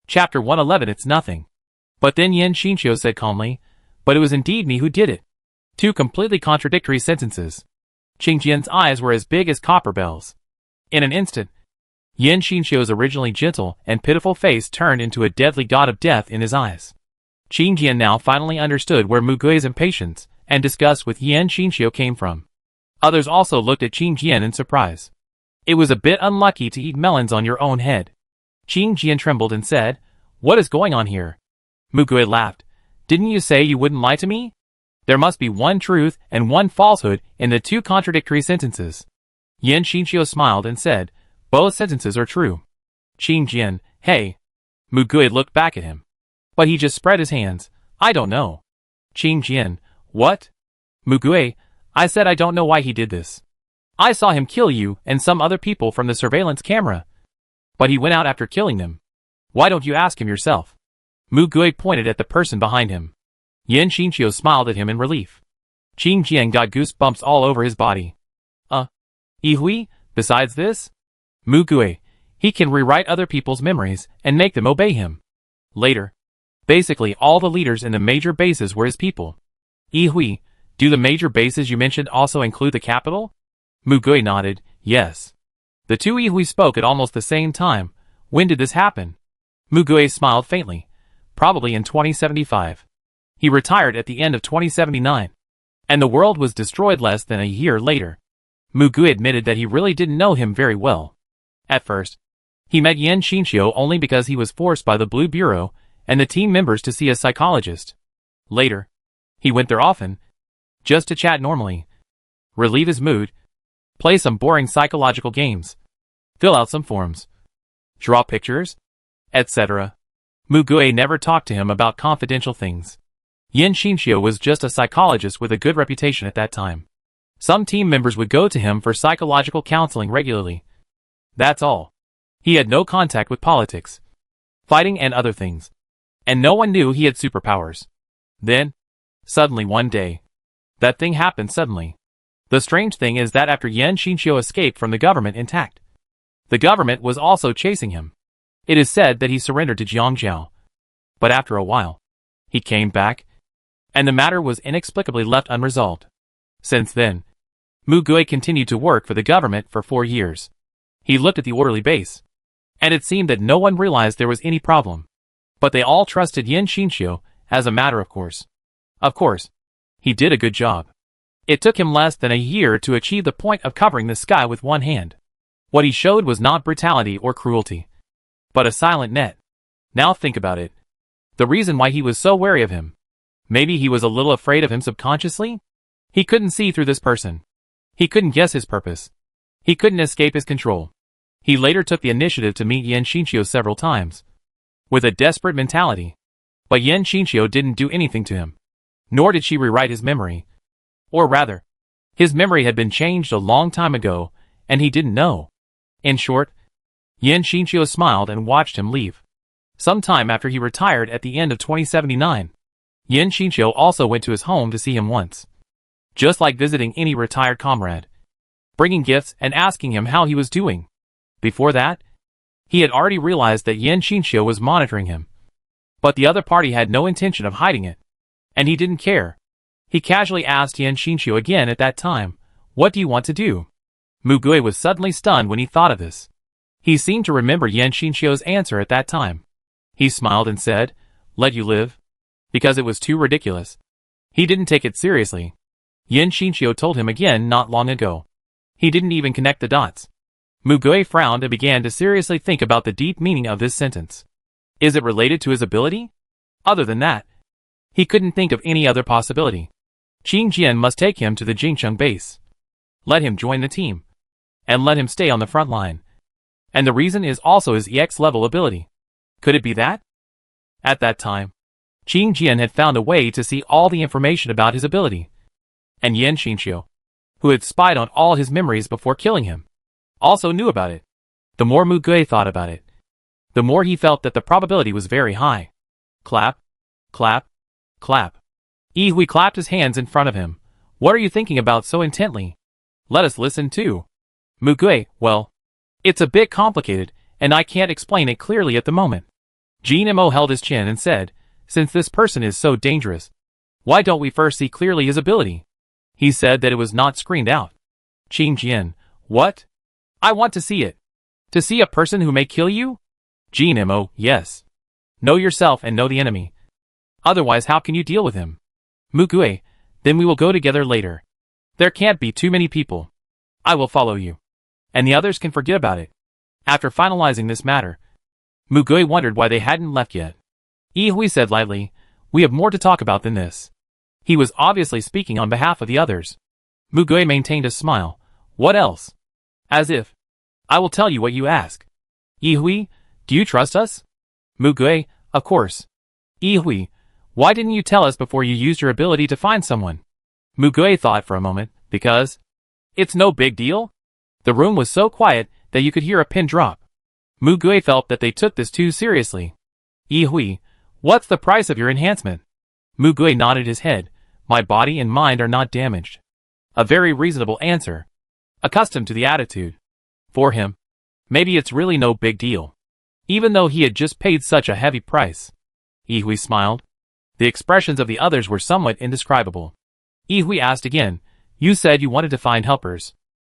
Chapter 111 It's nothing. But then Yen Xinqiu said calmly, but it was indeed me who did it. Two completely contradictory sentences. Qing Jian's eyes were as big as copper bells. In an instant, Yen Xinqiu's originally gentle and pitiful face turned into a deadly god of death in his eyes. Qing Jian now finally understood where Mu Gui's impatience and disgust with Yen Xinqiu came from. Others also looked at Qing Jian in surprise. It was a bit unlucky to eat melons on your own head. Qing Jian trembled and said, "What is going on here?" Mu Gui laughed. "Didn't you say you wouldn't lie to me? There must be one truth and one falsehood in the two contradictory sentences." Yen Xinqiu smiled and said, "Both sentences are true." Qing Jian, "Hey." Mu Gui looked back at him. But he just spread his hands. "I don't know." Qing Jian, "What?" Mu Gui, "I said I don't know why he did this. I saw him kill you and some other people from the surveillance camera. But he went out after killing them. Why don't you ask him yourself?" Mu Gui pointed at the person behind him. Yen Xinqiu smiled at him in relief. Qing Jian got goosebumps all over his body. Yihui, besides this? Mu Gui, he can rewrite other people's memories and make them obey him. Later, basically all the leaders in the major bases were his people. Yihui, do the major bases you mentioned also include the capital? Mu Gui nodded, yes. The two Yihui spoke at almost the same time. When did this happen? Mu Gui smiled faintly. Probably in 2075. He retired at the end of 2079. And the world was destroyed less than a year later. Mu Gui admitted that he really didn't know him very well. At first, he met Yen Xinqiu only because he was forced by the Blue Bureau and the team members to see a psychologist. Later, he went there often, just to chat normally, relieve his mood, play some boring psychological games, fill out some forms, draw pictures, etc. Mu Gui never talked to him about confidential things. Yen Xinqiu was just a psychologist with a good reputation at that time. Some team members would go to him for psychological counseling regularly. That's all. He had no contact with politics, fighting and other things. And no one knew he had superpowers. Then, suddenly one day, that thing happened suddenly. The strange thing is that after Yen Xinqiu escaped from the government intact, the government was also chasing him. It is said that he surrendered to Jiangjiao. But after a while, he came back, and the matter was inexplicably left unresolved. Since then, Mu Gui continued to work for the government for 4 years. He looked at the orderly base, and it seemed that no one realized there was any problem. But they all trusted Yen Xinqiu, as a matter of course. Of course, he did a good job. It took him less than a year to achieve the point of covering the sky with one hand. What he showed was not brutality or cruelty, but a silent net. Now think about it. The reason why he was so wary of him. Maybe he was a little afraid of him subconsciously? He couldn't see through this person. He couldn't guess his purpose. He couldn't escape his control. He later took the initiative to meet Yen Xinqiu several times, with a desperate mentality. But Yen Xinqiu didn't do anything to him. Nor did she rewrite his memory. Or rather, his memory had been changed a long time ago, and he didn't know. In short, Yen Xinqiu smiled and watched him leave. Sometime after he retired at the end of 2079, Yen Xinqiu also went to his home to see him once. Just like visiting any retired comrade, bringing gifts and asking him how he was doing. Before that, he had already realized that Yen Xinqiu was monitoring him. But the other party had no intention of hiding it. And he didn't care. He casually asked Yen Xinqiu again at that time, "What do you want to do?" Mu Gui was suddenly stunned when he thought of this. He seemed to remember Yen Xinqiu's answer at that time. He smiled and said, "Let you live?" Because it was too ridiculous. He didn't take it seriously. Yen Xinqiu told him again not long ago. He didn't even connect the dots. Mu Gui frowned and began to seriously think about the deep meaning of this sentence. Is it related to his ability? Other than that, he couldn't think of any other possibility. Qing Jian must take him to the Jingcheng base. Let him join the team. And let him stay on the front line. And the reason is also his EX level ability. Could it be that? At that time, Qing Jian had found a way to see all the information about his ability. And Yen Xinqiu, who had spied on all his memories before killing him, also knew about it. The more Mu Gui thought about it, the more he felt that the probability was very high. Clap, clap, clap. Yihui clapped his hands in front of him. What are you thinking about so intently? Let us listen too. Mu Gui, well, it's a bit complicated, and I can't explain it clearly at the moment. Nemo held his chin and said, since this person is so dangerous, why don't we first see clearly his ability? He said that it was not screened out. Qingjian, what? I want to see it. To see a person who may kill you? Nemo, yes. Know yourself and know the enemy. Otherwise how can you deal with him? Mugui, then we will go together later. There can't be too many people. I will follow you. And the others can forget about it. After finalizing this matter, Mugui wondered why they hadn't left yet. Yihui said lightly, we have more to talk about than this. He was obviously speaking on behalf of the others. Mugui maintained a smile. What else? As if. I will tell you what you ask. Yihui, do you trust us? Mugui, of course. Yihui, why didn't you tell us before you used your ability to find someone? Mugui thought for a moment, because. It's no big deal. The room was so quiet that you could hear a pin drop. Mugui felt that they took this too seriously. Yihui, what's the price of your enhancement? Mugui nodded his head. My body and mind are not damaged. A very reasonable answer. Accustomed to the attitude. For him, maybe it's really no big deal. Even though he had just paid such a heavy price. Yihui smiled. The expressions of the others were somewhat indescribable. Yihui asked again, you said you wanted to find helpers.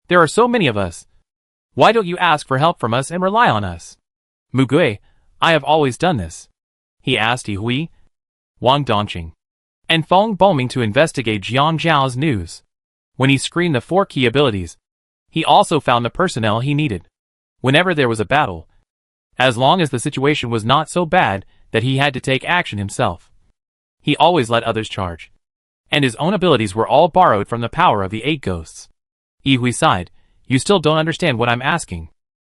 There are so many of us. Why don't you ask for help from us and rely on us? Mugui, I have always done this. He asked Yihui, Wang Dongqing, and Feng Boming to investigate Jiang Zhao's news. When he screened the 4 key abilities, he also found the personnel he needed. Whenever there was a battle, as long as the situation was not so bad that he had to take action himself, he always let others charge. And his own abilities were all borrowed from the power of the 8 ghosts. Yihui sighed, you still don't understand what I'm asking.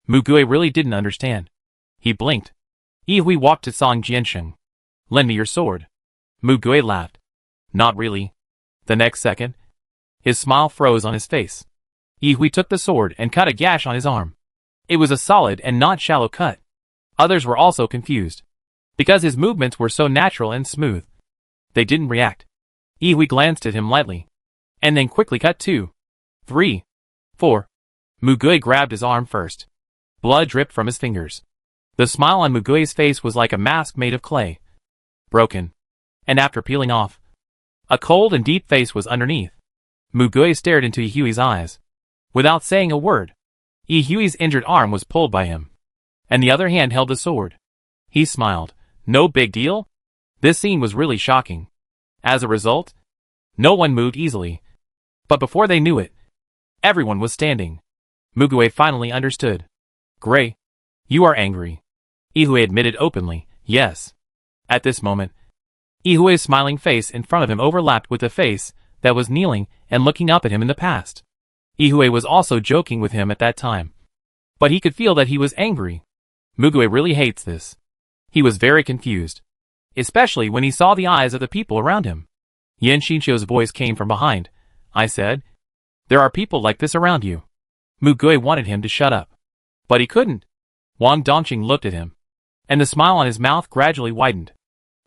Mugui really didn't understand. He blinked. Yihui walked to Song Jiansheng. Lend me your sword. Mugui laughed. Not really. The next second, his smile froze on his face. Yihui took the sword and cut a gash on his arm. It was a solid and not shallow cut. Others were also confused. Because his movements were so natural and smooth. They didn't react. Yihui glanced at him lightly. And then quickly cut 2, 3, 4. Mugui grabbed his arm first. Blood dripped from his fingers. The smile on Mugui's face was like a mask made of clay. Broken. And after peeling off, a cold and deep face was underneath. Mugui stared into Yihui's eyes. Without saying a word, Yihui's injured arm was pulled by him. And the other hand held the sword. He smiled. No big deal? This scene was really shocking. As a result, no one moved easily. But before they knew it, everyone was standing. Mugui finally understood. Gray, you are angry. Yihui admitted openly, yes. At this moment, Yihui's smiling face in front of him overlapped with the face that was kneeling and looking up at him in the past. Yihui was also joking with him at that time. But he could feel that he was angry. Mugui really hates this. He was very confused. Especially when he saw the eyes of the people around him. Yan Xinqiu's voice came from behind. I said, there are people like this around you. Mugui wanted him to shut up. But he couldn't. Wang Dongqing looked at him. And the smile on his mouth gradually widened.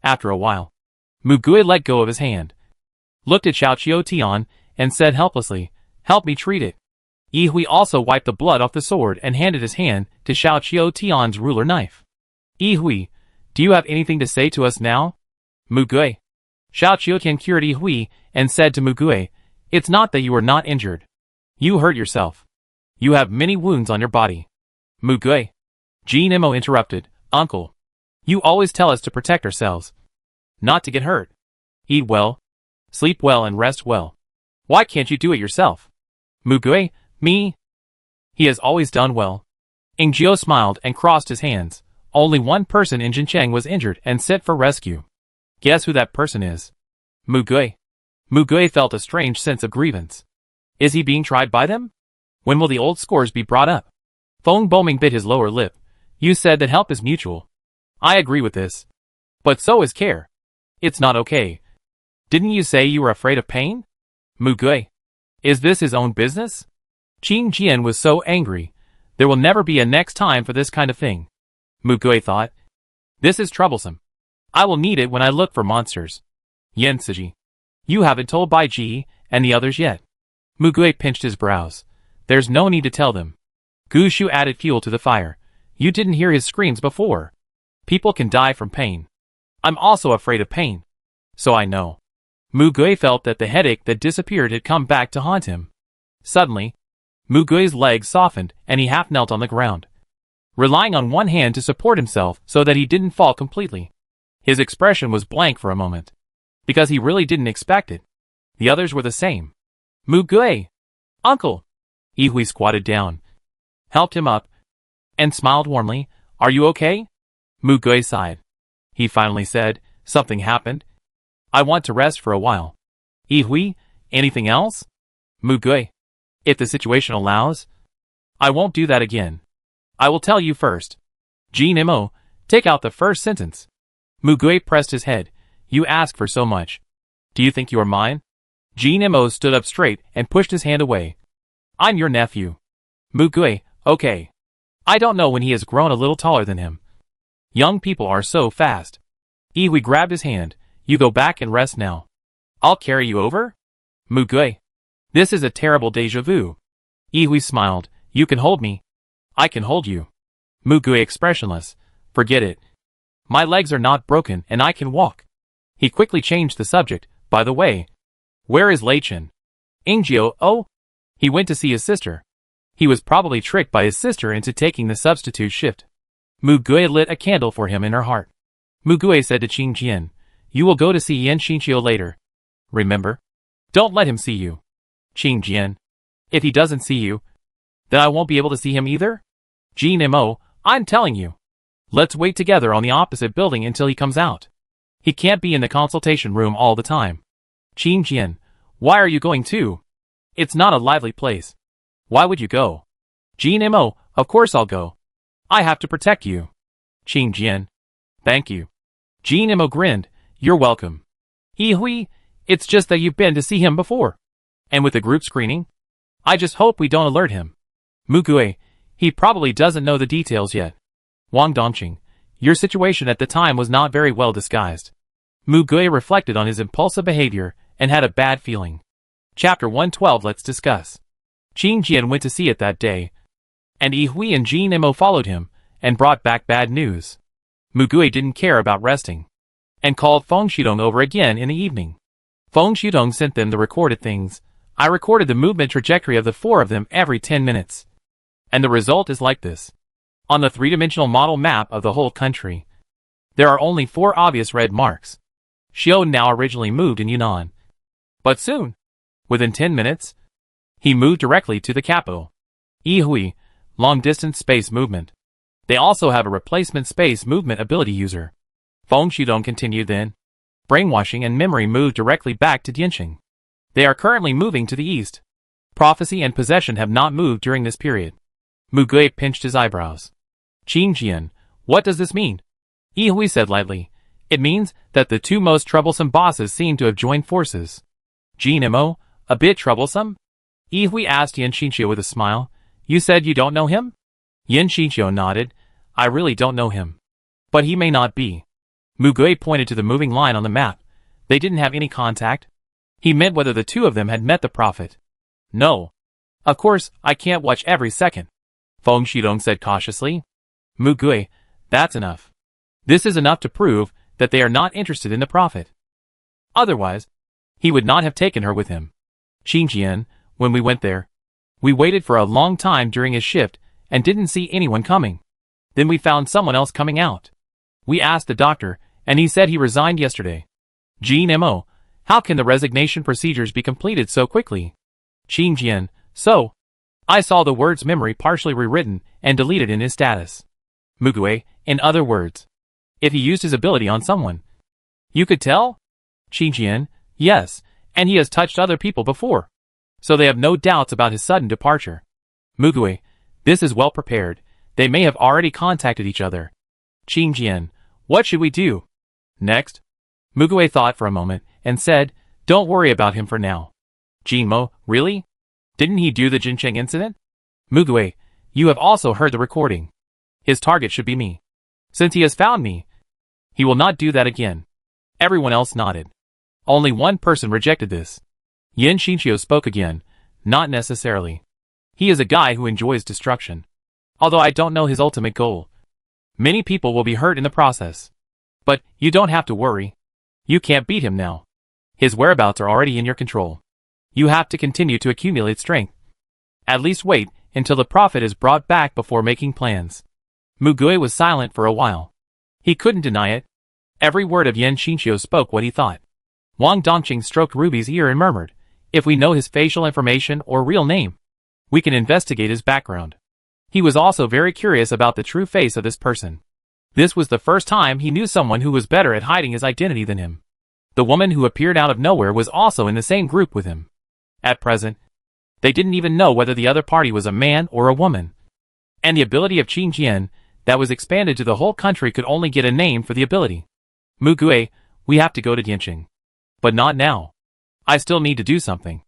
After a while, Mugui let go of his hand. Looked at Xiao Qiu Tian and said helplessly, help me treat it. Yihui also wiped the blood off the sword and handed his hand to Xiao Qiu Tian's ruler knife. Yihui, do you have anything to say to us now? Mugui. Xiao Qiu Tian cured Yihui and said to Mugui, it's not that you are not injured. You hurt yourself. You have many wounds on your body. Mugui. Nemo interrupted, Uncle. You always tell us to protect ourselves. Not to get hurt. Eat well, sleep well and rest well. Why can't you do it yourself? Mugui, me? He has always done well. Ingzhou smiled and crossed his hands. Only one person in Jincheng was injured and sent for rescue. Guess who that person is? Mugui. Mugui felt a strange sense of grievance. Is he being tried by them? When will the old scores be brought up? Feng Boming bit his lower lip. You said that help is mutual. I agree with this. But so is care. It's not okay. Didn't you say you were afraid of pain? Mugui. Is this his own business? Qing Jian was so angry. There will never be a next time for this kind of thing. Mugui thought. This is troublesome. I will need it when I look for monsters. Yan Siji. You haven't told Bai Ji and the others yet. Mugui pinched his brows. There's no need to tell them. Gu Shu added fuel to the fire. You didn't hear his screams before. People can die from pain. I'm also afraid of pain. So I know. Mugui felt that the headache that disappeared had come back to haunt him. Suddenly, Mugui's legs softened and he half knelt on the ground, relying on one hand to support himself so that he didn't fall completely. His expression was blank for a moment, because he really didn't expect it. The others were the same. Mugui! Uncle! Ihui squatted down, helped him up, and smiled warmly. Are you okay? Mugui sighed. He finally said, something happened. I want to rest for a while. Ihui, anything else? Mugui, if the situation allows, I won't do that again. I will tell you first. Jinimo, take out the first sentence. Mugui pressed his head. You ask for so much. Do you think you are mine? Jinimo stood up straight and pushed his hand away. I'm your nephew. Mugui, okay. I don't know when he has grown a little taller than him. Young people are so fast. Ihui grabbed his hand. You go back and rest now. I'll carry you over? Mugui. This is a terrible déjà vu. Ihui smiled. You can hold me. I can hold you. Mugui expressionless. Forget it. My legs are not broken and I can walk. He quickly changed the subject. By the way, where is Leichen? Ingjio, oh? He went to see his sister. He was probably tricked by his sister into taking the substitute shift. Mugui lit a candle for him in her heart. Mugui said to Qingjian, you will go to see Yan Xinqiu later. Remember? Don't let him see you. Qingjian. If he doesn't see you, then I won't be able to see him either? Jinimo, I'm telling you. Let's wait together on the opposite building until he comes out. He can't be in the consultation room all the time. Qingjian, why are you going too? It's not a lively place. Why would you go? Jinimo, of course I'll go. I have to protect you. Qingjian. Thank you. Jinimo grinned. You're welcome. Ihui, it's just that you've been to see him before. And with the group screening? I just hope we don't alert him. Mugui, he probably doesn't know the details yet. Wang Dongqing, your situation at the time was not very well disguised. Mugui reflected on his impulsive behavior and had a bad feeling. Chapter 112. Let's discuss. Qingjian went to see it that day, and Ihui and Jinimo followed him and brought back bad news. Mugui didn't care about resting and called Feng Shidong over again in the evening. Feng Shidong sent them the recorded things. I recorded the movement trajectory of the four of them every 10 minutes. And the result is like this. On the three-dimensional model map of the whole country, there are only 4 obvious red marks. Xiao now originally moved in Yunnan. But soon, within 10 minutes, he moved directly to the capital. Ihui, long-distance space movement. They also have a replacement space movement ability user. Feng Shidong continued then. Brainwashing and memory moved directly back to Dianxing. They are currently moving to the east. Prophecy and possession have not moved during this period. Mugui pinched his eyebrows. Qingjian, what does this mean? Ihui said lightly. It means that the 2 most troublesome bosses seem to have joined forces. Jinimo, a bit troublesome? Ihui asked Yan Xinqiu with a smile. You said you don't know him? Yan Xinqiu nodded. I really don't know him. But he may not be. Mugui pointed to the moving line on the map. They didn't have any contact. He meant whether the 2 of them had met the prophet. No. Of course, I can't watch every second. Feng Shidong said cautiously. Mugui, that's enough. This is enough to prove that they are not interested in the prophet. Otherwise, he would not have taken her with him. Qingjian, when we went there, we waited for a long time during his shift and didn't see anyone coming. Then we found someone else coming out. We asked the doctor, and he said he resigned yesterday. Jinimo, how can the resignation procedures be completed so quickly? Qingjian, so, I saw the word's memory partially rewritten and deleted in his status. Mugui, in other words, if he used his ability on someone. You could tell? Qingjian, yes, and he has touched other people before. So they have no doubts about his sudden departure. Mugui, this is well prepared. They may have already contacted each other. Qingjian, what should we do? Next? Mugui thought for a moment and said, don't worry about him for now. Jinmo, really? Didn't he do the Jincheng incident? Mugui, you have also heard the recording. His target should be me. Since he has found me, he will not do that again. Everyone else nodded. Only one person rejected this. Yan Xinqiu spoke again. Not necessarily. He is a guy who enjoys destruction. Although I don't know his ultimate goal. Many people will be hurt in the process. But you don't have to worry. You can't beat him now. His whereabouts are already in your control. You have to continue to accumulate strength. At least wait until the prophet is brought back before making plans. Mugui was silent for a while. He couldn't deny it. Every word of Yan Xinqiu spoke what he thought. Wang Dongqing stroked Ruby's ear and murmured, "If we know his facial information or real name, we can investigate his background." He was also very curious about the true face of this person. This was the first time he knew someone who was better at hiding his identity than him. The woman who appeared out of nowhere was also in the same group with him. At present, they didn't even know whether the other party was a man or a woman. And the ability of Qin Jian, that was expanded to the whole country, could only get a name for the ability. Mugui, we have to go to Dianqing. But not now. I still need to do something.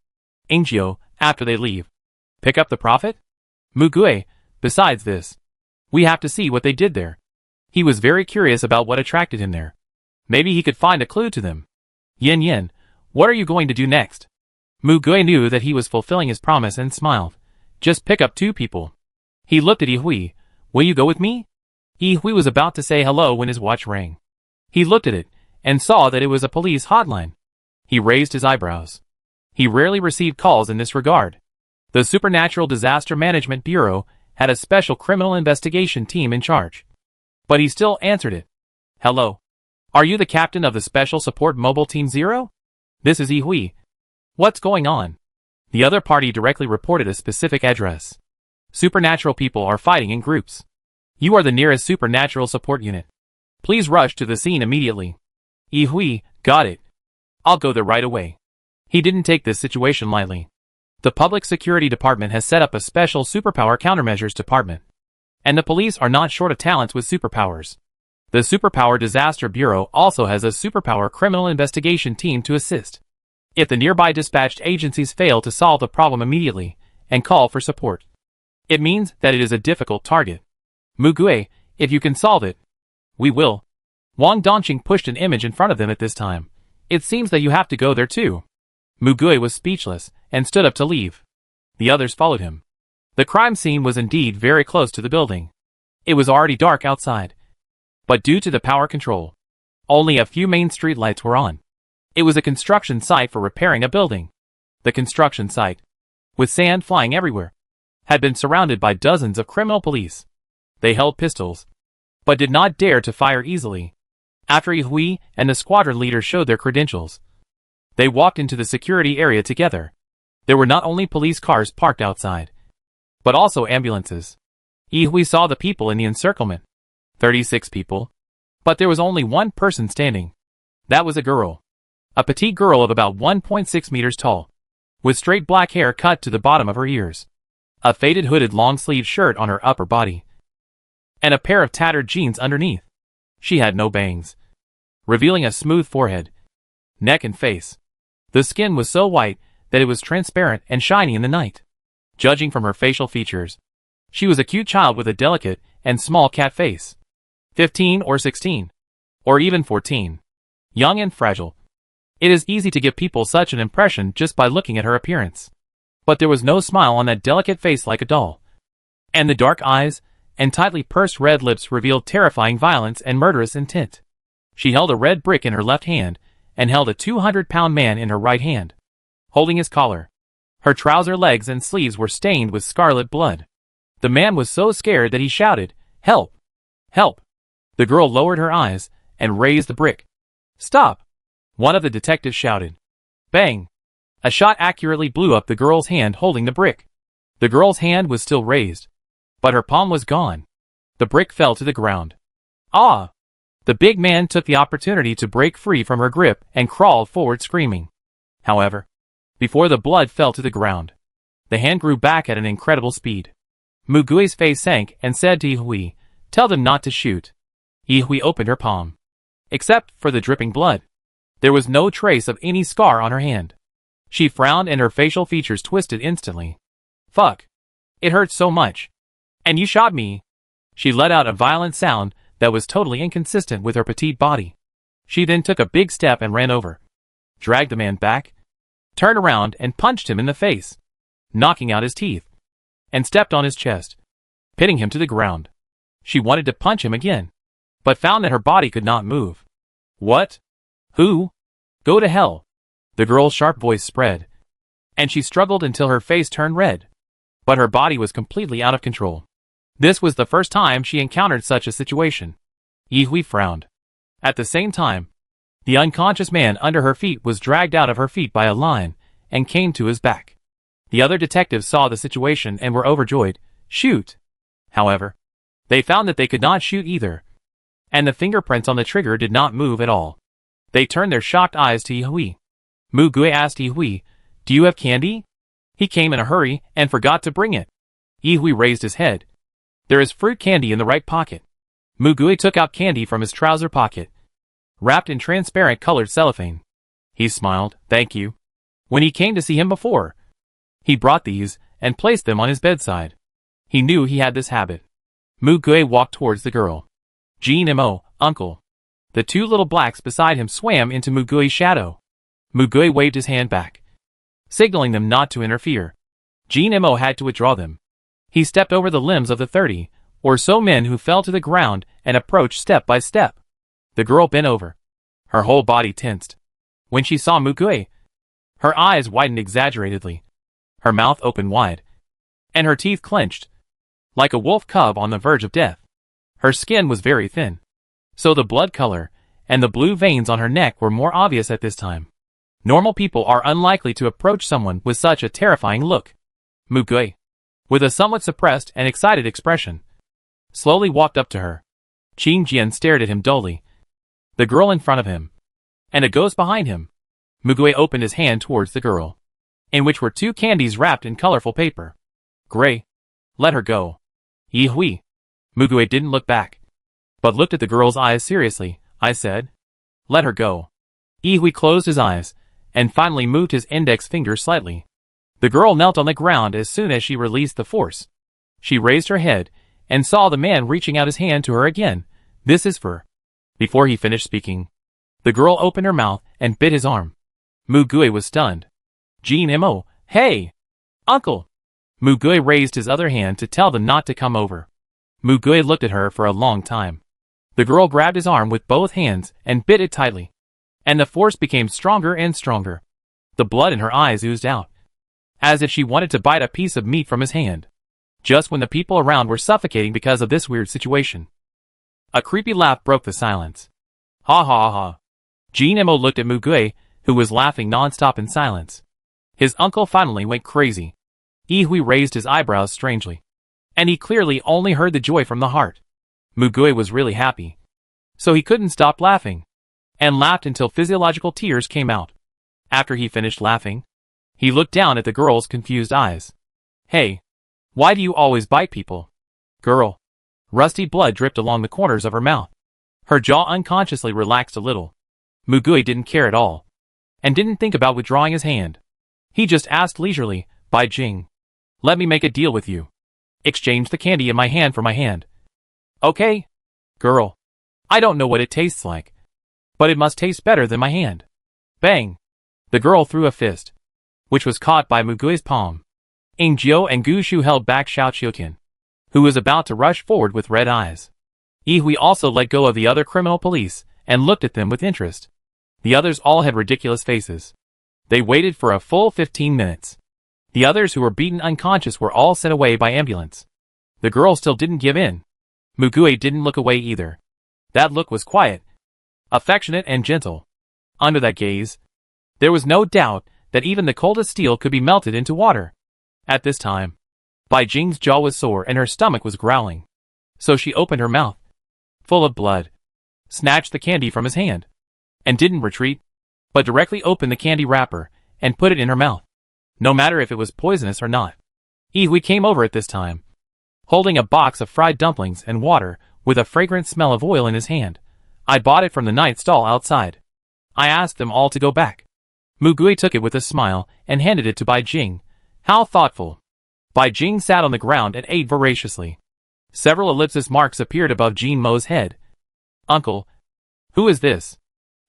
Ingio, after they leave. Pick up the prophet? Mugui, besides this, we have to see what they did there. He was very curious about what attracted him there. Maybe he could find a clue to them. Yin, what are you going to do next? Mugui knew that he was fulfilling his promise and smiled. Just pick up 2 people. He looked at Yihui. Will you go with me? Yihui was about to say hello when his watch rang. He looked at it and saw that it was a police hotline. He raised his eyebrows. He rarely received calls in this regard. The Supernatural Disaster Management Bureau had a special criminal investigation team in charge. But he still answered it. Hello. Are you the captain of the Special Support Mobile Team 0? This is Yihui. What's going on? The other party directly reported a specific address. Supernatural people are fighting in groups. You are the nearest supernatural support unit. Please rush to the scene immediately. Yihui, got it. I'll go there right away. He didn't take this situation lightly. The Public Security Department has set up a special superpower countermeasures department. And the police are not short of talents with superpowers. The Superpower Disaster Bureau also has a superpower criminal investigation team to assist. If the nearby dispatched agencies fail to solve the problem immediately and call for support, it means that it is a difficult target. Mugui, if you can solve it, we will. Wang Dongqing pushed an image in front of them at this time. It seems that you have to go there too. Mugui was speechless and stood up to leave. The others followed him. The crime scene was indeed very close to the building. It was already dark outside. But due to the power control, only a few main street lights were on. It was a construction site for repairing a building. The construction site, with sand flying everywhere, had been surrounded by dozens of criminal police. They held pistols, but did not dare to fire easily. After Yihui and the squadron leader showed their credentials, they walked into the security area together. There were not only police cars parked outside, but also ambulances. Yihui saw the people in the encirclement. 36 people. But there was only one person standing. That was a girl. A petite girl of about 1.6 meters tall, with straight black hair cut to the bottom of her ears, a faded hooded long-sleeved shirt on her upper body, and a pair of tattered jeans underneath. She had no bangs, revealing a smooth forehead, neck and face. The skin was so white that it was transparent and shiny in the night. Judging from her facial features, she was a cute child with a delicate and small cat face. 15 or 16, or even 14. Young and fragile. It is easy to give people such an impression just by looking at her appearance. But there was no smile on that delicate face like a doll. And the dark eyes and tightly pursed red lips revealed terrifying violence and murderous intent. She held a red brick in her left hand and held a 200-pound man in her right hand, holding his collar. Her trouser legs and sleeves were stained with scarlet blood. The man was so scared that he shouted, "Help! Help!" The girl lowered her eyes and raised the brick. "Stop!" One of the detectives shouted. Bang! A shot accurately blew up the girl's hand holding the brick. The girl's hand was still raised, but her palm was gone. The brick fell to the ground. Ah! The big man took the opportunity to break free from her grip and crawled forward screaming. However, before the blood fell to the ground, the hand grew back at an incredible speed. Mugui's face sank and said to Yihui, "Tell them not to shoot." Yihui opened her palm. Except for the dripping blood, there was no trace of any scar on her hand. She frowned and her facial features twisted instantly. "Fuck. It hurts so much. And you shot me." She let out a violent sound that was totally inconsistent with her petite body. She then took a big step and ran over, dragged the man back, turned around and punched him in the face, knocking out his teeth, and stepped on his chest, pitting him to the ground. She wanted to punch him again, but found that her body could not move. What? Who? Go to hell. The girl's sharp voice spread, and she struggled until her face turned red. But her body was completely out of control. This was the first time she encountered such a situation. Yi-Hui frowned. At the same time, the unconscious man under her feet was dragged out of her feet by a line and came to his back. The other detectives saw the situation and were overjoyed. Shoot! However, they found that they could not shoot either, and the fingerprints on the trigger did not move at all. They turned their shocked eyes to Yi-Hui. Mu Gui asked Yi-Hui, "Do you have candy?" He came in a hurry and forgot to bring it. Yi-Hui raised his head. "There is fruit candy in the right pocket." Mu Gui took out candy from his trouser pocket, wrapped in transparent colored cellophane. He smiled, "Thank you." When he came to see him before, he brought these and placed them on his bedside. He knew he had this habit. Mu Gui walked towards the girl. "Jean Mo, uncle." The two little blacks beside him swam into Mu Gui's shadow. Mu Gui waved his hand back, signaling them not to interfere. Jean Mo had to withdraw them. He stepped over the limbs of the 30 or so men who fell to the ground and approached step by step. The girl bent over. Her whole body tensed. When she saw Mu Gui, her eyes widened exaggeratedly. Her mouth opened wide, and her teeth clenched, like a wolf cub on the verge of death. Her skin was very thin, so the blood color and the blue veins on her neck were more obvious at this time. Normal people are unlikely to approach someone with such a terrifying look. Mu Gui, with a somewhat suppressed and excited expression, slowly walked up to her. Qing Jian stared at him dully. The girl in front of him, and a ghost behind him. Mu Gui opened his hand towards the girl, in which were two candies wrapped in colorful paper. "Gray, let her go." Yi-Hui. Mu Gui didn't look back, but looked at the girl's eyes seriously. "I said, let her go." Yi-Hui closed his eyes, and finally moved his index finger slightly. The girl knelt on the ground as soon as she released the force. She raised her head, and saw the man reaching out his hand to her again. "This is for..." Before he finished speaking, the girl opened her mouth and bit his arm. Mu Gui was stunned. "Jean Mo, hey! Uncle!" Mu Gui raised his other hand to tell them not to come over. Mu Gui looked at her for a long time. The girl grabbed his arm with both hands and bit it tightly, and the force became stronger and stronger. The blood in her eyes oozed out, as if she wanted to bite a piece of meat from his hand. Just when the people around were suffocating because of this weird situation, a creepy laugh broke the silence. Ha ha ha. Jean Mo looked at Mu Gui, who was laughing non-stop in silence. His uncle finally went crazy. Yi-Hui raised his eyebrows strangely, and he clearly only heard the joy from the heart. Mu Gui was really happy, so he couldn't stop laughing, and laughed until physiological tears came out. After he finished laughing, he looked down at the girl's confused eyes. "Hey, why do you always bite people?" Girl. Rusty blood dripped along the corners of her mouth. Her jaw unconsciously relaxed a little. Mu Gui didn't care at all, and didn't think about withdrawing his hand. He just asked leisurely, "Bai Jing, let me make a deal with you. Exchange the candy in my hand for my hand." "Okay, girl. I don't know what it tastes like, but it must taste better than my hand." Bang! The girl threw a fist, which was caught by Mu Gui's palm. Ing Jiu and Gu Shu held back Xiao Qiuqian, who was about to rush forward with red eyes. Yi-Hui also let go of the other criminal police and looked at them with interest. The others all had ridiculous faces. They waited for a full 15 minutes. The others who were beaten unconscious were all sent away by ambulance. The girl still didn't give in. Mu Gui didn't look away either. That look was quiet, affectionate and gentle. Under that gaze, there was no doubt that even the coldest steel could be melted into water. At this time, Bai Jing's jaw was sore and her stomach was growling. So she opened her mouth, full of blood, snatched the candy from his hand, and didn't retreat, but directly opened the candy wrapper and put it in her mouth, no matter if it was poisonous or not. Yi-Hui came over at this time, holding a box of fried dumplings and water with a fragrant smell of oil in his hand. "I bought it from the night stall outside. I asked them all to go back." Mu Gui took it with a smile and handed it to Bai Jing. How thoughtful. Bai Jing sat on the ground and ate voraciously. Several ellipsis marks appeared above Jean Mo's head. "Uncle, who is this?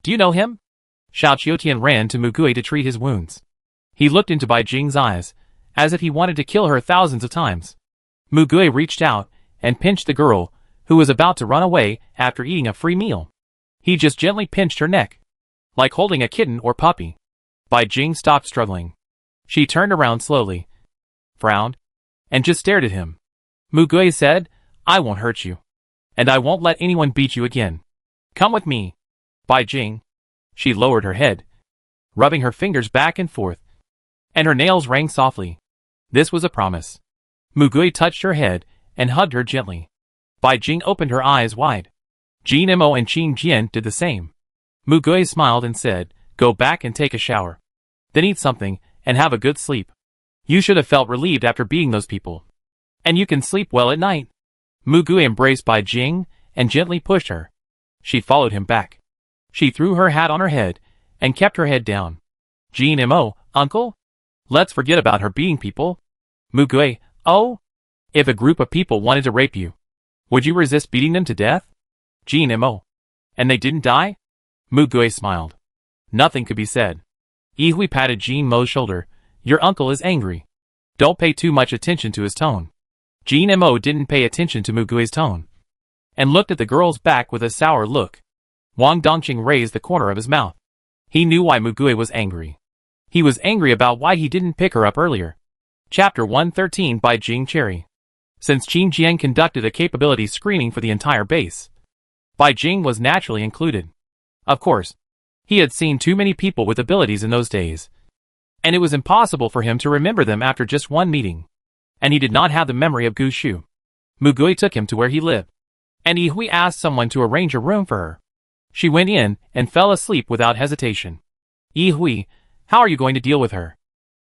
Do you know him?" Xiao Qiuqian ran to Mu Gui to treat his wounds. He looked into Bai Jing's eyes, as if he wanted to kill her thousands of times. Mu Gui reached out and pinched the girl, who was about to run away after eating a free meal. He just gently pinched her neck, like holding a kitten or puppy. Bai Jing stopped struggling. She turned around slowly, frowned, and just stared at him. Mu Gui said, "I won't hurt you. And I won't let anyone beat you again. Come with me, Bai Jing." She lowered her head, rubbing her fingers back and forth, and her nails rang softly. This was a promise. Mu Gui touched her head and hugged her gently. Bai Jing opened her eyes wide. Jin Mo and Qing Jian did the same. Mu Gui smiled and said, "Go back and take a shower. Then eat something and have a good sleep. You should have felt relieved after beating those people. And you can sleep well at night." Mu Gui embraced Bai Jing and gently pushed her. She followed him back. She threw her hat on her head and kept her head down. Jin Mo, "Uncle? Let's forget about her beating people." Mu Gui, "Oh? If a group of people wanted to rape you, would you resist beating them to death?" Jin Mo, "And they didn't die?" Mu Gui smiled. Nothing could be said. Yi Hui patted Jin Mo's shoulder. "Your uncle is angry. Don't pay too much attention to his tone." Jin Mo didn't pay attention to Mu Gui's tone, and looked at the girl's back with a sour look. Wang Dongqing raised the corner of his mouth. He knew why Mu Gui was angry. He was angry about why he didn't pick her up earlier. Chapter 113 by Jing Cherry. Since Qin Jian conducted a capability screening for the entire base, Bai Jing was naturally included. Of course, he had seen too many people with abilities in those days, and it was impossible for him to remember them after just one meeting. And he did not have the memory of Gu Shu. Mu Gui took him to where he lived, and Yi Hui asked someone to arrange a room for her. She went in and fell asleep without hesitation. "Yi Hui, how are you going to deal with her?"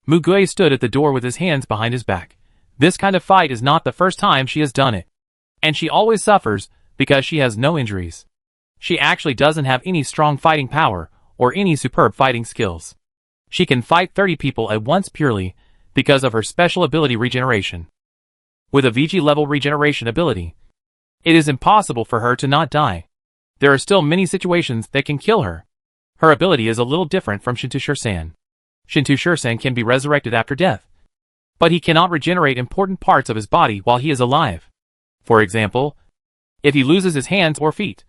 Mu Gui stood at the door with his hands behind his back. This kind of fight is not the first time she has done it. And she always suffers because she has no injuries. She actually doesn't have any strong fighting power or any superb fighting skills. She can fight 30 people at once purely because of her special ability regeneration. With a VG level regeneration ability, it is impossible for her to not die. There are still many situations that can kill her. Her ability is a little different from Shintu Shursan. Shintu Shursan can be resurrected after death, but he cannot regenerate important parts of his body while he is alive. For example, if he loses his hands or feet,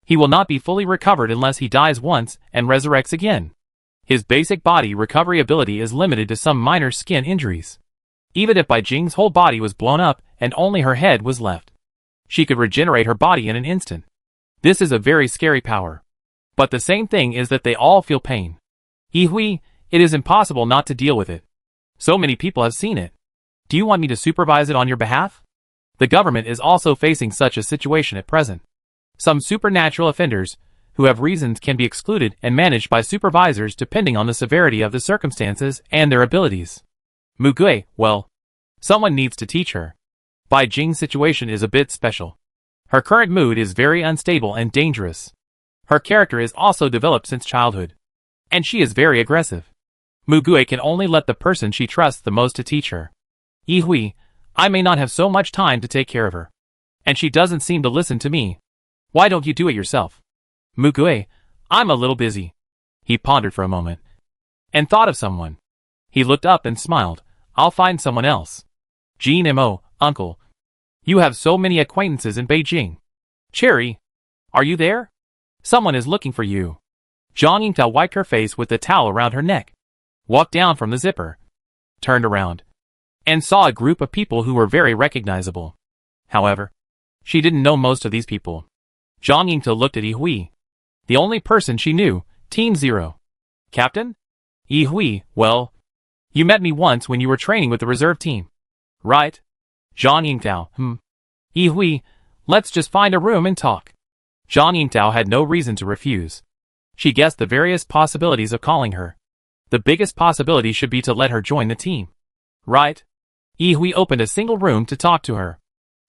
he will not be fully recovered unless he dies once and resurrects again. His basic body recovery ability is limited to some minor skin injuries. Even if Bai Jing's whole body was blown up and only her head was left, she could regenerate her body in an instant. This is a very scary power. But the same thing is that they all feel pain. Yi Hui, it is impossible not to deal with it. So many people have seen it. Do you want me to supervise it on your behalf? The government is also facing such a situation at present. Some supernatural offenders who have reasons can be excluded and managed by supervisors depending on the severity of the circumstances and their abilities. Mu Gui, well, someone needs to teach her. Bai Jing's situation is a bit special. Her current mood is very unstable and dangerous. Her character is also developed since childhood, and she is very aggressive. Mu Gui can only let the person she trusts the most to teach her. Yi Hui, I may not have so much time to take care of her, and she doesn't seem to listen to me. Why don't you do it yourself? Mu Gui, I'm a little busy. He pondered for a moment, and thought of someone. He looked up and smiled. I'll find someone else. Jin Mo, uncle. You have so many acquaintances in Beijing. Cherry, are you there? Someone is looking for you. Zhang Yingtao wiped her face with the towel around her neck, walked down from the zipper, turned around, and saw a group of people who were very recognizable. However, she didn't know most of these people. Zhang Yingtao looked at Yi Hui. The only person she knew, Team Zero. Captain? Yi Hui, well, you met me once when you were training with the reserve team. Right? Zhang Yingtao, Yi Hui, let's just find a room and talk. Zhang Yingtao had no reason to refuse. She guessed the various possibilities of calling her. The biggest possibility should be to let her join the team. Right? Yi Hui opened a single room to talk to her.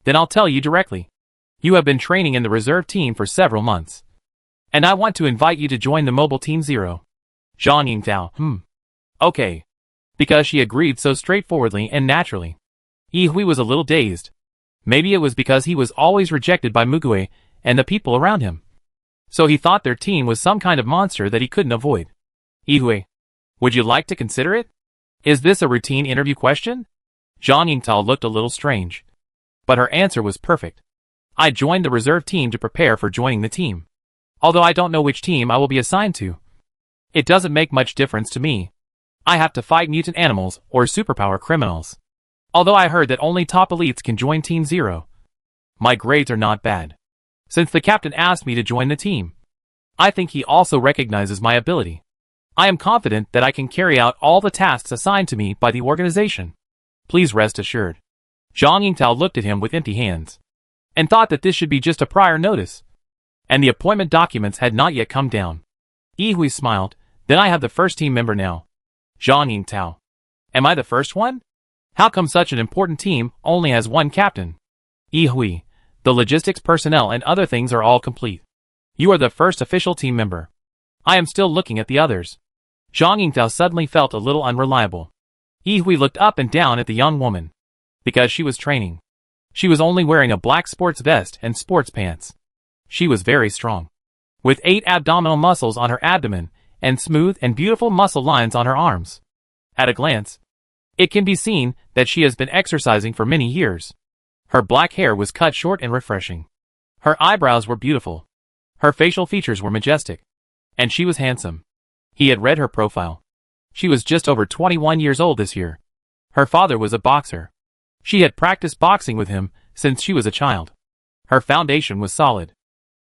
Then I'll tell you directly. You have been training in the reserve team for several months, and I want to invite you to join the mobile Team Zero. Zhang Yingtao, Okay. Because she agreed so straightforwardly and naturally. Yi Hui was a little dazed. Maybe it was because he was always rejected by Mu Gui and the people around him. So he thought their team was some kind of monster that he couldn't avoid. Yi Hui, would you like to consider it? Is this a routine interview question? Zhang Yingtao looked a little strange, but her answer was perfect. I joined the reserve team to prepare for joining the team. Although I don't know which team I will be assigned to. It doesn't make much difference to me. I have to fight mutant animals or superpower criminals. Although I heard that only top elites can join Team Zero. My grades are not bad. Since the captain asked me to join the team, I think he also recognizes my ability. I am confident that I can carry out all the tasks assigned to me by the organization. Please rest assured. Zhang Yingtao looked at him with empty hands, and thought that this should be just a prior notice. And the appointment documents had not yet come down. Yi Hui smiled. Then I have the first team member now. Zhang Yingtao. Am I the first one? How come such an important team only has one captain? Yi Hui. The logistics personnel and other things are all complete. You are the first official team member. I am still looking at the others. Zhang Yingtao suddenly felt a little unreliable. Yi Hui looked up and down at the young woman. Because she was training. She was only wearing a black sports vest and sports pants. She was very strong. With 8 abdominal muscles on her abdomen, and smooth and beautiful muscle lines on her arms. At a glance, it can be seen that she has been exercising for many years. Her black hair was cut short and refreshing. Her eyebrows were beautiful. Her facial features were majestic. And she was handsome. He had read her profile. She was just over 21 years old this year. Her father was a boxer. She had practiced boxing with him since she was a child. Her foundation was solid.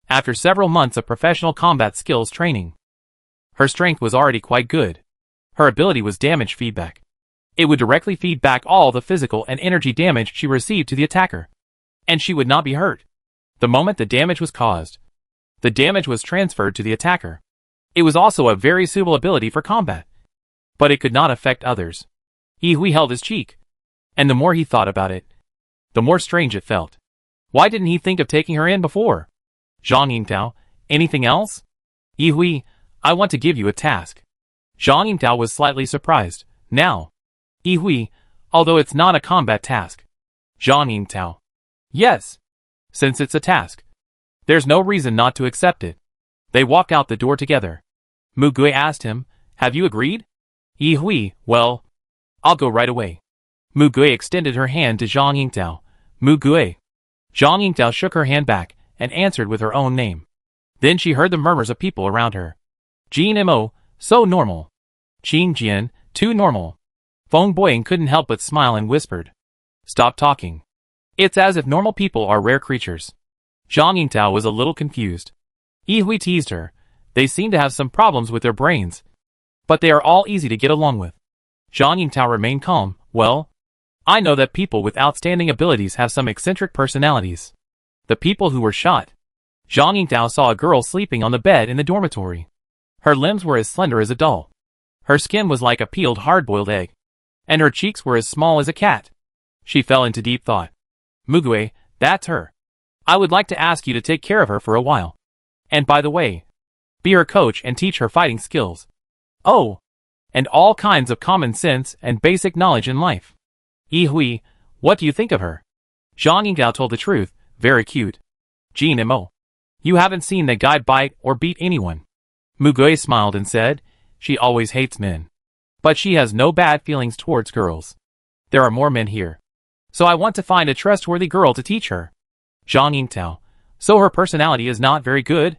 After several months of professional combat skills training, her strength was already quite good. Her ability was damage feedback. It would directly feed back all the physical and energy damage she received to the attacker. And she would not be hurt. The moment the damage was caused, the damage was transferred to the attacker. It was also a very suitable ability for combat. But it could not affect others. Yi Hui held his cheek. And the more he thought about it, the more strange it felt. Why didn't he think of taking her in before? Zhang Yingtao, anything else? Yi Hui, I want to give you a task. Zhang Yingtao was slightly surprised. Now. Yi Hui, although it's not a combat task. Zhang Yingtao. Yes. Since it's a task, there's no reason not to accept it. They walk out the door together. Mu Gui asked him, have you agreed? Yi Hui, well, I'll go right away. Mu Gui extended her hand to Zhang Yingtao. Mu Gui. Zhang Yingtao shook her hand back and answered with her own name. Then she heard the murmurs of people around her. Jin Mo, so normal. Qing Jian, too normal. Feng Boying couldn't help but smile and whispered. Stop talking. It's as if normal people are rare creatures. Zhang Yingtao was a little confused. Yi Hui teased her. They seem to have some problems with their brains. But they are all easy to get along with. Zhang Yingtao remained calm. Well, I know that people with outstanding abilities have some eccentric personalities. The people who were shot. Zhang Yingtao saw a girl sleeping on the bed in the dormitory. Her limbs were as slender as a doll. Her skin was like a peeled hard-boiled egg. And her cheeks were as small as a cat. She fell into deep thought. Mu Gui, that's her. I would like to ask you to take care of her for a while. And by the way, be her coach and teach her fighting skills. Oh, and all kinds of common sense and basic knowledge in life. Yi Hui, what do you think of her? Zhang Yingtao told the truth, very cute. Jin Mo. You haven't seen that guy bite or beat anyone. Mu Gui smiled and said, she always hates men. But she has no bad feelings towards girls. There are more men here. So I want to find a trustworthy girl to teach her. Zhang Yingtao. So her personality is not very good?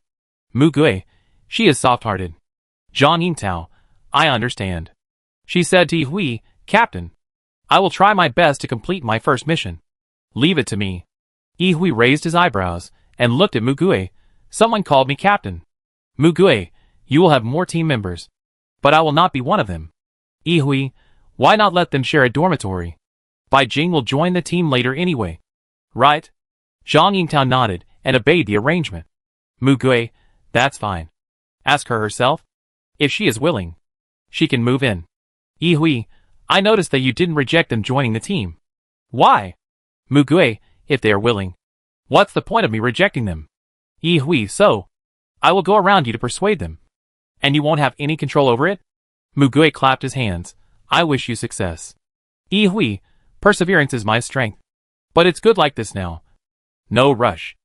Mu Gui. She is soft-hearted. Zhang Yingtao. I understand. She said to Yi Hui, Captain, I will try my best to complete my first mission. Leave it to me. Yi Hui raised his eyebrows and looked at Mu Gui. Someone called me Captain. Mu Gui, you will have more team members. But I will not be one of them. Yi Hui, why not let them share a dormitory? Bai Jing will join the team later anyway. Right? Zhang Yingtao nodded and obeyed the arrangement. Mu Gui, that's fine. Ask her herself. If she is willing, she can move in. Yi Hui, I noticed that you didn't reject them joining the team. Why? Mu Gui, if they are willing. What's the point of me rejecting them? Yi Hui, so I will go around you to persuade them. And you won't have any control over it? Mu Gui clapped his hands. I wish you success. Yi Hui, perseverance is my strength. But it's good like this now. No rush.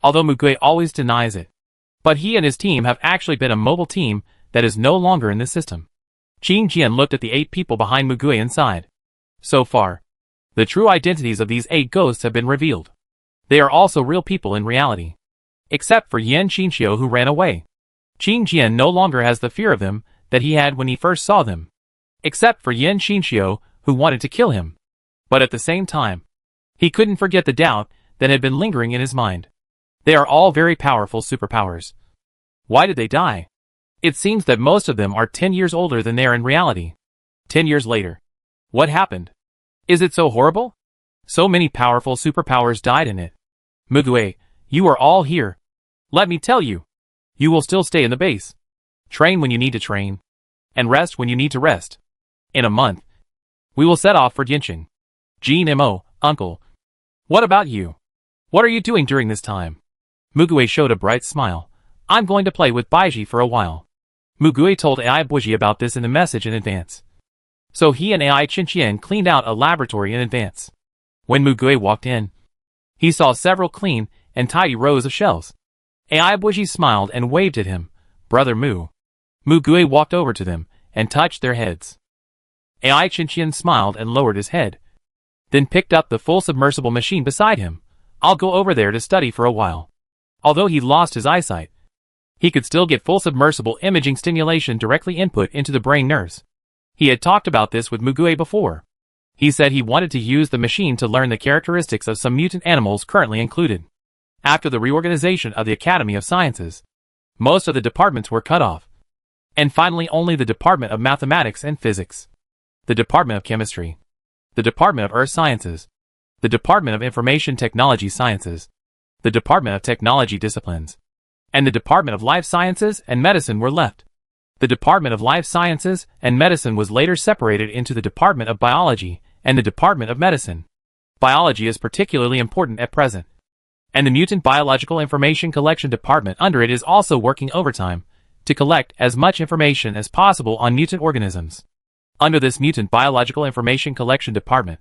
Although Mu Gui always denies it. But he and his team have actually been a mobile team that is no longer in the system. Qing Jian looked at the 8 people behind Mu Gui and sighed. So far, the true identities of these 8 ghosts have been revealed. They are also real people in reality. Except for Yan Xinqiu, who ran away. Qing Jian no longer has the fear of them that he had when he first saw them. Except for Yan Xinqiu, who wanted to kill him. But at the same time, he couldn't forget the doubt that had been lingering in his mind. They are all very powerful superpowers. Why did they die? It seems that most of them are 10 years older than they are in reality. 10 years later. What happened? Is it so horrible? So many powerful superpowers died in it. Mugue, you are all here. Let me tell you. You will still stay in the base. Train when you need to train. And rest when you need to rest. In a month, we will set off for Yincheng. Jean Mo, uncle. What about you? What are you doing during this time? Mugue showed a bright smile. I'm going to play with Baiji for a while. Mugue told Ai Buji about this in the message in advance. So he and Ai Qinqian cleaned out a laboratory in advance. When Mugue walked in, he saw several clean and tidy rows of shells. Ai Buji smiled and waved at him. Brother Mu. Mugue walked over to them and touched their heads. Ai Qinqian smiled and lowered his head. Then picked up the full submersible machine beside him. I'll go over there to study for a while. Although he lost his eyesight, he could still get full submersible imaging stimulation directly input into the brain nerves. He had talked about this with Mugue before. He said he wanted to use the machine to learn the characteristics of some mutant animals currently included. After the reorganization of the Academy of Sciences, most of the departments were cut off. And finally only the Department of Mathematics and Physics, the Department of Chemistry, the Department of Earth Sciences, the Department of Information Technology Sciences, the Department of Technology Disciplines, and the Department of Life Sciences and Medicine were left. The Department of Life Sciences and Medicine was later separated into the Department of Biology and the Department of Medicine. Biology is particularly important at present. And the Mutant Biological Information Collection Department under it is also working overtime to collect as much information as possible on mutant organisms. Under this Mutant Biological Information Collection Department,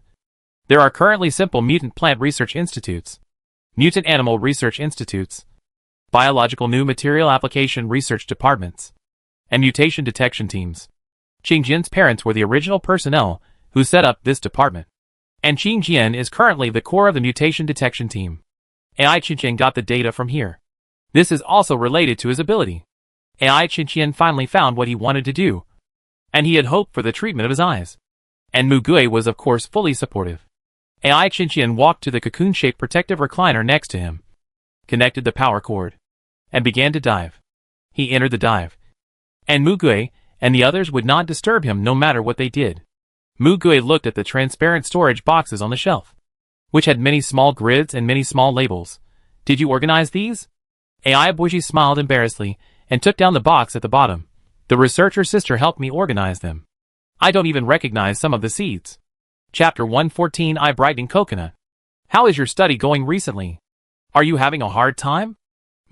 there are currently simple mutant plant research institutes, mutant animal research institutes, biological new material application research departments, and mutation detection teams. Qing Jian's parents were the original personnel who set up this department. And Qing Jian is currently the core of the mutation detection team. Ai Qinqian got the data from here. This is also related to his ability. Ai Qinqian finally found what he wanted to do. And he had hoped for the treatment of his eyes. And Mugue was of course fully supportive. Ai Qinqian walked to the cocoon-shaped protective recliner next to him, connected the power cord, and began to dive. He entered the dive. And Mugue and the others would not disturb him no matter what they did. Mugue looked at the transparent storage boxes on the shelf, which had many small grids and many small labels. Did you organize these? Ai Buji smiled embarrassedly and took down the box at the bottom. The researcher sister helped me organize them. I don't even recognize some of the seeds. Chapter 114 Eye Brightening Coconut. How is your study going recently? Are you having a hard time?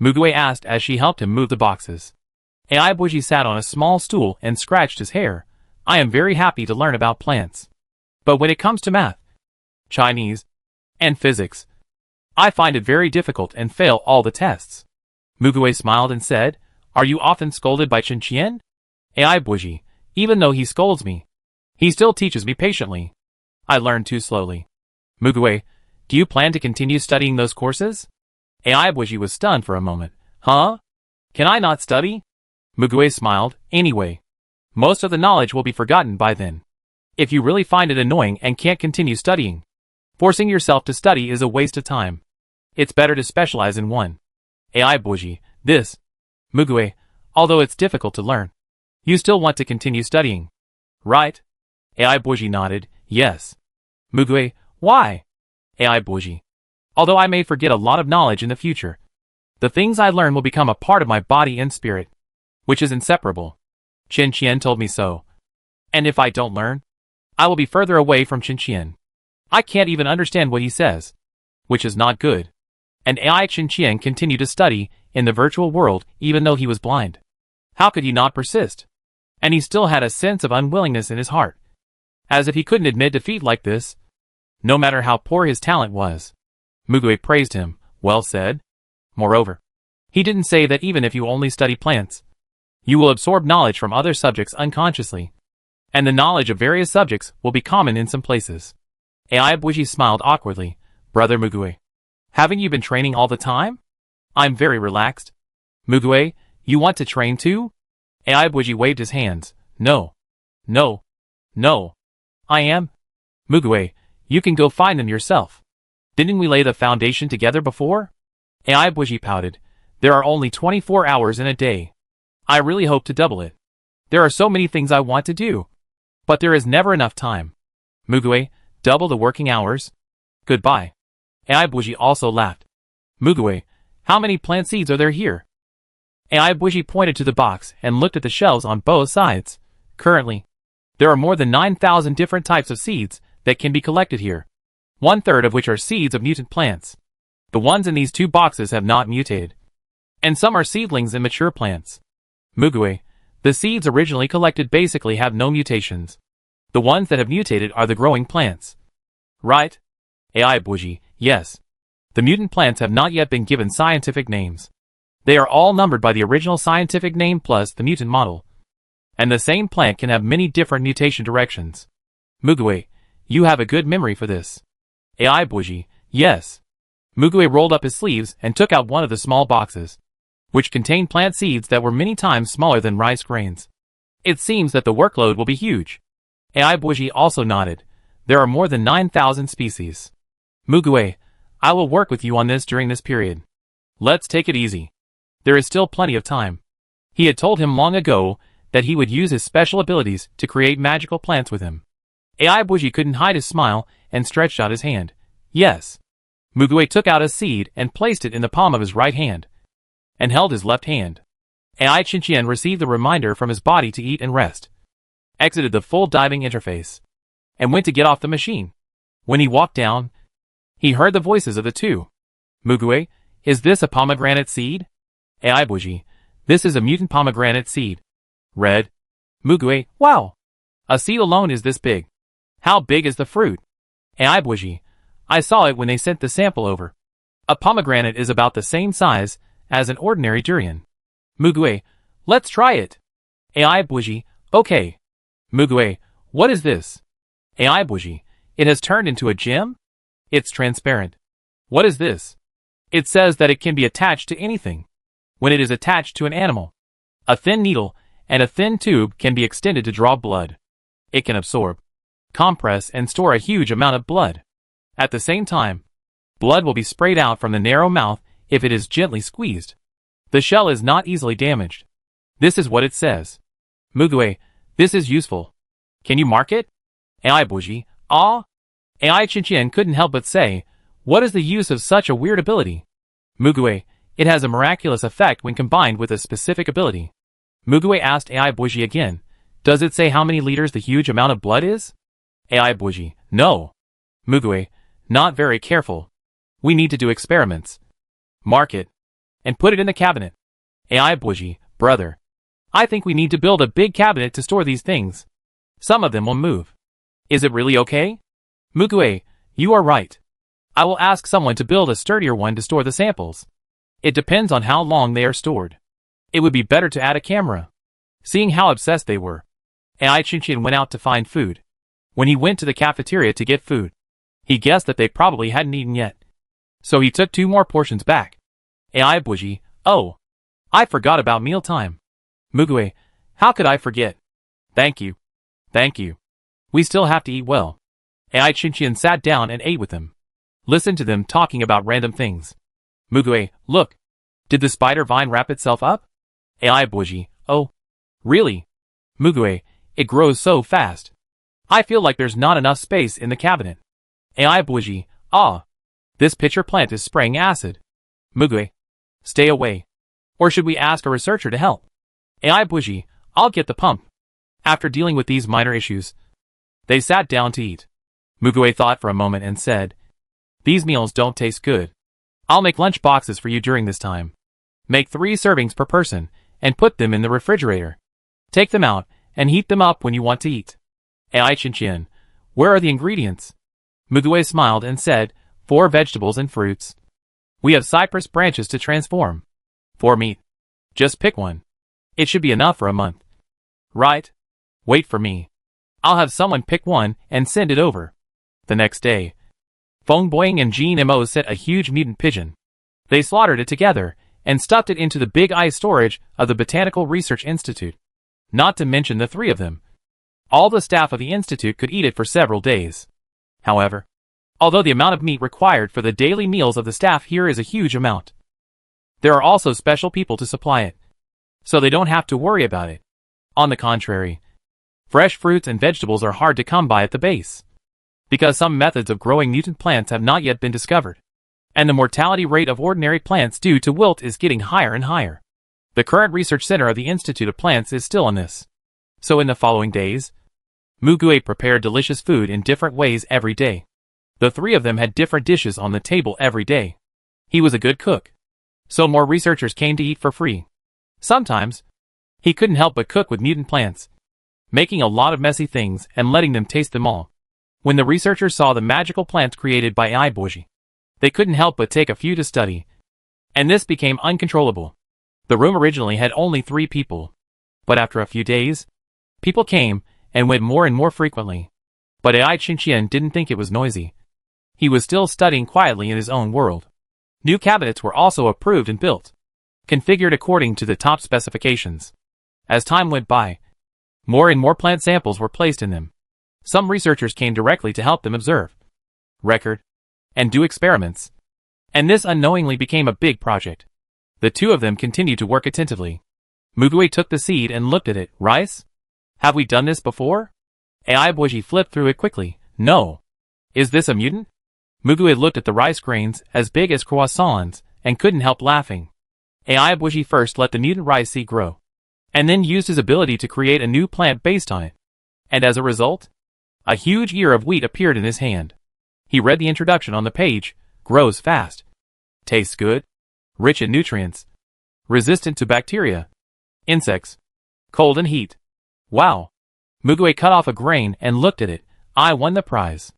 Mugue asked as she helped him move the boxes. Ai Buji sat on a small stool and scratched his hair. I am very happy to learn about plants. But when it comes to math, Chinese, and physics, I find it very difficult and fail all the tests. Mugue smiled and said, Are you often scolded by Qinqian? Ai Buji, even though he scolds me, he still teaches me patiently. I learn too slowly. Mugue, do you plan to continue studying those courses? Ai Buji was stunned for a moment. Huh? Can I not study? Mugue smiled. Anyway, most of the knowledge will be forgotten by then. If you really find it annoying and can't continue studying, forcing yourself to study is a waste of time. It's better to specialize in one. Ai Buji, this. Mugue, although it's difficult to learn, you still want to continue studying, right? Ai Buji nodded. Yes. Mugue, why? Ai Buji, although I may forget a lot of knowledge in the future, the things I learn will become a part of my body and spirit, which is inseparable. Qinqian told me so. And if I don't learn, I will be further away from Qinqian. I can't even understand what he says, which is not good. And Ai Qinqian continued to study in the virtual world even though he was blind. How could he not persist? And he still had a sense of unwillingness in his heart, as if he couldn't admit defeat like this, no matter how poor his talent was. Mugue praised him. Well said. Moreover, he didn't say that even if you only study plants, you will absorb knowledge from other subjects unconsciously, and the knowledge of various subjects will be common in some places. Ai Buji smiled awkwardly. Brother Mugue, Haven't you been training all the time? I'm very relaxed. Mugue, you want to train too? Aibuji waved his hands. No. No. No. I am. Mugue, you can go find them yourself. Didn't we lay the foundation together before? Aibuji pouted. There are only 24 hours in a day. I really hope to double it. There are so many things I want to do. But there is never enough time. Mugue, double the working hours? Goodbye. Aibuji also laughed. Mugue, how many plant seeds are there here? Aibuji pointed to the box and looked at the shelves on both sides. Currently, there are more than 9,000 different types of seeds that can be collected here. 1/3 of which are seeds of mutant plants. The ones in these 2 boxes have not mutated. And some are seedlings and mature plants. Mugue, the seeds originally collected basically have no mutations. The ones that have mutated are the growing plants. Right? Aibuji, yes. The mutant plants have not yet been given scientific names. They are all numbered by the original scientific name plus the mutant model. And the same plant can have many different mutation directions. Mugue, you have a good memory for this. Aibuji, yes. Mugue rolled up his sleeves and took out one of the small boxes, which contained plant seeds that were many times smaller than rice grains. It seems that the workload will be huge. Aibuji also nodded. There are more than 9,000 species. Mugue, I will work with you on this during this period. Let's take it easy. There is still plenty of time. He had told him long ago that he would use his special abilities to create magical plants with him. Aibuji couldn't hide his smile and stretched out his hand. Yes. Mugue took out a seed and placed it in the palm of his right hand, and held his left hand. Ai Chinchien received the reminder from his body to eat and rest, exited the full diving interface, and went to get off the machine. When he walked down, he heard the voices of the two. Mugue, is this a pomegranate seed? Aibuji, this is a mutant pomegranate seed. Red. Mugue, wow! A seed alone is this big. How big is the fruit? Aibuji, I saw it when they sent the sample over. A pomegranate is about the same size as an ordinary durian. Mugue, let's try it. Aibuji, okay. Mugue, what is this? Aibuji, it has turned into a gem? It's transparent. What is this? It says that it can be attached to anything. When it is attached to an animal, a thin needle and a thin tube can be extended to draw blood. It can absorb, compress, and store a huge amount of blood. At the same time, blood will be sprayed out from the narrow mouth if it is gently squeezed. The shell is not easily damaged. This is what it says. Mugue, this is useful. Can you mark it? Aibuji, ah? Ai Chinchien couldn't help but say, what is the use of such a weird ability? Mugue, it has a miraculous effect when combined with a specific ability. Mugue asked Aibuji again, does it say how many liters the huge amount of blood is? Aibuji, no. Mugue, not very careful. We need to do experiments. Mark it. And put it in the cabinet. Aibuji, brother. I think we need to build a big cabinet to store these things. Some of them will move. Is it really okay? Mugue, you are right. I will ask someone to build a sturdier one to store the samples. It depends on how long they are stored. It would be better to add a camera. Seeing how obsessed they were, Ai Chinchien went out to find food. When he went to the cafeteria to get food, he guessed that they probably hadn't eaten yet. So he took 2 more portions back. Aibuji, oh, I forgot about mealtime. Mugue, how could I forget? Thank you. Thank you. We still have to eat well. Ai Chinchien sat down and ate with them. Listened to them talking about random things. Mugue, look. Did the spider vine wrap itself up? Aibuji, oh. Really? Mugue, it grows so fast. I feel like there's not enough space in the cabinet. Aibuji, ah. This pitcher plant is spraying acid. Mugue, stay away. Or should we ask a researcher to help? Aibuji, I'll get the pump. After dealing with these minor issues, they sat down to eat. Mugue thought for a moment and said, these meals don't taste good. I'll make lunch boxes for you during this time. Make 3 servings per person and put them in the refrigerator. Take them out and heat them up when you want to eat. Ai Chinchien, where are the ingredients? Mugue smiled and said, 4 vegetables and fruits. We have cypress branches to transform. 4 meat. Just pick one. It should be enough for a month. Right? Wait for me. I'll have someone pick one and send it over. The next day, Feng Boying and Jean Mo set a huge mutant pigeon. They slaughtered it together and stuffed it into the big ice storage of the Botanical Research Institute. Not to mention the three of them. All the staff of the institute could eat it for several days. However, although the amount of meat required for the daily meals of the staff here is a huge amount, there are also special people to supply it, so they don't have to worry about it. On the contrary, fresh fruits and vegetables are hard to come by at the base, because some methods of growing mutant plants have not yet been discovered, and the mortality rate of ordinary plants due to wilt is getting higher and higher. The current research center of the Institute of Plants is still on this. So in the following days, Mugue prepared delicious food in different ways every day. The three of them had different dishes on the table every day. He was a good cook, so more researchers came to eat for free. Sometimes, he couldn't help but cook with mutant plants, making a lot of messy things and letting them taste them all. When the researchers saw the magical plants created by AI Boji, they couldn't help but take a few to study, and this became uncontrollable. The room originally had only 3 people, but after a few days, people came and went more and more frequently. But AI Qingqian didn't think it was noisy. He was still studying quietly in his own world. New cabinets were also approved and built, configured according to the top specifications. As time went by, more and more plant samples were placed in them. Some researchers came directly to help them observe, record, and do experiments. And this unknowingly became a big project. The two of them continued to work attentively. Mugue took the seed and looked at it. Rice? Have we done this before? AI Boji flipped through it quickly. No. Is this a mutant? Mugue looked at the rice grains, as big as croissants, and couldn't help laughing. AI Boji first let the mutant rice seed grow, and then used his ability to create a new plant based on it. And as a result, a huge ear of wheat appeared in his hand. He read the introduction on the page. Grows fast. Tastes good. Rich in nutrients. Resistant to bacteria, insects, cold and heat. Wow. Mugue cut off a grain and looked at it. I won the prize.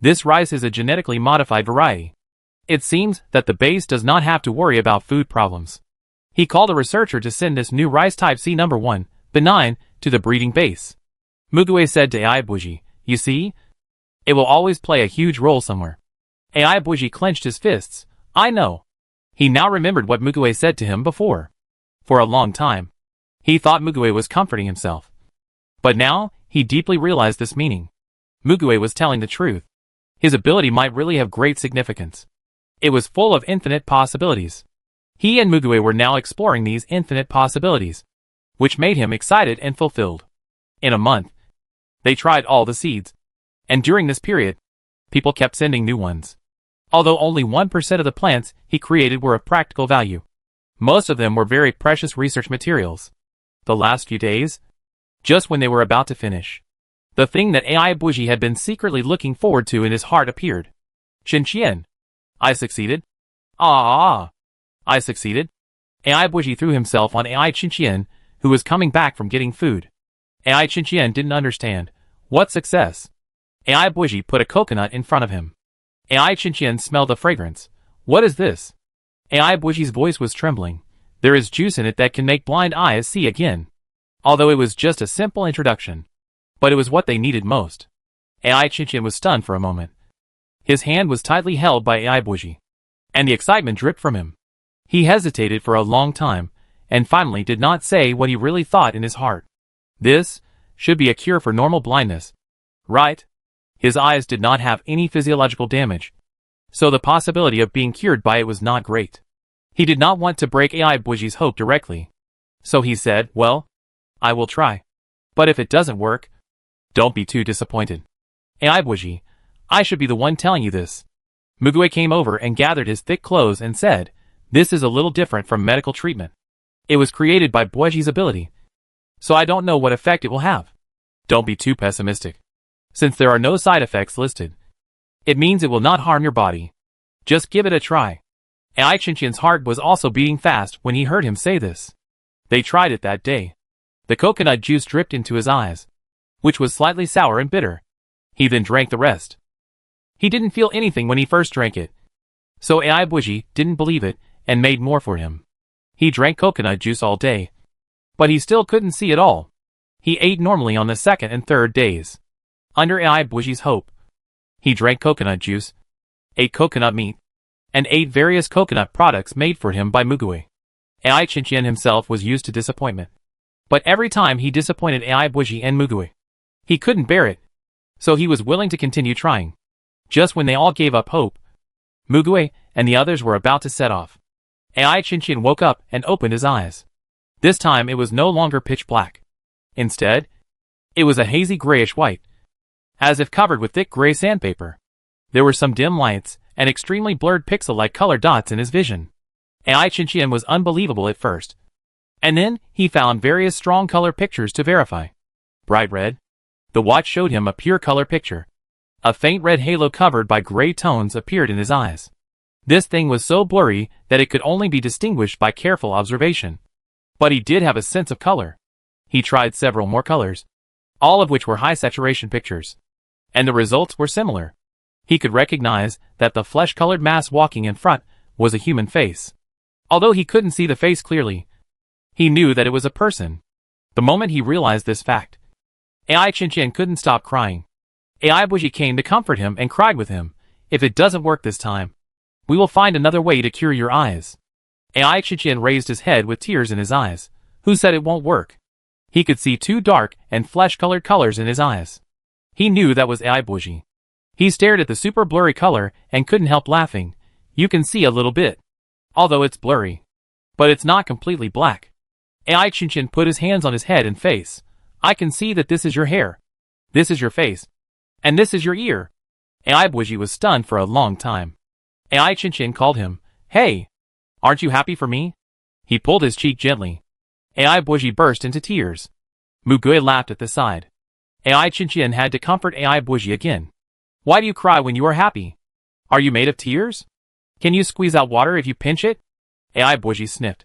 This rice is a genetically modified variety. It seems that the base does not have to worry about food problems. He called a researcher to send this new rice type C number 1, benign, to the breeding base. Mugue said to AI Boji, you see? It will always play a huge role somewhere. AI Boji clenched his fists. I know. He now remembered what Mugue said to him before. For a long time, he thought Mugue was comforting himself. But now, he deeply realized this meaning. Mugue was telling the truth. His ability might really have great significance. It was full of infinite possibilities. He and Mugue were now exploring these infinite possibilities, which made him excited and fulfilled. In a month, they tried all the seeds. And during this period, people kept sending new ones. Although only 1% of the plants he created were of practical value, most of them were very precious research materials. The last few days, just when they were about to finish, the thing that AI Boji had been secretly looking forward to in his heart appeared. Qingqian. I succeeded. I succeeded. AI Boji threw himself on AI Qingqian, who was coming back from getting food. AI Qingqian didn't understand. What success? AI Boji put a coconut in front of him. AI Qingqian smelled the fragrance. What is this? AI Boji's voice was trembling. There is juice in it that can make blind eyes see again. Although it was just a simple introduction, but it was what they needed most. AI Qingqian was stunned for a moment. His hand was tightly held by AI Boji, and the excitement dripped from him. He hesitated for a long time, and finally did not say what he really thought in his heart. This should be a cure for normal blindness, right? His eyes did not have any physiological damage, so the possibility of being cured by it was not great. He did not want to break AI Boji's hope directly, so he said, well, I will try. But if it doesn't work, don't be too disappointed. AI Boji, I should be the one telling you this. Mugue came over and gathered his thick clothes and said, this is a little different from medical treatment. It was created by Boji's ability, so I don't know what effect it will have. Don't be too pessimistic. Since there are no side effects listed, it means it will not harm your body. Just give it a try. AI Qingqian's heart was also beating fast when he heard him say this. They tried it that day. The coconut juice dripped into his eyes, which was slightly sour and bitter. He then drank the rest. He didn't feel anything when he first drank it, so AI Boji didn't believe it and made more for him. He drank coconut juice all day, but he still couldn't see at all. He ate normally on the second and third days. Under AI Boji's hope, he drank coconut juice, ate coconut meat, and ate various coconut products made for him by Mugui. AI Chinchien himself was used to disappointment. But every time he disappointed AI Buji and Mugui, he couldn't bear it, so he was willing to continue trying. Just when they all gave up hope, Mugui and the others were about to set off. AI Chinchien woke up and opened his eyes. This time it was no longer pitch black. Instead, it was a hazy grayish white, as if covered with thick gray sandpaper. There were some dim lights and extremely blurred pixel-like color dots in his vision. AI Chinchien was unbelievable at first. And then he found various strong color pictures to verify. Bright red. The watch showed him a pure color picture. A faint red halo covered by gray tones appeared in his eyes. This thing was so blurry that it could only be distinguished by careful observation. But he did have a sense of color. He tried several more colors, all of which were high saturation pictures. And the results were similar. He could recognize that the flesh-colored mass walking in front was a human face. Although he couldn't see the face clearly, he knew that it was a person. The moment he realized this fact, AI Chinchien couldn't stop crying. AI Buji came to comfort him and cried with him, "If it doesn't work this time, we will find another way to cure your eyes." AI Chinchien raised his head with tears in his eyes. Who said it won't work? He could see two dark and flesh-colored colors in his eyes. He knew that was AI Buji. He stared at the super blurry color and couldn't help laughing. You can see a little bit, although it's blurry. But it's not completely black. AI Chinchien put his hands on his head and face. I can see that this is your hair. This is your face. And this is your ear. AI Buji was stunned for a long time. AI Chinchien called him. Hey! Aren't you happy for me? He pulled his cheek gently. AI Buji burst into tears. Mugui laughed at the side. AI Chinchien had to comfort AI Buji again. Why do you cry when you are happy? Are you made of tears? Can you squeeze out water if you pinch it? AI Buji sniffed.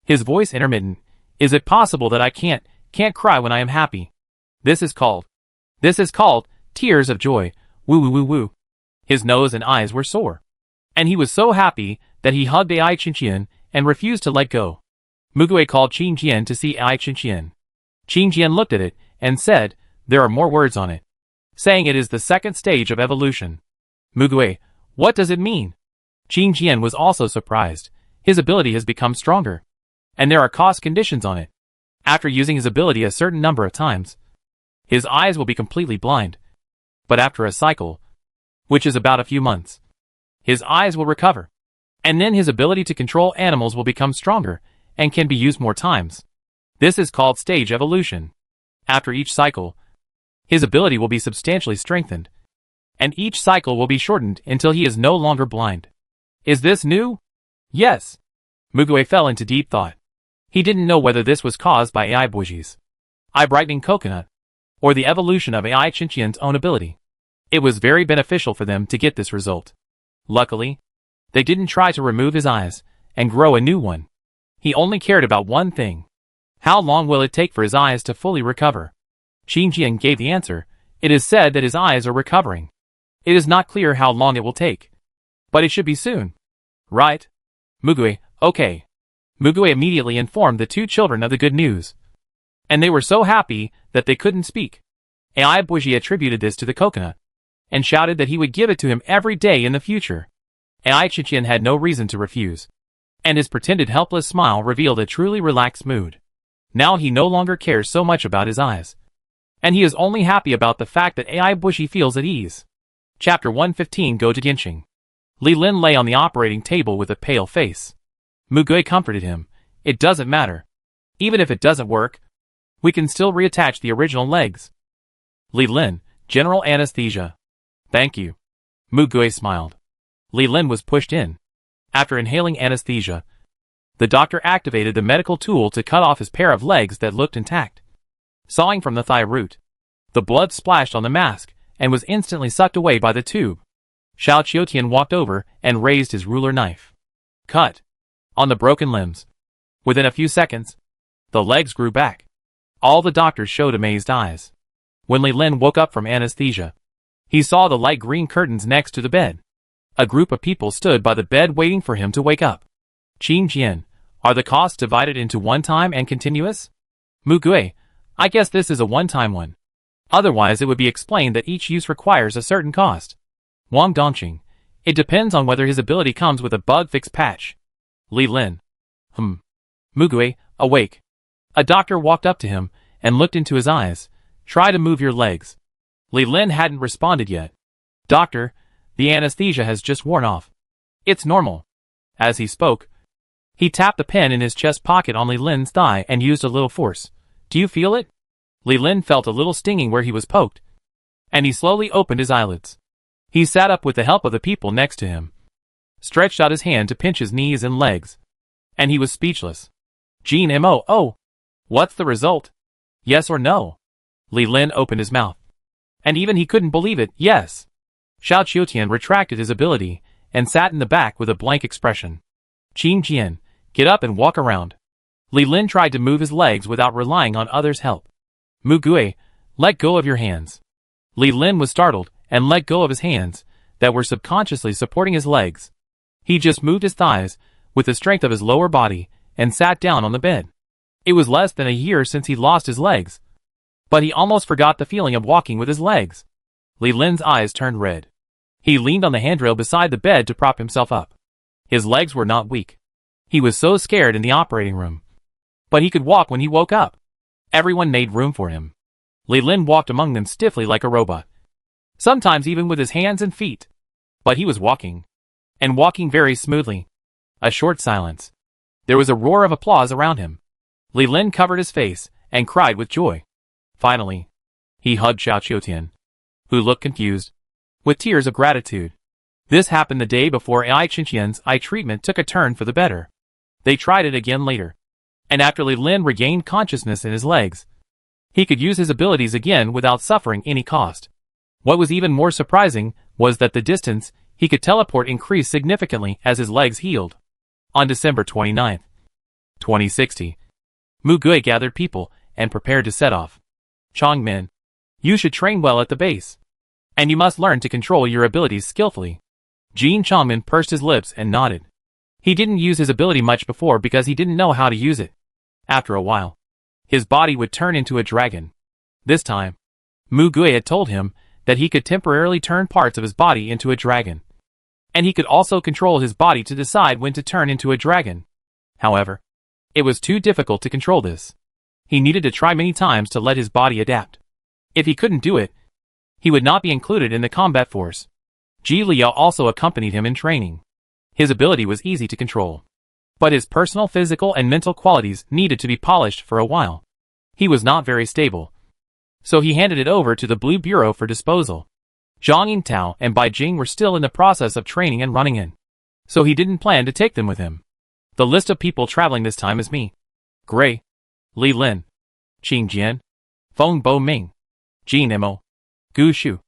His voice intermittent. Is it possible that I can't cry when I am happy? This is called tears of joy. Woo woo woo woo. His nose and eyes were sore. And he was so happy that he hugged AI Chinchien and refused to let go. Mugui called Chinchien to see AI Chinchien. Chinchien looked at it and said, there are more words on it, saying it is the second stage of evolution. Mugui, what does it mean? Chinchien was also surprised. His ability has become stronger. And there are cost conditions on it. After using his ability a certain number of times, his eyes will be completely blind. But after a cycle, which is about a few months, his eyes will recover. And then his ability to control animals will become stronger and can be used more times. This is called stage evolution. After each cycle, his ability will be substantially strengthened. And each cycle will be shortened until he is no longer blind. Is this new? Yes. Mugui fell into deep thought. He didn't know whether this was caused by AI Buji's eye-brightening coconut, or the evolution of AI Chinchien's own ability. It was very beneficial for them to get this result. Luckily, they didn't try to remove his eyes and grow a new one. He only cared about one thing. How long will it take for his eyes to fully recover? Chinchien gave the answer. It is said that his eyes are recovering. It is not clear how long it will take. But it should be soon. Right? Mugui, okay. Mugui immediately informed the two children of the good news. And they were so happy that they couldn't speak. AI Buji attributed this to the coconut, and shouted that he would give it to him every day in the future. AI Chinchien had no reason to refuse, and his pretended helpless smile revealed a truly relaxed mood. Now he no longer cares so much about his eyes, and he is only happy about the fact that AI Buji feels at ease. Chapter 115 Go to Ginching. Li Lin lay on the operating table with a pale face. Mugui comforted him. It doesn't matter. Even if it doesn't work, we can still reattach the original legs. Li Lin, general anesthesia. Thank you. Mugui smiled. Li Lin was pushed in. After inhaling anesthesia, the doctor activated the medical tool to cut off his pair of legs that looked intact. Sawing from the thigh root, the blood splashed on the mask and was instantly sucked away by the tube. Xiao Qiutian walked over and raised his ruler knife. Cut. On the broken limbs. Within a few seconds, the legs grew back. All the doctors showed amazed eyes. When Li Lin woke up from anesthesia, he saw the light green curtains next to the bed. A group of people stood by the bed waiting for him to wake up. Chinchien, are the costs divided into one-time and continuous? Mugui, I guess this is a one-time one. Otherwise it would be explained that each use requires a certain cost. Wang Dongqing, It depends on whether his ability comes with a bug fix patch. Li Lin. Mugui, awake. A doctor walked up to him and looked into his eyes. Try to move your legs. Li Lin hadn't responded yet. Doctor, the anesthesia has just worn off. It's normal. As he spoke, he tapped the pen in his chest pocket on Li Lin's thigh and used a little force. Do you feel it? Li Lin felt a little stinging where he was poked, and he slowly opened his eyelids. He sat up with the help of the people next to him, stretched out his hand to pinch his knees and legs, and he was speechless. Jean Mo. What's the result? Yes or no? Li Lin opened his mouth, and even he couldn't believe it. Yes. Xiao Qiutian retracted his ability and sat in the back with a blank expression. Qing Jian, get up and walk around. Li Lin tried to move his legs without relying on others' help. Mugui, let go of your hands. Li Lin was startled and let go of his hands that were subconsciously supporting his legs. He just moved his thighs with the strength of his lower body and sat down on the bed. It was less than a year since he lost his legs, but he almost forgot the feeling of walking with his legs. Li Lin's eyes turned red. He leaned on the handrail beside the bed to prop himself up. His legs were not weak. He was so scared in the operating room, but he could walk when he woke up. Everyone made room for him. Li Lin walked among them stiffly like a robot, sometimes even with his hands and feet. But he was walking, and walking very smoothly. A short silence. There was a roar of applause around him. Li Lin covered his face and cried with joy. Finally, he hugged Xiao Qiutian, who looked confused, with tears of gratitude. This happened the day before Ai Qingqian's eye treatment took a turn for the better. They tried it again later, and after Li Lin regained consciousness in his legs, he could use his abilities again without suffering any cost. What was even more surprising was that the distance he could teleport increased significantly as his legs healed. On December 29, 2060, Mugui gathered people and prepared to set off. Chongmin, you should train well at the base, and you must learn to control your abilities skillfully. Jean Chongmin pursed his lips and nodded. He didn't use his ability much before because he didn't know how to use it. After a while, his body would turn into a dragon. This time, Mugui had told him that he could temporarily turn parts of his body into a dragon, and he could also control his body to decide when to turn into a dragon. However, it was too difficult to control this. He needed to try many times to let his body adapt. If he couldn't do it, he would not be included in the combat force. Ji Liao also accompanied him in training. His ability was easy to control, but his personal physical and mental qualities needed to be polished for a while. He was not very stable, so he handed it over to the Blue Bureau for disposal. Zhang Yingtao and Bai Jing were still in the process of training and running in, so he didn't plan to take them with him. The list of people traveling this time is me, Gray, Li Lin, Qing Jian, Feng Bo Ming, Jin Mo, Gu Shu,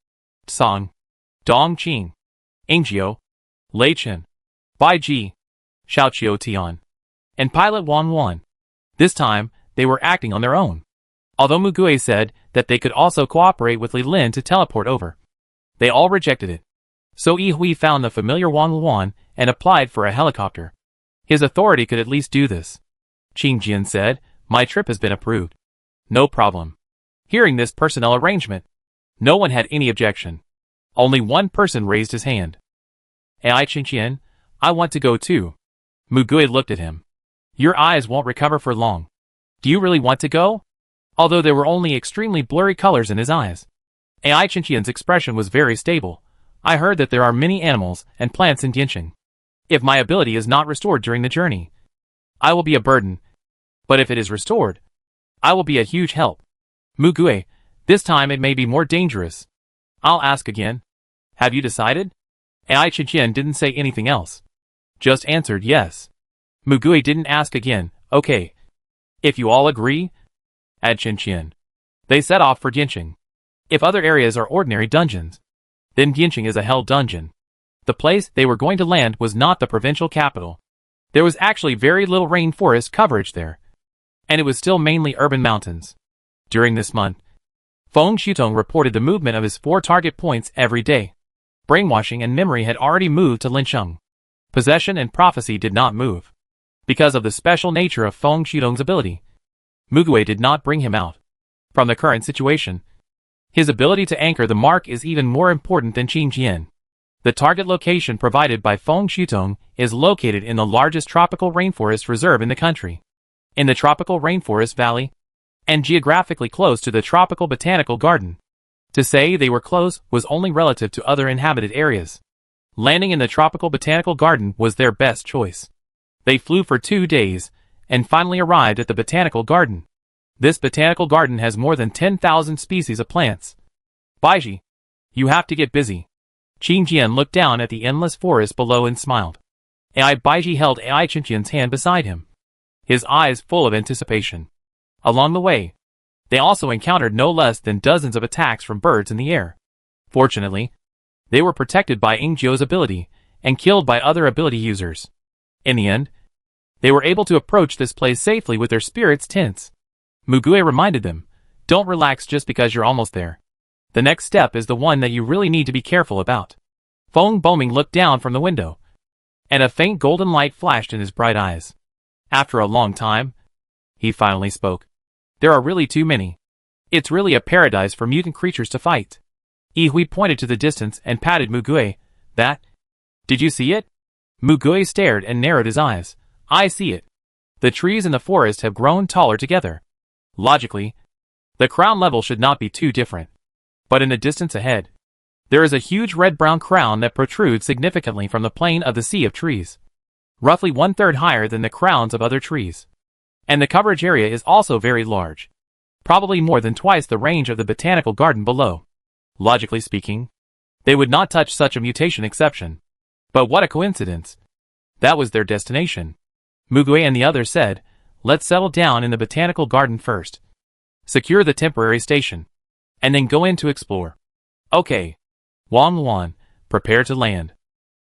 Song, Dong Qing, Angio, Lei Chen, Bai Ji, Xiao Qiutian, and Pilot Wan Wan. This time, they were acting on their own. Although Mugui said that they could also cooperate with Li Lin to teleport over, they all rejected it. So Yi Hui found the familiar Wan Luan and applied for a helicopter. His authority could at least do this. Qing Jian said, my trip has been approved. No problem. Hearing this personnel arrangement, no one had any objection. Only one person raised his hand. Ai Qingqian, I want to go too. Mugui looked at him. Your eyes won't recover for long. Do you really want to go? Although there were only extremely blurry colors in his eyes, Ai Qingqian's expression was very stable. I heard that there are many animals and plants in Dianxing. If my ability is not restored during the journey, I will be a burden. But if it is restored, I will be a huge help. Mugui, this time it may be more dangerous. I'll ask again. Have you decided? Ai Qingqian didn't say anything else, just answered yes. Mugui didn't ask again. Okay. If you all agree, add Qingqian. They set off for Dianxing. If other areas are ordinary dungeons, then Dianxing is a hell dungeon. The place they were going to land was not the provincial capital. There was actually very little rainforest coverage there, and it was still mainly urban mountains. During this month, Feng Shutong reported the movement of his 4 target points every day. Brainwashing and memory had already moved to Linsheng. Possession and prophecy did not move. Because of the special nature of Feng Shutong's ability, Mugui did not bring him out. From the current situation, his ability to anchor the mark is even more important than Qing Jian. The target location provided by Feng Shutong is located in the largest tropical rainforest reserve in the country, in the tropical rainforest valley, and geographically close to the tropical botanical garden. To say they were close was only relative to other inhabited areas. Landing in the tropical botanical garden was their best choice. They flew for 2 days, and finally arrived at the botanical garden. This botanical garden has more than 10,000 species of plants. Baiji, you have to get busy. Qing Jian looked down at the endless forest below and smiled. Ai Baiji held Ai Qingqian's hand beside him, his eyes full of anticipation. Along the way, they also encountered no less than dozens of attacks from birds in the air. Fortunately, they were protected by Ingzhou's ability, and killed by other ability users. In the end, they were able to approach this place safely with their spirits tense. Mugue reminded them, don't relax just because you're almost there. The next step is the one that you really need to be careful about. Feng Boming looked down from the window, and a faint golden light flashed in his bright eyes. After a long time, he finally spoke. There are really too many. It's really a paradise for mutant creatures to fight. Yihui pointed to the distance and patted Mugue. That? Did you see it? Mugue stared and narrowed his eyes. I see it. The trees in the forest have grown taller together. Logically, the crown level should not be too different. But in the distance ahead, there is a huge red-brown crown that protrudes significantly from the plane of the sea of trees, roughly 1/3 higher than the crowns of other trees. And the coverage area is also very large, probably more than twice the range of the botanical garden below. Logically speaking, they would not touch such a mutation exception. But what a coincidence. That was their destination. Mugue and the others said, let's settle down in the botanical garden first. Secure the temporary station, and then go in to explore. Okay. Wang Luan, prepare to land.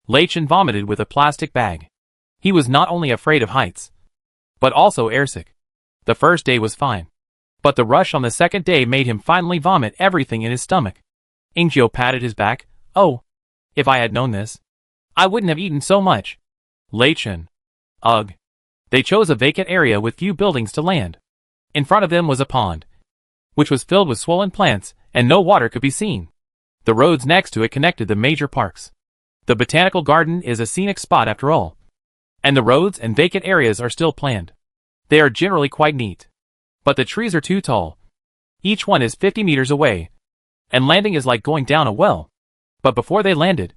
Lei Chen vomited with a plastic bag. He was not only afraid of heights, but also airsick. The first day was fine, but the rush on the second day made him finally vomit everything in his stomach. Ingzhou patted his back. Oh, if I had known this, I wouldn't have eaten so much. Lei Chen. Ugh. They chose a vacant area with few buildings to land. In front of them was a pond, which was filled with swollen plants, and no water could be seen. The roads next to it connected the major parks. The botanical garden is a scenic spot after all, and the roads and vacant areas are still planned. They are generally quite neat. But the trees are too tall. Each one is 50 meters away, and landing is like going down a well. But before they landed,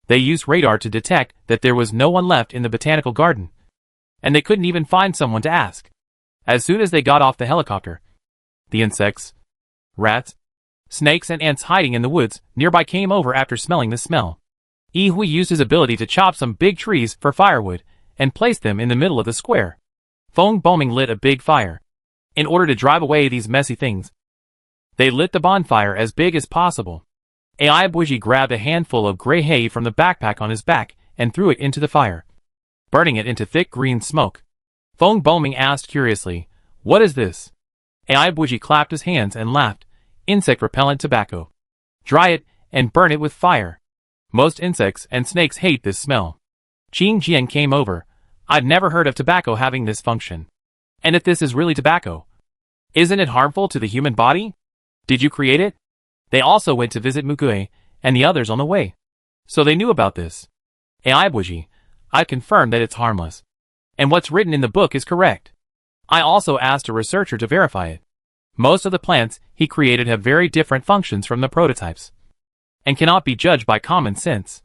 they used radar to detect that there was no one left in the botanical garden, and they couldn't even find someone to ask. As soon as they got off the helicopter, the insects, rats, snakes and ants hiding in the woods nearby came over after smelling the smell. Yihui used his ability to chop some big trees for firewood and placed them in the middle of the square. Feng Boming lit a big fire. In order to drive away these messy things, they lit the bonfire as big as possible. Ai Buiji grabbed a handful of gray hay from the backpack on his back and threw it into the fire, burning it into thick green smoke. Feng Boming asked curiously, what is this? Ai Buiji clapped his hands and laughed. Insect repellent tobacco. Dry it and burn it with fire. Most insects and snakes hate this smell. Qing Jian came over. I've never heard of tobacco having this function. And if this is really tobacco, isn't it harmful to the human body? Did you create it? They also went to visit Mugue and the others on the way, so they knew about this. Ai Buiji, I confirmed that it's harmless, and what's written in the book is correct. I also asked a researcher to verify it. Most of the plants he created have very different functions from the prototypes, and cannot be judged by common sense.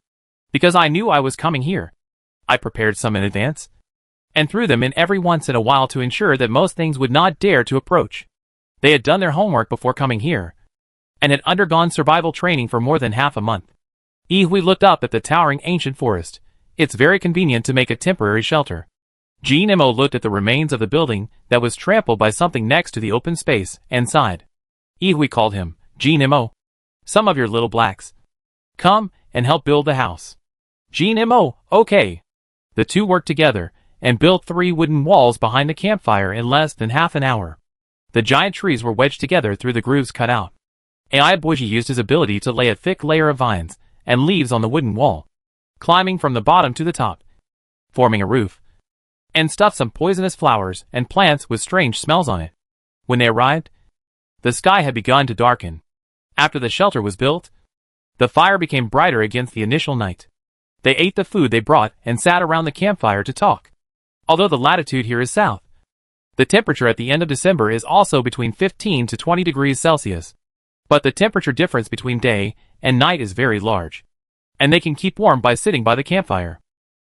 Because I knew I was coming here, I prepared some in advance, and threw them in every once in a while to ensure that most things would not dare to approach. They had done their homework before coming here, and had undergone survival training for more than half a month. Yihui looked up at the towering ancient forest. It's very convenient to make a temporary shelter. Jean Mo looked at the remains of the building that was trampled by something next to the open space and sighed. Yihui called him, Jean Mo. Some of your little blacks. Come and help build the house. Jean Mo, okay. The two worked together and built 3 wooden walls behind the campfire in less than half an hour. The giant trees were wedged together through the grooves cut out. Ai Buiji used his ability to lay a thick layer of vines and leaves on the wooden wall, climbing from the bottom to the top, forming a roof, and stuffed some poisonous flowers and plants with strange smells on it. When they arrived, the sky had begun to darken. After the shelter was built, The fire became brighter against the initial night. They ate the food they brought and sat around the campfire to talk. Although the latitude here is south, the temperature at the end of December is also between 15 to 20 degrees Celsius. But the temperature difference between day and night is very large, and they can keep warm by sitting by the campfire.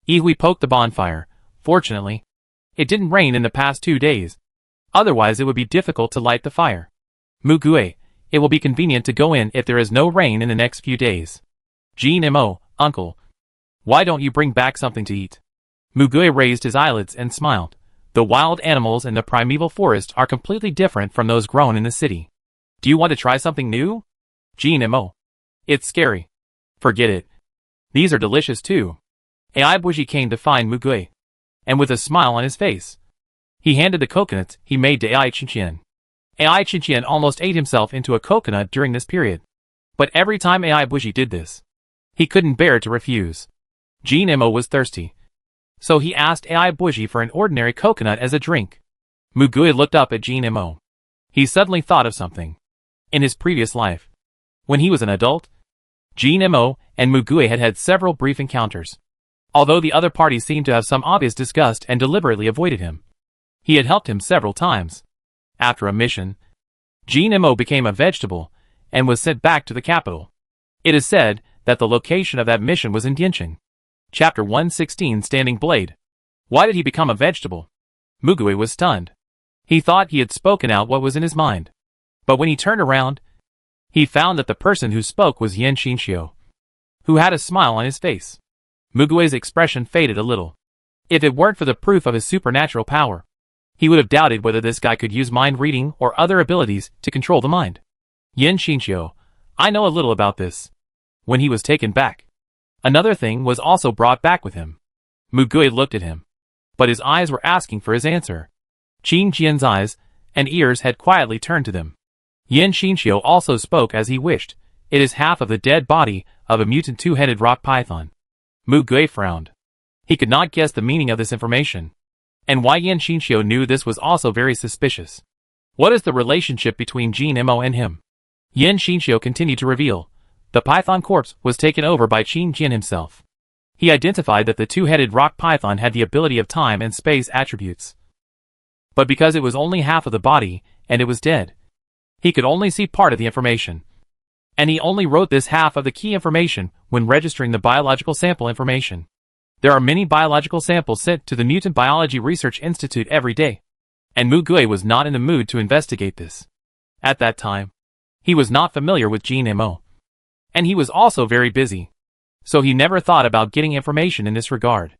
Ihui poked the bonfire. Fortunately, it didn't rain in the past 2 days. Otherwise it would be difficult to light the fire. Mugue, it will be convenient to go in if there is no rain in the next few days. Jin-mo, uncle, why don't you bring back something to eat? Mugue raised his eyelids and smiled. The wild animals in the primeval forest are completely different from those grown in the city. Do you want to try something new? Jin-mo. It's scary. Forget it. These are delicious too. Ai Buji came to find Mugue, and with a smile on his face, he handed the coconuts he made to Ai Chinqian. Ai Chinqian almost ate himself into a coconut during this period. But every time Ai Buji did this, he couldn't bear to refuse. Jin-mo was thirsty, so he asked Ai Buji for an ordinary coconut as a drink. Mugue looked up at Jin-mo. He suddenly thought of something. In his previous life, when he was an adult, Jin-mo and Mugue had had several brief encounters. Although the other party seemed to have some obvious disgust and deliberately avoided him, he had helped him several times. After a mission, Jin-mo became a vegetable and was sent back to the capital. It is said that the location of that mission was in Dianqing. Chapter 116 Standing Blade. Why did he become a vegetable? Mugue was stunned. He thought he had spoken out what was in his mind. But when he turned around, he found that the person who spoke was Yan Xinxiu, who had a smile on his face. Mugue's expression faded a little. If it weren't for the proof of his supernatural power, he would have doubted whether this guy could use mind reading or other abilities to control the mind. Yan Xinxiu, I know a little about this. When he was taken back, another thing was also brought back with him. Mugue looked at him, but his eyes were asking for his answer. Qin Jian's eyes and ears had quietly turned to them. Yan Xinxiu also spoke as he wished. It is half of the dead body of a mutant two-headed rock python. Mugue frowned. He could not guess the meaning of this information, and why Yan Xinxiu knew this was also very suspicious. What is the relationship between Jin-mo and him? Yan Xinxiu continued to reveal. The python corpse was taken over by Qin Jian himself. He identified that the two-headed rock python had the ability of time and space attributes. But because it was only half of the body, and it was dead, he could only see part of the information. And he only wrote this half of the key information when registering the biological sample information. There are many biological samples sent to the Mutant Biology Research Institute every day, and Mugue was not in the mood to investigate this. At that time, he was not familiar with Jin-mo, and he was also very busy, so he never thought about getting information in this regard.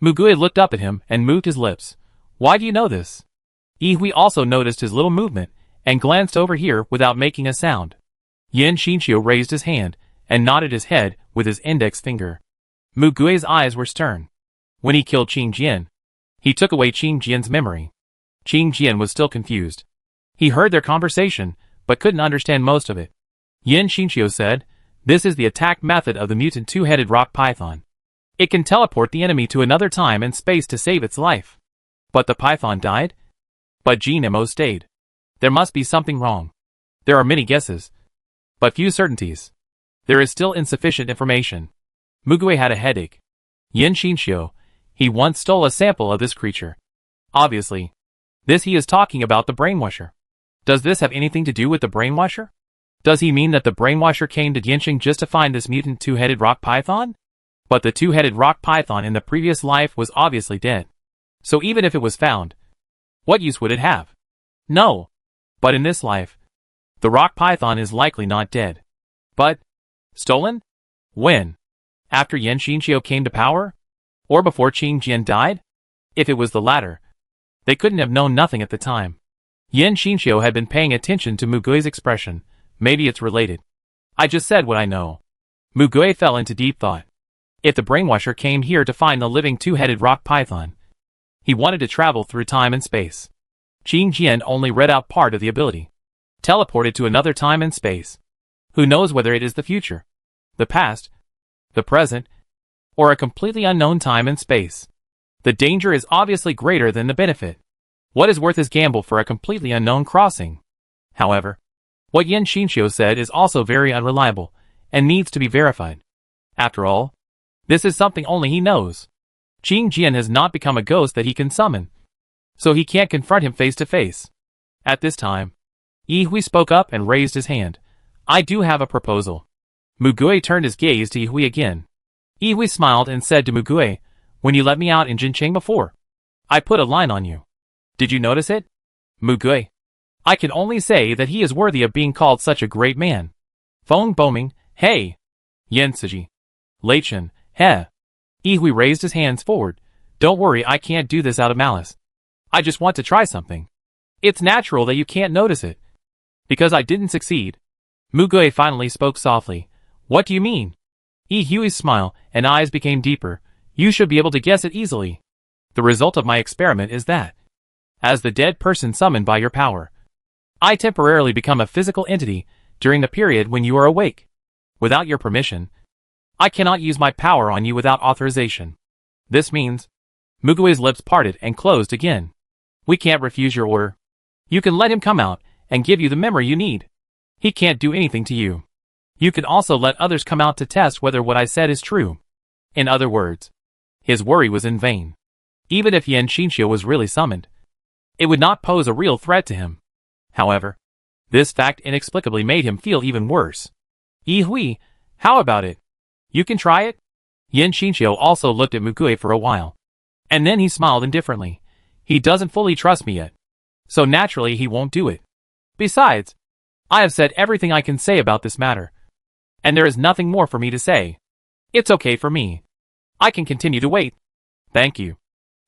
Mugue looked up at him and moved his lips. Why do you know this? Ihui also noticed his little movement and glanced over here without making a sound. Yan Xinxiu raised his hand and nodded his head with his index finger. Mugue's eyes were stern. When he killed Qin Jian, he took away Qin Jian's memory. Qin Jian was still confused. He heard their conversation, but couldn't understand most of it. Yan Xinxiu said, this is the attack method of the mutant two-headed rock python. It can teleport the enemy to another time and space to save its life. But the python died? But Jin-mo stayed. There must be something wrong. There are many guesses, but few certainties. There is still insufficient information. Mugue had a headache. Yan Xinxiu, he once stole a sample of this creature. Obviously, this he is talking about the brainwasher. Does this have anything to do with the brainwasher? Does he mean that the brainwasher came to Dianqing just to find this mutant two-headed rock python? But the two-headed rock python in the previous life was obviously dead. So even if it was found, what use would it have? No. But in this life, the rock python is likely not dead. But, stolen? When? After Yan Xinxiu came to power? Or before Qin Jian died? If it was the latter, they couldn't have known nothing at the time. Yan Xinxiu had been paying attention to Mugue's expression. Maybe it's related. I just said what I know. Mugue fell into deep thought. If the brainwasher came here to find the living two-headed rock python, he wanted to travel through time and space. Qin Jian only read out part of the ability. Teleported to another time and space. Who knows whether it is the future, the past, the present, or a completely unknown time and space. The danger is obviously greater than the benefit. What is worth his gamble for a completely unknown crossing? However, what Yan Xinxiu said is also very unreliable, and needs to be verified. After all, this is something only he knows. Qing Jian has not become a ghost that he can summon, so he can't confront him face to face. At this time, Yi Hui spoke up and raised his hand. I do have a proposal. Mugui turned his gaze to Yi Hui again. Yi Hui smiled and said to Mugui, when you let me out in Jincheng before, I put a line on you. Did you notice it? Mugui. I can only say that he is worthy of being called such a great man. Feng Boming, hey. Yen Siji. Leichen, heh. Yi Hui raised his hands forward. Don't worry, I can't do this out of malice. I just want to try something. It's natural that you can't notice it. Because I didn't succeed. Mugui finally spoke softly. What do you mean? Yi Hui's smile and eyes became deeper. You should be able to guess it easily. The result of my experiment is that, as the dead person summoned by your power, I temporarily become a physical entity during the period when you are awake. Without your permission, I cannot use my power on you without authorization. This means, Mugui's lips parted and closed again. We can't refuse your order. You can let him come out and give you the memory you need. He can't do anything to you. You can also let others come out to test whether what I said is true. In other words, his worry was in vain. Even if Yan Xinqiu was really summoned, it would not pose a real threat to him. However, this fact inexplicably made him feel even worse. Yi Hui, how about it? You can try it? Yan Xinqiu also looked at Mugui for a while. And then he smiled indifferently. He doesn't fully trust me yet, so naturally he won't do it. Besides, I have said everything I can say about this matter, and there is nothing more for me to say. It's okay for me. I can continue to wait. Thank you.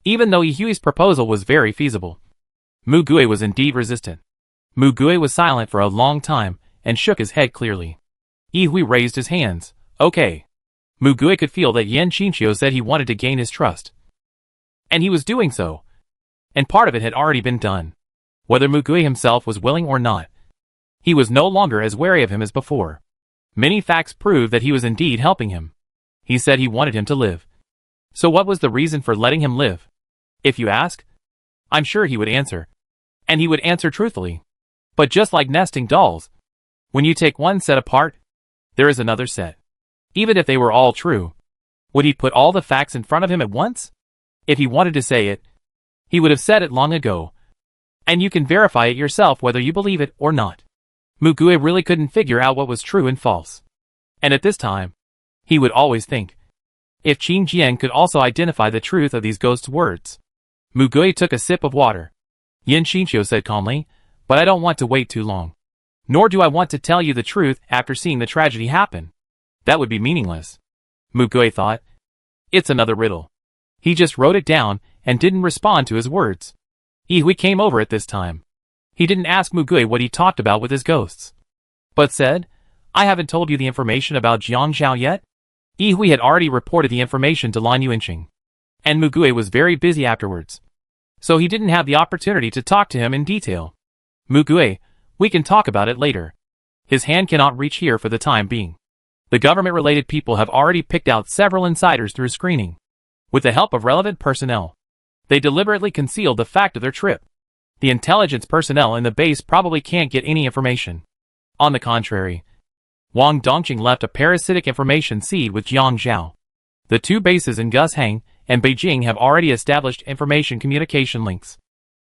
Even though Yi Hui's proposal was very feasible, Mugui was indeed resistant. Mugui was silent for a long time and shook his head clearly. Yi Hui raised his hands. Okay. Mugui could feel that Yan Xinqiu said he wanted to gain his trust, and he was doing so. And part of it had already been done. Whether Mugui himself was willing or not, he was no longer as wary of him as before. Many facts proved that he was indeed helping him. He said he wanted him to live. So what was the reason for letting him live? If you ask, I'm sure he would answer. And he would answer truthfully. But just like nesting dolls, when you take one set apart, there is another set. Even if they were all true, would he put all the facts in front of him at once? If he wanted to say it, he would have said it long ago. And you can verify it yourself whether you believe it or not. Mugui really couldn't figure out what was true and false. And at this time, he would always think, if Qing Jian could also identify the truth of these ghosts' words. Mugui took a sip of water. Yan Xinqiu said calmly, but I don't want to wait too long. Nor do I want to tell you the truth after seeing the tragedy happen. That would be meaningless. Mugui thought. It's another riddle. He just wrote it down and didn't respond to his words. Yi Hui came over at this time. He didn't ask Mugui what he talked about with his ghosts, but said, I haven't told you the information about Jiang Zhao yet? Yi Hui had already reported the information to Lan Yuanqing, and Mugui was very busy afterwards, so he didn't have the opportunity to talk to him in detail. Mugui, we can talk about it later. His hand cannot reach here for the time being. The government-related people have already picked out several insiders through screening. With the help of relevant personnel, they deliberately concealed the fact of their trip. The intelligence personnel in the base probably can't get any information. On the contrary, Wang Dongqing left a parasitic information seed with Jiang Zhao. The two bases in Gusheng and Beijing have already established information communication links.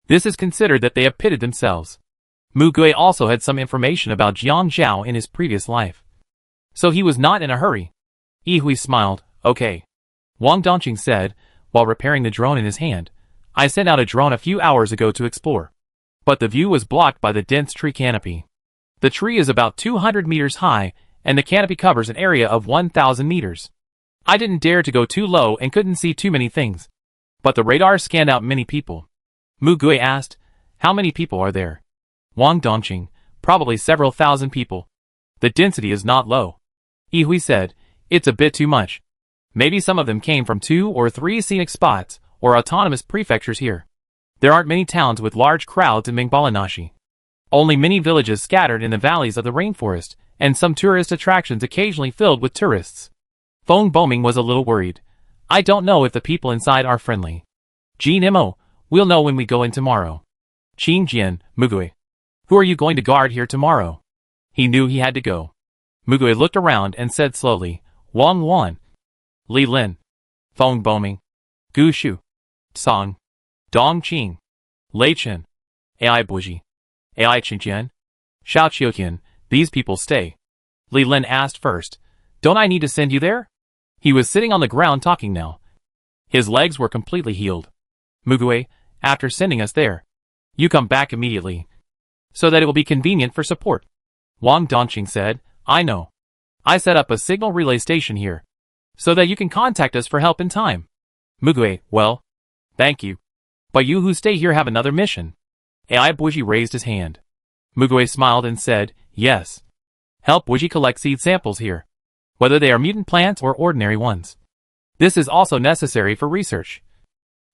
This is considered that they have pitted themselves. Mugui also had some information about Jiang Zhao in his previous life, so he was not in a hurry. Yi Hui smiled. Okay. Wang Dongqing said, while repairing the drone in his hand, I sent out a drone a few hours ago to explore, but the view was blocked by the dense tree canopy. The tree is about 200 meters high, and the canopy covers an area of 1,000 meters. I didn't dare to go too low and couldn't see too many things, but the radar scanned out many people. Mugui asked, how many people are there? Wang Dongqing, probably several thousand people. The density is not low. Yi Hui said, it's a bit too much. Maybe some of them came from 2 or 3 scenic spots or autonomous prefectures here. There aren't many towns with large crowds in Mingbalanashi. Only many villages scattered in the valleys of the rainforest, and some tourist attractions occasionally filled with tourists. Feng Boming was a little worried. I don't know if the people inside are friendly. Ji Nimo, we'll know when we go in tomorrow. Qing Jian, Mugui. Who are you going to guard here tomorrow? He knew he had to go. Mugui looked around and said slowly, Wang Wan, Li Lin, Feng Boming, Gu Shu, Song, Dong Qing, Lei Chen, Ai Buji, Ai Qingjian, Xiao Qiutian, these people stay. Li Lin asked first, don't I need to send you there? He was sitting on the ground talking now. His legs were completely healed. Mugui, after sending us there, you come back immediately, so that it will be convenient for support. Wang Dongqing said, I know. I set up a signal relay station here, so that you can contact us for help in time. Mugui, well, thank you. But you who stay here have another mission. Ai Buji raised his hand. Mugui smiled and said, yes. Help Buji collect seed samples here, whether they are mutant plants or ordinary ones. This is also necessary for research.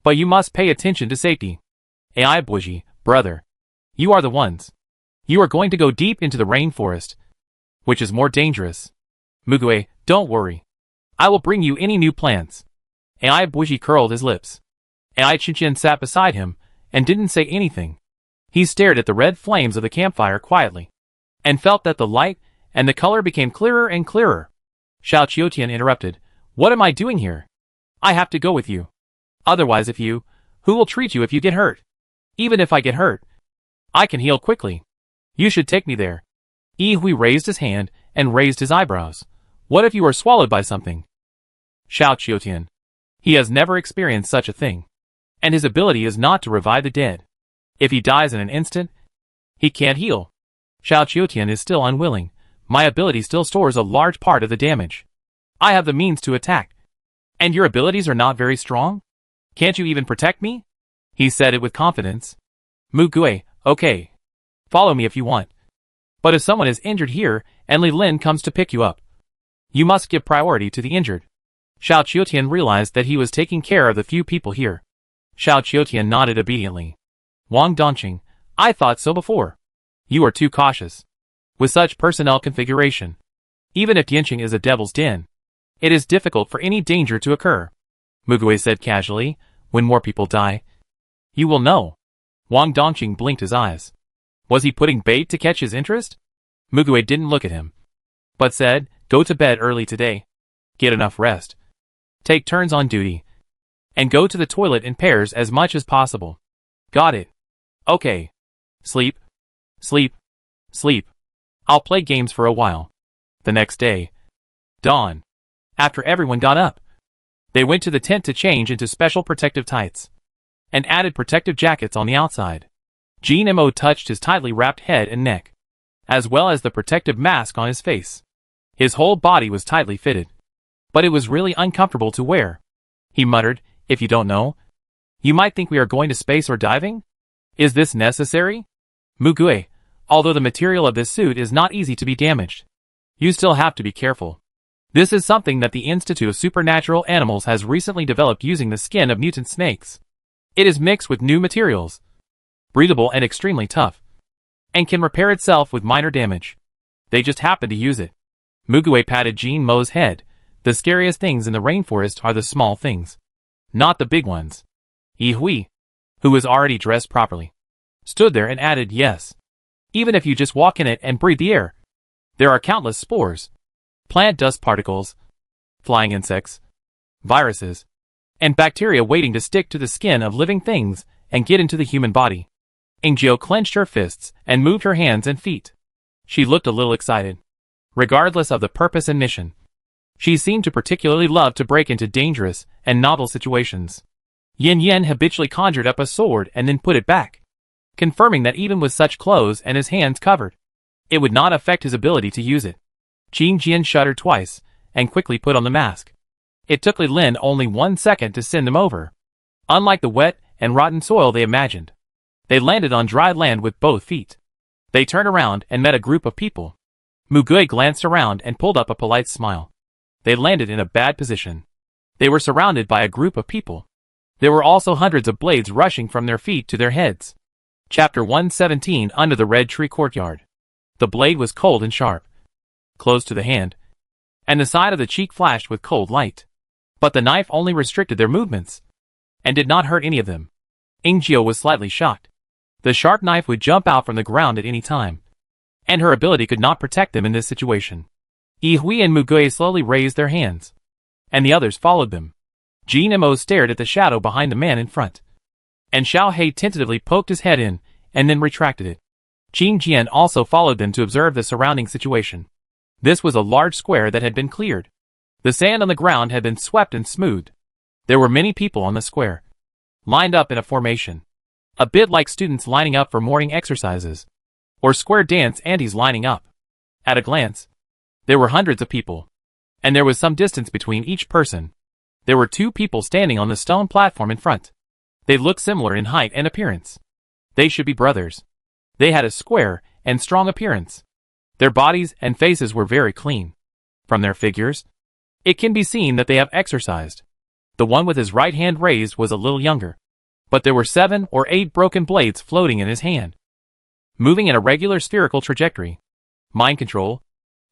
But you must pay attention to safety. Ai Buji, brother, you are the ones. You are going to go deep into the rainforest, which is more dangerous. Mugui, don't worry. I will bring you any new plants. Ai Buji curled his lips. Ai Qingqian sat beside him and didn't say anything. He stared at the red flames of the campfire quietly, and felt that the light and the color became clearer and clearer. Xiao Qiutian interrupted, what am I doing here? I have to go with you. Otherwise who will treat you if you get hurt? Even if I get hurt, I can heal quickly. You should take me there. Yi Hui raised his hand and raised his eyebrows. What if you are swallowed by something? Xiao Qiutian. He has never experienced such a thing, and his ability is not to revive the dead. If he dies in an instant, he can't heal. Xiao Qiutian is still unwilling. My ability still stores a large part of the damage. I have the means to attack. And your abilities are not very strong? Can't you even protect me? He said it with confidence. Mugui, okay. Follow me if you want. But if someone is injured here and Li Lin comes to pick you up, you must give priority to the injured. Xiao Qiutian realized that he was taking care of the few people here. Xiao Qiutian nodded obediently. Wang Dongqing, I thought so before. You are too cautious. With such personnel configuration, even if Yanqing is a devil's den, it is difficult for any danger to occur. Mugui said casually, when more people die, you will know. Wang Dongqing blinked his eyes. Was he putting bait to catch his interest? Mugui didn't look at him, but said, go to bed early today. Get enough rest. Take turns on duty. And go to the toilet in pairs as much as possible. Got it. Okay. Sleep. Sleep. Sleep. I'll play games for a while. The next day. Dawn. After everyone got up, they went to the tent to change into special protective tights, and added protective jackets on the outside. Jean Mo touched his tightly wrapped head and neck, as well as the protective mask on his face. His whole body was tightly fitted, but it was really uncomfortable to wear. He muttered, if you don't know, you might think we are going to space or diving? Is this necessary? Mugui, although the material of this suit is not easy to be damaged, you still have to be careful. This is something that the Institute of Supernatural Animals has recently developed using the skin of mutant snakes. It is mixed with new materials, breathable and extremely tough, and can repair itself with minor damage. They just happen to use it. Mugui patted Jean Mo's head. The scariest things in the rainforest are the small things, not the big ones. Yi Hui, who was already dressed properly, stood there and added, yes. Even if you just walk in it and breathe the air, there are countless spores, plant dust particles, flying insects, viruses, and bacteria waiting to stick to the skin of living things and get into the human body. Ingio clenched her fists and moved her hands and feet. She looked a little excited, regardless of the purpose and mission. She seemed to particularly love to break into dangerous and novel situations. Yin Yen habitually conjured up a sword and then put it back, confirming that even with such clothes and his hands covered, it would not affect his ability to use it. Qing Jian shuddered twice and quickly put on the mask. It took Li Lin only 1 second to send them over. Unlike the wet and rotten soil they imagined, they landed on dry land with both feet. They turned around and met a group of people. Mugui glanced around and pulled up a polite smile. They landed in a bad position. They were surrounded by a group of people. There were also hundreds of blades rushing from their feet to their heads. Chapter 117 Under the Red Tree Courtyard. The blade was cold and sharp, close to the hand, and the side of the cheek flashed with cold light. But the knife only restricted their movements, and did not hurt any of them. Ingio was slightly shocked. The sharp knife would jump out from the ground at any time, and her ability could not protect them in this situation. Yihui and Mugui slowly raised their hands, and the others followed them. Jin Mo stared at the shadow behind the man in front, and Xiao He tentatively poked his head in, and then retracted it. Qing Jian also followed them to observe the surrounding situation. This was a large square that had been cleared. The sand on the ground had been swept and smoothed. There were many people on the square, lined up in a formation, a bit like students lining up for morning exercises, or square dance anties lining up. At a glance, there were hundreds of people, and there was some distance between each person. There were 2 people standing on the stone platform in front. They looked similar in height and appearance. They should be brothers. They had a square and strong appearance. Their bodies and faces were very clean. From their figures, it can be seen that they have exercised. The one with his right hand raised was a little younger, but there were 7 or 8 broken blades floating in his hand, moving in a regular spherical trajectory. Mind control.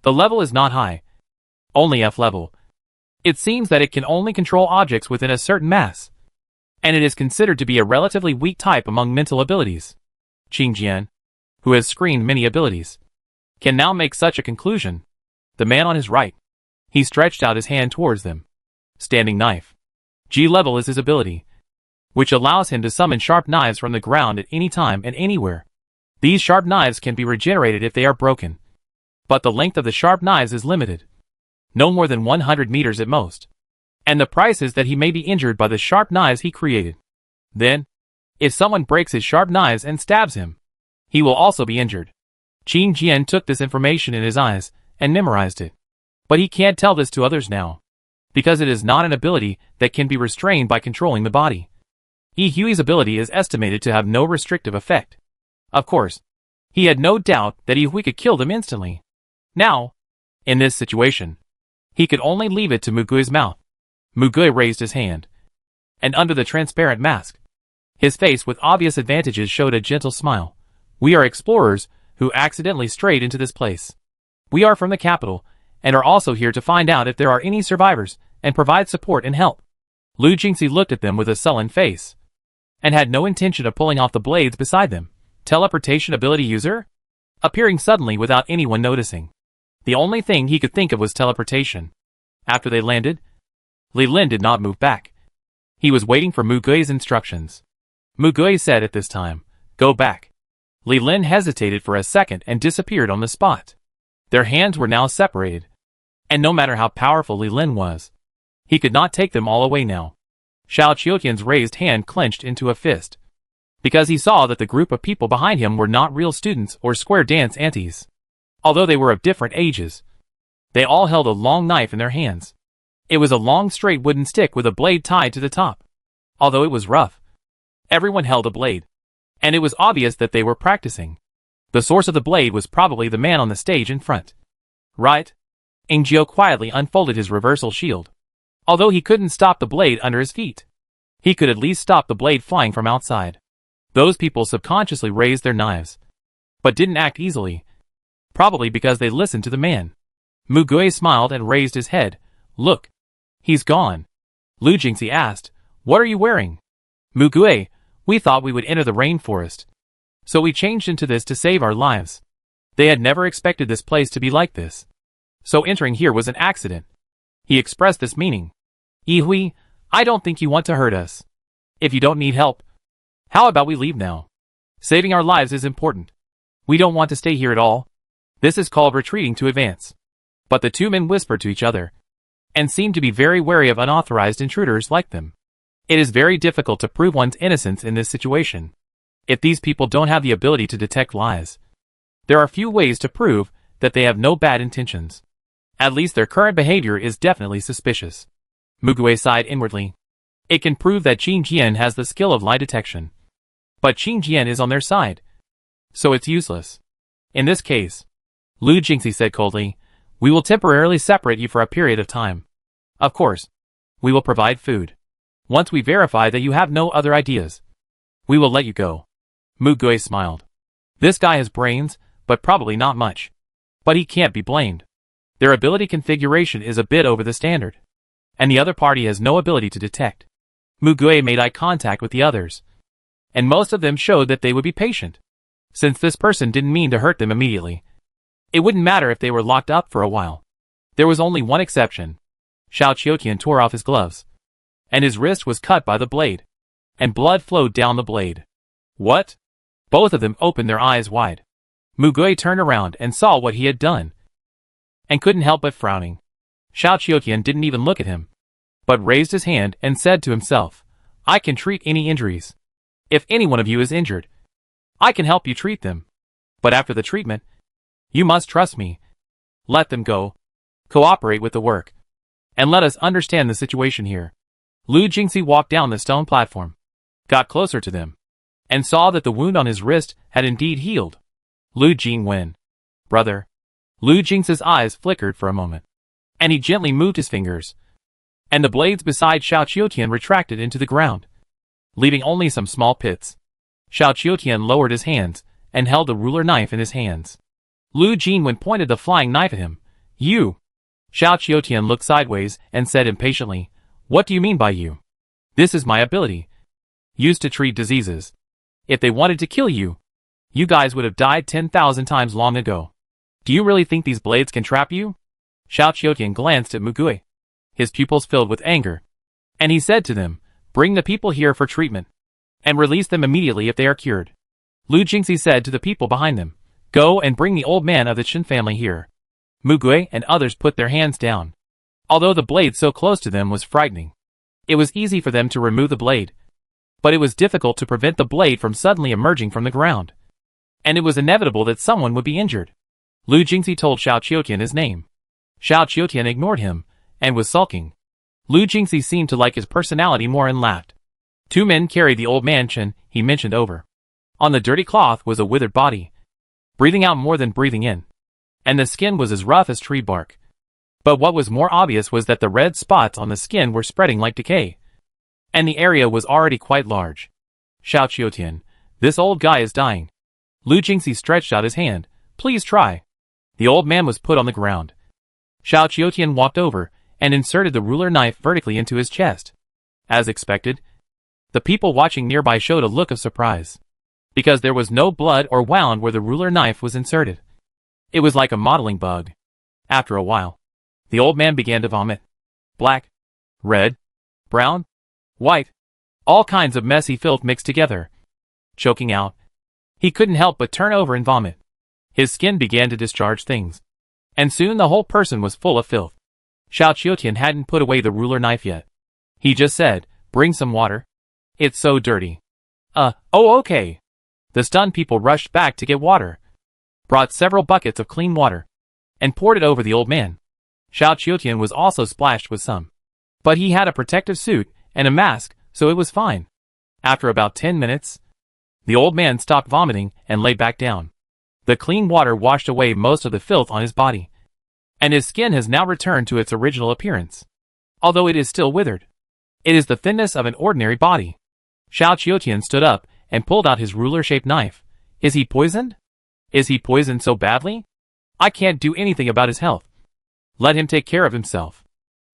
The level is not high, only F level. It seems that it can only control objects within a certain mass, and it is considered to be a relatively weak type among mental abilities. Qing Jian, who has screened many abilities, can now make such a conclusion. The man on his right, he stretched out his hand towards them. Standing knife. G level is his ability, which allows him to summon sharp knives from the ground at any time and anywhere. These sharp knives can be regenerated if they are broken, but the length of the sharp knives is limited, no more than 100 meters at most, and the price is that he may be injured by the sharp knives he created. Then, if someone breaks his sharp knives and stabs him, he will also be injured. Qing Jian took this information in his eyes and memorized it, but he can't tell this to others now, because it is not an ability that can be restrained by controlling the body. Yihui's ability is estimated to have no restrictive effect. Of course, he had no doubt that Yihui could kill them instantly. Now, in this situation, he could only leave it to Mugui's mouth. Mugui raised his hand, and under the transparent mask, his face with obvious advantages showed a gentle smile. We are explorers who accidentally strayed into this place. We are from the capital, and are also here to find out if there are any survivors, and provide support and help. Lu Jingxi looked at them with a sullen face, and had no intention of pulling off the blades beside them. Teleportation ability user? Appearing suddenly without anyone noticing. The only thing he could think of was teleportation. After they landed, Li Lin did not move back. He was waiting for Mugui's instructions. Mugui said at this time, "Go back." Li Lin hesitated for a second and disappeared on the spot. Their hands were now separated, and no matter how powerful Li Lin was, he could not take them all away now. Xiao Qiutian's raised hand clenched into a fist, because he saw that the group of people behind him were not real students or square dance antis. Although they were of different ages, they all held a long knife in their hands. It was a long straight wooden stick with a blade tied to the top. Although it was rough, everyone held a blade, and it was obvious that they were practicing. The source of the blade was probably the man on the stage in front. Right? Ingjiu quietly unfolded his reversal shield. Although he couldn't stop the blade under his feet, he could at least stop the blade flying from outside. Those people subconsciously raised their knives, but didn't act easily, probably because they listened to the man. Mugui smiled and raised his head. "Look, he's gone." Lu Jingxi asked, "What are you wearing?" "Mugui, we thought we would enter the rainforest, so we changed into this to save our lives." They had never expected this place to be like this, so entering here was an accident. He expressed this meaning. "Yihui, I don't think you want to hurt us. If you don't need help, how about we leave now? Saving our lives is important. We don't want to stay here at all. This is called retreating to advance." But the 2 men whispered to each other, and seemed to be very wary of unauthorized intruders like them. It is very difficult to prove one's innocence in this situation. If these people don't have the ability to detect lies, there are few ways to prove that they have no bad intentions. At least their current behavior is definitely suspicious. Mugui sighed inwardly. It can prove that Qing Jian has the skill of lie detection. But Qing Jian is on their side, so it's useless. In this case, Lu Jingxi said coldly, "We will temporarily separate you for a period of time. Of course, we will provide food. Once we verify that you have no other ideas, we will let you go." Mugui smiled. This guy has brains, but probably not much. But he can't be blamed. Their ability configuration is a bit over the standard, and the other party has no ability to detect. Mugui made eye contact with the others, and most of them showed that they would be patient. Since this person didn't mean to hurt them immediately, it wouldn't matter if they were locked up for a while. There was only one exception. Xiao Qiutian tore off his gloves, and his wrist was cut by the blade, and blood flowed down the blade. What? Both of them opened their eyes wide. Mu Gui turned around and saw what he had done, and couldn't help but frowning. Xiao Qiutian didn't even look at him, but raised his hand and said to himself, I can treat any injuries. If any one of you is injured, I can help you treat them. But after the treatment, you must trust me. Let them go. Cooperate with the work, and let us understand the situation here. Lu Jingxi walked down the stone platform, got closer to them, and saw that the wound on his wrist had indeed healed. Lu Jingwen. Brother. Lu Jingxi's eyes flickered for a moment, and he gently moved his fingers, and the blades beside Xiao Qiutian retracted into the ground, leaving only some small pits. Xiao Qiutian lowered his hands and held the ruler knife in his hands. Lu Jingwen pointed the flying knife at him. You! Xiao Qiutian looked sideways and said impatiently, What do you mean by you? This is my ability, used to treat diseases. If they wanted to kill you, you guys would have died 10,000 times long ago. Do you really think these blades can trap you? Xiao Qiutian glanced at Mu Gui, his pupils filled with anger, and he said to them, Bring the people here for treatment, and release them immediately if they are cured. Lu Jingxi said to the people behind them, Go and bring the old man of the Chen family here. Mu Gui and others put their hands down. Although the blade so close to them was frightening, it was easy for them to remove the blade, but it was difficult to prevent the blade from suddenly emerging from the ground, and it was inevitable that someone would be injured. Lu Jingxi told Xiao Qiutian his name. Xiao Qiutian ignored him, and was sulking. Lu Jingxi seemed to like his personality more and laughed. Two men carried the old man Chen he mentioned over. On the dirty cloth was a withered body, breathing out more than breathing in, and the skin was as rough as tree bark. But what was more obvious was that the red spots on the skin were spreading like decay, and the area was already quite large. Xiao Qiutian, this old guy is dying. Lu Jingxi stretched out his hand. Please try. The old man was put on the ground. Xiao Qiutian walked over and inserted the ruler knife vertically into his chest. As expected, the people watching nearby showed a look of surprise, because there was no blood or wound where the ruler knife was inserted. It was like a modeling bug. After a while, the old man began to vomit. Black, red, brown, white, all kinds of messy filth mixed together. Choking out, he couldn't help but turn over and vomit. His skin began to discharge things, and soon the whole person was full of filth. Xiao Qiutian hadn't put away the ruler knife yet. He just said, Bring some water. It's so dirty. Oh okay. The stunned people rushed back to get water, brought several buckets of clean water, and poured it over the old man. Xiao Qiutian was also splashed with some, but he had a protective suit and a mask, so it was fine. After about 10 minutes, the old man stopped vomiting and lay back down. The clean water washed away most of the filth on his body, and his skin has now returned to its original appearance, although it is still withered. It is the thinness of an ordinary body. Xiao Qiutian stood up and pulled out his ruler-shaped knife. Is he poisoned? Is he poisoned so badly? I can't do anything about his health. Let him take care of himself.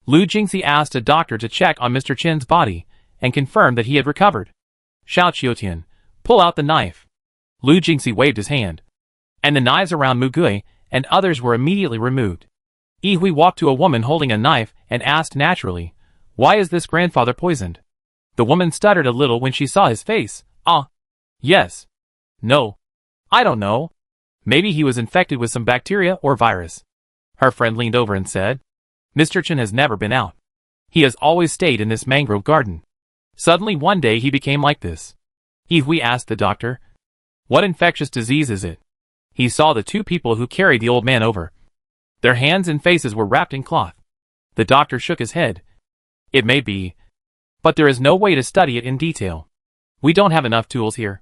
Lu Jingxi asked a doctor to check on Mr. Chen's body and confirmed that he had recovered. Xiao Qiutian, pull out the knife. Lu Jingxi waved his hand, and the knives around Mu Gui and others were immediately removed. Yi Hui walked to a woman holding a knife and asked naturally, Why is this grandfather poisoned? The woman stuttered a little when she saw his face. Yes. No. I don't know. Maybe he was infected with some bacteria or virus. Her friend leaned over and said, Mr. Chen has never been out. He has always stayed in this mangrove garden. Suddenly one day he became like this. Yi Hui asked the doctor, What infectious disease is it? He saw the two people who carried the old man over. Their hands and faces were wrapped in cloth. The doctor shook his head. It may be, but there is no way to study it in detail. We don't have enough tools here.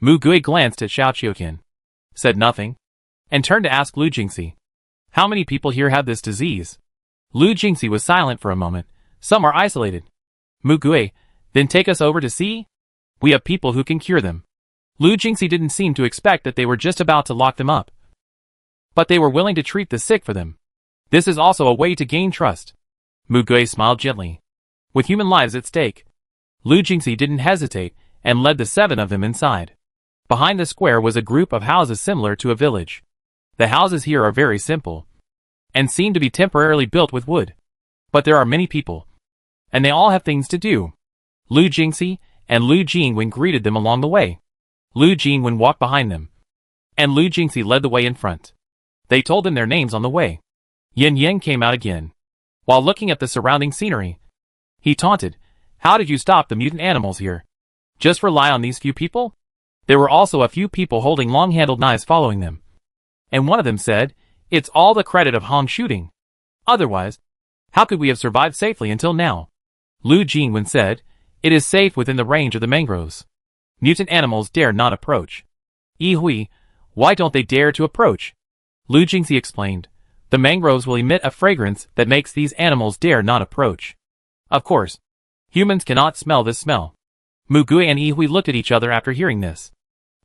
Mu Gui glanced at Xiao Qiutian, said nothing, and turned to ask Lu Jingxi, How many people here have this disease? Lu Jingxi was silent for a moment. Some are isolated. Mu Gui, then take us over to see? We have people who can cure them. Lu Jingxi didn't seem to expect that they were just about to lock them up, but they were willing to treat the sick for them. This is also a way to gain trust. Mu Gui smiled gently. With human lives at stake, Lu Jingxi didn't hesitate and led the 7 of them inside. Behind the square was a group of houses similar to a village. The houses here are very simple, and seem to be temporarily built with wood. But there are many people, and they all have things to do. Lu Jingxi and Lu Jingwen greeted them along the way. Lu Jingwen walked behind them, and Lu Jingxi led the way in front. They told them their names on the way. Yin Yang came out again. While looking at the surrounding scenery, he taunted, "How did you stop the mutant animals here? Just rely on these few people?" There were also a few people holding long-handled knives following them. And one of them said, "It's all the credit of Hong shooting. Otherwise, how could we have survived safely until now?" Lu Jingwen said, "It is safe within the range of the mangroves. Mutant animals dare not approach." "Yi Hui, why don't they dare to approach?" Lu Jingxi explained, "The mangroves will emit a fragrance that makes these animals dare not approach. Of course, humans cannot smell this smell." Mu Gui and Yi Hui looked at each other after hearing this,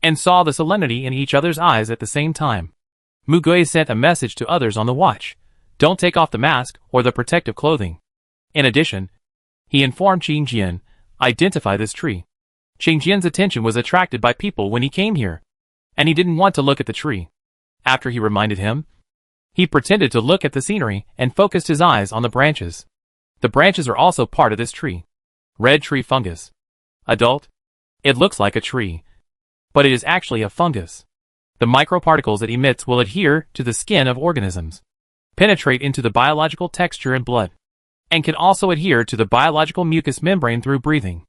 and saw the solemnity in each other's eyes at the same time. Mu Gui sent a message to others on the watch, "Don't take off the mask or the protective clothing." In addition, he informed Qing Jian, "Identify this tree." Qing Jian's attention was attracted by people when he came here, and he didn't want to look at the tree. After he reminded him, he pretended to look at the scenery and focused his eyes on the branches. The branches are also part of this tree. Red tree fungus. Adult. It looks like a tree, but it is actually a fungus. The microparticles it emits will adhere to the skin of organisms, penetrate into the biological texture and blood, and can also adhere to the biological mucous membrane through breathing,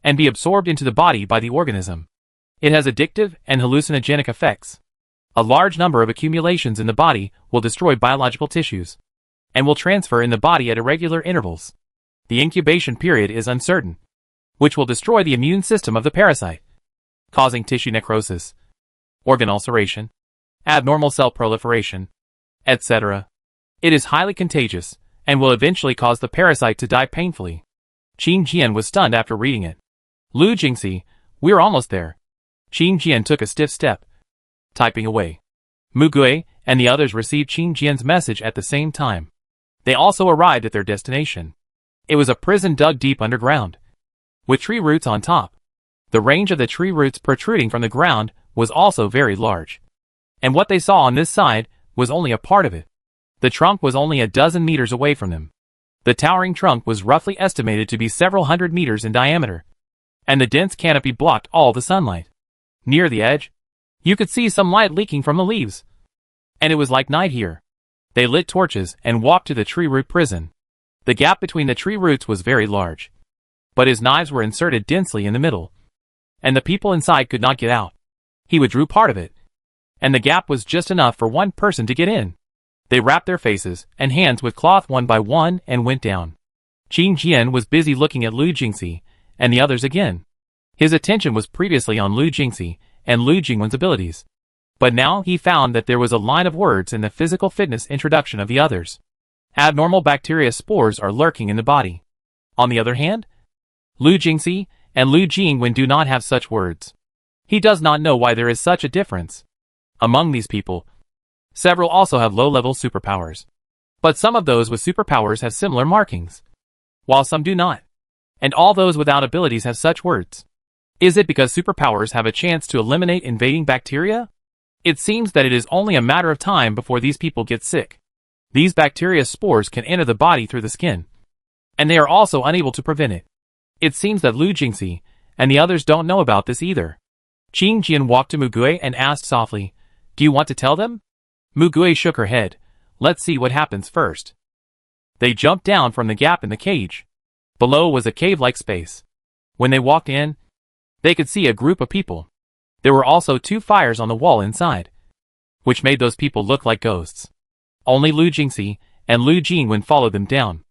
and be absorbed into the body by the organism. It has addictive and hallucinogenic effects. A large number of accumulations in the body will destroy biological tissues, and will transfer in the body at irregular intervals. The incubation period is uncertain, which will destroy the immune system of the parasite, causing tissue necrosis, organ ulceration, abnormal cell proliferation, etc. It is highly contagious, and will eventually cause the parasite to die painfully. Qing Jian was stunned after reading it. "Lu Jingxi, we're almost there." Qing Jian took a stiff step, typing away. Mu Gui and the others received Qing Jian's message at the same time. They also arrived at their destination. It was a prison dug deep underground, with tree roots on top. The range of the tree roots protruding from the ground was also very large. And what they saw on this side was only a part of it. The trunk was only a dozen meters away from them. The towering trunk was roughly estimated to be several hundred meters in diameter, and the dense canopy blocked all the sunlight. Near the edge, you could see some light leaking from the leaves, and it was like night here. They lit torches and walked to the tree root prison. The gap between the tree roots was very large, but his knives were inserted densely in the middle, and the people inside could not get out. He withdrew part of it, and the gap was just enough for one person to get in. They wrapped their faces and hands with cloth one by one and went down. Qing Jian was busy looking at Lu Jingxi and the others again. His attention was previously on Lu Jingxi and Lu Jingwen's abilities, but now he found that there was a line of words in the physical fitness introduction of the others. Abnormal bacteria spores are lurking in the body. On the other hand, Lu Jingxi and Lu Jingwen do not have such words. He does not know why there is such a difference. Among these people, several also have low-level superpowers, but some of those with superpowers have similar markings, while some do not, and all those without abilities have such words. Is it because superpowers have a chance to eliminate invading bacteria? It seems that it is only a matter of time before these people get sick. These bacteria spores can enter the body through the skin, and they are also unable to prevent it. It seems that Lu Jingxi and the others don't know about this either. Qing Jian walked to Mu Gui and asked softly, "Do you want to tell them?" Mu Gui shook her head. "Let's see what happens first." They jumped down from the gap in the cage. Below was a cave-like space. When they walked in, they could see a group of people. There were also 2 fires on the wall inside, which made those people look like ghosts. Only Lu Jingxi and Lu Jingwen followed them down.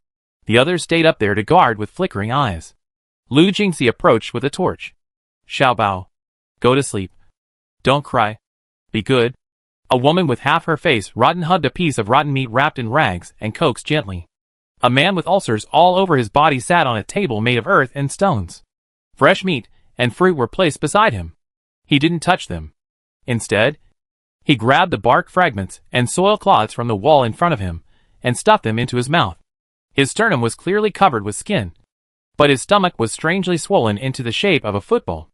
The others stayed up there to guard with flickering eyes. Lu Jingxi approached with a torch. "Xiao Bao, go to sleep. Don't cry. Be good." A woman with half her face rotten hugged a piece of rotten meat wrapped in rags and coaxed gently. A man with ulcers all over his body sat on a table made of earth and stones. Fresh meat and fruit were placed beside him. He didn't touch them. Instead, he grabbed the bark fragments and soil clods from the wall in front of him and stuffed them into his mouth. His sternum was clearly covered with skin, but his stomach was strangely swollen into the shape of a football.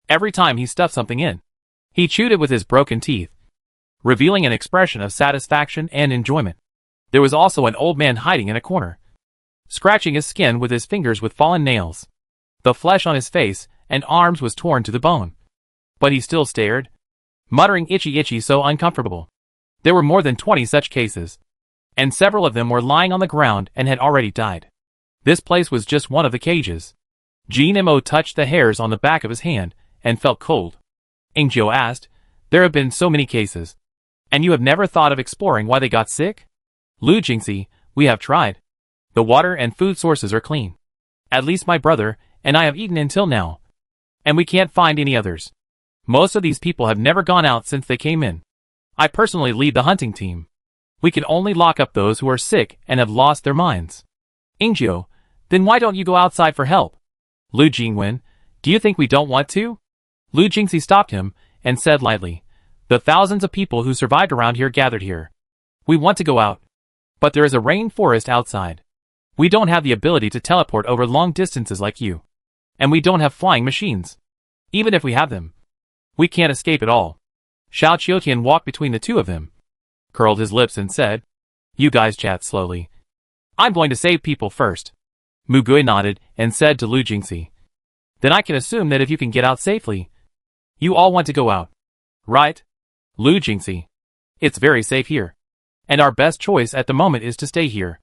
Every time he stuffed something in, he chewed it with his broken teeth, revealing an expression of satisfaction and enjoyment. There was also an old man hiding in a corner, scratching his skin with his fingers with fallen nails. The flesh on his face and arms was torn to the bone. But he still stared, muttering itchy so uncomfortable. There were more than 20 such cases, and several of them were lying on the ground and had already died. This place was just one of the cages. Jin Mo touched the hairs on the back of his hand and felt cold. Ingio asked, "There have been so many cases, and you have never thought of exploring why they got sick?" "Lu Jingxi, we have tried. The water and food sources are clean. At least my brother and I have eaten until now, and we can't find any others. Most of these people have never gone out since they came in. I personally lead the hunting team. We can only lock up those who are sick and have lost their minds." "Ingio, then why don't you go outside for help?" "Lu Jingwen, do you think we don't want to?" Lu Jingxi stopped him and said lightly, "The thousands of people who survived around here gathered here. We want to go out, but there is a rainforest outside. We don't have the ability to teleport over long distances like you, and we don't have flying machines. Even if we have them, we can't escape at all." Xiao Qiutian walked between the two of them, curled his lips and said, "You guys chat slowly. I'm going to save people first." Mu Gui nodded and said to Lu Jingxi, "Then I can assume that if you can get out safely, you all want to go out, right?" "Lu Jingxi, it's very safe here, and our best choice at the moment is to stay here."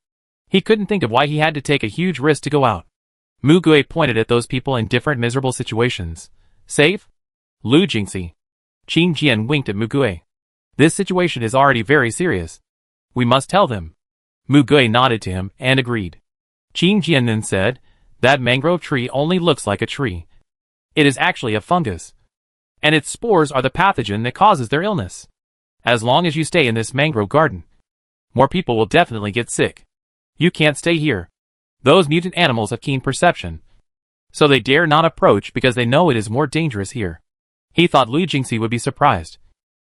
He couldn't think of why he had to take a huge risk to go out. Mu Gui pointed at those people in different miserable situations. "Safe?" "Lu Jingxi." Qin Jian winked at Mu Gui. "This situation is already very serious. We must tell them." Mu Gui nodded to him and agreed. Qin Jian then said, "That mangrove tree only looks like a tree. It is actually a fungus, and its spores are the pathogen that causes their illness. As long as you stay in this mangrove garden, more people will definitely get sick. You can't stay here. Those mutant animals have keen perception, so they dare not approach because they know it is more dangerous here." He thought Lu Jingxi would be surprised,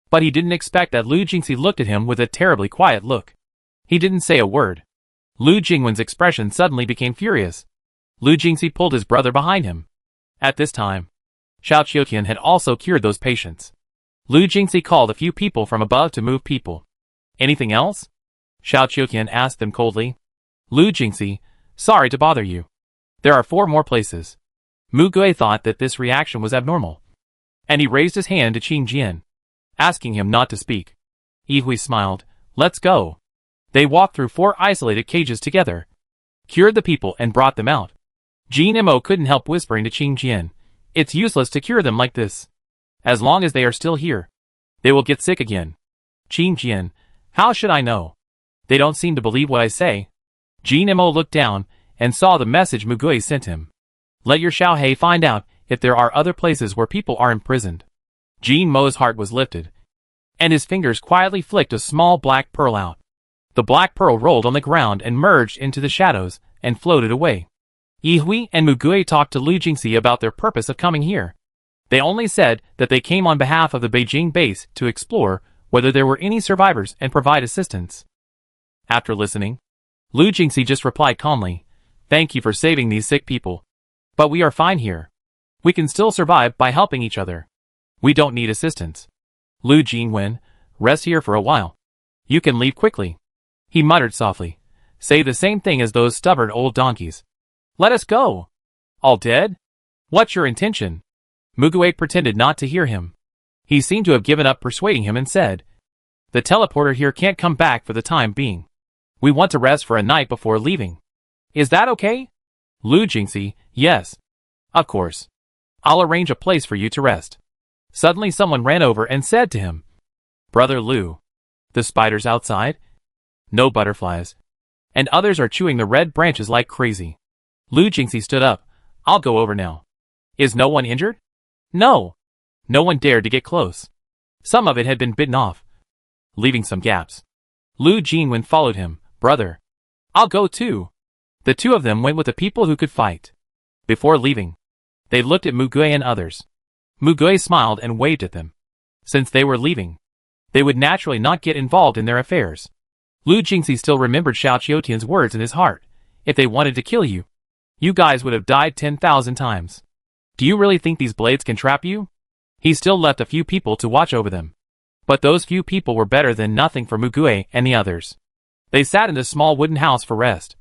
but he didn't expect that Lu Jingxi looked at him with a terribly quiet look. He didn't say a word. Lu Jingwen's expression suddenly became furious. Lu Jingxi pulled his brother behind him. At this time, Xiao Qiutian had also cured those patients. Lu Jingxi called a few people from above to move people. "Anything else?" Xiao Qiutian asked them coldly. "Lu Jingxi, sorry to bother you. There are 4 more places." Mu Gui thought that this reaction was abnormal, and he raised his hand to Qin Jian, asking him not to speak. Yihui smiled. "Let's go." They walked through 4 isolated cages together, cured the people and brought them out. Jin Mo couldn't help whispering to Qin Jian, "It's useless to cure them like this. As long as they are still here, they will get sick again." "Qin Jian, how should I know? They don't seem to believe what I say." Jin Mo looked down and saw the message Mu Gui sent him. "Let your Xiao He find out if there are other places where people are imprisoned." Jin Mo's heart was lifted, and his fingers quietly flicked a small black pearl out. The black pearl rolled on the ground and merged into the shadows and floated away. Yihui and Mu Gui talked to Lu Jingxi about their purpose of coming here. They only said that they came on behalf of the Beijing base to explore whether there were any survivors and provide assistance. After listening, Lu Jingxi just replied calmly, "Thank you for saving these sick people. But we are fine here. We can still survive by helping each other. We don't need assistance. Lu Jingwen, rest here for a while. You can leave quickly." He muttered softly, "Say the same thing as those stubborn old donkeys. Let us go." "All dead? What's your intention?" Mu Gui pretended not to hear him. He seemed to have given up persuading him and said, "The teleporter here can't come back for the time being. We want to rest for a night before leaving. Is that okay?" Lu Jingxi, "Yes. Of course. I'll arrange a place for you to rest." Suddenly someone ran over and said to him, "Brother Lu, the spiders outside? No butterflies. And others are chewing the red branches like crazy." Lu Jingxi stood up. "I'll go over now." "Is no one injured?" "No." No one dared to get close. Some of it had been bitten off, leaving some gaps. Lu Jingwen followed him. "Brother, I'll go too." The two of them went with the people who could fight. Before leaving, they looked at Mu Gui and others. Mu Gui smiled and waved at them. Since they were leaving, they would naturally not get involved in their affairs. Lu Jingxi still remembered Xiao Qiutian's words in his heart. "If they wanted to kill you, you guys would have died 10,000 times. Do you really think these blades can trap you?" He still left a few people to watch over them, but those few people were better than nothing for Mu Gui and the others. They sat in the small wooden house for rest,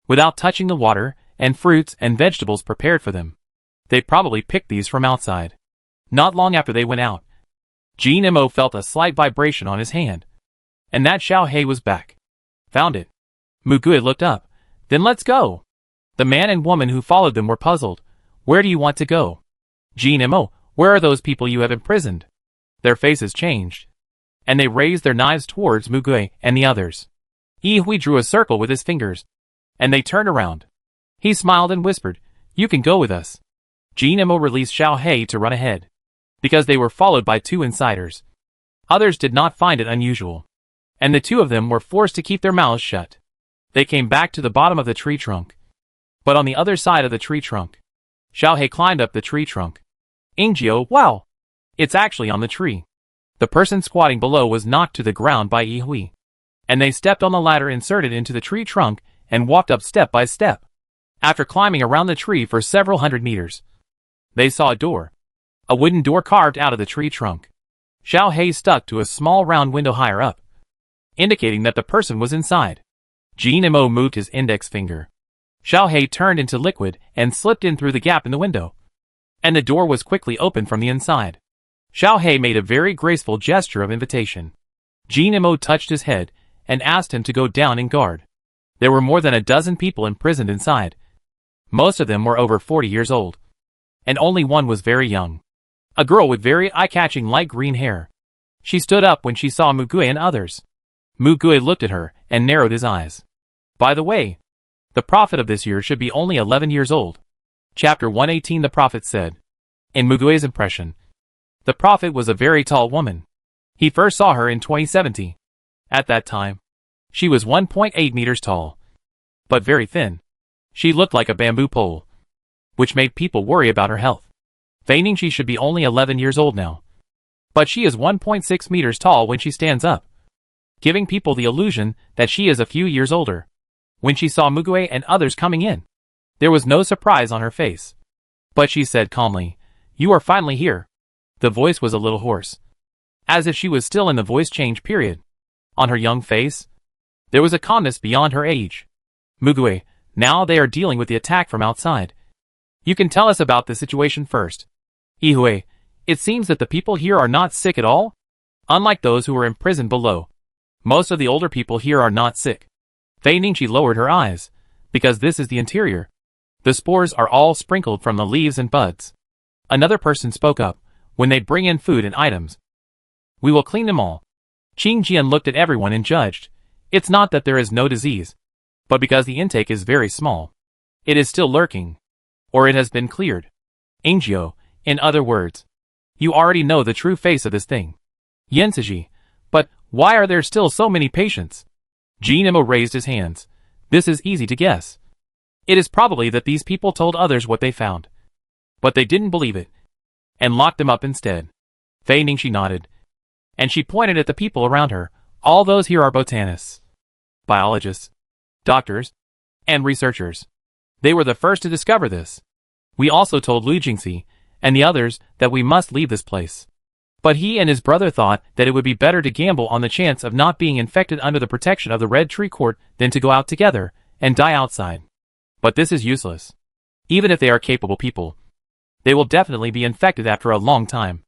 without touching the water and fruits and vegetables prepared for them. They probably picked these from outside. Not long after they went out, Jin Mo felt a slight vibration on his hand, and that Xiao He was back. Found it. Mugui looked up. Then let's go. The man and woman who followed them were puzzled. Where do you want to go? Jin Mo, where are those people you have imprisoned? Their faces changed, and they raised their knives towards Mugui and the others. Yihui drew a circle with his fingers, and they turned around. He smiled and whispered, "You can go with us." Jin Mo released Xiao He to run ahead, because they were followed by 2 insiders. Others did not find it unusual, and the 2 of them were forced to keep their mouths shut. They came back to the bottom of the tree trunk, but on the other side of the tree trunk. Xiao He climbed up the tree trunk. Ingjio, wow! It's actually on the tree. The person squatting below was knocked to the ground by Yihui, and they stepped on the ladder inserted into the tree trunk and walked up step by step. After climbing around the tree for several hundred meters, they saw a door. A wooden door carved out of the tree trunk. Xiao He stuck to a small round window higher up, indicating that the person was inside. Jin Mo moved his index finger. Xiao He turned into liquid and slipped in through the gap in the window, and the door was quickly opened from the inside. Xiao He made a very graceful gesture of invitation. Jin Mo touched his head and asked him to go down and guard. There were more than a dozen people imprisoned inside. Most of them were over 40 years old, and only one was very young. A girl with very eye-catching light green hair. She stood up when she saw Mugui and others. Mugui looked at her and narrowed his eyes. By the way, the prophet of this year should be only 11 years old. Chapter 118. The prophet said. In Mugui's impression, the prophet was a very tall woman. He first saw her in 2070. At that time, she was 1.8 meters tall, but very thin. She looked like a bamboo pole, which made people worry about her health, feigning she should be only 11 years old now. But she is 1.6 meters tall when she stands up, giving people the illusion that she is a few years older. When she saw Mugui and others coming in, there was no surprise on her face, but she said calmly, "You are finally here." The voice was a little hoarse, as if she was still in the voice change period. On her young face, there was a calmness beyond her age. Mugui, now they are dealing with the attack from outside. You can tell us about the situation first. Yihui, it seems that the people here are not sick at all? Unlike those who were imprisoned below, most of the older people here are not sick. Fei Ningxi lowered her eyes, because this is the interior. The spores are all sprinkled from the leaves and buds. Another person spoke up, when they bring in food and items, we will clean them all. Qing Jian looked at everyone and judged. It's not that there is no disease, but because the intake is very small. It is still lurking, or it has been cleared. Ingjio, in other words, you already know the true face of this thing. Yensiji, but why are there still so many patients? Jin Mo raised his hands. This is easy to guess. It is probably that these people told others what they found, but they didn't believe it, and locked them up instead. Fei Ningxi nodded, and she pointed at the people around her. All those here are botanists, biologists, doctors, and researchers. They were the first to discover this. We also told Lu Jingxi and the others that we must leave this place. But he and his brother thought that it would be better to gamble on the chance of not being infected under the protection of the Red Tree Court than to go out together and die outside. But this is useless. Even if they are capable people, they will definitely be infected after a long time.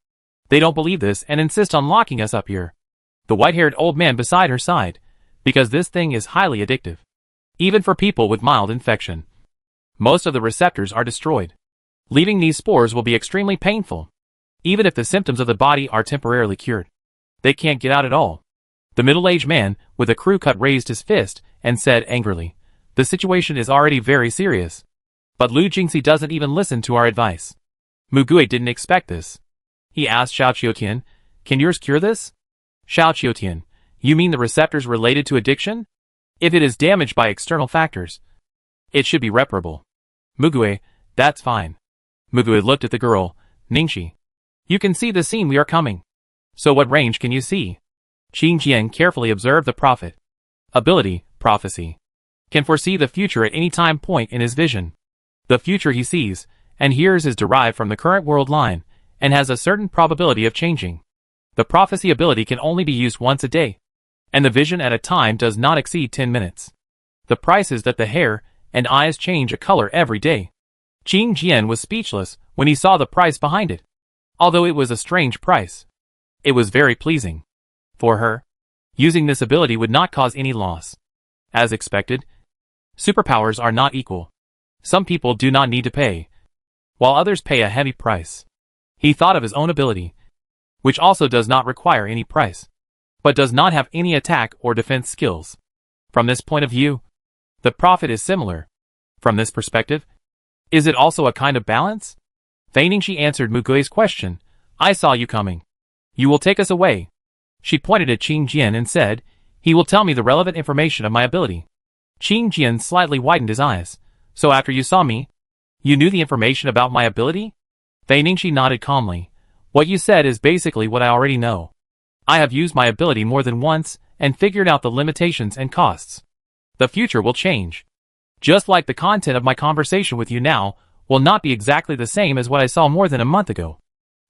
They don't believe this and insist on locking us up here. The white-haired old man beside her sighed, because this thing is highly addictive, even for people with mild infection. Most of the receptors are destroyed. Leaving these spores will be extremely painful. Even if the symptoms of the body are temporarily cured, they can't get out at all. The middle-aged man with a crew cut raised his fist and said angrily, the situation is already very serious. But Lu Jingxi doesn't even listen to our advice. Mugui didn't expect this. He asked Xiao Qiutian, can yours cure this? Xiao Qiutian, you mean the receptors related to addiction? If it is damaged by external factors, it should be reparable. Mugui, that's fine. Mugui looked at the girl. Ningxi, you can see the scene we are coming. So what range can you see? Qing Jian carefully observed the prophet. Ability, prophecy. Can foresee the future at any time point in his vision. The future he sees and hears is derived from the current world line and has a certain probability of changing. The prophecy ability can only be used once a day, and the vision at a time does not exceed 10 minutes. The price is that the hair and eyes change a color every day. Qing Jian was speechless when he saw the price behind it. Although it was a strange price, it was very pleasing. For her, using this ability would not cause any loss. As expected, superpowers are not equal. Some people do not need to pay, while others pay a heavy price. He thought of his own ability, which also does not require any price, but does not have any attack or defense skills. From this point of view, the profit is similar. From this perspective, is it also a kind of balance? Fei Ningxi answered Mugui's question. I saw you coming. You will take us away. She pointed at Qing Jian and said, he will tell me the relevant information of my ability. Qing Jian slightly widened his eyes. So after you saw me, you knew the information about my ability? Fei Ningxi nodded calmly. What you said is basically what I already know. I have used my ability more than once and figured out the limitations and costs. The future will change. Just like the content of my conversation with you now will not be exactly the same as what I saw more than a month ago.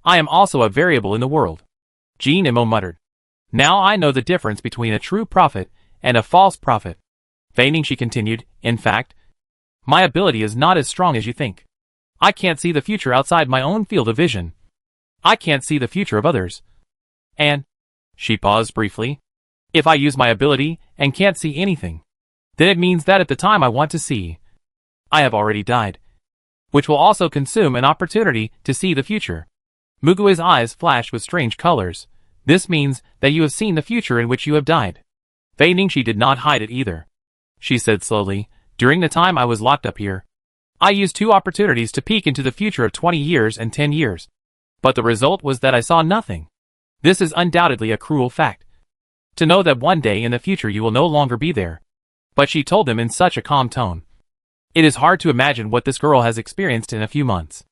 I am also a variable in the world. Jin Imo muttered. Now I know the difference between a true prophet and a false prophet. Fei Ningxi continued, in fact, my ability is not as strong as you think. I can't see the future outside my own field of vision. I can't see the future of others. And, she paused briefly, if I use my ability and can't see anything, then it means that at the time I want to see, I have already died, which will also consume an opportunity to see the future. Mugui's eyes flashed with strange colors. This means that you have seen the future in which you have died. Fei Ningxi did not hide it either. She said slowly, during the time I was locked up here, I used 2 opportunities to peek into the future of 20 years and 10 years. But the result was that I saw nothing. This is undoubtedly a cruel fact. To know that one day in the future you will no longer be there. But she told him in such a calm tone. It is hard to imagine what this girl has experienced in a few months.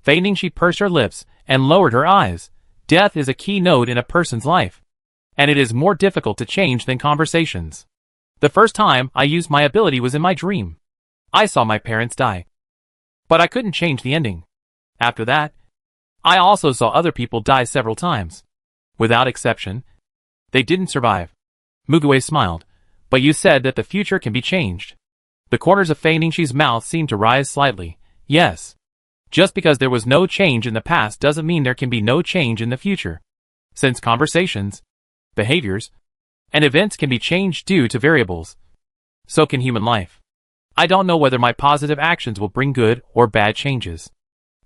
Fei Ningxi pursed her lips and lowered her eyes. Death is a key node in a person's life, and it is more difficult to change than conversations. The first time I used my ability was in my dream. I saw my parents die, but I couldn't change the ending. After that, I also saw other people die several times. Without exception, they didn't survive. Mugue smiled. But you said that the future can be changed. The corners of Fei Ningxi's mouth seemed to rise slightly. Yes. Just because there was no change in the past doesn't mean there can be no change in the future. Since conversations, behaviors, and events can be changed due to variables, so can human life. I don't know whether my positive actions will bring good or bad changes.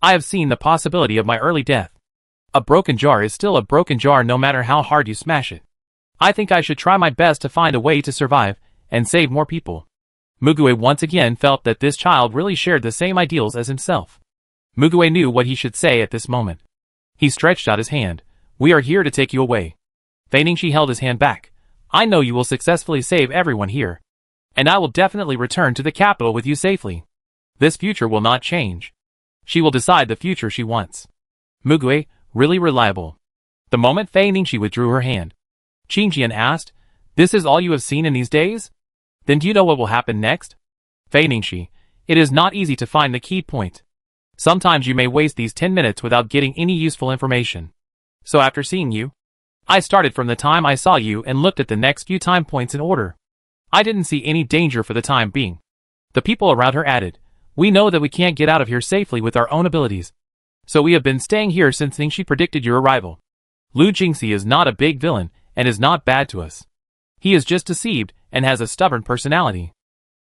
I have seen the possibility of my early death. A broken jar is still a broken jar no matter how hard you smash it. I think I should try my best to find a way to survive and save more people. Mugue once again felt that this child really shared the same ideals as himself. Mugue knew what he should say at this moment. He stretched out his hand. We are here to take you away. Fei Ningxi held his hand back. I know you will successfully save everyone here, and I will definitely return to the capital with you safely. This future will not change. She will decide the future she wants. Mugue, really reliable. The moment Fei Ningxi withdrew her hand, Qing Jian asked, this is all you have seen in these days? Then do you know what will happen next? Fei Ningxi, it is not easy to find the key point. Sometimes you may waste these 10 minutes without getting any useful information. So after seeing you, I started from the time I saw you and looked at the next few time points in order. I didn't see any danger for the time being. The people around her added, we know that we can't get out of here safely with our own abilities. So we have been staying here since Ningxi predicted your arrival. Lu Jingxi is not a big villain and is not bad to us. He is just deceived and has a stubborn personality.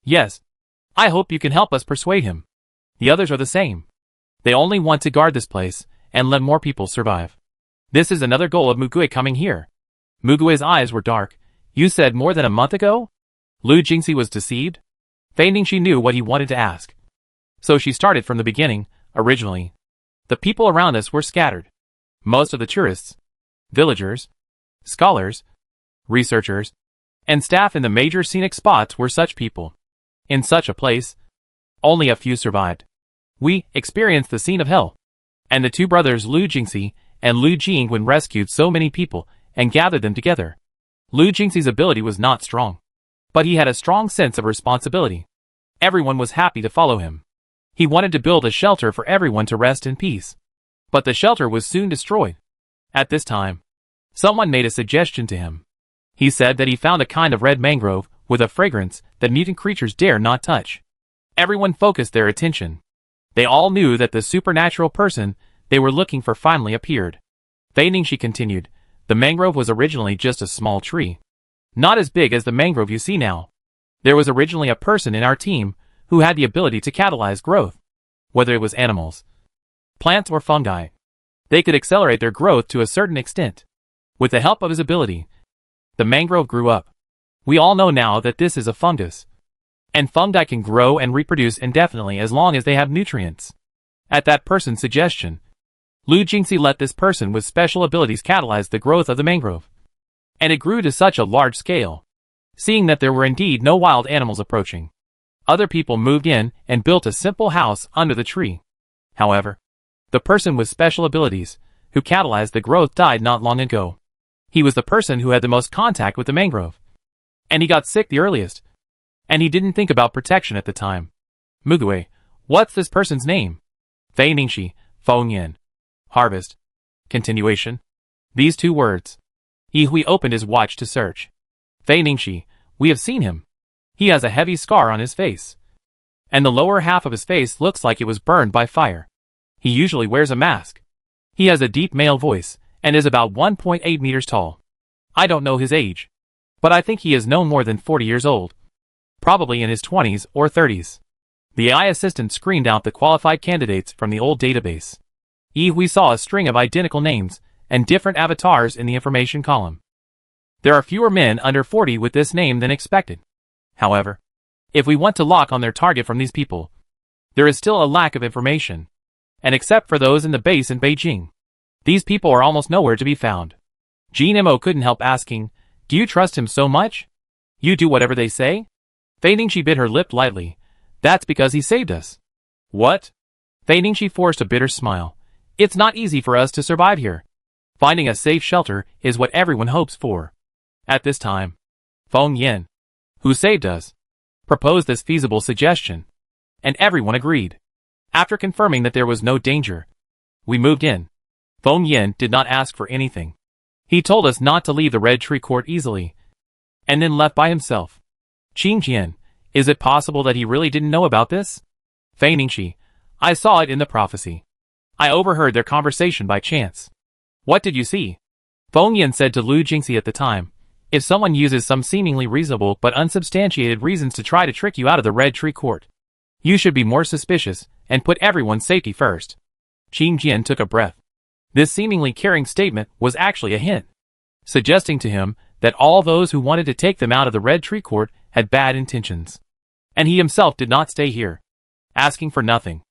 Yes, I hope you can help us persuade him. The others are the same. They only want to guard this place and let more people survive. This is another goal of Mugue coming here. Mugue's eyes were dark. You said more than a month ago? Lu Jingxi was deceived? Fei Ningxi knew what he wanted to ask. So she started from the beginning. Originally, the people around us were scattered. Most of the tourists, villagers, scholars, researchers, and staff in the major scenic spots were such people. In such a place, only a few survived. We experienced the scene of hell, and the 2 brothers Lu Jingxi and Lu Jingwen rescued so many people and gathered them together. Lu Jingxi's ability was not strong, but he had a strong sense of responsibility. Everyone was happy to follow him. He wanted to build a shelter for everyone to rest in peace. But the shelter was soon destroyed. At this time, someone made a suggestion to him. He said that he found a kind of red mangrove with a fragrance that mutant creatures dare not touch. Everyone focused their attention. They all knew that the supernatural person they were looking for finally appeared. Fei Ningxi continued, the mangrove was originally just a small tree. Not as big as the mangrove you see now. There was originally a person in our team who had the ability to catalyze growth. Whether it was animals, plants or fungi, they could accelerate their growth to a certain extent. With the help of his ability, the mangrove grew up. We all know now that this is a fungus. And fungi can grow and reproduce indefinitely as long as they have nutrients. At that person's suggestion, Lu Jingxi let this person with special abilities catalyze the growth of the mangrove. And it grew to such a large scale. Seeing that there were indeed no wild animals approaching, other people moved in and built a simple house under the tree. However, the person with special abilities, who catalyzed the growth, died not long ago. He was the person who had the most contact with the mangrove. And he got sick the earliest. And he didn't think about protection at the time. Mugue, what's this person's name? Fei Ningxi, Feng Yin. Harvest. Continuation. These two words. Yi Hui opened his watch to search. Fei Ningxi, we have seen him. He has a heavy scar on his face. And the lower half of his face looks like it was burned by fire. He usually wears a mask. He has a deep male voice, and is about 1.8 meters tall. I don't know his age, but I think he is no more than 40 years old. Probably in his 20s or 30s. The AI assistant screened out the qualified candidates from the old database. We saw a string of identical names and different avatars in the information column. There are fewer men under 40 with this name than expected. However, if we want to lock on their target from these people, there is still a lack of information. And except for those in the base in Beijing, these people are almost nowhere to be found. Jean Mo couldn't help asking, do you trust him so much? You do whatever they say? Fei Ningxi bit her lip lightly. That's because he saved us. What? Fei Ningxi forced a bitter smile. It's not easy for us to survive here. Finding a safe shelter is what everyone hopes for. At this time, Feng Yin, who saved us, proposed this feasible suggestion. And everyone agreed. After confirming that there was no danger, we moved in. Feng Yin did not ask for anything. He told us not to leave the Red Tree Court easily, and then left by himself. Qing Jian, is it possible that he really didn't know about this? Fei Ningxi, I saw it in the prophecy. I overheard their conversation by chance. What did you see? Feng Yin said to Lu Jingxi at the time, if someone uses some seemingly reasonable but unsubstantiated reasons to try to trick you out of the Red Tree Court, you should be more suspicious and put everyone's safety first. Qing Jian took a breath. This seemingly caring statement was actually a hint, suggesting to him that all those who wanted to take them out of the Red Tree Court had bad intentions. And he himself did not stay here, asking for nothing,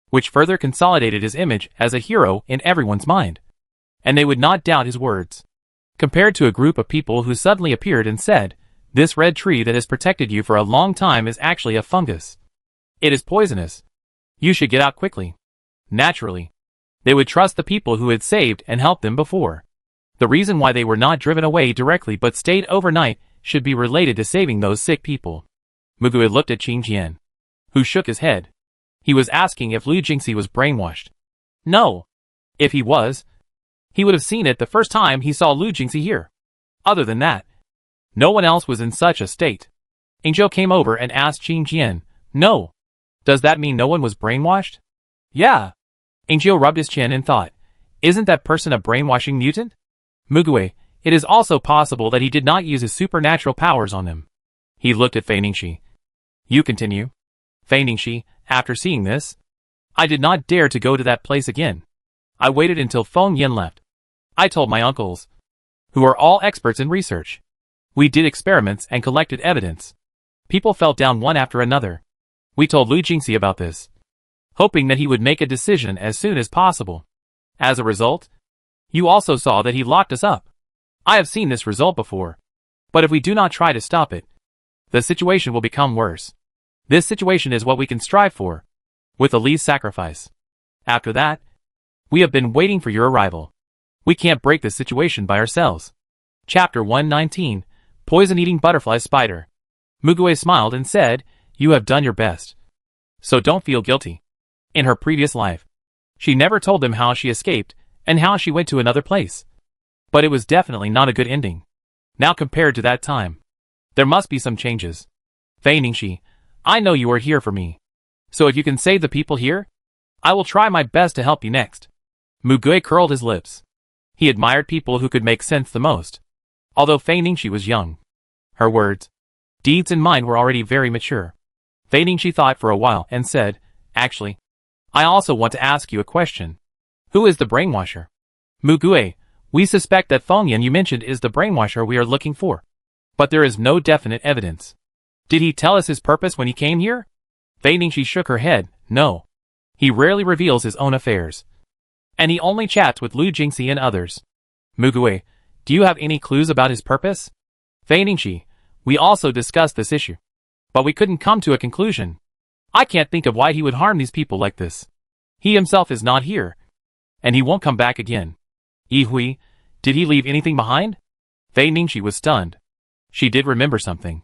which further consolidated his image as a hero in everyone's mind. And they would not doubt his words. Compared to a group of people who suddenly appeared and said, this red tree that has protected you for a long time is actually a fungus. It is poisonous. You should get out quickly. Naturally, they would trust the people who had saved and helped them before. The reason why they were not driven away directly but stayed overnight should be related to saving those sick people. Mugue looked at Qing Jian, who shook his head. He was asking if Lu Jingxi was brainwashed. No. If he was, he would have seen it the first time he saw Lu Jingxi here. Other than that, no one else was in such a state. Ingzhou came over and asked Qing Jian, no. Does that mean no one was brainwashed? Yeah. Ingzhou rubbed his chin and thought, isn't that person a brainwashing mutant? Mugue, it is also possible that he did not use his supernatural powers on them. He looked at Fei Ningxi. You continue. Fei Ningxi, after seeing this, I did not dare to go to that place again. I waited until Feng Yin left. I told my uncles, who are all experts in research. We did experiments and collected evidence. People fell down one after another. We told Lu Jingxi about this, hoping that he would make a decision as soon as possible. As a result, you also saw that he locked us up. I have seen this result before. But if we do not try to stop it, the situation will become worse. This situation is what we can strive for, with the least sacrifice. After that, we have been waiting for your arrival. We can't break this situation by ourselves. Chapter 119, Poison-Eating Butterfly Spider. Mugue smiled and said, you have done your best. So don't feel guilty. In her previous life, she never told them how she escaped and how she went to another place. But it was definitely not a good ending. Now compared to that time, there must be some changes. Fei Ningxi, I know you are here for me. So if you can save the people here, I will try my best to help you next. Mu Gui curled his lips. He admired people who could make sense the most. Although Fei Ningxi was young, her words, deeds and mind were already very mature. Fei Ningxi thought for a while and said, actually, I also want to ask you a question. Who is the brainwasher? Mu Gui, we suspect that Feng Yan you mentioned is the brainwasher we are looking for. But there is no definite evidence. Did he tell us his purpose when he came here? Fei Ningxi shook her head, no. He rarely reveals his own affairs. And he only chats with Lu Jingxi and others. Mu Gui, do you have any clues about his purpose? Fei Ningxi, we also discussed this issue. But we couldn't come to a conclusion. I can't think of why he would harm these people like this. He himself is not here. And he won't come back again. Yi Hui, did he leave anything behind? Fei Ningxi was stunned. She did remember something.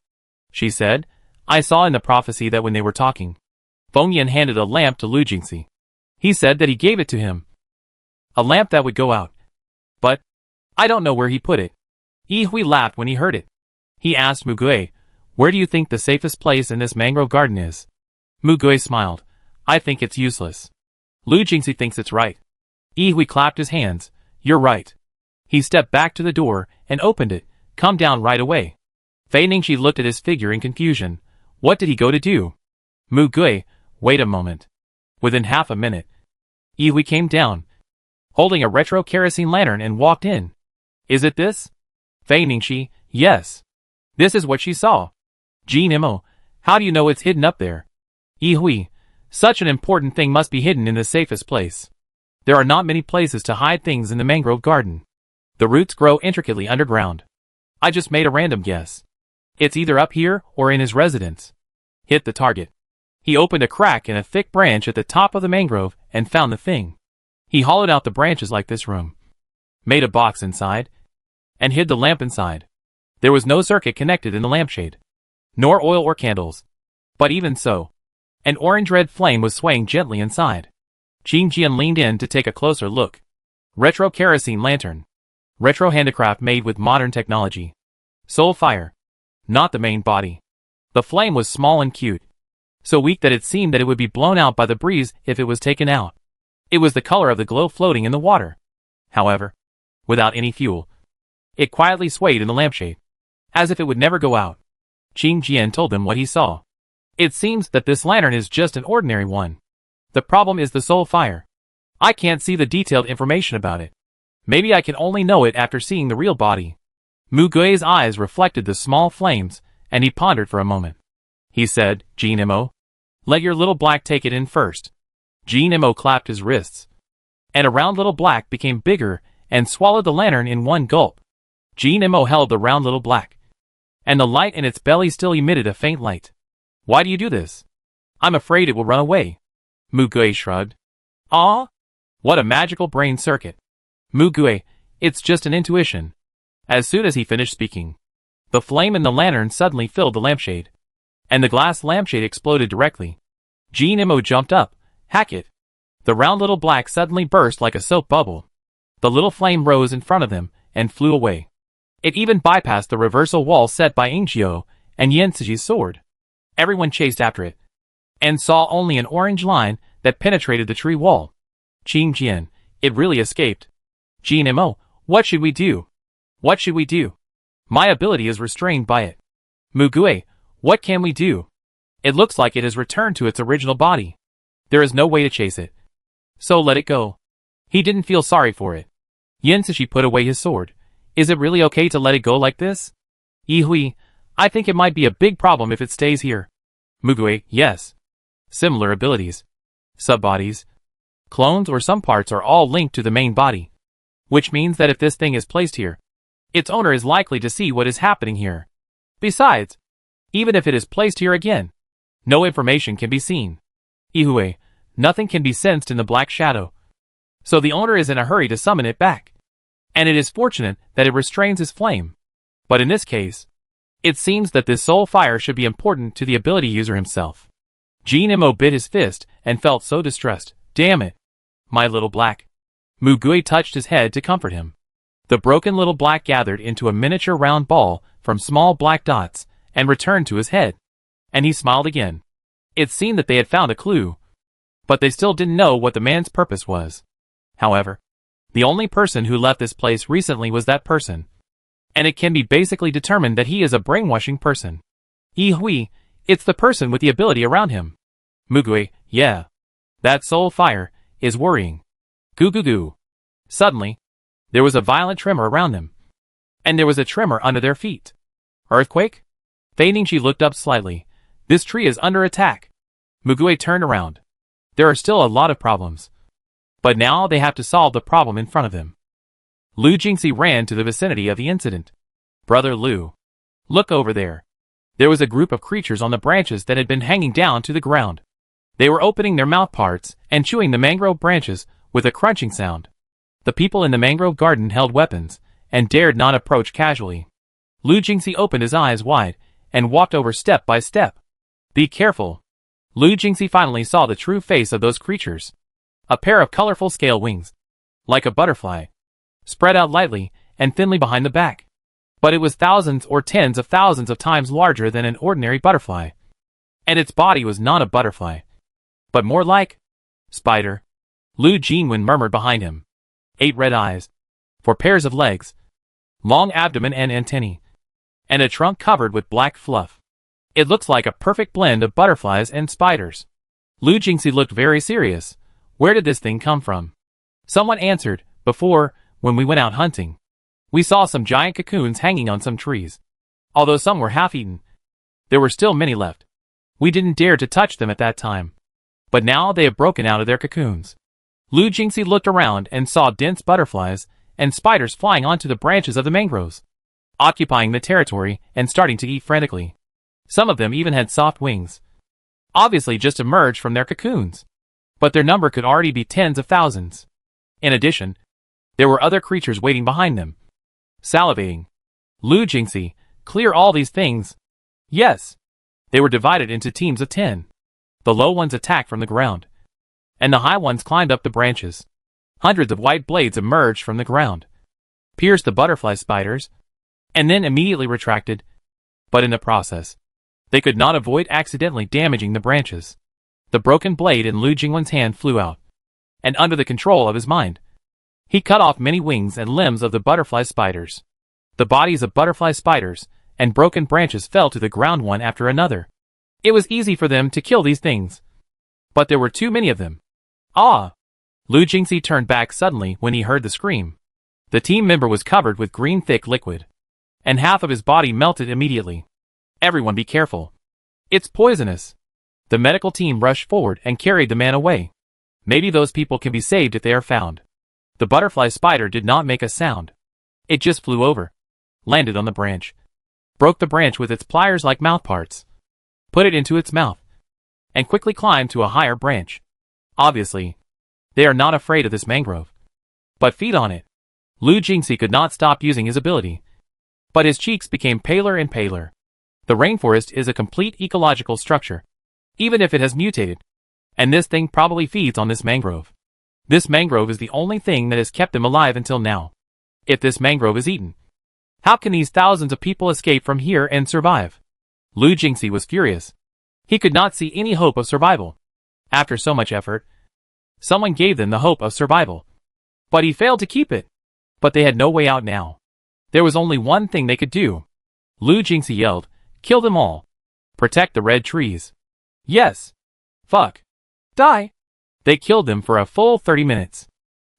She said, I saw in the prophecy that when they were talking, Feng Yan handed a lamp to Lu Jingxi. He said that he gave it to him. A lamp that would go out. But, I don't know where he put it. Yi Hui laughed when he heard it. He asked Mu Gui, where do you think the safest place in this mangrove garden is? Mu Gui smiled. I think it's useless. Lu Jingxi thinks it's right. Yi Hui clapped his hands. You're right. He stepped back to the door and opened it. Come down right away. Fei Ningxi looked at his figure in confusion. What did he go to do? Mu Gui, wait a moment. Within half a minute, Yi Hui came down, holding a retro kerosene lantern and walked in. Is it this? Fei Ningxi, yes. This is what she saw. Jean Imo, how do you know it's hidden up there? Yi Hui, such an important thing must be hidden in the safest place. There are not many places to hide things in the mangrove garden. The roots grow intricately underground. I just made a random guess. It's either up here or in his residence. Hit the target. He opened a crack in a thick branch at the top of the mangrove and found the thing. He hollowed out the branches like this room, made a box inside, and hid the lamp inside. There was no circuit connected in the lampshade, nor oil or candles. But even so, an orange-red flame was swaying gently inside. Qing Jian leaned in to take a closer look. Retro kerosene lantern. Retro handicraft made with modern technology. Soul fire. Not the main body. The flame was small and cute. So weak that it seemed that it would be blown out by the breeze if it was taken out. It was the color of the glow floating in the water. However, without any fuel, it quietly swayed in the lampshade, as if it would never go out. Qing Jian told them what he saw. It seems that this lantern is just an ordinary one. The problem is the soul fire. I can't see the detailed information about it. Maybe I can only know it after seeing the real body. Mu Gui's eyes reflected the small flames, and he pondered for a moment. He said, Jean Imo, let your little black take it in first. Jean Imo clapped his wrists, and a round little black became bigger and swallowed the lantern in one gulp. Jean Imo held the round little black, and the light in its belly still emitted a faint light. Why do you do this? I'm afraid it will run away. Mu Gui shrugged. Ah? What a magical brain circuit. Mu Gui, it's just an intuition. As soon as he finished speaking, the flame in the lantern suddenly filled the lampshade, and the glass lampshade exploded directly. Jean Imo jumped up. Hack it. The round little black suddenly burst like a soap bubble. The little flame rose in front of them and flew away. It even bypassed the reversal wall set by Ingqiu and Yan Siji's sword. Everyone chased after it, and saw only an orange line that penetrated the tree wall. Qing Jian, it really escaped. Jean Imo, what should we do? What should we do? My ability is restrained by it. Mu Gui, what can we do? It looks like it has returned to its original body. There is no way to chase it. So let it go. He didn't feel sorry for it. Yan Siji put away his sword. Is it really okay to let it go like this? Yi Hui, I think it might be a big problem if it stays here. Mu Gui, yes. Similar abilities, subbodies, clones or some parts are all linked to the main body. Which means that if this thing is placed here, its owner is likely to see what is happening here. Besides, even if it is placed here again, no information can be seen. Yi Hui, nothing can be sensed in the black shadow. So the owner is in a hurry to summon it back. And it is fortunate that it restrains his flame. But in this case, it seems that this soul fire should be important to the ability user himself. Jean Imo bit his fist and felt so distressed. Damn it. My little black. Mu Gui touched his head to comfort him. The broken little black gathered into a miniature round ball from small black dots and returned to his head. And he smiled again. It seemed that they had found a clue. But they still didn't know what the man's purpose was. However, the only person who left this place recently was that person. And it can be basically determined that he is a brainwashing person. Hui, it's the person with the ability around him. Mugui, yeah. That soul fire is worrying. Goo goo goo. Suddenly, there was a violent tremor around them. And there was a tremor under their feet. Earthquake? Fei-Ningxi looked up slightly. This tree is under attack. Mugui turned around. There are still a lot of problems. But now they have to solve the problem in front of them. Lu Jingxi ran to the vicinity of the incident. Brother Lu. Look over there. There was a group of creatures on the branches that had been hanging down to the ground. They were opening their mouth parts and chewing the mangrove branches with a crunching sound. The people in the mangrove garden held weapons and dared not approach casually. Lu Jingxi opened his eyes wide and walked over step by step. Be careful. Lu Jingxi finally saw the true face of those creatures. A pair of colorful scale wings, like a butterfly, spread out lightly and thinly behind the back. But it was thousands or tens of thousands of times larger than an ordinary butterfly. And its body was not a butterfly, but more like spider. Lu Jinwen murmured behind him. 8 red eyes, 4 pairs of legs, long abdomen and antennae, and a trunk covered with black fluff. It looks like a perfect blend of butterflies and spiders. Lu Jingxi looked very serious. Where did this thing come from? Someone answered, before, when we went out hunting. We saw some giant cocoons hanging on some trees. Although some were half-eaten, there were still many left. We didn't dare to touch them at that time. But now they have broken out of their cocoons. Lu Jingxi looked around and saw dense butterflies and spiders flying onto the branches of the mangroves, occupying the territory and starting to eat frantically. Some of them even had soft wings, obviously just emerged from their cocoons. But their number could already be tens of thousands. In addition, there were other creatures waiting behind them, salivating. Lu Jingxi, clear all these things. Yes. They were divided into teams of 10. The low ones attacked from the ground, and the high ones climbed up the branches. Hundreds of white blades emerged from the ground, pierced the butterfly spiders, and then immediately retracted. But in the process, they could not avoid accidentally damaging the branches. The broken blade in Lu Jingwen's hand flew out, and under the control of his mind, he cut off many wings and limbs of the butterfly spiders. The bodies of butterfly spiders and broken branches fell to the ground one after another. It was easy for them to kill these things, but there were too many of them. Ah! Lu Jingxi turned back suddenly when he heard the scream. The team member was covered with green thick liquid, and half of his body melted immediately. Everyone be careful. It's poisonous. The medical team rushed forward and carried the man away. Maybe those people can be saved if they are found. The butterfly spider did not make a sound. It just flew over, landed on the branch, broke the branch with its pliers-like mouthparts, put it into its mouth, and quickly climbed to a higher branch. Obviously, they are not afraid of this mangrove, but feed on it. Lu Jingxi could not stop using his ability, but his cheeks became paler and paler. The rainforest is a complete ecological structure, even if it has mutated, and this thing probably feeds on this mangrove. This mangrove is the only thing that has kept them alive until now. If this mangrove is eaten, how can these thousands of people escape from here and survive? Lu Jingxi was furious. He could not see any hope of survival. After so much effort, someone gave them the hope of survival, but he failed to keep it. But they had no way out now. There was only one thing they could do. Lu Jingxi yelled, "Kill them all. Protect the red trees." Yes. Fuck. Die. They killed them for a full 30 minutes.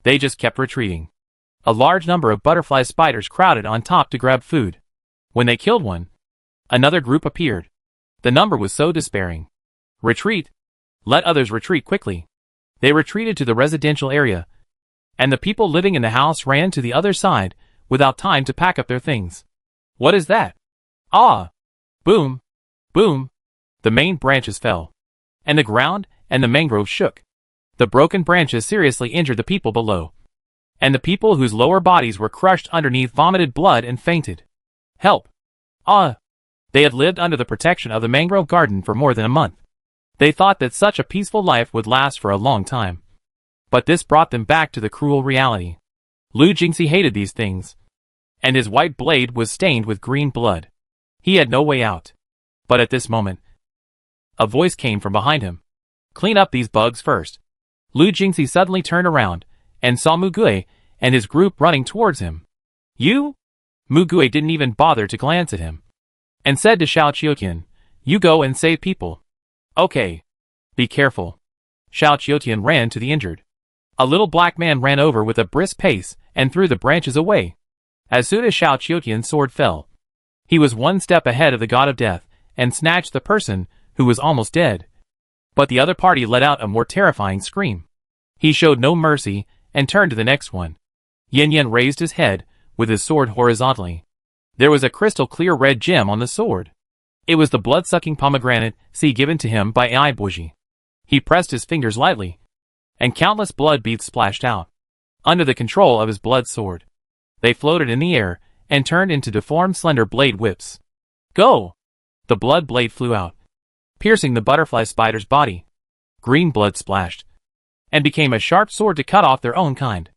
They just kept retreating. A large number of butterfly spiders crowded on top to grab food. When they killed one, another group appeared. The number was so despairing. Retreat. Let others retreat quickly. They retreated to the residential area, and the people living in the house ran to the other side without time to pack up their things. What is that? Ah! Boom! Boom! The main branches fell, and the ground and the mangrove shook. The broken branches seriously injured the people below, and the people whose lower bodies were crushed underneath vomited blood and fainted. Help! Ah! They had lived under the protection of the mangrove garden for more than a month. They thought that such a peaceful life would last for a long time. But this brought them back to the cruel reality. Lu Jingxi hated these things. and his white blade was stained with green blood. He had no way out. But at this moment, a voice came from behind him. Clean up these bugs first. Lu Jingxi suddenly turned around and saw Mugui and his group running towards him. You? Mugui didn't even bother to glance at him, and said to Xiao Qiutian, you go and save people. Okay. Be careful. Xiao Qiutian ran to the injured. A little black man ran over with a brisk pace and threw the branches away. As soon as Xiao Qiutian's sword fell, he was one step ahead of the god of death and snatched the person who was almost dead. But the other party let out a more terrifying scream. He showed no mercy and turned to the next one. Yin Yan raised his head with his sword horizontally. There was a crystal clear red gem on the sword. It was the blood-sucking pomegranate seed given to him by Ai Boji. He pressed his fingers lightly, and countless blood beads splashed out. Under the control of his blood sword, they floated in the air and turned into deformed slender blade whips. Go! The blood blade flew out, piercing the butterfly spider's body. Green blood splashed, and became a sharp sword to cut off their own kind.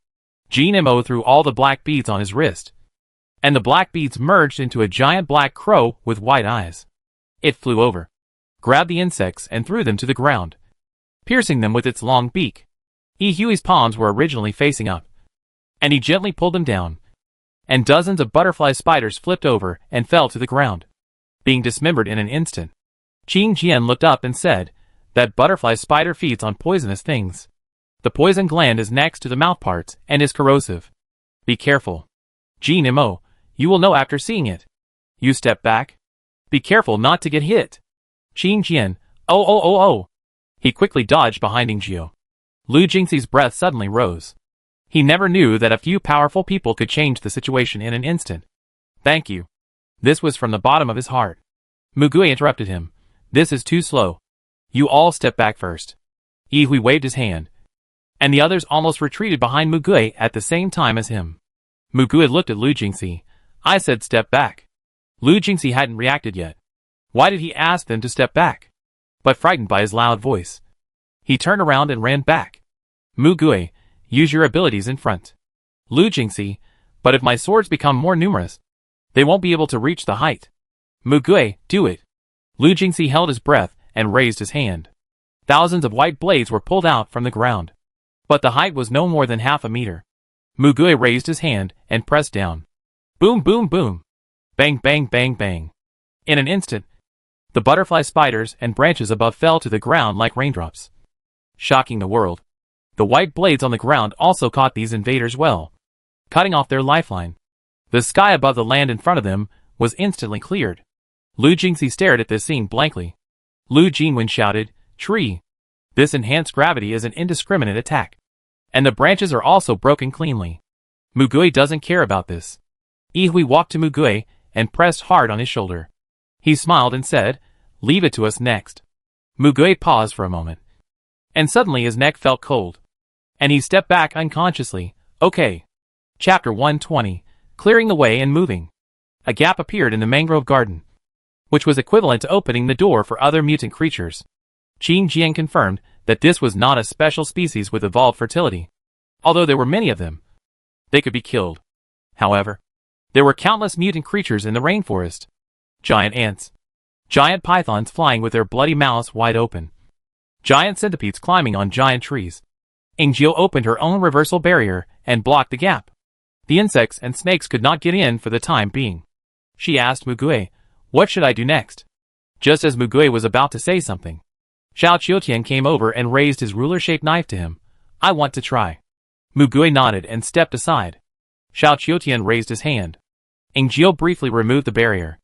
Jin Mo threw all the black beads on his wrist, and the black beads merged into a giant black crow with white eyes. It flew over, grabbed the insects and threw them to the ground, piercing them with its long beak. Yi Hui's palms were originally facing up, and he gently pulled them down, and dozens of butterfly spiders flipped over and fell to the ground, being dismembered in an instant. Qing Jian looked up and said, that butterfly spider feeds on poisonous things. The poison gland is next to the mouthparts and is corrosive. Be careful. Jin Mo, you will know after seeing it. You step back. Be careful not to get hit. Qing Jian, oh. He quickly dodged behind Ingjio. Lu Jingxi's breath suddenly rose. He never knew that a few powerful people could change the situation in an instant. Thank you. This was from the bottom of his heart. Mugui interrupted him. This is too slow. You all step back first. Yi Hui waved his hand, and the others almost retreated behind Mugui at the same time as him. Mugui looked at Lu Jingxi. I said step back. Lu Jingxi hadn't reacted yet. Why did he ask them to step back? But frightened by his loud voice, he turned around and ran back. Mugui, use your abilities in front. Lu Jingxi, but if my swords become more numerous, they won't be able to reach the height. Mugui, do it. Lu Jingxi held his breath and raised his hand. Thousands of white blades were pulled out from the ground, but the height was no more than half a meter. Mugui raised his hand and pressed down. Boom, boom, boom. Bang, bang, bang, bang. In an instant, the butterfly spiders and branches above fell to the ground like raindrops, shocking the world. The white blades on the ground also caught these invaders well, cutting off their lifeline. The sky above the land in front of them was instantly cleared. Lu Jingxi stared at this scene blankly. Lu Jinwen shouted, Tree! This enhanced gravity is an indiscriminate attack, and the branches are also broken cleanly. Mugui doesn't care about this. Yi Hui walked to Mugui and pressed hard on his shoulder. He smiled and said, leave it to us next. Mugui paused for a moment, and suddenly his neck felt cold, and he stepped back unconsciously. Okay. Chapter 120, Clearing the Way and Moving. A gap appeared in the mangrove garden, which was equivalent to opening the door for other mutant creatures. Qing Jian confirmed that this was not a special species with evolved fertility. Although there were many of them, they could be killed. However, there were countless mutant creatures in the rainforest. Giant ants, giant pythons flying with their bloody mouths wide open, giant centipedes climbing on giant trees. Ingjio opened her own reversal barrier and blocked the gap. The insects and snakes could not get in for the time being. She asked Mugui, what should I do next? Just as Mugui was about to say something, Xiao Qiutian came over and raised his ruler-shaped knife to him. I want to try. Mugui nodded and stepped aside. Xiao Qiutian raised his hand. Ingjio briefly removed the barrier,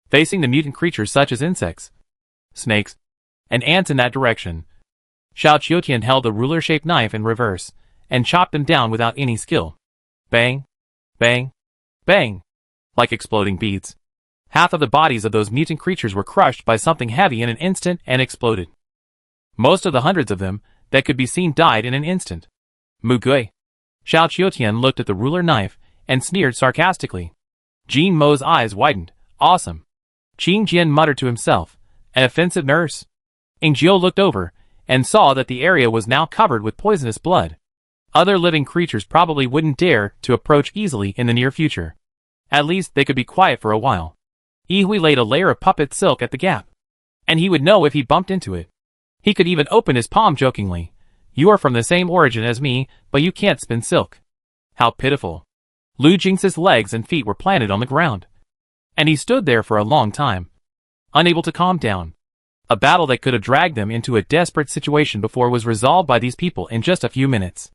facing the mutant creatures such as insects, snakes, and ants in that direction. Xiao Qiutian held the ruler-shaped knife in reverse and chopped them down without any skill. Bang, bang, bang, like exploding beads. Half of the bodies of those mutant creatures were crushed by something heavy in an instant and exploded. Most of the hundreds of them that could be seen died in an instant. Mugui. Xiao Qiutian looked at the ruler knife and sneered sarcastically. Jin Mo's eyes widened. Awesome. Qing Jian muttered to himself. An offensive nurse. Ingjio looked over and saw that the area was now covered with poisonous blood. Other living creatures probably wouldn't dare to approach easily in the near future. At least they could be quiet for a while. Ihui laid a layer of puppet silk at the gap, and he would know if he bumped into it. He could even open his palm jokingly. You are from the same origin as me, but you can't spin silk. How pitiful. Lu Jingxi's legs and feet were planted on the ground, and he stood there for a long time, unable to calm down. A battle that could have dragged them into a desperate situation before was resolved by these people in just a few minutes.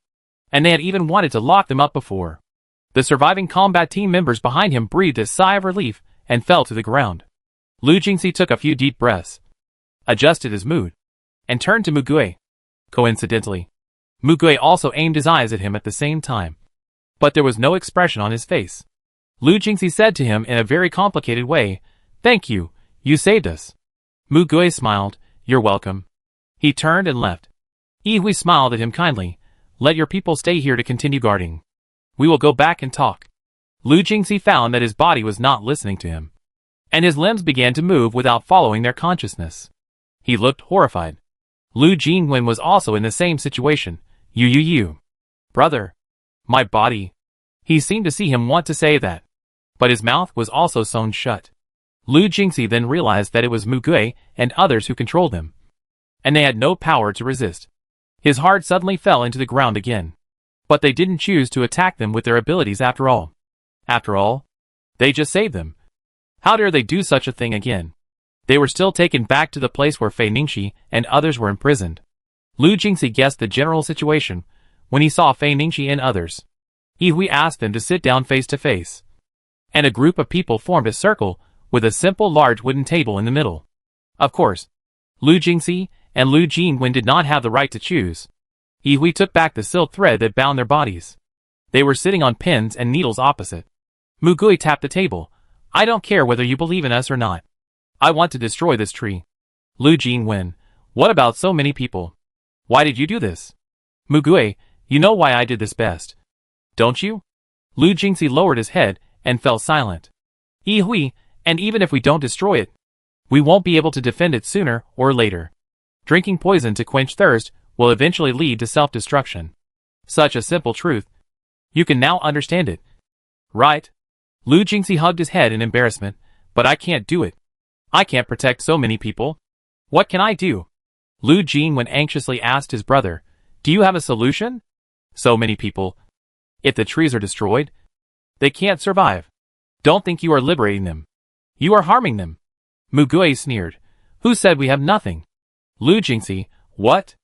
And they had even wanted to lock them up before. The surviving combat team members behind him breathed a sigh of relief and fell to the ground. Lu Jingxi took a few deep breaths, adjusted his mood, and turned to Mugui. Coincidentally, Mugui also aimed his eyes at him at the same time. But there was no expression on his face. Lu Jingxi said to him in a very complicated way, "Thank you, you saved us." Mugui smiled, "You're welcome." He turned and left. Ihui smiled at him kindly, "Let your people stay here to continue guarding. We will go back and talk." Lu Jingxi found that his body was not listening to him, and his limbs began to move without following their consciousness. He looked horrified. Lu Jingwen was also in the same situation. You. Brother. My body. He seemed to see him want to say that, but his mouth was also sewn shut. Lu Jingxi then realized that it was Mugui and others who controlled him, and they had no power to resist. His heart suddenly fell into the ground again. But they didn't choose to attack them with their abilities after all. After all, they just saved them. How dare they do such a thing again? They were still taken back to the place where Fei Ningxi and others were imprisoned. Lu Jingxi guessed the general situation when he saw Fei Ningxi and others. Ihui asked them to sit down face to face, and a group of people formed a circle with a simple large wooden table in the middle. Of course, Lu Jingxi and Lu Jingwen did not have the right to choose. Ihui took back the silk thread that bound their bodies. They were sitting on pins and needles opposite. Mugui tapped the table. "I don't care whether you believe in us or not. I want to destroy this tree." Lu Jingwen, "What about so many people? Why did you do this?" Mugui, "You know why I did this best, don't you?" Lu Jingxi lowered his head and fell silent. Ihui, "And even if we don't destroy it, we won't be able to defend it sooner or later. Drinking poison to quench thirst will eventually lead to self-destruction. Such a simple truth. You can now understand it, right?" Lu Jingxi hugged his head in embarrassment. "But I can't do it. I can't protect so many people. What can I do?" Lu Jingwen anxiously asked his brother, "Do you have a solution? So many people. If the trees are destroyed, they can't survive. Don't think you are liberating them. You are harming them." Mugui sneered. "Who said we have nothing?" Lu Jingxi, "What?"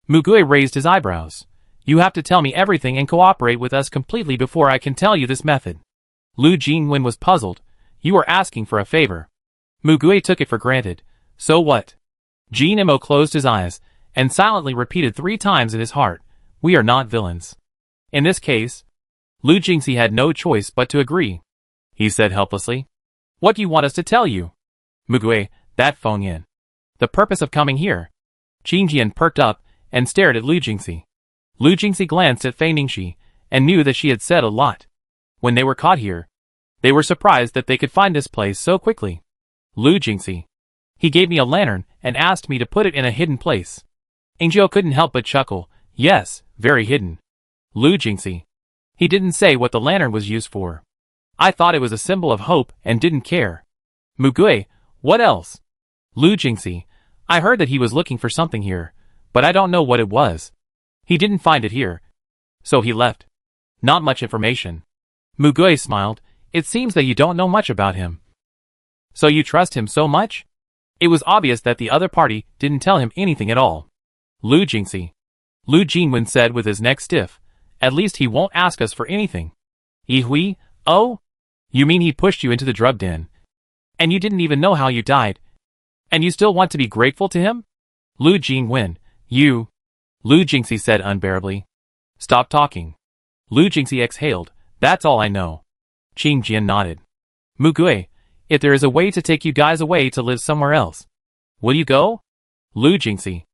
Mugui raised his eyebrows. "You have to tell me everything and cooperate with us completely before I can tell you this method." Lu Jingwen was puzzled. "You are asking for a favor." Mugui took it for granted. "So what?" Jinemo closed his eyes and silently repeated 3 times in his heart, "We are not villains." In this case, Lu Jingxi had no choice but to agree. He said helplessly, "What do you want us to tell you?" Mugui, "That Feng Yin. The purpose of coming here." Qingjian perked up and stared at Lu Jingxi. Lu Jingxi glanced at Fei Ningxi and knew that she had said a lot. When they were caught here, they were surprised that they could find this place so quickly. Lu Jingxi. "He gave me a lantern and asked me to put it in a hidden place." Ingzhou couldn't help but chuckle. "Yes, very hidden." Lu Jingxi. "He didn't say what the lantern was used for. I thought it was a symbol of hope and didn't care." Mugui, "What else?" Lu Jingxi. "I heard that he was looking for something here, but I don't know what it was. He didn't find it here, so he left. Not much information." Mugui smiled. "It seems that you don't know much about him. So you trust him so much?" It was obvious that the other party didn't tell him anything at all. Lu Jingxi. Lu Jingwen said with his neck stiff, "At least he won't ask us for anything." Ihui, "Oh? You mean he pushed you into the drug den, and you didn't even know how you died, and you still want to be grateful to him?" Lu Jingwen, "You..." Lu Jingxi said unbearably. "Stop talking." Lu Jingxi exhaled. "That's all I know." Qingjian nodded. Mugui, "If there is a way to take you guys away to live somewhere else, will you go?" Lu Jingxi,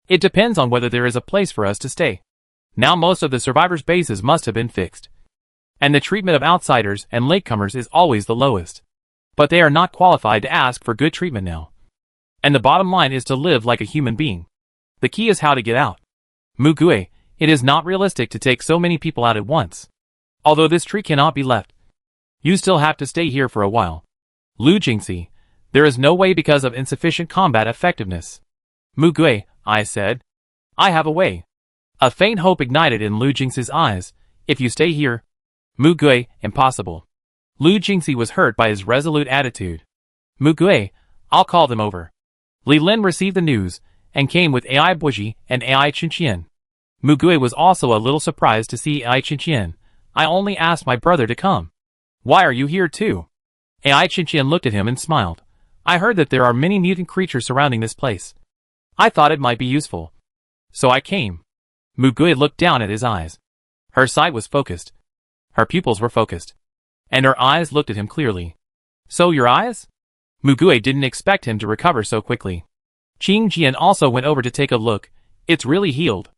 "It depends on whether there is a place for us to stay. Now most of the survivors' bases must have been fixed, and the treatment of outsiders and latecomers is always the lowest. But they are not qualified to ask for good treatment now. And the bottom line is to live like a human being. The key is how to get out." Mugui, "It is not realistic to take so many people out at once. Although this tree cannot be left, You still have to stay here for a while. Lu Jingxi, there is no way because of insufficient combat effectiveness. Mu Gui, I said. I have a way. A faint hope ignited in Lu Jingxi's eyes. If you stay here. Mu Gui, impossible. Lu Jingxi was hurt by his resolute attitude. Mu Gui, I'll call them over. Li Lin received the news, and came with AI Buji and AI Qinqian. Mu Gui was also a little surprised to see AI Qinqian. I only asked my brother to come. Why are you here too? AI Qinqian looked at him and smiled. I heard that there are many mutant creatures surrounding this place. I thought it might be useful. So I came. Mu Gui looked down at his eyes. Her sight was focused. Her pupils were focused. And her eyes looked at him clearly. So your eyes? Mu Gui didn't expect him to recover so quickly. Qing Jian also went over to take a look. It's really healed.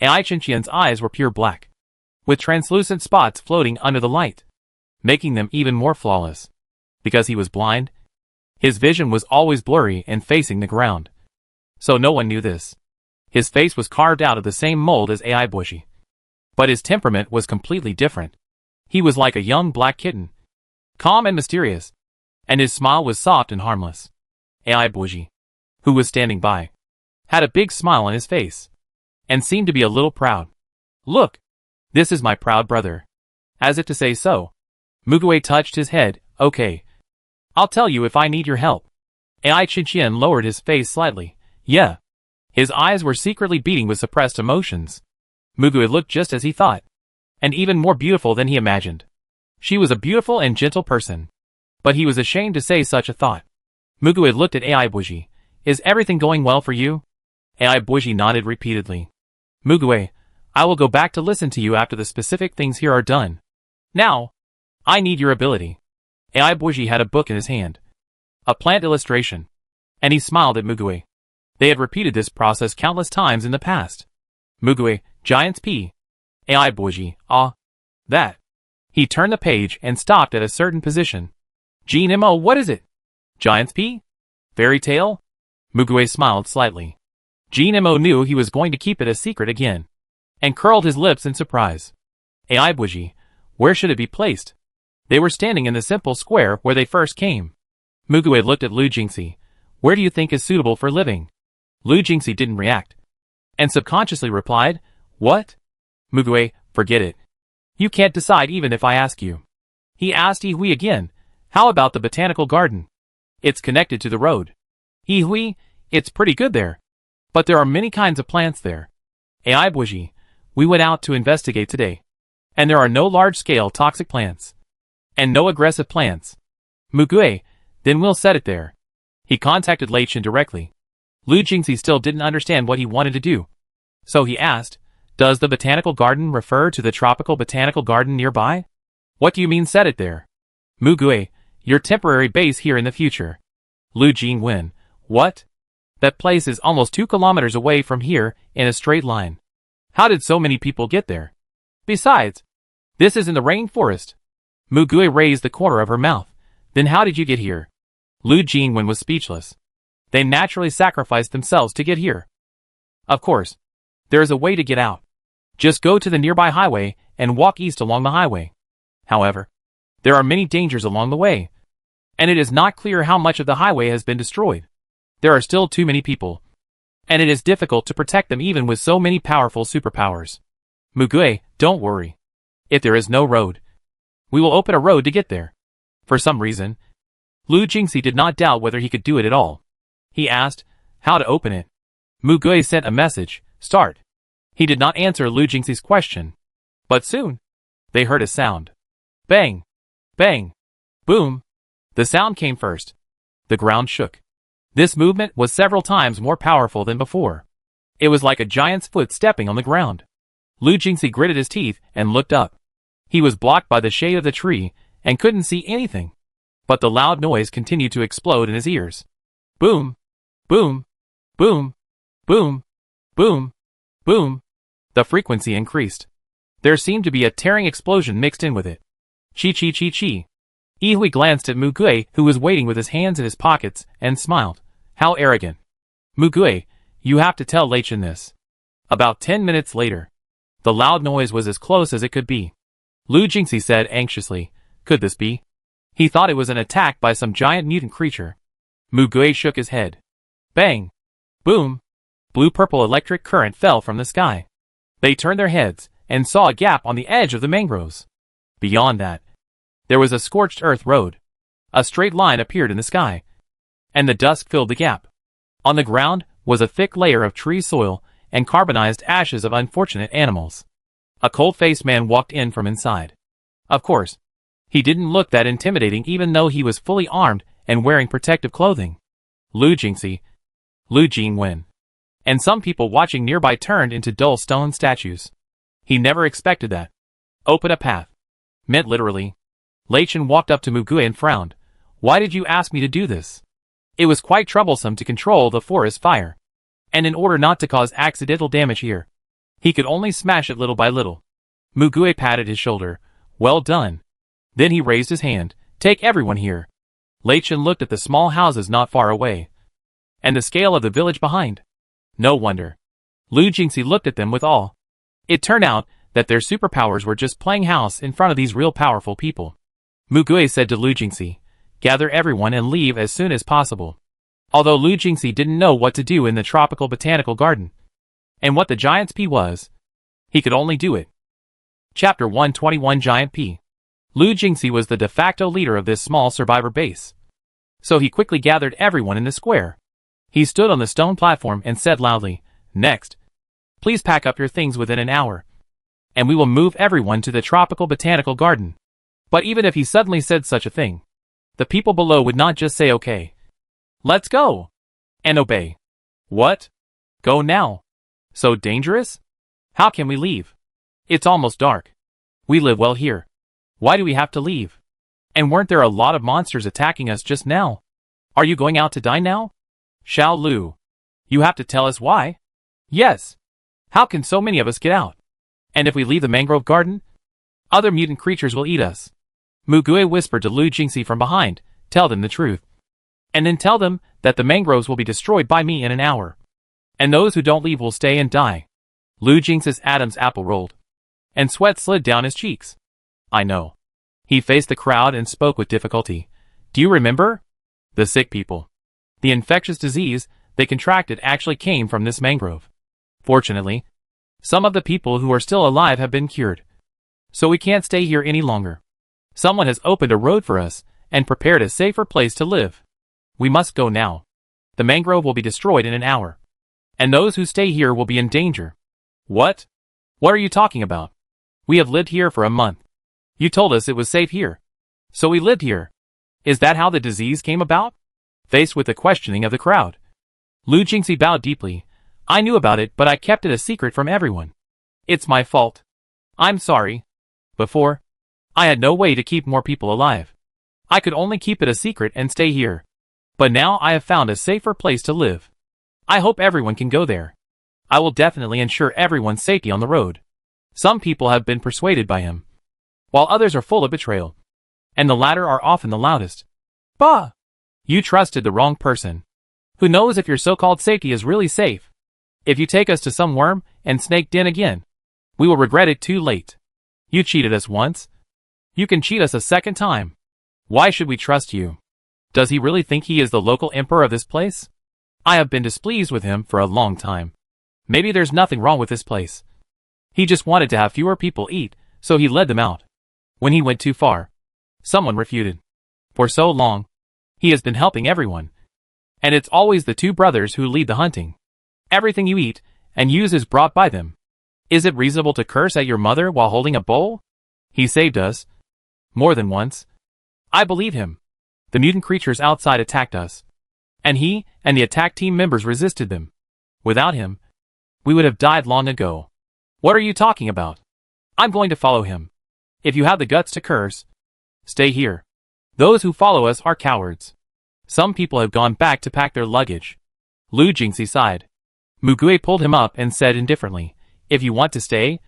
AI Qinqian's eyes were pure black, with translucent spots floating under the light, making them even more flawless. Because he was blind, his vision was always blurry and facing the ground. So no one knew this. His face was carved out of the same mold as AI Bushi. But his temperament was completely different. He was like a young black kitten, calm and mysterious, and his smile was soft and harmless. AI Bushi, who was standing by, had a big smile on his face, and seemed to be a little proud. Look, this is my proud brother. As if to say so, Mu Gui touched his head. Okay. I'll tell you if I need your help. AI Qinqian lowered his face slightly. Yeah. His eyes were secretly beating with suppressed emotions. Mu Gui looked just as he thought, and even more beautiful than he imagined. She was a beautiful and gentle person, but he was ashamed to say such a thought. Mu Gui looked at AI Buji. Is everything going well for you? AI Buji nodded repeatedly. Mu Gui, I will go back to listen to you after the specific things here are done. Now, I need your ability. AI Buji had a book in his hand, a plant illustration, and he smiled at Mu Gui. They had repeated this process countless times in the past. Mu Gui, Giant's P. AI Buji, that. He turned the page and stopped at a certain position. Nimo, what is it? Giant's P? Fairy tale? Mu Gui smiled slightly. Nimo knew he was going to keep it a secret again, and curled his lips in surprise. AI Buji, where should it be placed? They were standing in the simple square where they first came. Mu Gui looked at Lu Jingxi. Where do you think is suitable for living? Lu Jingxi didn't react, and subconsciously replied, What? Mu Gui, forget it. You can't decide even if I ask you. He asked Yi again, how about the botanical garden? It's connected to the road. Yi, it's pretty good there. But there are many kinds of plants there. AI Buji, we went out to investigate today, and there are no large-scale toxic plants, and no aggressive plants. Mu Gui, then we'll set it there. He contacted Lei Chen directly. Lu Jingxi still didn't understand what he wanted to do, so he asked, does the botanical garden refer to the tropical botanical garden nearby? What do you mean set it there? Mu Gui, your temporary base here in the future. Lu Jingwen, what? That place is almost 2 kilometers away from here in a straight line. How did so many people get there? Besides, this is in the rainforest. Mu Gui raised the corner of her mouth. Then how did you get here? Lu Jingwen was speechless. They naturally sacrificed themselves to get here. Of course, there is a way to get out. Just go to the nearby highway and walk east along the highway. However, there are many dangers along the way, and it is not clear how much of the highway has been destroyed. There are still too many people, and it is difficult to protect them even with so many powerful superpowers. Mu Gui, don't worry. If there is no road, we will open a road to get there. For some reason, Lu Jingxi did not doubt whether he could do it at all. He asked, how to open it? Mu Gui sent a message, start. He did not answer Lu Jingxi's question. But soon, they heard a sound. Bang! Bang! Boom! The sound came first. The ground shook. This movement was several times more powerful than before. It was like a giant's foot stepping on the ground. Lu Jingxi gritted his teeth and looked up. He was blocked by the shade of the tree and couldn't see anything. But the loud noise continued to explode in his ears. Boom! Boom! Boom! Boom! Boom! Boom! The frequency increased. There seemed to be a tearing explosion mixed in with it. Chi chi chi chi. Yi glanced at Mu Gui, who was waiting with his hands in his pockets, and smiled. How arrogant. Mu Gui, you have to tell Lei Chen this. About 10 minutes later, the loud noise was as close as it could be. Lu Jingxi said anxiously, could this be? He thought it was an attack by some giant mutant creature. Mugue shook his head. Bang! Boom! Blue-purple electric current fell from the sky. They turned their heads and saw a gap on the edge of the mangroves. Beyond that, there was a scorched earth road. A straight line appeared in the sky, and the dusk filled the gap. On the ground was a thick layer of tree soil and carbonized ashes of unfortunate animals. A cold-faced man walked in from inside. Of course, he didn't look that intimidating even though he was fully armed and wearing protective clothing. Lu Jingxi, Lu Jingwen, and some people watching nearby turned into dull stone statues. He never expected that. Open a path. Meant literally. Lei Chen walked up to Mugue and frowned. Why did you ask me to do this? It was quite troublesome to control the forest fire. And in order not to cause accidental damage here, he could only smash it little by little. Mugue patted his shoulder. Well done. Then he raised his hand. Take everyone here. Lei Chen looked at the small houses not far away, and the scale of the village behind. No wonder. Lu Jingxi looked at them with awe. It turned out that their superpowers were just playing house in front of these real powerful people. Mugue said to Lu Jingxi, gather everyone and leave as soon as possible. Although Lu Jingxi didn't know what to do in the tropical botanical garden, and what the Giant's Pea was, he could only do it. Chapter 121 Giant Pea. Lu Jingxi was the de facto leader of this small survivor base, so he quickly gathered everyone in the square. He stood on the stone platform and said loudly, next, please pack up your things within an hour, and we will move everyone to the tropical botanical garden. But even if he suddenly said such a thing, the people below would not just say okay. Let's go! And obey. What? Go now? So dangerous? How can we leave? It's almost dark. We live well here. Why do we have to leave? And weren't there a lot of monsters attacking us just now? Are you going out to die now? Xiao Lu. You have to tell us why? Yes. How can so many of us get out? And if we leave the mangrove garden? Other mutant creatures will eat us. Mugue whispered to Lu Jingxi from behind, tell them the truth. And then tell them that the mangroves will be destroyed by me in an hour. And those who don't leave will stay and die. Lu Jingxi's Adam's apple rolled, and sweat slid down his cheeks. I know. He faced the crowd and spoke with difficulty. Do you remember? The sick people. The infectious disease they contracted actually came from this mangrove. Fortunately, some of the people who are still alive have been cured. So we can't stay here any longer. Someone has opened a road for us and prepared a safer place to live. We must go now. The mangrove will be destroyed in an hour, and those who stay here will be in danger. What? What are you talking about? We have lived here for a month. You told us it was safe here. So we lived here. Is that how the disease came about? Faced with the questioning of the crowd, Lu Jingxi bowed deeply. I knew about it, but I kept it a secret from everyone. It's my fault. I'm sorry. Before, I had no way to keep more people alive. I could only keep it a secret and stay here. But now I have found a safer place to live. I hope everyone can go there. I will definitely ensure everyone's safety on the road. Some people have been persuaded by him, while others are full of betrayal. And the latter are often the loudest. Bah! You trusted the wrong person. Who knows if your so-called safety is really safe? If you take us to some worm and snake den again, we will regret it too late. You cheated us once. You can cheat us a second time. Why should we trust you? Does he really think he is the local emperor of this place? I have been displeased with him for a long time. Maybe there's nothing wrong with this place. He just wanted to have fewer people eat, so he led them out. When he went too far, someone refuted. For so long, he has been helping everyone. And it's always the two brothers who lead the hunting. Everything you eat and use is brought by them. Is it reasonable to curse at your mother while holding a bowl? He saved us. More than once. I believe him. The mutant creatures outside attacked us, and he and the attack team members resisted them. Without him, we would have died long ago. What are you talking about? I'm going to follow him. If you have the guts to curse, stay here. Those who follow us are cowards. Some people have gone back to pack their luggage. Lu Jingxi sighed. Mugue pulled him up and said indifferently, if you want to stay,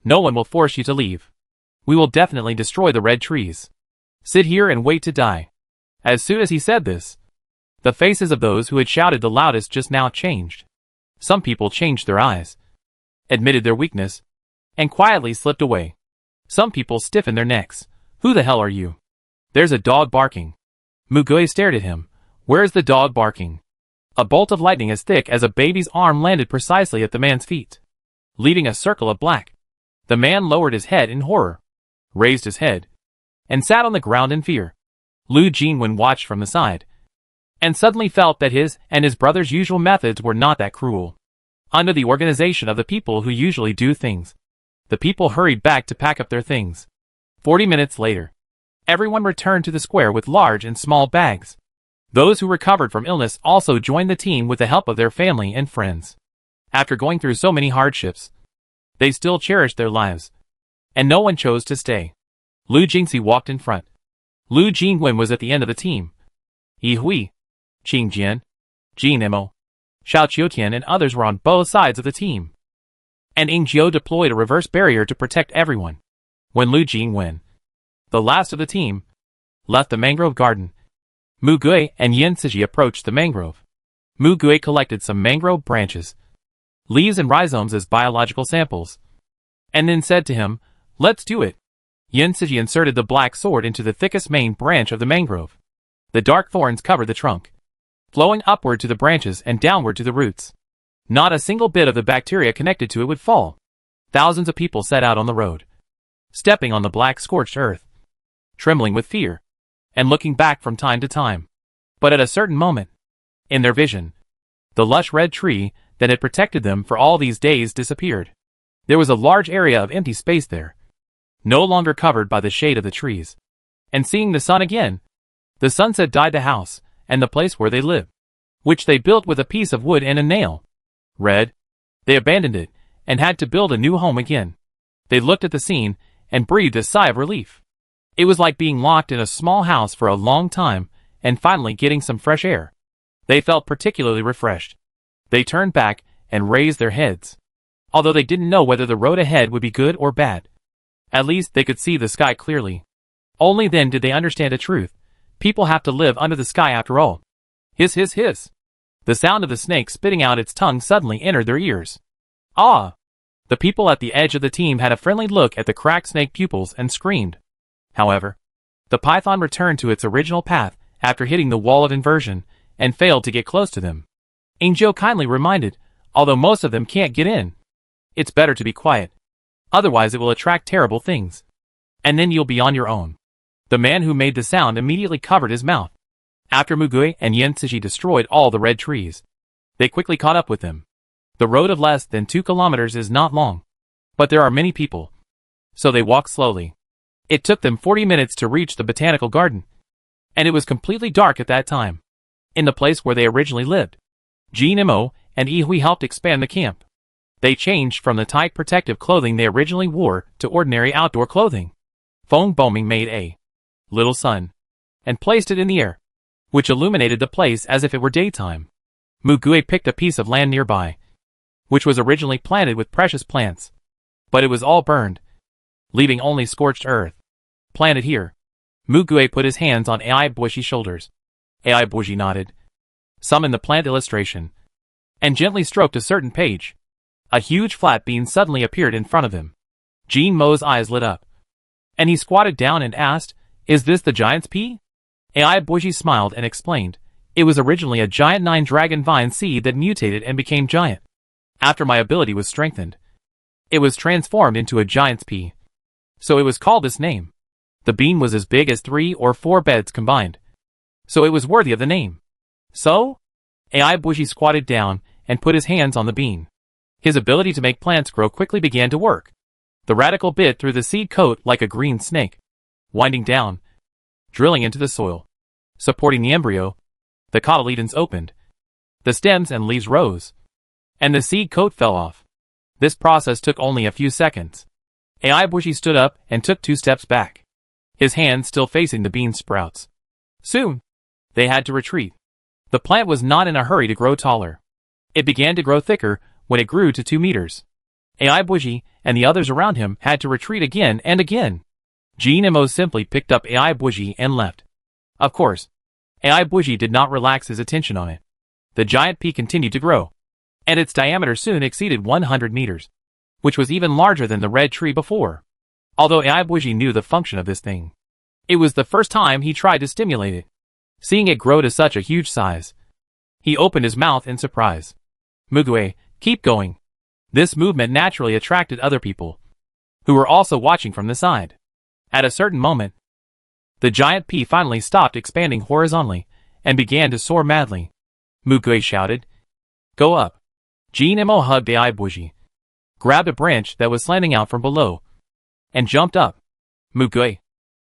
no one will force you to leave. We will definitely destroy the red trees. Sit here and wait to die. As soon as he said this, the faces of those who had shouted the loudest just now changed. Some people changed their eyes, admitted their weakness, and quietly slipped away. Some people stiffened their necks. Who the hell are you? There's a dog barking. Mugui stared at him. Where's the dog barking? A bolt of lightning as thick as a baby's arm landed precisely at the man's feet, leaving a circle of black. The man lowered his head in horror, raised his head, and sat on the ground in fear. Lu Jinwen watched from the side, and suddenly felt that his and his brother's usual methods were not that cruel. Under the organization of the people who usually do things, the people hurried back to pack up their things. 40 minutes later, everyone returned to the square with large and small bags. Those who recovered from illness also joined the team with the help of their family and friends. After going through so many hardships, they still cherished their lives, and no one chose to stay. Lu Jingxi walked in front. Lu Jinwen was at the end of the team. Yi Hui, Qing Jian, Jin Mo, Xiao Qiutian and others were on both sides of the team. And Ying Jiu deployed a reverse barrier to protect everyone. When Lu Jinwen, the last of the team, left the mangrove garden, Mu Gui and Yin Siji approached the mangrove. Mu Gui collected some mangrove branches, leaves and rhizomes as biological samples, and then said to him, "Let's do it." Yin Siji inserted the black sword into the thickest main branch of the mangrove. The dark thorns covered the trunk, flowing upward to the branches and downward to the roots. Not a single bit of the bacteria connected to it would fall. Thousands of people set out on the road, stepping on the black scorched earth, trembling with fear, and looking back from time to time. But at a certain moment, in their vision, the lush red tree that had protected them for all these days disappeared. There was a large area of empty space there, no longer covered by the shade of the trees. And seeing the sun again, the sunset dyed the house and the place where they lived, which they built with a piece of wood and a nail. Red. They abandoned it and had to build a new home again. They looked at the scene and breathed a sigh of relief. It was like being locked in a small house for a long time and finally getting some fresh air. They felt particularly refreshed. They turned back and raised their heads. Although they didn't know whether the road ahead would be good or bad, at least they could see the sky clearly. Only then did they understand a truth. People have to live under the sky after all. Hiss, hiss, hiss. The sound of the snake spitting out its tongue suddenly entered their ears. Ah! The people at the edge of the team had a friendly look at the cracked snake pupils and screamed. However, the python returned to its original path after hitting the wall of inversion and failed to get close to them. Yingzhou kindly reminded, although most of them can't get in, it's better to be quiet. Otherwise it will attract terrible things. And then you'll be on your own. The man who made the sound immediately covered his mouth. After Mugui and Yin Cixi destroyed all the red trees, they quickly caught up with them. The road of less than 2 kilometers is not long, but there are many people, so they walked slowly. It took them 40 minutes to reach the botanical garden, and it was completely dark at that time. In the place where they originally lived, Jin Mo and Yi Hui helped expand the camp. They changed from the tight protective clothing they originally wore to ordinary outdoor clothing. Feng Boming made a little sun and placed it in the air, which illuminated the place as if it were daytime. Mugui picked a piece of land nearby, which was originally planted with precious plants, but it was all burned, leaving only scorched earth. Planted here. Mugui put his hands on Ai Buishi's shoulders. Ai Buishi nodded, summoned the plant illustration, and gently stroked a certain page. A huge flat bean suddenly appeared in front of him. Jin Mo's eyes lit up, and he squatted down and asked, "Is this the giant's pea?" Ai Buishi smiled and explained, "It was originally a giant 9-dragon vine seed that mutated and became giant. After my ability was strengthened, it was transformed into a giant's pea. So it was called this name. The bean was as big as 3 or 4 beds combined, so it was worthy of the name." So? Ai Buishi squatted down and put his hands on the bean. His ability to make plants grow quickly began to work. The radical bit through the seed coat like a green snake, winding down, drilling into the soil, supporting the embryo. The cotyledons opened, the stems and leaves rose, and the seed coat fell off. This process took only a few seconds. Ai Buishi stood up and took 2 steps back, his hands still facing the bean sprouts. Soon, they had to retreat. The plant was not in a hurry to grow taller. It began to grow thicker when it grew to 2 meters. Ai Buishi and the others around him had to retreat again and again. Jin Mo simply picked up Ai Buishi and left. Of course, Ai Buishi did not relax his attention on it. The giant pea continued to grow, and its diameter soon exceeded 100 meters, which was even larger than the red tree before. Although Ai Buishi knew the function of this thing, It was the first time he tried to stimulate it. Seeing it grow to such a huge size, he opened his mouth in surprise. Mugue, keep going. This movement naturally attracted other people, who were also watching from the side. At a certain moment, the giant pea finally stopped expanding horizontally and began to soar madly. Mugue shouted, "Go up!" Jean Mo hugged AI Bougie, grabbed a branch that was slanting out from below, and jumped up. Mugue,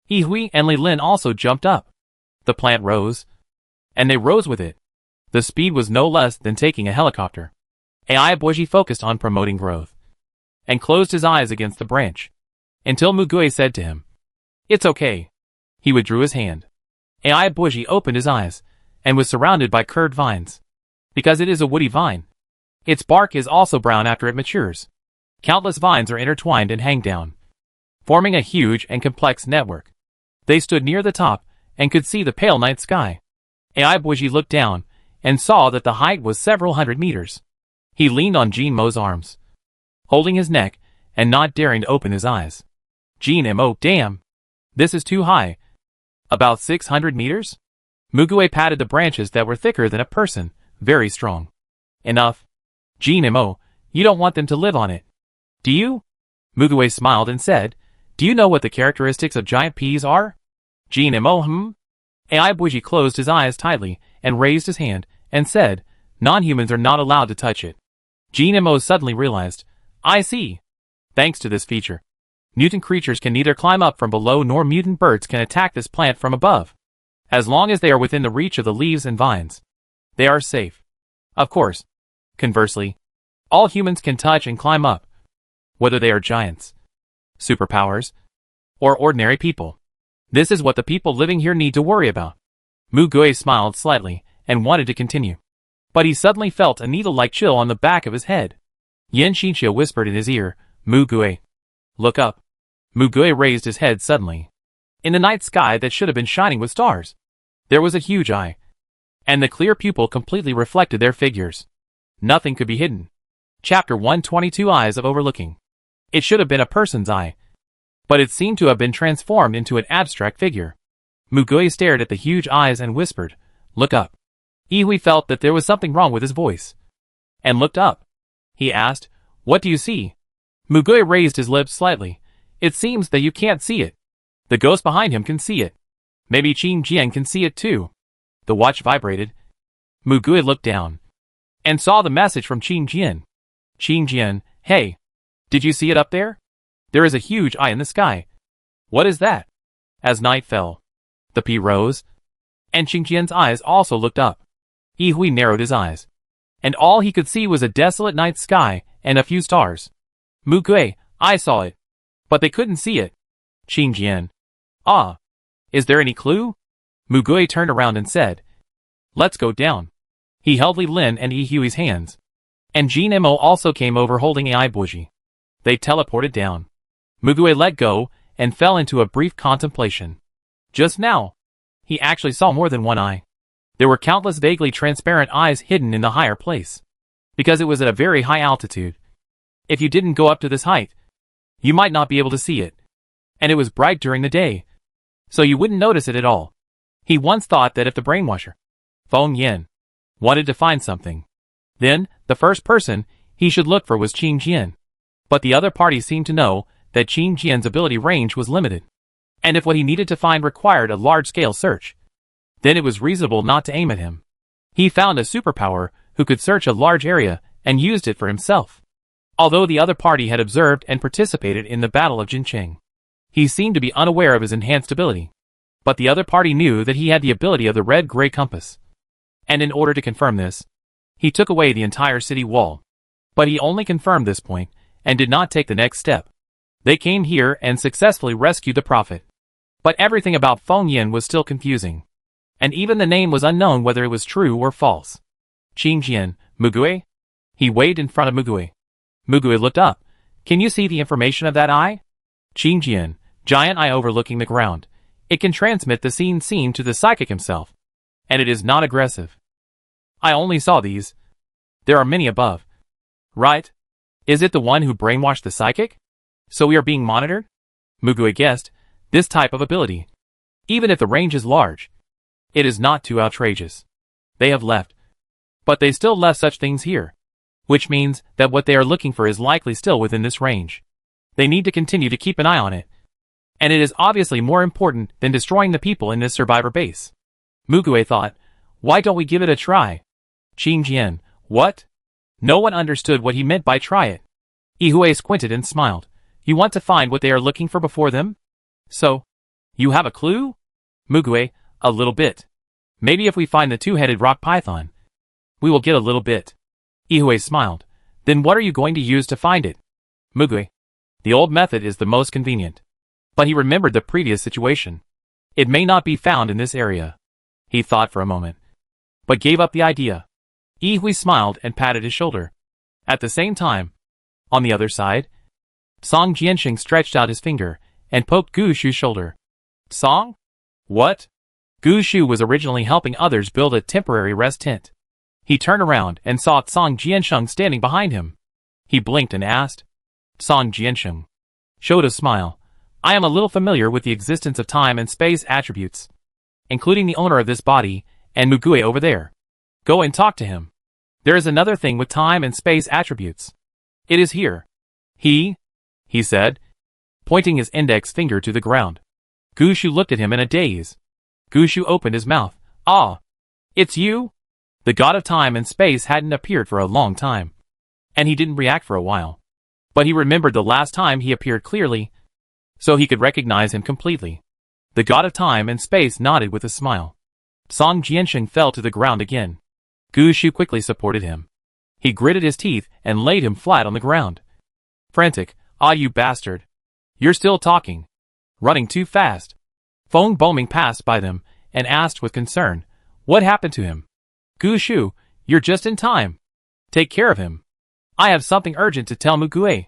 Yihui and Li Lin also jumped up. The plant rose, and they rose with it. The speed was no less than taking a helicopter. AI Bougie focused on promoting growth, and closed his eyes against the branch, until Mugue said to him, "It's okay." He withdrew his hand. AI Bougie opened his eyes, and was surrounded by curved vines. Because it is a woody vine, its bark is also brown after it matures. Countless vines are intertwined and hang down, forming a huge and complex network. They stood near the top, and could see the pale night sky. AI Bougie looked down, and saw that the height was several hundred meters. He leaned on Jean Mo's arms, holding his neck, and not daring to open his eyes. Jean Mo, damn! This is too high. About 600 meters? Mugue patted the branches that were thicker than a person, very strong. Enough. Jean Mo, you don't want them to live on it. Do you? Mugue smiled and said, "Do you know what the characteristics of giant peas are?" Jean Mo, AI Bougie closed his eyes tightly and raised his hand and said, "Non-humans are not allowed to touch it." Jean Mo suddenly realized, "I see. Thanks to this feature, mutant creatures can neither climb up from below nor mutant birds can attack this plant from above. As long as they are within the reach of the leaves and vines, they are safe. Of course, conversely, all humans can touch and climb up, whether they are giants, superpowers, or ordinary people. This is what the people living here need to worry about." Mugue smiled slightly and wanted to continue, but he suddenly felt a needle-like chill on the back of his head. Yan Xinqiu whispered in his ear, "Mugue, look up." Mugue raised his head suddenly. In the night sky that should have been shining with stars, there was a huge eye, and the clear pupil completely reflected their figures. Nothing could be hidden. Chapter 122, Eyes of Overlooking. It should have been a person's eye, but it seemed to have been transformed into an abstract figure. Mugue stared at the huge eyes and whispered, "Look up." Yihui felt that there was something wrong with his voice, and looked up. He asked, "What do you see?" Mugue raised his lips slightly. "It seems that you can't see it. The ghost behind him can see it. Maybe Qing Jian can see it too." The watch vibrated. Mugue looked down, and saw the message from Qing Jian. "Qing Jian, hey, did you see it up there? There is a huge eye in the sky. What is that?" As night fell, the pea rose, and Qing Jian's eyes also looked up. Yihui narrowed his eyes, and all he could see was a desolate night sky and a few stars. "Mugue, I saw it, but they couldn't see it." Qing Jian, "Ah, is there any clue?" Mugue turned around and said, "Let's go down." He held Li Lin and Yihui's hands, and Jean Mo also came over holding AI Bougie. They teleported down. Mugue let go and fell into a brief contemplation. Just now, he actually saw more than one eye. There were countless vaguely transparent eyes hidden in the higher place, because it was at a very high altitude. If you didn't go up to this height, you might not be able to see it. And it was bright during the day, so you wouldn't notice it at all. He once thought that if the brainwasher, Feng Yan, wanted to find something, then the first person he should look for was Qing Jian. But the other party seemed to know that Qing Jian's ability range was limited, and if what he needed to find required a large-scale search, then it was reasonable not to aim at him. He found a superpower who could search a large area and used it for himself. Although the other party had observed and participated in the Battle of Jincheng, he seemed to be unaware of his enhanced ability. But the other party knew that he had the ability of the red-gray compass. And in order to confirm this, he took away the entire city wall. But he only confirmed this point, and did not take the next step. They came here and successfully rescued the prophet. But everything about Feng Yan was still confusing. And even the name was unknown whether it was true or false. Qing Jian, Mugue? He waved in front of Mugue. Mugue looked up. "Can you see the information of that eye?" Qing Jian, giant eye overlooking the ground. It can transmit the seen to the psychic himself. And it is not aggressive. I only saw these. There are many above. Right? Is it the one who brainwashed the psychic? So we are being monitored? Mugue guessed. This type of ability Even if the range is large, it is not too outrageous. They have left. But they still left such things here. Which means that what they are looking for is likely still within this range. They need to continue to keep an eye on it. And it is obviously more important than destroying the people in this survivor base. Mugue thought, why don't we give it a try? Qing Jian, what? No one understood what he meant by try it. Yihue squinted and smiled. You want to find what they are looking for before them? So, you have a clue? Mugue, a little bit. Maybe if we find the two-headed rock python, we will get a little bit. Yihue smiled. Then what are you going to use to find it? Mugue, the old method is the most convenient. But he remembered the previous situation. It may not be found in this area. He thought for a moment, but gave up the idea. Yihue smiled and patted his shoulder. At the same time, on the other side, Song Jianxing stretched out his finger and poked Gu Shu's shoulder. Song? What? Gu Shu was originally helping others build a temporary rest tent. He turned around and saw Song Jianxing standing behind him. He blinked and asked. Song Jianxing showed a smile. I am a little familiar with the existence of time and space attributes, including the owner of this body, and Mugue over there. Go and talk to him. There is another thing with time and space attributes. It is here. He said, pointing his index finger to the ground. Gu Shu looked at him in a daze. Gu Shu opened his mouth. Ah, it's you? The god of time and space hadn't appeared for a long time, and he didn't react for a while. But he remembered the last time he appeared clearly, so he could recognize him completely. The god of time and space nodded with a smile. Song Jianxing fell to the ground again. Gu Shu quickly supported him. He gritted his teeth and laid him flat on the ground. Frantic, ah, you bastard. You're still talking. Running too fast. Feng Boming passed by them and asked with concern, what happened to him? Gu Shu, you're just in time. Take care of him. I have something urgent to tell Mugue.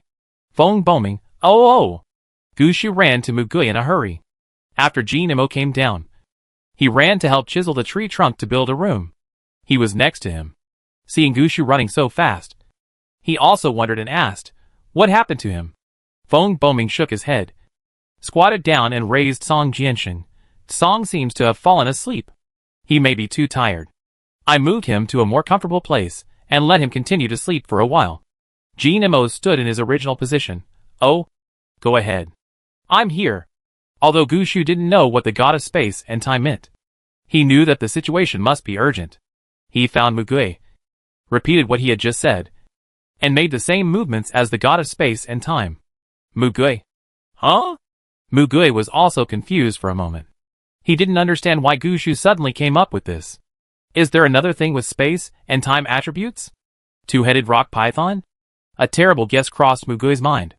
Feng Boming, oh. Gu Shu ran to Mugue in a hurry. After Jin Imo came down, he ran to help chisel the tree trunk to build a room. He was next to him. Seeing Gu Shu running so fast, he also wondered and asked, what happened to him? Feng Boming shook his head, squatted down and raised Song Jianxing. Song seems to have fallen asleep. He may be too tired. I moved him to a more comfortable place and let him continue to sleep for a while. Jin Imo stood in his original position. Oh, go ahead. I'm here. Although Gu Shu didn't know what the god of space and time meant, he knew that the situation must be urgent. He found Mugue, repeated what he had just said, and made the same movements as the god of space and time. Mugue? Huh? Mugue was also confused for a moment. He didn't understand why Gu Shu suddenly came up with this. Is there another thing with space and time attributes? Two-headed rock python? A terrible guess crossed Mugue's mind.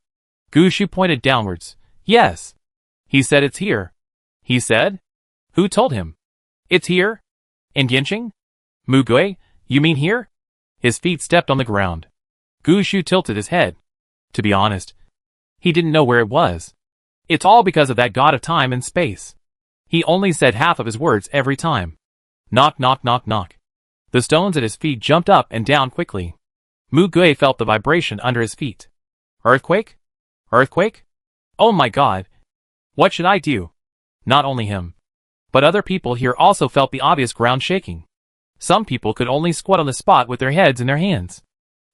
Gu Shu pointed downwards. Yes. He said it's here. He said? Who told him? It's here? In Ginching? Mugue, you mean here? His feet stepped on the ground. Gu Shu tilted his head. To be honest, he didn't know where it was. It's all because of that god of time and space. He only said half of his words every time. Knock, knock, knock, knock. The stones at his feet jumped up and down quickly. Mugue felt the vibration under his feet. Earthquake? Earthquake? Oh my god. What should I do? Not only him, but other people here also felt the obvious ground shaking. Some people could only squat on the spot with their heads in their hands.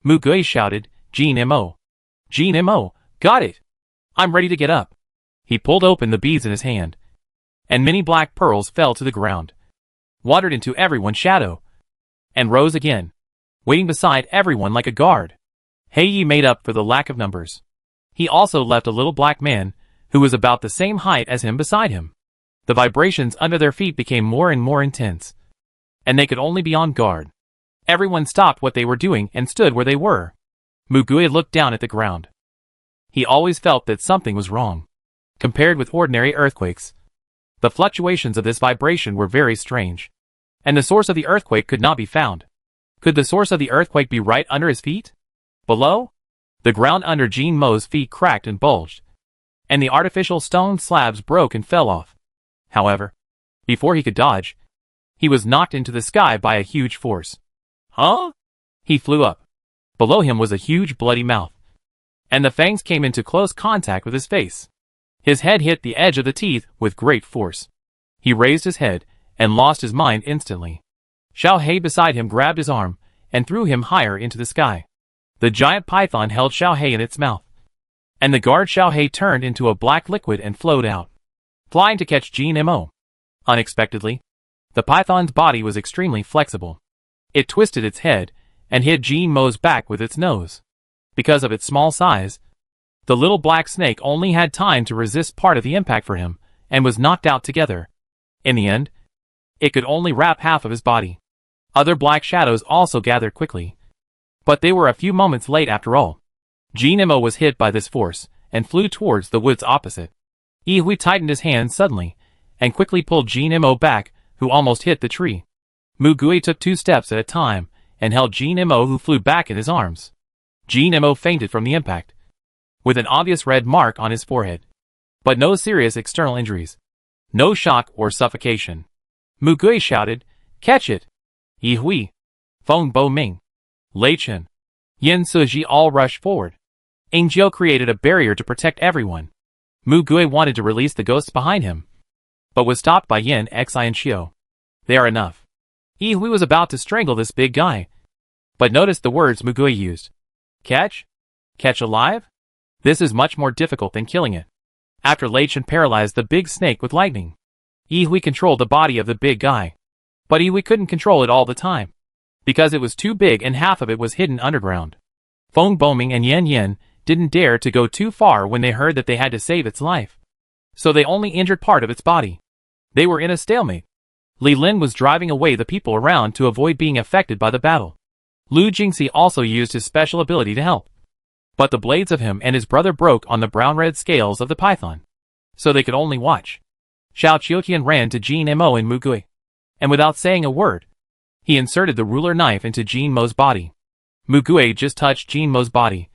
Mugue shouted, Jin Imo. Jin Imo, got it. I'm ready to get up. He pulled open the beads in his hand, and many black pearls fell to the ground, wandered into everyone's shadow, and rose again, waiting beside everyone like a guard. Heiyi made up for the lack of numbers. He also left a little black man, who was about the same height as him beside him. The vibrations under their feet became more and more intense, and they could only be on guard. Everyone stopped what they were doing and stood where they were. Mugue looked down at the ground. He always felt that something was wrong. Compared with ordinary earthquakes, the fluctuations of this vibration were very strange, and the source of the earthquake could not be found. Could the source of the earthquake be right under his feet? Below? The ground under Jin Mo's feet cracked and bulged, and the artificial stone slabs broke and fell off. However, before he could dodge, he was knocked into the sky by a huge force. Huh? He flew up. Below him was a huge bloody mouth, and the fangs came into close contact with his face. His head hit the edge of the teeth with great force. He raised his head and lost his mind instantly. Xiao He beside him grabbed his arm and threw him higher into the sky. The giant python held Xiao He in its mouth, and the guard Xiao He turned into a black liquid and flowed out, flying to catch Jin Mo. Unexpectedly, the python's body was extremely flexible. It twisted its head and hit Jin Mo's back with its nose. Because of its small size, the little black snake only had time to resist part of the impact for him and was knocked out together. In the end, it could only wrap half of his body. Other black shadows also gathered quickly, but they were a few moments late after all. Jin Mo was hit by this force and flew towards the woods opposite. Hui tightened his hand suddenly and quickly pulled Jin Mo back, who almost hit the tree. Mu Gui took 2 steps at a time and held Jin Mo, who flew back in his arms. Jin Mo fainted from the impact, with an obvious red mark on his forehead, but no serious external injuries. No shock or suffocation. Mu Gui shouted, "Catch it!" Yi Hui, Feng Bo Ming, Lei Chen, Yin Suji all rushed forward. Angel created a barrier to protect everyone. Mu Gui wanted to release the ghosts behind him, but was stopped by Yin Xi and Xiao. They are enough. Yi Hui was about to strangle this big guy, but noticed the words Mu Gui used. Catch? Catch alive? This is much more difficult than killing it. After Lei Chen paralyzed the big snake with lightning, Yi Hui controlled the body of the big guy. But Yi Hui couldn't control it all the time, because it was too big and half of it was hidden underground. Feng Boming and Yen Yen didn't dare to go too far when they heard that they had to save its life, so they only injured part of its body. They were in a stalemate. Li Lin was driving away the people around to avoid being affected by the battle. Lu Jingxi also used his special ability to help, but the blades of him and his brother broke on the brown-red scales of the python, so they could only watch. Xiao Qiuqian ran to Jin Mo and Mu Gui, and without saying a word, he inserted the ruler knife into Jin Mo's body. Mu Gui just touched Jin Mo's body,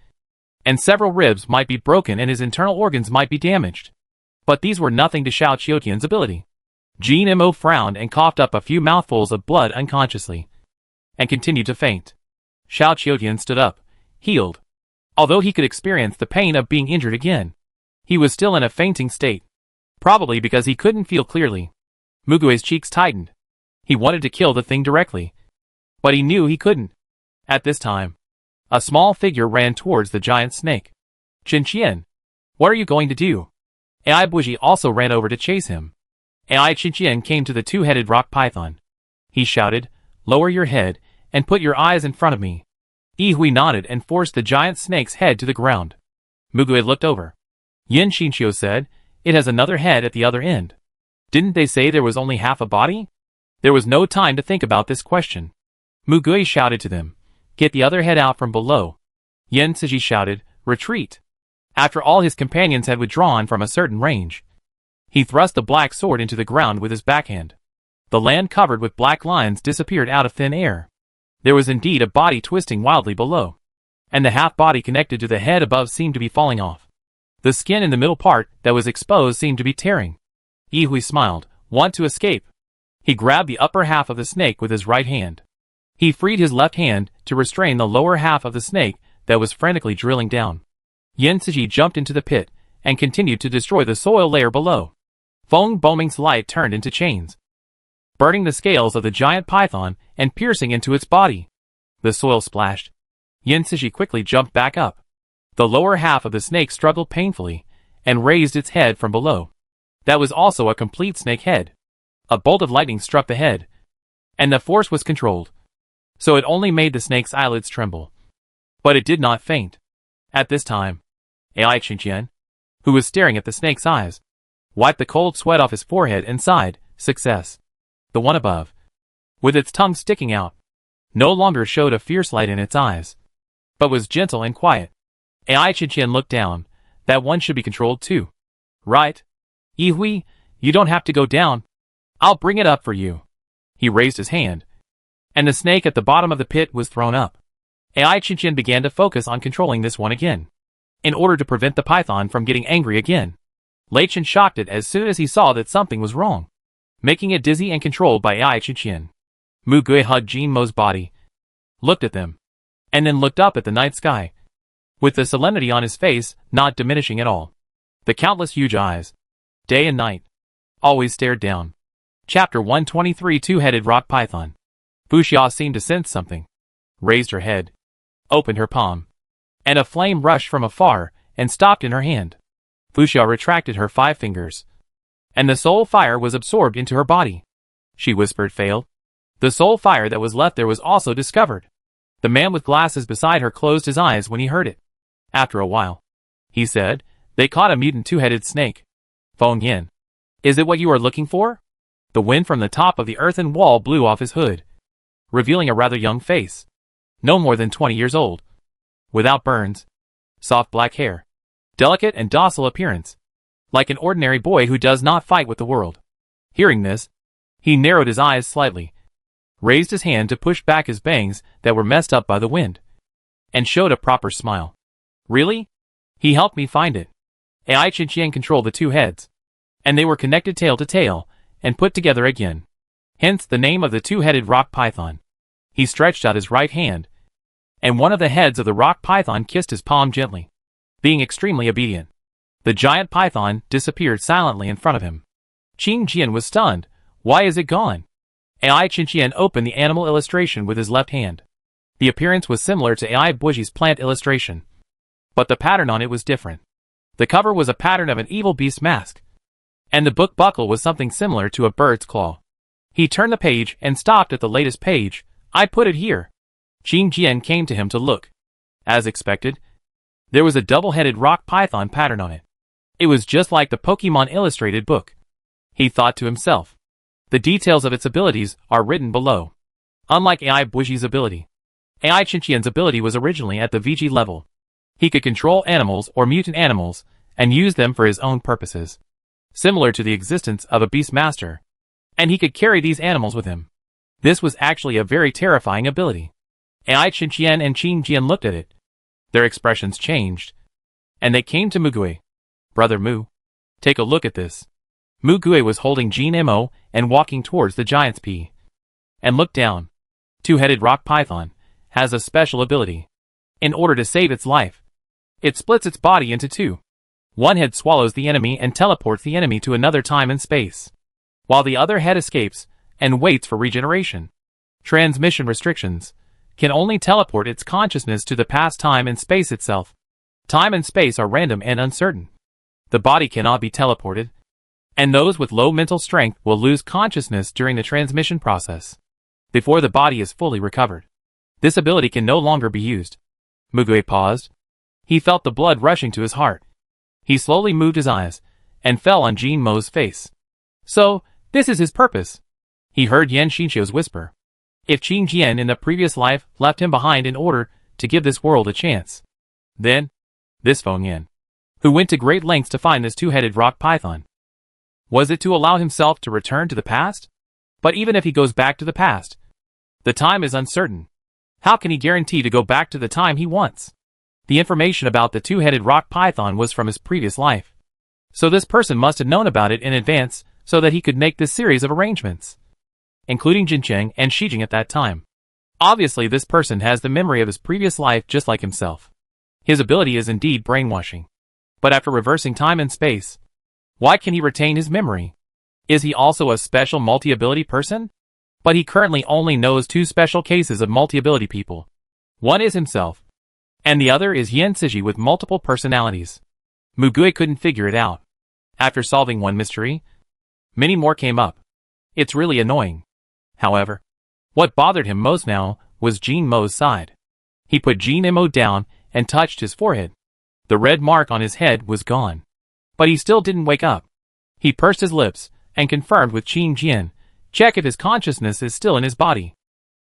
and several ribs might be broken and his internal organs might be damaged. But these were nothing to Xiao Qiuqian's ability. Jin Mo frowned and coughed up a few mouthfuls of blood unconsciously, and continued to faint. Xiao Qiuqian stood up, healed. Although he could experience the pain of being injured again, he was still in a fainting state, probably because he couldn't feel clearly. Mu Gui's cheeks tightened. He wanted to kill the thing directly, but he knew he couldn't. At this time, a small figure ran towards the giant snake. Chen Qian, what are you going to do? Ai Buji also ran over to chase him. Ai Chen Qian came to the 2-headed rock python. He shouted, "Lower your head and put your eyes in front of me." Yi Hui nodded and forced the giant snake's head to the ground. Mu Gui looked over. Yin Xinqiu said, "It has another head at the other end. Didn't they say there was only half a body?" There was no time to think about this question. Mu Gui shouted to them, "Get the other head out from below." Yen Ciji shouted, "Retreat." After all his companions had withdrawn from a certain range, he thrust the black sword into the ground with his backhand. The land covered with black lines disappeared out of thin air. There was indeed a body twisting wildly below, and the half body connected to the head above seemed to be falling off. The skin in the middle part that was exposed seemed to be tearing. Yi Hui smiled. "Want to escape?" He grabbed the upper half of the snake with his right hand. He freed his left hand to restrain the lower half of the snake that was frantically drilling down. Yen Ciji jumped into the pit and continued to destroy the soil layer below. Feng Boming's light turned into chains, burning the scales of the giant python and piercing into its body. The soil splashed. Yen Ciji quickly jumped back up. The lower half of the snake struggled painfully and raised its head from below. That was also a complete snake head. A bolt of lightning struck the head, and the force was controlled, so it only made the snake's eyelids tremble. But it did not faint. At this time, Ai Qingqian, who was staring at the snake's eyes, wiped the cold sweat off his forehead and sighed, "Success." The one above, with its tongue sticking out, no longer showed a fierce light in its eyes, but was gentle and quiet. Ai Qingqian looked down. That one should be controlled too, right? Yi Hui, you don't have to go down. I'll bring it up for you. He raised his hand, and the snake at the bottom of the pit was thrown up. Ai Qingqian began to focus on controlling this one again, in order to prevent the python from getting angry again. Lei Chen shocked it as soon as he saw that something was wrong, making it dizzy and controlled by Ai Qingqian. Mu Gui hugged Jin Mo's body, looked at them, and then looked up at the night sky, with the solemnity on his face not diminishing at all. The countless huge eyes, day and night, always stared down. Chapter 123 Two-Headed Rock Python. Fuxia seemed to sense something. Raised her head. Opened her palm. And a flame rushed from afar and stopped in her hand. Fuxia retracted her 5 fingers. And the soul fire was absorbed into her body. She whispered, failed. The soul fire that was left there was also discovered. The man with glasses beside her closed his eyes when he heard it. After a while, he said, they caught a mutant two-headed snake. Feng Yin. Is it what you are looking for? The wind from the top of the earthen wall blew off his hood, revealing a rather young face. No more than 20 years old. Without burns. Soft black hair. Delicate and docile appearance. Like an ordinary boy who does not fight with the world. Hearing this, he narrowed his eyes slightly, raised his hand to push back his bangs that were messed up by the wind, and showed a proper smile. Really? He helped me find it. AI Qinqian controlled the 2 heads, and they were connected tail to tail, and put together again. Hence the name of the two-headed rock python. He stretched out his right hand, and one of the heads of the rock python kissed his palm gently. Being extremely obedient, the giant python disappeared silently in front of him. Qinqian was stunned. Why is it gone? AI Qinqian opened the animal illustration with his left hand. The appearance was similar to AI Buji's plant illustration, but the pattern on it was different. The cover was a pattern of an evil beast mask, and the book buckle was something similar to a bird's claw. He turned the page and stopped at the latest page. I put it here. Qinqian came to him to look. As expected, there was a double-headed rock python pattern on it. It was just like the Pokemon illustrated book. He thought to himself. The details of its abilities are written below. Unlike AI Buji's ability, AI Qinqian's ability was originally at the VG level. He could control animals or mutant animals and use them for his own purposes, similar to the existence of a beast master, and he could carry these animals with him. This was actually a very terrifying ability. AI Qinqian and Qinqian looked at it. Their expressions changed, and they came to Mugui. Brother Mu, take a look at this. Mugui was holding Jin Mo and walking towards the giant's pea. And looked down. Two-headed rock python has a special ability. In order to save its life, it splits its body into 2. One head swallows the enemy and teleports the enemy to another time and space, while the other head escapes and waits for regeneration. Transmission restrictions can only teleport its consciousness to the past time and space itself. Time and space are random and uncertain. The body cannot be teleported, and those with low mental strength will lose consciousness during the transmission process, before the body is fully recovered. This ability can no longer be used. Mugui paused. He felt the blood rushing to his heart. He slowly moved his eyes, and fell on Jin Mo's face. So, this is his purpose. He heard Yan Xinqiu's whisper. If Qinqian in the previous life left him behind in order to give this world a chance, then, this Feng Yin, who went to great lengths to find this two-headed rock python, was it to allow himself to return to the past? But even if he goes back to the past, the time is uncertain. How can he guarantee to go back to the time he wants? The information about the two-headed rock python was from his previous life. So this person must have known about it in advance so that he could make this series of arrangements, including Jincheng and Shijing at that time. Obviously this person has the memory of his previous life just like himself. His ability is indeed brainwashing. But after reversing time and space, why can he retain his memory? Is he also a special multi-ability person? But he currently only knows 2 special cases of multi-ability people. One is himself, and the other is Yan Siji with multiple personalities. Mugui couldn't figure it out. After solving one mystery, many more came up. It's really annoying. However, what bothered him most now was Jin Mo's side. He put Jin Mo down and touched his forehead. The red mark on his head was gone. But he still didn't wake up. He pursed his lips and confirmed with Qinqian. Check if his consciousness is still in his body.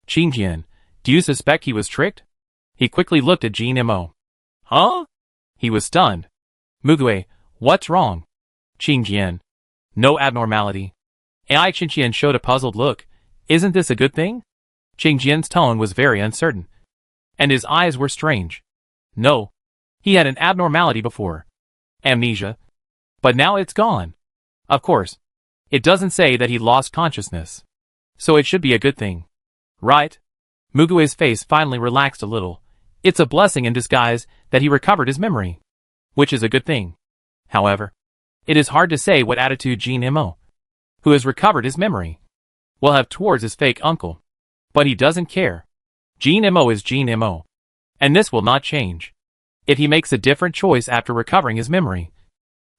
Qinqian, do you suspect he was tricked? He quickly looked at Jin Mo. Huh? He was stunned. Mugui, what's wrong? Qinqian, no abnormality. AI Qinqian showed a puzzled look. Isn't this a good thing? Qinqian's tone was very uncertain, and his eyes were strange. No. He had an abnormality before. Amnesia. But now it's gone. Of course. It doesn't say that he lost consciousness. So it should be a good thing. Right? Mugui's face finally relaxed a little. It's a blessing in disguise that he recovered his memory, which is a good thing. However, it is hard to say what attitude Jin Mo, who has recovered his memory, will have towards his fake uncle. But he doesn't care. Jean Mo is Jean Mo. And this will not change. If he makes a different choice after recovering his memory,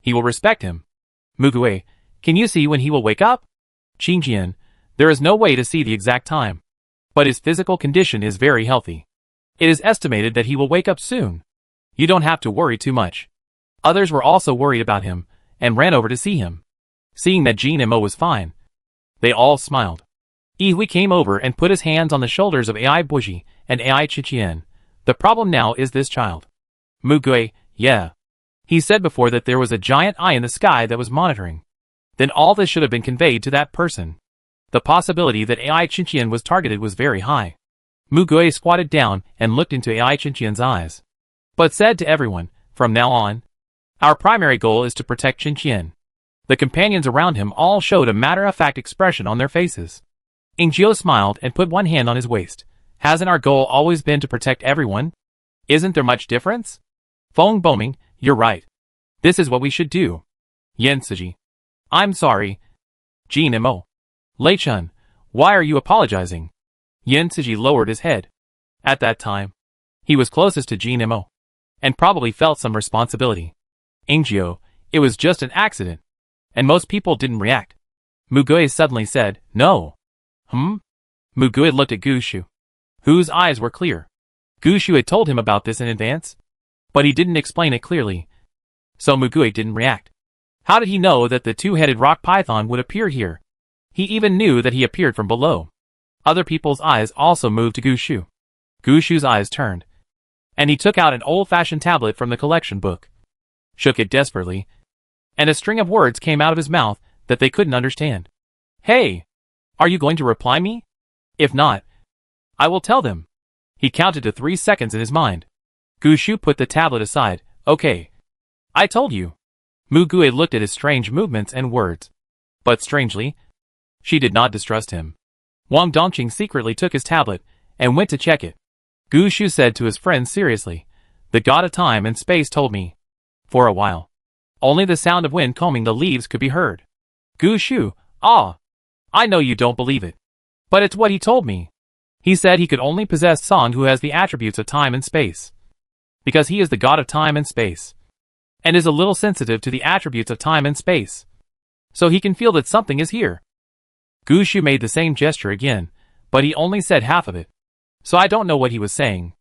he will respect him. Mugue, can you see when he will wake up? Qingjian, there is no way to see the exact time. But his physical condition is very healthy. It is estimated that he will wake up soon. You don't have to worry too much. Others were also worried about him, and ran over to see him. Seeing that Jean Mo was fine, they all smiled. Hui came over and put his hands on the shoulders of Ai Buji and Ai Qiqian. The problem now is this child. Mugue, yeah. He said before that there was a giant eye in the sky that was monitoring. Then all this should have been conveyed to that person. The possibility that Ai Qiqian was targeted was very high. Mugue squatted down and looked into Ai Qiqian's eyes. But said to everyone, from now on, our primary goal is to protect Qiqian. The companions around him all showed a matter-of-fact expression on their faces. Ingzhou smiled and put one hand on his waist. Hasn't our goal always been to protect everyone? Isn't there much difference? Feng Boming, you're right. This is what we should do. Yan Siji. I'm sorry. Jean Mo. Lei Chun, why are you apologizing? Yan Siji lowered his head. At that time, he was closest to Jean Mo, and probably felt some responsibility. Ingzhou, it was just an accident, and most people didn't react. Mugue suddenly said, no. Mugue looked at Gushu, whose eyes were clear. Gushu had told him about this in advance, but he didn't explain it clearly, so Mugue didn't react. How did he know that the two-headed rock python would appear here? He even knew that he appeared from below. Other people's eyes also moved to Gushu. Gushu's eyes turned, and he took out an old-fashioned tablet from the collection book, shook it desperately, and a string of words came out of his mouth that they couldn't understand. Hey! Are you going to reply me? If not, I will tell them. He counted to 3 seconds in his mind. Gushu put the tablet aside. Okay. I told you. Mugue looked at his strange movements and words. But strangely, she did not distrust him. Wang Dongqing secretly took his tablet and went to check it. Gushu said to his friend seriously, the god of time and space told me. For a while, only the sound of wind combing the leaves could be heard. Gushu, I know you don't believe it. But it's what he told me. He said he could only possess Song who has the attributes of time and space. Because he is the god of time and space. And is a little sensitive to the attributes of time and space. So he can feel that something is here. Gushu made the same gesture again, but he only said half of it. So I don't know what he was saying.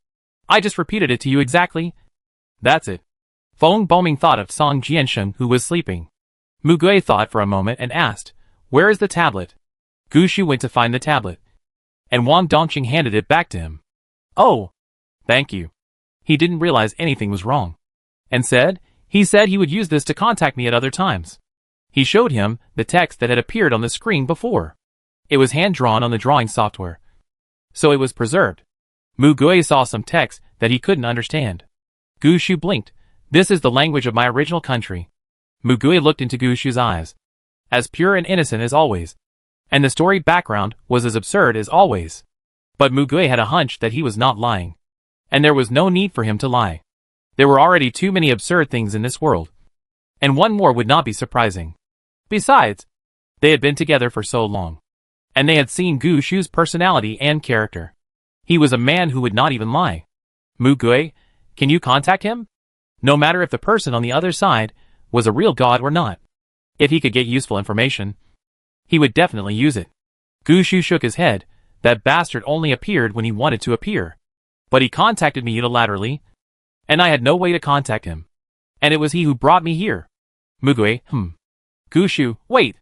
I just repeated it to you exactly. That's it. Feng Boming thought of Song Jiansheng who was sleeping. Mugue thought for a moment and asked, where is the tablet? Gushu went to find the tablet, and Wang Dongqing handed it back to him. Oh, thank you. He didn't realize anything was wrong. And he said he would use this to contact me at other times. He showed him the text that had appeared on the screen before. It was hand-drawn on the drawing software, so it was preserved. Mugue saw some text that he couldn't understand. Gushu blinked. This is the language of my original country. Mugue looked into Gushu's eyes, as pure and innocent as always. And the story background was as absurd as always. But Mugue had a hunch that he was not lying. And there was no need for him to lie. There were already too many absurd things in this world. And one more would not be surprising. Besides, they had been together for so long. And they had seen Gushu's personality and character. He was a man who would not even lie. Mugue, can you contact him? No matter if the person on the other side was a real god or not. If he could get useful information, he would definitely use it. Gushu shook his head. That bastard only appeared when he wanted to appear. But he contacted me unilaterally, and I had no way to contact him. And it was he who brought me here. Mugue, Gushu, wait.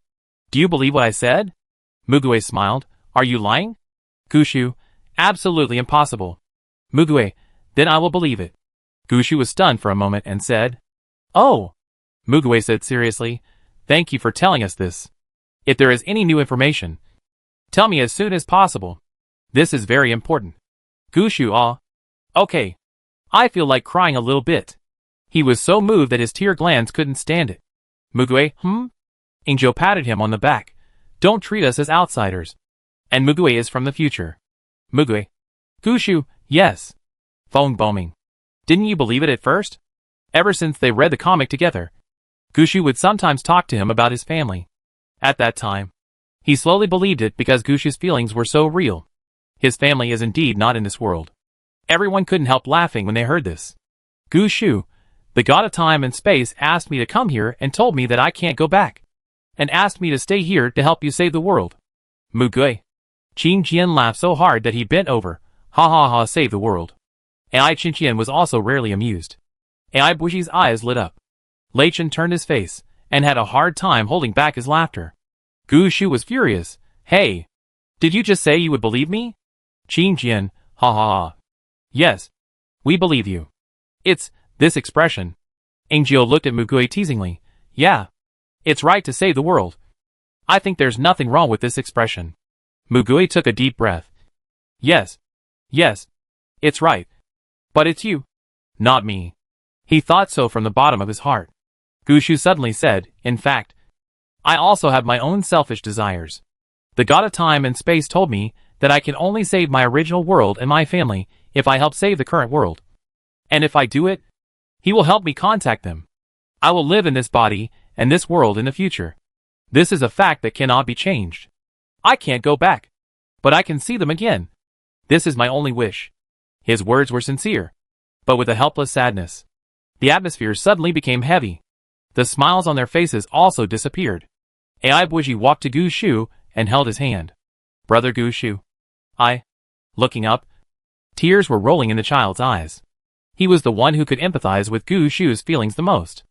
Do you believe what I said? Mugue smiled. Are you lying? Gushu, absolutely impossible. Mugue, then I will believe it. Gushu was stunned for a moment and said, oh. Mugue said seriously, thank you for telling us this. If there is any new information, tell me as soon as possible. This is very important. Gushu, okay. I feel like crying a little bit. He was so moved that his tear glands couldn't stand it. Mugue, Ingzhou patted him on the back. Don't treat us as outsiders. And Mugue is from the future. Mugue. Gushu, yes. Feng Boming. Didn't you believe it at first? Ever since they read the comic together, Gushu would sometimes talk to him about his family. At that time, He slowly believed it because Gushu's feelings were so real. His family is indeed not in this world. Everyone couldn't help laughing when they heard this. Gushu, the god of time and space, asked me to come here and told me that I can't go back. And asked me to stay here to help you save the world. Mugui. Qing Jian laughed so hard that he bent over. Ha ha ha, save the world. Ai Qingqian was also rarely amused. Ai Bushi's eyes lit up. Lei Chen turned his face, and had a hard time holding back his laughter. Gushu was furious. Hey! Did you just say you would believe me? Qing Jian, ha ha ha. Yes. We believe you. It's this expression. Angjio looked at Mugui teasingly. Yeah. It's right to save the world. I think there's nothing wrong with this expression. Mugui took a deep breath. Yes. Yes. It's right. But it's you. Not me. He thought so from the bottom of his heart. Gushu suddenly said, in fact, I also have my own selfish desires. The god of time and space told me that I can only save my original world and my family if I help save the current world. And if I do it, he will help me contact them. I will live in this body and this world in the future. This is a fact that cannot be changed. I can't go back. But I can see them again. This is my only wish. His words were sincere, but with a helpless sadness. The atmosphere suddenly became heavy. The smiles on their faces also disappeared. Ai Buji walked to Gushu and held his hand. Brother Gushu. Looking up. Tears were rolling in the child's eyes. He was the one who could empathize with Gushu's feelings the most.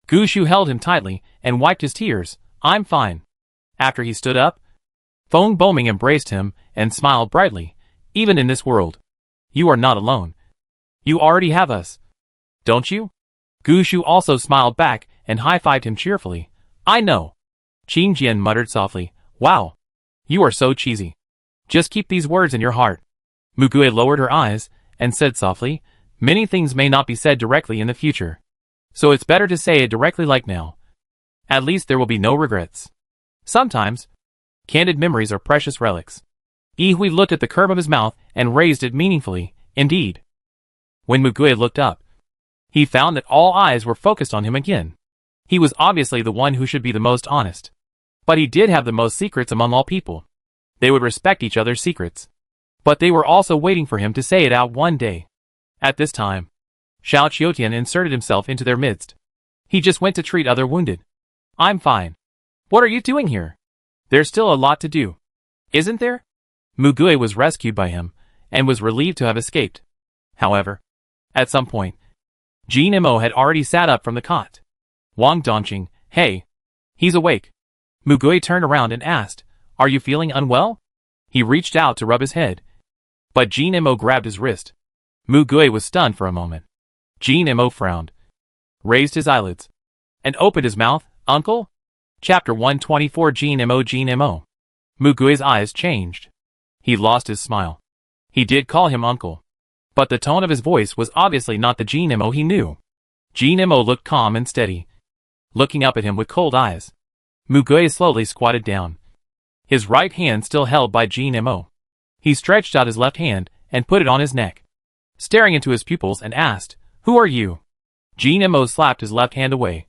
Gushu held him tightly and wiped his tears. I'm fine. After he stood up, Feng Boming embraced him and smiled brightly. Even in this world, you are not alone. You already have us. Don't you? Gushu also smiled back and high-fived him cheerfully. I know. Qing Jian muttered softly. Wow. You are so cheesy. Just keep these words in your heart. Mugui lowered her eyes and said softly, many things may not be said directly in the future. So it's better to say it directly like now. At least there will be no regrets. Sometimes, candid memories are precious relics. Yihui looked at the curve of his mouth and raised it meaningfully, indeed. When Mugui looked up, he found that all eyes were focused on him again. He was obviously the one who should be the most honest. But he did have the most secrets among all people. They would respect each other's secrets. But they were also waiting for him to say it out one day. At this time, Xiao Qiutian inserted himself into their midst. He just went to treat other wounded. I'm fine. What are you doing here? There's still a lot to do. Isn't there? Mugui was rescued by him, and was relieved to have escaped. However, at some point, Jin Mo had already sat up from the cot. Wang Dongqing, hey. He's awake. Mugui turned around and asked, are you feeling unwell? He reached out to rub his head. But Jin Mo grabbed his wrist. Mugui was stunned for a moment. Jin Mo frowned, raised his eyelids, and opened his mouth. Uncle? Chapter 124. Jin Mo. Mugui's eyes changed. He lost his smile. He did call him uncle. But the tone of his voice was obviously not the Jin Mo he knew. Jin Mo looked calm and steady, looking up at him with cold eyes. Mugui slowly squatted down, his right hand still held by Jin Mo. He stretched out his left hand and put it on his neck, staring into his pupils and asked, who are you? Jin Mo slapped his left hand away,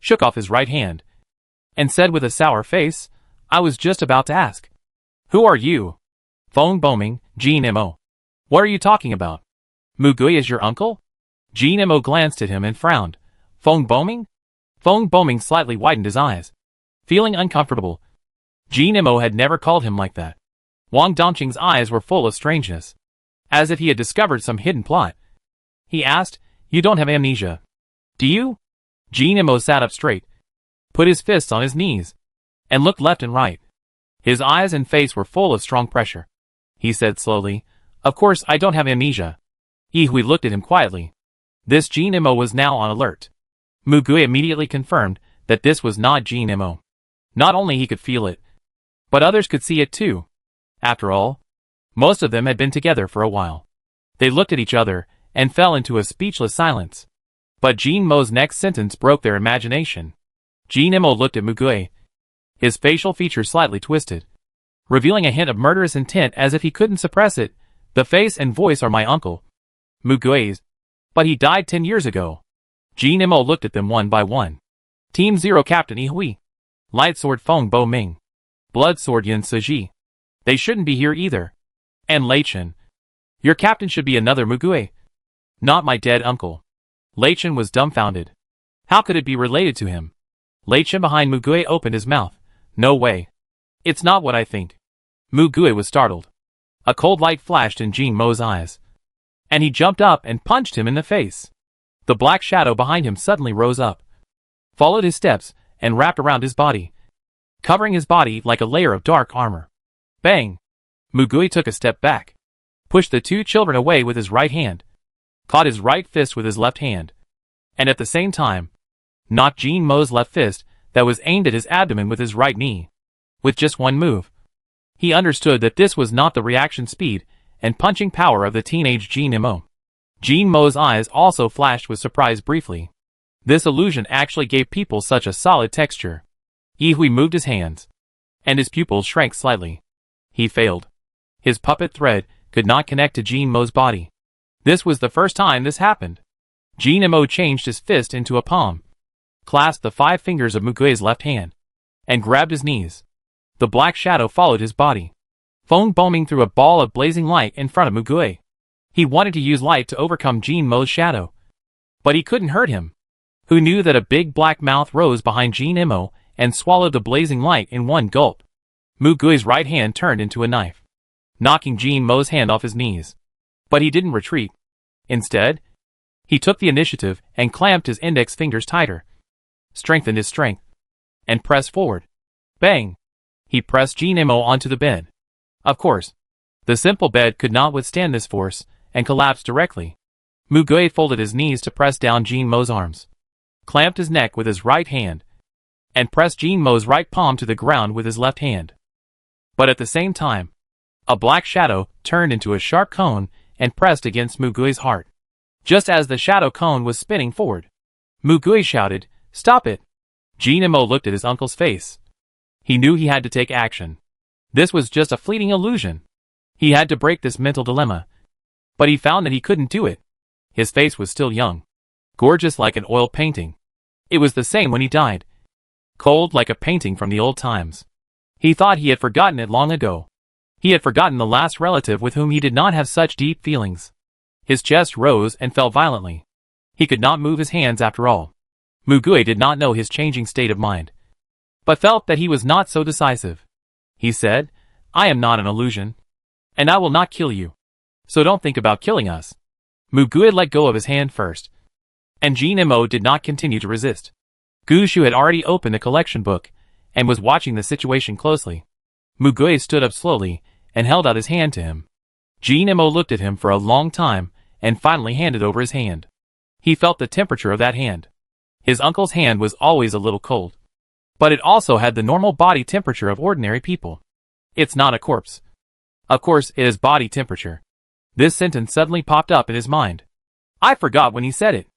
shook off his right hand, and said with a sour face, I was just about to ask. Who are you? Feng Boming, Jin Mo. What are you talking about? Mugui is your uncle? Jin Mo glanced at him and frowned. Feng Boming? Feng Boming slightly widened his eyes, feeling uncomfortable. Jin Mo had never called him like that. Wang Dongqing's eyes were full of strangeness, as if he had discovered some hidden plot. He asked, you don't have amnesia, do you? Jin Mo sat up straight, put his fists on his knees, and looked left and right. His eyes and face were full of strong pressure. He said slowly, of course I don't have amnesia. Yihui looked at him quietly. This Jin Mo was now on alert. Mugui immediately confirmed that this was not Jin Mo. Not only he could feel it, but others could see it too. After all, most of them had been together for a while. They looked at each other and fell into a speechless silence. But Jin Mo's next sentence broke their imagination. Jin Mo looked at Mugui, his facial features slightly twisted, revealing a hint of murderous intent as if he couldn't suppress it. The face and voice are my uncle, Mugui's, but he died 10 years ago. Jin Mo looked at them one by one. Team 0 Captain Yihui, Light Sword Feng Boming, Blood Sword Yin Suji. They shouldn't be here either. And Lei Chen. Your captain should be another Mugui. Not my dead uncle. Lei Chen was dumbfounded. How could it be related to him? Lei Chen behind Mugui opened his mouth. No way. It's not what I think. Mugui was startled. A cold light flashed in Jin Mo's eyes. And he jumped up and punched him in the face. The black shadow behind him suddenly rose up, followed his steps, and wrapped around his body, covering his body like a layer of dark armor. Bang! Mugui took a step back, pushed the two children away with his right hand, caught his right fist with his left hand, and at the same time, knocked Jin Mo's left fist that was aimed at his abdomen with his right knee. With just one move, he understood that this was not the reaction speed and punching power of the teenage Jin Mo. Jin Mo's eyes also flashed with surprise briefly. This illusion actually gave people such a solid texture. Yi Hui moved his hands, and his pupils shrank slightly. He failed. His puppet thread could not connect to Jin Mo's body. This was the first time this happened. Jin Mo changed his fist into a palm, clasped the 5 fingers of Mugui's left hand, and grabbed his knees. The black shadow followed his body, Feng booming through a ball of blazing light in front of Mugui. He wanted to use light to overcome Jin Mo's shadow, but he couldn't hurt him. Who knew that a big black mouth rose behind Jin Mo and swallowed the blazing light in one gulp. Mugui's right hand turned into a knife, knocking Jin Mo's hand off his knees. But he didn't retreat. Instead, he took the initiative and clamped his index fingers tighter, strengthened his strength, and pressed forward. Bang! He pressed Jin Mo onto the bed. Of course, the simple bed could not withstand this force and collapsed directly. Mugui folded his knees to press down Jin Mo's arms, clamped his neck with his right hand, and pressed Jin Mo's right palm to the ground with his left hand. But at the same time, a black shadow turned into a sharp cone and pressed against Mugui's heart. Just as the shadow cone was spinning forward, Mugui shouted, "Stop it!" Jin Mo looked at his uncle's face. He knew he had to take action. This was just a fleeting illusion. He had to break this mental dilemma. But he found that he couldn't do it. His face was still young, gorgeous like an oil painting. It was the same when he died, cold like a painting from the old times. He thought he had forgotten it long ago. He had forgotten the last relative with whom he did not have such deep feelings. His chest rose and fell violently. He could not move his hands after all. Mugui did not know his changing state of mind, but felt that he was not so decisive. He said, "I am not an illusion, and I will not kill you. So don't think about killing us." Mugui let go of his hand first, and Jin Mo did not continue to resist. Gushu had already opened the collection book and was watching the situation closely. Mugui stood up slowly and held out his hand to him. Jin Mo looked at him for a long time and finally handed over his hand. He felt the temperature of that hand. His uncle's hand was always a little cold, but it also had the normal body temperature of ordinary people. It's not a corpse. Of course, it is body temperature. This sentence suddenly popped up in his mind. I forgot when he said it,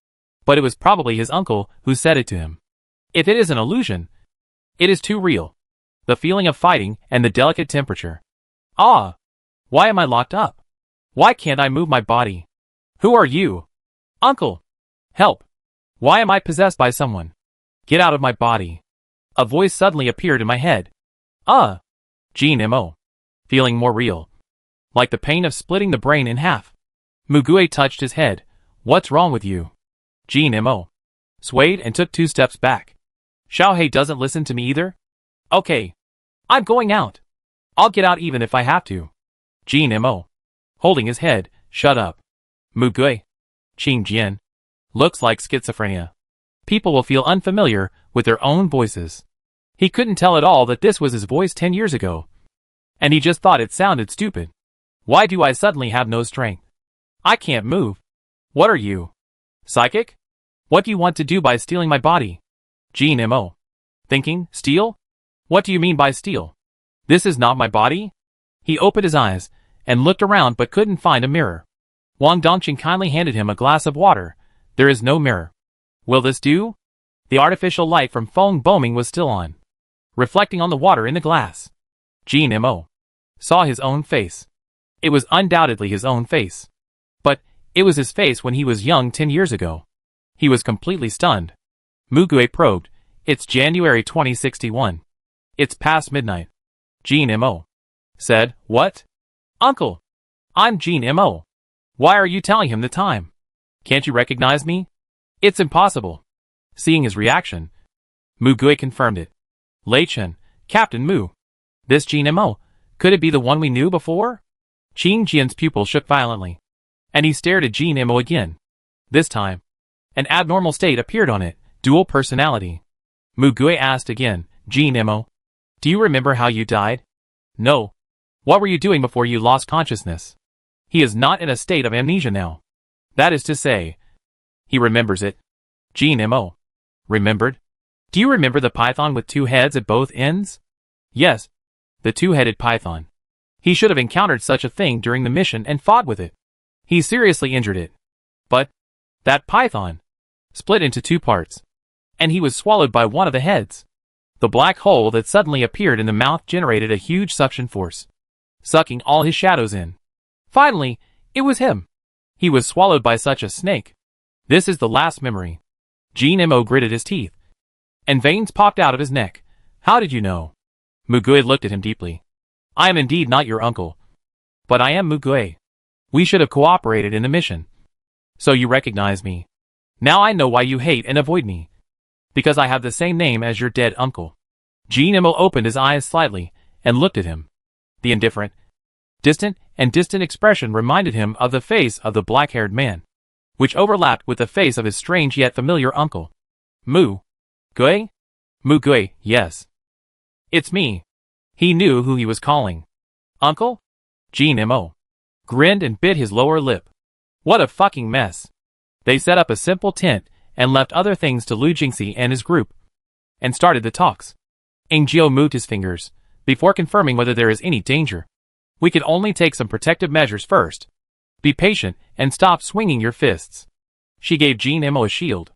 but it was probably his uncle who said it to him. If it is an illusion, it is too real. The feeling of fighting and the delicate temperature. Ah! Why am I locked up? Why can't I move my body? Who are you? Uncle! Help! Why am I possessed by someone? Get out of my body. A voice suddenly appeared in my head. Jin Mo. Feeling more real. Like the pain of splitting the brain in half. Mugui touched his head. What's wrong with you? Jin Mo swayed and took 2 steps back. Xiaohei doesn't listen to me either? Okay. I'm going out. I'll get out even if I have to. Jin Mo, holding his head, shut up. Mugui. Qing Jian. Looks like schizophrenia. People will feel unfamiliar with their own voices. He couldn't tell at all that this was his voice 10 years ago. And he just thought it sounded stupid. Why do I suddenly have no strength? I can't move. What are you? Psychic? What do you want to do by stealing my body? Jin Mo. Thinking, steal? What do you mean by steal? This is not my body? He opened his eyes and looked around but couldn't find a mirror. Wang Dongqing kindly handed him a glass of water. There is no mirror. Will this do? The artificial light from Feng Booming was still on, reflecting on the water in the glass. Jin Mo saw his own face. It was undoubtedly his own face. But it was his face when he was young 10 years ago. He was completely stunned. Mugui probed. It's January 2061. It's past midnight. Jean Mo said, "What? Uncle, I'm Jean Mo. Why are you telling him the time? Can't you recognize me? It's impossible." Seeing his reaction, Mu Gui confirmed it. "Lei Chen, Captain Mu. This Jean Mo, could it be the one we knew before?" Qing Jian's pupil shook violently, and he stared at Jean Mo again. This time, an abnormal state appeared on it, dual personality. Mu Gui asked again, "Jean Mo, do you remember how you died?" "No. What were you doing before you lost consciousness?" "He is not in a state of amnesia now. That is to say, he remembers it." Jean Mo remembered? "Do you remember the python with 2 heads at both ends?" "Yes, the 2-headed python. He should have encountered such a thing during the mission and fought with it. He seriously injured it. But that python split into 2 parts, and he was swallowed by one of the heads. The black hole that suddenly appeared in the mouth generated a huge suction force, sucking all his shadows in. Finally, it was him. He was swallowed by such a snake. This is the last memory." Jean Mo gritted his teeth, and veins popped out of his neck. "How did you know?" Mu Gui looked at him deeply. "I am indeed not your uncle, but I am Mu Gui. We should have cooperated in the mission. So you recognize me. Now I know why you hate and avoid me. Because I have the same name as your dead uncle." Jean Mo opened his eyes slightly and looked at him. The indifferent, distant expression reminded him of the face of the black-haired man, which overlapped with the face of his strange yet familiar uncle. "Mu Gui? Mu Gui, yes. It's me." He knew who he was calling. "Uncle?" Jean Mo grinned and bit his lower lip. What a fucking mess. They set up a simple tent and left other things to Lu Jingxi and his group, and started the talks. Eng Jiao moved his fingers, before confirming whether there is any danger. "We can only take some protective measures first. Be patient and stop swinging your fists." She gave Jean Mo a shield.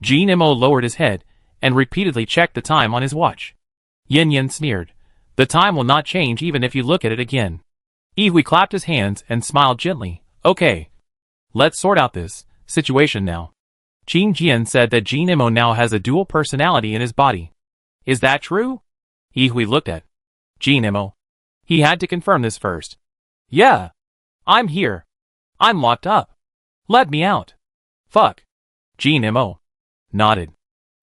Jean Mo lowered his head and repeatedly checked the time on his watch. Yin Yin sneered. "The time will not change even if you look at it again." Yihui clapped his hands and smiled gently. "Okay. Let's sort out this situation now." Qing Jian said that Jean Mo now has a dual personality in his body. "Is that true?" Yihui looked at Jean Mo. He had to confirm this first. "Yeah. I'm here. I'm locked up. Let me out." "Fuck." Jean Mo nodded.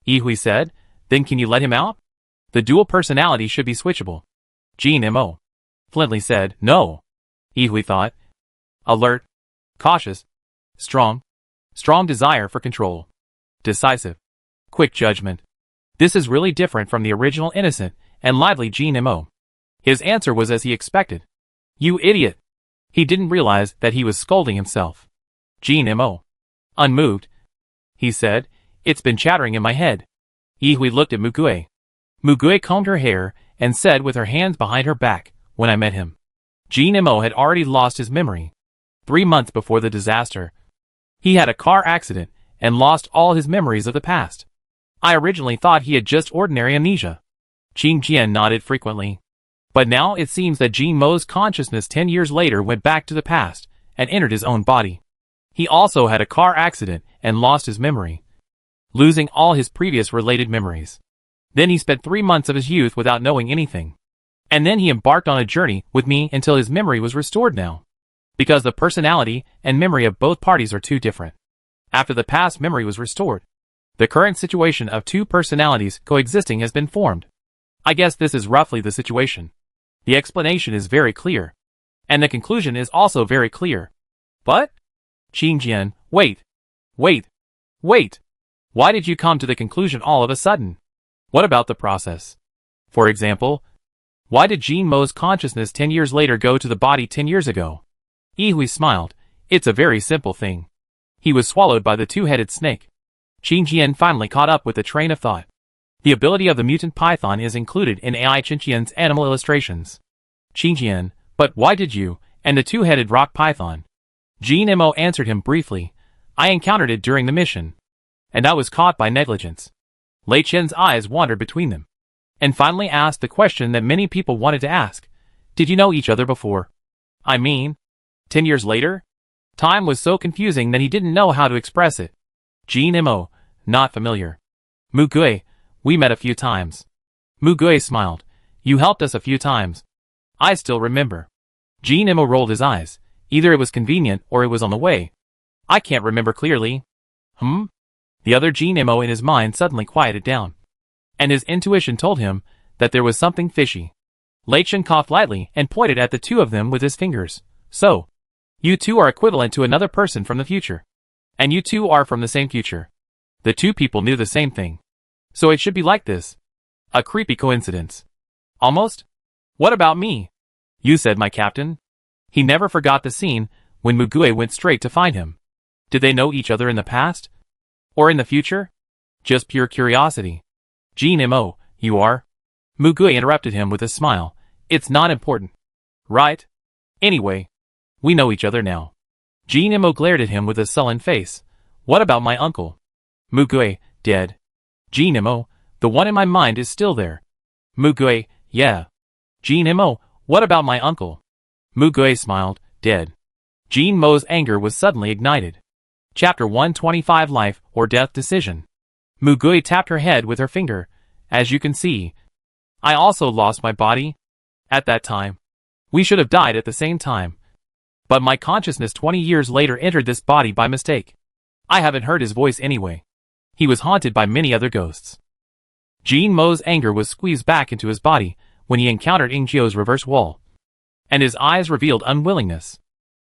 Yihui said, "Then can you let him out? The dual personality should be switchable." Jean Mo flippantly said, "No." Yihui thought. Alert, cautious, strong desire for control, decisive, quick judgment. This is really different from the original innocent and lively Jean Mo. His answer was as he expected. "You idiot." He didn't realize that he was scolding himself. Jean Mo, unmoved, he said, "It's been chattering in my head." Yihui looked at Mu Gui. Mu Gui combed her hair and said with her hands behind her back, "When I met him, Jean Mo had already lost his memory. 3 months before the disaster, he had a car accident and lost all his memories of the past. I originally thought he had just ordinary amnesia." Qing Jian nodded frequently. But now it seems that Jean Mo's consciousness 10 years later went back to the past and entered his own body. He also had a car accident and lost his memory, losing all his previous related memories. Then he spent 3 months of his youth without knowing anything. And then he embarked on a journey with me until his memory was restored now. Because the personality and memory of both parties are too different. After the past memory was restored, the current situation of 2 personalities coexisting has been formed. I guess this is roughly the situation. The explanation is very clear. And the conclusion is also very clear. But? Qing Jian, wait. Why did you come to the conclusion all of a sudden? What about the process? For example, why did Jean Mo's consciousness 10 years later go to the body 10 years ago? Yihui smiled. It's a very simple thing. He was swallowed by the 2-headed snake. Qing Jian finally caught up with the train of thought. The ability of the mutant python is included in AI Qingqian's animal illustrations. Qing Jian, but why did you, and the 2-headed rock python? Jean Mo answered him briefly. I encountered it during the mission, and I was caught by negligence. Lei Chen's eyes wandered between them, and finally asked the question that many people wanted to ask. Did you know each other before? I mean, 10 years later? Time was so confusing that he didn't know how to express it. Jean Mo, not familiar. Mu Gui, we met a few times. Mu Gui smiled. You helped us a few times. I still remember. Jin Imo rolled his eyes. Either it was convenient or it was on the way. I can't remember clearly. The other Jin Imo in his mind suddenly quieted down. And his intuition told him that there was something fishy. Lei Chen coughed lightly and pointed at the two of them with his fingers. So, you two are equivalent to another person from the future. And you two are from the same future. The two people knew the same thing. So it should be like this. A creepy coincidence. Almost? What about me? You said my captain. He never forgot the scene when Mugue went straight to find him. Did they know each other in the past? Or in the future? Just pure curiosity. Jin Imo, you are? Mugue interrupted him with a smile. It's not important. Right? Anyway, we know each other now. Jin Imo glared at him with a sullen face. What about my uncle? Mugue, dead. Jin Imo, the one in my mind is still there. Mugue, yeah. Jin Imo, what about my uncle? Mugue smiled, dead. Jin Mo's anger was suddenly ignited. Chapter 125 Life or Death Decision. Mugue tapped her head with her finger. As you can see, I also lost my body. At that time, we should have died at the same time. But my consciousness 20 years later entered this body by mistake. I haven't heard his voice anyway. He was haunted by many other ghosts. Jin Mo's anger was squeezed back into his body when he encountered Ingzio's reverse wall. And his eyes revealed unwillingness.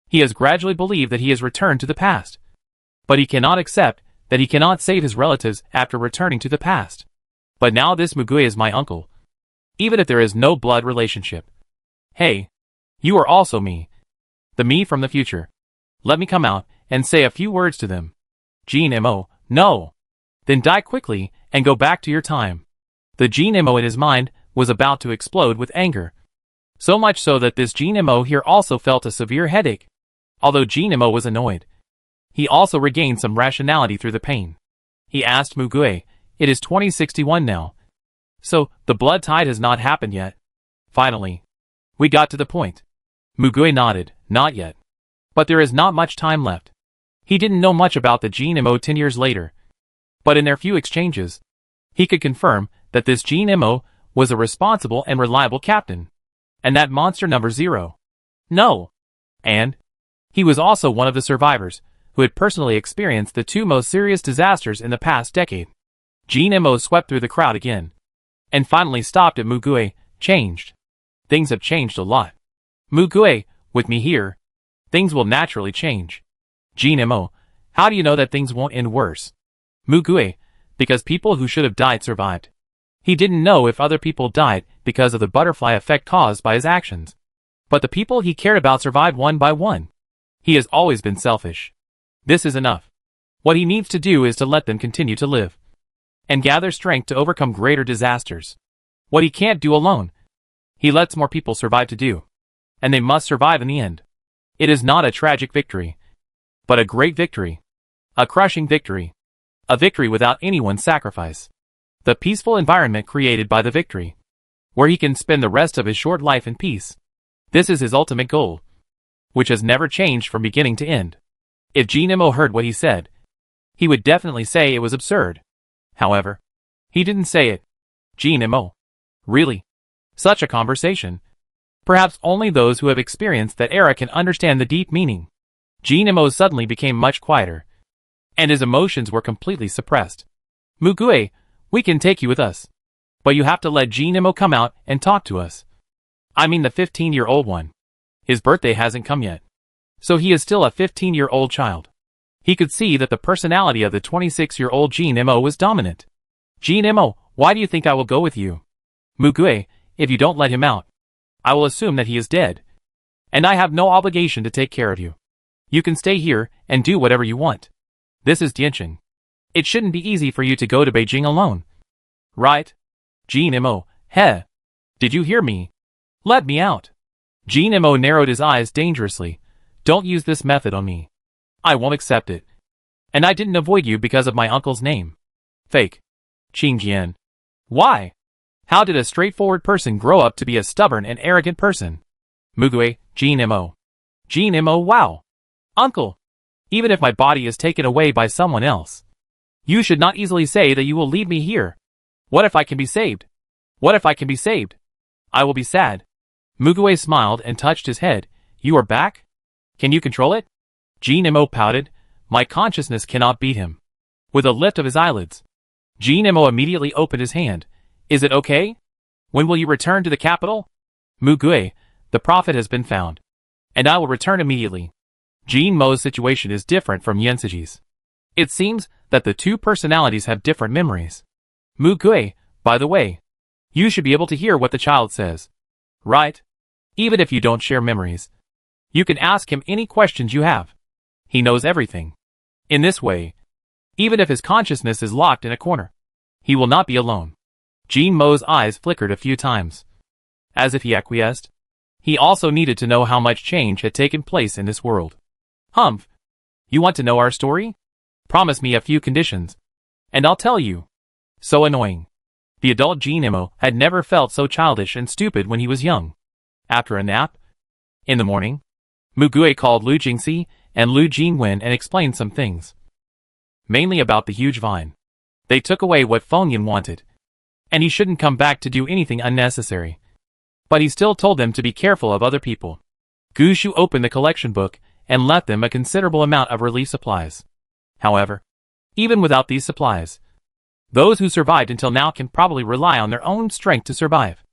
He has gradually believed that he has returned to the past. But he cannot accept that he cannot save his relatives after returning to the past. But now this Mugue is my uncle. Even if there is no blood relationship. Hey, you are also me. The me from the future. Let me come out and say a few words to them. Jin Imo, no. Then die quickly and go back to your time. The Jin Imo in his mind was about to explode with anger. So much so that this Jin Imo here also felt a severe headache. Although Jin Imo was annoyed, he also regained some rationality through the pain. He asked Mugue, it is 2061 now. So, the blood tide has not happened yet. Finally, we got to the point. Mugue nodded, not yet. But there is not much time left. He didn't know much about the Jin Imo 10 years later. But in their few exchanges, he could confirm that this Jin Imo was a responsible and reliable captain. And that monster number 0. No. And he was also one of the survivors who had personally experienced the two most serious disasters in the past decade. Jin Imo swept through the crowd again. And finally stopped at Mugue, changed. Things have changed a lot. Mugue, with me here, things will naturally change. Jin Imo, how do you know that things won't end worse? Mugue, because people who should have died survived. He didn't know if other people died because of the butterfly effect caused by his actions. But the people he cared about survived one by one. He has always been selfish. This is enough. What he needs to do is to let them continue to live. And gather strength to overcome greater disasters. What he can't do alone, he lets more people survive to do. And they must survive in the end. It is not a tragic victory, but a great victory. A crushing victory. A victory without anyone's sacrifice. The peaceful environment created by the victory. Where he can spend the rest of his short life in peace. This is his ultimate goal. Which has never changed from beginning to end. If Jin Imo heard what he said, he would definitely say it was absurd. However, he didn't say it. Jin Imo. Really? Such a conversation. Perhaps only those who have experienced that era can understand the deep meaning. Jin Imo suddenly became much quieter. And his emotions were completely suppressed. Mugue, we can take you with us. But you have to let Jin Imo come out and talk to us. I mean the 15-year-old one. His birthday hasn't come yet. So he is still a 15-year-old child. He could see that the personality of the 26-year-old Jin Imo was dominant. Jin Imo, why do you think I will go with you? Mugue, if you don't let him out, I will assume that he is dead. And I have no obligation to take care of you. You can stay here and do whatever you want. This is Diancheng. It shouldn't be easy for you to go to Beijing alone. Right? Jin Imo, heh. Did you hear me? Let me out. Jin Imo narrowed his eyes dangerously. Don't use this method on me. I won't accept it. And I didn't avoid you because of my uncle's name. Fake. Qingjian. Why? How did a straightforward person grow up to be a stubborn and arrogant person? Mugue, Jin Imo. Jin Imo, wow. Uncle. Even if my body is taken away by someone else, you should not easily say that you will leave me here. What if I can be saved? What if I can be saved? I will be sad. Mugue smiled and touched his head. You are back? Can you control it? Nemo pouted. My consciousness cannot beat him. With a lift of his eyelids, Nemo immediately opened his hand. Is it okay? When will you return to the capital? Mugue, the prophet has been found. And I will return immediately. Mo's situation is different from Yensiji's. It seems that the two personalities have different memories. Mugue, by the way, you should be able to hear what the child says. Right? Even if you don't share memories, you can ask him any questions you have. He knows everything. In this way, even if his consciousness is locked in a corner, he will not be alone. Mo's eyes flickered a few times. As if he acquiesced. He also needed to know how much change had taken place in this world. Humph. You want to know our story? Promise me a few conditions, and I'll tell you. So annoying. The adult Nemo had never felt so childish and stupid when he was young. After a nap, in the morning, Mugue called Lu Jingxi and Lu Jingwen and explained some things. Mainly about the huge vine. They took away what Fengyan wanted, and he shouldn't come back to do anything unnecessary. But he still told them to be careful of other people. Gushu opened the collection book and left them a considerable amount of relief supplies. However, even without these supplies, those who survived until now can probably rely on their own strength to survive.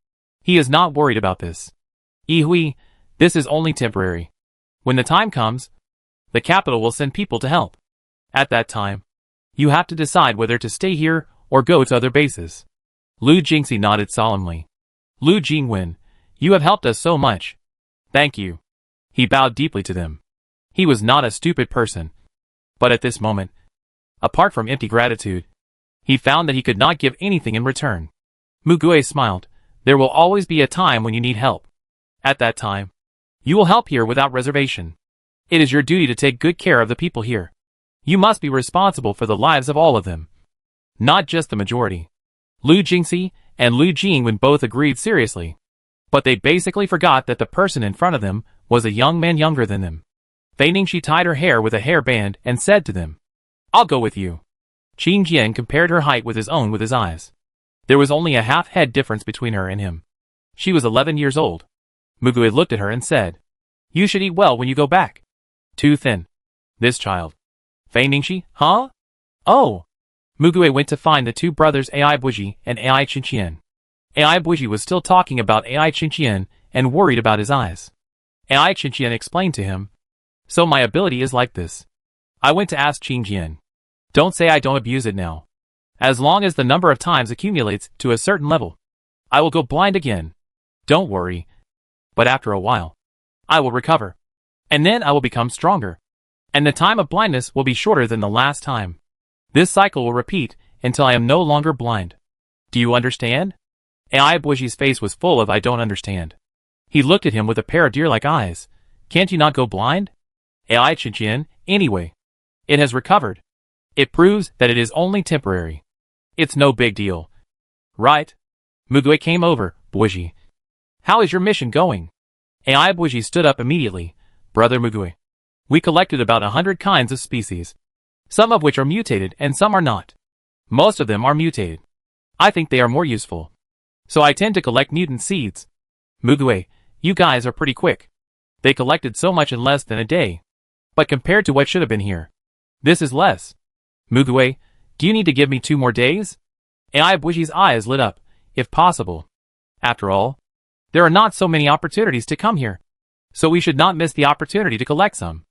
He is not worried about this. Ihui, this is only temporary. When the time comes, the capital will send people to help. At that time, you have to decide whether to stay here or go to other bases. Lu Jingxi nodded solemnly. Lu Jingwen, you have helped us so much. Thank you. He bowed deeply to them. He was not a stupid person. But at this moment, apart from empty gratitude, he found that he could not give anything in return. Mugue smiled. There will always be a time when you need help. At that time, you will help here without reservation. It is your duty to take good care of the people here. You must be responsible for the lives of all of them. Not just the majority. Lu Jingxi and Lu Jingwen both agreed seriously. But they basically forgot that the person in front of them was a young man younger than them. Feigning she tied her hair with a hairband and said to them, I'll go with you. Qin Jian compared her height with his own with his eyes. There was only a half-head difference between her and him. She was 11 years old. Mugue looked at her and said, You should eat well when you go back. Too thin. This child. Feigning she, huh? Oh. Mugue went to find the two brothers Ai Buji and Ai Qinqian. Ai Buji was still talking about Ai Qinqian and worried about his eyes. Ai Qinqian explained to him, So my ability is like this. I went to ask Qinqian. Don't say I don't abuse it now. As long as the number of times accumulates to a certain level, I will go blind again. Don't worry. But after a while, I will recover. And then I will become stronger. And the time of blindness will be shorter than the last time. This cycle will repeat until I am no longer blind. Do you understand? Ai Buji's face was full of I don't understand. He looked at him with a pair of deer-like eyes. Can't you not go blind? Ai Qinqian, anyway. It has recovered. It proves that it is only temporary. It's no big deal. Right? Mugue came over. Buji. How is your mission going? Ai Buji stood up immediately. Brother Mugue. We collected about 100 kinds of species. Some of which are mutated and some are not. Most of them are mutated. I think they are more useful. So I tend to collect mutant seeds. Mugue, you guys are pretty quick. They collected so much in less than a day. But compared to what should have been here, this is less. Mugue, do you need to give me 2 more days? Ai Buji's eyes lit up, if possible. After all, there are not so many opportunities to come here. So we should not miss the opportunity to collect some.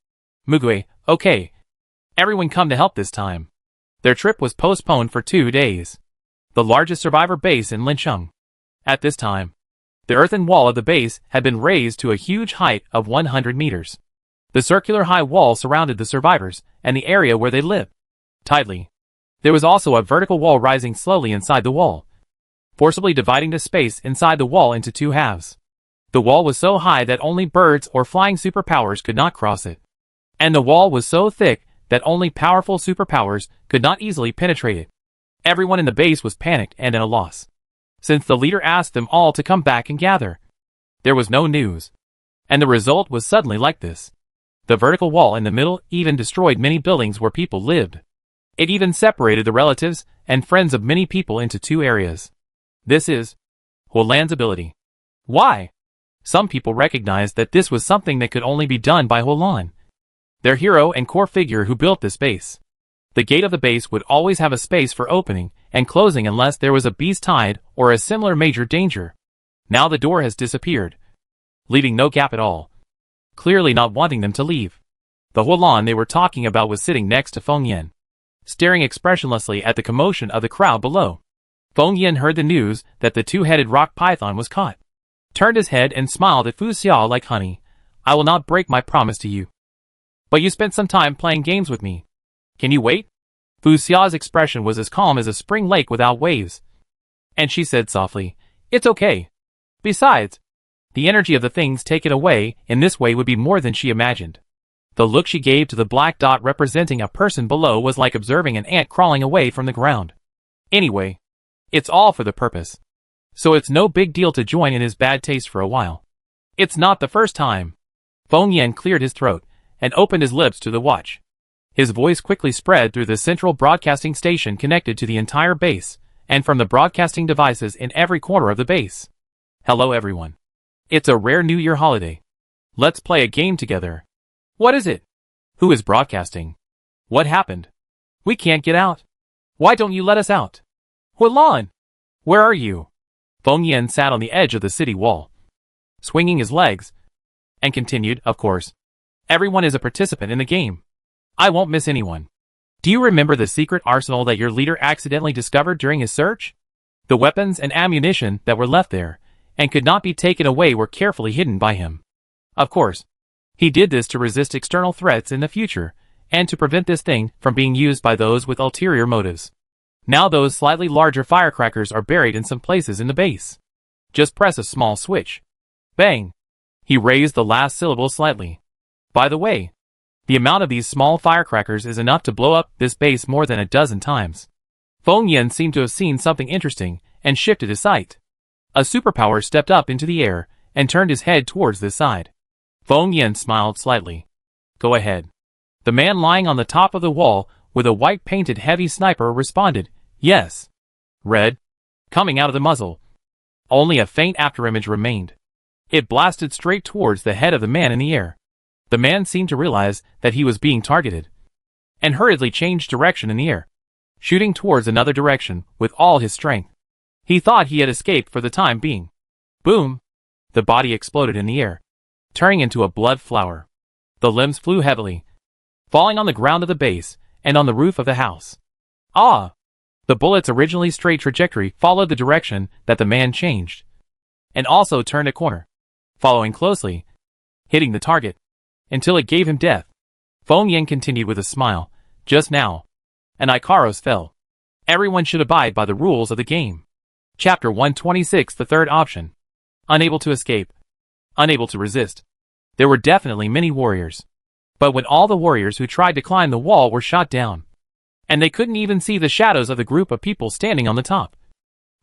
Mugue, okay. Everyone come to help this time. Their trip was postponed for 2 days. The largest survivor base in Lincheng. At this time, the earthen wall of the base had been raised to a huge height of 100 meters. The circular high wall surrounded the survivors and the area where they lived tightly. There was also a vertical wall rising slowly inside the wall, forcibly dividing the space inside the wall into 2 halves. The wall was so high that only birds or flying superpowers could not cross it. And the wall was so thick that only powerful superpowers could not easily penetrate it. Everyone in the base was panicked and at a loss, since the leader asked them all to come back and gather. There was no news. And the result was suddenly like this. The vertical wall in the middle even destroyed many buildings where people lived. It even separated the relatives and friends of many people into 2 areas. This is Huolan's ability. Why? Some people recognized that this was something that could only be done by Hulan, their hero and core figure who built this base. The gate of the base would always have a space for opening and closing unless there was a beast tide or a similar major danger. Now the door has disappeared, leaving no gap at all, clearly not wanting them to leave. The Hulan they were talking about was sitting next to Feng Yan, staring expressionlessly at the commotion of the crowd below. Feng Yan heard the news that the two-headed rock python was caught, turned his head and smiled at Fu Xiao like, "Honey, I will not break my promise to you. But you spent some time playing games with me. Can you wait?" Fu Xiao's expression was as calm as a spring lake without waves. And she said softly, "It's okay. Besides, the energy of the things taken away in this way would be more than she imagined." The look she gave to the black dot representing a person below was like observing an ant crawling away from the ground. Anyway, it's all for the purpose. So it's no big deal to join in his bad taste for a while. It's not the first time. Feng Yan cleared his throat and opened his lips to the watch. His voice quickly spread through the central broadcasting station connected to the entire base, and from the broadcasting devices in every corner of the base. "Hello everyone. It's a rare New Year holiday. Let's play a game together. What is it? Who is broadcasting? What happened? We can't get out. Why don't you let us out? Hulan, where are you?" Feng Yan sat on the edge of the city wall, swinging his legs, and continued, "Of course. Everyone is a participant in the game. I won't miss anyone. Do you remember the secret arsenal that your leader accidentally discovered during his search? The weapons and ammunition that were left there, and could not be taken away, were carefully hidden by him. Of course, he did this to resist external threats in the future, and to prevent this thing from being used by those with ulterior motives. Now those slightly larger firecrackers are buried in some places in the base. Just press a small switch. Bang! He raised the last syllable slightly. By the way, the amount of these small firecrackers is enough to blow up this base more than a dozen times." Feng Yan seemed to have seen something interesting and shifted his sight. A superpower stepped up into the air and turned his head towards this side. Feng Yan smiled slightly. "Go ahead." The man lying on the top of the wall with a white-painted heavy sniper responded, "Yes." Red, coming out of the muzzle. Only a faint afterimage remained. It blasted straight towards the head of the man in the air. The man seemed to realize that he was being targeted, and hurriedly changed direction in the air, shooting towards another direction with all his strength. He thought he had escaped for the time being. Boom! The body exploded in the air, turning into a blood flower. The limbs flew heavily, falling on the ground of the base and on the roof of the house. Ah! The bullet's originally straight trajectory followed the direction that the man changed, and also turned a corner, following closely, hitting the target, until it gave him death. Feng Yan continued with a smile. "Just now, an Ikaros fell. Everyone should abide by the rules of the game." Chapter 126. The third option. Unable to escape. Unable to resist. There were definitely many warriors. But when all the warriors who tried to climb the wall were shot down, and they couldn't even see the shadows of the group of people standing on the top,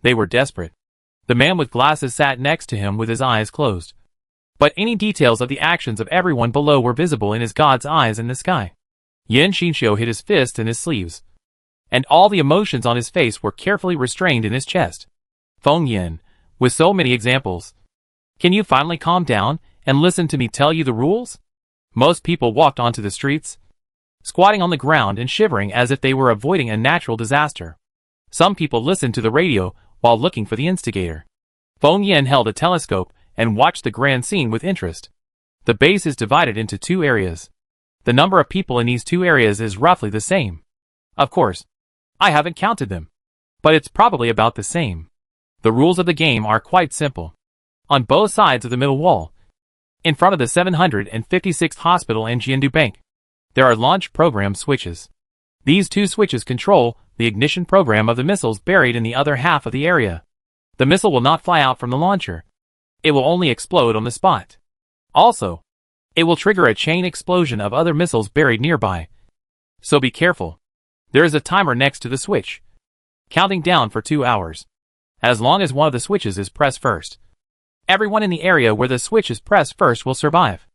they were desperate. The man with glasses sat next to him with his eyes closed. But any details of the actions of everyone below were visible in his god's eyes in the sky. Yan Xinxiu hid his fists in his sleeves, and all the emotions on his face were carefully restrained in his chest. Feng Yan, with so many examples. Can you finally calm down and listen to me tell you the rules? Most people walked onto the streets, squatting on the ground and shivering as if they were avoiding a natural disaster. Some people listened to the radio while looking for the instigator. Feng Yan held a telescope and watched the grand scene with interest. The base is divided into two areas. The number of people in these two areas is roughly the same. Of course, I haven't counted them, but it's probably about the same. The rules of the game are quite simple. On both sides of the middle wall, in front of the 756th Hospital and Jiandu Bank, there are launch program switches. These two switches control the ignition program of the missiles buried in the other half of the area. The missile will not fly out from the launcher. It will only explode on the spot. Also, it will trigger a chain explosion of other missiles buried nearby. So be careful. There is a timer next to the switch, counting down for 2 hours. As long as one of the switches is pressed first, everyone in the area where the switch is pressed first will survive.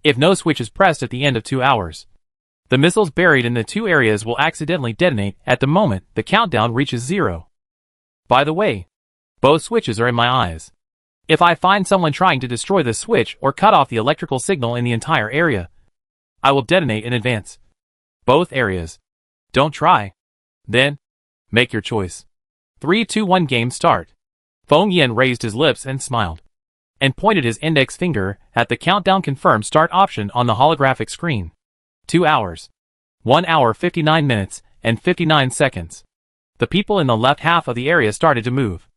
If no switch is pressed at the end of 2 hours, the missiles buried in the two areas will accidentally detonate at the moment the countdown reaches 0. By the way, both switches are in my eyes. If I find someone trying to destroy the switch or cut off the electrical signal in the entire area, I will detonate in advance. Both areas. Don't try. Then, make your choice. 3, 2, 1 game start. Feng Yan raised his lips and smiled, and pointed his index finger at the countdown confirm start option on the holographic screen. 2 hours. 1 hour 59 minutes and 59 seconds. The people in the left half of the area started to move.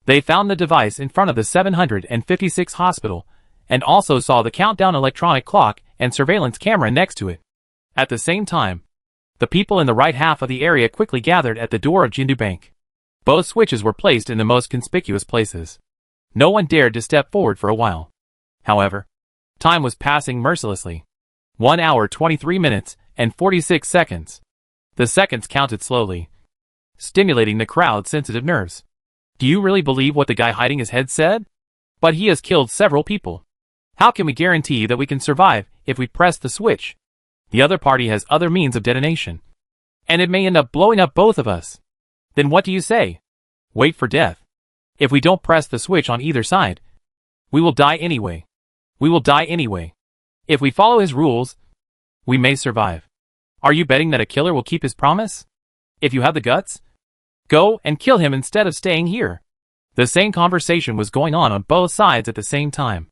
They found the device in front of the 756 hospital, and also saw the countdown electronic clock and surveillance camera next to it. At the same time, the people in the right half of the area quickly gathered at the door of Jindu Bank. Both switches were placed in the most conspicuous places. No one dared to step forward for a while. However, time was passing mercilessly. 1 hour 23 minutes and 46 seconds. The seconds counted slowly, stimulating the crowd's sensitive nerves. Do you really believe what the guy hiding his head said? But he has killed several people. How can we guarantee that we can survive if we press the switch? The other party has other means of detonation, and it may end up blowing up both of us. Then what do you say? Wait for death. If we don't press the switch on either side, we will die anyway. We will die anyway. If we follow his rules, we may survive. Are you betting that a killer will keep his promise? If you have the guts, go and kill him instead of staying here. The same conversation was going on both sides at the same time.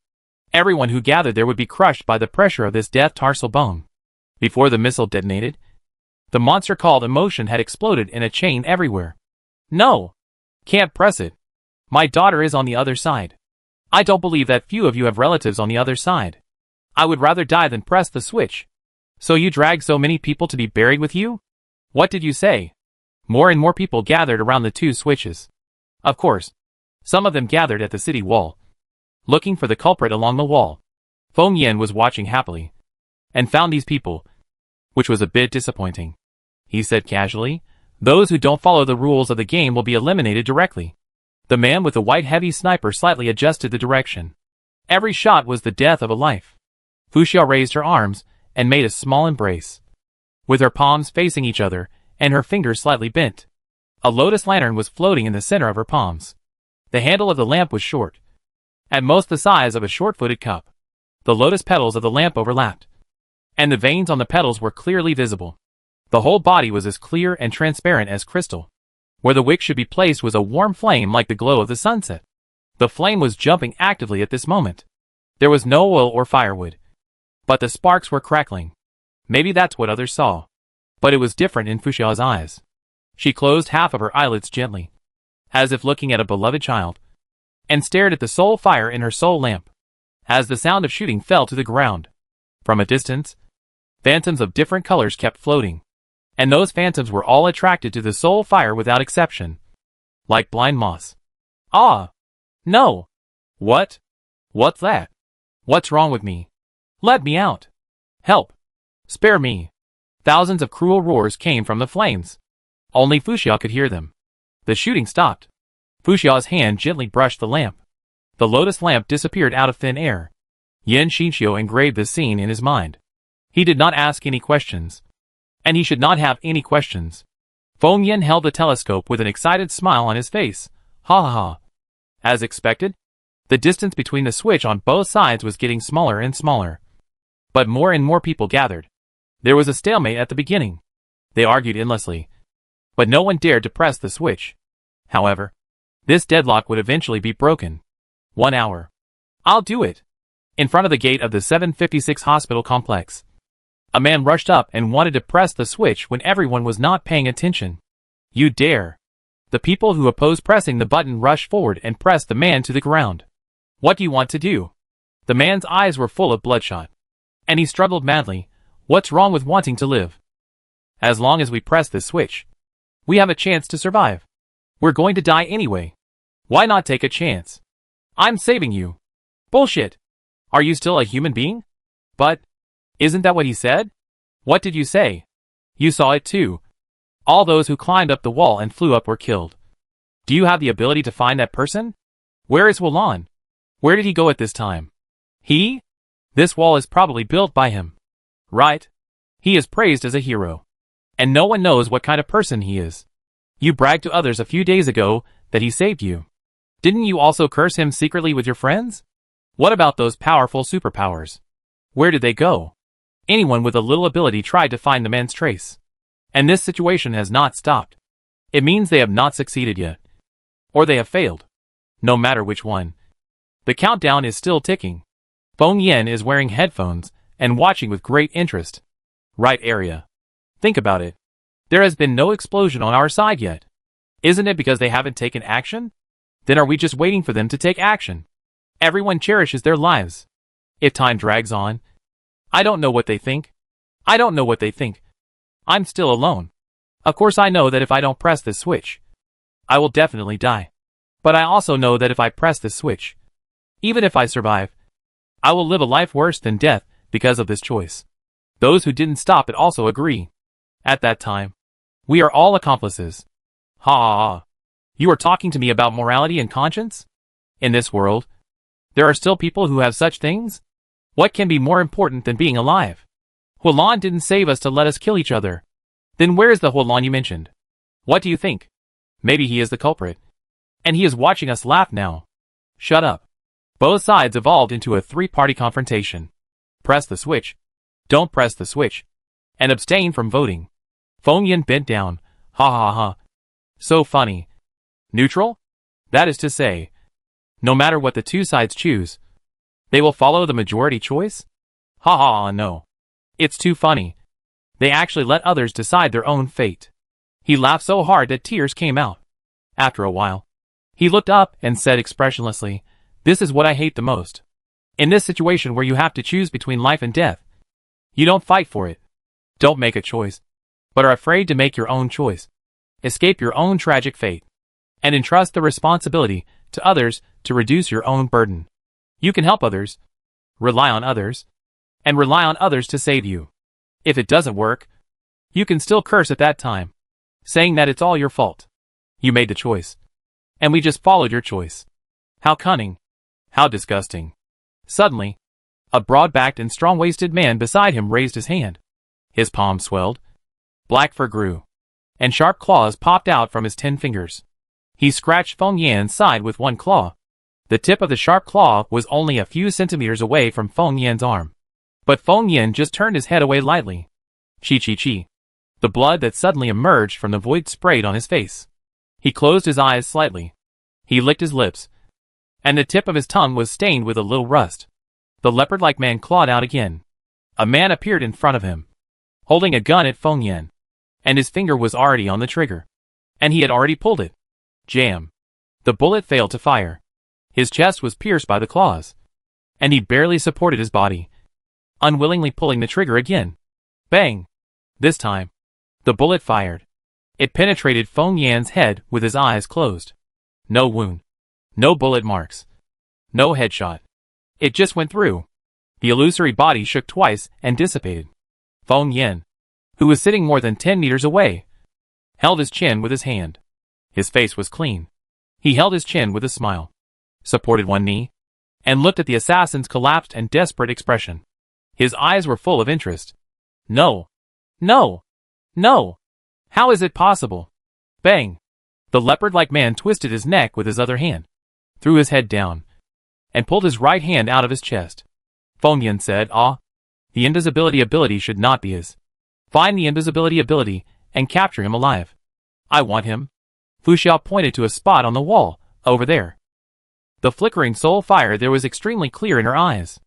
Everyone who gathered there would be crushed by the pressure of this death tarsal bone. Before the missile detonated, the monster called emotion had exploded in a chain everywhere. No! Can't press it. My daughter is on the other side. I don't believe that few of you have relatives on the other side. I would rather die than press the switch. So you dragged so many people to be buried with you? What did you say? More and more people gathered around the two switches. Of course, some of them gathered at the city wall, looking for the culprit along the wall. Feng Yan was watching happily, and found these people, which was a bit disappointing. He said casually, those who don't follow the rules of the game will be eliminated directly. The man with the white heavy sniper slightly adjusted the direction. Every shot was the death of a life. Fu Xiao raised her arms and made a small embrace, with her palms facing each other and her fingers slightly bent. A lotus lantern was floating in the center of her palms. The handle of the lamp was short, at most the size of a short-footed cup. The lotus petals of the lamp overlapped, and the veins on the petals were clearly visible. The whole body was as clear and transparent as crystal. Where the wick should be placed was a warm flame like the glow of the sunset. The flame was jumping actively at this moment. There was no oil or firewood, but the sparks were crackling. Maybe that's what others saw. But it was different in Fu Xiao's eyes. She closed half of her eyelids gently, as if looking at a beloved child, and stared at the soul fire in her soul lamp. As the sound of shooting fell to the ground, from a distance, phantoms of different colors kept floating, and those phantoms were all attracted to the soul fire without exception, like blind moths. Ah! No! What? What's that? What's wrong with me? Let me out! Help! Spare me! Thousands of cruel roars came from the flames. Only Fu Xiao could hear them. The shooting stopped. Fu Xiao's hand gently brushed the lamp. The lotus lamp disappeared out of thin air. Yan Xinqiu engraved the scene in his mind. He did not ask any questions, and he should not have any questions. Feng Yan held the telescope with an excited smile on his face. Ha ha ha. As expected, the distance between the switch on both sides was getting smaller and smaller. But more and more people gathered. There was a stalemate at the beginning. They argued endlessly, but no one dared to press the switch. However, this deadlock would eventually be broken. 1 hour. I'll do it. In front of the gate of the 756 hospital complex, a man rushed up and wanted to press the switch when everyone was not paying attention. You dare. The people who opposed pressing the button rushed forward and pressed the man to the ground. What do you want to do? The man's eyes were full of bloodshot, and he struggled madly. What's wrong with wanting to live? As long as we press this switch, we have a chance to survive. We're going to die anyway. Why not take a chance? I'm saving you. Bullshit. Are you still a human being? But, isn't that what he said? What did you say? You saw it too. All those who climbed up the wall and flew up were killed. Do you have the ability to find that person? Where is Wulan? Where did he go at this time? He? This wall is probably built by him. Right? He is praised as a hero, and no one knows what kind of person he is. You bragged to others a few days ago that he saved you. Didn't you also curse him secretly with your friends? What about those powerful superpowers? Where did they go? Anyone with a little ability tried to find the man's trace. And this situation has not stopped. It means they have not succeeded yet. Or they have failed. No matter which one. The countdown is still ticking. Feng Yan is wearing headphones and watching with great interest. Right area. Think about it. There has been no explosion on our side yet. Isn't it because they haven't taken action? Then are we just waiting for them to take action? Everyone cherishes their lives. If time drags on, I don't know what they think. I don't know what they think. I'm still alone. Of course I know that if I don't press this switch, I will definitely die. But I also know that if I press this switch, even if I survive, I will live a life worse than death because of this choice. Those who didn't stop it also agree. At that time, we are all accomplices. Ha ha ha. You are talking to me about morality and conscience? In this world, there are still people who have such things? What can be more important than being alive? Huolan didn't save us to let us kill each other. Then where is the Huolan you mentioned? What do you think? Maybe he is the culprit. And he is watching us laugh now. Shut up. Both sides evolved into a three-party confrontation. Press the switch. Don't press the switch. And abstain from voting. Feng Yan bent down. Ha ha ha. So funny. Neutral? That is to say, no matter what the two sides choose, they will follow the majority choice? Ha ha ha, no. It's too funny. They actually let others decide their own fate. He laughed so hard that tears came out. After a while, he looked up and said expressionlessly, "This is what I hate the most. In this situation where you have to choose between life and death, you don't fight for it. Don't make a choice, but are afraid to make your own choice. Escape your own tragic fate, and entrust the responsibility to others to reduce your own burden. You can help others, rely on others, and rely on others to save you. If it doesn't work, you can still curse at that time, saying that it's all your fault. You made the choice, and we just followed your choice. How cunning. How disgusting." Suddenly, a broad-backed and strong-waisted man beside him raised his hand. His palm swelled, black fur grew, and sharp claws popped out from his 10 fingers. He scratched Feng Yan's side with one claw. The tip of the sharp claw was only a few centimeters away from Feng Yan's arm. But Feng Yan just turned his head away lightly. Chi. The blood that suddenly emerged from the void sprayed on his face. He closed his eyes slightly. He licked his lips, and the tip of his tongue was stained with a little rust. The leopard-like man clawed out again. A man appeared in front of him, holding a gun at Feng Yan, and his finger was already on the trigger. And he had already pulled it. Jam. The bullet failed to fire. His chest was pierced by the claws, and he barely supported his body, unwillingly pulling the trigger again. Bang! This time, the bullet fired. It penetrated Feng Yan's head with his eyes closed. No wound. No bullet marks. No headshot. It just went through. The illusory body shook twice and dissipated. Feng Yan, who was sitting more than 10 meters away, held his chin with his hand. His face was clean. He held his chin with a smile, supported one knee, and looked at the assassin's collapsed and desperate expression. His eyes were full of interest. No. No. No. How is it possible? Bang! The leopard-like man twisted his neck with his other hand, threw his head down, and pulled his right hand out of his chest. Feng Yan said, "Ah, the invisibility ability should not be his. Find the invisibility ability and capture him alive. I want him." Fu Xiao pointed to a spot on the wall, over there. The flickering soul fire there was extremely clear in her eyes.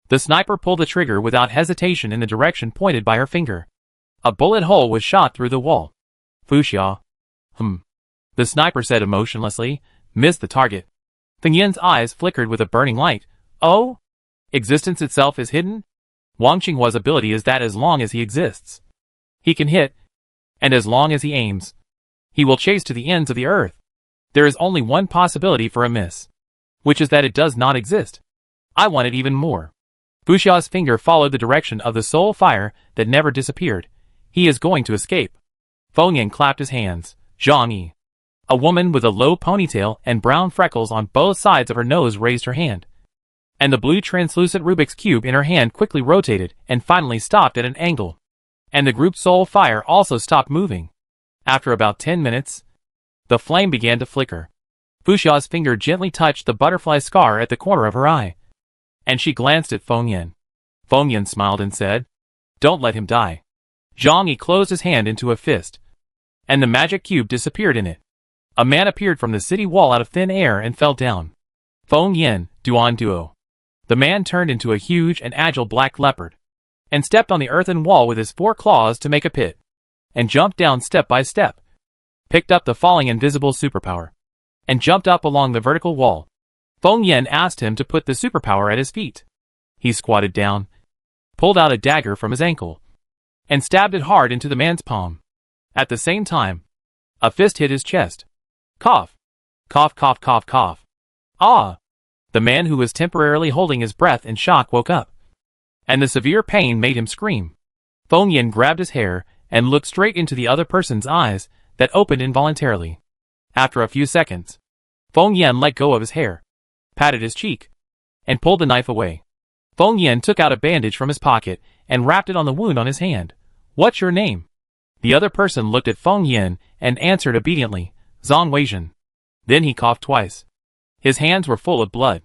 The sniper pulled the trigger without hesitation in the direction pointed by her finger. A bullet hole was shot through the wall. Fu Xiao. The sniper said emotionlessly, "Missed the target." Feng Yan's eyes flickered with a burning light. Oh? Existence itself is hidden? Wang Qinghua's ability is that as long as he exists, he can hit, and as long as he aims, he will chase to the ends of the earth. There is only one possibility for a miss, which is that it does not exist. I want it even more. Fu Xiao's finger followed the direction of the soul fire that never disappeared. He is going to escape. Feng Yan clapped his hands. Zhang Yi. A woman with a low ponytail and brown freckles on both sides of her nose raised her hand, and the blue translucent Rubik's Cube in her hand quickly rotated and finally stopped at an angle. And the group soul fire also stopped moving. After about 10 minutes, the flame began to flicker. Fuxia's finger gently touched the butterfly scar at the corner of her eye, and she glanced at Feng Yan. Feng Yan smiled and said, "Don't let him die." Zhang Yi closed his hand into a fist, and the magic cube disappeared in it. A man appeared from the city wall out of thin air and fell down. Feng Yan, Duan Duo. The man turned into a huge and agile black leopard, and stepped on the earthen wall with his 4 claws to make a pit, and jumped down step by step, picked up the falling invisible superpower, and jumped up along the vertical wall. Feng Yan asked him to put the superpower at his feet. He squatted down, pulled out a dagger from his ankle, and stabbed it hard into the man's palm. At the same time, a fist hit his chest. Cough. Cough, cough, cough, cough. Ah! The man who was temporarily holding his breath in shock woke up, and the severe pain made him scream. Feng Yan grabbed his hair and looked straight into the other person's eyes that opened involuntarily. After a few seconds, Feng Yan let go of his hair, patted his cheek, and pulled the knife away. Feng Yan took out a bandage from his pocket and wrapped it on the wound on his hand. "What's your name?" The other person looked at Feng Yan and answered obediently, "Zhang Weizhen." Then he coughed twice. His hands were full of blood,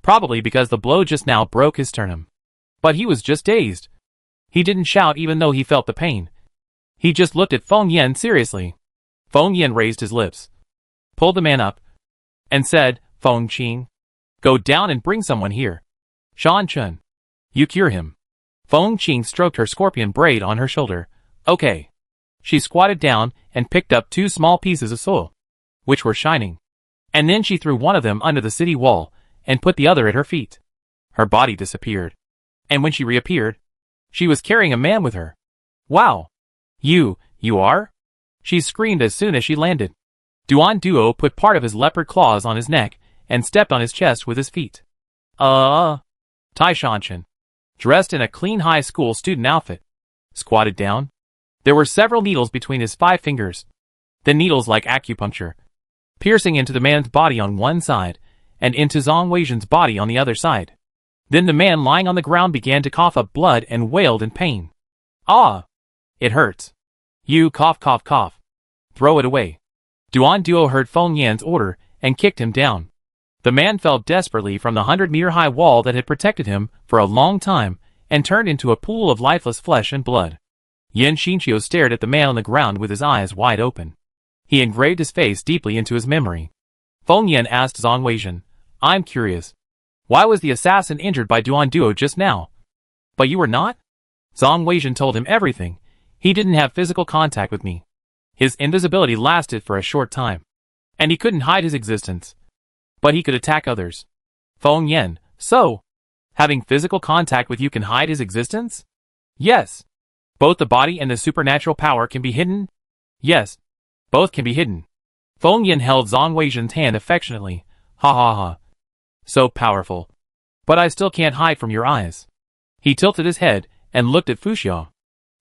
probably because the blow just now broke his sternum. But he was just dazed. He didn't shout even though he felt the pain. He just looked at Feng Yan seriously. Feng Yan raised his lips, pulled the man up, and said, "Feng Qing, go down and bring someone here. Shan Chun, you cure him." Feng Qing stroked her scorpion braid on her shoulder. "Okay." She squatted down and picked up 2 small pieces of soil, which were shining, and then she threw one of them under the city wall and put the other at her feet. Her body disappeared, and when she reappeared, she was carrying a man with her. "Wow! You are?" She screamed as soon as she landed. Duan Duo put part of his leopard claws on his neck and stepped on his chest with his feet. Tai Shanshan, dressed in a clean high school student outfit, squatted down. There were several needles between his 5 fingers, the needles like acupuncture, piercing into the man's body on one side and into Zhang Weizhen's body on the other side. Then the man lying on the ground began to cough up blood and wailed in pain. "Ah! It hurts. You cough, cough, cough. Throw it away." Duan Duo heard Feng Yan's order and kicked him down. The man fell desperately from the 100-meter-high wall that had protected him for a long time and turned into a pool of lifeless flesh and blood. Yan Xinqiu stared at the man on the ground with his eyes wide open. He engraved his face deeply into his memory. Feng Yan asked Zhang Weizhen, "I'm curious. Why was the assassin injured by Duan Duo just now? But you were not?" Zhang Weizhen told him everything. He didn't have physical contact with me. His invisibility lasted for a short time, and he couldn't hide his existence. But he could attack others. Feng Yan, so, having physical contact with you can hide his existence? Yes. Both the body and the supernatural power can be hidden? Yes. Both can be hidden. Feng Yan held Zhang Weizhen's hand affectionately. Ha ha ha. So powerful. But I still can't hide from your eyes. He tilted his head and looked at Fuxia.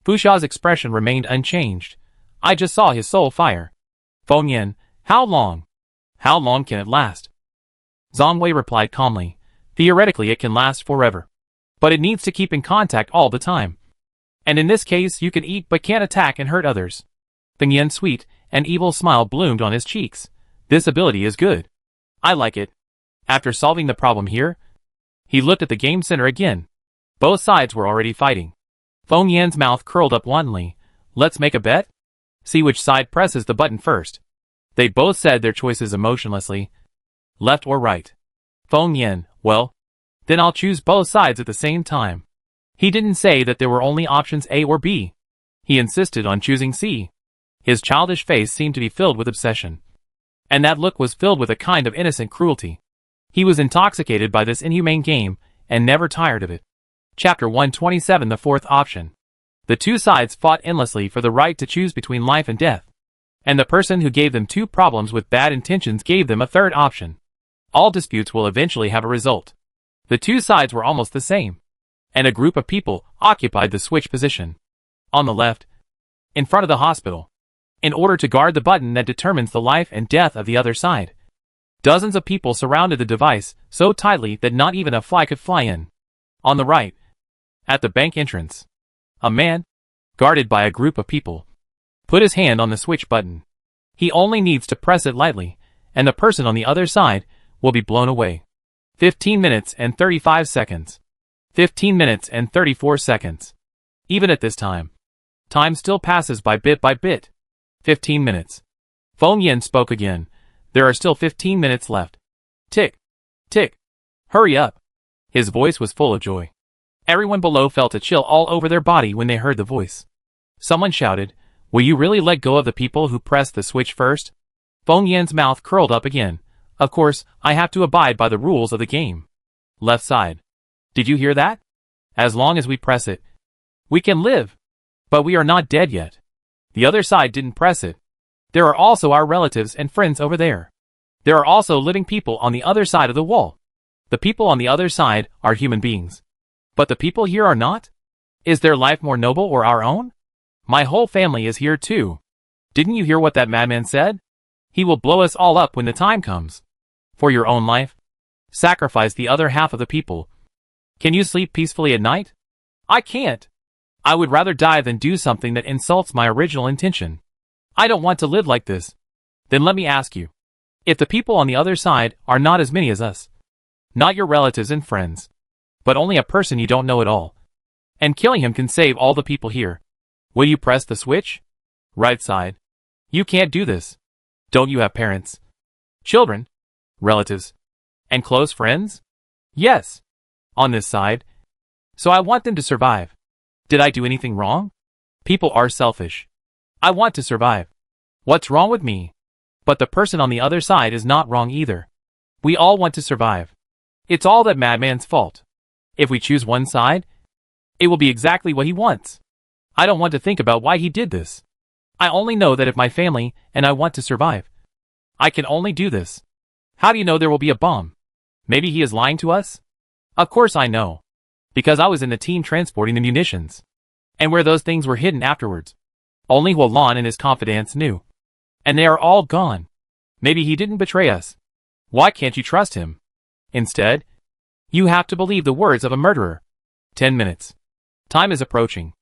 Fuxia's expression remained unchanged. I just saw his soul fire. Feng Yan, how long? How long can it last? Zhang Wei replied calmly. Theoretically it can last forever. But it needs to keep in contact all the time. And in this case you can eat but can't attack and hurt others. Feng Yan's sweet and evil smile bloomed on his cheeks. This ability is good. I like it. After solving the problem here, he looked at the game center again. Both sides were already fighting. Feng Yan's mouth curled up wantonly. Let's make a bet? See which side presses the button first. They both said their choices emotionlessly. Left or right? Feng Yan, well, then I'll choose both sides at the same time. He didn't say that there were only options A or B. He insisted on choosing C. His childish face seemed to be filled with obsession. And that look was filled with a kind of innocent cruelty. He was intoxicated by this inhumane game and never tired of it. Chapter 127, the fourth option. The two sides fought endlessly for the right to choose between life and death. And the person who gave them two problems with bad intentions gave them a third option. All disputes will eventually have a result. The two sides were almost the same. And a group of people occupied the switch position. On the left, in front of the hospital, in order to guard the button that determines the life and death of the other side. Dozens of people surrounded the device so tightly that not even a fly could fly in. On the right, at the bank entrance, a man, guarded by a group of people, put his hand on the switch button. He only needs to press it lightly, and the person on the other side will be blown away. 15 minutes and 35 seconds. 15 minutes and 34 seconds. Even at this time, time still passes by bit by bit. 15 minutes. Feng Yan spoke again. There are still 15 minutes left. Tick. Tick. Hurry up. His voice was full of joy. Everyone below felt a chill all over their body when they heard the voice. Someone shouted, "Will you really let go of the people who pressed the switch first?" Feng Yan's mouth curled up again. Of course, I have to abide by the rules of the game. Left side. Did you hear that? As long as we press it, we can live. But we are not dead yet. The other side didn't press it. There are also our relatives and friends over there. There are also living people on the other side of the wall. The people on the other side are human beings. But the people here are not? Is their life more noble or our own? My whole family is here too. Didn't you hear what that madman said? He will blow us all up when the time comes. For your own life, sacrifice the other half of the people. Can you sleep peacefully at night? I can't. I would rather die than do something that insults my original intention. I don't want to live like this. Then let me ask you. If the people on the other side are not as many as us, not your relatives and friends, but only a person you don't know at all, and killing him can save all the people here, will you press the switch? Right side. You can't do this. Don't you have parents, children, relatives, and close friends? Yes. On this side. So I want them to survive. Did I do anything wrong? People are selfish. I want to survive. What's wrong with me? But the person on the other side is not wrong either. We all want to survive. It's all that madman's fault. If we choose one side, it will be exactly what he wants. I don't want to think about why he did this. I only know that if my family and I want to survive, I can only do this. How do you know there will be a bomb? Maybe he is lying to us? Of course I know. Because I was in the team transporting the munitions. And where those things were hidden afterwards. Only Hualan and his confidants knew. And they are all gone. Maybe he didn't betray us. Why can't you trust him? Instead, you have to believe the words of a murderer. 10 minutes. Time is approaching.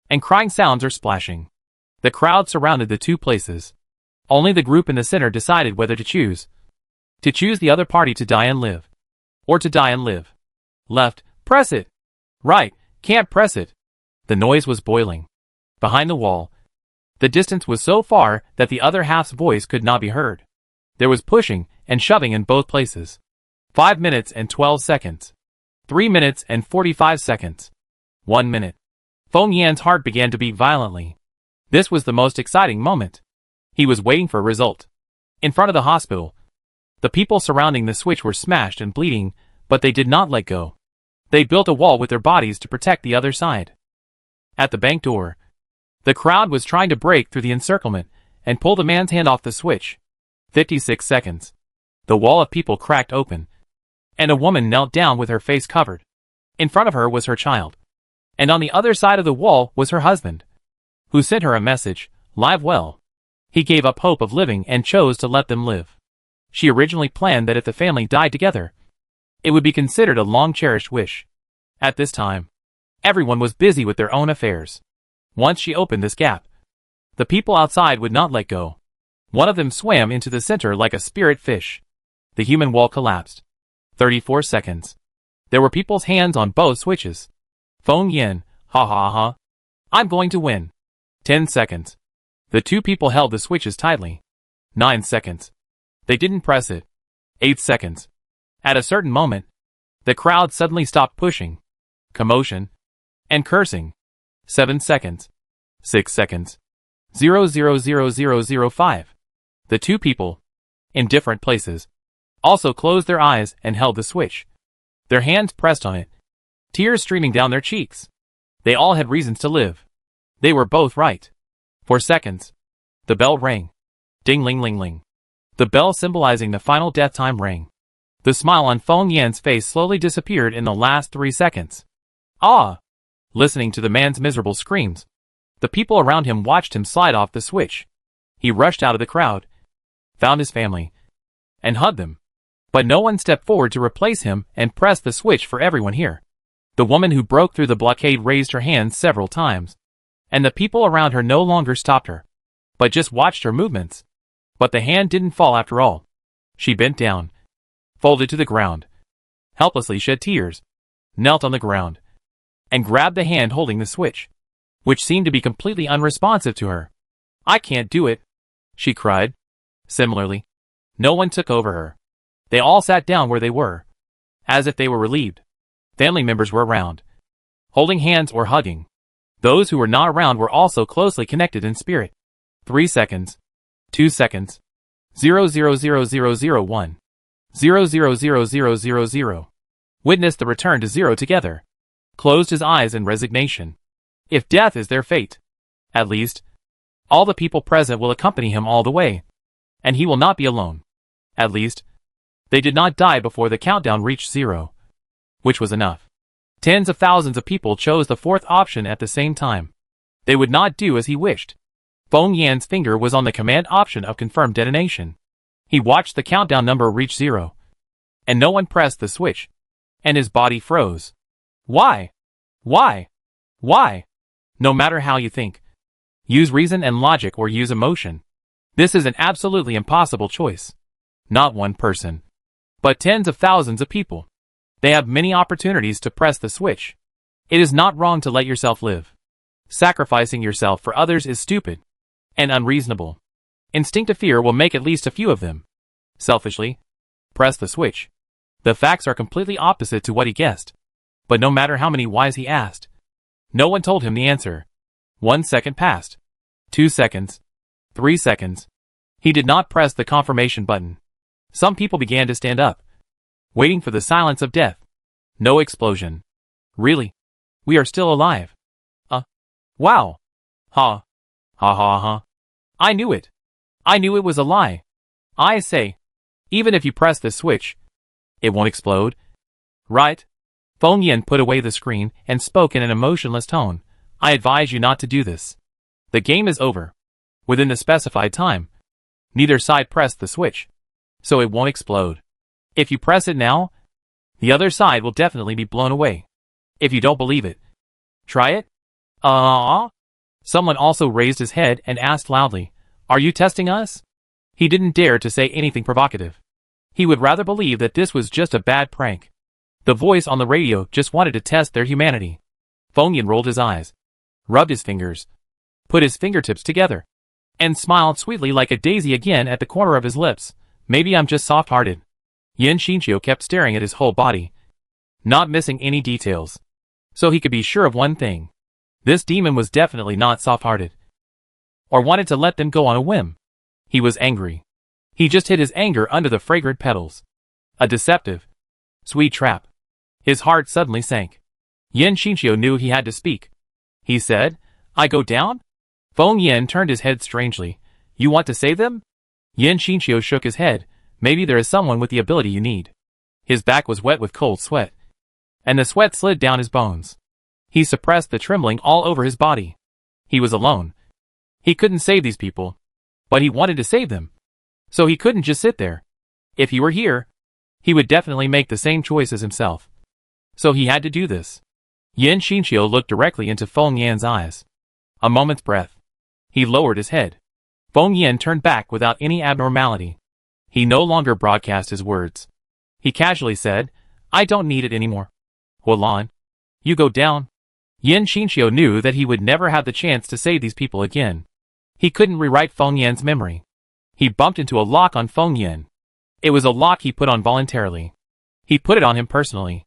And crying sounds are splashing. The crowd surrounded the two places. Only the group in the center decided whether to choose. To choose the other party to die and live. Or to die and live. Left, press it. Right, can't press it. The noise was boiling. Behind the wall, the distance was so far that the other half's voice could not be heard. There was pushing and shoving in both places. 5 minutes and 12 seconds. 3 minutes and 45 seconds. 1 minute. Feng Yan's heart began to beat violently. This was the most exciting moment. He was waiting for a result. In front of the hospital, the people surrounding the switch were smashed and bleeding, but they did not let go. They built a wall with their bodies to protect the other side. At the bank door, the crowd was trying to break through the encirclement and pull the man's hand off the switch. 56 seconds. The wall of people cracked open, and a woman knelt down with her face covered. In front of her was her child, and on the other side of the wall was her husband, who sent her a message, "Live well." He gave up hope of living and chose to let them live. She originally planned that if the family died together, it would be considered a long-cherished wish. At this time, everyone was busy with their own affairs. Once she opened this gap, the people outside would not let go. One of them swam into the center like a spirit fish. The human wall collapsed. 34 seconds. There were people's hands on both switches. Feng Yan, ha ha ha. I'm going to win. 10 seconds. The two people held the switches tightly. 9 seconds. They didn't press it. 8 seconds. At a certain moment, the crowd suddenly stopped pushing, commotion, and cursing. 7 seconds. 6 seconds. 0.00005. The two people, in different places, also closed their eyes and held the switch. Their hands pressed on it, tears streaming down their cheeks. They all had reasons to live. They were both right. For seconds, the bell rang. Ding-ling-ling-ling. The bell symbolizing the final death time rang. The smile on Feng Yan's face slowly disappeared in the last 3 seconds. Ah! Listening to the man's miserable screams, the people around him watched him slide off the switch. He rushed out of the crowd, found his family, and hugged them. But no one stepped forward to replace him and press the switch for everyone here. The woman who broke through the blockade raised her hands several times, and the people around her no longer stopped her, but just watched her movements. But the hand didn't fall after all. She bent down, folded to the ground, helplessly shed tears, knelt on the ground, and grabbed the hand holding the switch, which seemed to be completely unresponsive to her. "I can't do it," she cried. Similarly, no one took over her. They all sat down where they were, as if they were relieved. Family members were around, holding hands or hugging. Those who were not around were also closely connected in spirit. 3 seconds. 2 seconds. 0,000,001. 0,000,000. Witnessed the return to zero together. Closed his eyes in resignation. If death is their fate, at least, all the people present will accompany him all the way. And he will not be alone. At least, they did not die before the countdown reached zero. Which was enough. Tens of thousands of people chose the fourth option at the same time. They would not do as he wished. Feng Yan's finger was on the command option of confirmed detonation. He watched the countdown number reach zero. And no one pressed the switch. And his body froze. Why? Why? Why? No matter how you think. Use reason and logic or use emotion. This is an absolutely impossible choice. Not one person, but tens of thousands of people. They have many opportunities to press the switch. It is not wrong to let yourself live. Sacrificing yourself for others is stupid and unreasonable. Instinctive fear will make at least a few of them. Selfishly, press the switch. The facts are completely opposite to what he guessed. But no matter how many whys he asked, no one told him the answer. 1 second passed. 2 seconds. 3 seconds. He did not press the confirmation button. Some people began to stand up, waiting for the silence of death. No explosion. Really? We are still alive. Wow. Ha. Ha ha ha. I knew it. I knew it was a lie. I say, even if you press this switch, it won't explode. Right? Feng Yan put away the screen and spoke in an emotionless tone. I advise you not to do this. The game is over. Within the specified time. Neither side pressed the switch, so it won't explode. If you press it now, the other side will definitely be blown away. If you don't believe it, try it. Someone also raised his head and asked loudly, "Are you testing us?" He didn't dare to say anything provocative. He would rather believe that this was just a bad prank. The voice on the radio just wanted to test their humanity. Feng Yan rolled his eyes, rubbed his fingers, put his fingertips together, and smiled sweetly like a daisy again at the corner of his lips. Maybe I'm just soft-hearted. Yan Xinqiu kept staring at his whole body, not missing any details. So he could be sure of one thing. This demon was definitely not soft-hearted, or wanted to let them go on a whim. He was angry. He just hid his anger under the fragrant petals. A deceptive, sweet trap. His heart suddenly sank. Yan Xinqiu knew he had to speak. He said, "I go down?" Feng Yan turned his head strangely. "You want to save them?" Yan Xinqiu shook his head. "Maybe there is someone with the ability you need." His back was wet with cold sweat, and the sweat slid down his bones. He suppressed the trembling all over his body. He was alone. He couldn't save these people, but he wanted to save them. So he couldn't just sit there. If he were here, he would definitely make the same choice as himself. So he had to do this. Yan Xinqiu looked directly into Feng Yan's eyes. A moment's breath. He lowered his head. Feng Yan turned back without any abnormality. He no longer broadcast his words. He casually said, "I don't need it anymore. Hualan, you go down." Yan Xinqiu knew that he would never have the chance to save these people again. He couldn't rewrite Feng Yan's memory. He bumped into a lock on Feng Yan. It was a lock he put on voluntarily. He put it on him personally.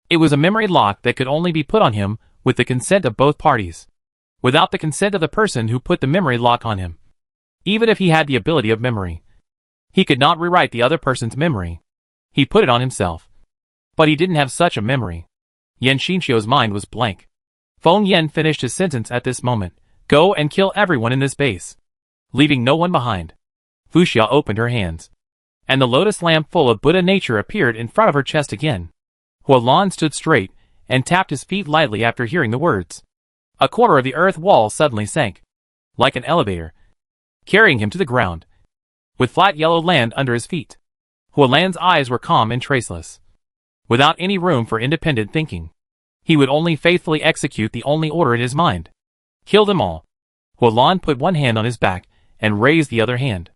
It was a memory lock that could only be put on him with the consent of both parties. Without the consent of the person who put the memory lock on him. Even if he had the ability of memory, he could not rewrite the other person's memory. He put it on himself. But he didn't have such a memory. Yan Xinqiu's mind was blank. Feng Yan finished his sentence at this moment. "Go and kill everyone in this base, leaving no one behind." Fuxia opened her hands, and the lotus lamp full of Buddha nature appeared in front of her chest again. Hualan stood straight and tapped his feet lightly after hearing the words. A corner of the earth wall suddenly sank, like an elevator, carrying him to the ground, with flat yellow land under his feet. Hualan's eyes were calm and traceless, without any room for independent thinking. He would only faithfully execute the only order in his mind. Kill them all. Hualan put one hand on his back and raised the other hand.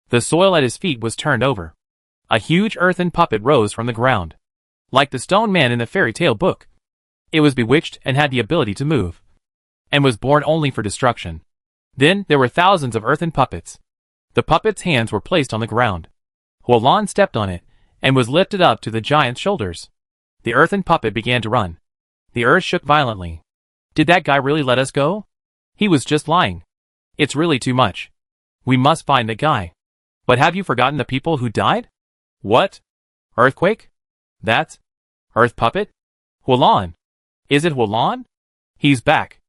The soil at his feet was turned over. A huge earthen puppet rose from the ground. Like the stone man in the fairy tale book. It was bewitched and had the ability to move. And was born only for destruction. Then there were thousands of earthen puppets. The puppet's hands were placed on the ground. Huolan stepped on it, and was lifted up to the giant's shoulders. The earthen puppet began to run. The earth shook violently. Did that guy really let us go? He was just lying. It's really too much. We must find the guy. But have you forgotten the people who died? What? Earthquake? That's Earth Puppet? Huolan. Is it Huolan? He's back.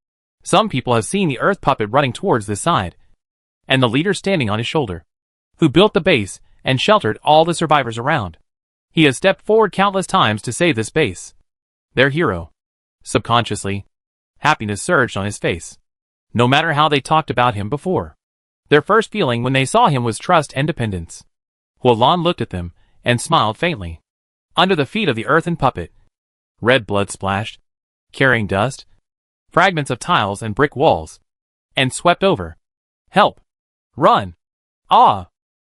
Some people have seen the Earth Puppet running towards this side. And the leader standing on his shoulder. Who built the base and sheltered all the survivors around. He has stepped forward countless times to save this base. Their hero. Subconsciously, happiness surged on his face. No matter how they talked about him before. Their first feeling when they saw him was trust and dependence. Huolan looked at them and smiled faintly. Under the feet of the earthen puppet. Red blood splashed, carrying dust, fragments of tiles and brick walls, and swept over. Help! Run! Ah!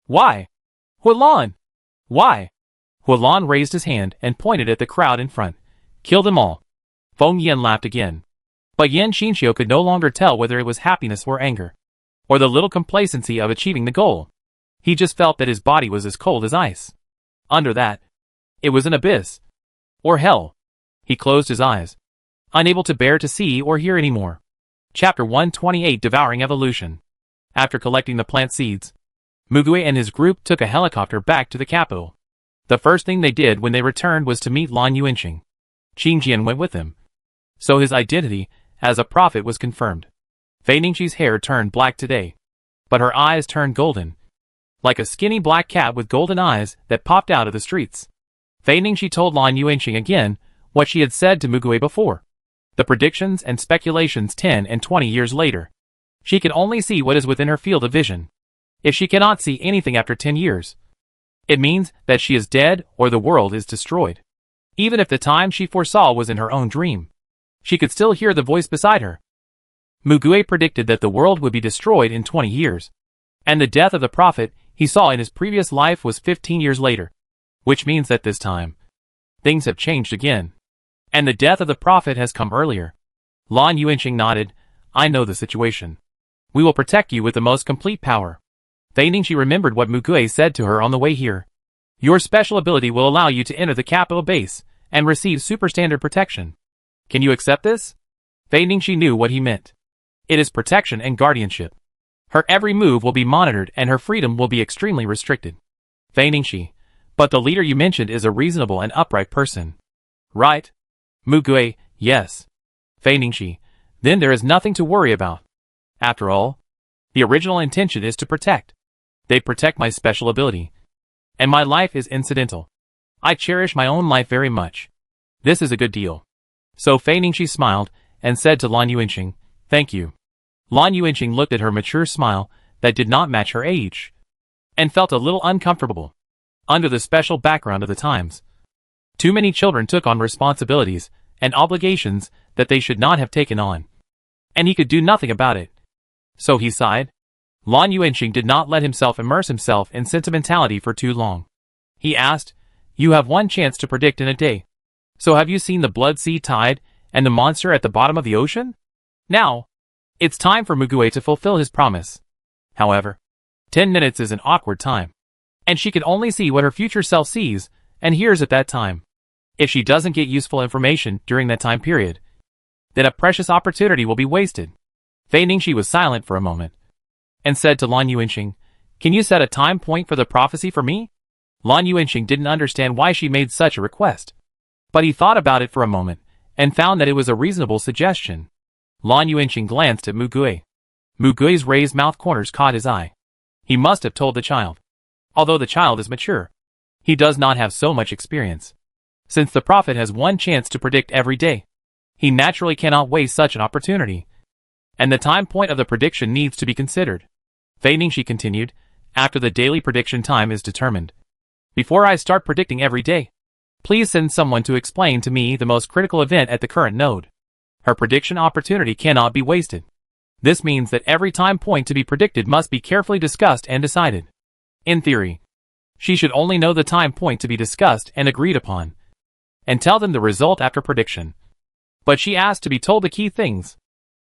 Why? Huolan! Why? Huolan raised his hand and pointed at the crowd in front. Kill them all. Feng Yan laughed again. But Yan Xinqiu could no longer tell whether it was happiness or anger. Or the little complacency of achieving the goal. He just felt that his body was as cold as ice. Under that, it was an abyss. Or hell. He closed his eyes. Unable to bear to see or hear anymore. Chapter 128 Devouring Evolution. After collecting the plant seeds, Mugui and his group took a helicopter back to the capital. The first thing they did when they returned was to meet Lan Yuanxing. Qingjian went with them. So his identity as a prophet was confirmed. Fei Ningxi's hair turned black today. But her eyes turned golden. Like a skinny black cat with golden eyes that popped out of the streets. Fei Ningxi told Lan Yuanxing again what she had said to Mugui before. The predictions and speculations 10 and 20 years later. She can only see what is within her field of vision. If she cannot see anything after 10 years, it means that she is dead or the world is destroyed. Even if the time she foresaw was in her own dream, she could still hear the voice beside her. Mugui predicted that the world would be destroyed in 20 years. And the death of the prophet he saw in his previous life was 15 years later. Which means that this time, things have changed again. And the death of the prophet has come earlier. Lan Yuanxing nodded. I know the situation. We will protect you with the most complete power. Fei Ningxi remembered what Mugui said to her on the way here. Your special ability will allow you to enter the capital base and receive superstandard protection. Can you accept this? Fei Ningxi knew what he meant. It is protection and guardianship. Her every move will be monitored and her freedom will be extremely restricted. Fei Ningxi, but the leader you mentioned is a reasonable and upright person. Right? Mugui, yes. Fei Ningxi, then there is nothing to worry about. After all, the original intention is to protect. They protect my special ability. And my life is incidental. I cherish my own life very much. This is a good deal. So Fei Ningxi smiled and said to Lan Yuanxing, thank you. Lan Yuanxing looked at her mature smile that did not match her age. And felt a little uncomfortable. Under the special background of the times. Too many children took on responsibilities and obligations that they should not have taken on. And he could do nothing about it. So he sighed. Lan Yuanxing did not let himself immerse himself in sentimentality for too long. He asked, you have one chance to predict in a day. So have you seen the Blood Sea Tide and the monster at the bottom of the ocean? Now, it's time for Mugui to fulfill his promise. However, 10 minutes is an awkward time. And she can only see what her future self sees and hears at that time. If she doesn't get useful information during that time period, then a precious opportunity will be wasted. Fei Ningxi was silent for a moment. And said to Lan Yuanxing, can you set a time point for the prophecy for me? Lan Yuanxing didn't understand why she made such a request. But he thought about it for a moment, and found that it was a reasonable suggestion. Lan Yuanxing glanced at Mugui. Mugui's raised mouth corners caught his eye. He must have told the child. Although the child is mature, he does not have so much experience. Since the prophet has one chance to predict every day, he naturally cannot waste such an opportunity. And the time point of the prediction needs to be considered. Fei Ningxi continued, after the daily prediction time is determined. Before I start predicting every day, please send someone to explain to me the most critical event at the current node. Her prediction opportunity cannot be wasted. This means that every time point to be predicted must be carefully discussed and decided. In theory, She should only know the time point to be discussed and agreed upon, and tell them the result after prediction. But she asked to be told the key things.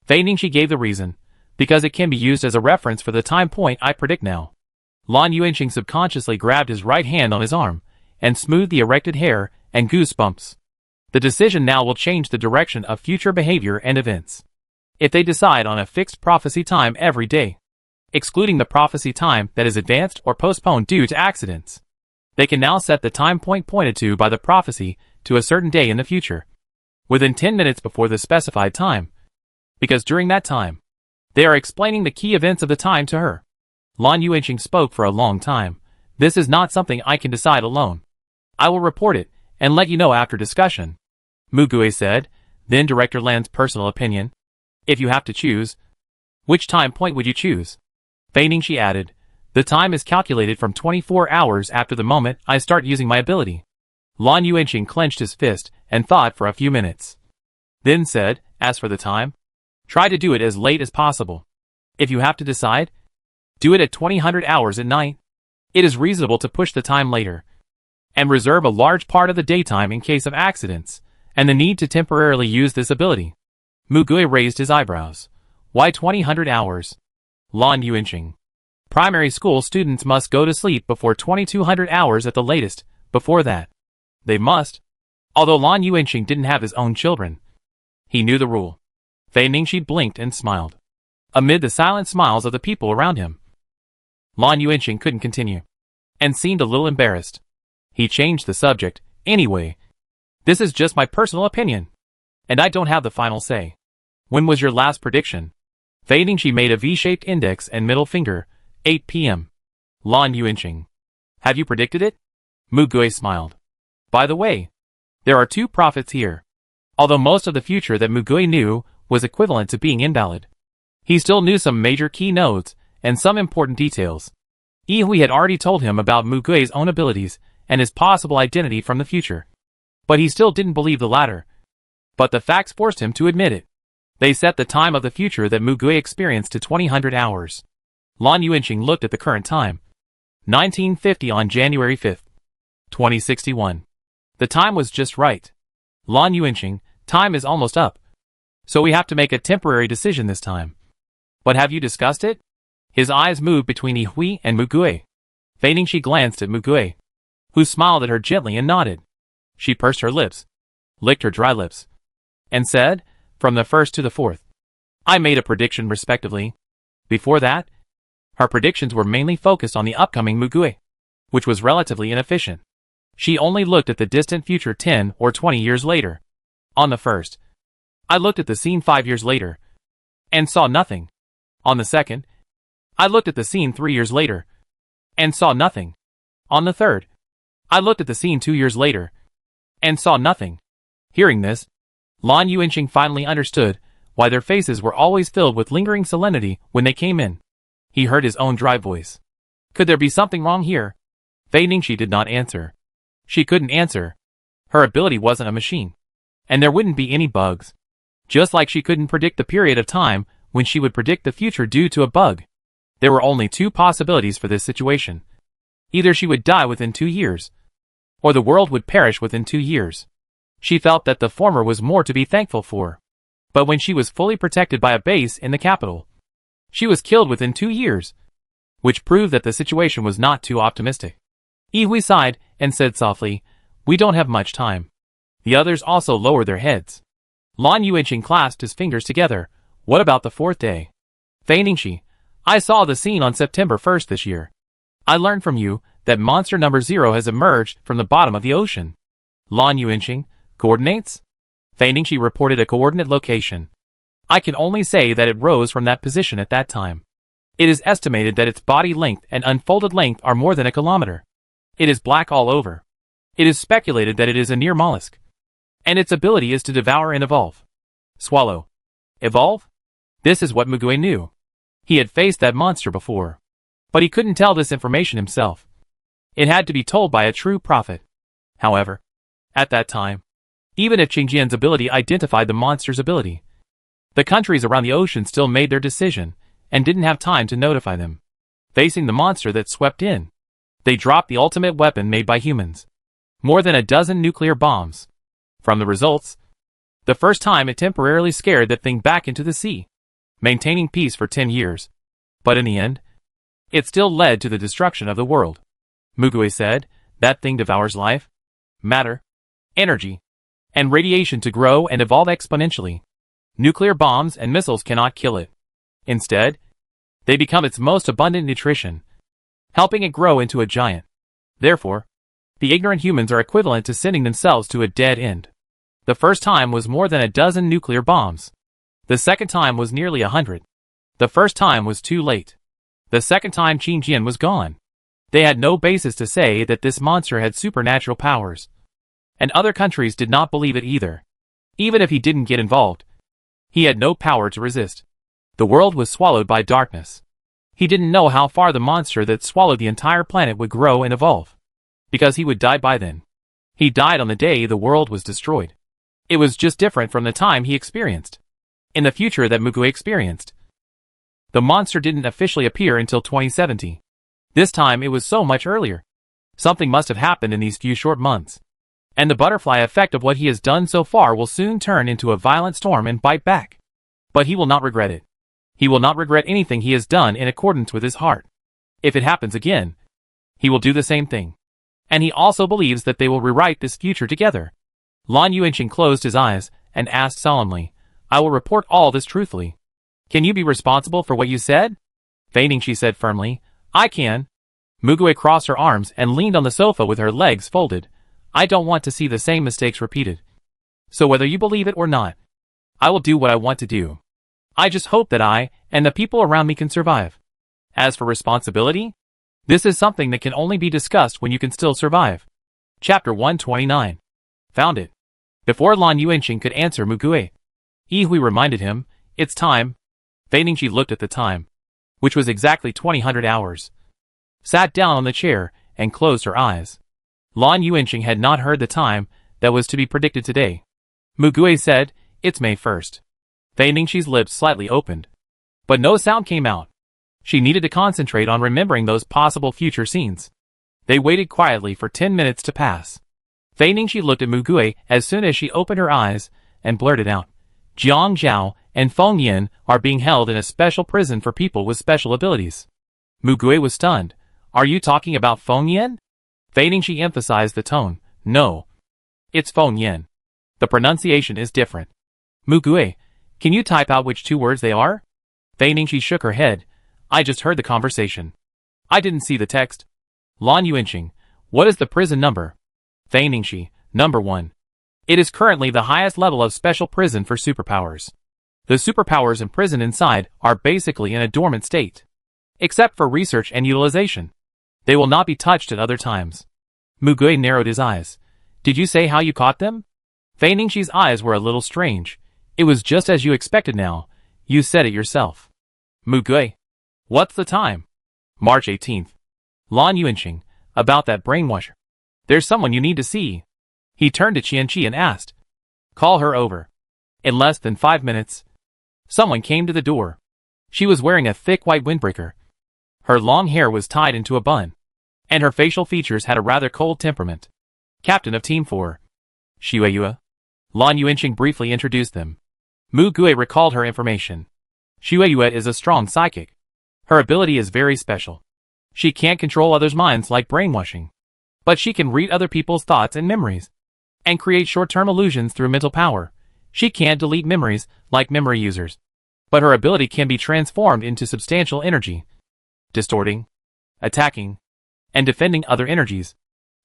Feigning she gave the reason, because it can be used as a reference for the time point I predict now. Lan Yuanqing subconsciously grabbed his right hand on his arm, and smoothed the erected hair and goosebumps. The decision now will change the direction of future behavior and events. If they decide on a fixed prophecy time every day, excluding the prophecy time that is advanced or postponed due to accidents, they can now set the time point pointed to by the prophecy to a certain day in the future, within 10 minutes before the specified time, because during that time, they are explaining the key events of the time to her. Lan Yuanqing spoke for a long time. This is not something I can decide alone. I will report it and let you know after discussion. Mu Gui said, then Director Lan's personal opinion. If you have to choose, which time point would you choose? Feigning she added, the time is calculated from 24 hours after the moment I start using my ability. Lan Yuanqing clenched his fist and thought for a few minutes. Then said, as for the time, try to do it as late as possible. If you have to decide, do it at 2000 hours at night. It is reasonable to push the time later, and reserve a large part of the daytime in case of accidents, and the need to temporarily use this ability. Mu Gui raised his eyebrows. Why 2000 hours? Lan Yuanqing. Primary school students must go to sleep before 2200 hours at the latest. Before that, they must. Although Lan Yuanqing didn't have his own children, he knew the rule. Feigning she blinked and smiled. Amid the silent smiles of the people around him, Lan Yuanqing couldn't continue, and seemed a little embarrassed. He changed the subject. Anyway, this is just my personal opinion, and I don't have the final say. When was your last prediction? Feigning she made a V-shaped index and middle finger. 8 p.m. Lan Yuanqing. Have you predicted it? Mu Gui smiled. By the way, there are 2 prophets here. Although most of the future that Mu Gui knew was equivalent to being invalid, he still knew some major key nodes and some important details. Yi Hui had already told him about Mu Gui's own abilities and his possible identity from the future, but he still didn't believe the latter. But the facts forced him to admit it. They set the time of the future that Mu Gui experienced to 2000 hours. Lan Yuanqing looked at the current time. 1950 on January 5th, 2061. The time was just right. Lan Yuanqing, time is almost up, so we have to make a temporary decision this time. But have you discussed it? His eyes moved between Yi Hui and Mu Gui. Feigning she glanced at Mu Gui, who smiled at her gently and nodded. She pursed her lips, licked her dry lips, and said, from the 1st to the 4th. I made a prediction respectively. Before that, her predictions were mainly focused on the upcoming Mu Gui, which was relatively inefficient. She only looked at the distant future 10 or 20 years later. On the 1st, I looked at the scene 5 years later, and saw nothing. On the 2nd, I looked at the scene 3 years later, and saw nothing. On the 3rd, I looked at the scene 2 years later, and saw nothing. Hearing this, Lan Yuanqing finally understood why their faces were always filled with lingering solemnity when they came in. He heard his own dry voice. Could there be something wrong here? Feigning she did not answer. She couldn't answer. Her ability wasn't a machine, and there wouldn't be any bugs. Just like she couldn't predict the period of time when she would predict the future due to a bug. There were only 2 possibilities for this situation. Either she would die within 2 years, or the world would perish within 2 years. She felt that the former was more to be thankful for. But when she was fully protected by a base in the capital, she was killed within 2 years, which proved that the situation was not too optimistic. Yi Hui sighed and said softly, we don't have much time. The others also lowered their heads. Lan Yuanqing clasped his fingers together. What about the 4th day? Feigning she, I saw the scene on September 1st this year. I learned from you that monster number 0 has emerged from the bottom of the ocean. Lan Yuanqing, coordinates? Feigning she reported a coordinate location. I can only say that it rose from that position at that time. It is estimated that its body length and unfolded length are more than a kilometer. It is black all over. It is speculated that it is a near mollusk, and its ability is to devour and evolve. Swallow. Evolve? This is what Mu Gui knew. He had faced that monster before, but he couldn't tell this information himself. It had to be told by a true prophet. However, at that time, even if Qingjian's ability identified the monster's ability, the countries around the ocean still made their decision and didn't have time to notify them. Facing the monster that swept in, They dropped the ultimate weapon made by humans. More than a dozen nuclear bombs. From the results, the first time it temporarily scared that thing back into the sea, maintaining peace for 10 years. But in the end, it still led to the destruction of the world. Mugue said, that thing devours life, matter, energy, and radiation to grow and evolve exponentially. Nuclear bombs and missiles cannot kill it. Instead, they become its most abundant nutrition, helping it grow into a giant. Therefore, the ignorant humans are equivalent to sending themselves to a dead end. The first time was more than a dozen nuclear bombs. The second time was nearly 100. The first time was too late. The second time Qingjian was gone. They had no basis to say that this monster had supernatural powers. And other countries did not believe it either. Even if he didn't get involved, he had no power to resist. The world was swallowed by darkness. He didn't know how far the monster that swallowed the entire planet would grow and evolve. Because he would die by then. He died on the day the world was destroyed. It was just different from the time he experienced. In the future that Mugue experienced, the monster didn't officially appear until 2070. This time it was so much earlier. Something must have happened in these few short months. And the butterfly effect of what he has done so far will soon turn into a violent storm and bite back. But he will not regret it. He will not regret anything he has done in accordance with his heart. If it happens again, he will do the same thing. And he also believes that they will rewrite this future together. Lan Yuanqing closed his eyes and asked solemnly, I will report all this truthfully. Can you be responsible for what you said? Feigning, she said firmly, I can. Mugue crossed her arms and leaned on the sofa with her legs folded. I don't want to see the same mistakes repeated. So whether you believe it or not, I will do what I want to do. I just hope that I and the people around me can survive. As for responsibility, this is something that can only be discussed when you can still survive. Chapter 129. Found it. Before Lan Yuanqing could answer Mugue, Yihui reminded him, it's time. Feigning, she looked at the time, which was exactly 2000 hours, sat down on the chair, and closed her eyes. Lan Yuanqing had not heard the time that was to be predicted today. Mugue said, it's May 1st. Feigning, she's lips slightly opened, but no sound came out. She needed to concentrate on remembering those possible future scenes. They waited quietly for 10 minutes to pass. Feigning, she looked at Mugue as soon as she opened her eyes and blurted out, Jiang Zhao and Feng Yin are being held in a special prison for people with special abilities. Mugue was stunned. Are you talking about Feng Yin? Feigning, she emphasized the tone. No. It's Feng Yin. The pronunciation is different. Mugue, can you type out which two words they are? Feigning, she shook her head. I just heard the conversation. I didn't see the text. Lan Yuanqing, what is the prison number? Feigning, she, number 1. It is currently the highest level of special prison for superpowers. The superpowers imprisoned inside are basically in a dormant state. Except for research and utilization. They will not be touched at other times. Mugue narrowed his eyes. Did you say how you caught them? Feigning, she's eyes were a little strange. It was just as you expected now. You said it yourself. Mugue. What's the time? March 18th. Lan Yuanqing, about that brainwasher. There's someone you need to see. He turned to Qianqi and asked. Call her over. In less than 5 minutes, someone came to the door. She was wearing a thick white windbreaker. Her long hair was tied into a bun, and her facial features had a rather cold temperament. Captain of Team 4. Xueyue. Lan Yuanqing briefly introduced them. Mugue recalled her information. Xueyue is a strong psychic. Her ability is very special. She can't control others' minds like brainwashing, but she can read other people's thoughts and memories, and create short-term illusions through mental power. She can't delete memories like memory users, but her ability can be transformed into substantial energy, distorting, attacking, and defending other energies,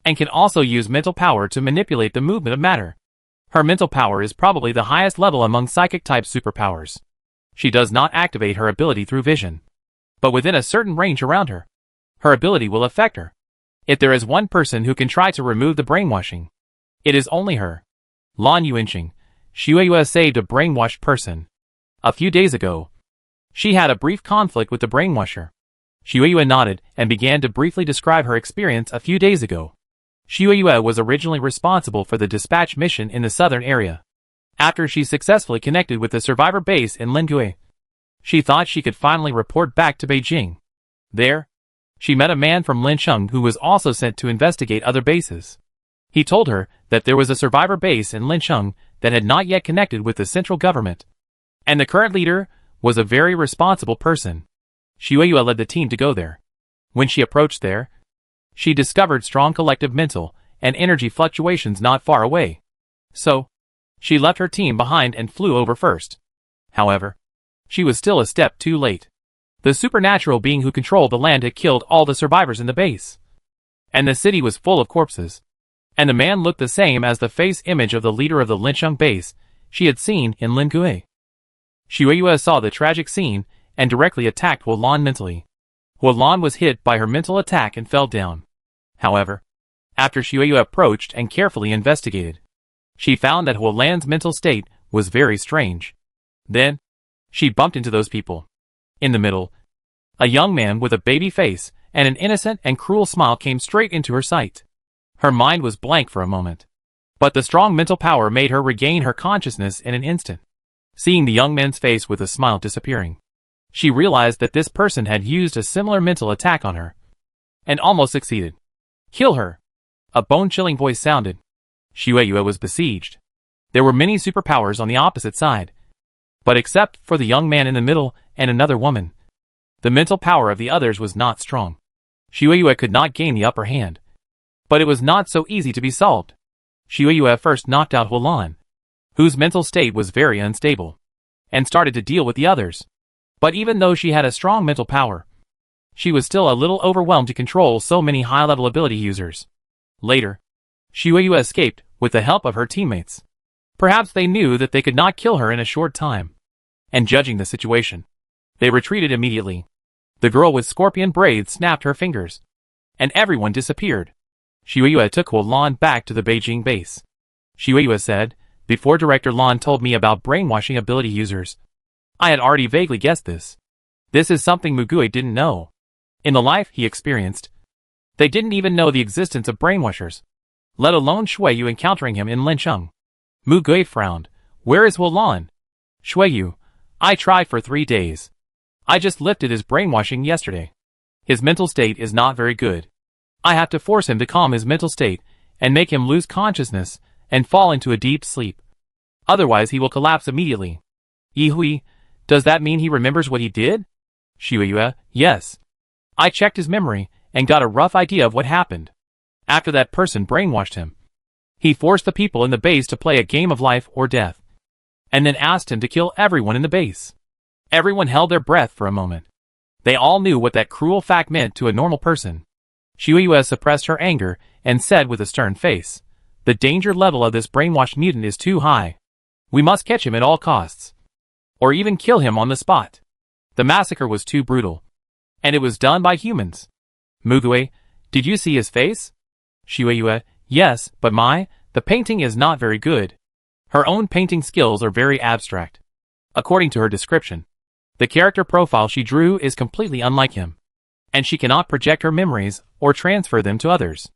and can also use mental power to manipulate the movement of matter. Her mental power is probably the highest level among psychic-type superpowers. She does not activate her ability through vision, but within a certain range around her. Her ability will affect her. If there is one person who can try to remove the brainwashing, it is only her. Lan Yuanqing, Xueyue saved a brainwashed person. A few days ago, she had a brief conflict with the brainwasher. Xueyue nodded and began to briefly describe her experience a few days ago. Xueyue was originally responsible for the dispatch mission in the southern area. After she successfully connected with the survivor base in Lingue, she thought she could finally report back to Beijing. There, She met a man from Lincheng who was also sent to investigate other bases. He told her that there was a survivor base in Lincheng that had not yet connected with the central government, and the current leader was a very responsible person. Xueyue led the team to go there. When she approached there, she discovered strong collective mental and energy fluctuations not far away. So, she left her team behind and flew over first. However, she was still a step too late. The supernatural being who controlled the land had killed all the survivors in the base, and the city was full of corpses. And the man looked the same as the face image of the leader of the Lincheng base she had seen in Lingui. Xueyue saw the tragic scene and directly attacked Huolan mentally. Huolan was hit by her mental attack and fell down. However, after Xueyue approached and carefully investigated, she found that Huolan's mental state was very strange. Then, she bumped into those people. In the middle, a young man with a baby face and an innocent and cruel smile came straight into her sight. Her mind was blank for a moment, but the strong mental power made her regain her consciousness in an instant. Seeing the young man's face with a smile disappearing, she realized that this person had used a similar mental attack on her, and almost succeeded. Kill her! A bone-chilling voice sounded. Xueyue was besieged. There were many superpowers on the opposite side, but except for the young man in the middle and another woman, the mental power of the others was not strong. Xueyue could not gain the upper hand, but it was not so easy to be solved. Xueyue first knocked out Huolan, whose mental state was very unstable, and started to deal with the others. But even though she had a strong mental power, she was still a little overwhelmed to control so many high-level ability users. Later, Xueyue escaped with the help of her teammates. Perhaps they knew that they could not kill her in a short time, and judging the situation, they retreated immediately. The girl with scorpion braids snapped her fingers, and everyone disappeared. Xueyue took Huolan back to the Beijing base. Xueyue said, "Before Director Lan told me about brainwashing ability users, I had already vaguely guessed this. This is something Mugui didn't know. In the life he experienced, they didn't even know the existence of brainwashers, let alone Xueyue encountering him in Lincheng." Mugui frowned. "Where is Huolan?" "Xueyue, I tried for 3 days. I just lifted his brainwashing yesterday. His mental state is not very good. I have to force him to calm his mental state and make him lose consciousness and fall into a deep sleep. Otherwise he will collapse immediately." "Yihui, does that mean he remembers what he did?" "Xueyue, yes. I checked his memory and got a rough idea of what happened. After that person brainwashed him, he forced the people in the base to play a game of life or death, and then asked him to kill everyone in the base." Everyone held their breath for a moment. They all knew what that cruel fact meant to a normal person. Xueyue suppressed her anger and said with a stern face, "The danger level of this brainwashed mutant is too high. We must catch him at all costs, or even kill him on the spot. The massacre was too brutal, and it was done by humans." "Mugui, did you see his face?" Xueyue, "Yes, but the painting is not very good. Her own painting skills are very abstract. According to her description, the character profile she drew is completely unlike him, and she cannot project her memories or transfer them to others."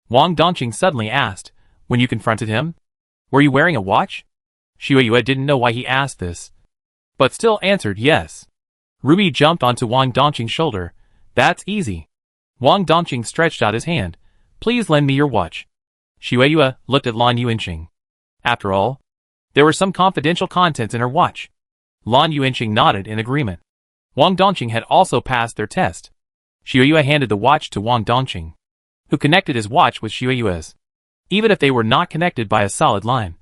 Wang Dongqing suddenly asked, "When you confronted him, were you wearing a watch?" Xueyue didn't know why he asked this, but still answered yes. Ruby jumped onto Wang Dongqing's shoulder. "That's easy." Wang Dongqing stretched out his hand. "Please lend me your watch." Xueyue looked at Lan Yuanqing. After all, there were some confidential contents in her watch. Lan Yuanqing nodded in agreement. Wang Dongqing had also passed their test. Xueyue handed the watch to Wang Dongqing, who connected his watch with Xueyue's. Even if they were not connected by a solid line,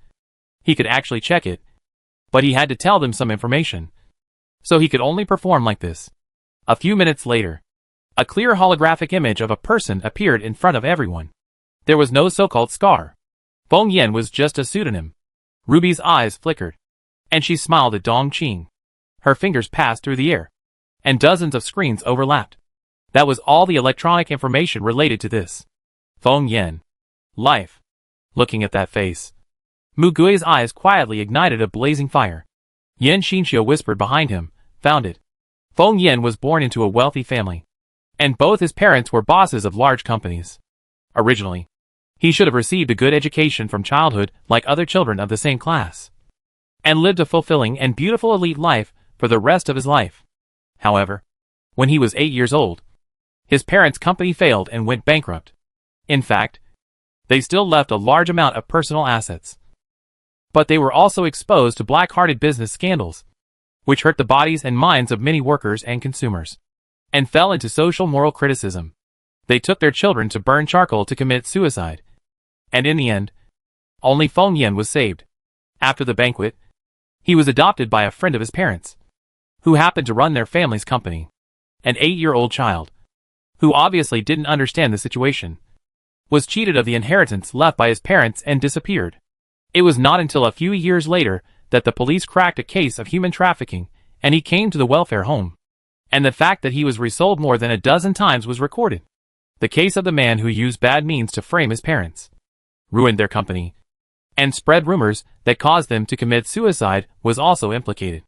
he could actually check it, but he had to tell them some information, so he could only perform like this. A few minutes later, a clear holographic image of a person appeared in front of everyone. There was no so-called scar. Feng Yan was just a pseudonym. Ruby's eyes flickered, and she smiled at Dongqing. Her fingers passed through the air, and dozens of screens overlapped. That was all the electronic information related to this. Feng Yan. Life. Looking at that face, Mugui's eyes quietly ignited a blazing fire. Yan Xinxiu whispered behind him, "Found it." Feng Yan was born into a wealthy family, and both his parents were bosses of large companies. Originally, he should have received a good education from childhood like other children of the same class, and lived a fulfilling and beautiful elite life for the rest of his life. However, when he was 8 years old, His parents' company failed and went bankrupt. In fact, they still left a large amount of personal assets. But they were also exposed to black-hearted business scandals, which hurt the bodies and minds of many workers and consumers, and fell into social moral criticism. They took their children to burn charcoal to commit suicide. And in the end, only Feng Yan was saved. After the banquet, he was adopted by a friend of his parents, who happened to run their family's company. An 8-year-old child, who obviously didn't understand the situation, was cheated of the inheritance left by his parents and disappeared. It was not until a few years later that the police cracked a case of human trafficking, and he came to the welfare home. And the fact that he was resold more than a dozen times was recorded. The case of the man who used bad means to frame his parents, ruined their company, and spread rumors that caused them to commit suicide was also implicated.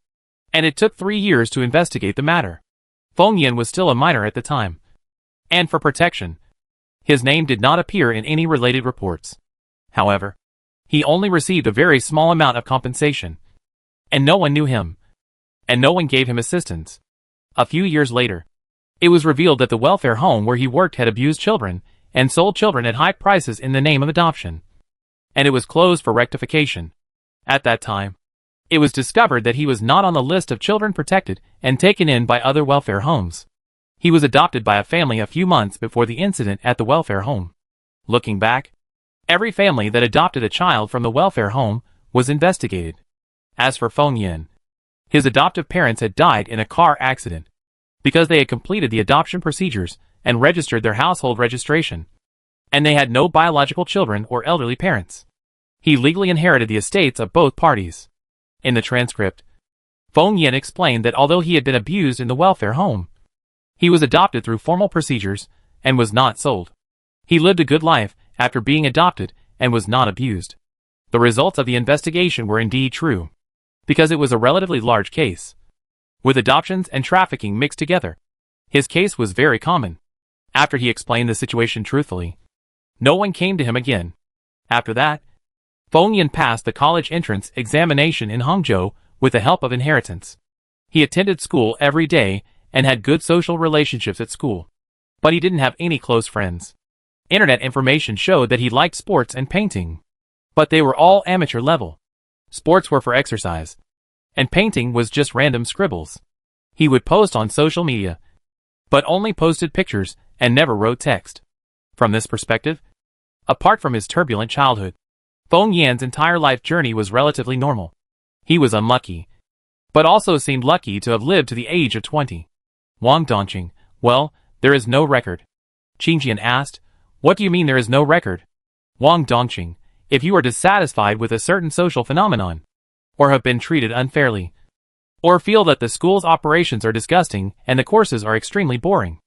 And it took 3 years to investigate the matter. Feng Yan was still a minor at the time. And for protection, his name did not appear in any related reports. However, he only received a very small amount of compensation. And no one knew him. And no one gave him assistance. A few years later, it was revealed that the welfare home where he worked had abused children and sold children at high prices in the name of adoption. And it was closed for rectification. At that time, it was discovered that he was not on the list of children protected and taken in by other welfare homes. He was adopted by a family a few months before the incident at the welfare home. Looking back, every family that adopted a child from the welfare home was investigated. As for Feng Yan, his adoptive parents had died in a car accident because they had completed the adoption procedures and registered their household registration, and they had no biological children or elderly parents. He legally inherited the estates of both parties. In the transcript, Feng Yan explained that although he had been abused in the welfare home, he was adopted through formal procedures and was not sold. He lived a good life after being adopted and was not abused. The results of the investigation were indeed true, because it was a relatively large case, with adoptions and trafficking mixed together. His case was very common. After he explained the situation truthfully, no one came to him again. After that, Feng Yan passed the college entrance examination in Hangzhou with the help of inheritance. He attended school every day and had good social relationships at school. But he didn't have any close friends. Internet information showed that he liked sports and painting, but they were all amateur level. Sports were for exercise, and painting was just random scribbles. He would post on social media, but only posted pictures and never wrote text. From this perspective, apart from his turbulent childhood, Feng Yan's entire life journey was relatively normal. He was unlucky, but also seemed lucky to have lived to the age of 20. Wang Dongqing, well, there is no record. Qing Jian asked, what do you mean there is no record? Wang Dongqing, if you are dissatisfied with a certain social phenomenon, or have been treated unfairly, or feel that the school's operations are disgusting and the courses are extremely boring,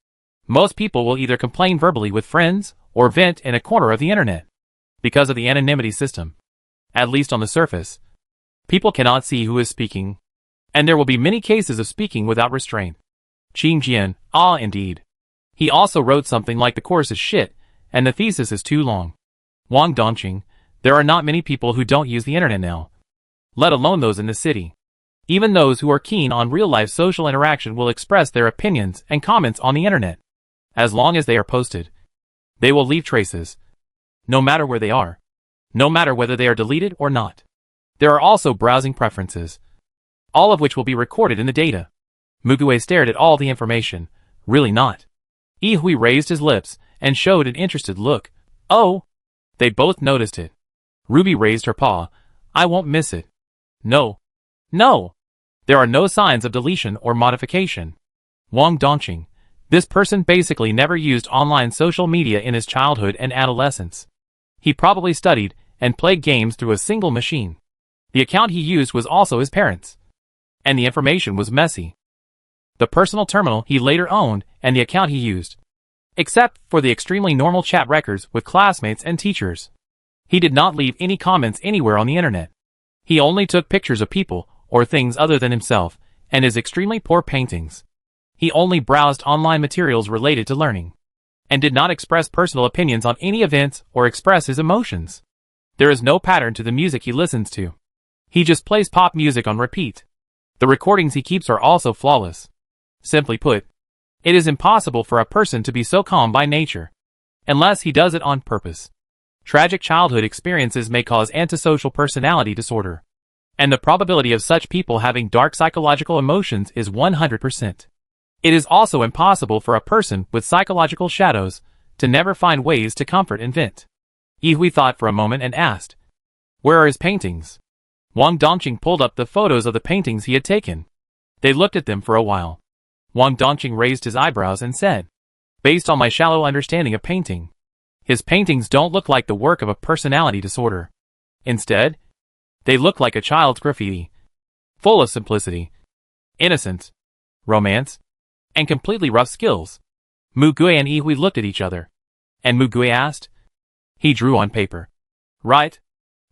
most people will either complain verbally with friends or vent in a corner of the internet. Because of the anonymity system, at least on the surface, people cannot see who is speaking, and there will be many cases of speaking without restraint. Qing Jian, ah indeed. He also wrote something like the course is shit, and the thesis is too long. Wang Dongqing, there are not many people who don't use the internet now, let alone those in the city. Even those who are keen on real-life social interaction will express their opinions and comments on the internet. As long as they are posted, they will leave traces, no matter where they are, no matter whether they are deleted or not. There are also browsing preferences, all of which will be recorded in the data. Mugue stared at all the information. Really not. Yi Hui raised his lips and showed an interested look. Oh! They both noticed it. Ruby raised her paw. I won't miss it. No. No! There are no signs of deletion or modification. Wang Dongqing, this person basically never used online social media in his childhood and adolescence. He probably studied and played games through a single machine. The account he used was also his parents', and the information was messy. The personal terminal he later owned and the account he used, except for the extremely normal chat records with classmates and teachers. He did not leave any comments anywhere on the internet. He only took pictures of people or things other than himself and his extremely poor paintings. He only browsed online materials related to learning, and did not express personal opinions on any events or express his emotions. There is no pattern to the music he listens to. He just plays pop music on repeat. The recordings he keeps are also flawless. Simply put, It is impossible for a person to be so calm by nature, unless he does it on purpose. Tragic childhood experiences may cause antisocial personality disorder, and the probability of such people having dark psychological emotions is 100%. It is also impossible for a person with psychological shadows to never find ways to comfort and vent. Yihui thought for a moment and asked, "Where are his paintings?" Wang Dongqing pulled up the photos of the paintings he had taken. They looked at them for a while. Wang Dongqing raised his eyebrows and said, "Based on my shallow understanding of painting, his paintings don't look like the work of a personality disorder. Instead, they look like a child's graffiti, full of simplicity, innocence, romance, and completely rough skills." Mu Gui and Yihui looked at each other, and Mu Gui asked, "He drew on paper, right?"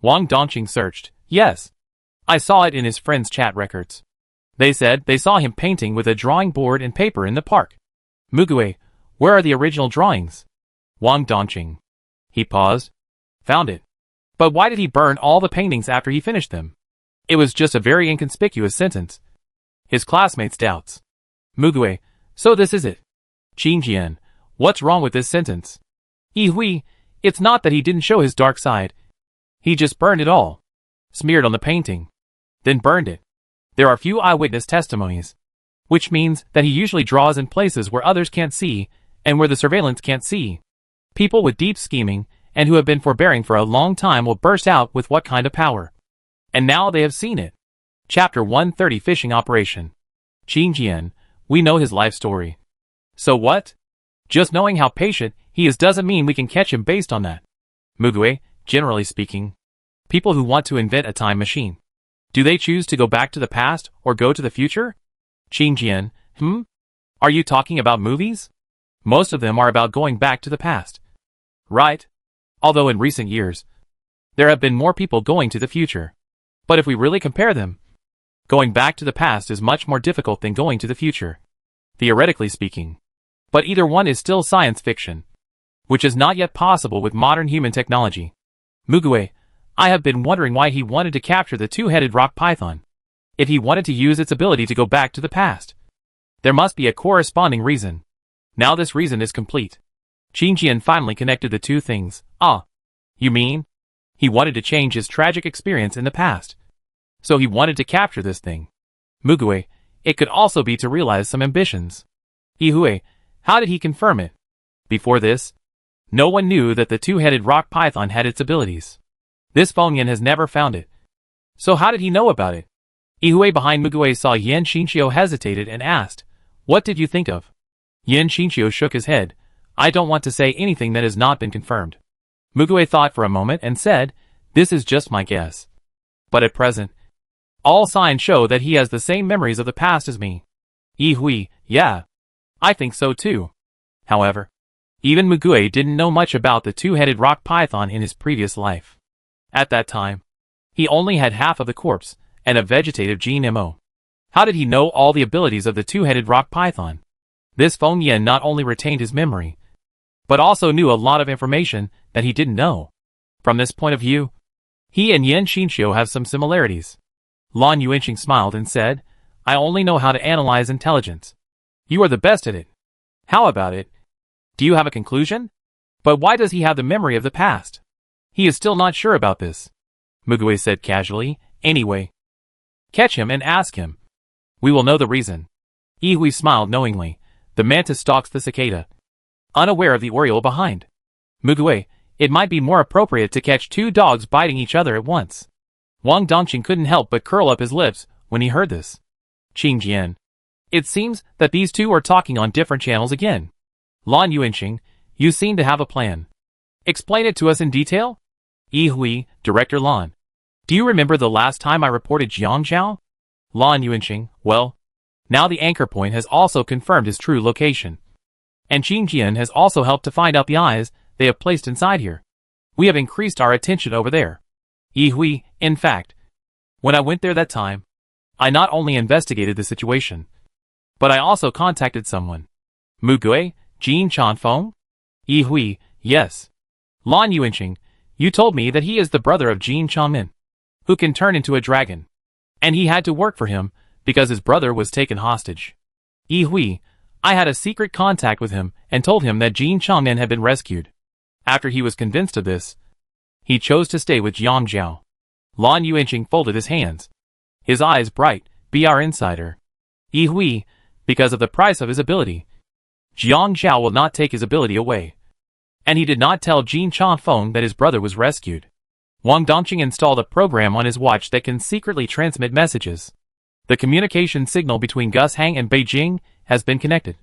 Wang Dongqing searched. "Yes. I saw it in his friends' chat records. They said they saw him painting with a drawing board and paper in the park." Mu Gui, "Where are the original drawings?" Wang Dongqing. He paused. "Found it. But why did he burn all the paintings after he finished them?" It was just a very inconspicuous sentence. His classmates' doubts. Mu Gui, "So this is it." Qin Jian, "What's wrong with this sentence?" Yihui, "It's not that he didn't show his dark side. He just burned it all. Smeared on the painting. Then burned it. There are few eyewitness testimonies, which means that he usually draws in places where others can't see and where the surveillance can't see. People with deep scheming and who have been forbearing for a long time will burst out with what kind of power. And now they have seen it. Chapter 130 Fishing Operation. Qin Jian, "We know his life story. So what? Just knowing how patient he is doesn't mean we can catch him based on that." Mu Gui, "Generally speaking, people who want to invent a time machine, do they choose to go back to the past or go to the future?" Qin Jian, Are you talking about movies? Most of them are about going back to the past. Right. Although in recent years, there have been more people going to the future. But if we really compare them, going back to the past is much more difficult than going to the future, theoretically speaking. But either one is still science fiction, which is not yet possible with modern human technology. Mu Gui, "I have been wondering why he wanted to capture the two-headed rock python. If he wanted to use its ability to go back to the past, there must be a corresponding reason. Now this reason is complete." Qin Jian finally connected the two things. "Ah, you mean? He wanted to change his tragic experience in the past. So he wanted to capture this thing." Mu Gui, "It could also be to realize some ambitions." Yihui, "How did he confirm it? Before this, no one knew that the two-headed rock python had its abilities. This Fengyan has never found it. So how did he know about it?" Yihui behind Mu Gui saw Yan Xinqiu hesitated and asked, "What did you think of?" Yan Xinqiu shook his head. "I don't want to say anything that has not been confirmed." Mu Gui thought for a moment and said, "This is just my guess. But at present, all signs show that he has the same memories of the past as me." Yihui, "Yeah. I think so too." However, even Mu Gui didn't know much about the two-headed rock python in his previous life. At that time, he only had half of the corpse and a vegetative gene MO. How did he know all the abilities of the two-headed rock python? This Fengyan not only retained his memory, but also knew a lot of information that he didn't know. From this point of view, he and Yan Xinqiu have some similarities. Lan Yuanqing smiled and said, "I only know how to analyze intelligence. You are the best at it. How about it? Do you have a conclusion? But why does he have the memory of the past?" "He is still not sure about this," Mu Gui said casually. "Anyway, catch him and ask him. We will know the reason." Yihui smiled knowingly. The mantis stalks the cicada, unaware of the oriole behind. Mu Gui, "It might be more appropriate to catch two dogs biting each other at once." Wang Dongqing couldn't help but curl up his lips when he heard this. Qin Jian, "It seems that these two are talking on different channels again." Lan Yuanqing, "You seem to have a plan. Explain it to us in detail." Yihui, "Director Lan, do you remember the last time I reported Jiangzhou?" Lan Yuanqing, "Well, now the anchor point has also confirmed his true location. And Qin Jian has also helped to find out the eyes they have placed inside here. We have increased our attention over there." Yihui, "In fact, when I went there that time, I not only investigated the situation, but I also contacted someone." Mu Gui, "Jin Chanfeng?" Yihui, "Yes." Lan Yuanqing, "You told me that he is the brother of Jin Changmin, who can turn into a dragon. And he had to work for him, because his brother was taken hostage." Yihui, I had a secret contact with him and told him that Jin Changmin had been rescued. After he was convinced of this, he chose to stay with Jiang Zhao. Lan Yuanqing folded his hands, his eyes bright. BR Insider. Yi Hui, because of the price of his ability, Jiang Zhao will not take his ability away. And he did not tell Jin Changfeng that his brother was rescued. Wang Dongqing installed a program on his watch that can secretly transmit messages. The communication signal between Gushang and Beijing has been connected,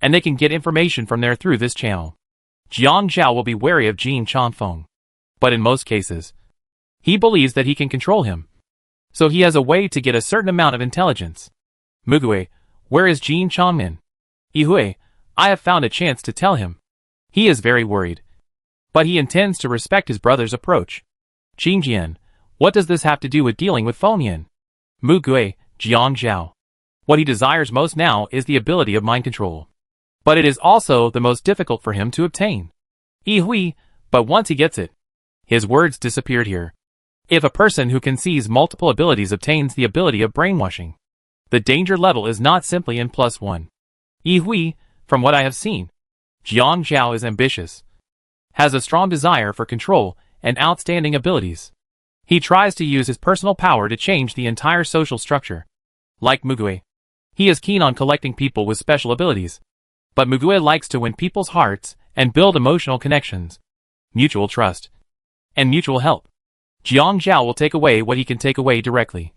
and they can get information from there through this channel. Jiang Zhao will be wary of Jin Changfeng, but in most cases, he believes that he can control him. So he has a way to get a certain amount of intelligence. Mugui, where is Jin Changmin? Yihui, I have found a chance to tell him. He is very worried, but he intends to respect his brother's approach. Qingjian, what does this have to do with dealing with Fengyan? Mugui, Jiang Zhao. What he desires most now is the ability of mind control. But it is also the most difficult for him to obtain. Yihui, but once he gets it. His words disappeared here. If a person who can seize multiple abilities obtains the ability of brainwashing, the danger level is not simply n plus 1. Yihui, from what I have seen, Jiang Zhao is ambitious, has a strong desire for control and outstanding abilities. He tries to use his personal power to change the entire social structure. Like Mugui, he is keen on collecting people with special abilities. But Mugui likes to win people's hearts and build emotional connections, mutual trust, and mutual help. Jiang Zhao will take away what he can take away directly.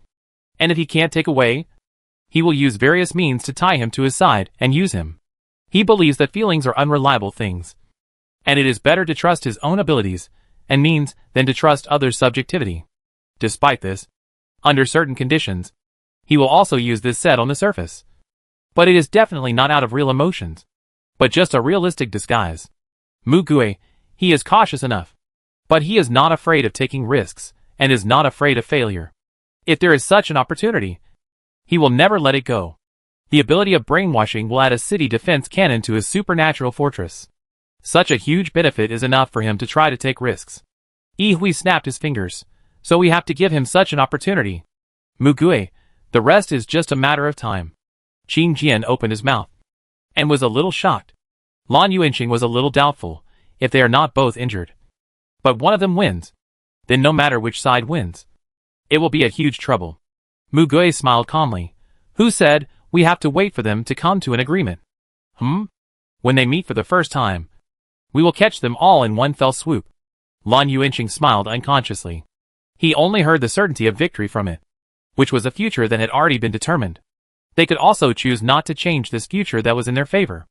And if he can't take away, he will use various means to tie him to his side and use him. He believes that feelings are unreliable things, and it is better to trust his own abilities and means than to trust others' subjectivity. Despite this, under certain conditions, he will also use this set on the surface. But it is definitely not out of real emotions, but just a realistic disguise. Mugui, he is cautious enough, but he is not afraid of taking risks and is not afraid of failure. If there is such an opportunity, he will never let it go. The ability of brainwashing will add a city defense cannon to his supernatural fortress. Such a huge benefit is enough for him to try to take risks. Yihui snapped his fingers, so we have to give him such an opportunity. Mugui, the rest is just a matter of time. Qing Jian opened his mouth and was a little shocked. Lan Yuanqing was a little doubtful if they are not both injured. But one of them wins. Then no matter which side wins, it will be a huge trouble. Mugui smiled calmly. Who said we have to wait for them to come to an agreement? When they meet for the first time, we will catch them all in one fell swoop. Lan Yuanqing smiled unconsciously. He only heard the certainty of victory from it, which was a future that had already been determined. They could also choose not to change this future that was in their favor.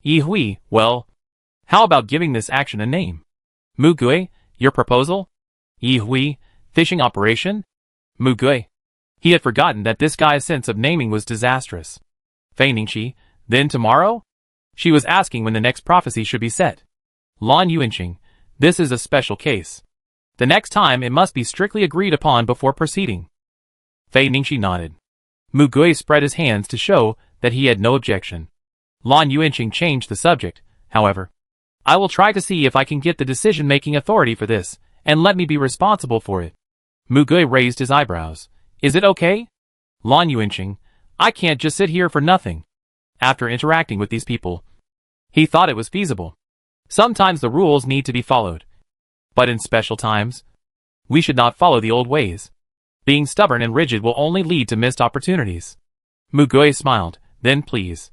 Yihui, well, how about giving this action a name? Mugui, your proposal? Yihui, fishing operation? Mugui. He had forgotten that this guy's sense of naming was disastrous. Fei Ningqi, then tomorrow? She was asking when the next prophecy should be set. Lan Yuanqing, this is a special case. The next time it must be strictly agreed upon before proceeding. Fei Ningqi nodded. Mugui spread his hands to show that he had no objection. Lan Yuanqing changed the subject, however. I will try to see if I can get the decision-making authority for this, and let me be responsible for it. Mugui raised his eyebrows. Is it okay? Lan Yuanqing, I can't just sit here for nothing. After interacting with these people, he thought it was feasible. Sometimes the rules need to be followed. But in special times, we should not follow the old ways. Being stubborn and rigid will only lead to missed opportunities. Mugui smiled, then please.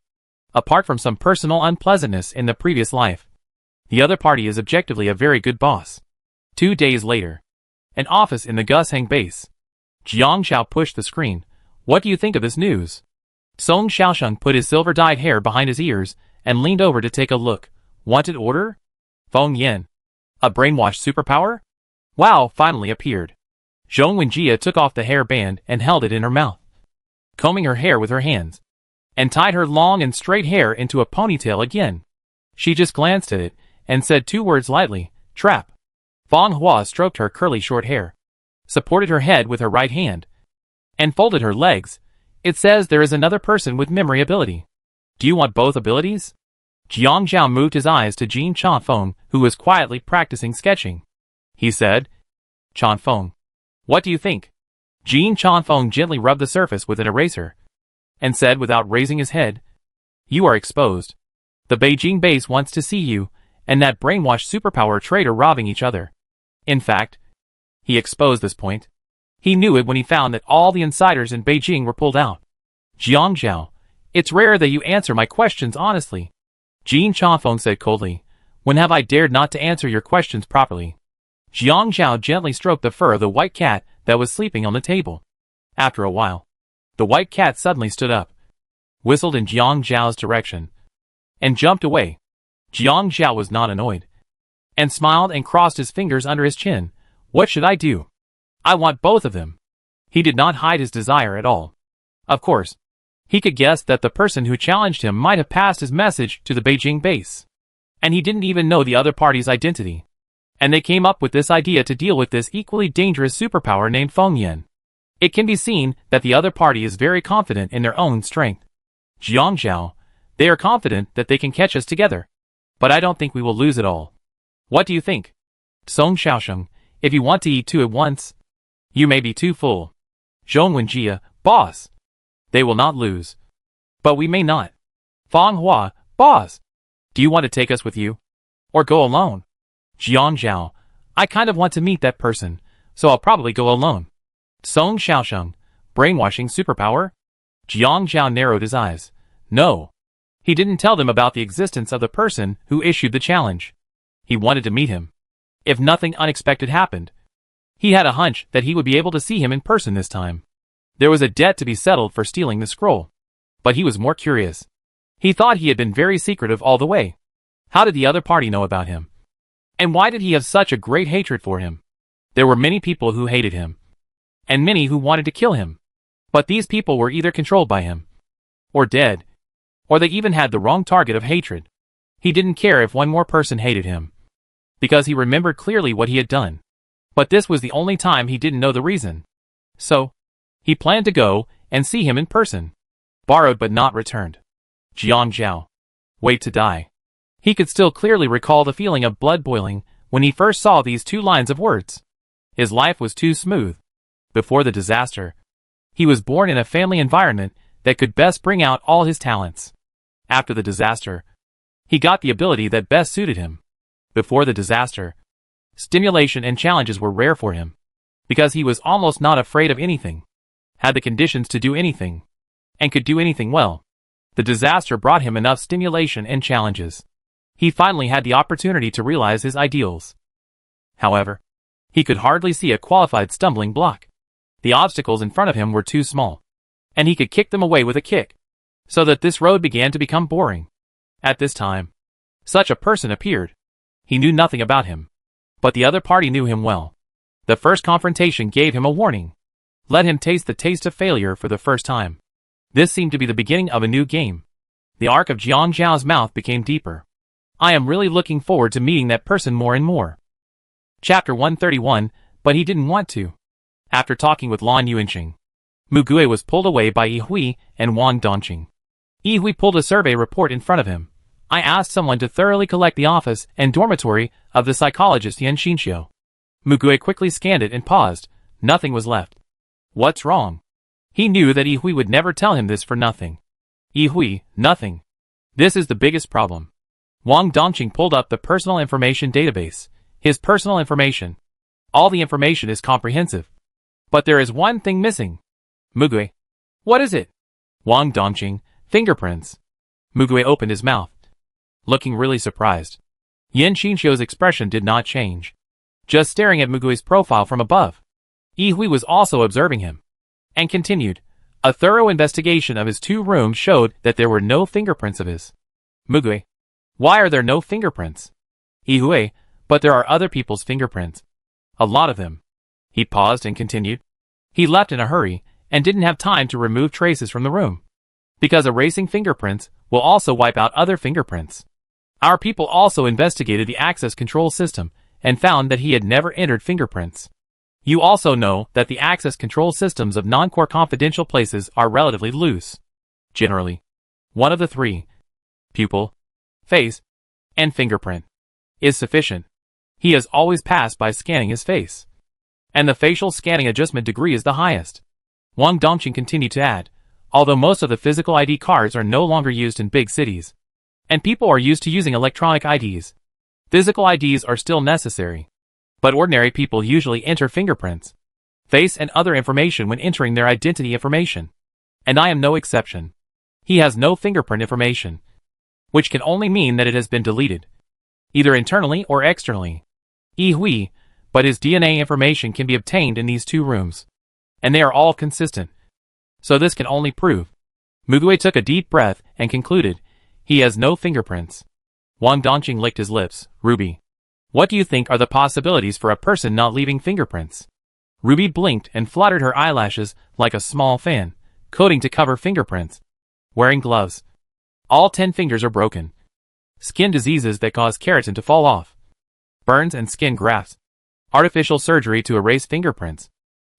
Apart from some personal unpleasantness in the previous life, the other party is objectively a very good boss. 2 days later, an office in the Gusheng base. Jiang Xiao pushed the screen. What do you think of this news? Song Xiaosheng put his silver-dyed hair behind his ears and leaned over to take a look. Wanted order? Feng Yan. A brainwash superpower? Wow finally appeared. Zhong Wenjia took off the hair band and held it in her mouth, combing her hair with her hands, and tied her long and straight hair into a ponytail again. She just glanced at it and said 2 words lightly, trap. Fang Hua stroked her curly short hair, supported her head with her right hand, and folded her legs. It says there is another person with memory ability. Do you want both abilities? Jiang Zhao moved his eyes to Jin Chanfeng, who was quietly practicing sketching. He said, Chanfeng, what do you think? Jin Chanfeng gently rubbed the surface with an eraser, and said without raising his head, You are exposed. The Beijing base wants to see you and that brainwashed superpower traitor robbing each other. In fact, he exposed this point. He knew it when he found that all the insiders in Beijing were pulled out. Jiang Zhao, it's rare that you answer my questions honestly. Jin Chafeng said coldly. When have I dared not to answer your questions properly? Jiang Zhao gently stroked the fur of the white cat that was sleeping on the table. After a while, the white cat suddenly stood up, whistled in Jiang Zhao's direction, and jumped away. Jiang Zhao was not annoyed, and smiled and crossed his fingers under his chin. What should I do? I want both of them. He did not hide his desire at all. Of course, he could guess that the person who challenged him might have passed his message to the Beijing base, and he didn't even know the other party's identity. And they came up with this idea to deal with this equally dangerous superpower named Feng Yan. It can be seen that the other party is very confident in their own strength. Jiang Zhao, they are confident that they can catch us together. But I don't think we will lose it all. What do you think? Song Xiaosheng, if you want to eat two at once, you may be too full. Zhong Wenjia, boss. They will not lose. But we may not. Fang Hua, boss. Do you want to take us with you? Or go alone? Jiang Zhao, I kind of want to meet that person, so I'll probably go alone. Song Xiaosheng, brainwashing superpower? Jiang Zhao narrowed his eyes. No. He didn't tell them about the existence of the person who issued the challenge. He wanted to meet him. If nothing unexpected happened, he had a hunch that he would be able to see him in person this time. There was a debt to be settled for stealing the scroll. But he was more curious. He thought he had been very secretive all the way. How did the other party know about him? And why did he have such a great hatred for him? There were many people who hated him, and many who wanted to kill him. But these people were either controlled by him, or dead, or they even had the wrong target of hatred. He didn't care if one more person hated him, because he remembered clearly what he had done. But this was the only time he didn't know the reason. So, he planned to go and see him in person. Borrowed but not returned. Jiang Zhao. Wait to die. He could still clearly recall the feeling of blood boiling when he first saw these two lines of words. His life was too smooth. Before the disaster, he was born in a family environment that could best bring out all his talents. After the disaster, he got the ability that best suited him. Before the disaster, stimulation and challenges were rare for him, because he was almost not afraid of anything, had the conditions to do anything, and could do anything well. The disaster brought him enough stimulation and challenges. He finally had the opportunity to realize his ideals. However, he could hardly see a qualified stumbling block. The obstacles in front of him were too small, and he could kick them away with a kick, so that this road began to become boring. At this time, such a person appeared. He knew nothing about him, but the other party knew him well. The first confrontation gave him a warning. Let him taste the taste of failure for the first time. This seemed to be the beginning of a new game. The arc of Jiang Zhao's mouth became deeper. I am really looking forward to meeting that person more and more. Chapter 131, but he didn't want to. After talking with Lan Yuanqing, Mugui was pulled away by Yi Hui and Wang Dongqing. Yi Hui pulled a survey report in front of him. I asked someone to thoroughly collect the office and dormitory of the psychologist Yan Xinxiu. Mugui quickly scanned it and paused. Nothing was left. What's wrong? He knew that Yi Hui would never tell him this for nothing. Yi Hui, nothing. This is the biggest problem. Wang Dongqing pulled up the personal information database. His personal information. All the information is comprehensive. But there is one thing missing. Mugui. What is it? Wang Dongqing, fingerprints. Mugui opened his mouth, looking really surprised. Yan Xinxiu's expression did not change, just staring at Mugui's profile from above. Yi Hui was also observing him, and continued. A thorough investigation of his 2 rooms showed that there were no fingerprints of his. Mugui. Why are there no fingerprints? Yi Hui, but there are other people's fingerprints. A lot of them. He paused and continued. He left in a hurry, and didn't have time to remove traces from the room, because erasing fingerprints will also wipe out other fingerprints. Our people also investigated the access control system, and found that he had never entered fingerprints. You also know that the access control systems of non-core confidential places are relatively loose. Generally, one of the 3, pupil, face, and fingerprint, is sufficient. He has always passed by scanning his face, and the facial scanning adjustment degree is the highest. Wang Dongqing continued to add, Although most of the physical ID cards are no longer used in big cities, and people are used to using electronic IDs, physical IDs are still necessary. But ordinary people usually enter fingerprints, face and other information when entering their identity information. And I am no exception. He has no fingerprint information, which can only mean that it has been deleted, either internally or externally. But his DNA information can be obtained in these 2 rooms, and they are all consistent. So this can only prove. Mugue took a deep breath and concluded, he has no fingerprints. Wang Dongqing licked his lips. Ruby, what do you think are the possibilities for a person not leaving fingerprints? Ruby blinked and fluttered her eyelashes like a small fan, coating to cover fingerprints. Wearing gloves. All 10 fingers are broken. Skin diseases that cause keratin to fall off. Burns and skin grafts. Artificial surgery to erase fingerprints.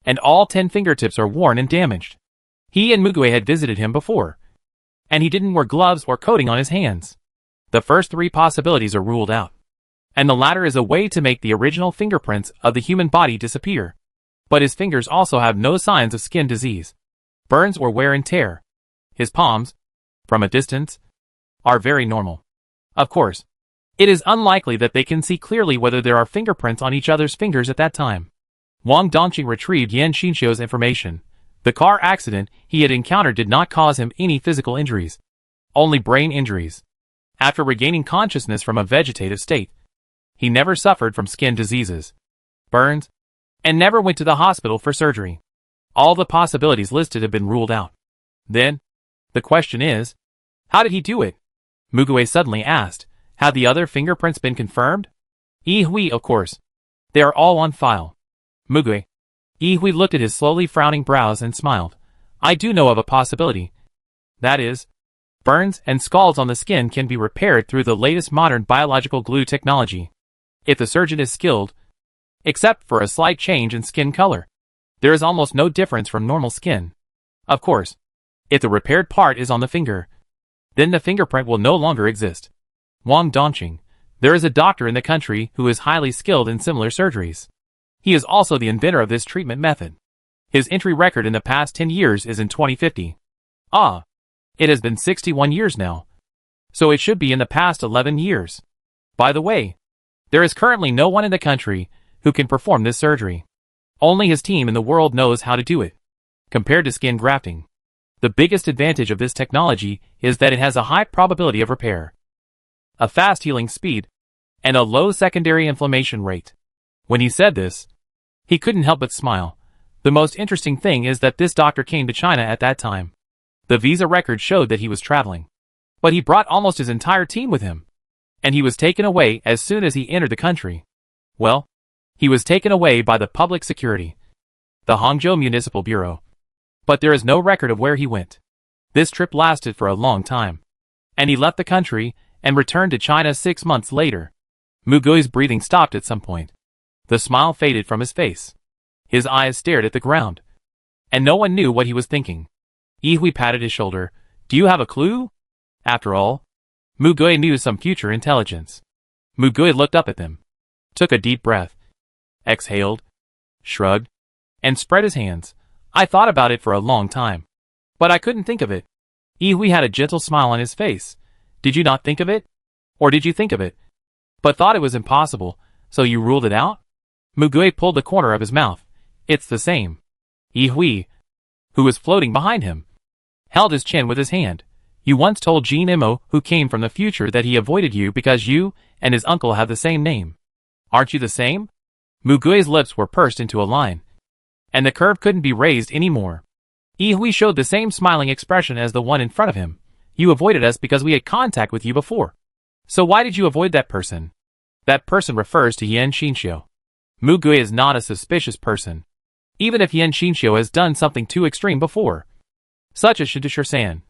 And all 10 fingertips are worn and damaged. He and Mugue had visited him before, and he didn't wear gloves or coating on his hands. The first 3 possibilities are ruled out, and the latter is a way to make the original fingerprints of the human body disappear. But his fingers also have no signs of skin disease, burns or wear and tear. His palms, from a distance, are very normal. Of course, it is unlikely that they can see clearly whether there are fingerprints on each other's fingers at that time. Wang Dongqing retrieved Yan Xinxiu's information. The car accident he had encountered did not cause him any physical injuries, only brain injuries. After regaining consciousness from a vegetative state, he never suffered from skin diseases, burns, and never went to the hospital for surgery. All the possibilities listed have been ruled out. Then, the question is, how did he do it? Mugue suddenly asked. Had the other fingerprints been confirmed? Of course. They are all on file. Mugue looked at his slowly frowning brows and smiled. I do know of a possibility. That is, burns and scalds on the skin can be repaired through the latest modern biological glue technology. If the surgeon is skilled, except for a slight change in skin color, there is almost no difference from normal skin. Of course, if the repaired part is on the finger, then the fingerprint will no longer exist. Wang Dongqing, there is a doctor in the country who is highly skilled in similar surgeries. He is also the inventor of this treatment method. His entry record in the past 10 years is in 2050. It has been 61 years now, so it should be in the past 11 years. By the way, there is currently no one in the country who can perform this surgery. Only his team in the world knows how to do it. Compared to skin grafting, the biggest advantage of this technology is that it has a high probability of repair, a fast healing speed, and a low secondary inflammation rate. When he said this, he couldn't help but smile. The most interesting thing is that this doctor came to China at that time. The visa record showed that he was traveling, but he brought almost his entire team with him, and he was taken away as soon as he entered the country. Well, he was taken away by the public security, the Hangzhou Municipal Bureau. But there is no record of where he went. This trip lasted for a long time, and he left the country and returned to China 6 months later. Mugui's breathing stopped at some point. The smile faded from his face. His eyes stared at the ground, and no one knew what he was thinking. Yihui patted his shoulder. Do you have a clue? After all, Mugui knew some future intelligence. Mugui looked up at them, took a deep breath, exhaled, shrugged, and spread his hands. I thought about it for a long time, but I couldn't think of it. Yihui had a gentle smile on his face. Did you not think of it? Or did you think of it, but thought it was impossible, so you ruled it out? Mugui pulled the corner of his mouth. It's the same. Yihui, who was floating behind him, held his chin with his hand. You once told Jean Imo, who came from the future, that he avoided you because you and his uncle have the same name. Aren't you the same? Mugui's lips were pursed into a line, and the curve couldn't be raised anymore. Yihui showed the same smiling expression as the one in front of him. You avoided us because we had contact with you before. So why did you avoid that person? That person refers to Yan Xinxiu. Mugui is not a suspicious person, even if Yan Xinxiu has done something too extreme before, such as Shidusher San,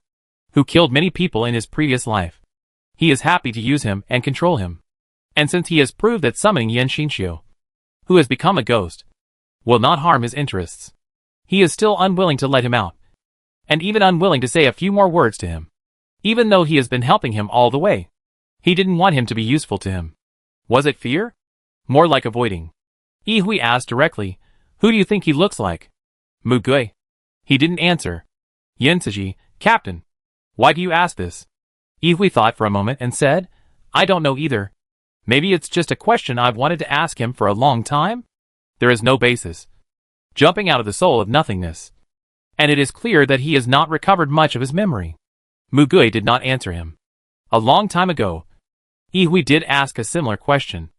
who killed many people in his previous life. He is happy to use him and control him. And since he has proved that summoning Yan Xinxiu, who has become a ghost, will not harm his interests, he is still unwilling to let him out, and even unwilling to say a few more words to him, even though he has been helping him all the way. He didn't want him to be useful to him. Was it fear? More like avoiding. Yihui asked directly, who do you think he looks like? Mugui. He didn't answer. Yen Siji, Captain. Why do you ask this? Yihui thought for a moment and said, I don't know either. Maybe it's just a question I've wanted to ask him for a long time? There is no basis. Jumping out of the soul of nothingness. And it is clear that he has not recovered much of his memory. Mugui did not answer him. A long time ago, Yihui did ask a similar question.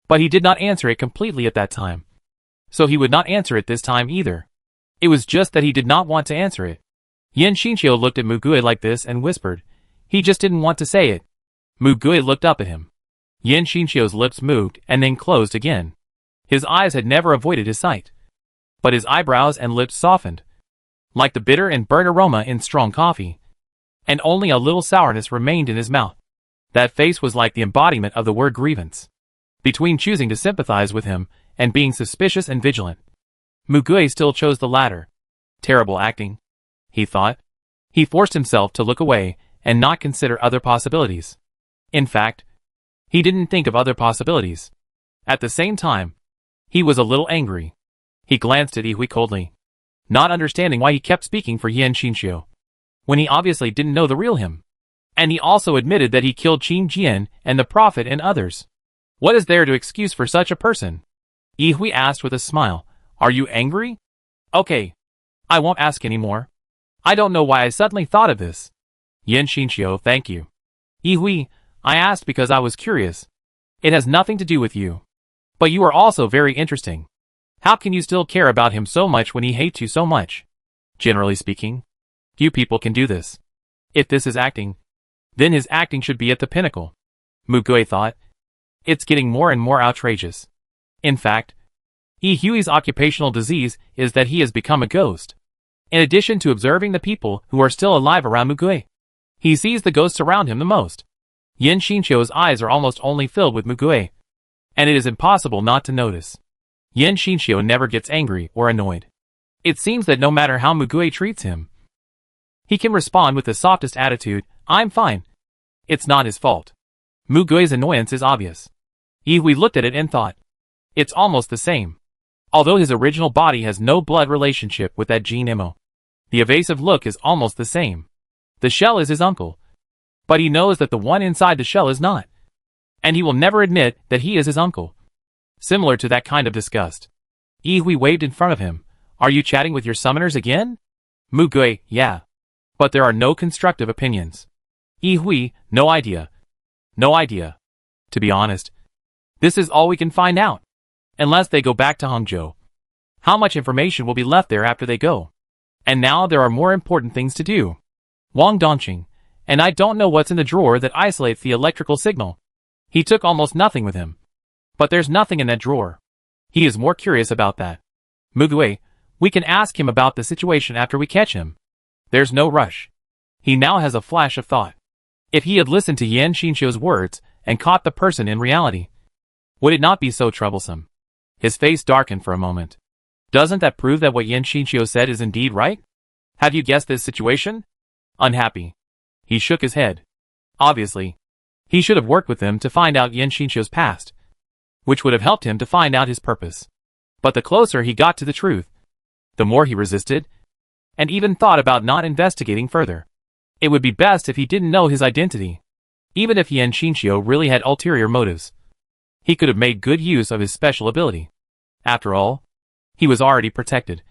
But he did not answer it completely at that time. So he would not answer it this time either. It was just that he did not want to answer it. Yen Xinqiu looked at Mugui like this and whispered. He just didn't want to say it. Mugui looked up at him. Yen Xinqiu's lips moved and then closed again. His eyes had never avoided his sight. But his eyebrows and lips softened, like the bitter and burnt aroma in strong coffee. And only a little sourness remained in his mouth. That face was like the embodiment of the word grievance. Between choosing to sympathize with him and being suspicious and vigilant, Mugui still chose the latter. Terrible acting, he thought. He forced himself to look away and not consider other possibilities. In fact, he didn't think of other possibilities. At the same time, he was a little angry. He glanced at Yihui coldly, not understanding why he kept speaking for Yen Xinqiu, when he obviously didn't know the real him. And he also admitted that he killed Qin Jian and the Prophet and others. What is there to excuse for such a person? Yihui asked with a smile. Are you angry? Okay. I won't ask anymore. I don't know why I suddenly thought of this. Yen Xinqiu, thank you. Yihui, I asked because I was curious. It has nothing to do with you. But you are also very interesting. How can you still care about him so much when he hates you so much? Generally speaking, few people can do this. If this is acting, then his acting should be at the pinnacle. Mugui thought. It's getting more and more outrageous. In fact, Yihui's occupational disease is that he has become a ghost. In addition to observing the people who are still alive around Mugui, he sees the ghosts around him the most. Yen Xinqiu's eyes are almost only filled with Mugui, and it is impossible not to notice. Yen Xinqiu never gets angry or annoyed. It seems that no matter how Mugui treats him, he can respond with the softest attitude, I'm fine. It's not his fault. Mugui's annoyance is obvious. Yihui looked at it and thought, it's almost the same. Although his original body has no blood relationship with that Jin Imo, the evasive look is almost the same. The shell is his uncle, but he knows that the one inside the shell is not. And he will never admit that he is his uncle. Similar to that kind of disgust. Yihui waved in front of him. Are you chatting with your summoners again? Mugui, yeah. But there are no constructive opinions. Yihui, no idea. No idea. To be honest, this is all we can find out. Unless they go back to Hangzhou. How much information will be left there after they go? And now there are more important things to do. Wang Dongqing, and I don't know what's in the drawer that isolates the electrical signal. He took almost nothing with him. But there's nothing in that drawer. He is more curious about that. Mugui, we can ask him about the situation after we catch him. There's no rush. He now has a flash of thought. If he had listened to Yen Xinqiu's words and caught the person in reality, would it not be so troublesome? His face darkened for a moment. Doesn't that prove that what Yen Xinqiu said is indeed right? Have you guessed this situation? Unhappy. He shook his head. Obviously, he should have worked with them to find out Yen Xinqiu's past, which would have helped him to find out his purpose. But the closer he got to the truth, the more he resisted, and even thought about not investigating further. It would be best if he didn't know his identity. Even if Yen Xinqiu really had ulterior motives, he could have made good use of his special ability. After all, he was already protected.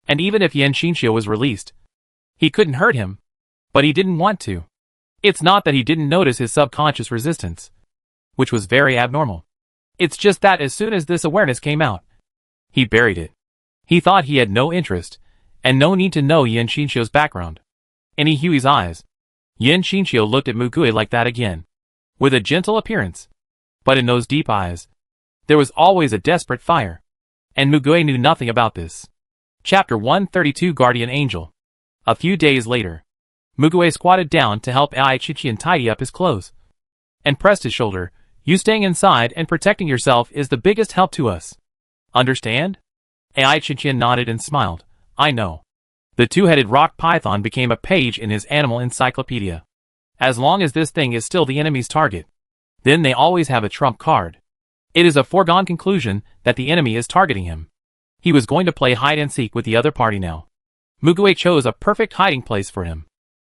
And even if Yen Xinqiu was released, he couldn't hurt him. But he didn't want to. It's not that he didn't notice his subconscious resistance, which was very abnormal. It's just that as soon as this awareness came out, he buried it. He thought he had no interest, and no need to know Yen Xinqiu's background. In Yihui's eyes, Yen Xinqiu looked at Mugui like that again, with a gentle appearance. But in those deep eyes, there was always a desperate fire. And Mugui knew nothing about this. Chapter 132 Guardian Angel. A few days later, Mugui squatted down to help Ai Chiqian tidy up his clothes, and pressed his shoulder. You staying inside and protecting yourself is the biggest help to us. Understand? Ai Chiqian nodded and smiled. I know. The two-headed rock python became a page in his animal encyclopedia. As long as this thing is still the enemy's target, then they always have a trump card. It is a foregone conclusion that the enemy is targeting him. He was going to play hide-and-seek with the other party now. Mugue chose a perfect hiding place for him.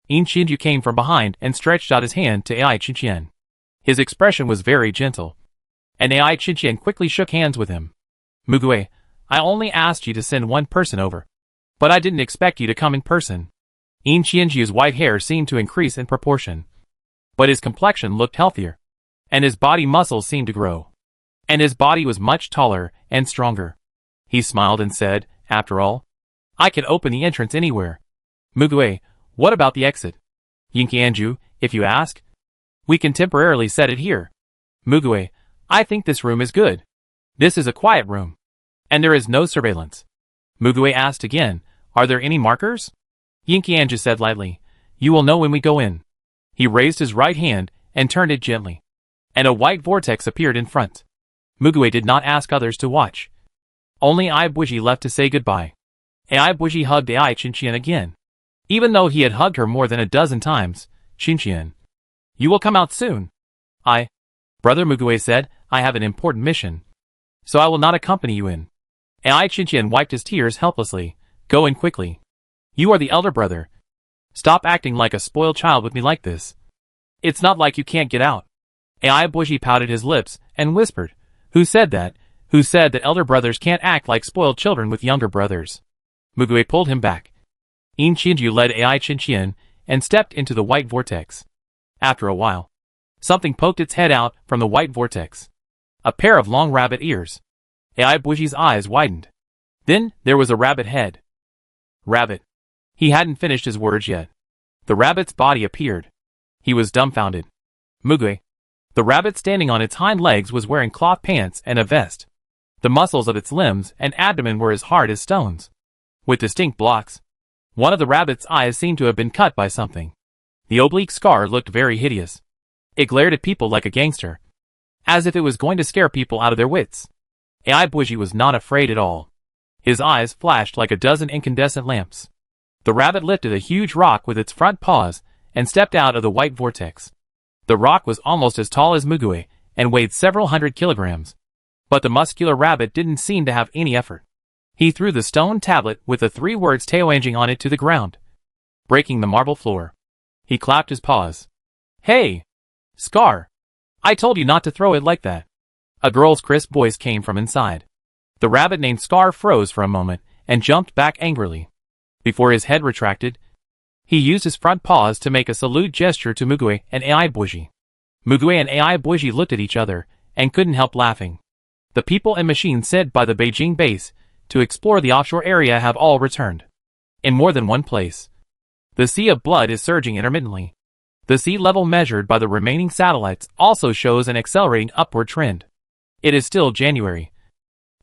In Xinju came from behind and stretched out his hand to Ai Qinqian. His expression was very gentle, and Ai Qinqian quickly shook hands with him. Mugue, I only asked you to send one person over, but I didn't expect you to come in person. In Qianju's white hair seemed to increase in proportion, but his complexion looked healthier, and his body muscles seemed to grow, and his body was much taller and stronger. He smiled and said, after all, I can open the entrance anywhere. Mugue, what about the exit? Yin Qianju, if you ask, we can temporarily set it here. Mugue, I think this room is good. This is a quiet room, and there is no surveillance. Mugue asked again, are there any markers? Yin Qianju said lightly, you will know when we go in. He raised his right hand and turned it gently, and a white vortex appeared in front. Mugue did not ask others to watch. Only Ai Buji left to say goodbye. Ai Buji hugged Ai Qinqian again. Even though he had hugged her more than a dozen times, Qinqian, you will come out soon. Brother Mugue said, I have an important mission, so I will not accompany you in. Ai Qinqian wiped his tears helplessly. Go in quickly. You are the elder brother. Stop acting like a spoiled child with me like this. It's not like you can't get out. Ai Buji pouted his lips and whispered, Who said that? Who said that elder brothers can't act like spoiled children with younger brothers? Mugue pulled him back. In Qinju led Ai Qinqian and stepped into the white vortex. After a while, something poked its head out from the white vortex. A pair of long rabbit ears. Ai Buji's eyes widened. Then there was a rabbit head. Rabbit. He hadn't finished his words yet. The rabbit's body appeared. He was dumbfounded. Mugue. The rabbit standing on its hind legs was wearing cloth pants and a vest. The muscles of its limbs and abdomen were as hard as stones, with distinct blocks. One of the rabbit's eyes seemed to have been cut by something. The oblique scar looked very hideous. It glared at people like a gangster, as if it was going to scare people out of their wits. Ai Buji was not afraid at all. His eyes flashed like a dozen incandescent lamps. The rabbit lifted a huge rock with its front paws and stepped out of the white vortex. The rock was almost as tall as Mugue and weighed several hundred kilograms. But the muscular rabbit didn't seem to have any effort. He threw the stone tablet with the 3 words Taoanjing on it to the ground, breaking the marble floor. He clapped his paws. Hey! Scar! I told you not to throw it like that. A girl's crisp voice came from inside. The rabbit named Scar froze for a moment and jumped back angrily. Before his head retracted, he used his front paws to make a salute gesture to Mugue and Ai Buji. Mugue and Ai Buji looked at each other and couldn't help laughing. The people and machines sent by the Beijing base to explore the offshore area have all returned. In more than one place, the sea of blood is surging intermittently. The sea level measured by the remaining satellites also shows an accelerating upward trend. It is still January,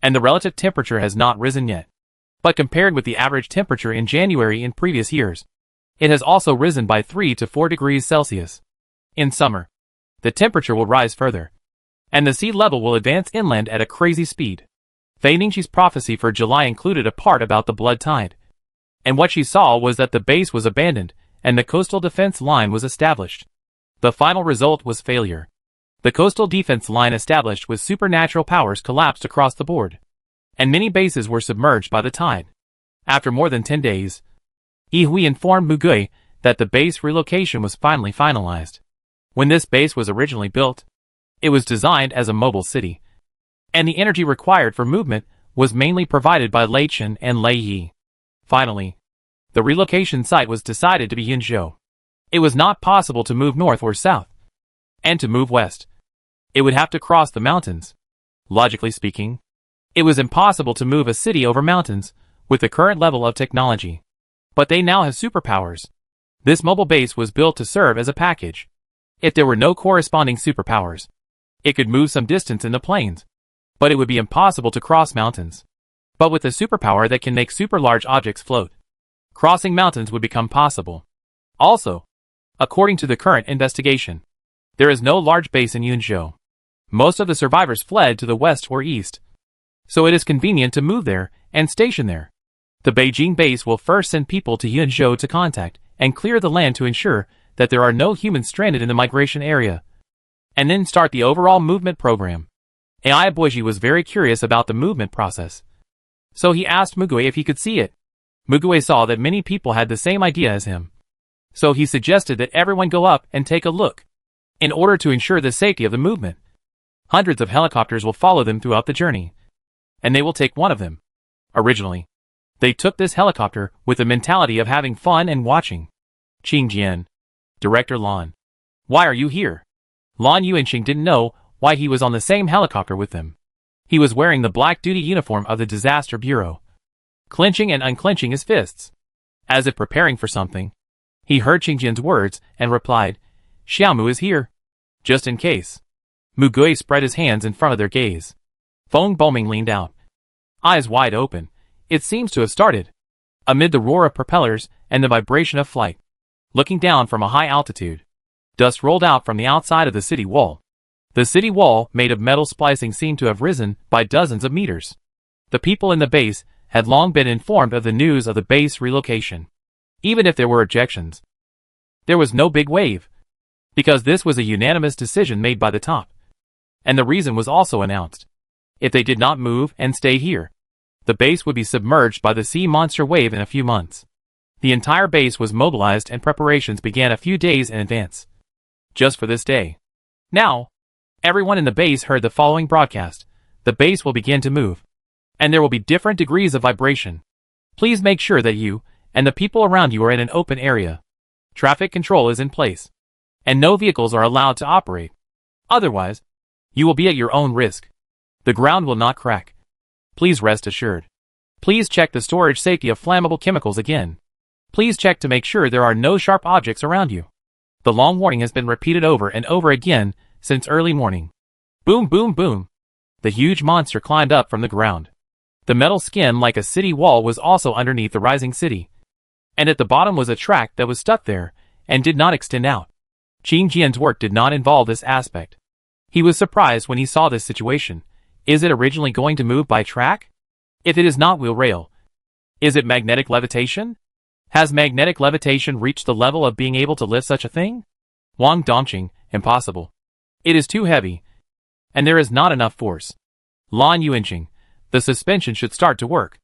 and the relative temperature has not risen yet. But compared with the average temperature in January in previous years, it has also risen by 3 to 4 degrees Celsius. In summer, the temperature will rise further, and the sea level will advance inland at a crazy speed. Fei Ningxi's prophecy for July included a part about the blood tide, and what she saw was that the base was abandoned and the coastal defense line was established. The final result was failure. The coastal defense line established with supernatural powers collapsed across the board, and many bases were submerged by the tide. After more than 10 days, Yi Hui informed Mugue that the base relocation was finally finalized. When this base was originally built, it was designed as a mobile city, and the energy required for movement was mainly provided by Lei Chen and Lei Yi. Finally, the relocation site was decided to be Yinzhou. It was not possible to move north or south, and to move west, it would have to cross the mountains. Logically speaking, it was impossible to move a city over mountains with the current level of technology. But they now have superpowers. This mobile base was built to serve as a package. If there were no corresponding superpowers, it could move some distance in the plains, but it would be impossible to cross mountains. But with a superpower that can make super large objects float, crossing mountains would become possible. Also, according to the current investigation, there is no large base in Yunzhou. Most of the survivors fled to the west or east, so it is convenient to move there and station there. The Beijing base will first send people to Yunzhou to contact and clear the land to ensure that there are no humans stranded in the migration area, and then start the overall movement program. Ai Buji was very curious about the movement process, so he asked Mugue if he could see it. Mugue saw that many people had the same idea as him. So he suggested that everyone go up and take a look. In order to ensure the safety of the movement, hundreds of helicopters will follow them throughout the journey. And they will take one of them. Originally, they took this helicopter with the mentality of having fun and watching. Qing Jian. Director Lan. Why are you here? Lan Yuanqing didn't know why he was on the same helicopter with them. He was wearing the black duty uniform of the Disaster Bureau, clenching and unclenching his fists, as if preparing for something. He heard Qing Jian's words and replied, Xiaomu is here. Just in case. Mugue spread his hands in front of their gaze. Feng Boming leaned out, eyes wide open. It seems to have started. Amid the roar of propellers and the vibration of flight, looking down from a high altitude, dust rolled out from the outside of the city wall. The city wall, made of metal splicing, seemed to have risen by dozens of meters. The people in the base had long been informed of the news of the base relocation. Even if there were objections, there was no big wave, because this was a unanimous decision made by the top. And the reason was also announced. If they did not move and stay here, the base would be submerged by the sea monster wave in a few months. The entire base was mobilized and preparations began a few days in advance, just for this day. Now, everyone in the base heard the following broadcast. The base will begin to move, and there will be different degrees of vibration. Please make sure that you and the people around you are in an open area. Traffic control is in place, and no vehicles are allowed to operate. Otherwise, you will be at your own risk. The ground will not crack. Please rest assured. Please check the storage safety of flammable chemicals again. Please check to make sure there are no sharp objects around you. The long warning has been repeated over and over again since early morning. Boom, boom, boom. The huge monster climbed up from the ground. The metal skin like a city wall was also underneath the rising city. And at the bottom was a track that was stuck there and did not extend out. Qing Jian's work did not involve this aspect. He was surprised when he saw this situation. Is it originally going to move by track? If it is not wheel rail, is it magnetic levitation? Has magnetic levitation reached the level of being able to lift such a thing? Wang Dongqing, impossible. It is too heavy, and there is not enough force. Lan Yuanqing, the suspension should start to work.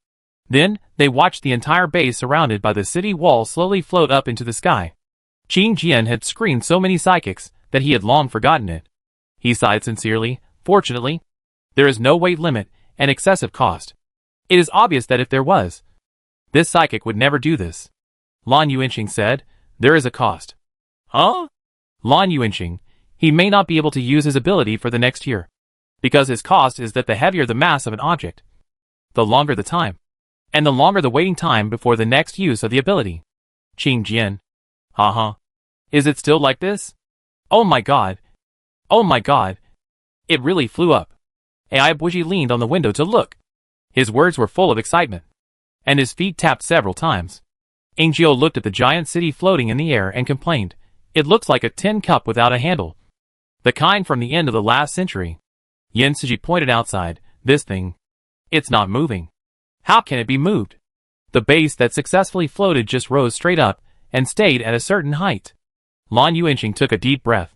Then, they watched the entire base surrounded by the city wall slowly float up into the sky. Qing Jian had screened so many psychics that he had long forgotten it. He sighed sincerely. Fortunately, there is no weight limit and excessive cost. It is obvious that if there was, this psychic would never do this. Lan Yuanqing said, there is a cost. Huh? Lan Yuanqing, he may not be able to use his ability for the next year, because his cost is that the heavier the mass of an object, the longer the time, and the longer the waiting time before the next use of the ability. Qing Jian. Haha. Is it still like this? Oh my god. Oh my god. It really flew up. Ai Buji leaned on the window to look. His words were full of excitement, and his feet tapped several times. Angio looked at the giant city floating in the air and complained, it looks like a tin cup without a handle. The kind from the end of the last century. Yen Siji pointed outside, this thing. It's not moving. How can it be moved? The base that successfully floated just rose straight up and stayed at a certain height. Lan Yuanqing took a deep breath,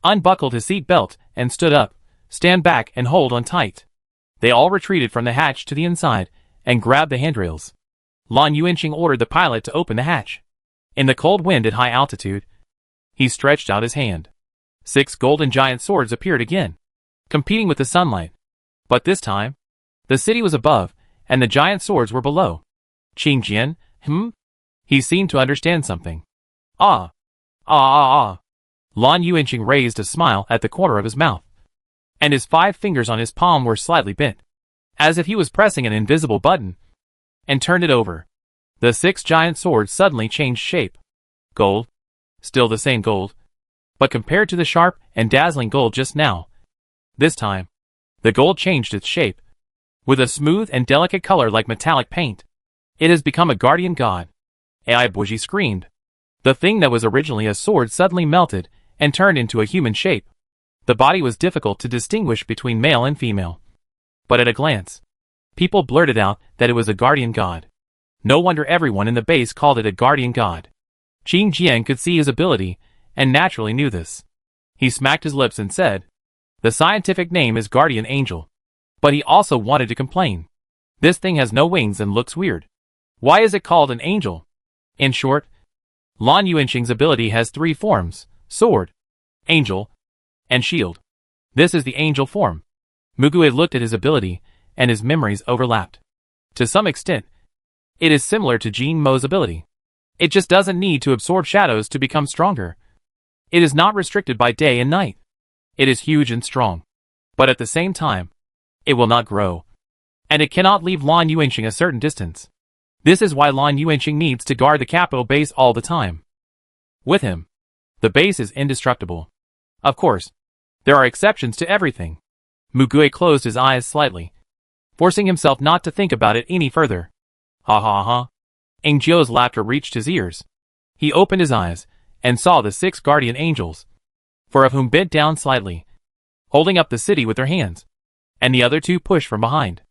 unbuckled his seat belt, and stood up. Stand back and hold on tight. They all retreated from the hatch to the inside and grabbed the handrails. Lan Yuanqing ordered the pilot to open the hatch. In the cold wind at high altitude, he stretched out his hand. 6 golden giant swords appeared again, competing with the sunlight. But this time, the city was above, and the giant swords were below. Qing Jian, He seemed to understand something. Ah. Lan Yuanqing raised a smile at the corner of his mouth, and his 5 fingers on his palm were slightly bent, as if he was pressing an invisible button, and turned it over. The 6 giant swords suddenly changed shape. Gold. Still the same gold, but compared to the sharp and dazzling gold just now, this time, the gold changed its shape, with a smooth and delicate color like metallic paint. It has become a guardian god. Ai Buji screamed. The thing that was originally a sword suddenly melted and turned into a human shape. The body was difficult to distinguish between male and female, but at a glance, people blurted out that it was a guardian god. No wonder everyone in the base called it a guardian god. Qing Jian could see his ability, and naturally knew this. He smacked his lips and said, the scientific name is guardian angel. But he also wanted to complain. This thing has no wings and looks weird. Why is it called an angel? In short, Lan Yuanxing's ability has three forms: sword, angel, and shield. This is the angel form. Mugui looked at his ability, and his memories overlapped. To some extent, it is similar to Jin Mo's ability. It just doesn't need to absorb shadows to become stronger. It is not restricted by day and night. It is huge and strong. But at the same time, it will not grow. And it cannot leave Lan Yuanxing a certain distance. This is why Lan Yuanxing needs to guard the capital base all the time. With him, the base is indestructible. Of course, there are exceptions to everything. Mugui closed his eyes slightly, forcing himself not to think about it any further. Ha ha ha. Angio's laughter reached his ears. He opened his eyes, and saw the 6 guardian angels, 4 of whom bent down slightly, holding up the city with their hands, and the other 2 pushed from behind.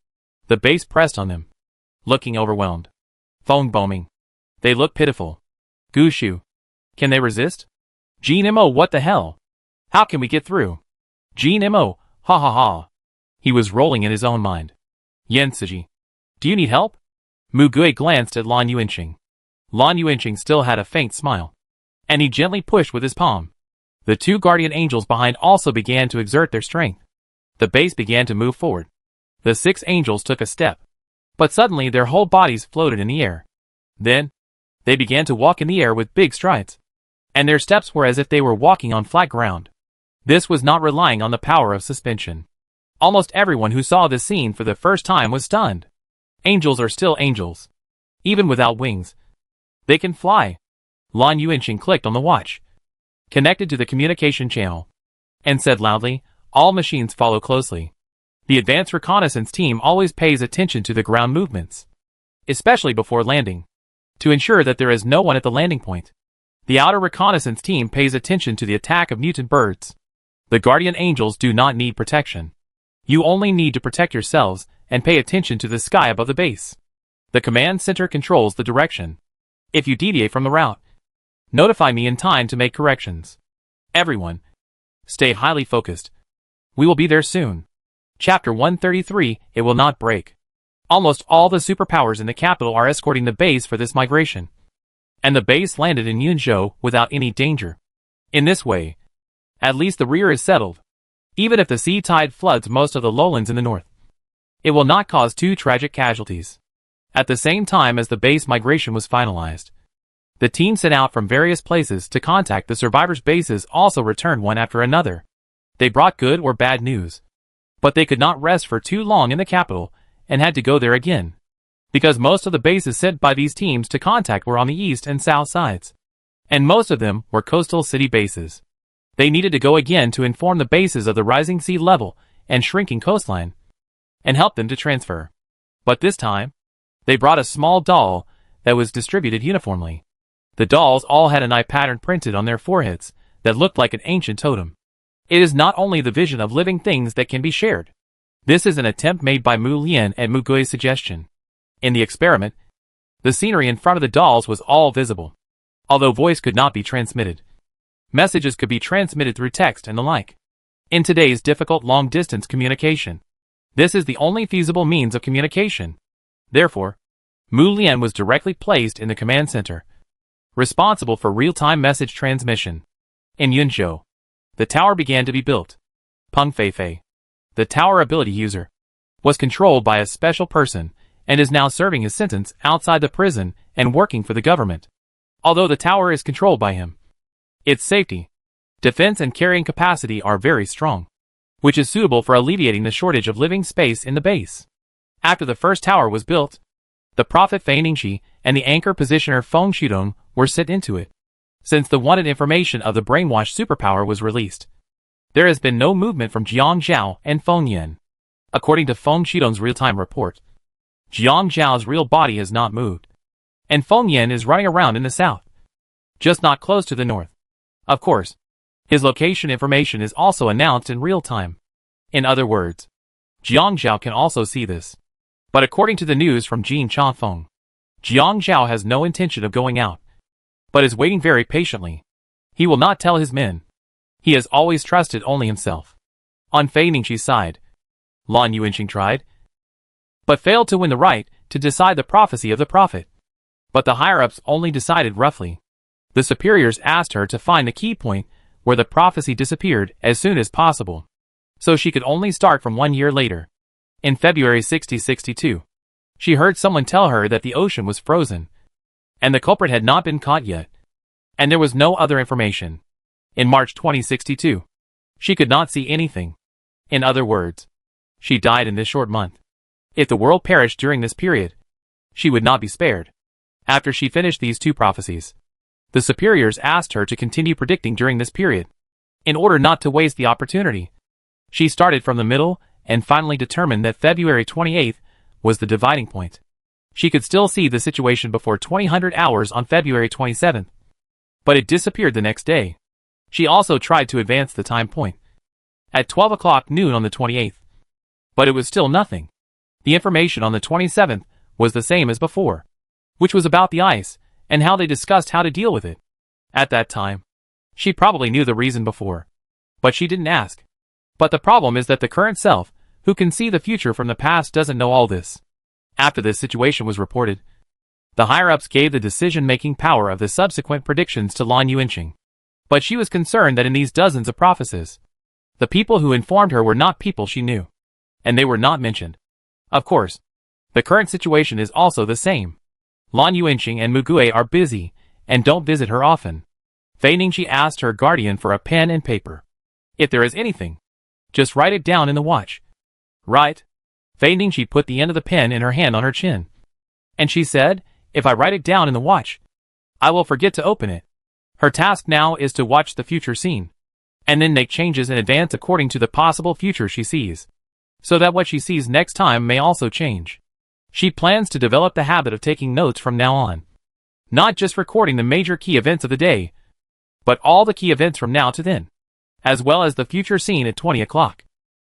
The base pressed on them, looking overwhelmed. Feng bombing. They look pitiful. Gushu. Can they resist? Jin Mo, what the hell? How can we get through? Jin Mo, ha ha ha. He was rolling in his own mind. Yen Siji. Do you need help? Mugui glanced at Lan Yuanxing. Lan Yuanxing still had a faint smile, and he gently pushed with his palm. The 2 guardian angels behind also began to exert their strength. The base began to move forward. The 6 angels took a step, but suddenly their whole bodies floated in the air. Then, they began to walk in the air with big strides, and their steps were as if they were walking on flat ground. This was not relying on the power of suspension. Almost everyone who saw this scene for the first time was stunned. Angels are still angels. Even without wings, they can fly. Lan Yuanxing clicked on the watch, connected to the communication channel, and said loudly, all machines follow closely. The advanced reconnaissance team always pays attention to the ground movements, especially before landing, to ensure that there is no one at the landing point. The outer reconnaissance team pays attention to the attack of mutant birds. The guardian angels do not need protection. You only need to protect yourselves and pay attention to the sky above the base. The command center controls the direction. If you deviate from the route, notify me in time to make corrections. Everyone, stay highly focused. We will be there soon. Chapter 133, It Will Not Break. Almost all the superpowers in the capital are escorting the base for this migration, and the base landed in Yunzhou without any danger. In this way, at least the rear is settled. Even if the sea tide floods most of the lowlands in the north, it will not cause 2 tragic casualties. At the same time as the base migration was finalized, the team sent out from various places to contact the survivors' bases also returned one after another. They brought good or bad news, but they could not rest for too long in the capital and had to go there again, because most of the bases sent by these teams to contact were on the east and south sides, and most of them were coastal city bases. They needed to go again to inform the bases of the rising sea level and shrinking coastline, and help them to transfer. But this time, they brought a small doll that was distributed uniformly. The dolls all had an eye pattern printed on their foreheads that looked like an ancient totem. It is not only the vision of living things that can be shared. This is an attempt made by Mu Lian at Mugui's suggestion. In the experiment, the scenery in front of the dolls was all visible, although voice could not be transmitted. Messages could be transmitted through text and the like. In today's difficult long-distance communication, this is the only feasible means of communication. Therefore, Mu Lian was directly placed in the command center, responsible for real-time message transmission. In Yunzhou, the tower began to be built. Peng Feifei, the tower ability user, was controlled by a special person and is now serving his sentence outside the prison and working for the government. Although the tower is controlled by him, its safety, defense and carrying capacity are very strong, which is suitable for alleviating the shortage of living space in the base. After the first tower was built, the prophet Fei Ningxi and the anchor positioner Feng Shudong were sent into it. Since the wanted information of the brainwashed superpower was released, there has been no movement from Jiang Zhao and Feng Yan. According to Feng Shudong's real-time report, Jiang Zhao's real body has not moved, and Feng Yan is running around in the south, just not close to the north. Of course, his location information is also announced in real time. In other words, Jiang Zhao can also see this. But according to the news from Jin Changfeng, Jiang Zhao has no intention of going out, but is waiting very patiently. He will not tell his men. He has always trusted only himself. On Fei Ningxi's side, Lan Yuanxing tried, but failed to win the right to decide the prophecy of the prophet. But the higher-ups only decided roughly. The superiors asked her to find the key point where the prophecy disappeared as soon as possible, so she could only start from 1 year later. In February 6062, she heard someone tell her that the ocean was frozen, and the culprit had not been caught yet, and there was no other information. In March 2062, she could not see anything. In other words, she died in this short month. If the world perished during this period, she would not be spared. After she finished these two prophecies, the superiors asked her to continue predicting during this period. In order not to waste the opportunity, she started from the middle and finally determined that February 28th was the dividing point. She could still see the situation before 2000 hours on February 27th, but it disappeared the next day. She also tried to advance the time point at 12 o'clock noon on the 28th, but it was still nothing. The information on the 27th was the same as before, which was about the ice and how they discussed how to deal with it. At that time, she probably knew the reason before, but she didn't ask. But the problem is that the current self, who can see the future from the past, doesn't know all this. After this situation was reported, the higher-ups gave the decision-making power of the subsequent predictions to Lan Yuanqing. But she was concerned that in these dozens of prophecies, the people who informed her were not people she knew, and they were not mentioned. Of course, the current situation is also the same. Lan Yuanqing and Mugui are busy and don't visit her often. Fei Ningxi asked her guardian for a pen and paper. If there is anything, just write it down in the watch. Right? Fei Ningxi put the end of the pen in her hand on her chin. And she said, if I write it down in the watch, I will forget to open it. Her task now is to watch the future scene, and then make changes in advance according to the possible future she sees, so that what she sees next time may also change. She plans to develop the habit of taking notes from now on. Not just recording the major key events of the day, but all the key events from now to then, as well as the future scene at 20 o'clock.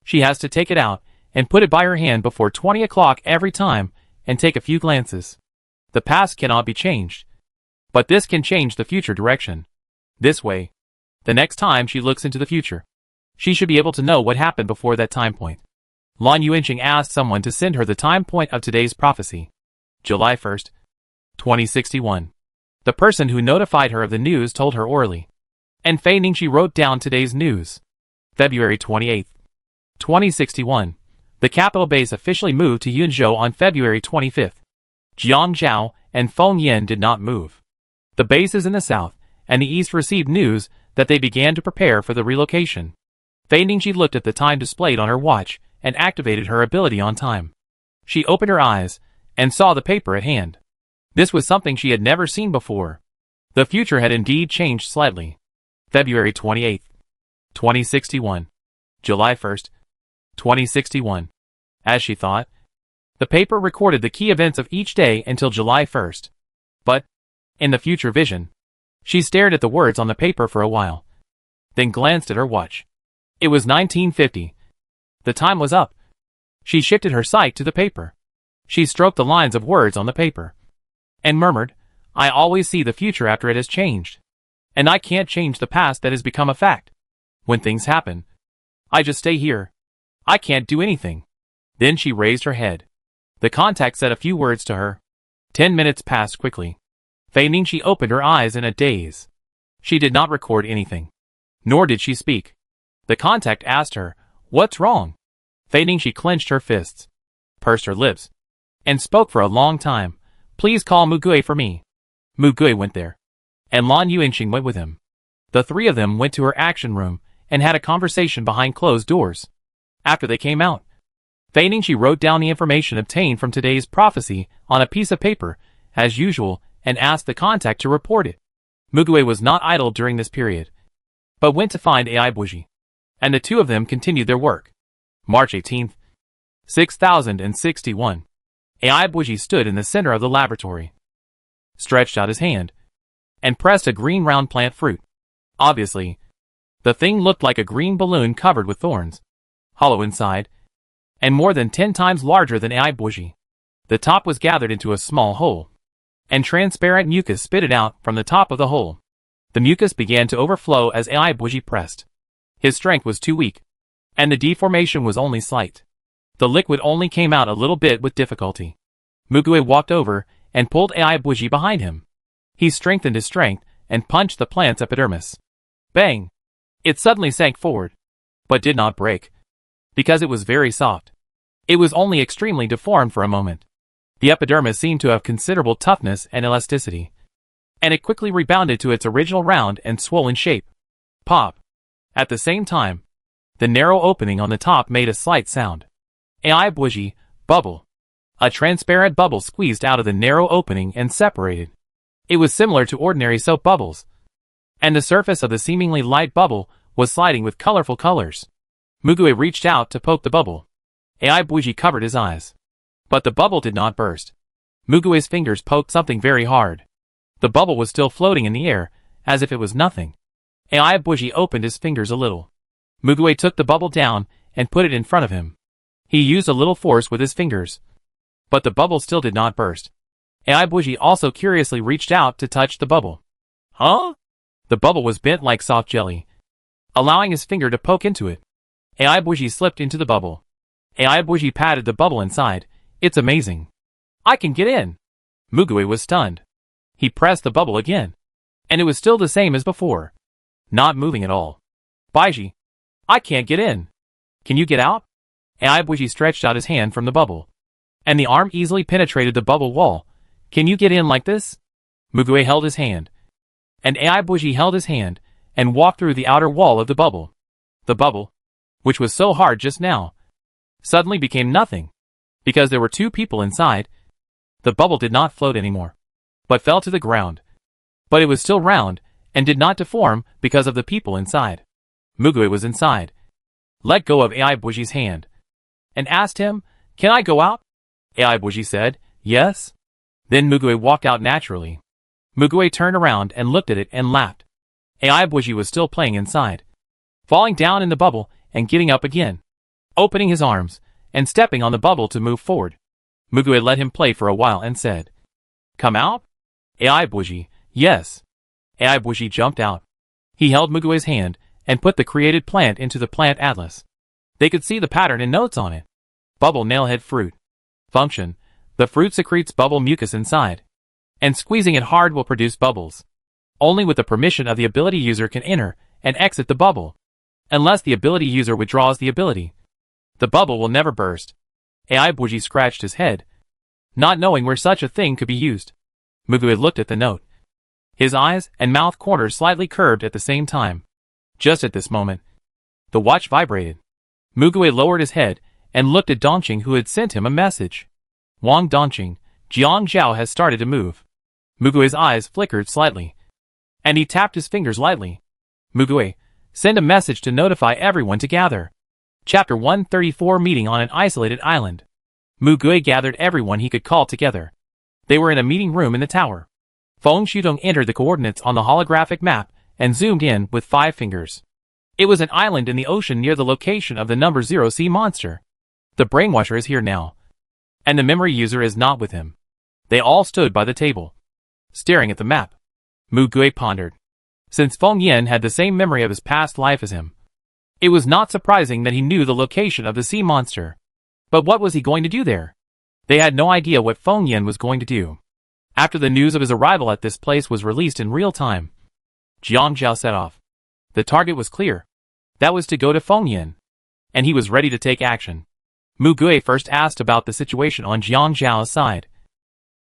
She has to take it out and put it by her hand before 20 o'clock every time and take a few glances. The past cannot be changed, but this can change the future direction. This way, the next time she looks into the future, she should be able to know what happened before that time point. Lan Yuanqing asked someone to send her the time point of today's prophecy. July 1st, 2061. The person who notified her of the news told her orally, and Fei Ningxi wrote down today's news. February 28th, 2061. The capital base officially moved to Yunzhou on February 25th. Jiang Zhao and Feng Yin did not move. The bases in the south and the east received news that they began to prepare for the relocation. Fei Ningxi looked at the time displayed on her watch and activated her ability on time. She opened her eyes and saw the paper at hand. This was something she had never seen before. The future had indeed changed slightly. February 28th, 2061. July 1st, 2061. As she thought, the paper recorded the key events of each day until July 1st. But, in the future vision, she stared at the words on the paper for a while, then glanced at her watch. It was 1950. The time was up. She shifted her sight to the paper. She stroked the lines of words on the paper, and murmured, I always see the future after it has changed. And I can't change the past that has become a fact. When things happen, I just stay here. I can't do anything. Then she raised her head. The contact said a few words to her. 10 minutes passed quickly. Fei Ningxi opened her eyes in a daze. She did not record anything, nor did she speak. The contact asked her, what's wrong? Fei Ningxi clenched her fists, pursed her lips, and spoke for a long time. Please call Mugui for me. Mugui went there, and Lan Yuanqing went with him. The three of them went to her action room and had a conversation behind closed doors. After they came out, Fei Ningxi wrote down the information obtained from today's prophecy on a piece of paper, as usual, and asked the contact to report it. Mugui was not idle during this period, but went to find AI Buji, and the two of them continued their work. March 18th, 6061. AI Buji stood in the center of the laboratory, stretched out his hand, and pressed a green round plant fruit. Obviously, the thing looked like a green balloon covered with thorns, hollow inside, and more than 10 times larger than AI Buji. The top was gathered into a small hole, and transparent mucus spitted out from the top of the hole. The mucus began to overflow as AI Buji pressed. His strength was too weak, and the deformation was only slight. The liquid only came out a little bit with difficulty. Mugui walked over and pulled AI Bougie behind him. He strengthened his strength and punched the plant's epidermis. Bang! It suddenly sank forward, but did not break, because it was very soft. It was only extremely deformed for a moment. The epidermis seemed to have considerable toughness and elasticity, and it quickly rebounded to its original round and swollen shape. Pop! At the same time, the narrow opening on the top made a slight sound. AI Bougie, bubble. A transparent bubble squeezed out of the narrow opening and separated. It was similar to ordinary soap bubbles, and the surface of the seemingly light bubble was sliding with colorful colors. Mugue reached out to poke the bubble. AI Bougie covered his eyes, but the bubble did not burst. Mugue's fingers poked something very hard. The bubble was still floating in the air, as if it was nothing. AI Bougie opened his fingers a little. Mugue took the bubble down and put it in front of him. He used a little force with his fingers, but the bubble still did not burst. AI Bougie also curiously reached out to touch the bubble. Huh? The bubble was bent like soft jelly, allowing his finger to poke into it. AI Bougie slipped into the bubble. AI Bougie patted the bubble inside. It's amazing. I can get in. Mugue was stunned. He pressed the bubble again, and it was still the same as before, not moving at all. Baiji, I can't get in. Can you get out? AI Bougie stretched out his hand from the bubble, and the arm easily penetrated the bubble wall. Can you get in like this? Mugue held his hand, and AI Bougie held his hand, and walked through the outer wall of the bubble. The bubble, which was so hard just now, suddenly became nothing, because there were two people inside. The bubble did not float anymore, but fell to the ground. But it was still round, and did not deform because of the people inside. Mugue was inside, let go of AI Bougie's hand, and asked him, "Can I go out?" AI Bougie said, "Yes." Then Mugue walked out naturally. Mugue turned around and looked at it and laughed. AI Bougie was still playing inside, falling down in the bubble and getting up again, opening his arms and stepping on the bubble to move forward. Mugue let him play for a while and said, "Come out?" AI Bougie, "Yes." AI Bougie jumped out. He held Mugue's hand and put the created plant into the plant atlas. They could see the pattern and notes on it. Bubble nailhead fruit. Function: the fruit secretes bubble mucus inside, and squeezing it hard will produce bubbles. Only with the permission of the ability user can enter and exit the bubble, unless the ability user withdraws the ability. The bubble will never burst. AI Bougie scratched his head, not knowing where such a thing could be used. Mugue looked at the note. His eyes and mouth corners slightly curved at the same time. Just at this moment, the watch vibrated. Mugue lowered his head and looked at Dongqing, who had sent him a message. "Wang Dongqing, Jiang Zhao has started to move." Mugue's eyes flickered slightly, and he tapped his fingers lightly. "Mugue, send a message to notify everyone to gather." Chapter 134: Meeting on an isolated island. Mugue gathered everyone he could call together. They were in a meeting room in the tower. Feng Shudong entered the coordinates on the holographic map and zoomed in with 5 fingers. It was an island in the ocean near the location of the number 0 sea monster. The brainwasher is here now, and the memory user is not with him. They all stood by the table, staring at the map. Mugue pondered. Since Feng Yin had the same memory of his past life as him, it was not surprising that he knew the location of the sea monster. But what was he going to do there? They had no idea what Feng Yin was going to do. After the news of his arrival at this place was released in real time, Jiang Zhao set off. The target was clear. That was to go to Feng Yin, and he was ready to take action. Mugue first asked about the situation on Jiang Zhao's side,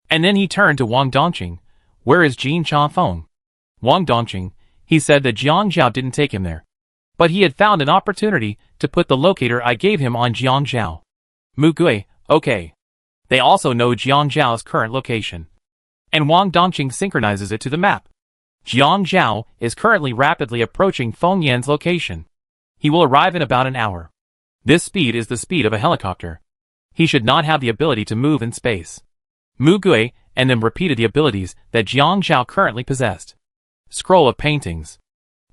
and then he turned to Wang Dongqing. "Where is Jin Changfeng?" "Wang Dongqing," he said that Jiang Zhao didn't take him there, but he had found an opportunity to put the locator I gave him on Jiang Zhao. Mugue, okay. They also know Jiang Zhao's current location, and Wang Dongqing synchronizes it to the map. Jiang Zhao is currently rapidly approaching Feng Yin's location. He will arrive in about an hour. This speed is the speed of a helicopter. He should not have the ability to move in space. Mugue and then repeated the abilities that Jiang Zhao currently possessed. Scroll of paintings.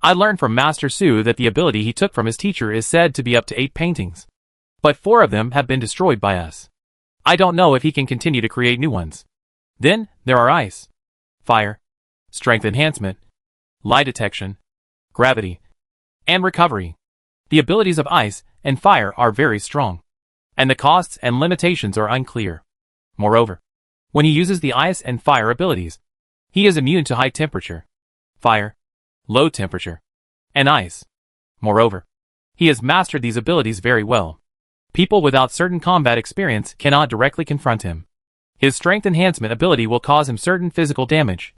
I learned from Master Su that the ability he took from his teacher is said to be up to 8 paintings, but 4 of them have been destroyed by us. I don't know if he can continue to create new ones. Then, there are ice, fire, strength enhancement, lie detection, gravity, and recovery. The abilities of ice and fire are very strong, and the costs and limitations are unclear. Moreover, When he uses the ice and fire abilities, he is immune to high temperature, fire, low temperature, and ice. Moreover, he has mastered these abilities very well. People without certain combat experience cannot directly confront him. His strength enhancement ability will cause him certain physical damage,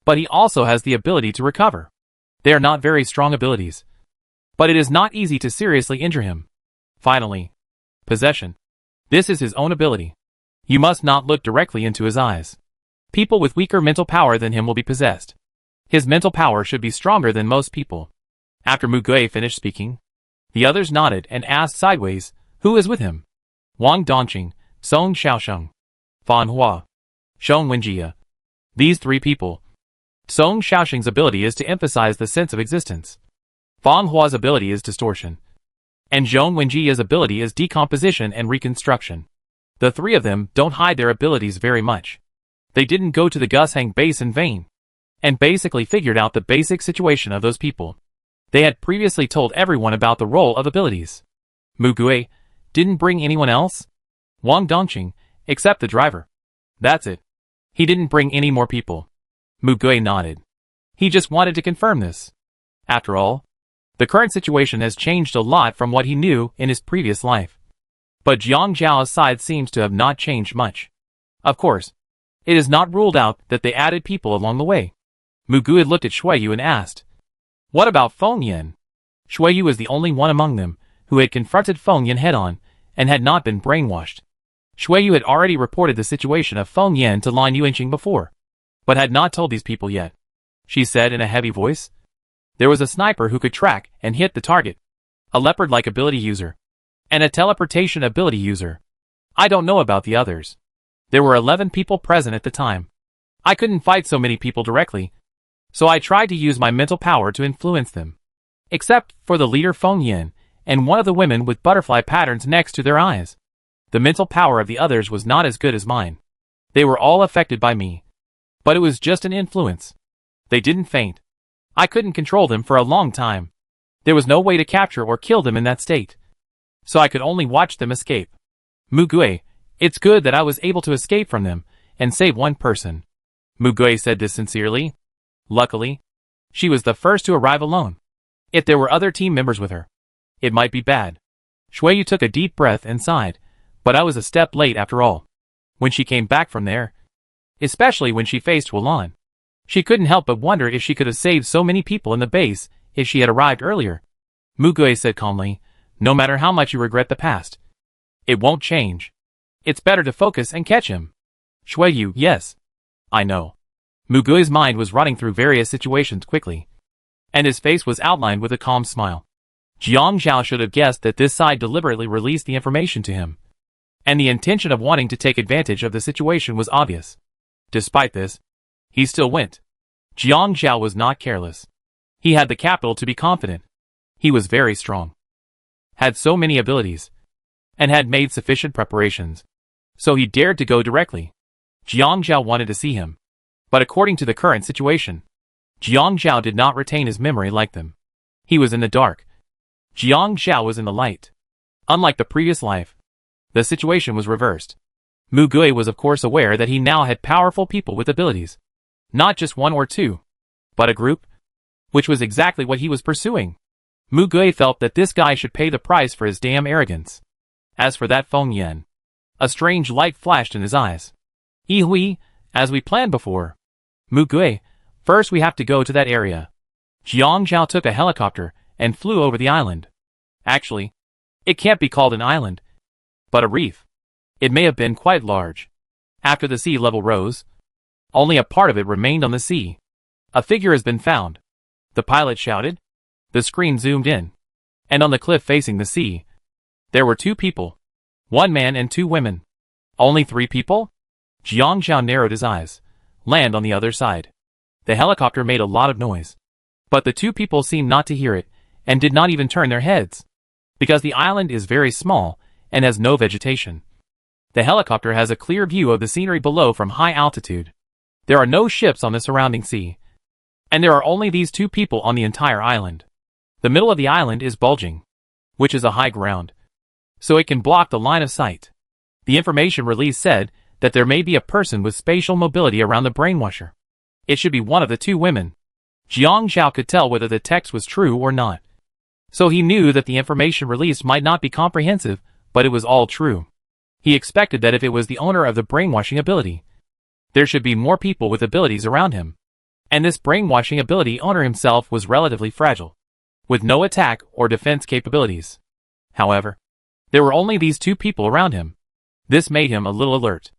but he also has the ability to recover. They are not very strong abilities, but it is not easy to seriously injure him. Finally, possession. This is his own ability. You must not look directly into his eyes. People with weaker mental power than him will be possessed. His mental power should be stronger than most people. After Mugue finished speaking, the others nodded and asked sideways, who is with him? Wang Dongqing, Song Xiaosheng, Fan Hua, Sheng Wenjie. These three people. Song Xiaosheng's ability is to emphasize the sense of existence. Fan Hua's ability is distortion. And Sheng Wenjie's ability is decomposition and reconstruction. The three of them don't hide their abilities very much. They didn't go to the Gusheng base in vain, and basically figured out the basic situation of those people. They had previously told everyone about the role of abilities. Mugue didn't bring anyone else? Wang Dongqing, except the driver. That's it. He didn't bring any more people. Mugue nodded. He just wanted to confirm this. After all, the current situation has changed a lot from what he knew in his previous life. But Jiang Zhao's side seems to have not changed much. Of course, it is not ruled out that they added people along the way. Mugue looked at Shuiyu and asked, what about Feng Yan? Shuiyu was the only one among them who had confronted Feng Yan head-on and had not been brainwashed. Shuiyu had already reported the situation of Feng Yan to Lan Yuanqing before, but had not told these people yet. She said in a heavy voice, there was a sniper who could track and hit the target, a leopard-like ability user, and a teleportation ability user. I don't know about the others. There were 11 people present at the time. I couldn't fight so many people directly, so I tried to use my mental power to influence them. Except for the leader Feng Yan, and one of the women with butterfly patterns next to their eyes. The mental power of the others was not as good as mine. They were all affected by me. But it was just an influence. They didn't faint. I couldn't control them for a long time. There was no way to capture or kill them in that state. So I could only watch them escape. Mugue, it's good that I was able to escape from them and save one person. Mugue said this sincerely. Luckily, she was the first to arrive alone. If there were other team members with her, it might be bad. Shuiyu took a deep breath and sighed, but I was a step late after all. When she came back from there, especially when she faced Wulan, she couldn't help but wonder if she could have saved so many people in the base if she had arrived earlier. Mugue said calmly, no matter how much you regret the past, it won't change. It's better to focus and catch him. Shuiyu, yes. I know. Mugue's mind was running through various situations quickly, and his face was outlined with a calm smile. Jiang Zhao should have guessed that this side deliberately released the information to him, and the intention of wanting to take advantage of the situation was obvious. Despite this, he still went. Jiang Zhao was not careless. He had the capital to be confident. He was very strong, had so many abilities, and had made sufficient preparations. So he dared to go directly. Jiang Zhao wanted to see him. But according to the current situation, Jiang Zhao did not retain his memory like them. He was in the dark. Jiang Zhao was in the light. Unlike the previous life, the situation was reversed. Mugue was of course aware that he now had powerful people with abilities. Not just one or two, but a group, which was exactly what he was pursuing. Mugue felt that this guy should pay the price for his damn arrogance. As for that Feng Yan, a strange light flashed in his eyes. Hui, as we planned before. Mugue, first we have to go to that area. Jiang Zhao took a helicopter and flew over the island. Actually, it can't be called an island, but a reef. It may have been quite large. After the sea level rose, only a part of it remained on the sea. A figure has been found. The pilot shouted. The screen zoomed in, and on the cliff facing the sea, there were two people. One man and two women. Only three people? Jiang Zhao narrowed his eyes. Land on the other side. The helicopter made a lot of noise, but the two people seemed not to hear it, and did not even turn their heads, because the island is very small and has no vegetation. The helicopter has a clear view of the scenery below from high altitude. There are no ships on the surrounding sea, and there are only these two people on the entire island. The middle of the island is bulging, which is a high ground, so it can block the line of sight. The information release said that there may be a person with spatial mobility around the brainwasher. It should be one of the two women. Jiang Zhao could tell whether the text was true or not. So he knew that the information released might not be comprehensive, but it was all true. He expected that if it was the owner of the brainwashing ability, there should be more people with abilities around him. And this brainwashing ability owner himself was relatively fragile, with no attack or defense capabilities. However, there were only these two people around him. This made him a little alert.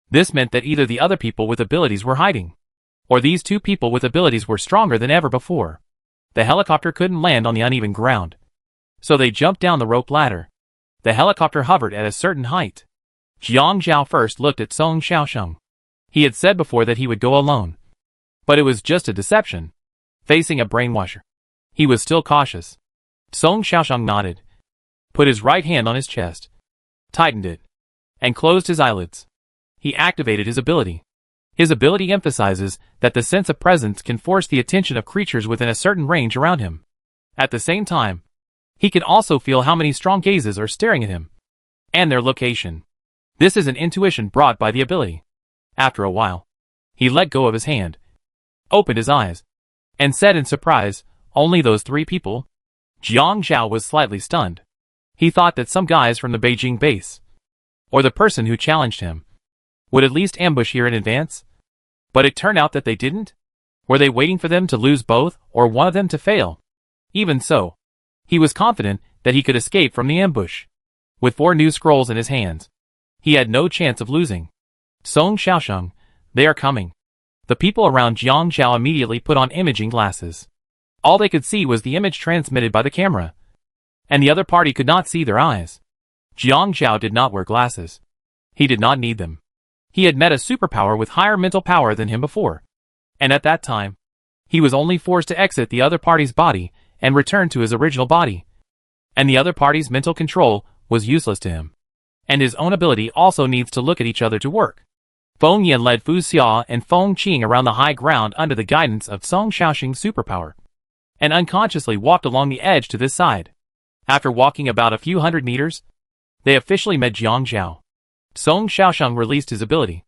This meant that either the other people with abilities were hiding, or these two people with abilities were stronger than ever before. The helicopter couldn't land on the uneven ground, so they jumped down the rope ladder. The helicopter hovered at a certain height. Jiang Zhao first looked at Song Xiaosheng. He had said before that he would go alone, but it was just a deception. Facing a brainwasher, he was still cautious. Song Xiaosheng nodded, put his right hand on his chest, tightened it, and closed his eyelids. He activated his ability. His ability emphasizes that the sense of presence can force the attention of creatures within a certain range around him. At the same time, he can also feel how many strong gazes are staring at him, and their location. This is an intuition brought by the ability. After a while, he let go of his hand, opened his eyes, and said in surprise, "Only those three people?" Jiang Zhao was slightly stunned. He thought that some guys from the Beijing base, or the person who challenged him, would at least ambush here in advance. But it turned out that they didn't? Were they waiting for them to lose both, or one of them to fail? Even so, he was confident that he could escape from the ambush. With 4 new scrolls in his hands, he had no chance of losing. Song Xiaosheng, they are coming. The people around Jiang Zhao immediately put on imaging glasses. All they could see was the image transmitted by the camera, and the other party could not see their eyes. Jiang Zhao did not wear glasses. He did not need them. He had met a superpower with higher mental power than him before, and at that time, he was only forced to exit the other party's body and return to his original body. And the other party's mental control was useless to him. And his own ability also needs to look at each other to work. Feng Yan led Fu Xia and Feng Qing around the high ground under the guidance of Song Xiaosheng's superpower, and unconsciously walked along the edge to this side. After walking about a few hundred meters, they officially met Jiang Zhao. Song Xiaosheng released his ability.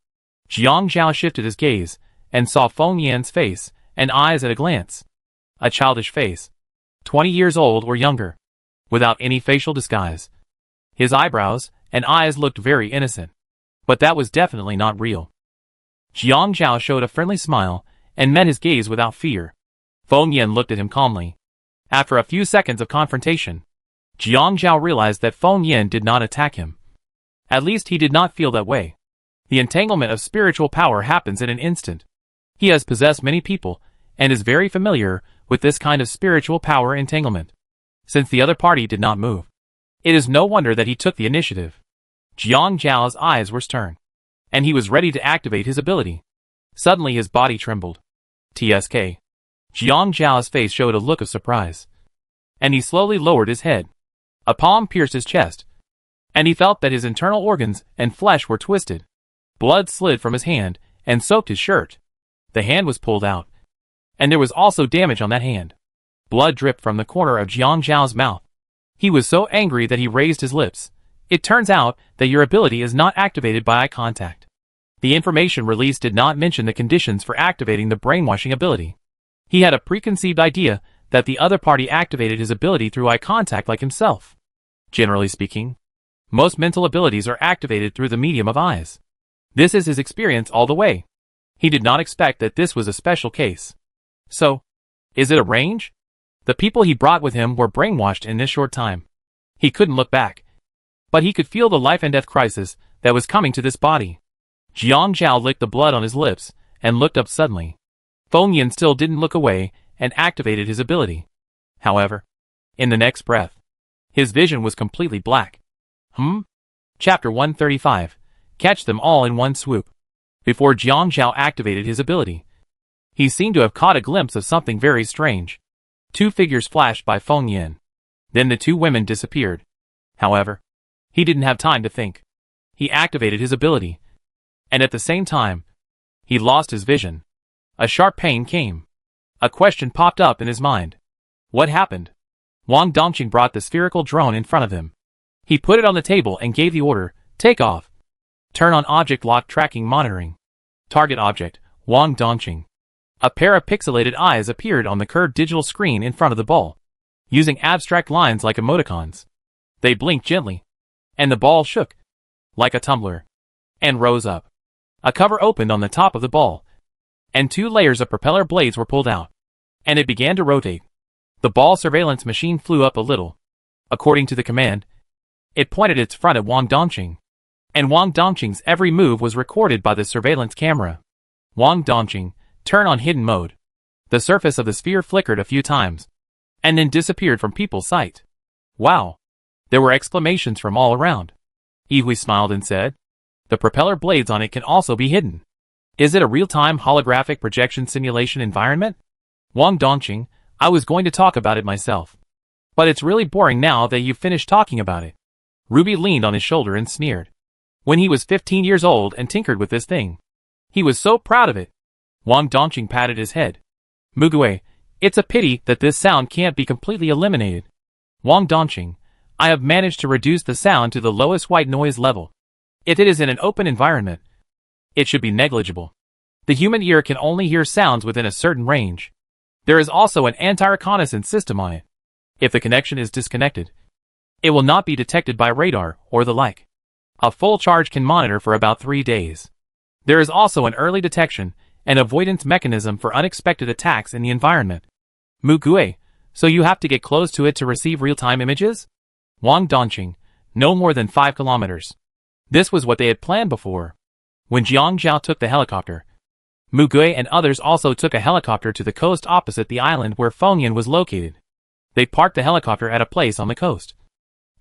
Jiang Zhao shifted his gaze, and saw Feng Yan's face and eyes at a glance. A childish face, 20 years old or younger, without any facial disguise. His eyebrows and eyes looked very innocent, but that was definitely not real. Jiang Zhao showed a friendly smile, and met his gaze without fear. Feng Yan looked at him calmly. After a few seconds of confrontation, Jiang Zhao realized that Feng Yan did not attack him. At least he did not feel that way. The entanglement of spiritual power happens in an instant. He has possessed many people, and is very familiar with this kind of spiritual power entanglement. Since the other party did not move, it is no wonder that he took the initiative. Jiang Zhao's eyes were stern, and he was ready to activate his ability. Suddenly his body trembled. TSK. Jiang Zhao's face showed a look of surprise, and he slowly lowered his head. A palm pierced his chest, and he felt that his internal organs and flesh were twisted. Blood slid from his hand and soaked his shirt. The hand was pulled out, and there was also damage on that hand. Blood dripped from the corner of Jiang Zhao's mouth. He was so angry that he raised his lips. It turns out that your ability is not activated by eye contact. The information released did not mention the conditions for activating the brainwashing ability. He had a preconceived idea that the other party activated his ability through eye contact like himself. Generally speaking, most mental abilities are activated through the medium of eyes. This is his experience all the way. He did not expect that this was a special case. So, is it a range? The people he brought with him were brainwashed in this short time. He couldn't look back, but he could feel the life and death crisis that was coming to this body. Jiang Zhao licked the blood on his lips and looked up suddenly. Feng Yan still didn't look away and activated his ability. However, in the next breath, his vision was completely black. Chapter 135. Catch them all in one swoop. Before Jiang Zhao activated his ability, he seemed to have caught a glimpse of something very strange. 2 figures flashed by Feng Yan. Then the 2 women disappeared. However, he didn't have time to think. He activated his ability, and at the same time, he lost his vision. A sharp pain came. A question popped up in his mind. What happened? Wang Dongqing brought the spherical drone in front of him. He put it on the table and gave the order, "Take off." Turn on object lock tracking monitoring. Target object, Wang Dongqing. A pair of pixelated eyes appeared on the curved digital screen in front of the ball, using abstract lines like emoticons. They blinked gently, and the ball shook, like a tumbler, and rose up. A cover opened on the top of the ball, and 2 layers of propeller blades were pulled out, and it began to rotate. The ball surveillance machine flew up a little. According to the command, it pointed its front at Wang Dongqing, and Wang Dongqing's every move was recorded by the surveillance camera. Wang Dongqing, turn on hidden mode. The surface of the sphere flickered a few times, and then disappeared from people's sight. Wow! There were exclamations from all around. Yihui smiled and said, the propeller blades on it can also be hidden. Is it a real-time holographic projection simulation environment? Wang Dongqing, I was going to talk about it myself. But it's really boring now that you've finished talking about it. Ruby leaned on his shoulder and sneered. When he was 15 years old and tinkered with this thing, he was so proud of it. Wang Dongqing patted his head. Mugue, it's a pity that this sound can't be completely eliminated. Wang Dongqing, I have managed to reduce the sound to the lowest white noise level. If it is in an open environment, it should be negligible. The human ear can only hear sounds within a certain range. There is also an anti-reconnaissance system on it. If the connection is disconnected, it will not be detected by radar or the like. A full charge can monitor for about 3 days. There is also an early detection and avoidance mechanism for unexpected attacks in the environment. Mugue, so you have to get close to it to receive real-time images? Wang Dongqing, no more than 5 kilometers. This was what they had planned before. When Jiang Zhao took the helicopter, Mugue and others also took a helicopter to the coast opposite the island where Fengyan was located. They parked the helicopter at a place on the coast,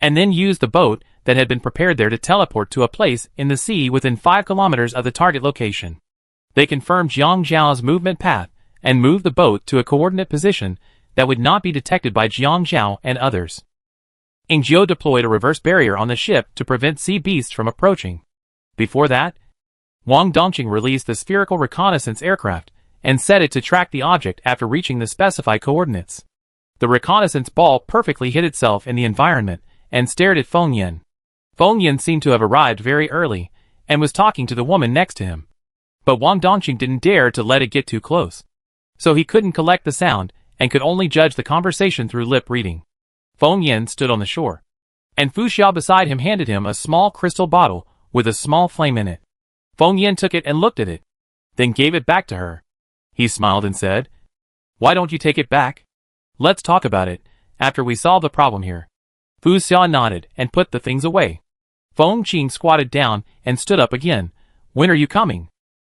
and then used the boat that had been prepared there to teleport to a place in the sea within 5 kilometers of the target location. They confirmed Jiang Zhao's movement path and moved the boat to a coordinate position that would not be detected by Jiang Zhao and others. Ingzhou deployed a reverse barrier on the ship to prevent sea beasts from approaching. Before that, Wang Dongqing released the spherical reconnaissance aircraft and set it to track the object after reaching the specified coordinates. The reconnaissance ball perfectly hid itself in the environment and stared at Fengyan. Fengyan seemed to have arrived very early and was talking to the woman next to him. But Wang Dongqing didn't dare to let it get too close, so he couldn't collect the sound and could only judge the conversation through lip reading. Fengyan stood on the shore, and Fu Xiao beside him handed him a small crystal bottle with a small flame in it. Fengyan took it and looked at it, then gave it back to her. He smiled and said, "Why don't you take it back? Let's talk about it after we solve the problem here." Fu Xiao nodded and put the things away. Feng Qing squatted down and stood up again. "When are you coming?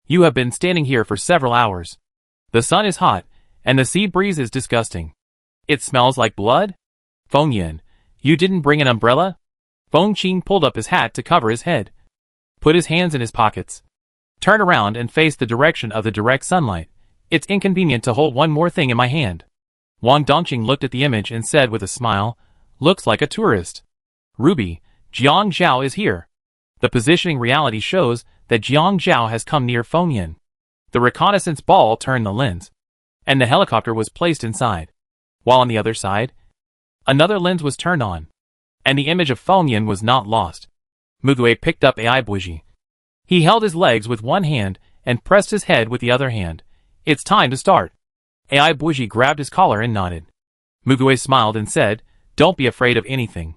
You have been standing here for several hours. The sun is hot, and the sea breeze is disgusting. It smells like blood." Fengyan, you didn't bring an umbrella? Feng Qing pulled up his hat to cover his head, put his hands in his pockets, turned around and faced the direction of the direct sunlight. "It's inconvenient to hold one more thing in my hand." Wang Dongqing looked at the image and said with a smile, "Looks like a tourist." "Ruby, Jiang Zhao is here." The positioning reality shows that Jiang Zhao has come near Fengyan. The reconnaissance ball turned the lens, and the helicopter was placed inside, while on the other side, another lens was turned on, and the image of Fengyan was not lost. Mugue picked up AI Bougie. He held his legs with one hand and pressed his head with the other hand. "It's time to start." AI Bougie grabbed his collar and nodded. Mugue smiled and said, "Don't be afraid of anything.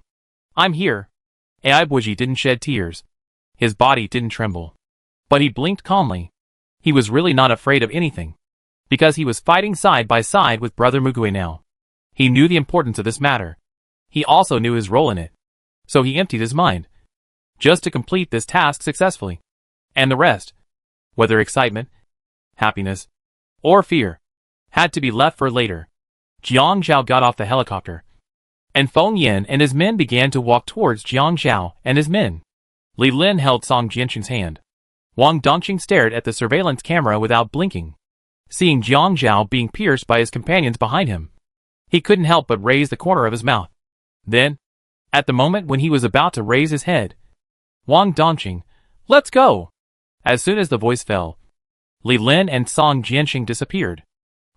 I'm here." AI Bougie didn't shed tears. His body didn't tremble. But he blinked calmly. He was really not afraid of anything, because he was fighting side by side with Brother Mugue now. He knew the importance of this matter. He also knew his role in it. So he emptied his mind, just to complete this task successfully. And the rest, whether excitement, happiness, or fear, had to be left for later. Jiang Zhao got off the helicopter, and Fengyan and his men began to walk towards Jiang Zhao and his men. Li Lin held Song Jianqing's hand. Wang Dongqing stared at the surveillance camera without blinking, seeing Jiang Zhao being pierced by his companions behind him. He couldn't help but raise the corner of his mouth. Then, at the moment when he was about to raise his head, Wang Dongqing, "Let's go!" As soon as the voice fell, Li Lin and Song Jianqing disappeared.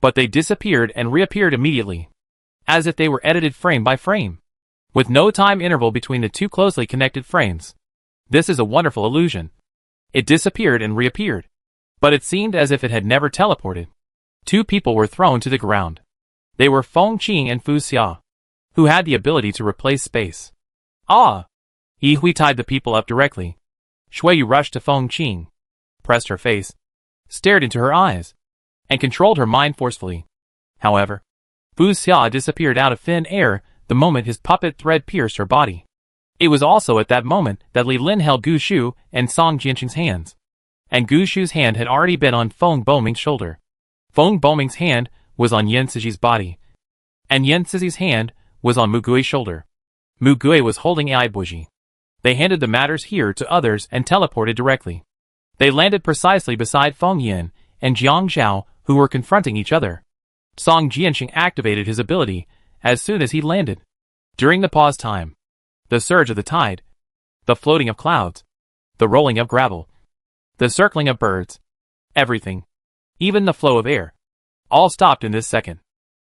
But they disappeared and reappeared immediately, as if they were edited frame by frame, with no time interval between the two closely connected frames. This is a wonderful illusion. It disappeared and reappeared. But it seemed as if it had never teleported. Two people were thrown to the ground. They were Feng Qing and Fu Xia, who had the ability to replace space. Ah! Yi Hui tied the people up directly. Shui Yu rushed to Feng Qing, pressed her face, stared into her eyes, and controlled her mind forcefully. However, Fu Xia disappeared out of thin air the moment his puppet thread pierced her body. It was also at that moment that Li Lin held Gu Shu and Song Jianqing's hands. And Gu Shu's hand had already been on Feng Boming's shoulder. Feng Boming's hand was on Yan Siji's body, and Yan Siji's hand was on Mu Gui's shoulder. Mu Gui was holding Ai Buji. They handed the matters here to others and teleported directly. They landed precisely beside Feng Yin and Jiang Zhao, who were confronting each other. Song Jianqing activated his ability as soon as he landed. During the pause time, the surge of the tide, the floating of clouds, the rolling of gravel, the circling of birds, everything, even the flow of air, all stopped in this second.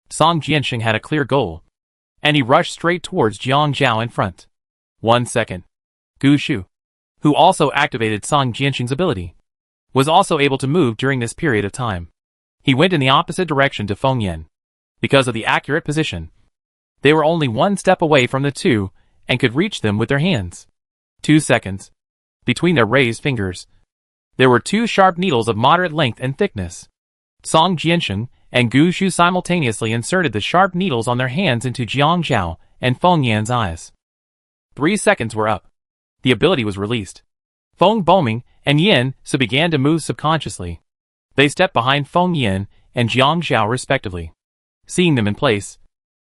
Song Jianqing had a clear goal, and he rushed straight towards Jiang Zhao in front. 1 second. Gu Shu, who also activated Song Jianqing's ability, was also able to move during this period of time. He went in the opposite direction to Feng Yan. Because of the accurate position, they were only 1 step away from the two and could reach them with their hands. 2 seconds. Between their raised fingers, there were 2 sharp needles of moderate length and thickness. Song Jianqing and Gu Shu simultaneously inserted the sharp needles on their hands into Jiang Zhao and Feng Yan's eyes. 3 seconds were up. The ability was released. Feng Boming and Yin Su began to move subconsciously. They stepped behind Feng Yin and Jiang Zhao respectively. Seeing them in place,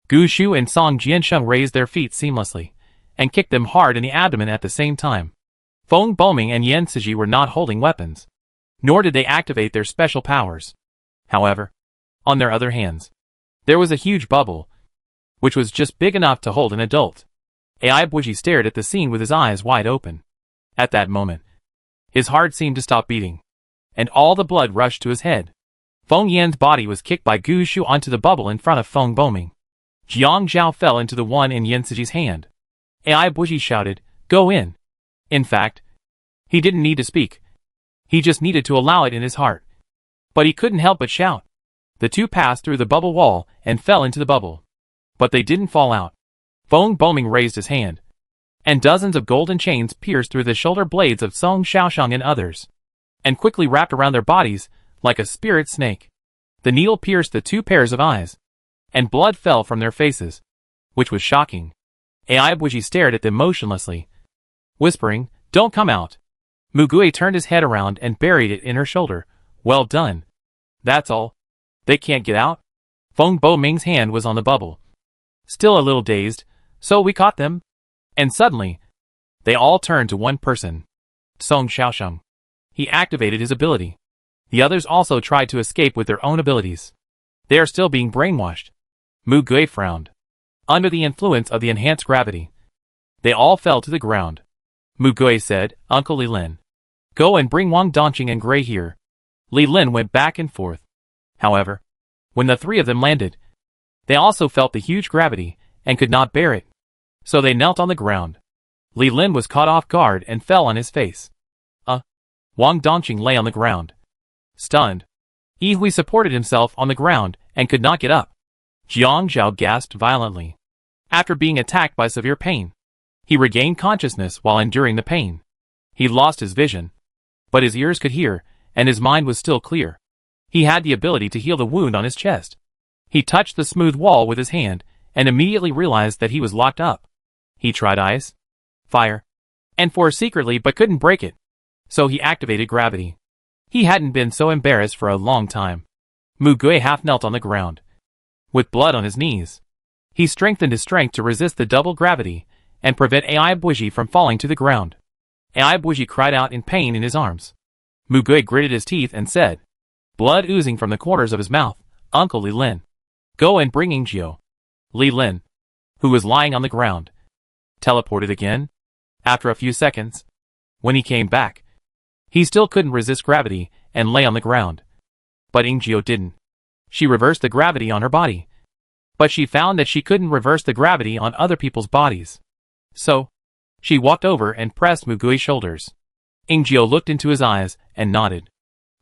Gu Shu and Song Jianqing raised their feet seamlessly and kicked them hard in the abdomen at the same time. Feng Boming and Yan Siji were not holding weapons, nor did they activate their special powers. However, on their other hands, there was a huge bubble, which was just big enough to hold an adult. Ai Buji stared at the scene with his eyes wide open. At that moment, his heart seemed to stop beating, and all the blood rushed to his head. Feng Yan's body was kicked by Gu Shu onto the bubble in front of Feng Boming. Jiang Zhao fell into the one in Yan Siji's hand. Ai Buji shouted, "Go in." In fact, he didn't need to speak. He just needed to allow it in his heart. But he couldn't help but shout. The two passed through the bubble wall and fell into the bubble. But they didn't fall out. Feng Boming raised his hand, and dozens of golden chains pierced through the shoulder blades of Song Xiaoshang and others, and quickly wrapped around their bodies like a spirit snake. The needle pierced the 2 pairs of eyes, and blood fell from their faces, which was shocking. Ai Buji stared at them motionlessly, whispering, "Don't come out." Mu Gui turned his head around and buried it in her shoulder. "Well done. That's all. They can't get out?" Feng Boming's hand was on the bubble. Still a little dazed, "So we caught them?" And suddenly, they all turned to one person. Song Xiaosheng. He activated his ability. The others also tried to escape with their own abilities. They are still being brainwashed. Mu Gui frowned. Under the influence of the enhanced gravity, they all fell to the ground. Mu Gui said, "Uncle Li Lin, go and bring Wang Dongqing and Gray here." Li Lin went back and forth. However, when the 3 of them landed, they also felt the huge gravity and could not bear it. So they knelt on the ground. Li Lin was caught off guard and fell on his face. Wang Dongqing lay on the ground, stunned. Yi Hui supported himself on the ground and could not get up. Jiang Zhao gasped violently. After being attacked by severe pain, he regained consciousness while enduring the pain. He lost his vision, but his ears could hear, and his mind was still clear. He had the ability to heal the wound on his chest. He touched the smooth wall with his hand and immediately realized that he was locked up. He tried ice, fire, and force secretly but couldn't break it. So he activated gravity. He hadn't been so embarrassed for a long time. Mu Gui half knelt on the ground, with blood on his knees. He strengthened his strength to resist the double gravity and prevent Ai Buji from falling to the ground. Ai Buji cried out in pain in his arms. Mu Gui gritted his teeth and said, blood oozing from the corners of his mouth, "Uncle Li Lin, go and bring Ingjiu." Li Lin, who was lying on the ground, teleported again. After a few seconds, when he came back, he still couldn't resist gravity and lay on the ground. But Ingjiu didn't. She reversed the gravity on her body, but she found that she couldn't reverse the gravity on other people's bodies. So, she walked over and pressed Mu Gui's shoulders. Ingjio looked into his eyes and nodded.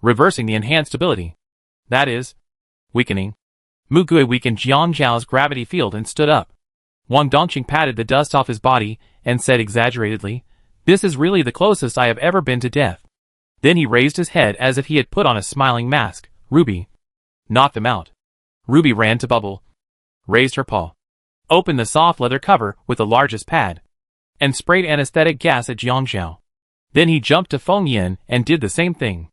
Reversing the enhanced ability. That is, weakening. Mugui weakened Jiang Zhao's gravity field and stood up. Wang Dongqing patted the dust off his body and said exaggeratedly, "This is really the closest I have ever been to death." Then he raised his head as if he had put on a smiling mask. "Ruby. Knock them out." Ruby ran to Bubble, raised her paw, opened the soft leather cover with the largest pad, and sprayed anesthetic gas at Jiang Zhao. Then he jumped to Feng Yin and did the same thing.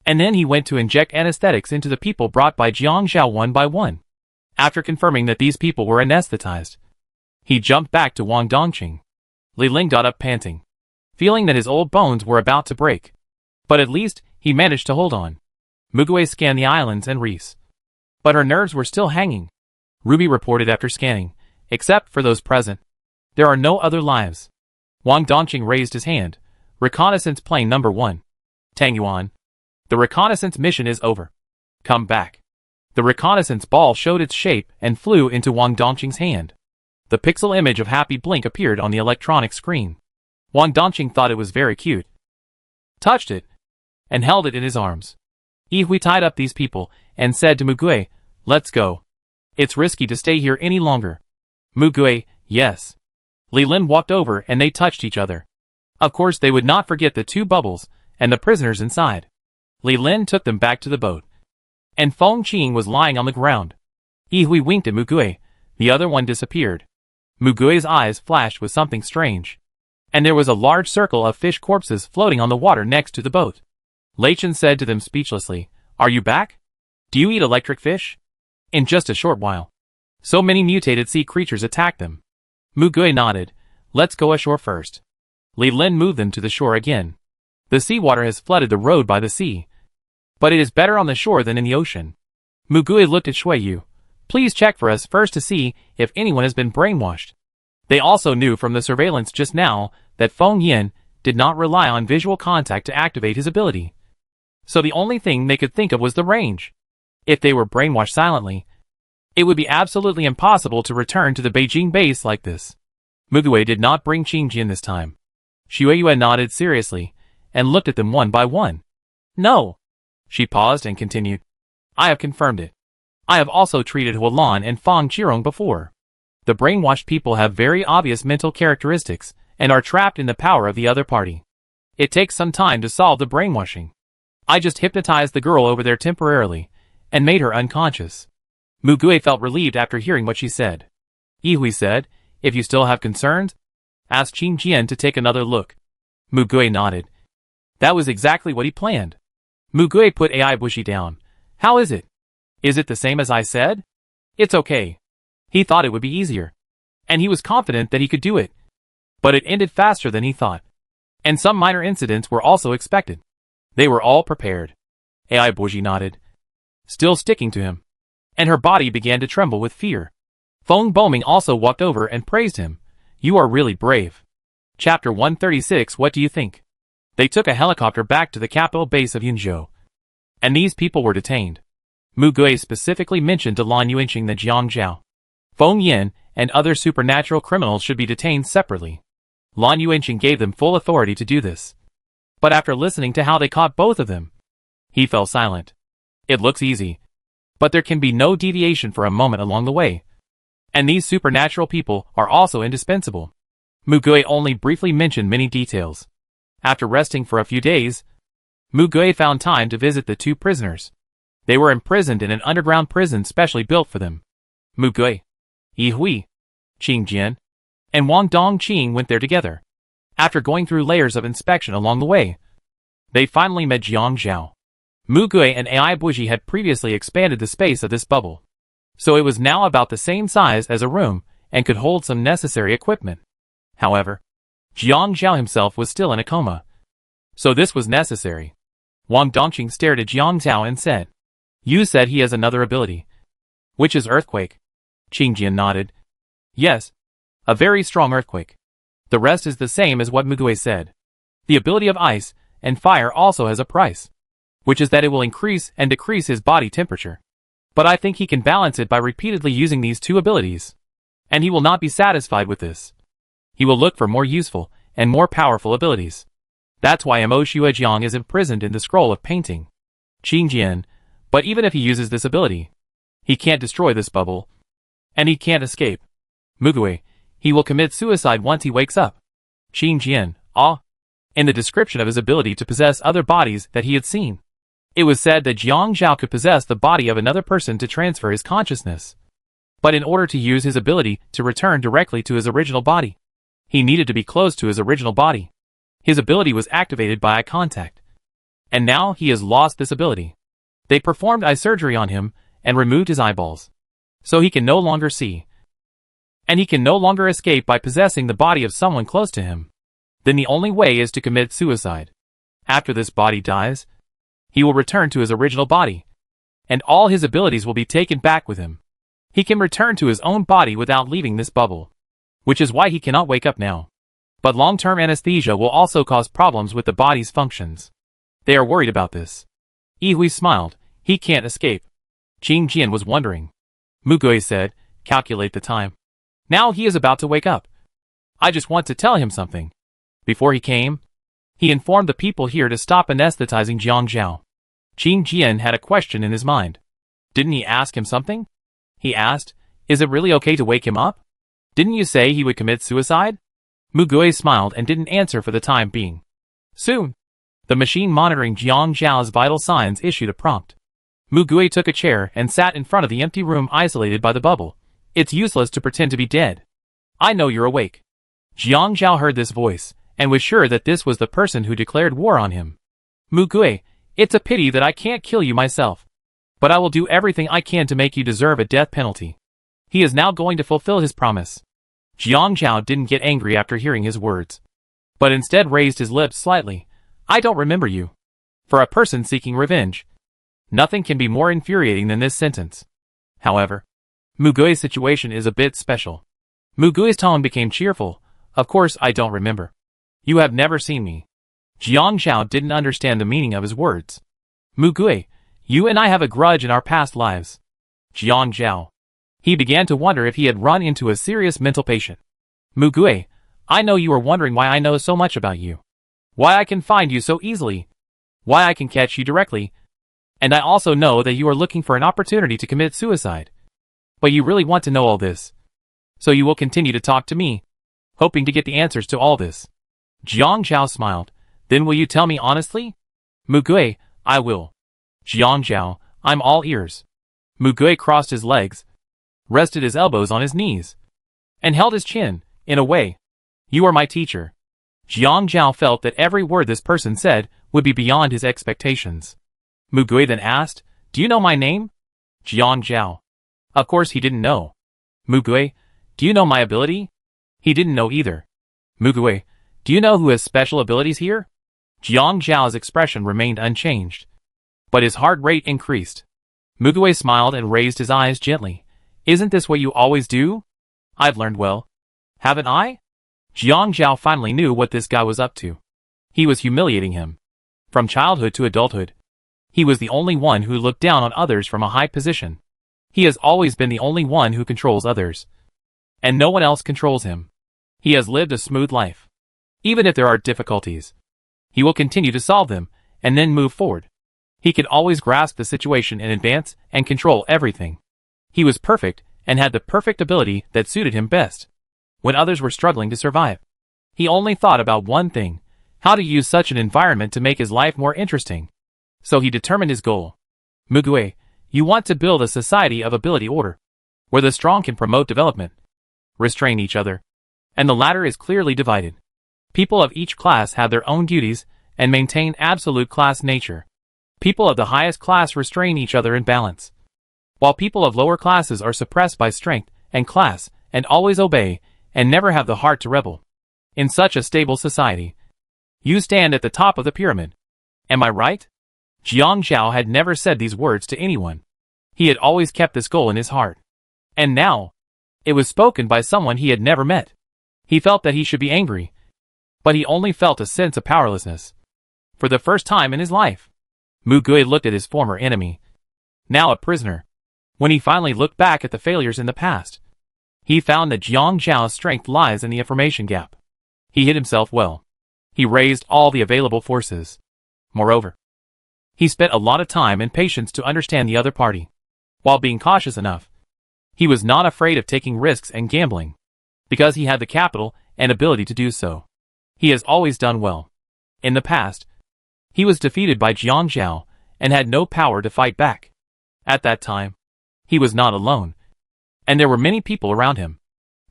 And then he went to inject anesthetics into the people brought by Jiang Zhao one by one. After confirming that these people were anesthetized, he jumped back to Wang Dongqing. Li Ling got up panting, feeling that his old bones were about to break. But at least, he managed to hold on. Mugui scanned the islands and reefs, but her nerves were still hanging. Ruby reported after scanning, "Except for those present, there are no other lives." Wang Dongqing raised his hand. "Reconnaissance plane number 1. Tang Yuan. The reconnaissance mission is over. Come back." The reconnaissance ball showed its shape and flew into Wang Dongqing's hand. The pixel image of Happy Blink appeared on the electronic screen. Wang Dongqing thought it was very cute, touched it, and held it in his arms. Yihui tied up these people and said to Mugui, "Let's go. It's risky to stay here any longer." Mugui, "Yes." Li Lin walked over and they touched each other. Of course they would not forget the 2 bubbles and the prisoners inside. Li Lin took them back to the boat. And Feng Qing was lying on the ground. Yihui winked at Mugui. The other one disappeared. Mugui's eyes flashed with something strange. And there was a large circle of fish corpses floating on the water next to the boat. Lei Chen said to them speechlessly, "Are you back? Do you eat electric fish?" In just a short while, so many mutated sea creatures attacked them. Mugui nodded. "Let's go ashore first." Li Lin moved them to the shore again. The seawater has flooded the road by the sea, but it is better on the shore than in the ocean. Mugui looked at Shui Yu. "Please check for us first to see if anyone has been brainwashed." They also knew from the surveillance just now that Feng Yin did not rely on visual contact to activate his ability. So the only thing they could think of was the range. If they were brainwashed silently, it would be absolutely impossible to return to the Beijing base like this. Mugui did not bring Qingjin this time. Shui Yu nodded seriously and looked at them one by one. "No." She paused and continued. "I have confirmed it. I have also treated Hualan and Fang Qirong before. The brainwashed people have very obvious mental characteristics and are trapped in the power of the other party. It takes some time to solve the brainwashing. I just hypnotized the girl over there temporarily and made her unconscious." Mugui felt relieved after hearing what she said. Yihui said, "If you still have concerns, ask Qin Jian to take another look." Mugui nodded. That was exactly what he planned. Mugui put AI Bushi down. "How is it? Is it the same as I said?" "It's okay." He thought it would be easier, and he was confident that he could do it. But it ended faster than he thought. And some minor incidents were also expected. They were all prepared. AI Bushi nodded, still sticking to him, and her body began to tremble with fear. Feng Boming also walked over and praised him. "You are really brave." Chapter 136. What do you think? They took a helicopter back to the capital base of Yunzhou, and these people were detained. Mugui specifically mentioned to Lan Yuanqing that Jiang Zhao, Feng Yin, and other supernatural criminals should be detained separately. Lan Yuanqing gave them full authority to do this. But after listening to how they caught both of them, he fell silent. It looks easy, but there can be no deviation for a moment along the way. And these supernatural people are also indispensable. Mugui only briefly mentioned many details. After resting for a few days, Mugui found time to visit the 2 prisoners. They were imprisoned in an underground prison specially built for them. Mugui, Yihui, Qingjian, and Wang Dongqing went there together. After going through layers of inspection along the way, they finally met Jiang Zhao. Mugui and AI Bushi had previously expanded the space of this bubble, so it was now about the same size as a room and could hold some necessary equipment. However, Jiang Zhao himself was still in a coma, so this was necessary. Wang Dongqing stared at Jiang Zhao and said, "You said he has another ability, which is earthquake." Qingjian nodded. "Yes, a very strong earthquake. The rest is the same as what Mugui said. The ability of ice and fire also has a price, which is that it will increase and decrease his body temperature. But I think he can balance it by repeatedly using these 2 abilities. And he will not be satisfied with this. He will look for more useful and more powerful abilities. That's why Mo Shuejiang is imprisoned in the scroll of painting. Qingjian, but even if he uses this ability, he can't destroy this bubble. And he can't escape. Mugui, he will commit suicide once he wakes up. Qingjian, in the description of his ability to possess other bodies that he had seen, it was said that Jiang Zhao could possess the body of another person to transfer his consciousness. But in order to use his ability to return directly to his original body, he needed to be close to his original body. His ability was activated by eye contact. And now he has lost this ability. They performed eye surgery on him and removed his eyeballs. So he can no longer see. And he can no longer escape by possessing the body of someone close to him. Then the only way is to commit suicide. After this body dies, he will return to his original body. And all his abilities will be taken back with him. He can return to his own body without leaving this bubble. Which is why he cannot wake up now. But long-term anesthesia will also cause problems with the body's functions. They are worried about this. Yihui smiled. He can't escape. Qingjian was wondering. Mugui said, calculate the time. Now he is about to wake up. I just want to tell him something. Before he came, he informed the people here to stop anesthetizing Jiang Zhao. Qingjian had a question in his mind. Didn't he ask him something? He asked, is it really okay to wake him up? Didn't you say he would commit suicide? Mugui smiled and didn't answer for the time being. Soon, the machine monitoring Jiang Zhao's vital signs issued a prompt. Mugui took a chair and sat in front of the empty room isolated by the bubble. It's useless to pretend to be dead. I know you're awake. Jiang Zhao heard this voice, and was sure that this was the person who declared war on him. Mugui, it's a pity that I can't kill you myself. But I will do everything I can to make you deserve a death penalty. He is now going to fulfill his promise. Jiang Zhao didn't get angry after hearing his words, but instead raised his lips slightly. I don't remember you. For a person seeking revenge, nothing can be more infuriating than this sentence. However, Mugui's situation is a bit special. Mugui's tone became cheerful. Of course I don't remember. You have never seen me. Jiang Zhao didn't understand the meaning of his words. Mugui, you and I have a grudge in our past lives. Jiang Zhao. He began to wonder if he had run into a serious mental patient. Mugui, I know you are wondering why I know so much about you. Why I can find you so easily. Why I can catch you directly. And I also know that you are looking for an opportunity to commit suicide. But you really want to know all this. So you will continue to talk to me, hoping to get the answers to all this. Jiang Zhao smiled. Then will you tell me honestly? Mugui, I will. Jiang Zhao, I'm all ears. Mugui crossed his legs, rested his elbows on his knees, and held his chin, in a way. You are my teacher. Jiang Zhao felt that every word this person said would be beyond his expectations. Mugui then asked, do you know my name? Jiang Zhao. Of course he didn't know. Mugui, do you know my ability? He didn't know either. Mugui, do you know who has special abilities here? Jiang Zhao's expression remained unchanged, but his heart rate increased. Mugui smiled and raised his eyes gently. Isn't this what you always do? I've learned well. Haven't I? Jiang Zhao finally knew what this guy was up to. He was humiliating him. From childhood to adulthood, he was the only one who looked down on others from a high position. He has always been the only one who controls others. And no one else controls him. He has lived a smooth life. Even if there are difficulties, he will continue to solve them, and then move forward. He could always grasp the situation in advance and control everything. He was perfect, and had the perfect ability that suited him best. When others were struggling to survive, he only thought about one thing: how to use such an environment to make his life more interesting. So he determined his goal. Mugui, you want to build a society of ability order, where the strong can promote development, restrain each other, and the latter is clearly divided. People of each class have their own duties and maintain absolute class nature. People of the highest class restrain each other in balance, while people of lower classes are suppressed by strength and class and always obey and never have the heart to rebel. In such a stable society, you stand at the top of the pyramid. Am I right? Jiang Zhao had never said these words to anyone. He had always kept this goal in his heart. And now, it was spoken by someone he had never met. He felt that he should be angry, but he only felt a sense of powerlessness. For the first time in his life, Mugui looked at his former enemy, now a prisoner. When he finally looked back at the failures in the past, he found that Jiang Zhao's strength lies in the information gap. He hid himself well. He raised all the available forces. Moreover, he spent a lot of time and patience to understand the other party. While being cautious enough, he was not afraid of taking risks and gambling, because he had the capital and ability to do so. He has always done well. In the past, he was defeated by Jiang Zhao and had no power to fight back. At that time, he was not alone, and there were many people around him,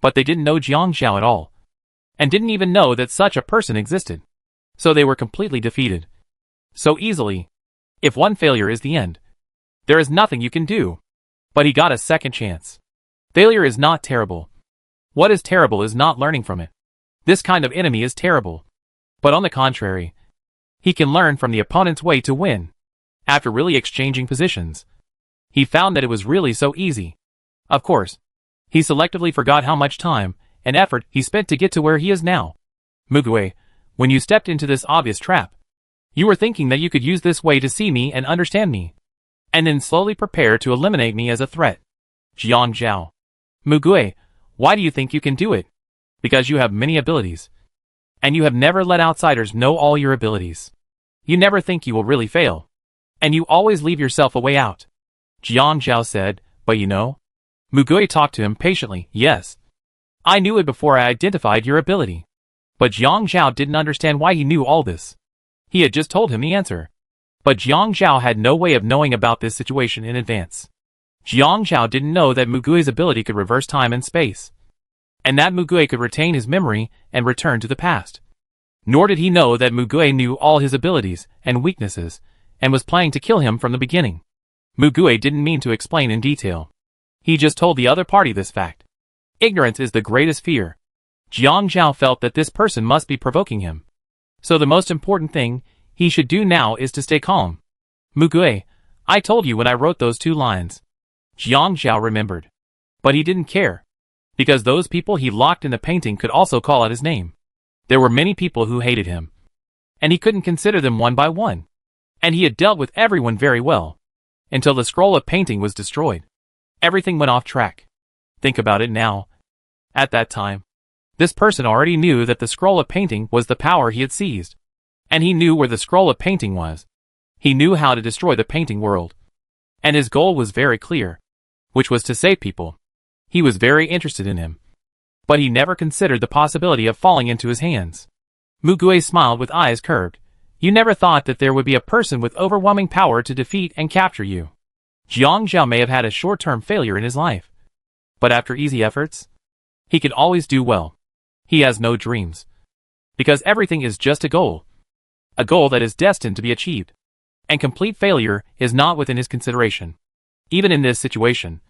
but they didn't know Jiang Zhao at all, and didn't even know that such a person existed. So they were completely defeated. So easily. If one failure is the end, there is nothing you can do. But he got a second chance. Failure is not terrible. What is terrible is not learning from it. This kind of enemy is terrible. But on the contrary, he can learn from the opponent's way to win. After really exchanging positions, he found that it was really so easy. Of course, he selectively forgot how much time and effort he spent to get to where he is now. Mugue, when you stepped into this obvious trap, you were thinking that you could use this way to see me and understand me, and then slowly prepare to eliminate me as a threat. Jiang Zhao. Mugue, why do you think you can do it? Because you have many abilities, and you have never let outsiders know all your abilities. You never think you will really fail, and you always leave yourself a way out. Jiang Zhao said, but you know? Mugue talked to him patiently. Yes. I knew it before I identified your ability. But Jiang Zhao didn't understand why he knew all this. He had just told him the answer. But Jiang Zhao had no way of knowing about this situation in advance. Jiang Zhao didn't know that Mugui's ability could reverse time and space, and that Mugui could retain his memory and return to the past. Nor did he know that Mugui knew all his abilities and weaknesses, and was planning to kill him from the beginning. Mugui didn't mean to explain in detail. He just told the other party this fact. Ignorance is the greatest fear. Jiang Zhao felt that this person must be provoking him. So the most important thing he should do now is to stay calm. Mugui, I told you when I wrote those 2 lines. Jiang Zhao remembered. But he didn't care, because those people he locked in the painting could also call out his name. There were many people who hated him, and he couldn't consider them one by one. And he had dealt with everyone very well, until the scroll of painting was destroyed. Everything went off track. Think about it now. At that time, this person already knew that the scroll of painting was the power he had seized. And he knew where the scroll of painting was. He knew how to destroy the painting world. And his goal was very clear, which was to save people. He was very interested in him. But he never considered the possibility of falling into his hands. Mugui smiled with eyes curved. You never thought that there would be a person with overwhelming power to defeat and capture you. Jiang Zhao may have had a short-term failure in his life, but after easy efforts, he can always do well. He has no dreams, because everything is just a goal that is destined to be achieved, and complete failure is not within his consideration. Even in this situation,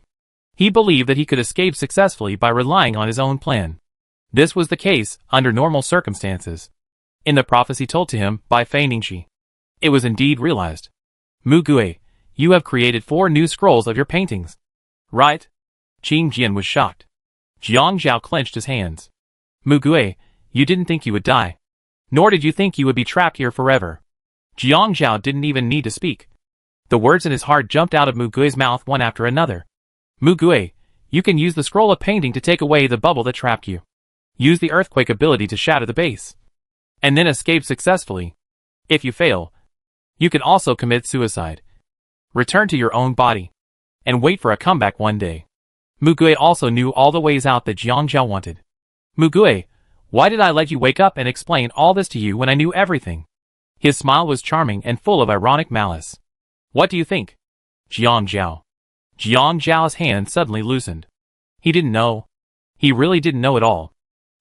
he believed that he could escape successfully by relying on his own plan. This was the case under normal circumstances. In the prophecy told to him by Fei Ningxi, it was indeed realized. Mugui, you have created 4 new scrolls of your paintings, right? Qing Jian was shocked. Jiang Zhao clenched his hands. Mugui, you didn't think you would die. Nor did you think you would be trapped here forever. Jiang Zhao didn't even need to speak. The words in his heart jumped out of Mugui's mouth one after another. Mugui, you can use the scroll of painting to take away the bubble that trapped you. Use the earthquake ability to shatter the base, and then escape successfully. If you fail, you can also commit suicide. Return to your own body, and wait for a comeback one day. Mugui also knew all the ways out that Jiang Zhao wanted. Mugui, why did I let you wake up and explain all this to you when I knew everything? His smile was charming and full of ironic malice. What do you think? Jiang Zhao. Jiang Zhao's hand suddenly loosened. He didn't know. He really didn't know at all.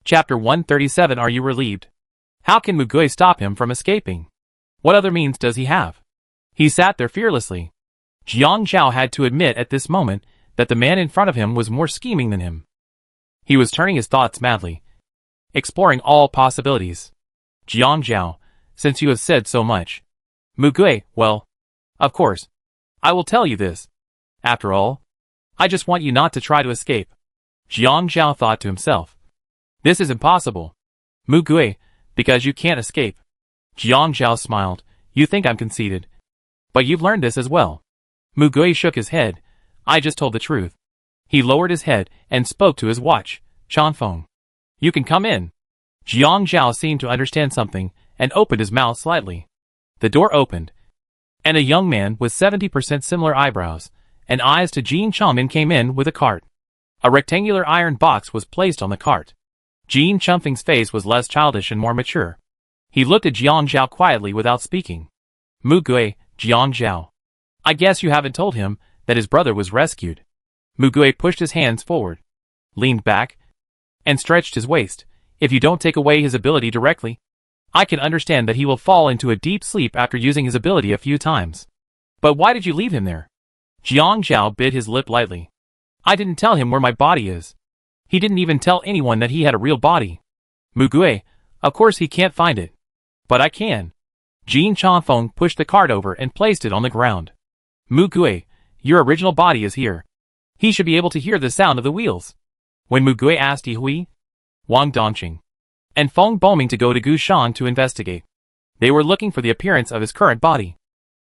Chapter 137. Are you relieved? How can Mugui stop him from escaping? What other means does he have? He sat there fearlessly. Jiang Zhao had to admit at this moment that the man in front of him was more scheming than him. He was turning his thoughts madly, exploring all possibilities. Jiang Zhao, since you have said so much. Mugui, well, of course, I will tell you this. After all, I just want you not to try to escape. Jiang Zhao thought to himself. This is impossible. Mugui, because you can't escape. Jiang Zhao smiled. You think I'm conceited, but you've learned this as well. Mugui shook his head. I just told the truth. He lowered his head and spoke to his watch. Chanfeng. You can come in. Jiang Zhao seemed to understand something and opened his mouth slightly. The door opened, and a young man with 70% similar eyebrows and eyes to Jin Changmin came in with a cart. A rectangular iron box was placed on the cart. Jin Changmin's face was less childish and more mature. He looked at Jiang Zhao quietly without speaking. Mugui, Jiang Zhao. I guess you haven't told him that his brother was rescued. Mugui pushed his hands forward, leaned back, and stretched his waist. If you don't take away his ability directly, I can understand that he will fall into a deep sleep after using his ability a few times. But why did you leave him there? Jiang Zhao bit his lip lightly. I didn't tell him where my body is. He didn't even tell anyone that he had a real body. Mugui, of course he can't find it. But I can. Jin Changfeng pushed the cart over and placed it on the ground. Mugui, your original body is here. He should be able to hear the sound of the wheels. When Mugui asked Yihui, Wang Dongqing, and Feng Boming to go to Gushan to investigate, they were looking for the appearance of his current body.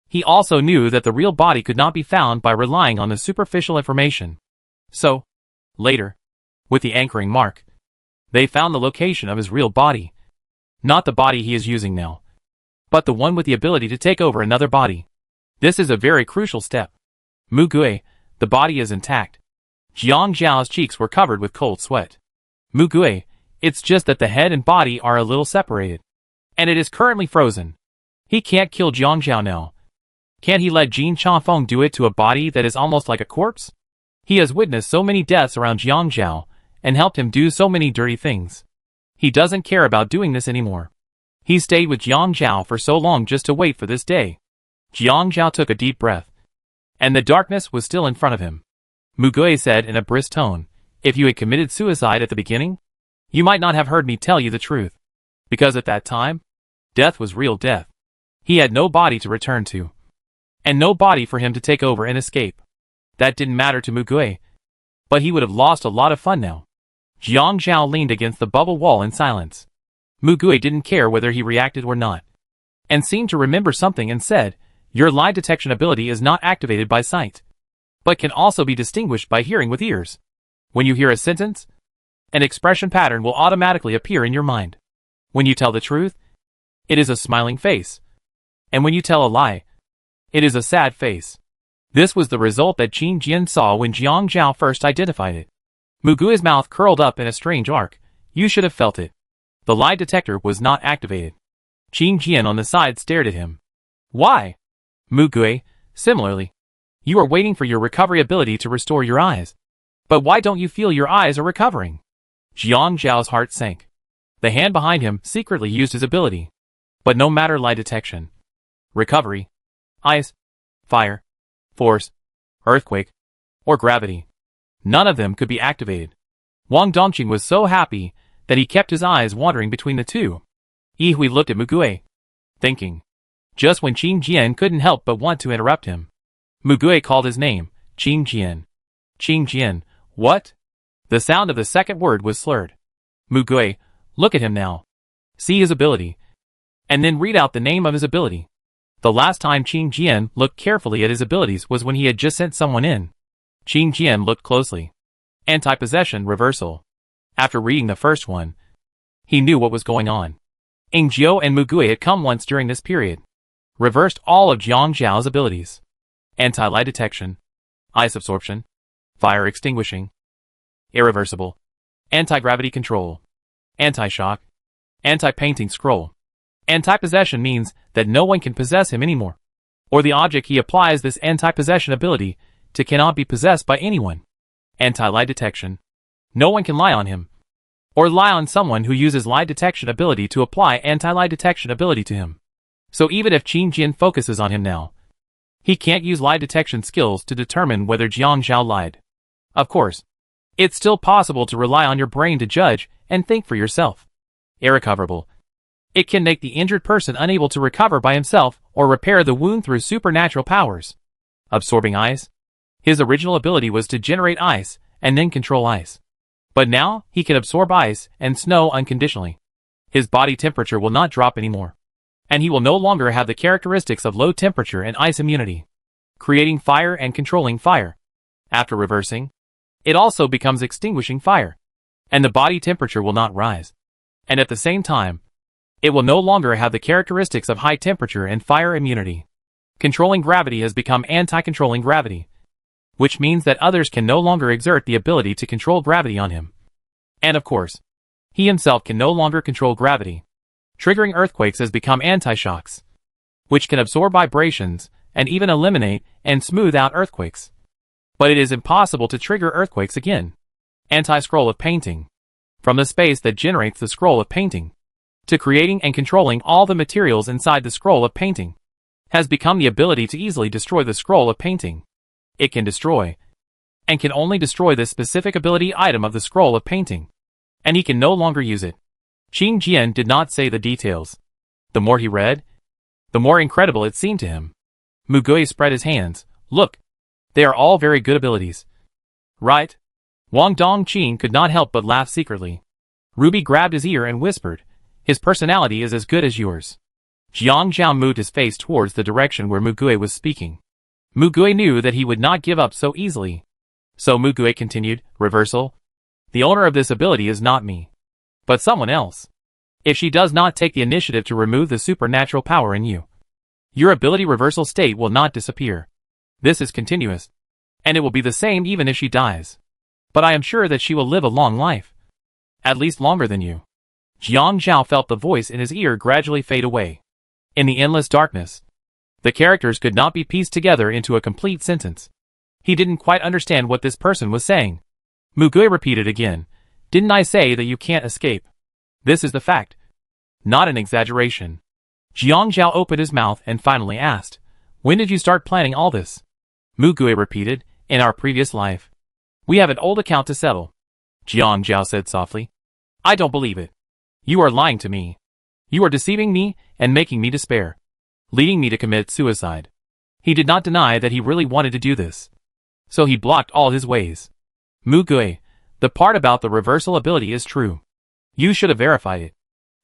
He also knew that the real body could not be found by relying on the superficial information. So, later, with the anchoring mark, they found the location of his real body. Not the body he is using now, but the one with the ability to take over another body. This is a very crucial step. Mugui, the body is intact. Jiang Zhao's cheeks were covered with cold sweat. Mugui, it's just that the head and body are a little separated, and it is currently frozen. He can't kill Jiang Zhao now. Can't he let Jin Changfeng do it to a body that is almost like a corpse? He has witnessed so many deaths around Jiang Zhao, and helped him do so many dirty things. He doesn't care about doing this anymore. He stayed with Jiang Zhao for so long just to wait for this day. Jiang Zhao took a deep breath, and the darkness was still in front of him. Mugui said in a brisk tone, if you had committed suicide at the beginning, you might not have heard me tell you the truth. Because at that time, death was real death. He had no body to return to, and no body for him to take over and escape. That didn't matter to Mugui, but he would have lost a lot of fun now. Jiang Zhao leaned against the bubble wall in silence. Mugui didn't care whether he reacted or not, and seemed to remember something and said, your lie detection ability is not activated by sight, but can also be distinguished by hearing with ears. When you hear a sentence, an expression pattern will automatically appear in your mind. When you tell the truth, it is a smiling face. And when you tell a lie, it is a sad face. This was the result that Qin Jian saw when Jiang Zhao first identified it. Mugui's mouth curled up in a strange arc. You should have felt it. The lie detector was not activated. Qin Jian on the side stared at him. Why? Mugui, similarly, you are waiting for your recovery ability to restore your eyes. But why don't you feel your eyes are recovering? Jiang Zhao's heart sank. The hand behind him secretly used his ability. But no matter lie detection, recovery, ice, fire, force, earthquake, or gravity, none of them could be activated. Wang Dongqing was so happy that he kept his eyes wandering between the two. Yihui looked at Mugui, thinking, just when Qin Jian couldn't help but want to interrupt him. Mugui called his name, Qin Jian. Qin Jian, what? The sound of the second word was slurred. Mugui, look at him now. See his ability, and then read out the name of his ability. The last time Qin Jian looked carefully at his abilities was when he had just sent someone in. Qin Jian looked closely. Anti-possession reversal. After reading the first one, he knew what was going on. Ingjiu and Mugui had come once during this period. Reversed all of Jiang Zhao's abilities. Anti-lie detection, ice absorption, fire extinguishing, irreversible, anti-gravity control, anti-shock, anti-painting scroll. Anti-possession means that no one can possess him anymore, or the object he applies this anti-possession ability to cannot be possessed by anyone. Anti-lie detection. No one can lie on him, or lie on someone who uses lie detection ability to apply anti-lie detection ability to him. So even if Qin Jian focuses on him now, he can't use lie detection skills to determine whether Jiang Zhao lied. Of course, it's still possible to rely on your brain to judge and think for yourself. Irrecoverable. It can make the injured person unable to recover by himself or repair the wound through supernatural powers. Absorbing ice. His original ability was to generate ice and then control ice. But now, he can absorb ice and snow unconditionally. His body temperature will not drop anymore, and he will no longer have the characteristics of low temperature and ice immunity. Creating fire and controlling fire. After reversing, it also becomes extinguishing fire, and the body temperature will not rise. And at the same time, It will no longer have the characteristics of high temperature and fire immunity. Controlling gravity has become anti-controlling gravity, which means that others can no longer exert the ability to control gravity on him. And of course, he himself can no longer control gravity. Triggering earthquakes has become anti-shocks, which can absorb vibrations and even eliminate and smooth out earthquakes. But it is impossible to trigger earthquakes again. Anti-scroll of painting. From the space that generates the scroll of painting, to creating and controlling all the materials inside the scroll of painting, has become the ability to easily destroy the scroll of painting. It can destroy, and can only destroy this specific ability item of the scroll of painting, and he can no longer use it. Qing Jian did not say the details. The more he read, the more incredible it seemed to him. Mugui spread his hands. Look, they are all very good abilities. Right? Wang Dongqing could not help but laugh secretly. Ruby grabbed his ear and whispered, his personality is as good as yours. Jiang Zhao moved his face towards the direction where Mugui was speaking. Mugui knew that he would not give up so easily. So Mugui continued, reversal. The owner of this ability is not me, but someone else. If she does not take the initiative to remove the supernatural power in you, your ability reversal state will not disappear. This is continuous, and it will be the same even if she dies. But I am sure that she will live a long life. At least longer than you. Jiang Zhao felt the voice in his ear gradually fade away. In the endless darkness, the characters could not be pieced together into a complete sentence. He didn't quite understand what this person was saying. Mugui repeated again, didn't I say that you can't escape? This is the fact. Not an exaggeration. Jiang Zhao opened his mouth and finally asked, when did you start planning all this? Mugui repeated, in our previous life. We have an old account to settle. Jiang Zhao said softly. I don't believe it. You are lying to me. You are deceiving me and making me despair, leading me to commit suicide. He did not deny that he really wanted to do this, so he blocked all his ways. Mugui, the part about the reversal ability is true. You should have verified it.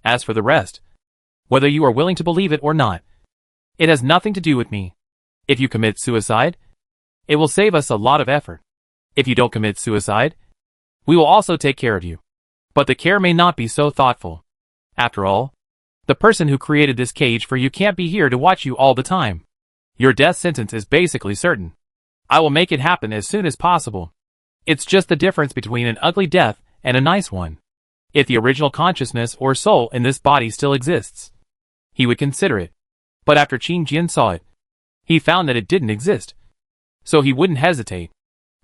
As for the rest, whether you are willing to believe it or not, it has nothing to do with me. If you commit suicide, it will save us a lot of effort. If you don't commit suicide, we will also take care of you. But the care may not be so thoughtful. After all, the person who created this cage for you can't be here to watch you all the time. Your death sentence is basically certain. I will make it happen as soon as possible. It's just the difference between an ugly death and a nice one. If the original consciousness or soul in this body still exists, he would consider it. But after Qing Jian saw it, he found that it didn't exist. So he wouldn't hesitate.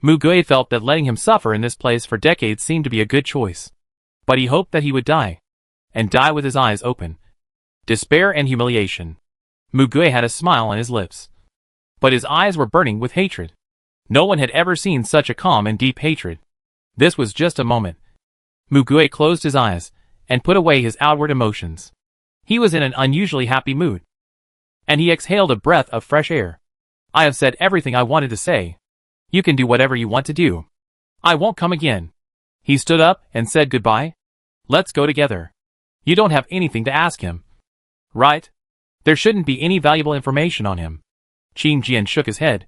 Mugui felt that letting him suffer in this place for decades seemed to be a good choice. But he hoped that he would die, and die with his eyes open. Despair and humiliation. Mugui had a smile on his lips, but his eyes were burning with hatred. No one had ever seen such a calm and deep hatred. This was just a moment. Mugui closed his eyes, and put away his outward emotions. He was in an unusually happy mood, and he exhaled a breath of fresh air. I have said everything I wanted to say. You can do whatever you want to do. I won't come again. He stood up and said goodbye. Let's go together. You don't have anything to ask him, right? There shouldn't be any valuable information on him. Qing Jian shook his head,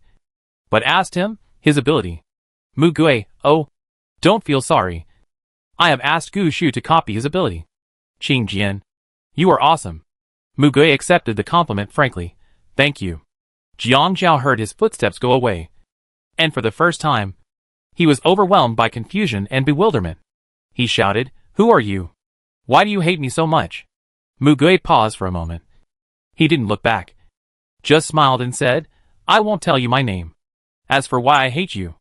but asked him his ability. Mugui, oh, don't feel sorry. I have asked Gu Shu to copy his ability. Qing Jian, you are awesome. Mugui accepted the compliment frankly. Thank you. Jiang Zhao heard his footsteps go away, and for the first time, he was overwhelmed by confusion and bewilderment. He shouted, who are you? Why do you hate me so much? Mugui paused for a moment. He didn't look back, just smiled and said, I won't tell you my name. As for why I hate you,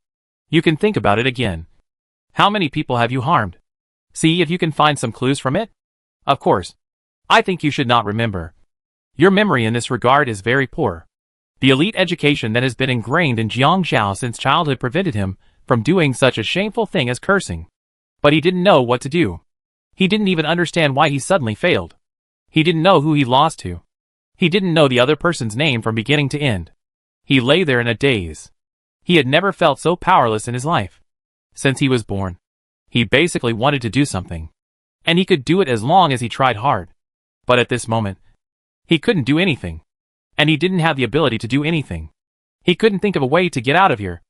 you can think about it again. How many people have you harmed? See if you can find some clues from it? Of course, I think you should not remember. Your memory in this regard is very poor. The elite education that has been ingrained in Jiang Zhao since childhood prevented him from doing such a shameful thing as cursing. But he didn't know what to do. He didn't even understand why he suddenly failed. He didn't know who he lost to. He didn't know the other person's name from beginning to end. He lay there in a daze. He had never felt so powerless in his life. Since he was born, he basically wanted to do something, and he could do it as long as he tried hard. But at this moment, he couldn't do anything, and he didn't have the ability to do anything. He couldn't think of a way to get out of here,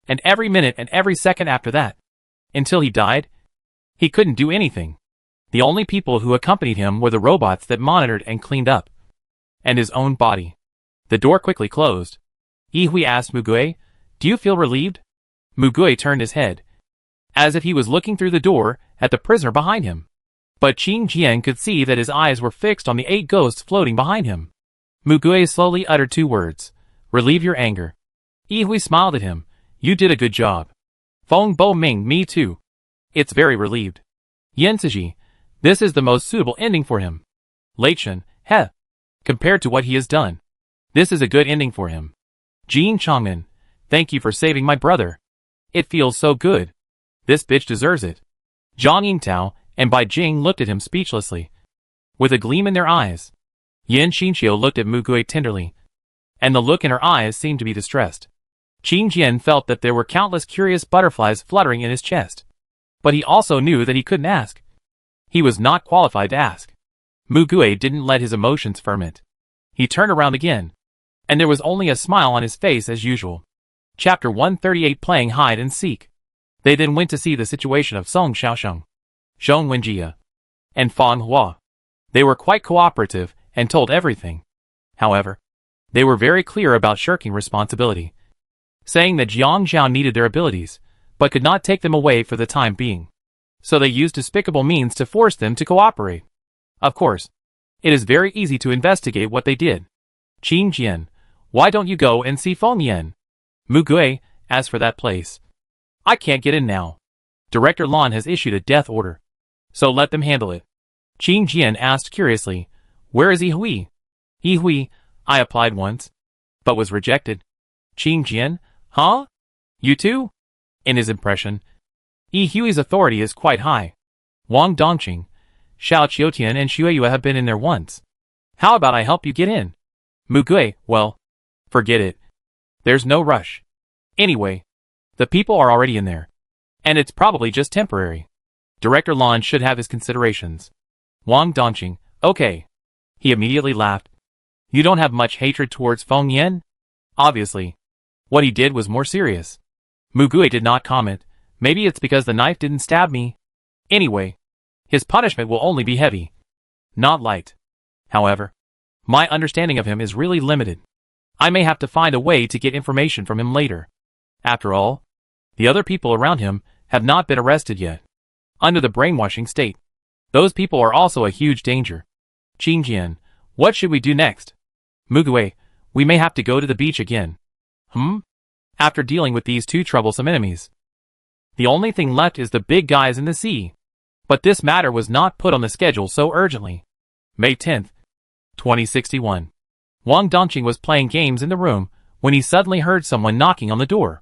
and every minute and every second after that, until he died, he couldn't do anything. The only people who accompanied him were the robots that monitored and cleaned up. And his own body. The door quickly closed. Yihui asked Mugui, "Do you feel relieved?" Mugui turned his head, as if he was looking through the door at the prisoner behind him. But Qing Jian could see that his eyes were fixed on the 8 ghosts floating behind him. Mugui slowly uttered 2 words. "Relieve your anger." Yihui smiled at him. "You did a good job." Feng Bo Ming, "Me too. It's very relieved." Yen Siji, "This is the most suitable ending for him." Lei Chen, "Heh. Compared to what he has done, this is a good ending for him." Jin Changmin, "Thank you for saving my brother. It feels so good. This bitch deserves it." Zhang Yingtao and Bai Jing looked at him speechlessly, with a gleam in their eyes. Yan Xinqiu looked at Mugui tenderly, and the look in her eyes seemed to be distressed. Qing Jian felt that there were countless curious butterflies fluttering in his chest. But he also knew that he couldn't ask. He was not qualified to ask. Mugui didn't let his emotions ferment. He turned around again, and there was only a smile on his face as usual. Chapter 138, Playing Hide and Seek. They then went to see the situation of Song Xiaosheng, Zhong Wenjie, and Fan Hua. They were quite cooperative and told everything. However, they were very clear about shirking responsibility, saying that Jiang Zhao needed their abilities, but could not take them away for the time being. So they used despicable means to force them to cooperate. Of course, it is very easy to investigate what they did. Qing Jian, "Why don't you go and see Feng Yan?" Mugui, "As for that place, I can't get in now. Director Lan has issued a death order, so let them handle it." Qing Jian asked curiously, "Where is Yihui?" Yihui, "I applied once, but was rejected." Qing Jian, "Huh? You too?" In his impression, Yihui's authority is quite high. Wang Dongqing, "Xiao Qiutian and Xueyue have been in there once. How about I help you get in?" Mugui, "Well, forget it. There's no rush. Anyway, the people are already in there, and it's probably just temporary. Director Lan should have his considerations." Wang Dongqing, "Okay." He immediately laughed. "You don't have much hatred towards Feng Yan?" Obviously, what he did was more serious. Mugui did not comment. "Maybe it's because the knife didn't stab me. Anyway, his punishment will only be heavy, not light. However, my understanding of him is really limited. I may have to find a way to get information from him later. After all, the other people around him have not been arrested yet. Under the brainwashing state, those people are also a huge danger." Qing Jian, "What should we do next?" Mugui, "We may have to go to the beach again." After dealing with these 2 troublesome enemies, the only thing left is the big guys in the sea. But this matter was not put on the schedule so urgently. May 10th, 2061. Wang Dongqing was playing games in the room when he suddenly heard someone knocking on the door.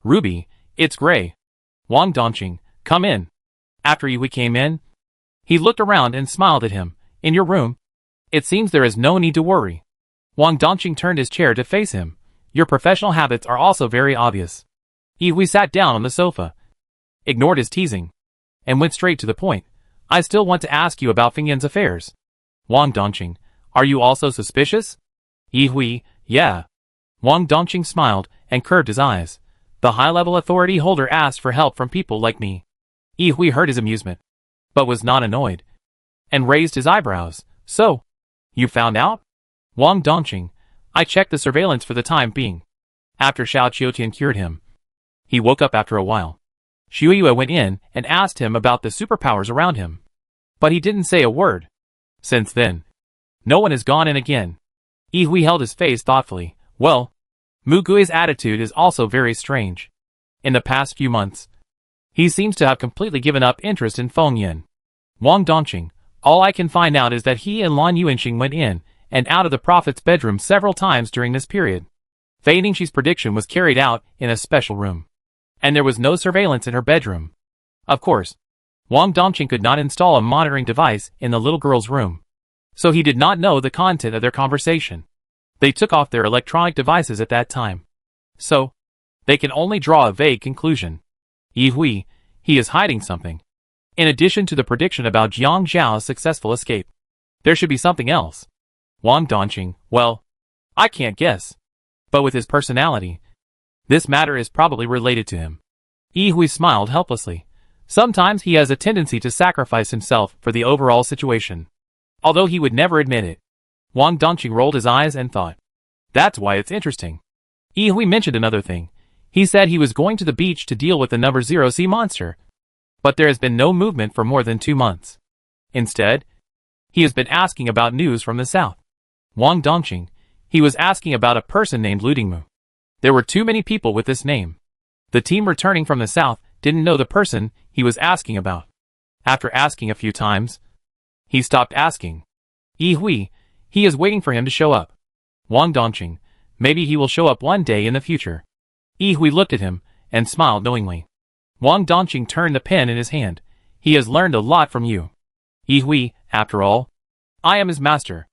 "Ruby, it's Gray." Wang Dongqing, "Come in." After Yihui came in, he looked around and smiled at him. "In your room? It seems there is no need to worry." Wang Dongqing turned his chair to face him. "Your professional habits are also very obvious." Yihui sat down on the sofa, ignored his teasing, and went straight to the point. "I still want to ask you about Feng Yan's affairs." Wang Dongqing, "Are you also suspicious?" Yihui, "Yeah." Wang Dongqing smiled and curved his eyes. "The high-level authority holder asked for help from people like me." Yihui heard his amusement, but was not annoyed, and raised his eyebrows. "So, you found out?" Wang Dongqing, "I checked the surveillance for the time being. After Xiao Qiutian cured him, he woke up after a while. Xueyue went in and asked him about the superpowers around him, but he didn't say a word. Since then, no one has gone in again." Yihui held his face thoughtfully. "Well, Mugui's attitude is also very strange. In the past few months, he seems to have completely given up interest in Feng Yan." Wang Dongqing, "All I can find out is that he and Lan Yuanxing went in and out of the prophet's bedroom several times during this period. Fei Ningxi's prediction was carried out in a special room, and there was no surveillance in her bedroom. Of course, Wang Dongqing could not install a monitoring device in the little girl's room, so he did not know the content of their conversation. They took off their electronic devices at that time, so they can only draw a vague conclusion. Yihui, he is hiding something. In addition to the prediction about Jiang Zhao's successful escape, there should be something else." Wang Dongqing, "Well, I can't guess. But with his personality, this matter is probably related to him." Yihui smiled helplessly. Sometimes he has a tendency to sacrifice himself for the overall situation. Although he would never admit it. Wang Dongqing rolled his eyes and thought. That's why it's interesting. Yi Hui mentioned another thing. He said he was going to the beach to deal with the number 0 sea monster. But there has been no movement for more than 2 months. Instead, he has been asking about news from the south. Wang Dongqing, he was asking about a person named Lu Dingmu. There were too many people with this name. The team returning from the south didn't know the person he was asking about. After asking a few times, he stopped asking. Yi Hui, he is waiting for him to show up. Wang Dongqing, maybe he will show up one day in the future. Yi Hui looked at him and smiled knowingly. Wang Dongqing turned the pen in his hand. He has learned a lot from you. Yi Hui, after all, I am his master.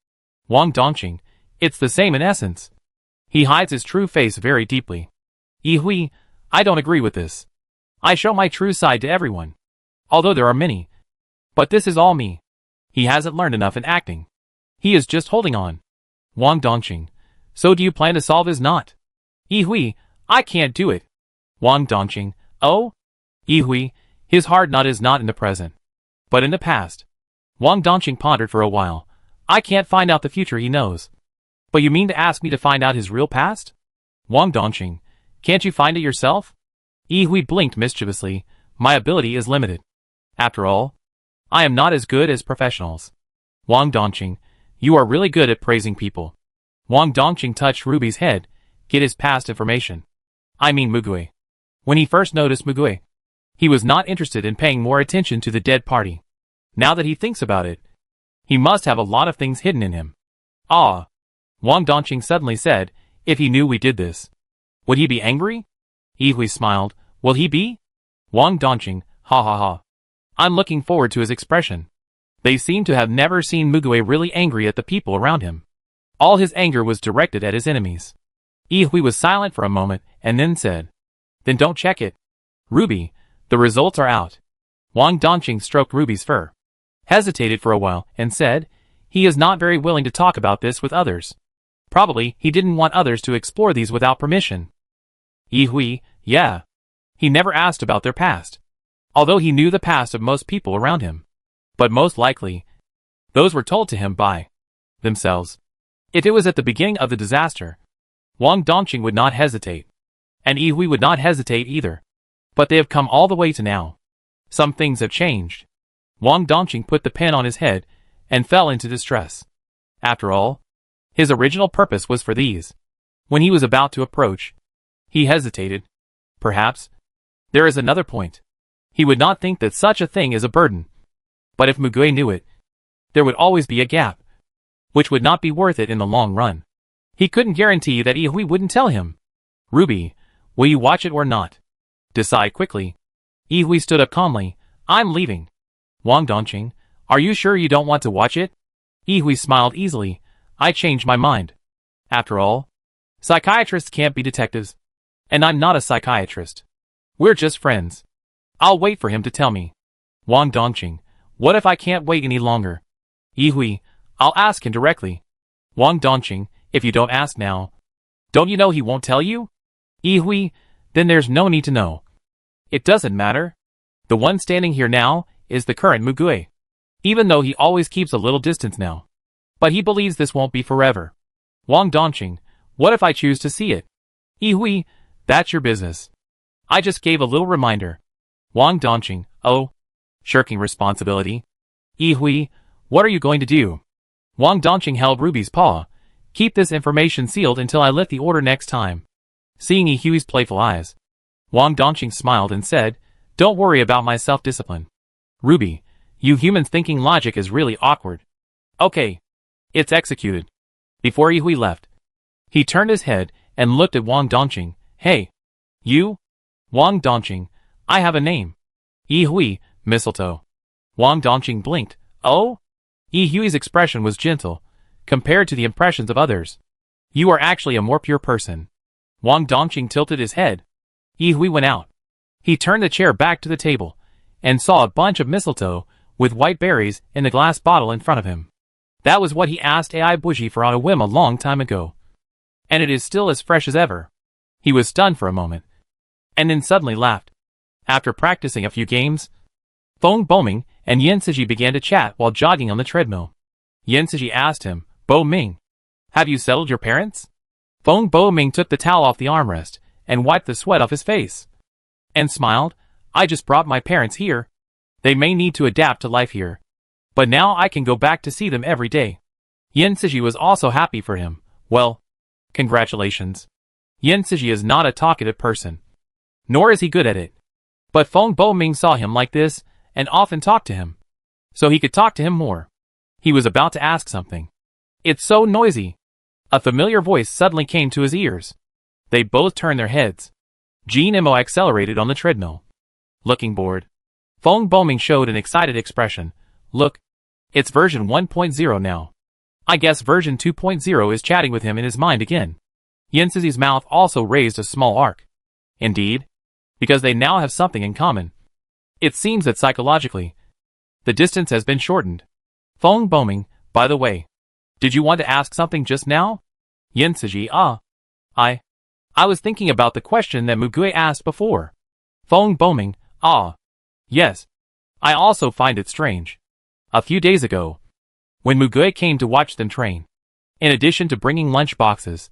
Wang Dongqing, it's the same in essence. He hides his true face very deeply. Yi Hui, I don't agree with this. I show my true side to everyone. Although there are many. But this is all me. He hasn't learned enough in acting. He is just holding on. Wang Dongqing, so do you plan to solve his knot? Yi Hui, I can't do it. Wang Dongqing, oh? Yi Hui, his hard knot is not in the present, but in the past. Wang Dongqing pondered for a while. I can't find out the future he knows. But you mean to ask me to find out his real past? Wang Dongqing, can't you find it yourself? Yi Hui blinked mischievously. My ability is limited. After all, I am not as good as professionals. Wang Dongqing, you are really good at praising people. Wang Dongqing touched Ruby's head. Get his past information. I mean Mugui. When he first noticed Mugui, he was not interested in paying more attention to the dead party. Now that he thinks about it, he must have a lot of things hidden in him. Ah, Wang Dongqing suddenly said, if he knew we did this, would he be angry? Yi Hui smiled. Will he be? Wang Dongqing, ha ha ha. I'm looking forward to his expression. They seem to have never seen Mugui really angry at the people around him. All his anger was directed at his enemies. Yi Hui was silent for a moment and then said, then don't check it. Ruby, the results are out. Wang Dongqing stroked Ruby's fur, hesitated for a while, and said, he is not very willing to talk about this with others. Probably he didn't want others to explore these without permission. Yi Hui, yeah. He never asked about their past. Although he knew the past of most people around him. But most likely, those were told to him by themselves. If it was at the beginning of the disaster, Wang Dongqing would not hesitate. And Yi Hui would not hesitate either. But they have come all the way to now. Some things have changed. Wang Dongqing put the pen on his head and fell into distress. After all, his original purpose was for these. When he was about to approach, he hesitated. Perhaps there is another point. He would not think that such a thing is a burden. But if Mugui knew it, there would always be a gap, which would not be worth it in the long run. He couldn't guarantee that Yi Hui wouldn't tell him. Ruby, will you watch it or not? Decide quickly. Yi Hui stood up calmly. I'm leaving. Wang Dongqing, are you sure you don't want to watch it? Yi Hui smiled easily. I changed my mind. After all, psychiatrists can't be detectives. And I'm not a psychiatrist. We're just friends. I'll wait for him to tell me. Wang Dongqing, what if I can't wait any longer? Yi Hui, I'll ask him directly. Wang Dongqing, if you don't ask now, don't you know he won't tell you? Yi Hui, then there's no need to know. It doesn't matter. The one standing here now is the current Mugui. Even though he always keeps a little distance now. But he believes this won't be forever. Wang Dongqing, what if I choose to see it? Yi Hui, that's your business. I just gave a little reminder. Wang Dongqing, oh, shirking responsibility. Yi Hui, what are you going to do? Wang Dongqing held Ruby's paw. Keep this information sealed until I lift the order next time. Seeing Yi Hui's playful eyes, Wang Dongqing smiled and said, don't worry about my self-discipline. Ruby, you humans thinking logic is really awkward. Okay. It's executed. Before Yi Hui left, he turned his head and looked at Wang Dongqing. Hey. You? Wang Dongqing, I have a name. Yi Hui, Mistletoe. Wang Dongqing blinked. Oh? Yi Hui's expression was gentle, compared to the impressions of others. You are actually a more pure person. Wang Dongqing tilted his head. Yi Hui went out. He turned the chair back to the table, and saw a bunch of mistletoe, with white berries, in the glass bottle in front of him. That was what he asked Ai Buji for on a whim a long time ago. And it is still as fresh as ever. He was stunned for a moment, and then suddenly laughed. After practicing a few games, Feng Boming and Yan Siji began to chat while jogging on the treadmill. Yan Siji asked him, Bo Ming, have you settled your parents? Feng Boming took the towel off the armrest and wiped the sweat off his face. And smiled, I just brought my parents here. They may need to adapt to life here. But now I can go back to see them every day. Yan Siji was also happy for him. Well, congratulations. Yan Siji is not a talkative person. Nor is he good at it. But Feng Boming saw him like this and often talked to him. So he could talk to him more. He was about to ask something. It's so noisy. A familiar voice suddenly came to his ears. They both turned their heads. Jean Mo accelerated on the treadmill. Looking bored. Feng Boming showed an excited expression. Look. It's version 1.0 now. I guess version 2.0 is chatting with him in his mind again. Yan Siji's mouth also raised a small arc. Indeed. Because they now have something in common. It seems that psychologically, the distance has been shortened. Feng Boming, by the way. Did you want to ask something just now? Yan Siji, I was thinking about the question that Mugui asked before. Feng Boming, yes. I also find it strange. A few days ago, when Mugui came to watch them train, in addition to bringing lunch boxes,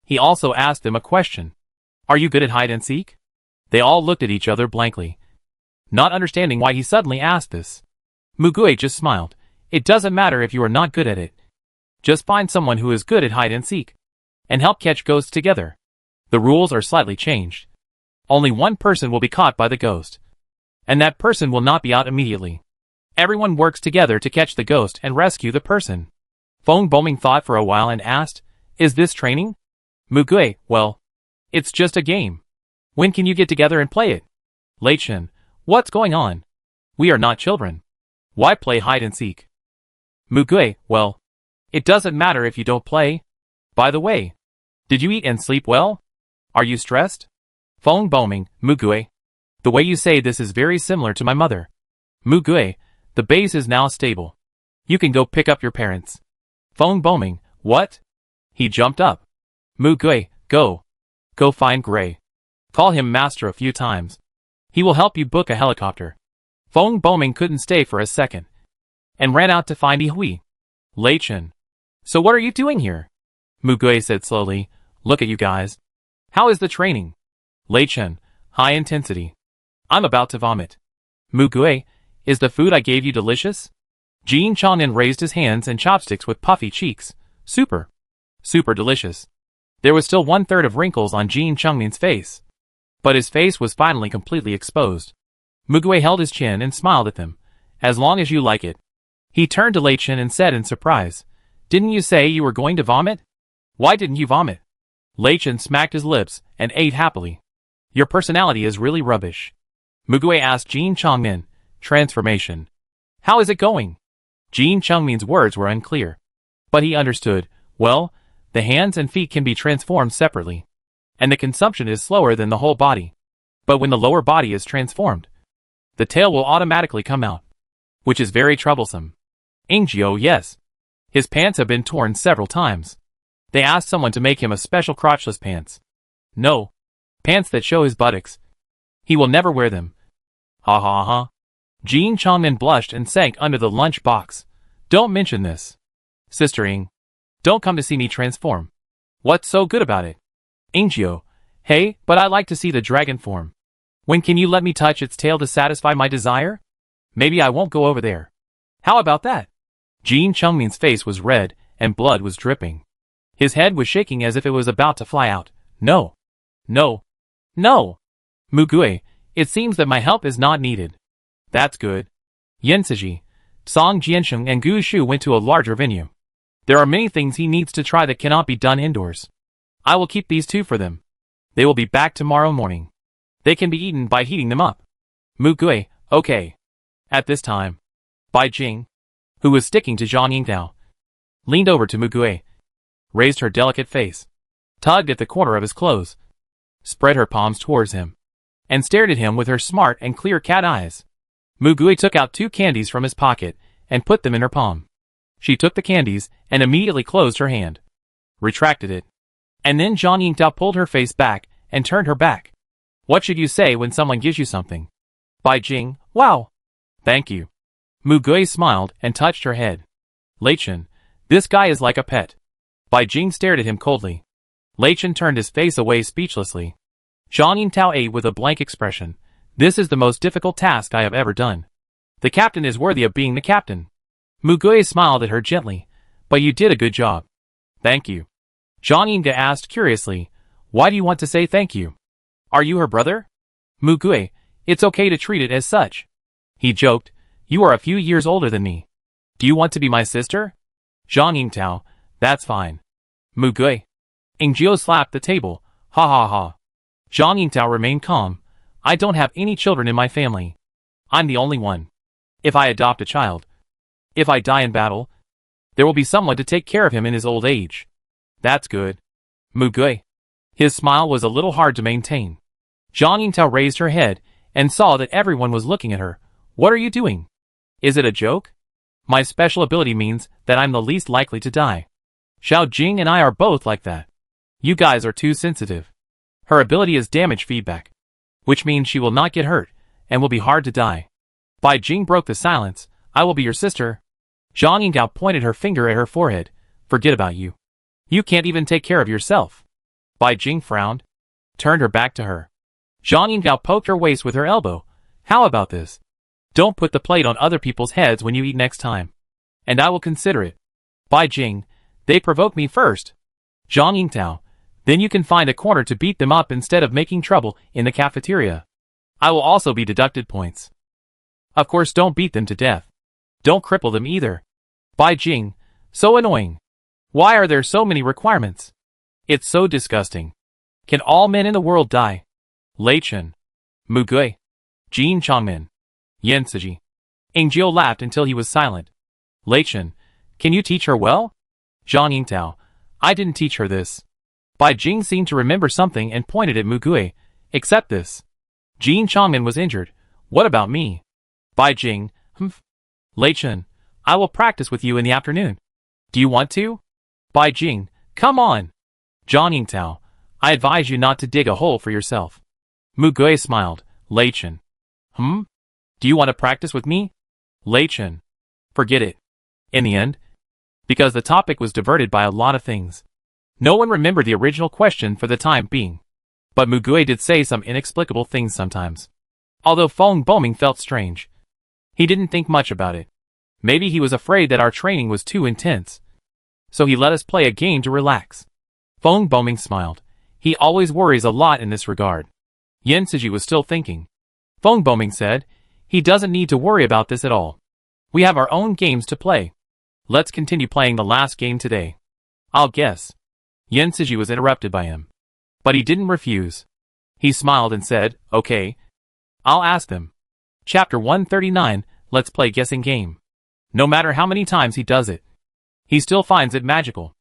he also asked them a question. Are you good at hide and seek? They all looked at each other blankly, not understanding why he suddenly asked this. Mugui just smiled. It doesn't matter if you are not good at it. Just find someone who is good at hide and seek, and help catch ghosts together. The rules are slightly changed. Only one person will be caught by the ghost, and that person will not be out immediately. Everyone works together to catch the ghost and rescue the person. Feng Boming thought for a while and asked, Is this training? Mugui, well, it's just a game. When can you get together and play it? Lei Chen, what's going on? We are not children. Why play hide and seek? Mugui, well, it doesn't matter if you don't play. By the way, did you eat and sleep well? Are you stressed? Feng Boming, Mugui. The way you say this is very similar to my mother. Mugui, the base is now stable. You can go pick up your parents. Feng Boming, what? He jumped up. Mugui, go. Go find Gray. Call him master a few times. He will help you book a helicopter. Feng Boming couldn't stay for a second, and ran out to find Yihui. Lei Chen. So what are you doing here? Mugui said slowly, look at you guys. How is the training? Lei Chen, high intensity. I'm about to vomit. Mugui, is the food I gave you delicious? Jean Changmin raised his hands and chopsticks with puffy cheeks. Super delicious. There was still 1/3 of wrinkles on Jean Changmin's face, but his face was finally completely exposed. Mugui held his chin and smiled at them. As long as you like it. He turned to Lei Chen and said in surprise, didn't you say you were going to vomit? Why didn't you vomit? Lei Chen smacked his lips and ate happily. Your personality is really rubbish. Mugui asked Jean Changmin, transformation. How is it going? Jean Changmin's words were unclear, but he understood. Well, the hands and feet can be transformed separately, and the consumption is slower than the whole body. But when the lower body is transformed, the tail will automatically come out, which is very troublesome. Ingio, yes. His pants have been torn several times. They asked someone to make him a special crotchless pants. No. Pants that show his buttocks. He will never wear them. Ha ha ha. Jean Changmin blushed and sank under the lunch box. Don't mention this. Sister Ing. Don't come to see me transform. What's so good about it? Ingio. Hey, but I like to see the dragon form. When can you let me touch its tail to satisfy my desire? Maybe I won't go over there. How about that? Jean Changmin's face was red and blood was dripping. His head was shaking as if it was about to fly out. No. No. No. Mugui, it seems that my help is not needed. That's good. Yan Siji, Song Jiansheng and Gu Shu went to a larger venue. There are many things he needs to try that cannot be done indoors. I will keep these two for them. They will be back tomorrow morning. They can be eaten by heating them up. Mugui, okay. At this time, Bai Jing, who was sticking to Zhang Yingdao, leaned over to Mugui, raised her delicate face, tugged at the corner of his clothes, spread her palms towards him, and stared at him with her smart and clear cat eyes. Mugui took out 2 candies from his pocket and put them in her palm. She took the candies and immediately closed her hand, retracted it, and then Zhang Yingdao pulled her face back and turned her back. What should you say when someone gives you something? Bai Jing, wow. Thank you. Mu Gui smiled and touched her head. Lei Chen, this guy is like a pet. Bai Jing stared at him coldly. Lei Chen turned his face away speechlessly. Zhang Yingtao ate with a blank expression. This is the most difficult task I have ever done. The captain is worthy of being the captain. Mu Gui smiled at her gently. But you did a good job. Thank you. Zhang Yingtao asked curiously, why do you want to say thank you? Are you her brother? Mu Gui, it's okay to treat it as such. He joked, you are a few years older than me. Do you want to be my sister? Zhang Yingtao, that's fine. Mu Gui. Ingjiu slapped the table, ha ha ha. Zhang Yingtao remained calm. I don't have any children in my family. I'm the only one. If I adopt a child, if I die in battle, there will be someone to take care of him in his old age. That's good. Mu Gui. His smile was a little hard to maintain. Zhang Yingtao raised her head and saw that everyone was looking at her. What are you doing? Is it a joke? My special ability means that I'm the least likely to die. Xiao Jing and I are both like that. You guys are too sensitive. Her ability is damage feedback, which means she will not get hurt and will be hard to die. Bai Jing broke the silence. I will be your sister. Zhang Yingtao pointed her finger at her forehead. Forget about you. You can't even take care of yourself. Bai Jing frowned, turned her back to her. Zhang Yingtao poked her waist with her elbow. How about this? Don't put the plate on other people's heads when you eat next time. And I will consider it. Bai Jing, they provoked me first. Zhang Yingtao, then you can find a corner to beat them up instead of making trouble in the cafeteria. I will also be deducted points. Of course, don't beat them to death. Don't cripple them either. Bai Jing, so annoying. Why are there so many requirements? It's so disgusting. Can all men in the world die? Lei Chen, Mu Gui, Jin Changmin, Yan Siji. Ingjiu laughed until he was silent. Lei Chen, can you teach her well? Zhang Yingtao, I didn't teach her this. Bai Jing seemed to remember something and pointed at Mu Gui. Except this. Jin Changmin was injured. What about me? Bai Jing, Lei Chen, I will practice with you in the afternoon. Do you want to? Bai Jing, come on. Zhang Yingtao, I advise you not to dig a hole for yourself. Mu Gui smiled. Lei Chen. Do you want to practice with me? Lei Chen. Forget it. In the end, because the topic was diverted by a lot of things, no one remembered the original question for the time being. But Mu Gui did say some inexplicable things sometimes. Although Feng Boming felt strange, he didn't think much about it. Maybe he was afraid that our training was too intense, so he let us play a game to relax. Feng Boming smiled. He always worries a lot in this regard. Yan Siji was still thinking. Feng Boming said, he doesn't need to worry about this at all. We have our own games to play. Let's continue playing the last game today. I'll guess. Yan Siji was interrupted by him. But he didn't refuse. He smiled and said, okay. I'll ask them. Chapter 139, let's play guessing game. No matter how many times he does it, he still finds it magical.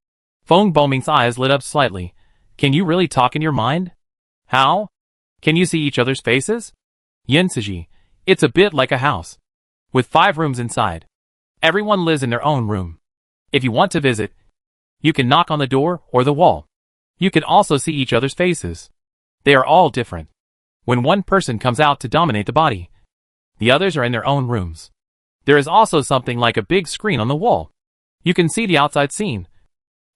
Feng Boming's eyes lit up slightly. Can you really talk in your mind? How? Can you see each other's faces? Yan Siji, it's a bit like a house, with 5 rooms inside. Everyone lives in their own room. If you want to visit, you can knock on the door or the wall. You can also see each other's faces. They are all different. When one person comes out to dominate the body, the others are in their own rooms. There is also something like a big screen on the wall. You can see the outside scene,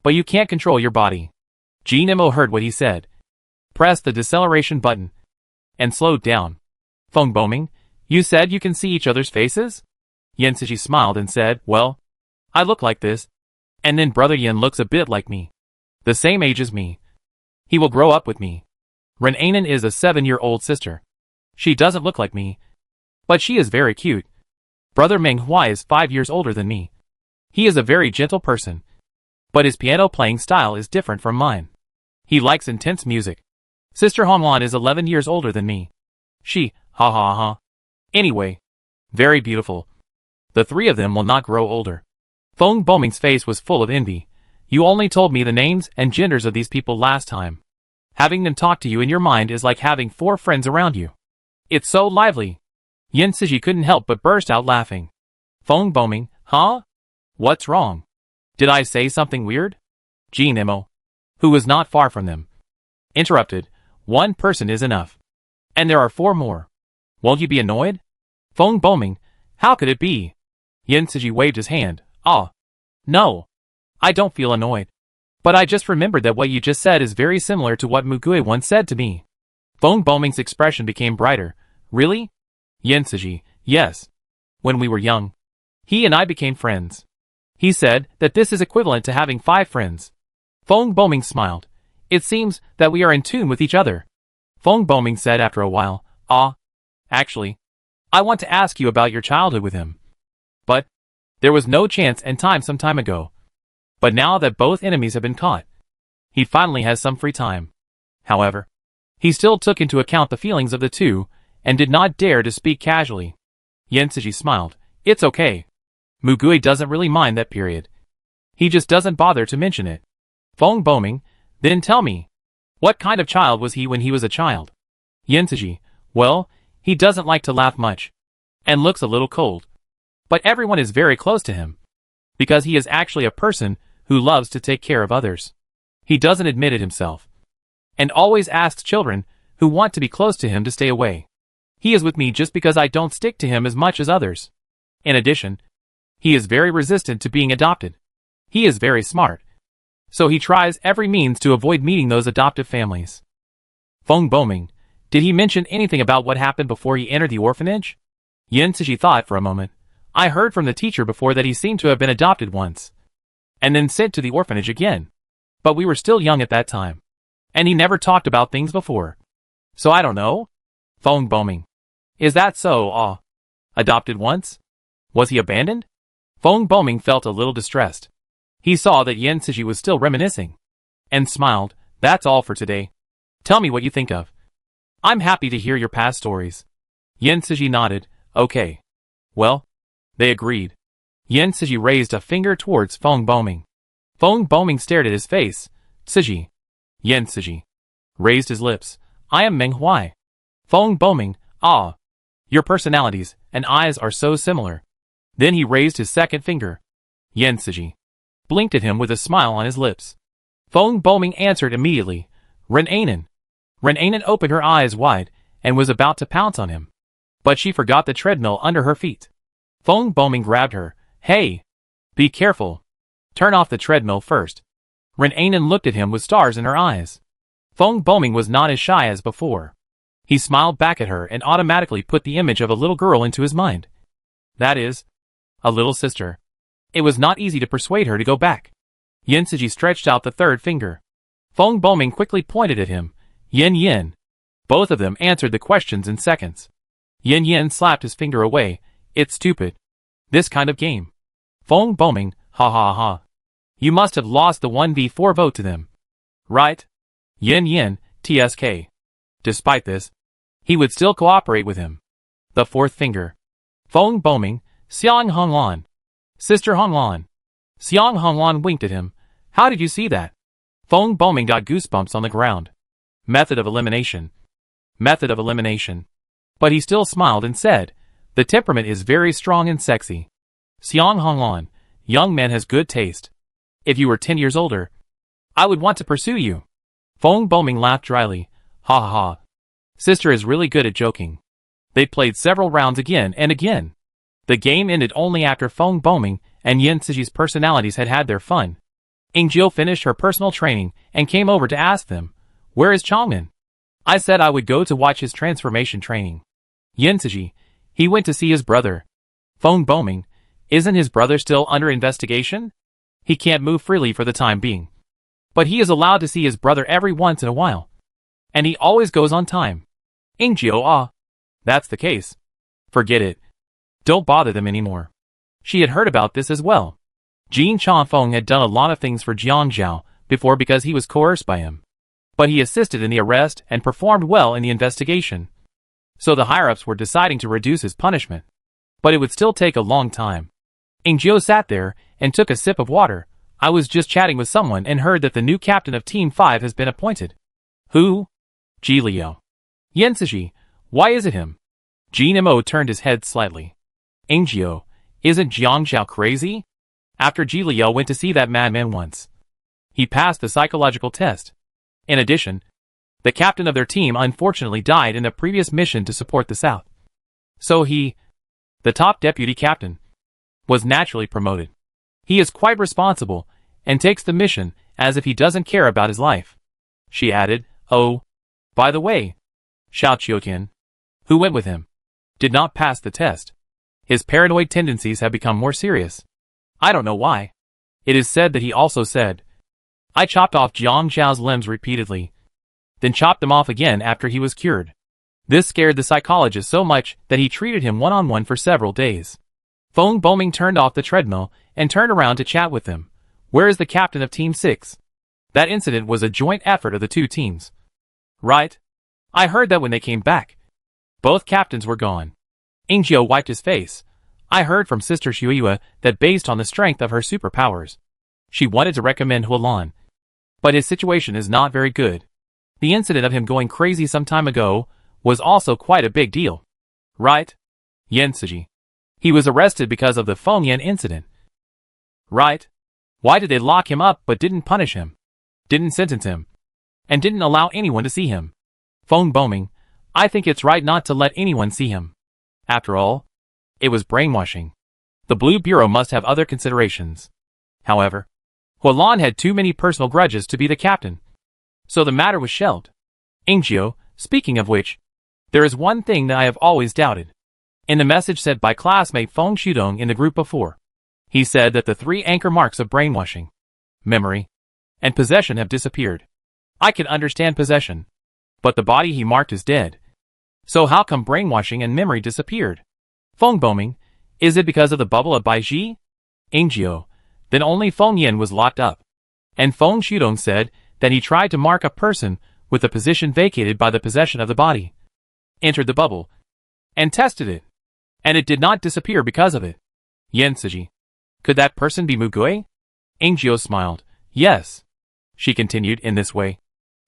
but you can't control your body. Jin Mo heard what he said, pressed the deceleration button, and slowed down. Feng Boming, you said you can see each other's faces? Yan Siji smiled and said, well, I look like this, and then Brother Yan looks a bit like me. The same age as me. He will grow up with me. Ren Anan is a 7-year-old sister. She doesn't look like me, but she is very cute. Brother Meng Huai is 5 years older than me. He is a very gentle person, but his piano playing style is different from mine. He likes intense music. Sister Hongwan is 11 years older than me. She, ha ha ha. Anyway, very beautiful. The 3 of them will not grow older. Feng Boming's face was full of envy. You only told me the names and genders of these people last time. Having them talk to you in your mind is like having 4 friends around you. It's so lively. Yan Siji couldn't help but burst out laughing. Feng Boming, huh? What's wrong? Did I say something weird? Jin Mo, who was not far from them, interrupted. 1 person is enough. And there are 4 more. Won't you be annoyed? Feng Boming, How could it be? Yen Siji waved his hand. Ah. No. I don't feel annoyed. But I just remembered that what you just said is very similar to what Mugui once said to me. Feng Boming's expression became brighter. Really? Yen Siji, yes. When we were young, he and I became friends. He said that this is equivalent to having 5 friends. Feng Boming smiled. It seems that we are in tune with each other. Feng Boming said after a while, actually, I want to ask you about your childhood with him. But there was no chance and time some time ago. But now that both enemies have been caught, he finally has some free time. However, he still took into account the feelings of the two and did not dare to speak casually. Yen Siji smiled. It's okay. Mugui doesn't really mind that period. He just doesn't bother to mention it. Feng Boming, then tell me, what kind of child was he when he was a child? Yen Siji, well, he doesn't like to laugh much, and looks a little cold. But everyone is very close to him, because he is actually a person who loves to take care of others. He doesn't admit it himself, and always asks children who want to be close to him to stay away. He is with me just because I don't stick to him as much as others. In addition, he is very resistant to being adopted. He is very smart, so he tries every means to avoid meeting those adoptive families. Feng Boming, did he mention anything about what happened before he entered the orphanage? Yen Siji thought for a moment. I heard from the teacher before that he seemed to have been adopted once, and then sent to the orphanage again. But we were still young at that time, and he never talked about things before. So I don't know. Feng Boming. Is that so? Adopted once? Was he abandoned? Feng Boming felt a little distressed. He saw that Yen Siji was still reminiscing, and smiled. That's all for today. Tell me what you think of. I'm happy to hear your past stories. Yen Siji nodded. Okay. Well, they agreed. Yen Siji raised a finger towards Feng Boming. Feng Boming stared at his face. Siji. Yen Siji raised his lips. I am Meng Huai. Feng Boming. Your personalities and eyes are so similar. Then he raised his second finger. Yen Siji blinked at him with a smile on his lips. Feng Boming answered immediately. Renainen. Renainen opened her eyes wide and was about to pounce on him, but she forgot the treadmill under her feet. Feng Boming grabbed her. Hey! Be careful. Turn off the treadmill first. Renainen looked at him with stars in her eyes. Feng Boming was not as shy as before. He smiled back at her and automatically put the image of a little girl into his mind. That is, a little sister. It was not easy to persuade her to go back. Yen Siji stretched out the third finger. Feng Boming quickly pointed at him. Yen Yen. Both of them answered the questions in seconds. Yen Yen slapped his finger away. It's stupid. This kind of game. Feng Boming, ha ha ha. You must have lost the 1v4 vote to them. Right? Yen Yen, TSK. Despite this, he would still cooperate with him. The fourth finger. Feng Boming, Xiang Honglan. Sister Honglan. Xiang Honglan winked at him. How did you see that? Feng Boming got goosebumps on the ground. Method of elimination. Method of elimination. But he still smiled and said, the temperament is very strong and sexy. Xiang Honglan, young man has good taste. If you were 10 years older, I would want to pursue you. Feng Boming laughed dryly. Ha ha ha. Sister is really good at joking. They played several rounds again and again. The game ended only after Feng Boming and Yen Siji's personalities had had their fun. Ingjiu finished her personal training and came over to ask them, where is Changmin? I said I would go to watch his transformation training. Yen Siji, he went to see his brother. Feng Boming, isn't his brother still under investigation? He can't move freely for the time being. But he is allowed to see his brother every once in a while. And he always goes on time. Ingjiu, that's the case. Forget it. Don't bother them anymore. She had heard about this as well. Jin Chanfeng had done a lot of things for Jiang Zhao before because he was coerced by him. But he assisted in the arrest and performed well in the investigation. So the higher-ups were deciding to reduce his punishment. But it would still take a long time. Ingjiu sat there and took a sip of water. I was just chatting with someone and heard that the new captain of Team 5 has been appointed. Who? Ji Liu. Yen Siji, why is it him? Jin Mo turned his head slightly. Ingjiu, isn't Jiang Zhao crazy? After Ji Liu went to see that madman once, he passed the psychological test. In addition, the captain of their team unfortunately died in a previous mission to support the South. So he... The top deputy captain was naturally promoted. He is quite responsible and takes the mission as if he doesn't care about his life. She added, oh, by the way, Xiao Qiuqian, who went with him, did not pass the test. His paranoid tendencies have become more serious. I don't know why. It is said that he also said, I chopped off Jiang Zhao's limbs repeatedly, then chopped them off again after he was cured. This scared the psychologist so much that he treated him one-on-one for several days. Feng Boming turned off the treadmill and turned around to chat with them. Where is the captain of Team 6? That incident was a joint effort of the two teams. Right? I heard that when they came back, both captains were gone. Ingjiu wiped his face. I heard from Sister Shuiyue that based on the strength of her superpowers, she wanted to recommend Hualan. But his situation is not very good. The incident of him going crazy some time ago was also quite a big deal. Right? Yan Siji. He was arrested because of the Fengyan incident. Right? Why did they lock him up but didn't punish him? Didn't sentence him? And didn't allow anyone to see him? Feng Boming, I think it's right not to let anyone see him. After all, it was brainwashing. The Blue Bureau must have other considerations. However, Hualan had too many personal grudges to be the captain. So the matter was shelved. Ingjiu, speaking of which, there is one thing that I have always doubted. In the message sent by classmate Feng Shudong in the group before, he said that the 3 anchor marks of brainwashing, memory, and possession have disappeared. I can understand possession, but the body he marked is dead. So how come brainwashing and memory disappeared? Feng Boming, is it because of the bubble of Baiji? Ingjiu, then only Feng Yin was locked up. And Feng Shudong said that he tried to mark a person with the position vacated by the possession of the body, entered the bubble, and tested it. And it did not disappear because of it. Yan Siji. Could that person be Mugui? Ingjiu smiled. Yes. She continued in this way.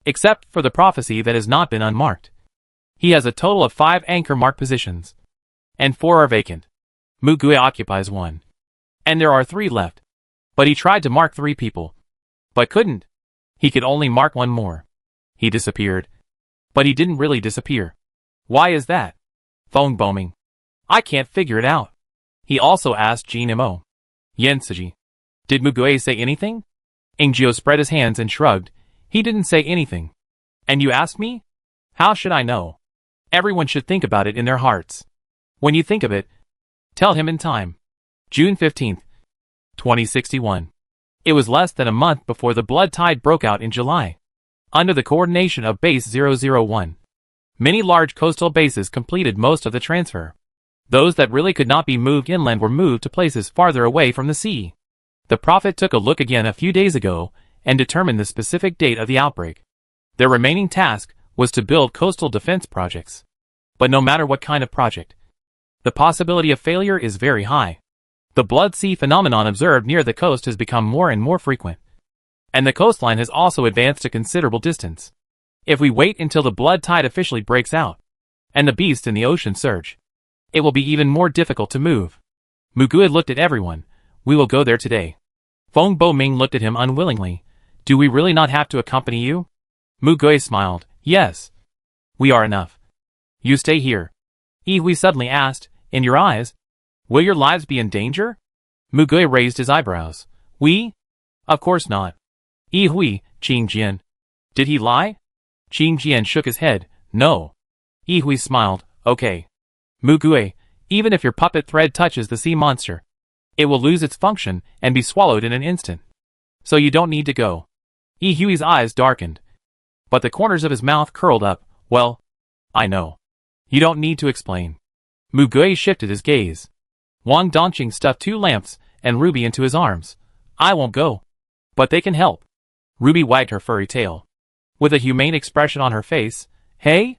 Except for the prophecy that has not been unmarked. He has a total of 5 anchor mark positions. And 4 are vacant. Mugui occupies 1. And there are 3 left. But he tried to mark 3 people. But couldn't. He could only mark 1 more. He disappeared. But he didn't really disappear. Why is that? Feng Boming. I can't figure it out. He also asked Jin Mo. Yan Siji. Did Mugui say anything? Ingjiu spread his hands and shrugged. He didn't say anything. And you asked me? How should I know? Everyone should think about it in their hearts. When you think of it, tell him in time. June 15th, 2061. It was less than a month before the blood tide broke out in July. Under the coordination of Base 001, many large coastal bases completed most of the transfer. Those that really could not be moved inland were moved to places farther away from the sea. The Prophet took a look again a few days ago and determined the specific date of the outbreak. Their remaining task was to build coastal defense projects. But no matter what kind of project, the possibility of failure is very high. The blood sea phenomenon observed near the coast has become more and more frequent. And the coastline has also advanced a considerable distance. If we wait until the blood tide officially breaks out, and the beasts in the ocean surge, it will be even more difficult to move. Mugui looked at everyone. We will go there today. Feng Boming looked at him unwillingly. Do we really not have to accompany you? Mugui smiled. Yes. We are enough. You stay here. Yihui suddenly asked, in your eyes, will your lives be in danger? Mugui raised his eyebrows. We? Of course not. Yihui, Qing Jian. Did he lie? Qing Jian shook his head. No. Yihui smiled. Okay. Mugui, even if your puppet thread touches the sea monster, it will lose its function and be swallowed in an instant. So you don't need to go. Yihui's eyes darkened, but the corners of his mouth curled up. Well, I know. You don't need to explain. Mugui shifted his gaze. Wang Dongqing stuffed 2 lamps and Ruby into his arms. I won't go. But they can help. Ruby wagged her furry tail. With a humane expression on her face. Hey?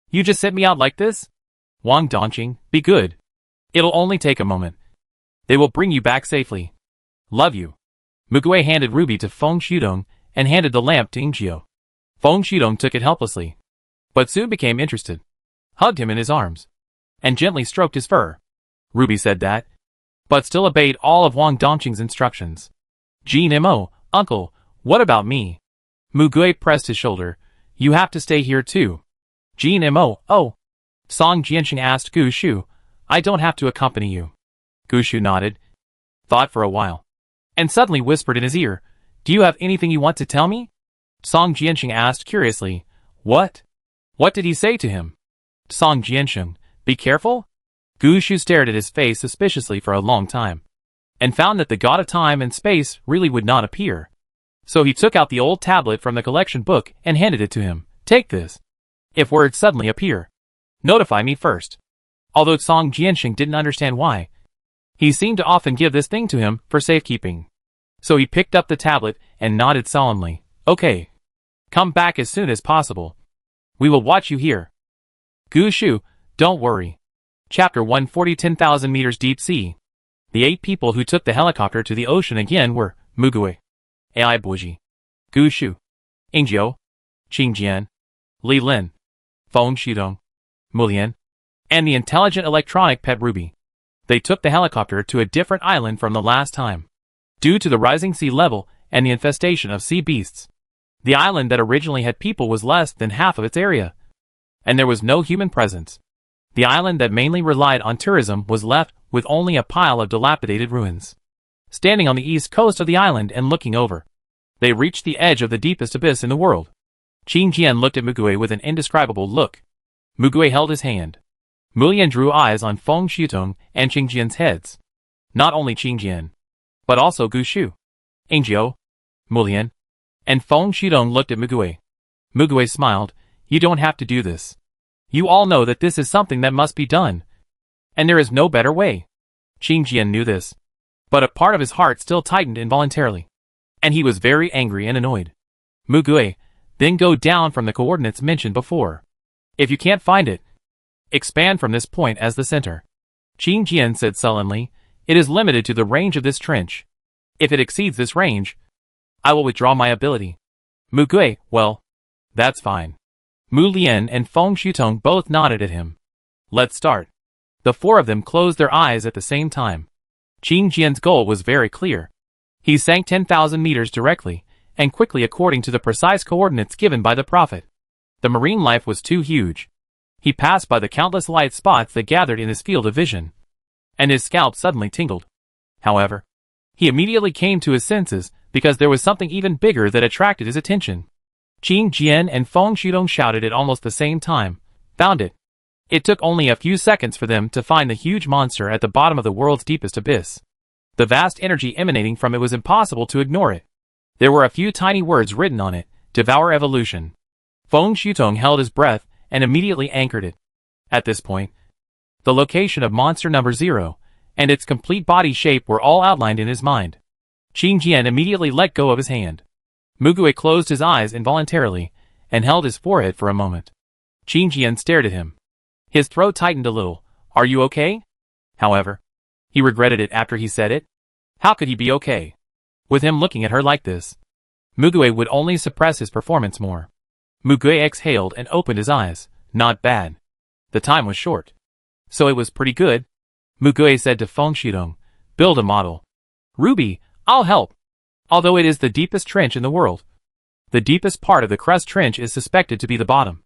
You just sent me out like this? Wang Dongqing, be good. It'll only take a moment. They will bring you back safely. Love you. Mugui handed Ruby to Feng Shudong and handed the lamp to Ingjiu. Feng Shudong took it helplessly, but soon became interested, hugged him in his arms, and gently stroked his fur. Ruby said that, but still obeyed all of Wang Dongqing's instructions. Jin Mo, uncle, what about me? Mugui pressed his shoulder. You have to stay here too. Jin Mo, oh. Song Jianxing asked Gu Shu, I don't have to accompany you. Gushu nodded, thought for a while, and suddenly whispered in his ear, Do you have anything you want to tell me? Song Jianxing asked curiously, What? What did he say to him? Song Jianxing, Be careful? Gushu stared at his face suspiciously for a long time, and found that the god of time and space really would not appear. So he took out the old tablet from the collection book and handed it to him. Take this. If words suddenly appear, notify me first. Although Song Jianxing didn't understand why, he seemed to often give this thing to him for safekeeping. So he picked up the tablet and nodded solemnly. Okay. Come back as soon as possible. We will watch you here. Gushu, don't worry. Chapter 140 10,000 meters deep sea. The 8 people who took the helicopter to the ocean again were Mugui, Ai Buji, Gushu, Ingjiu, Qingjian, Li Lin, Feng Shidong, Mulian, and the intelligent electronic pet Ruby. They took the helicopter to a different island from the last time. Due to the rising sea level and the infestation of sea beasts, the island that originally had people was less than half of its area, and there was no human presence. The island that mainly relied on tourism was left with only a pile of dilapidated ruins. Standing on the east coast of the island and looking over, they reached the edge of the deepest abyss in the world. Qingjian looked at Mugui with an indescribable look. Mugui held his hand. Mulian drew eyes on Feng Shitong and Qingjian's heads. Not only Qingjian, but also Gushu, Ingjiu, Mulian, and Feng Shitong looked at Mugui. Mugui smiled. You don't have to do this. You all know that this is something that must be done, and there is no better way. Qingjian knew this, but a part of his heart still tightened involuntarily, and he was very angry and annoyed. Mugui, then go down from the coordinates mentioned before. If you can't find it, expand from this point as the center. Qingjian said sullenly, It is limited to the range of this trench. If it exceeds this range, I will withdraw my ability. Mugui, well, that's fine. Mu Lian and Feng Shutong both nodded at him. Let's start. The 4 of them closed their eyes at the same time. Qingjian's goal was very clear. He sank 10,000 meters directly, and quickly according to the precise coordinates given by the prophet. The marine life was too huge. He passed by the countless light spots that gathered in his field of vision, and his scalp suddenly tingled. However, he immediately came to his senses because there was something even bigger that attracted his attention. Qingjian and Feng Shudong shouted at almost the same time. Found it. It took only a few seconds for them to find the huge monster at the bottom of the world's deepest abyss. The vast energy emanating from it was impossible to ignore it. There were a few tiny words written on it. Devour evolution. Feng Shutong held his breath and immediately anchored it. At this point, the location of monster number 0 and its complete body shape were all outlined in his mind. Qingjian immediately let go of his hand. Mugui closed his eyes involuntarily and held his forehead for a moment. Qingjian stared at him. His throat tightened a little. Are you okay? However, he regretted it after he said it. How could he be okay with him looking at her like this? Mugui would only suppress his performance more. Mugui exhaled and opened his eyes. Not bad. The time was short, so it was pretty good. Mugui said to Feng Shidong, Build a model. Ruby, I'll help. Although it is the deepest trench in the world, the deepest part of the crust trench is suspected to be the bottom,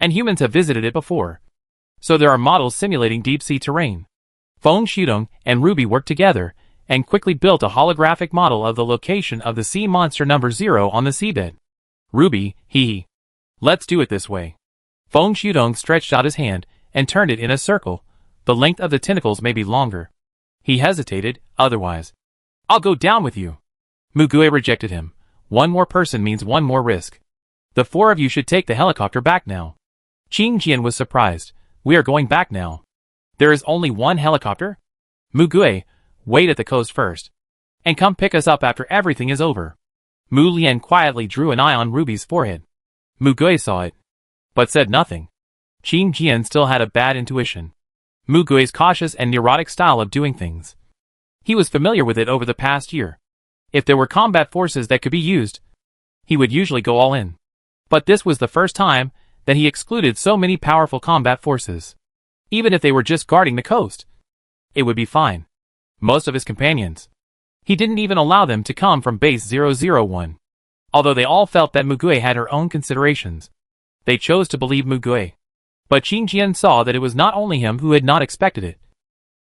and humans have visited it before, so there are models simulating deep-sea terrain. Feng Shidong and Ruby worked together and quickly built a holographic model of the location of the sea monster number 0 on the seabed. Ruby, hee. Let's do it this way. Feng Shidong stretched out his hand and turned it in a circle. The length of the tentacles may be longer. He hesitated, otherwise. I'll go down with you. Mugui rejected him. One more person means one more risk. The 4 of you should take the helicopter back now. Qingjian was surprised. We are going back now. There is only one helicopter? Mugui, wait at the coast first, and come pick us up after everything is over. Mu Lian quietly drew an eye on Ruby's forehead. Mugui saw it, but said nothing. Qingjian still had a bad intuition. Mugui's cautious and neurotic style of doing things. He was familiar with it over the past year. If there were combat forces that could be used, he would usually go all in. But this was the first time that he excluded so many powerful combat forces. Even if they were just guarding the coast, it would be fine. Most of his companions, he didn't even allow them to come from base 001. Although they all felt that Mugui had her own considerations, they chose to believe Mugui. But Qingjian saw that it was not only him who had not expected it.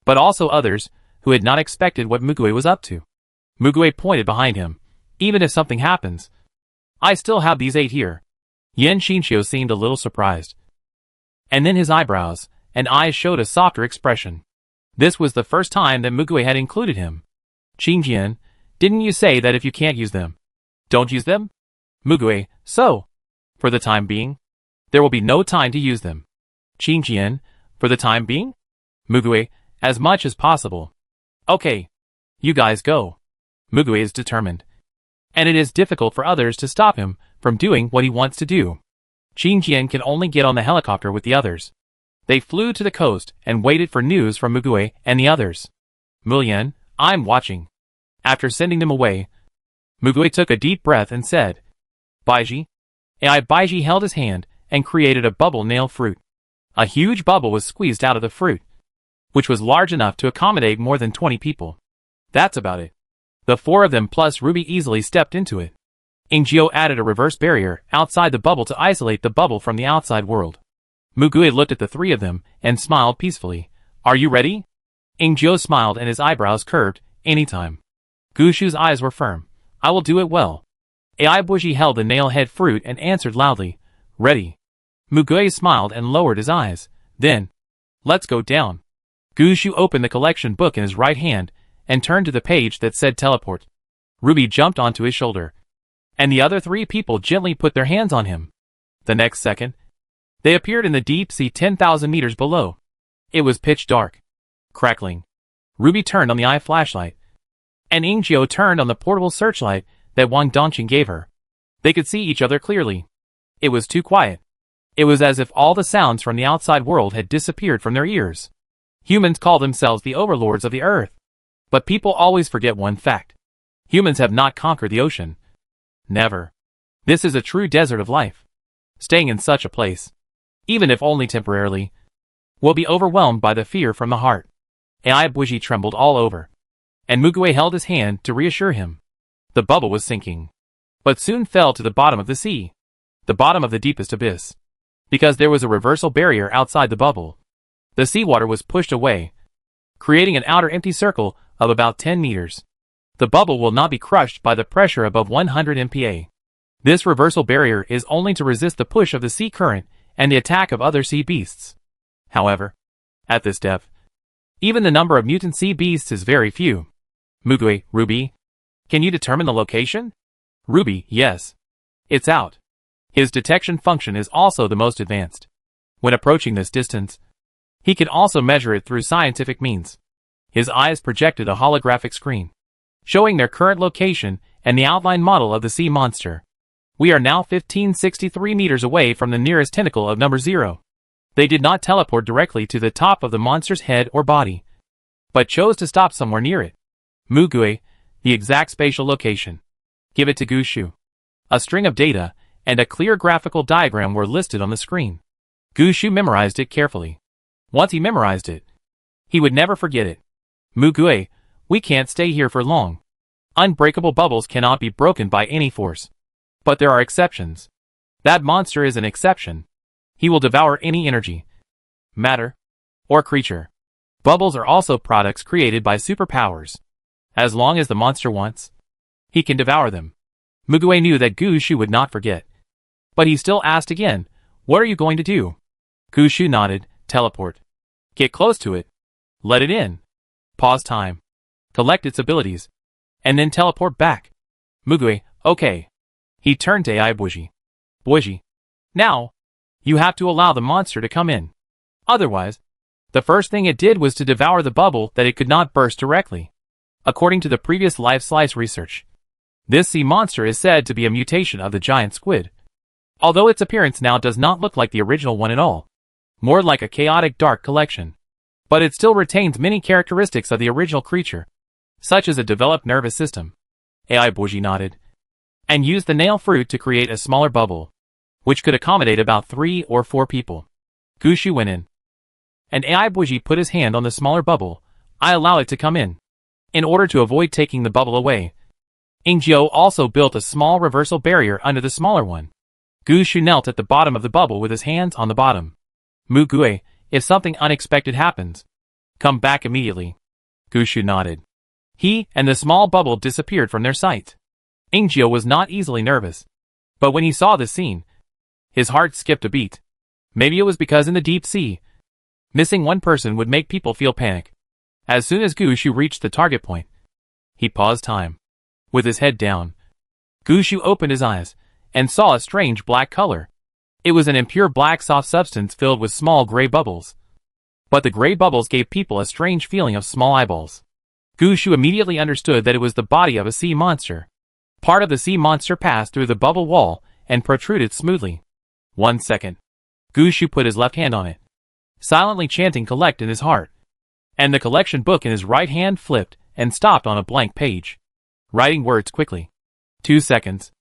but also others who had not expected what Mugwe was up to. Mugwe pointed behind him. Even if something happens, I still have these 8 here. Yen Xinqiu seemed a little surprised. And then his eyebrows and eyes showed a softer expression. This was the first time that Mugwe had included him. Qingjian, didn't you say that if you can't use them, don't use them? Mugwe, so, for the time being, there will be no time to use them. Qingjian, for the time being? Mugwe, as much as possible. Okay. You guys go. Mugwe is determined. And it is difficult for others to stop him from doing what he wants to do. Qingjian can only get on the helicopter with the others. They flew to the coast and waited for news from Mugwe and the others. Mulian, I'm watching. After sending them away, Mugwe took a deep breath and said, Baiji. AI Baiji held his hand and created a bubble nail fruit. A huge bubble was squeezed out of the fruit, which was large enough to accommodate more than 20 people. That's about it. The 4 of them plus Ruby easily stepped into it. Ingio added a reverse barrier outside the bubble to isolate the bubble from the outside world. Mugwe looked at the 3 of them and smiled peacefully. Are you ready? Ingio smiled and his eyebrows curved. Anytime. Gushu's eyes were firm. I will do it well. AI Bushi held the nail-head fruit and answered loudly. Ready. Mugwe smiled and lowered his eyes. Then, let's go down. Gushu opened the collection book in his right hand and turned to the page that said teleport. Ruby jumped onto his shoulder, and the other 3 people gently put their hands on him. The next second, they appeared in the deep sea 10,000 meters below. It was pitch dark. Crackling. Ruby turned on the eye flashlight, and Ingio turned on the portable searchlight that Wang Dongqing gave her. They could see each other clearly. It was too quiet. It was as if all the sounds from the outside world had disappeared from their ears. Humans call themselves the overlords of the earth. But people always forget one fact. Humans have not conquered the ocean. Never. This is a true desert of life. Staying in such a place, even if only temporarily, will be overwhelmed by the fear from the heart. AI Bushi trembled all over, and Mugwe held his hand to reassure him. The bubble was sinking, but soon fell to the bottom of the sea, the bottom of the deepest abyss, because there was a reversal barrier outside the bubble. The seawater was pushed away, creating an outer empty circle of about 10 meters. The bubble will not be crushed by the pressure above 100 MPa. This reversal barrier is only to resist the push of the sea current and the attack of other sea beasts. However, at this depth, even the number of mutant sea beasts is very few. Mugwe, Ruby, can you determine the location? Ruby, yes. It's out. His detection function is also the most advanced. When approaching this distance, he can also measure it through scientific means. His eyes projected a holographic screen, showing their current location and the outline model of the sea monster. We are now 1563 meters away from the nearest tentacle of number 0. They did not teleport directly to the top of the monster's head or body, but chose to stop somewhere near it. Mugwe, the exact spatial location. Give it to Gushu. A string of data and a clear graphical diagram were listed on the screen. Gushu memorized it carefully. Once he memorized it, he would never forget it. Mugwe, we can't stay here for long. Unbreakable bubbles cannot be broken by any force. But there are exceptions. That monster is an exception. He will devour any energy, matter, or creature. Bubbles are also products created by superpowers. As long as the monster wants, he can devour them. Mugwe knew that Gushu would not forget. But he still asked again, what are you going to do? Gushu nodded, teleport. Get close to it. Let it in. Pause time. Collect its abilities. And then teleport back. Mugwe, okay. He turned to AI Bushi. Bushi. Now, you have to allow the monster to come in. Otherwise, the first thing it did was to devour the bubble that it could not burst directly. According to the previous Life Slice research, this sea monster is said to be a mutation of the giant squid. Although its appearance now does not look like the original one at all, more like a chaotic dark collection. But it still retains many characteristics of the original creature, such as a developed nervous system. AI Bushi nodded, and used the nail fruit to create a smaller bubble, which could accommodate about 3 or 4 people. Gushu went in, and AI Bushi put his hand on the smaller bubble. I allow it to come in. In order to avoid taking the bubble away, Ingio also built a small reversal barrier under the smaller one. Gushu knelt at the bottom of the bubble with his hands on the bottom. Mugwe, if something unexpected happens, Come back immediately. Gushu nodded. He and the small bubble disappeared from their sight. Ingjio was not easily nervous. But when he saw the scene, his heart skipped a beat. Maybe it was because in the deep sea, missing one person would make people feel panic. As soon as Gushu reached the target point, he paused time. With his head down, Gushu opened his eyes and saw a strange black color. It was an impure black soft substance filled with small gray bubbles. But the gray bubbles gave people a strange feeling of small eyeballs. Gushu immediately understood that it was the body of a sea monster. Part of the sea monster passed through the bubble wall and protruded smoothly. 1 second. Gushu put his left hand on it, silently chanting collect in his heart. And the collection book in his right hand flipped and stopped on a blank page, writing words quickly. 2 seconds.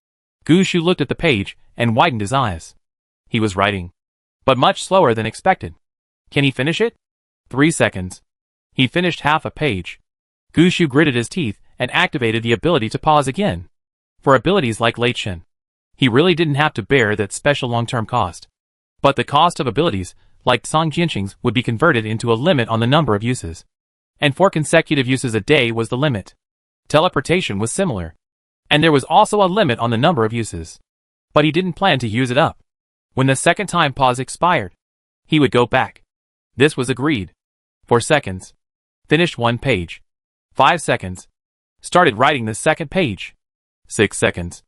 Gushu looked at the page and widened his eyes. He was writing, but much slower than expected. Can he finish it? 3 seconds. He finished half a page. Gushu gritted his teeth and activated the ability to pause again. For abilities like Late Shin, he really didn't have to bear that special long-term cost. But the cost of abilities, like Song Jianxing's, would be converted into a limit on the number of uses. And 4 consecutive uses a day was the limit. Teleportation was similar. And there was also a limit on the number of uses. But he didn't plan to use it up. When the second time pause expired, he would go back. This was agreed. 4 seconds. Finished 1 page. 5 seconds. Started writing the second page. 6 seconds.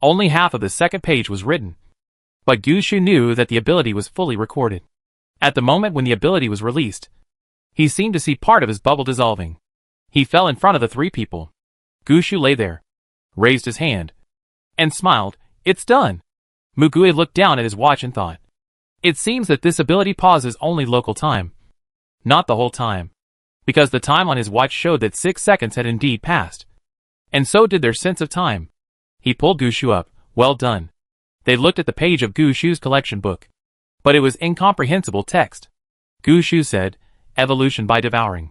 Only half of the second page was written. But Gushu knew that the ability was fully recorded. At the moment when the ability was released, he seemed to see part of his bubble dissolving. He fell in front of the 3 people. Gushu lay there, raised his hand, and smiled. It's done. Mugui looked down at his watch and thought. It seems that this ability pauses only local time. Not the whole time. Because the time on his watch showed that 6 seconds had indeed passed. And so did their sense of time. He pulled Gushu up. Well done. They looked at the page of Gushu's collection book. But it was incomprehensible text. Gushu said, evolution by devouring.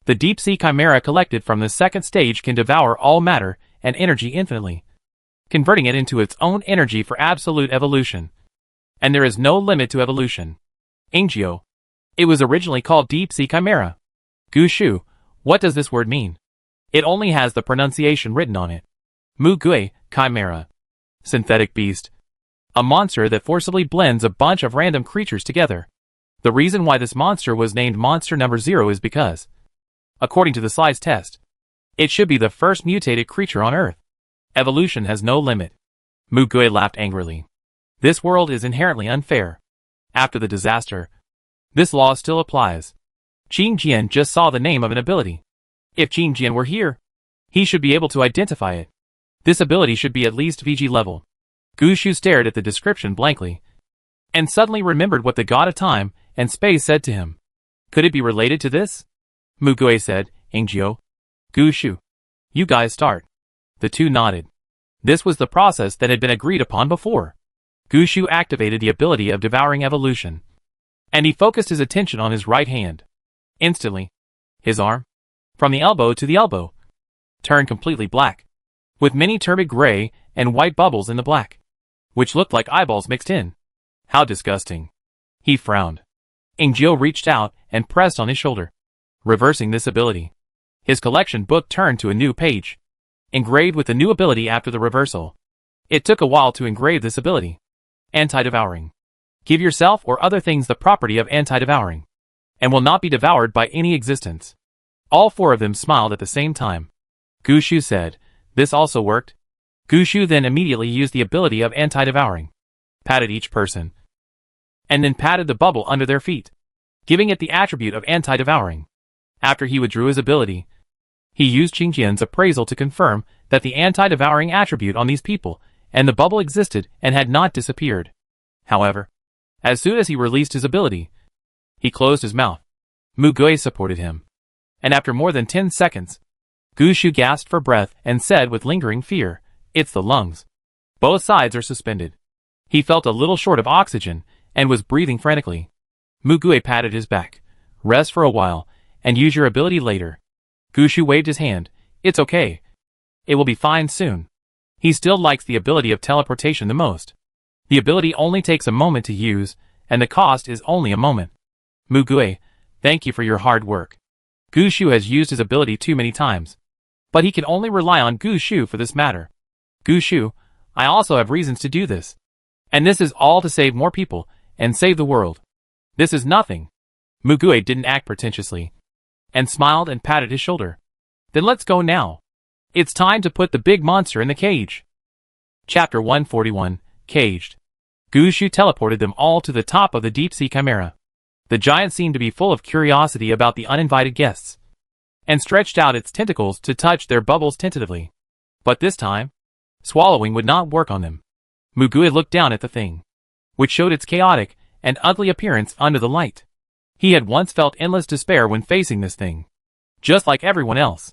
The deep sea chimera collected from the second stage can devour all matter and energy infinitely, converting it into its own energy for absolute evolution. And there is no limit to evolution. Ingjio. It was originally called deep sea chimera. Gushu, what does this word mean? It only has the pronunciation written on it. Mugui, chimera. Synthetic beast. A monster that forcibly blends a bunch of random creatures together. The reason why this monster was named monster number 0 is because, according to the slide's test, it should be the first mutated creature on Earth. Evolution has no limit. Mugui laughed angrily. This world is inherently unfair. After the disaster, this law still applies. Qing Jian just saw the name of an ability. If Qing Jian were here, he should be able to identify it. This ability should be at least VG level. Gushu stared at the description blankly, and suddenly remembered what the god of time and space said to him. Could it be related to this? Mugui said, Ingjio. Gushu. You guys start. The two nodded. This was the process that had been agreed upon before. Gushu activated the ability of devouring evolution, and he focused his attention on his right hand. Instantly, his arm, from the elbow to the elbow, turned completely black, with many turbid gray and white bubbles in the black, which looked like eyeballs mixed in. How disgusting. He frowned. Ingjio reached out and pressed on his shoulder, reversing this ability. His collection book turned to a new page, engraved with the new ability after the reversal. It took a while to engrave this ability. Anti-devouring. Give yourself or other things the property of anti-devouring, and will not be devoured by any existence. All 4 of them smiled at the same time. Gushu said, this also worked. Gushu then immediately used the ability of anti-devouring, patted each person, and then patted the bubble under their feet, giving it the attribute of anti-devouring. After he withdrew his ability, he used Qingjian's appraisal to confirm that the anti-devouring attribute on these people and the bubble existed and had not disappeared. However, as soon as he released his ability, he closed his mouth. Mugui supported him. And after more than 10 seconds, Gushu gasped for breath and said with lingering fear, it's the lungs. Both sides are suspended. He felt a little short of oxygen and was breathing frantically. Mugui patted his back. Rest for a while and use your ability later. Gushu waved his hand. It's okay. It will be fine soon. He still likes the ability of teleportation the most. The ability only takes a moment to use, and the cost is only a moment. Mugui, thank you for your hard work. Gu Shu has used his ability too many times. But he can only rely on Gu Shu for this matter. Gu Shu, I also have reasons to do this. And this is all to save more people, and save the world. This is nothing. Mugue didn't act pretentiously. And smiled and patted his shoulder. Then let's go now. It's time to put the big monster in the cage. Chapter 141, Caged. Gu Shu teleported them all to the top of the deep-sea chimera. The giant seemed to be full of curiosity about the uninvited guests, and stretched out its tentacles to touch their bubbles tentatively. But this time, swallowing would not work on them. Mugue looked down at the thing, which showed its chaotic and ugly appearance under the light. He had once felt endless despair when facing this thing, just like everyone else.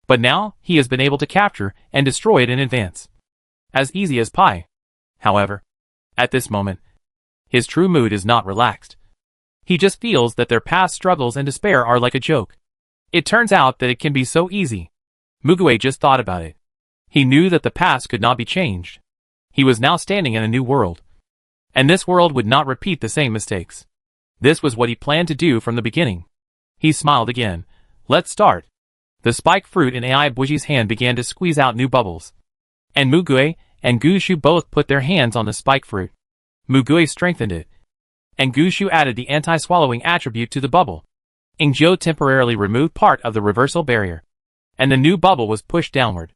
But now, he has been able to capture and destroy it in advance. As easy as pie. However, at this moment, his true mood is not relaxed. He just feels that their past struggles and despair are like a joke. It turns out that it can be so easy. Mugue just thought about it. He knew that the past could not be changed. He was now standing in a new world. And this world would not repeat the same mistakes. This was what he planned to do from the beginning. He smiled again. Let's start. The spike fruit in EP111's hand began to squeeze out new bubbles. And Mugue and Gu Shu both put their hands on the spike fruit. Mugue strengthened it, and Gu Shu added the anti-swallowing attribute to the bubble. Ingzhou temporarily removed part of the reversal barrier, and the new bubble was pushed downward.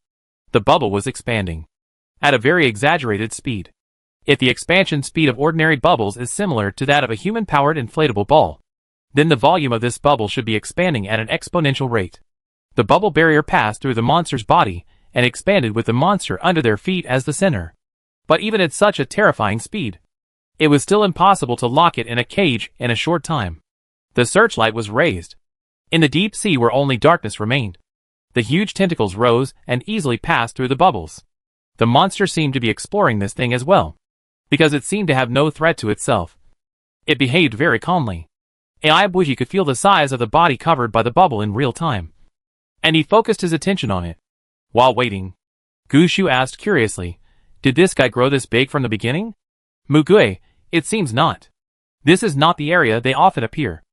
The bubble was expanding at a very exaggerated speed. If the expansion speed of ordinary bubbles is similar to that of a human-powered inflatable ball, then the volume of this bubble should be expanding at an exponential rate. The bubble barrier passed through the monster's body and expanded with the monster under their feet as the center. But even at such a terrifying speed, it was still impossible to lock it in a cage in a short time. The searchlight was raised. In the deep sea where only darkness remained, the huge tentacles rose and easily passed through the bubbles. The monster seemed to be exploring this thing as well, because it seemed to have no threat to itself. It behaved very calmly. EP111 could feel the size of the body covered by the bubble in real time, and he focused his attention on it. While waiting, Gu Shu asked curiously, "Did this guy grow this big from the beginning?" Mugue, it seems not. This is not the area they often appear.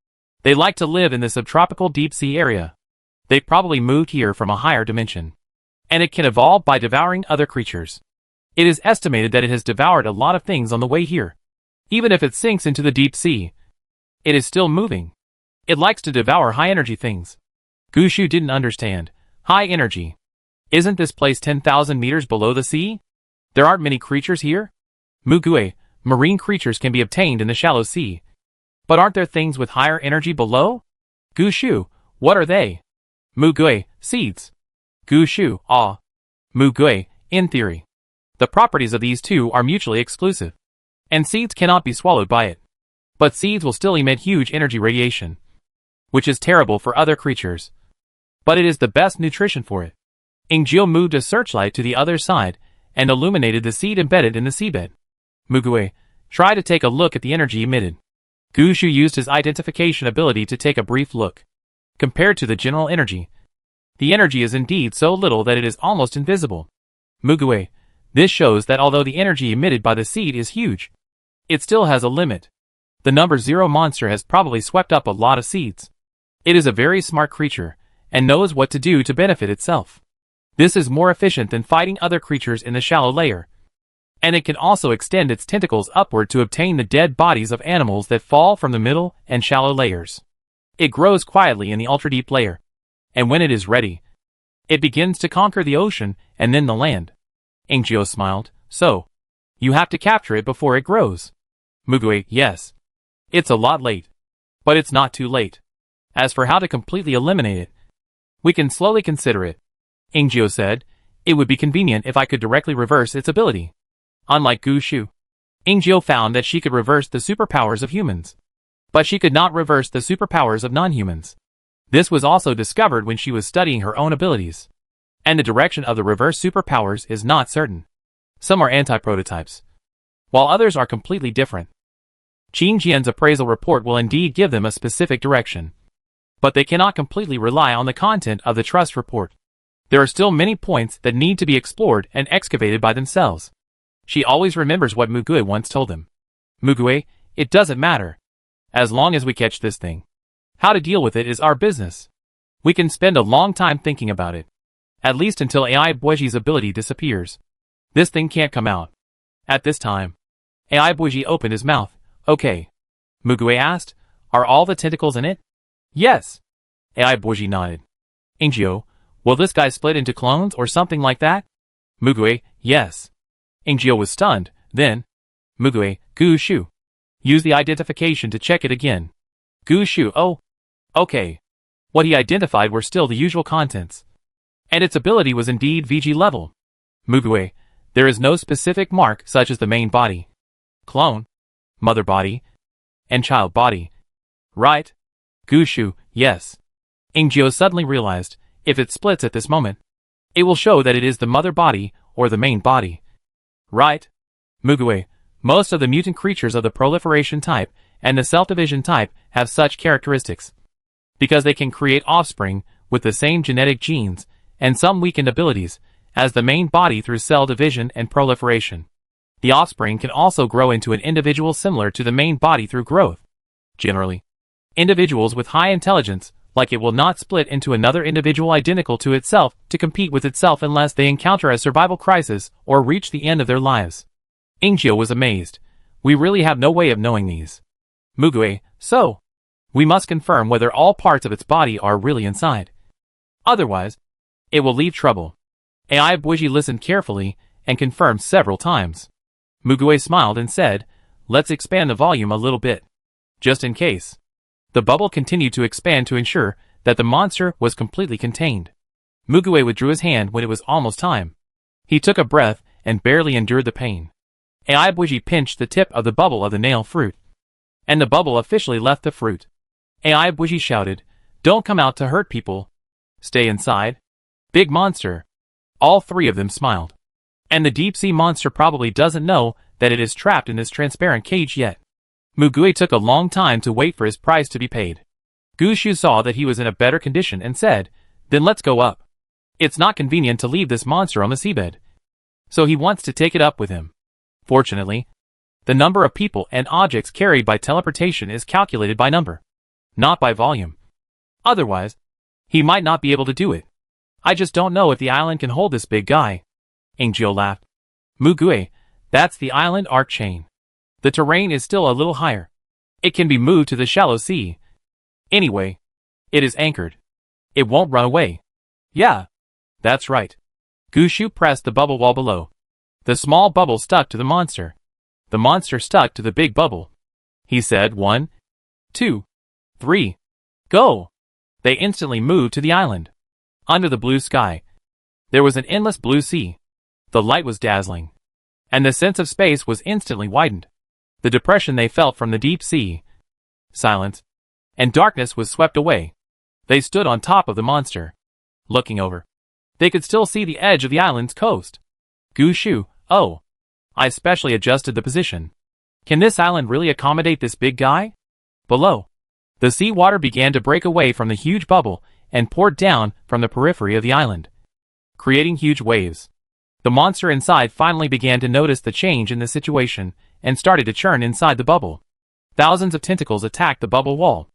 They like to live in the subtropical deep-sea area. They probably moved here from a higher dimension. And it can evolve by devouring other creatures. It is estimated that it has devoured a lot of things on the way here. Even if it sinks into the deep sea, it is still moving. It likes to devour high-energy things. Gu Shu didn't understand. High energy. Isn't this place 10,000 meters below the sea? There aren't many creatures here? Mugue, marine creatures can be obtained in the shallow sea. But aren't there things with higher energy below? Gu Shu, what are they? Mugue, seeds. Gu Shu, ah. Mugue, in theory. The properties of these two are mutually exclusive, and seeds cannot be swallowed by it. But seeds will still emit huge energy radiation, which is terrible for other creatures. But it is the best nutrition for it. Ingzhou moved a searchlight to the other side and illuminated the seed embedded in the seabed. Mugue, try to take a look at the energy emitted. Gu Shu used his identification ability to take a brief look. Compared to the general energy, the energy is indeed so little that it is almost invisible. Mugue, this shows that although the energy emitted by the seed is huge, it still has a limit. The number 0 monster has probably swept up a lot of seeds. It is a very smart creature, and knows what to do to benefit itself. This is more efficient than fighting other creatures in the shallow layer. And it can also extend its tentacles upward to obtain the dead bodies of animals that fall from the middle and shallow layers. It grows quietly in the ultra-deep layer, and when it is ready, it begins to conquer the ocean and then the land. Ingzhou smiled. So, you have to capture it before it grows. Mugue, yes. It's a lot late. But it's not too late. As for how to completely eliminate it, we can slowly consider it. Ingzhou said, it would be convenient if I could directly reverse its ability. Unlike Gu Shu, Ingzhou found that she could reverse the superpowers of humans. But she could not reverse the superpowers of non-humans. This was also discovered when she was studying her own abilities. And the direction of the reverse superpowers is not certain. Some are anti-prototypes, while others are completely different. Qing Jian's appraisal report will indeed give them a specific direction, but they cannot completely rely on the content of the trust report. There are still many points that need to be explored and excavated by themselves. She always remembers what Mugue once told them. Mugue, it doesn't matter. As long as we catch this thing. How to deal with it is our business. We can spend a long time thinking about it. At least until AI Boiji's ability disappears. This thing can't come out. At this time, AI Boiji opened his mouth. Okay. Mugue asked, are all the tentacles in it? Yes. AI Boiji nodded. Ingio, will this guy split into clones or something like that? Mugue, yes. Ingio was stunned, then. Mugue, Gu Shu. Use the identification to check it again. Gu Shu, oh. Okay. What he identified were still the usual contents. And its ability was indeed VG level. Mugue, there is no specific mark such as the main body, clone, mother body, and child body. Right? Gu Shu, yes. Ingio suddenly realized, if it splits at this moment, it will show that it is the mother body or the main body. Right? Mugue, most of the mutant creatures of the proliferation type and the self-division type have such characteristics. Because they can create offspring with the same genetic genes and some weakened abilities as the main body through cell division and proliferation. The offspring can also grow into an individual similar to the main body through growth. Generally, individuals with high intelligence, like it, will not split into another individual identical to itself to compete with itself unless they encounter a survival crisis or reach the end of their lives. Ingio was amazed. We really have no way of knowing these. Mugue, so we must confirm whether all parts of its body are really inside. Otherwise, it will leave trouble. AI Boiji listened carefully and confirmed several times. Mugue smiled and said, let's expand the volume a little bit. Just in case. The bubble continued to expand to ensure that the monster was completely contained. Mugue withdrew his hand when it was almost time. He took a breath and barely endured the pain. AI Boiji pinched the tip of the bubble of the nail fruit. And the bubble officially left the fruit. AI Boiji shouted, don't come out to hurt people. Stay inside. Big monster. All three of them smiled. And the deep-sea monster probably doesn't know that it is trapped in this transparent cage yet. Mugue took a long time to wait for his price to be paid. Gu Shu saw that he was in a better condition and said, then let's go up. It's not convenient to leave this monster on the seabed. So he wants to take it up with him. Fortunately, the number of people and objects carried by teleportation is calculated by number, not by volume. Otherwise, he might not be able to do it. I just don't know if the island can hold this big guy. Ingio laughed. Mugue, that's the island arc chain. The terrain is still a little higher. It can be moved to the shallow sea. Anyway, it is anchored. It won't run away. Yeah, that's right. Gu Shu pressed the bubble wall below. The small bubble stuck to the monster. The monster stuck to the big bubble. He said 1, 2, 3, go. They instantly moved to the island. Under the blue sky, there was an endless blue sea. The light was dazzling, and the sense of space was instantly widened. The depression they felt from the deep sea, silence, and darkness was swept away. They stood on top of the monster. Looking over, they could still see the edge of the island's coast. Gu Shu, oh. I specially adjusted the position. Can this island really accommodate this big guy? Below, the sea water began to break away from the huge bubble and poured down from the periphery of the island, creating huge waves. The monster inside finally began to notice the change in the situation and started to churn inside the bubble. Thousands of tentacles attacked the bubble wall.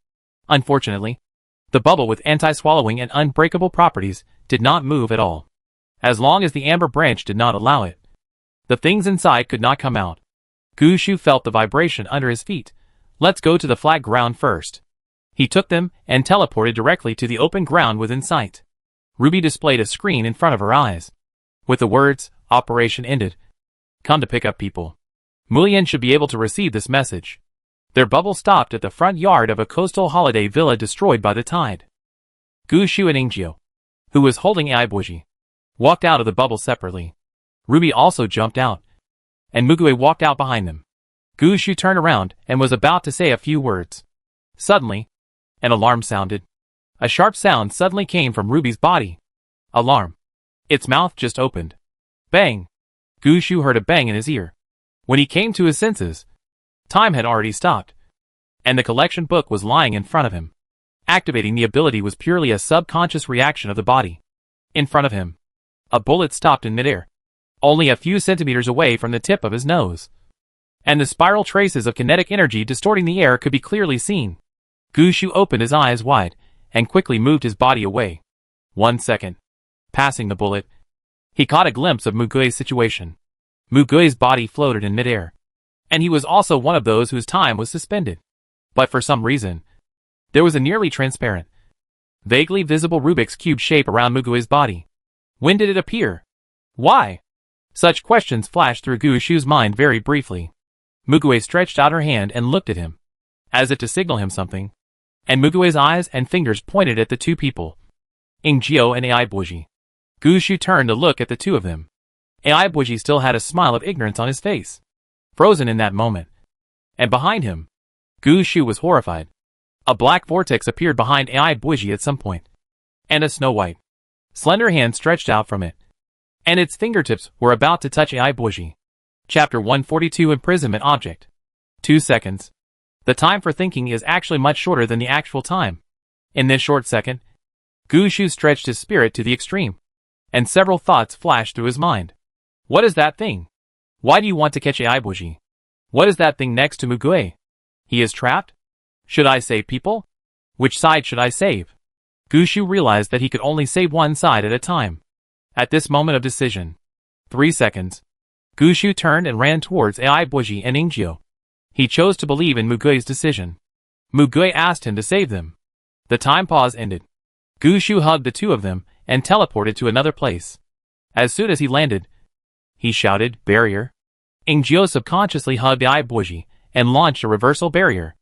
Unfortunately, the bubble with anti-swallowing and unbreakable properties did not move at all, as long as the amber branch did not allow it. The things inside could not come out. Gu Shu felt the vibration under his feet. Let's go to the flat ground first. He took them and teleported directly to the open ground within sight. Ruby displayed a screen in front of her eyes. With the words, operation ended. Come to pick up people. Mulian should be able to receive this message. Their bubble stopped at the front yard of a coastal holiday villa destroyed by the tide. Gu Shu and Ingio, who was holding AI Boiji, walked out of the bubble separately. Ruby also jumped out, and Mugue walked out behind them. Gu Shu turned around and was about to say a few words. Suddenly, an alarm sounded. A sharp sound suddenly came from Ruby's body. Alarm. Its mouth just opened. Bang! Gu Shu heard a bang in his ear. When he came to his senses, time had already stopped, and the collection book was lying in front of him. Activating the ability was purely a subconscious reaction of the body. In front of him, a bullet stopped in midair, only a few centimeters away from the tip of his nose. And the spiral traces of kinetic energy distorting the air could be clearly seen. Gu Shu opened his eyes wide, and quickly moved his body away. 1 second. Passing the bullet, he caught a glimpse of Mugui's situation. Mugui's body floated in midair, and he was also one of those whose time was suspended. But for some reason, there was a nearly transparent, vaguely visible Rubik's Cube shape around Mugui's body. When did it appear? Why? Such questions flashed through Gu Shu's mind very briefly. Mugui stretched out her hand and looked at him, as if to signal him something, and Mugui's eyes and fingers pointed at the two people, Ingjio and Ai Buji. Gu Shu turned to look at the two of them. Ai Buji still had a smile of ignorance on his face, frozen in that moment. And behind him, Gu Shu was horrified. A black vortex appeared behind Ai Buji at some point, and a snow-white, slender hand stretched out from it, and its fingertips were about to touch Ai Buji. Chapter 142 Imprisonment Object. 2 seconds. The time for thinking is actually much shorter than the actual time. In this short second, Gu Shu stretched his spirit to the extreme, and several thoughts flashed through his mind. What is that thing? Why do you want to catch Ai Buji? What is that thing next to Mugui? He is trapped? Should I save people? Which side should I save? Gu Shu realized that he could only save one side at a time. At this moment of decision, 3 seconds, Gu Shu turned and ran towards Ai Buji and Ingjio. He chose to believe in Mugui's decision. Mugui asked him to save them. The time pause ended. Gu Shu hugged the two of them and teleported to another place. As soon as he landed, he shouted, "Barrier." Ingjio subconsciously hugged Ai Buji and launched a reversal barrier.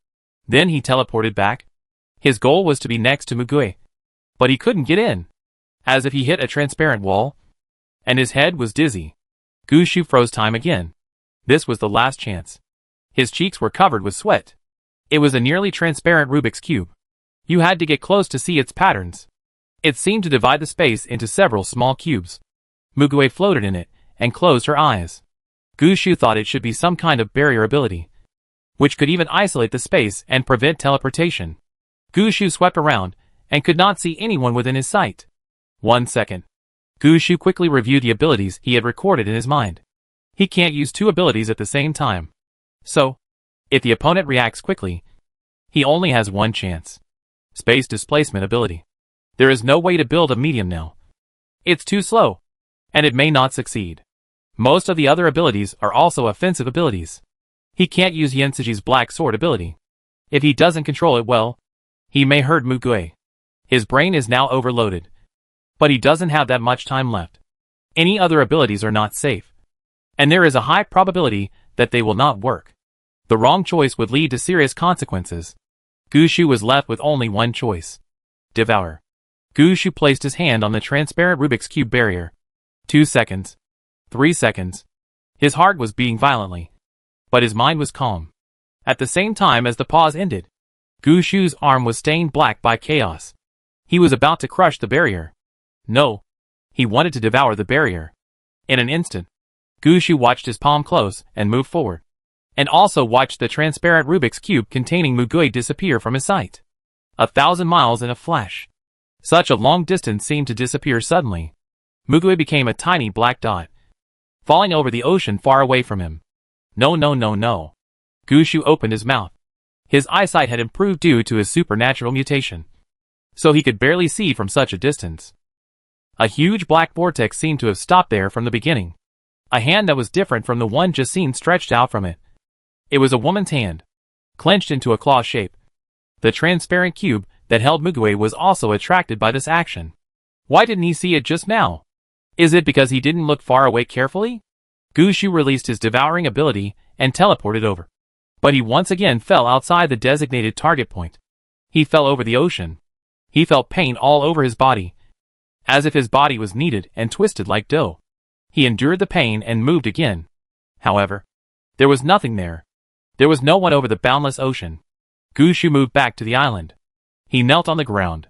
Then he teleported back. His goal was to be next to Mugui, but he couldn't get in, as if he hit a transparent wall, and his head was dizzy. Gu Shu froze time again. This was the last chance. His cheeks were covered with sweat. It was a nearly transparent Rubik's Cube. You had to get close to see its patterns. It seemed to divide the space into several small cubes. Mugui floated in it and closed her eyes. Gu Shu thought it should be some kind of barrier ability, which could even isolate the space and prevent teleportation. Gu Shu swept around and could not see anyone within his sight. 1 second. Gu Shu quickly reviewed the abilities he had recorded in his mind. He can't use two abilities at the same time. So, if the opponent reacts quickly, he only has one chance. Space displacement ability. There is no way to build a medium now. It's too slow, and it may not succeed. Most of the other abilities are also offensive abilities. He can't use Yensuji's Black Sword ability. If he doesn't control it well, he may hurt Mugui. His brain is now overloaded, but he doesn't have that much time left. Any other abilities are not safe, and there is a high probability that they will not work. The wrong choice would lead to serious consequences. Gu Shu was left with only one choice. Devour. Gu Shu placed his hand on the transparent Rubik's Cube barrier. 2 seconds. 3 seconds. His heart was beating violently, but his mind was calm. At the same time as the pause ended, Gu Shu's arm was stained black by chaos. He was about to crush the barrier. No. He wanted to devour the barrier. In an instant, Gu Shu watched his palm close and move forward, and also watched the transparent Rubik's Cube containing Mugui disappear from his sight. 1,000 miles in a flash. Such a long distance seemed to disappear suddenly. Mugui became a tiny black dot, falling over the ocean far away from him. No, no, no, no. Gu Shu opened his mouth. His eyesight had improved due to his supernatural mutation, so he could barely see from such a distance. A huge black vortex seemed to have stopped there from the beginning. A hand that was different from the one just seen stretched out from it. It was a woman's hand, clenched into a claw shape. The transparent cube that held Mugui was also attracted by this action. Why didn't he see it just now? Is it because he didn't look far away carefully? Gu Shu released his devouring ability and teleported over. But he once again fell outside the designated target point. He fell over the ocean. He felt pain all over his body, as if his body was kneaded and twisted like dough. He endured the pain and moved again. However, there was nothing there. There was no one over the boundless ocean. Gu Shu moved back to the island. He knelt on the ground.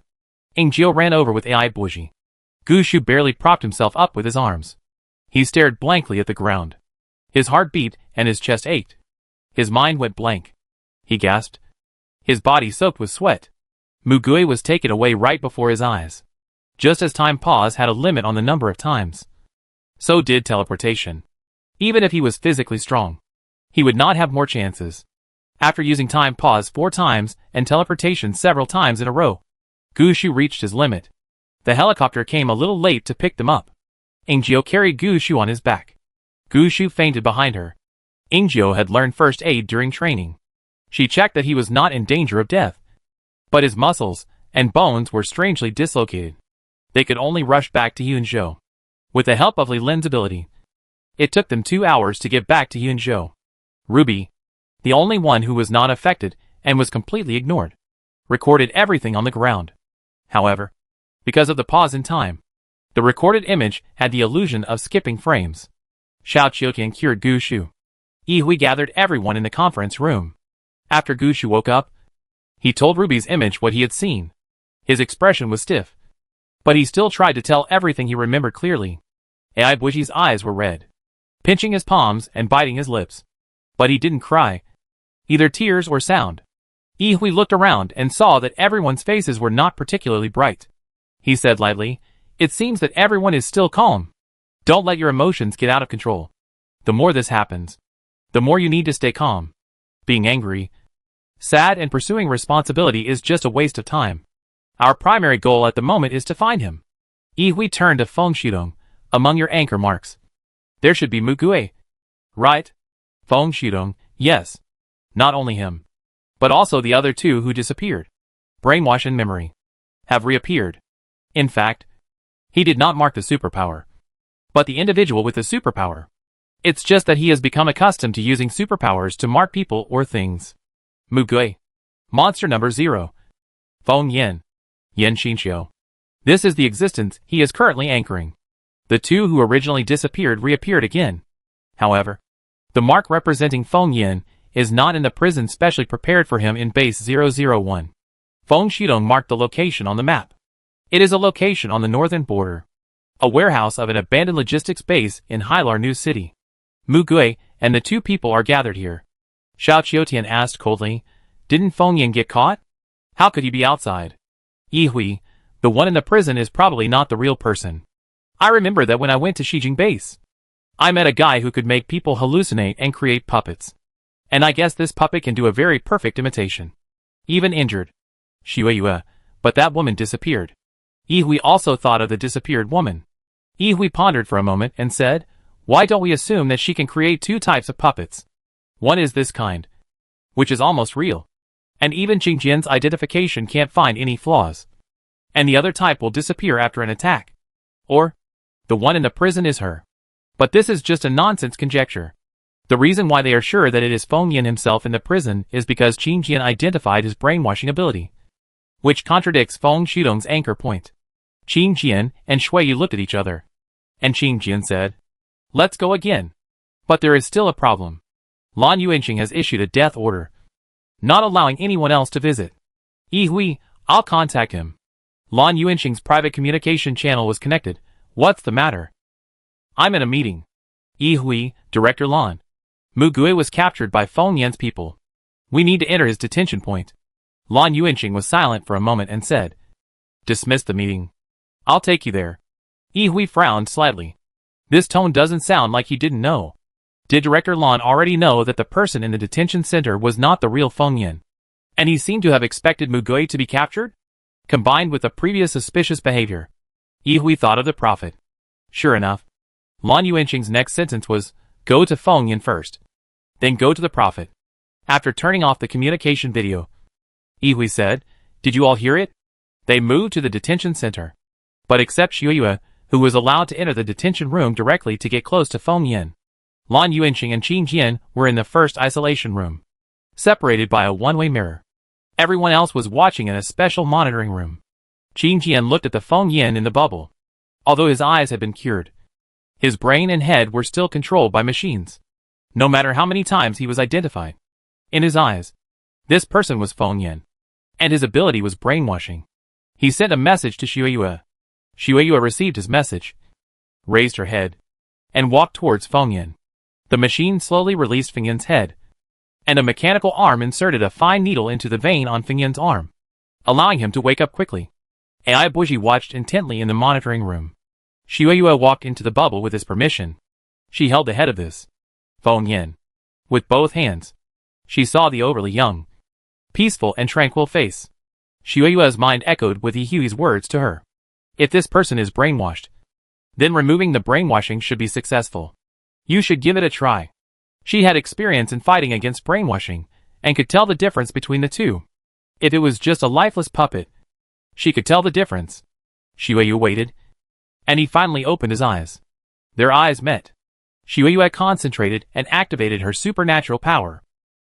Ingjio ran over with Ai Buji. Gu Shu barely propped himself up with his arms. He stared blankly at the ground. His heart beat and his chest ached. His mind went blank. He gasped. His body soaked with sweat. Mugui was taken away right before his eyes. Just as time pause had a limit on the number of times, so did teleportation. Even if he was physically strong, he would not have more chances. After using time pause 4 times and teleportation several times in a row, Gu Shu reached his limit. The helicopter came a little late to pick them up. Ingjiu carried Gu Shu on his back. Gu Shu fainted behind her. Ingjiu had learned first aid during training. She checked that he was not in danger of death. But his muscles and bones were strangely dislocated. They could only rush back to Yunzhou. With the help of Li Lin's ability, it took them 2 hours to get back to Yunzhou. Ruby, the only one who was not affected and was completely ignored, recorded everything on the ground. However, because of the pause in time, the recorded image had the illusion of skipping frames. Xiao Qiuqian cured Gu Shu. Yi Hui gathered everyone in the conference room. After Gu Shu woke up, he told Ruby's image what he had seen. His expression was stiff, but he still tried to tell everything he remembered clearly. Ai Buiji's eyes were red, pinching his palms and biting his lips. But he didn't cry, either tears or sound. Yi Hui looked around and saw that everyone's faces were not particularly bright. He said lightly, "It seems that everyone is still calm. Don't let your emotions get out of control. The more this happens, the more you need to stay calm. Being angry, sad and pursuing responsibility is just a waste of time. Our primary goal at the moment is to find him." Yi Hui turned to Feng Shidong. "Among your anchor marks, there should be Mu Gui, right?" Feng Shidong, "Yes. Not only him, but also the other two who disappeared. Brainwash and memory have reappeared. In fact, he did not mark the superpower, but the individual with the superpower. It's just that he has become accustomed to using superpowers to mark people or things. Mu Gui. Monster number 0. Feng Yin. Yan Xinxiu. This is the existence he is currently anchoring. The two who originally disappeared reappeared again. However, the mark representing Feng Yin is not in the prison specially prepared for him in base 001. Feng Shidong marked the location on the map. It is a location on the northern border, a warehouse of an abandoned logistics base in Hailar New City. Mu Gui and the two people are gathered here. Xiao Qiutian asked coldly, "Didn't Feng Yin get caught? How could he be outside?" Yi Hui, "The one in the prison is probably not the real person. I remember that when I went to Shijing base, I met a guy who could make people hallucinate and create puppets. And I guess this puppet can do a very perfect imitation. Even injured. Xue, but that woman disappeared." Yi Hui also thought of the disappeared woman. Yi Hui pondered for a moment and said, "Why don't we assume that she can create 2 types of puppets? One is this kind, which is almost real, and even Qingjian's identification can't find any flaws. And the other type will disappear after an attack. Or, the one in the prison is her. But this is just a nonsense conjecture. The reason why they are sure that it is Feng Yin himself in the prison is because Qingjian identified his brainwashing ability, which contradicts Feng Shidong's anchor point." Qingjian and Shui looked at each other, and Qingjian said, "Let's go again. But there is still a problem. Lan Yuanqing has issued a death order, not allowing anyone else to visit. Yi Hui, I'll contact him." Lan Yuanqing's private communication channel was connected. "What's the matter?" "I'm in a meeting." Yi Hui, Director Lan. "Mu Gui was captured by Feng Yan's people. We need to enter his detention point." Lan Yuanqing was silent for a moment and said, "Dismiss the meeting. I'll take you there." Yi Hui frowned slightly. This tone doesn't sound like he didn't know. Did Director Lan already know that the person in the detention center was not the real Feng Yin? And he seemed to have expected Mu Gui to be captured? Combined with the previous suspicious behavior, Yi Hui thought of the prophet. Sure enough, Lan Yuanqing's next sentence was, "Go to Feng Yin first. Then go to the prophet." After turning off the communication video, Yi Hui said, "Did you all hear it? They moved to the detention center. But except Xue, who was allowed to enter the detention room directly to get close to Feng Yin. Lan Yuanqing and Qingjian were in the first isolation room, separated by a one-way mirror. Everyone else was watching in a special monitoring room. Qingjian looked at the Feng Yin in the bubble. Although his eyes had been cured, his brain and head were still controlled by machines. No matter how many times he was identified, in his eyes, this person was Feng Yin, and his ability was brainwashing. He sent a message to Xue. Xue received his message, raised her head, and walked towards Feng Yin. The machine slowly released Feng Yin's head, and a mechanical arm inserted a fine needle into the vein on Feng Yin's arm, allowing him to wake up quickly. Ai Buji watched intently in the monitoring room. Xue walked into the bubble with his permission. She held the head of this Feng Yin with both hands. She saw the overly young, peaceful and tranquil face. Xueyue's mind echoed with Yihui's words to her. If this person is brainwashed, then removing the brainwashing should be successful. You should give it a try. She had experience in fighting against brainwashing, and could tell the difference between the two. If it was just a lifeless puppet, she could tell the difference. Xueyu waited, and he finally opened his eyes. Their eyes met. Xueyue concentrated and activated her supernatural power.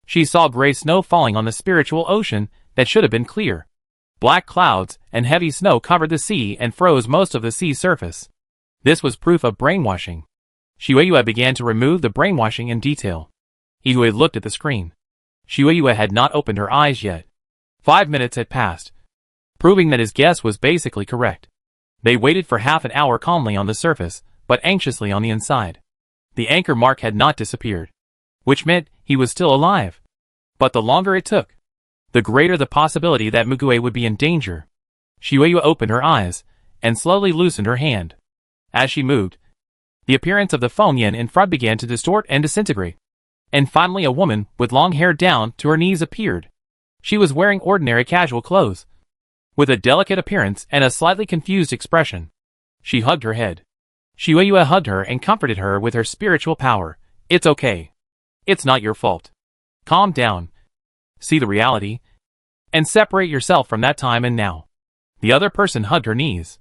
She saw gray snow falling on the spiritual ocean that should have been clear. Black clouds and heavy snow covered the sea and froze most of the sea's surface. This was proof of brainwashing. Xueyue began to remove the brainwashing in detail. Yihue looked at the screen. Xueyue had not opened her eyes yet. 5 minutes had passed, proving that his guess was basically correct. They waited for half an hour calmly on the surface, but anxiously on the inside. The anchor mark had not disappeared, which meant he was still alive. But the longer it took, the greater the possibility that Mugue would be in danger. Xueyue opened her eyes, and slowly loosened her hand. As she moved, the appearance of the Fengyan in front began to distort and disintegrate. And finally a woman with long hair down to her knees appeared. She was wearing ordinary casual clothes, with a delicate appearance and a slightly confused expression. She hugged her head. Xueyue hugged her and comforted her with her spiritual power. It's okay. It's not your fault. Calm down. See the reality, and separate yourself from that time and now. The other person hugged her knees.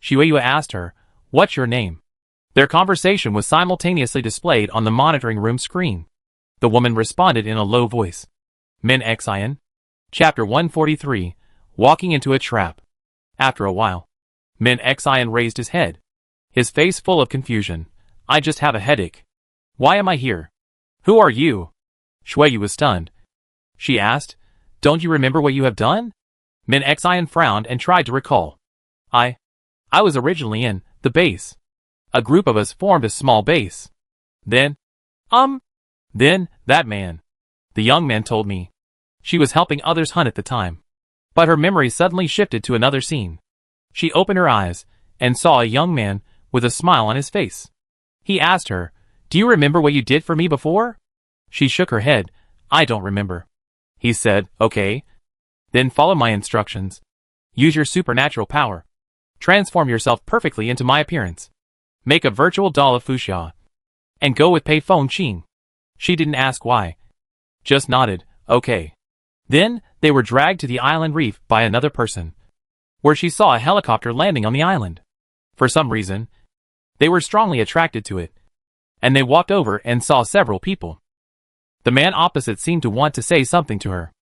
Xueyue asked her, "What's your name?" Their conversation was simultaneously displayed on the monitoring room screen. The woman responded in a low voice. Min Xian. Chapter 143, Walking into a Trap. After a while, Min Xian raised his head, his face full of confusion. I just have a headache. Why am I here? Who are you? Xueyue was stunned. She asked, Don't you remember what you have done? Min Xian frowned and tried to recall. I was originally in the base. A group of us formed a small base. Then that man. The young man told me. She was helping others hunt at the time. But her memory suddenly shifted to another scene. She opened her eyes and saw a young man with a smile on his face. He asked her, Do you remember what you did for me before? She shook her head. I don't remember. He said, Okay. Then follow my instructions. Use your supernatural power. Transform yourself perfectly into my appearance. Make a virtual doll of Fuxia. And go with Pei Fengqing. She didn't ask why. Just nodded, okay. Then, they were dragged to the island reef by another person, where she saw a helicopter landing on the island. For some reason, they were strongly attracted to it, and they walked over and saw several people. The man opposite seemed to want to say something to her,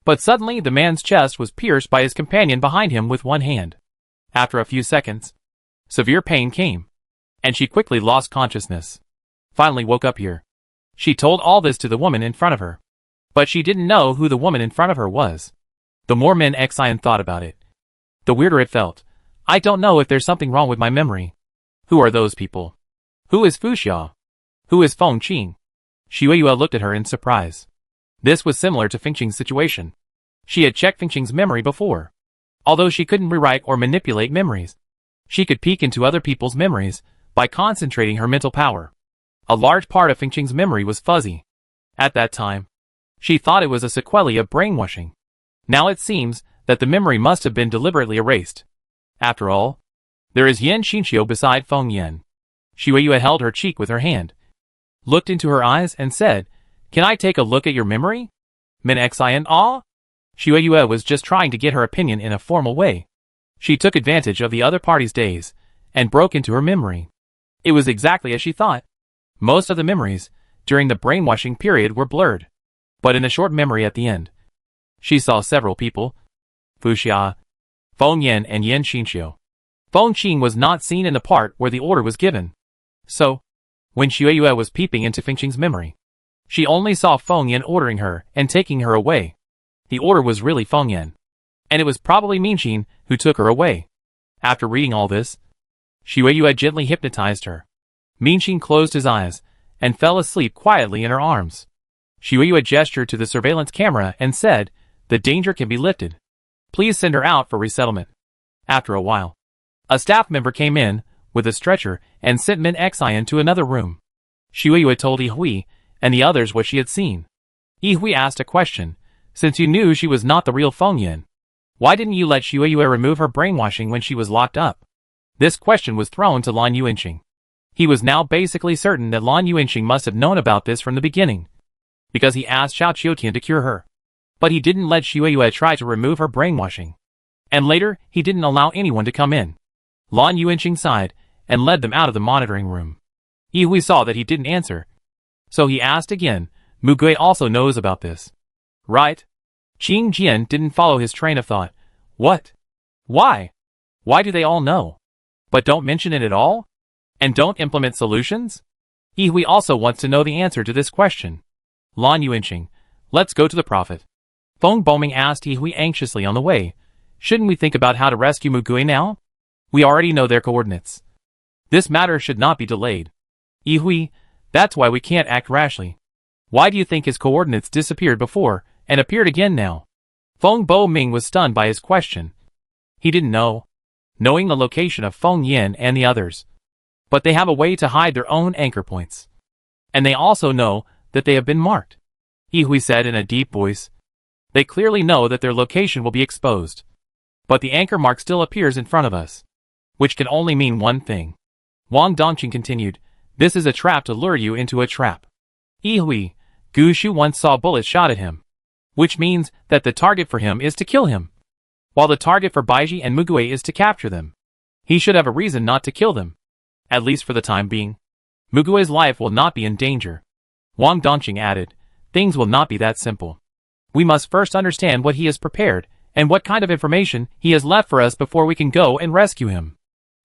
but suddenly the man's chest was pierced by his companion behind him with one hand. After a few seconds, severe pain came, and she quickly lost consciousness. Finally woke up here. She told all this to the woman in front of her, but she didn't know who the woman in front of her was. The more Min Xian thought about it, the weirder it felt. I don't know if there's something wrong with my memory. Who are those people? Who is Fuxia? Who is Fengqing? Xueyue looked at her in surprise. This was similar to Fengqing's situation. She had checked Fengqing's memory before. Although she couldn't rewrite or manipulate memories, she could peek into other people's memories by concentrating her mental power. A large part of Fengqing's memory was fuzzy. At that time, she thought it was a sequelae of brainwashing. Now it seems that the memory must have been deliberately erased. After all, there is Yan Xinqiu beside Feng Yan. Xueyue held her cheek with her hand, looked into her eyes and said, Can I take a look at your memory? Min Xian, ah? Xueyue was just trying to get her opinion in a formal way. She took advantage of the other party's days, and broke into her memory. It was exactly as she thought. Most of the memories, during the brainwashing period, were blurred. But in a short memory at the end, she saw several people. Fuxia, Feng Yan and Yan Xinqiu. Fengqing was not seen in the part where the order was given. So, when Xueyue was peeping into Fengqing's memory, she only saw Feng Yan ordering her and taking her away. The order was really Feng Yan, and it was probably Minqing who took her away. After reading all this, Xueyue gently hypnotized her. Minqing closed his eyes and fell asleep quietly in her arms. Xueyue gestured to the surveillance camera and said, The danger can be lifted. Please send her out for resettlement. After a while, a staff member came in with a stretcher and sent Min Xian to another room. Xueyue told Yihui and the others what she had seen. Yihui asked a question, since you knew she was not the real Feng Yan. Why didn't you let Xue Yue remove her brainwashing when she was locked up? This question was thrown to Lan Yuanqing. He was now basically certain that Lan Yuanqing must have known about this from the beginning, because he asked Xiao Qiutian to cure her. But he didn't let Xue Yue try to remove her brainwashing. And later, he didn't allow anyone to come in. Lan Yuanqing sighed, and led them out of the monitoring room. Yihui saw that he didn't answer, so he asked again. Mu Gui also knows about this, right? Qing Jian didn't follow his train of thought. What? Why? Why do they all know? But don't mention it at all? And don't implement solutions? Yihui also wants to know the answer to this question. Lan Yuanqing, let's go to the prophet. Feng Boming asked Yihui anxiously on the way. Shouldn't we think about how to rescue Mu Gui now? We already know their coordinates. This matter should not be delayed. Yihui, that's why we can't act rashly. Why do you think his coordinates disappeared before, and appeared again now? Feng Boming was stunned by his question. He didn't know. Knowing the location of Feng Yin and the others. But they have a way to hide their own anchor points. And they also know that they have been marked. Yihui said in a deep voice. They clearly know that their location will be exposed. But the anchor mark still appears in front of us. Which can only mean one thing. Wang Dongqing continued, this is a trap to lure you into a trap. Yihui, Gu Shu once saw bullets shot at him. Which means that the target for him is to kill him. While the target for Baiji and Mugui is to capture them. He should have a reason not to kill them. At least for the time being. Mugui's life will not be in danger. Wang Dongqing added, things will not be that simple. We must first understand what he has prepared, and what kind of information he has left for us before we can go and rescue him.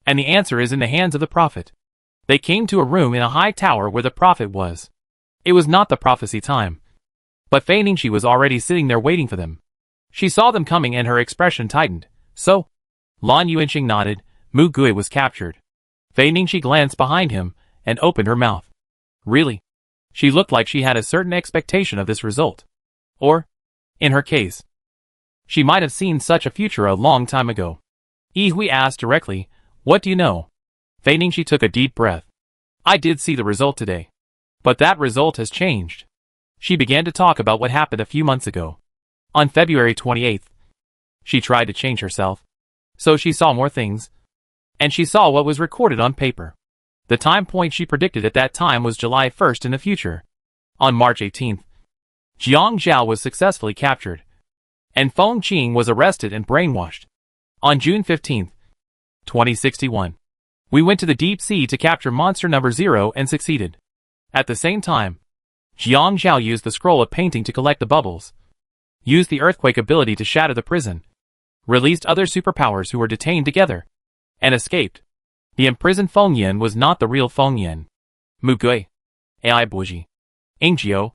And the answer is in the hands of the prophet. They came to a room in a high tower where the prophet was. It was not the prophecy time. But Fei Ningxi was already sitting there waiting for them. She saw them coming and her expression tightened. So? Lan Yuanqing nodded. Mu Gui was captured. Fei Ningxi glanced behind him, and opened her mouth. Really? She looked like she had a certain expectation of this result. Or, in her case, she might have seen such a future a long time ago. Yihui asked directly, what do you know? Fei Ningxi took a deep breath. I did see the result today. But that result has changed. She began to talk about what happened a few months ago. On February 28th. She tried to change herself. So she saw more things. And she saw what was recorded on paper. The time point she predicted at that time was July 1st in the future. On March 18th, Jiang Zhao was successfully captured. And Feng Qing was arrested and brainwashed. On June 15th, 2061. We went to the deep sea to capture monster number 0 and succeeded. At the same time, Jiang Zhao used the scroll of painting to collect the bubbles. Used the earthquake ability to shatter the prison. Released other superpowers who were detained together. And escaped. The imprisoned Feng Yin was not the real Feng Yin. Mu Gui, Ai Boji, Ingjiu,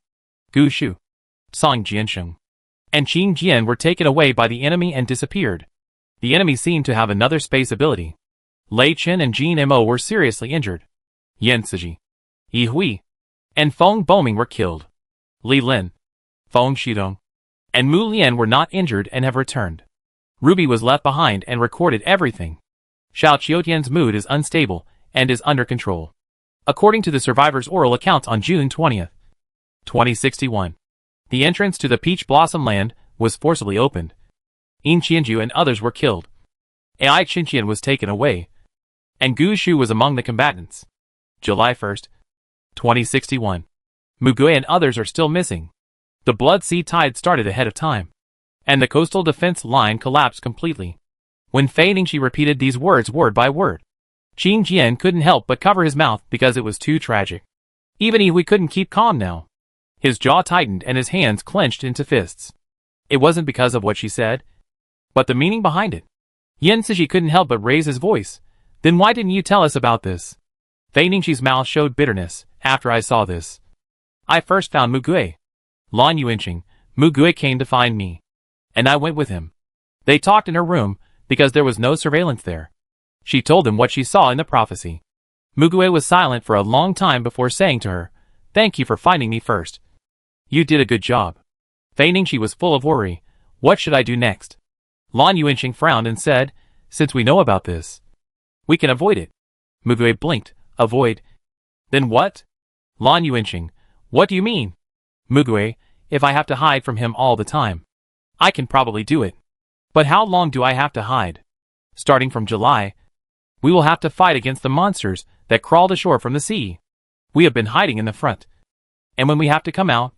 Gu Shu, Song Jiansheng, and Qing Jian were taken away by the enemy and disappeared. The enemy seemed to have another space ability. Lei Chen and Jin Mo were seriously injured. Yan Siji, Yi Hui, and Feng Boming were killed. Li Lin, Feng Shidong, and Mu Lian were not injured and have returned. Ruby was left behind and recorded everything. Xiao Qiutian's mood is unstable and is under control. According to the survivors' oral accounts on June 20th, 2061, the entrance to the Peach Blossom Land was forcibly opened. Yin Qianju and others were killed. Ai Qinqian was taken away. And Gu Shu was among the combatants. July 1st, 2061. Mu Gui and others are still missing. The Blood Sea tide started ahead of time. And the coastal defense line collapsed completely. When Fei Ningxi repeated these words word by word, Qing Jian couldn't help but cover his mouth because it was too tragic. Even Yihui couldn't keep calm now. His jaw tightened and his hands clenched into fists. It wasn't because of what she said, but the meaning behind it. Yan Siji couldn't help but raise his voice. Then why didn't you tell us about this? Fei Ningxi's mouth showed bitterness. After I saw this, I first found Mu Gui. Lan Yuanqing, Mu Gui came to find me. And I went with him. They talked in her room, because there was no surveillance there. She told him what she saw in the prophecy. Mu Gui was silent for a long time before saying to her, thank you for finding me first. You did a good job. Fei Ningxi was full of worry. What should I do next? Lan Yuanqing frowned and said, since we know about this, we can avoid it. Mu Gui blinked. Avoid? Then what? Lan Yuanqing, what do you mean? Mu Gui, if I have to hide from him all the time, I can probably do it. But how long do I have to hide? Starting from July, we will have to fight against the monsters that crawled ashore from the sea. We have been hiding in the front. And when we have to come out,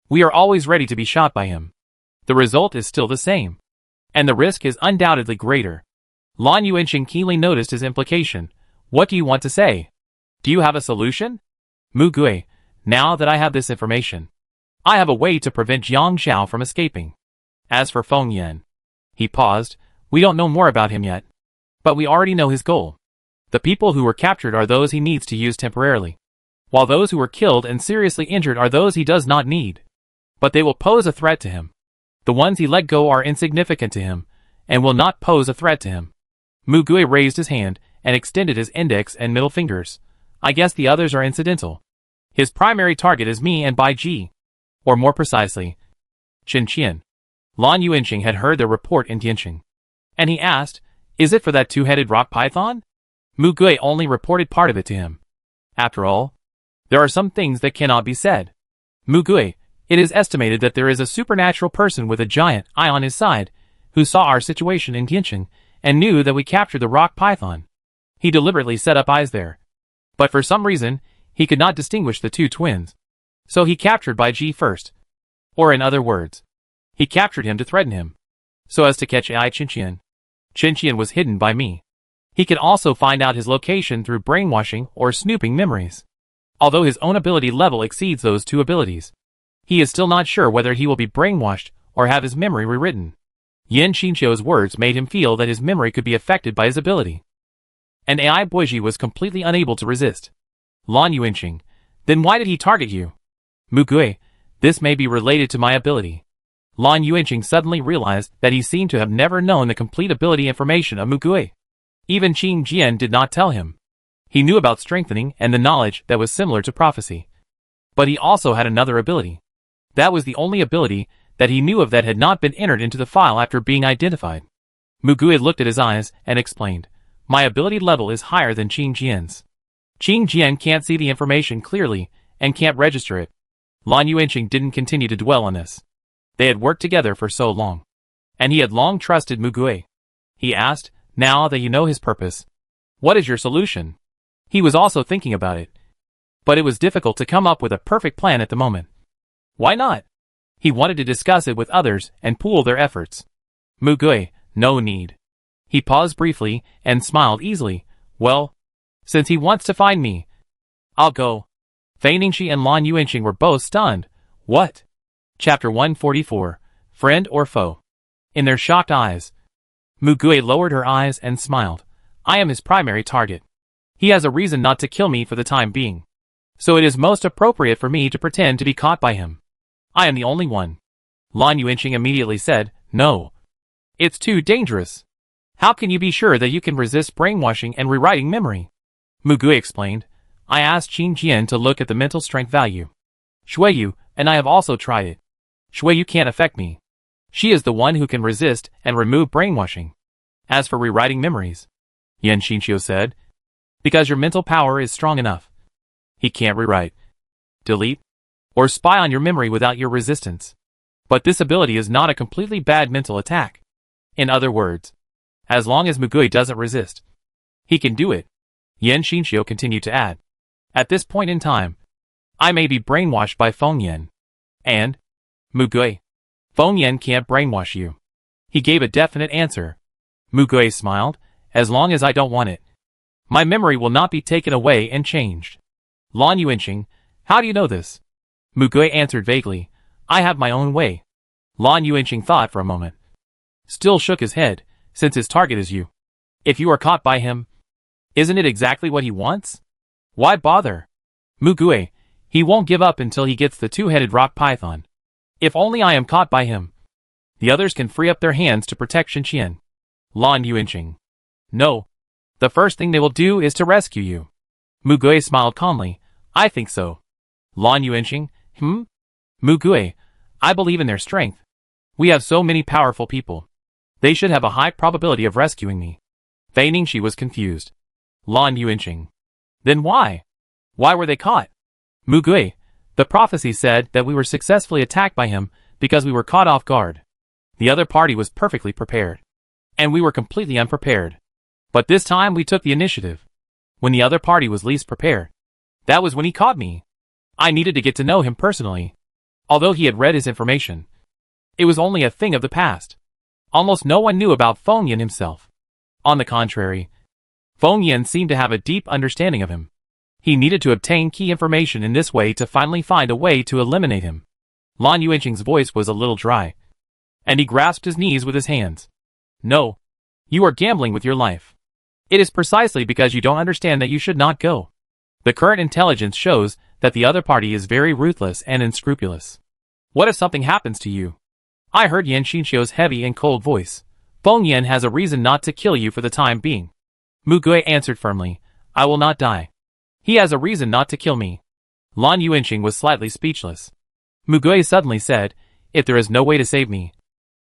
we are always ready to be shot by him. The result is still the same. And the risk is undoubtedly greater. Lan Yuanqing keenly noticed his implication. What do you want to say? Do you have a solution? Mu Gui, now that I have this information, I have a way to prevent Jiang Xiao from escaping. As for Feng Yan, he paused, we don't know more about him yet. But we already know his goal. The people who were captured are those he needs to use temporarily, while those who were killed and seriously injured are those he does not need. But they will pose a threat to him. The ones he let go are insignificant to him, and will not pose a threat to him. Mu Gui raised his hand and extended his index and middle fingers. I guess the others are incidental. His primary target is me and Bai Ji. Or more precisely, Qin Qian. Lan Yuanqing had heard the report in Tianqing. And he asked, is it for that two-headed rock python? Mu Gui only reported part of it to him. After all, there are some things that cannot be said. Mu Gui, it is estimated that there is a supernatural person with a giant eye on his side, who saw our situation in Tianqing, and knew that we captured the rock python. He deliberately set up eyes there. But for some reason, he could not distinguish the two twins. So he captured Bai Ji first. Or in other words, he captured him to threaten him, so as to catch AI Qin Qian. Qin Qian was hidden by me. He could also find out his location through brainwashing or snooping memories. Although his own ability level exceeds those two abilities, he is still not sure whether he will be brainwashed or have his memory rewritten. Yan Xinqiu's words made him feel that his memory could be affected by his ability. And AI Boiji was completely unable to resist. Lan Yuanqing, then why did he target you? Mu Gui, this may be related to my ability. Lan Yuanqing suddenly realized that he seemed to have never known the complete ability information of Mu Gui. Even Qin Jian did not tell him. He knew about strengthening and the knowledge that was similar to prophecy. But he also had another ability. That was the only ability that he knew of that had not been entered into the file after being identified. Mu Gui looked at his eyes and explained, my ability level is higher than Qin Jian's. Qin Jian can't see the information clearly and can't register it. Lan Yuanqing didn't continue to dwell on this. They had worked together for so long. And he had long trusted Mu Gui. He asked, now that you know his purpose, what is your solution? He was also thinking about it. But it was difficult to come up with a perfect plan at the moment. Why not? He wanted to discuss it with others and pool their efforts. Mu Gui, no need. He paused briefly and smiled easily. Well, since he wants to find me, I'll go. Fei Ningxi and Lan Yuanqing were both stunned. What? Chapter 144. Friend or foe? In their shocked eyes, Mu Gui lowered her eyes and smiled. I am his primary target. He has a reason not to kill me for the time being. So it is most appropriate for me to pretend to be caught by him. I am the only one. Lan Yuanqing immediately said, no. It's too dangerous. How can you be sure that you can resist brainwashing and rewriting memory? Mu Gui explained. I asked Qin Jian to look at the mental strength value. Shuiyu, and I have also tried it. Shuiyu can't affect me. She is the one who can resist and remove brainwashing. As for rewriting memories, Yan Xinqiu said, because your mental power is strong enough. He can't rewrite, delete, or spy on your memory without your resistance. But this ability is not a completely bad mental attack. In other words, as long as Mu Gui doesn't resist, he can do it. Yan Xinqiu continued to add. At this point in time, I may be brainwashed by Feng Yan. And, Mu Gui, Feng Yan can't brainwash you. He gave a definite answer. Mu Gui smiled, as long as I don't want it. My memory will not be taken away and changed. Lan Yuanqing, how do you know this? Mu Gui answered vaguely, I have my own way. Lan Yuanqing thought for a moment. Still shook his head, since his target is you. If you are caught by him, isn't it exactly what he wants? Why bother? Mu Gui, he won't give up until he gets the two-headed rock python. If only I am caught by him. The others can free up their hands to protect Qin Qian. Lan Yuanqing. No. The first thing they will do is to rescue you. Mu Gui smiled calmly. I think so. Lan Yuanqing. Mu Gui, I believe in their strength. We have so many powerful people. They should have a high probability of rescuing me. Fei Ningxi was confused. Lan Yuanqing. Then why? Why were they caught? Mu Gui, the prophecy said that we were successfully attacked by him because we were caught off guard. The other party was perfectly prepared. And we were completely unprepared. But this time we took the initiative. When the other party was least prepared, that was when he caught me. I needed to get to know him personally. Although he had read his information, it was only a thing of the past. Almost no one knew about Feng Yin himself. On the contrary, Feng Yin seemed to have a deep understanding of him. He needed to obtain key information in this way to finally find a way to eliminate him. Lan Yuanqing's voice was a little dry, and he grasped his knees with his hands. No. You are gambling with your life. It is precisely because you don't understand that you should not go. The current intelligence shows that the other party is very ruthless and unscrupulous. What if something happens to you? I heard Yan Xinqiu's heavy and cold voice. Feng Yin has a reason not to kill you for the time being. Mu Gui answered firmly, I will not die. He has a reason not to kill me. Lan Yuanqing was slightly speechless. Mu Gui suddenly said, if there is no way to save me,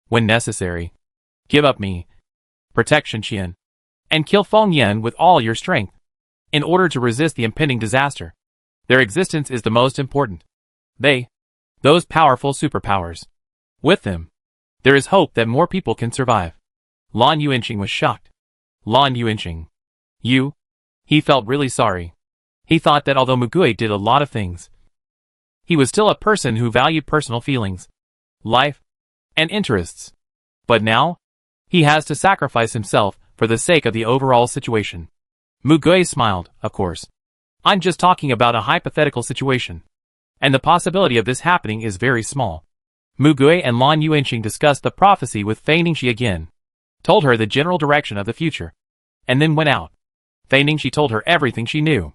when necessary, give up me. Protect Shenqian. And kill Feng Yin with all your strength. In order to resist the impending disaster. Their existence is the most important. Those powerful superpowers. With them, there is hope that more people can survive. Lan Yuanqing was shocked. Lan Yuanqing. You? He felt really sorry. He thought that although Mu Gui did a lot of things, he was still a person who valued personal feelings, life, and interests. But now, he has to sacrifice himself for the sake of the overall situation. Mu Gui smiled, of course. I'm just talking about a hypothetical situation. And the possibility of this happening is very small. Mu Gui and Lan Yuanqing discussed the prophecy with Fei Ningxi again, told her the general direction of the future, and then went out. Fei Ningxi told her everything she knew.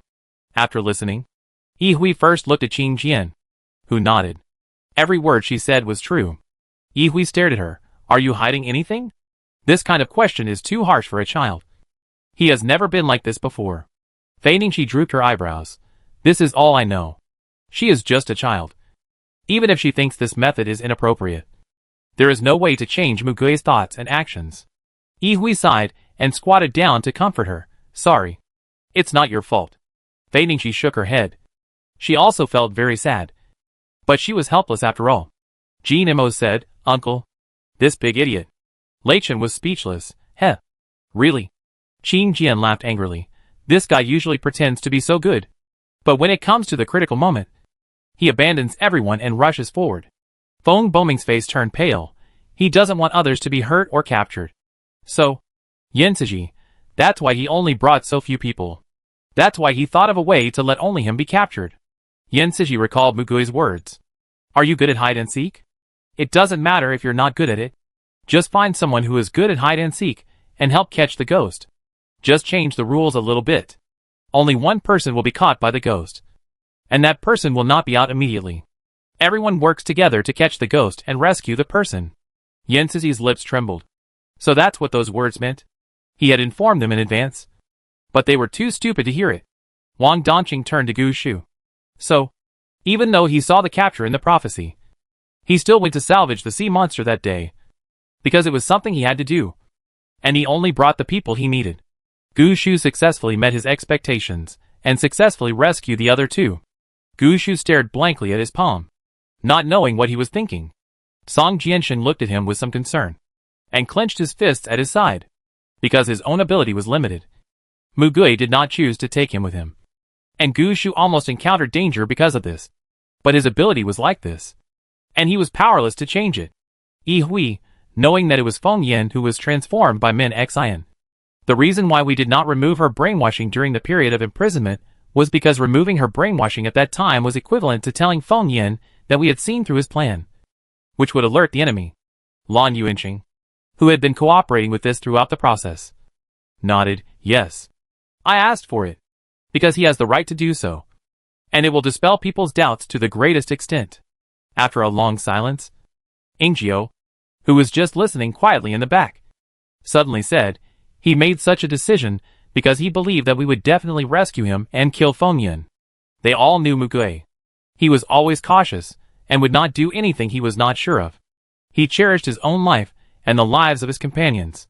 After listening, Yi Hui first looked at Qing Jian, who nodded. Every word she said was true. Yi Hui stared at her. Are you hiding anything? This kind of question is too harsh for a child. He has never been like this before. Fei Ningxi drooped her eyebrows. This is all I know. She is just a child. Even if she thinks this method is inappropriate, there is no way to change Mu Gui's thoughts and actions. Yi Hui sighed and squatted down to comfort her. Sorry. It's not your fault. Fei Ningxi shook her head. She also felt very sad. But she was helpless after all. Jean Imo said, Uncle. This big idiot. Lei Chen was speechless. Heh. Really? Qing Jian laughed angrily. This guy usually pretends to be so good. But when it comes to the critical moment, he abandons everyone and rushes forward. Feng Boming's face turned pale. He doesn't want others to be hurt or captured. So, Yan Siji, that's why he only brought so few people. That's why he thought of a way to let only him be captured. Yan Siji recalled Mu Gui's words. Are you good at hide and seek? It doesn't matter if you're not good at it. Just find someone who is good at hide and seek, and help catch the ghost. Just change the rules a little bit. Only one person will be caught by the ghost. And that person will not be out immediately. Everyone works together to catch the ghost and rescue the person. Yan Sizi's lips trembled. So that's what those words meant? He had informed them in advance. But they were too stupid to hear it. Wang Donqing turned to Gu Shu. So, even though he saw the capture in the prophecy, he still went to salvage the sea monster that day. Because it was something he had to do. And he only brought the people he needed. Gu Shu successfully met his expectations, and successfully rescued the other two. Gu Shu stared blankly at his palm, not knowing what he was thinking. Song Jiansheng looked at him with some concern, and clenched his fists at his side, because his own ability was limited. Mu Gui did not choose to take him with him, and Gu Shu almost encountered danger because of this. But his ability was like this, and he was powerless to change it. Yi Hui, knowing that it was Feng Yin who was transformed by Min Xian. The reason why we did not remove her brainwashing during the period of imprisonment was because removing her brainwashing at that time was equivalent to telling Feng Yin that we had seen through his plan, which would alert the enemy. Lan Yuanqing, who had been cooperating with this throughout the process, nodded, yes. I asked for it, because he has the right to do so, and it will dispel people's doubts to the greatest extent. After a long silence, Ingjiu, who was just listening quietly in the back, suddenly said, he made such a decision because he believed that we would definitely rescue him and kill Feng Yin. They all knew Mu Gui. He was always cautious, and would not do anything he was not sure of. He cherished his own life, and the lives of his companions.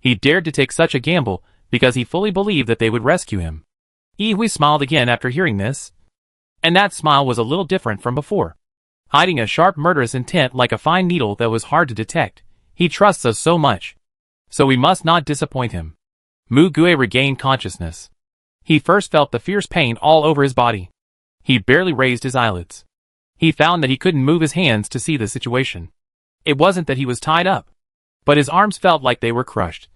He dared to take such a gamble, because he fully believed that they would rescue him. Yi Hui smiled again after hearing this. And that smile was a little different from before. Hiding a sharp murderous intent like a fine needle that was hard to detect, He trusts us so much. So we must not disappoint him. Mu Gue regained consciousness. He first felt the fierce pain all over his body. He barely raised his eyelids. He found that he couldn't move his hands to see the situation. It wasn't that he was tied up, but his arms felt like they were crushed,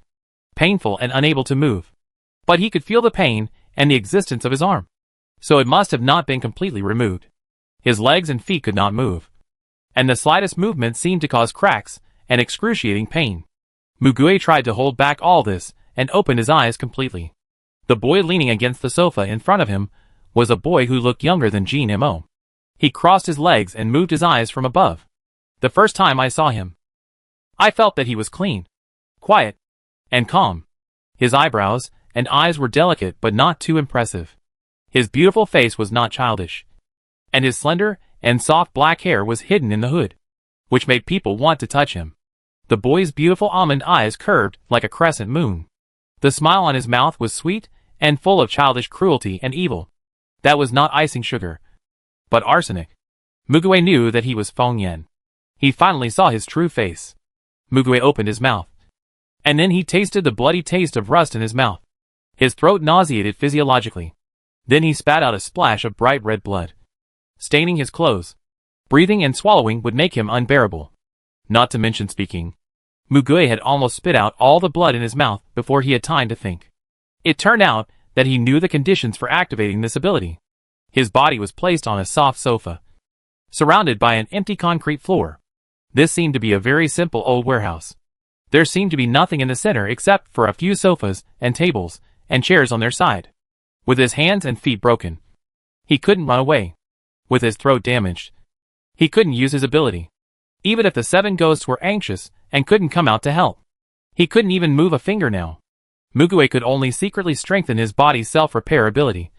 painful and unable to move. But he could feel the pain and the existence of his arm. So it must have not been completely removed. His legs and feet could not move, and the slightest movement seemed to cause cracks and excruciating pain. Mu Gue tried to hold back all this and opened his eyes completely. The boy leaning against the sofa in front of him was a boy who looked younger than Jean Mo. He crossed his legs and moved his eyes from above. The first time I saw him, I felt that he was clean, quiet, and calm. His eyebrows and eyes were delicate but not too impressive. His beautiful face was not childish, and his slender and soft black hair was hidden in the hood, which made people want to touch him. The boy's beautiful almond eyes curved like a crescent moon. The smile on his mouth was sweet and full of childish cruelty and evil. That was not icing sugar, but arsenic. Mu Gue knew that he was Feng Yan. He finally saw his true face. Mu Gue opened his mouth, and then he tasted the bloody taste of rust in his mouth. His throat nauseated physiologically. Then he spat out a splash of bright red blood, staining his clothes. Breathing and swallowing would make him unbearable, not to mention speaking. Mu Gue had almost spit out all the blood in his mouth before he had time to think. It turned out that he knew the conditions for activating this ability. His body was placed on a soft sofa, surrounded by an empty concrete floor. This seemed to be a very simple old warehouse. There seemed to be nothing in the center except for a few sofas and tables and chairs on their side. With his hands and feet broken, he couldn't run away. With his throat damaged, he couldn't use his ability. Even if the 7 ghosts were anxious and couldn't come out to help, he couldn't even move a finger now. Mu Gue could only secretly strengthen his body's self-repair ability.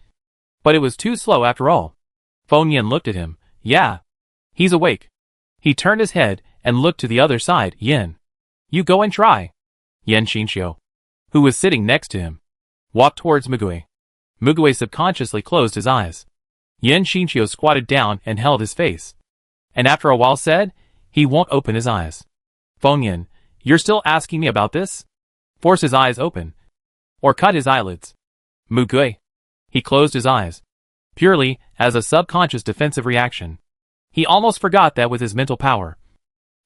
But it was too slow after all. Feng Yan looked at him. Yeah, he's awake. He turned his head and looked to the other side. Yen, you go and try. Yan Xinxiu, who was sitting next to him, walked towards Mu Gue. Mu Gue subconsciously closed his eyes. Yan Xinxiu squatted down and held his face, and after a while said, he won't open his eyes. Feng Yan, you're still asking me about this? Force his eyes open, or cut his eyelids. Mu Gue. He closed his eyes, purely as a subconscious defensive reaction. He almost forgot that with his mental power,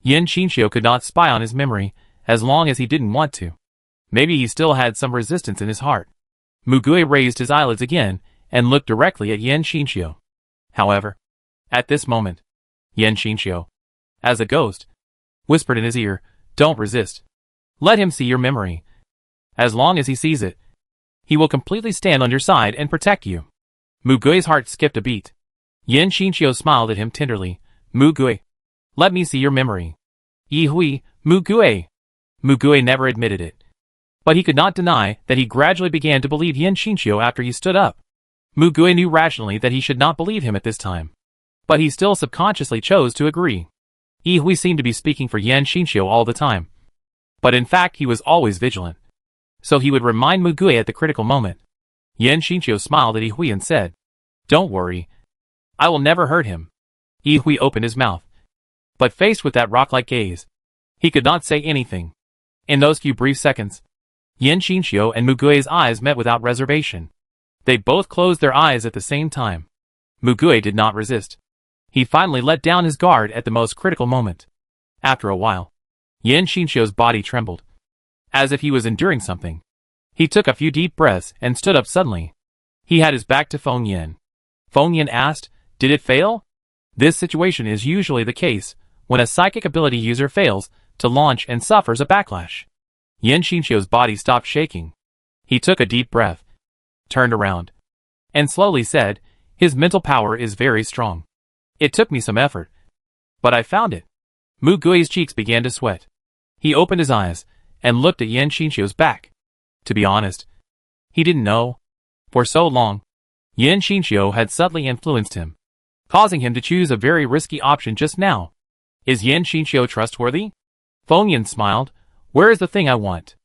Yan Xinxiu could not spy on his memory as long as he didn't want to. Maybe he still had some resistance in his heart. Mu Gue raised his eyelids again and looked directly at Yan Xinxiu. However, at this moment, Yan Xinxiu, as a ghost, whispered in his ear, "Don't resist. Let him see your memory. As long as he sees it, he will completely stand on your side and protect you." Mu Gui's heart skipped a beat. Yan Xinxiu smiled at him tenderly. "Mu Gue, let me see your memory." "Yi Hui, Mu Gue." Mu Gue never admitted it, but he could not deny that he gradually began to believe Yan Xinxiu after he stood up. Mu Gue knew rationally that he should not believe him at this time, but he still subconsciously chose to agree. Yi Hui seemed to be speaking for Yan Xinxiu all the time, but in fact he was always vigilant, so he would remind Mu Gue at the critical moment. Yan Xinxiu smiled at Yi Hui and said, "Don't worry, I will never hurt him." Yi Hui opened his mouth, but faced with that rock-like gaze, he could not say anything. In those few brief seconds, Yan Xinxiu and Mu Gui's eyes met without reservation. They both closed their eyes at the same time. Mu Gue did not resist. He finally let down his guard at the most critical moment. After a while, Yan Xinxiu's body trembled, as if he was enduring something. He took a few deep breaths and stood up suddenly. He had his back to Feng Yan. Feng Yan asked, "Did it fail?" This situation is usually the case when a psychic ability user fails to launch and suffers a backlash. Yan Xinxiu's body stopped shaking. He took a deep breath, turned around, and slowly said, "His mental power is very strong. It took me some effort, but I found it." Mu Gui's cheeks began to sweat. He opened his eyes and looked at Yan Xinxiu's back. To be honest, he didn't know. For so long, Yan Xinxiu had subtly influenced him, causing him to choose a very risky option just now. Is Yan Xinxiu trustworthy? Feng Yan smiled. "Where is the thing I want?"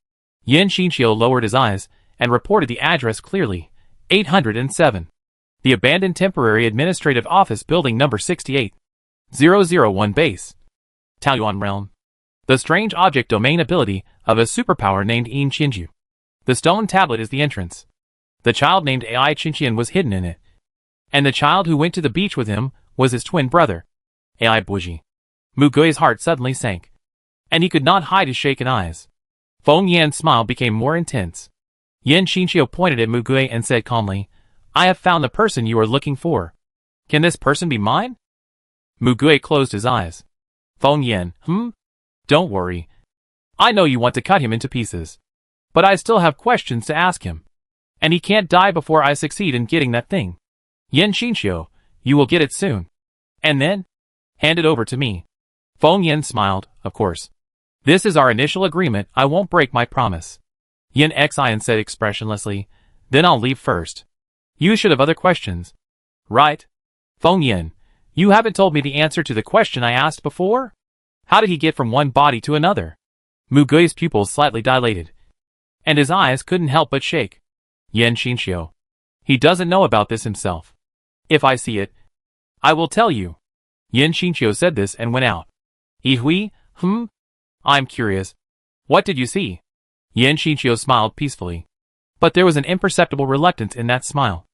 Yan Xinxiu lowered his eyes and reported the address clearly. 807. The abandoned temporary administrative office building number 68. 001 base. Taoyuan realm. The strange object domain ability of a superpower named Yin Qinju. The stone tablet is the entrance. The child named Ai Qinqian was hidden in it. And the child who went to the beach with him was his twin brother, Ai Buji. Mugui's heart suddenly sank. And he could not hide his shaken eyes. Feng Yan's smile became more intense. Yin Xinqiu pointed at Mugui and said calmly, I have found the person you are looking for. Can this person be mine? Mugui closed his eyes. Feng Yan, Don't worry. I know you want to cut him into pieces. But I still have questions to ask him. And he can't die before I succeed in getting that thing. Yin Xinqiu, you will get it soon. And then? Hand it over to me. Feng Yan smiled, of course. This is our initial agreement, I won't break my promise. Yin Xian said expressionlessly, then I'll leave first. You should have other questions. Right? Feng Yan, you haven't told me the answer to the question I asked before? How did he get from one body to another? Mugui's pupils slightly dilated. And his eyes couldn't help but shake. Yin Xinqiu. He doesn't know about this himself. If I see it, I will tell you. Yin Xinqiu said this and went out. Yihui, I'm curious. What did you see? Yin Xinqiu smiled peacefully. But there was an imperceptible reluctance in that smile.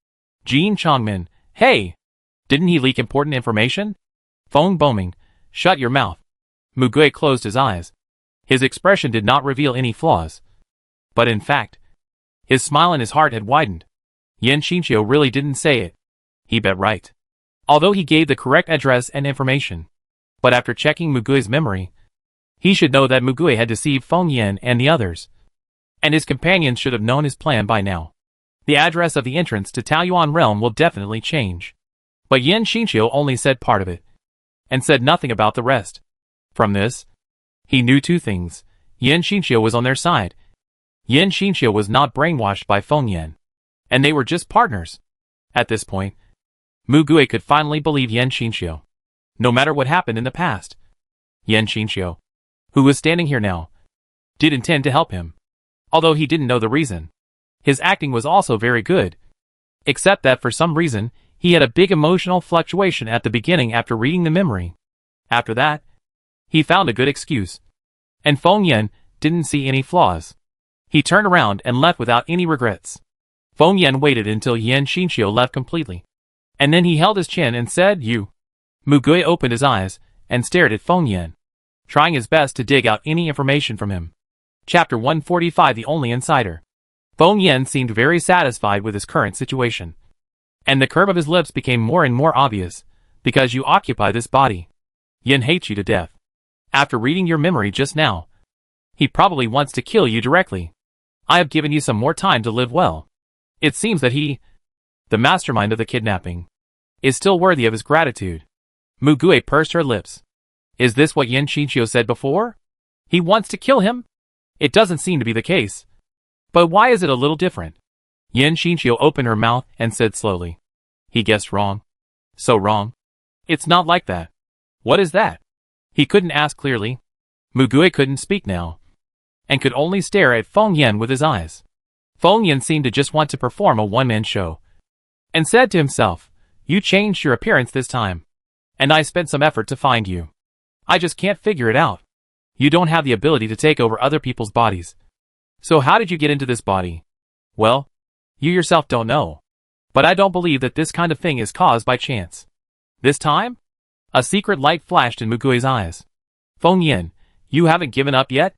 Jin Chongmin, hey! Didn't he leak important information? Feng Boming, shut your mouth. Mugui closed his eyes. His expression did not reveal any flaws. But in fact, his smile in his heart had widened. Yin Xinqiu really didn't say it. He bet right. Although he gave the correct address and information. But after checking Mugui's memory, he should know that Mugui had deceived Feng Yan and the others. And his companions should have known his plan by now. The address of the entrance to Taoyuan realm will definitely change. But Yin Xinqiu only said part of it. And said nothing about the rest. From this, he knew two things. Yin Xinqiu was on their side. Yin Xinqiu was not brainwashed by Feng Yan. And they were just partners. At this point, Mugui could finally believe Yin Xinqiu. No matter what happened in the past. Yin Xinqiu, who was standing here now, did intend to help him. Although he didn't know the reason. His acting was also very good. Except that for some reason, he had a big emotional fluctuation at the beginning after reading the memory. After that, he found a good excuse. And Feng Yan didn't see any flaws. He turned around and left without any regrets. Feng Yan waited until Yin Xinqiu left completely. And then he held his chin and said, You. Mugui opened his eyes and stared at Feng Yan, trying his best to dig out any information from him. Chapter 145 The Only Insider. Feng Yan seemed very satisfied with his current situation. And the curve of his lips became more and more obvious, because you occupy this body. Yin hates you to death. After reading your memory just now, he probably wants to kill you directly. I have given you some more time to live well. It seems that he, the mastermind of the kidnapping, is still worthy of his gratitude. Mugui pursed her lips. Is this what Yin Xinqiu said before? He wants to kill him? It doesn't seem to be the case. But why is it a little different? Yin Xinqiu opened her mouth and said slowly. He guessed wrong. So wrong. It's not like that. What is that? He couldn't ask clearly. Mugui couldn't speak now. And could only stare at Feng Yan with his eyes. Feng Yan seemed to just want to perform a one-man show. And said to himself, You changed your appearance this time. And I spent some effort to find you. I just can't figure it out. You don't have the ability to take over other people's bodies. So how did you get into this body? Well, you yourself don't know. But I don't believe that this kind of thing is caused by chance. This time? A secret light flashed in Mugui's eyes. Feng Yan, you haven't given up yet?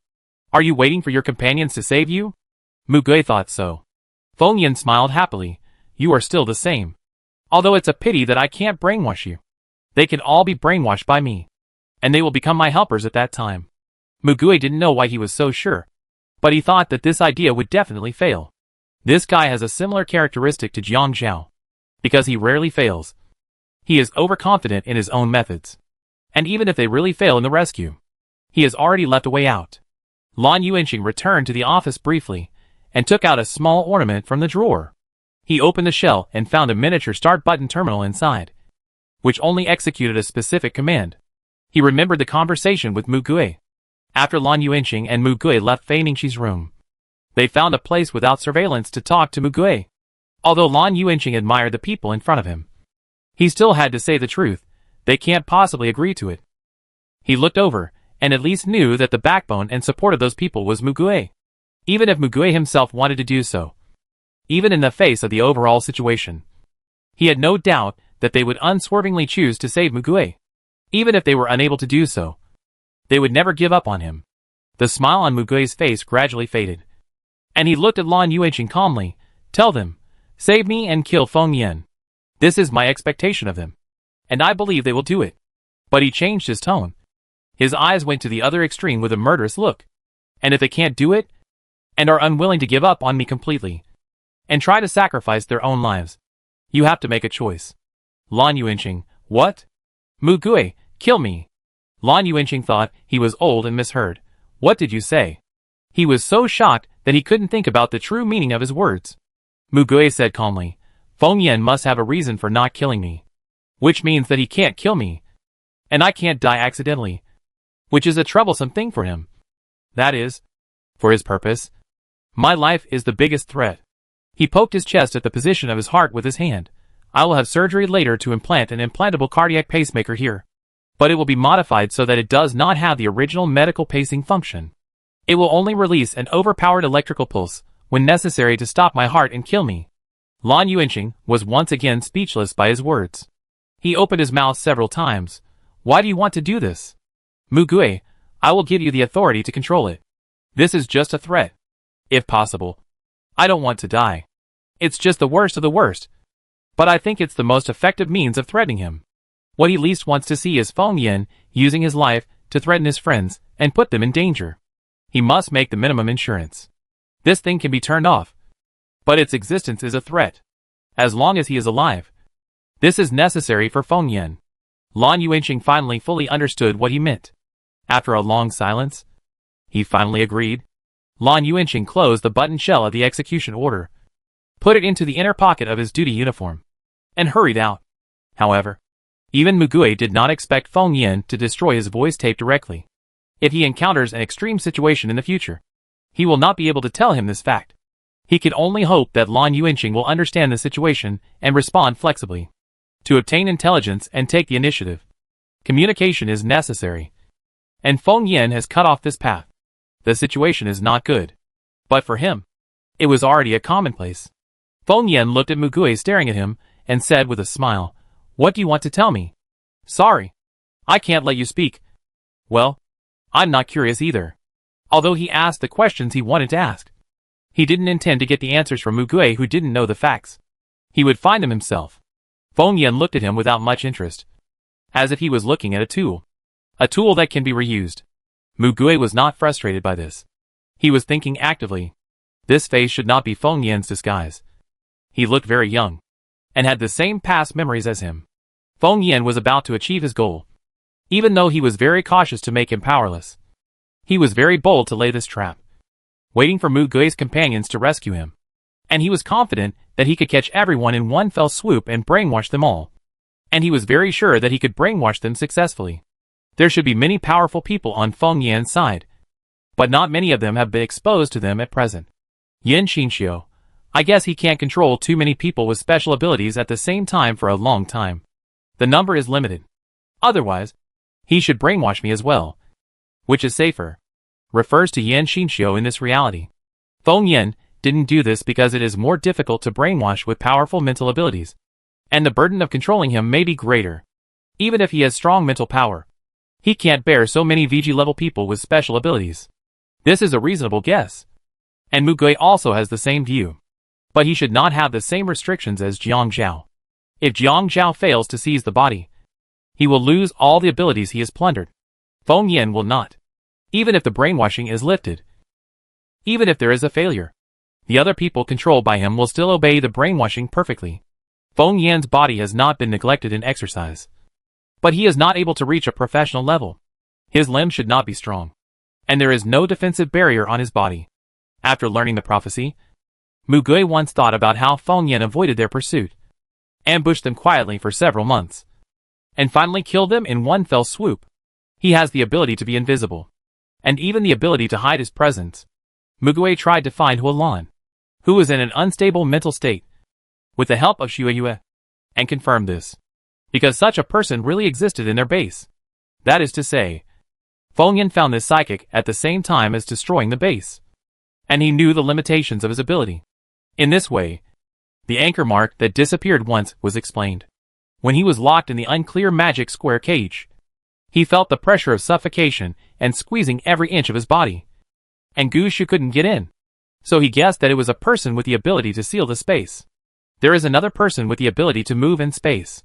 Are you waiting for your companions to save you? Mugui thought so. Feng Yan smiled happily. You are still the same. Although it's a pity that I can't brainwash you. They can all be brainwashed by me. And they will become my helpers at that time. Mugui didn't know why he was so sure. But he thought that this idea would definitely fail. This guy has a similar characteristic to Jiang Zhao. Because he rarely fails. He is overconfident in his own methods. And even if they really fail in the rescue, he has already left a way out. Lan Yuanqing returned to the office briefly, and took out a small ornament from the drawer. He opened the shell and found a miniature start button terminal inside, which only executed a specific command. He remembered the conversation with Mugui. After Lan Yuanqing and Mugui left Fei Ningxi's room, they found a place without surveillance to talk to Mugui. Although Lan Yuanqing admired the people in front of him, he still had to say the truth. They can't possibly agree to it. He looked over and at least knew that the backbone and support of those people was Mugue. Even if Mugue himself wanted to do so. Even in the face of the overall situation. He had no doubt that they would unswervingly choose to save Mugue. Even if they were unable to do so, they would never give up on him. The smile on Mugue's face gradually faded. And he looked at Lan Yuanqing calmly. Tell them, save me and kill Feng Yan. This is my expectation of them. And I believe they will do it. But he changed his tone. His eyes went to the other extreme with a murderous look. And if they can't do it, and are unwilling to give up on me completely, and try to sacrifice their own lives, you have to make a choice. Lan Yuanqing, what? Mugue, kill me. Lan Yuanqing thought he was old and misheard. What did you say? He was so shocked that he couldn't think about the true meaning of his words. Mugue said calmly, Feng Yan must have a reason for not killing me. Which means that he can't kill me. And I can't die accidentally. Which is a troublesome thing for him. That is, for his purpose. My life is the biggest threat. He poked his chest at the position of his heart with his hand. I will have surgery later to implant an implantable cardiac pacemaker here. But it will be modified so that it does not have the original medical pacing function. It will only release an overpowered electrical pulse when necessary to stop my heart and kill me. Lan Yuanqing was once again speechless by his words. He opened his mouth several times. Why do you want to do this? Mugue, I will give you the authority to control it. This is just a threat. If possible. I don't want to die. It's just the worst of the worst. But I think it's the most effective means of threatening him. What he least wants to see is Feng Yan using his life to threaten his friends and put them in danger. He must make the minimum insurance. This thing can be turned off. But its existence is a threat. As long as he is alive. This is necessary for Feng Yan. Lan Yuanqing finally fully understood what he meant. After a long silence, he finally agreed. Lan Yuanqing closed the button shell of the execution order, put it into the inner pocket of his duty uniform, and hurried out. However, even Mugue did not expect Feng Yan to destroy his voice tape directly. If he encounters an extreme situation in the future, he will not be able to tell him this fact. He could only hope that Lan Yuanqing will understand the situation and respond flexibly. To obtain intelligence and take the initiative, communication is necessary. And Feng Yan has cut off this path. The situation is not good. But for him, it was already a commonplace. Feng Yan looked at Mugue staring at him, and said with a smile, What do you want to tell me? Sorry. I can't let you speak. Well, I'm not curious either. Although he asked the questions he wanted to ask. He didn't intend to get the answers from Mugue who didn't know the facts. He would find them himself. Feng Yan looked at him without much interest. As if he was looking at a tool. A tool that can be reused. Mugue was not frustrated by this. He was thinking actively. This face should not be Feng Yan's disguise. He looked very young. And had the same past memories as him. Feng Yan was about to achieve his goal. Even though he was very cautious to make him powerless. He was very bold to lay this trap. Waiting for Mugue's companions to rescue him. And he was confident that he could catch everyone in one fell swoop and brainwash them all. And he was very sure that he could brainwash them successfully. There should be many powerful people on Feng Yan's side. But not many of them have been exposed to them at present. Yan Xinxiu. I guess he can't control too many people with special abilities at the same time for a long time. The number is limited. Otherwise, he should brainwash me as well. Which is safer. Refers to Yan Xinxiu in this reality. Feng Yan didn't do this because it is more difficult to brainwash with powerful mental abilities. And the burden of controlling him may be greater. Even if he has strong mental power. He can't bear so many VG level people with special abilities. This is a reasonable guess. And Mugue also has the same view. But he should not have the same restrictions as Jiang Zhao. If Jiang Zhao fails to seize the body, he will lose all the abilities he has plundered. Feng Yan will not. Even if the brainwashing is lifted. Even if there is a failure. The other people controlled by him will still obey the brainwashing perfectly. Feng Yan's body has not been neglected in exercise. But he is not able to reach a professional level. His limbs should not be strong. And there is no defensive barrier on his body. After learning the prophecy, Mugue once thought about how Feng Yan avoided their pursuit. Ambushed them quietly for several months. And finally killed them in one fell swoop. He has the ability to be invisible. And even the ability to hide his presence. Mugue tried to find Hualan, who was in an unstable mental state, with the help of Xueyue, and confirmed this. Because such a person really existed in their base. That is to say, Feng Yan found this psychic at the same time as destroying the base. And he knew the limitations of his ability. In this way, the anchor mark that disappeared once was explained. When he was locked in the unclear magic square cage, he felt the pressure of suffocation and squeezing every inch of his body. And Gushu couldn't get in. So he guessed that it was a person with the ability to seal the space. There is another person with the ability to move in space.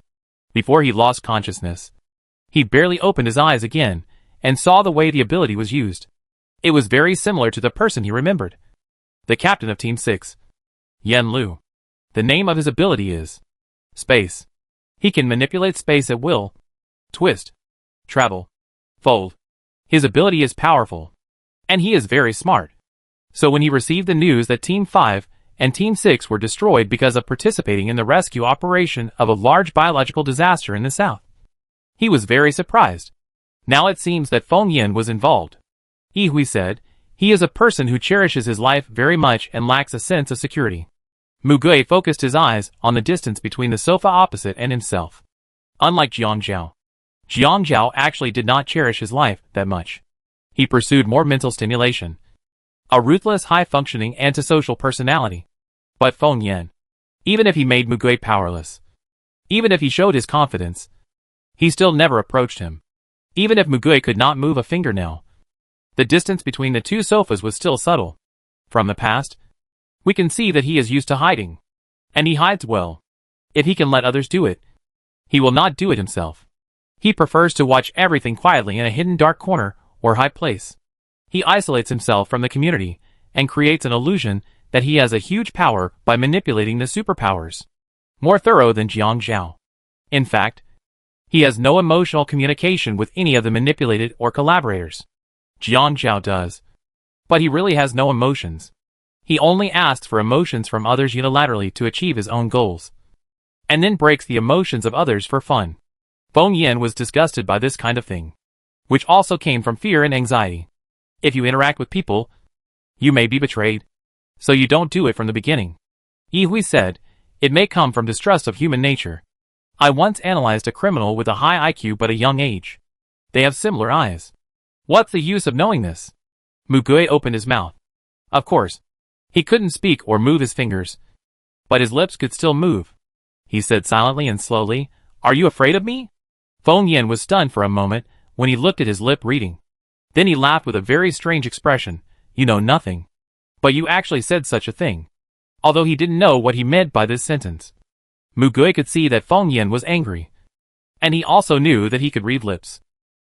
Before he lost consciousness, he barely opened his eyes again and saw the way the ability was used. It was very similar to the person he remembered. The captain of Team 6. Yen Lu. The name of his ability is Space. He can manipulate space at will, twist, travel, fold. His ability is powerful. And he is very smart. So when he received the news that Team 5 and Team 6 were destroyed because of participating in the rescue operation of a large biological disaster in the south, he was very surprised. Now it seems that Feng Yan was involved. Yihui said, he is a person who cherishes his life very much and lacks a sense of security. Mugui focused his eyes on the distance between the sofa opposite and himself. Unlike Jiangzhao, Jiangzhao actually did not cherish his life that much. He pursued more mental stimulation. A ruthless, high-functioning, antisocial personality. But Feng Yan, even if he made Mugui powerless, even if he showed his confidence, he still never approached him. Even if Mugui could not move a fingernail, the distance between the two sofas was still subtle. From the past, we can see that he is used to hiding. And he hides well. If he can let others do it, he will not do it himself. He prefers to watch everything quietly in a hidden dark corner or high place. He isolates himself from the community and creates an illusion that he has a huge power by manipulating the superpowers. More thorough than Jiangzhao. In fact, he has no emotional communication with any of the manipulated or collaborators. Jiangzhao does. But he really has no emotions. He only asks for emotions from others unilaterally to achieve his own goals. And then breaks the emotions of others for fun. Feng Yan was disgusted by this kind of thing, which also came from fear and anxiety. If you interact with people, you may be betrayed. So you don't do it from the beginning. Yihui said, it may come from distrust of human nature. I once analyzed a criminal with a high IQ but a young age. They have similar eyes. What's the use of knowing this? Mugui opened his mouth. Of course, he couldn't speak or move his fingers, but his lips could still move. He said silently and slowly, are you afraid of me? Feng Yan was stunned for a moment when he looked at his lip reading. Then he laughed with a very strange expression. You know nothing. But you actually said such a thing. Although he didn't know what he meant by this sentence. Mugui could see that Feng Yan was angry. And he also knew that he could read lips.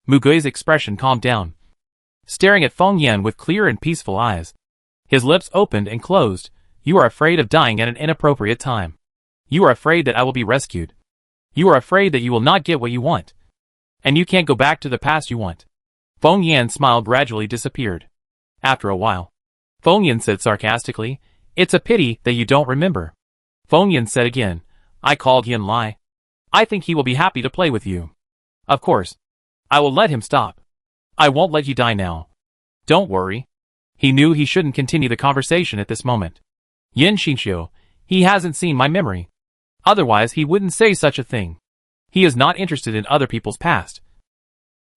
Mugui's expression calmed down. Staring at Feng Yan with clear and peaceful eyes. His lips opened and closed. You are afraid of dying at an inappropriate time. You are afraid that I will be rescued. You are afraid that you will not get what you want. And you can't go back to the past you want. Feng Yan's smile gradually disappeared. After a while, Feng Yan said sarcastically, it's a pity that you don't remember. Feng Yan said again, I called Yin Lai. I think he will be happy to play with you. Of course. I will let him stop. I won't let you die now. Don't worry. He knew he shouldn't continue the conversation at this moment. Yin Xinxiu, he hasn't seen my memory. Otherwise he wouldn't say such a thing. He is not interested in other people's past.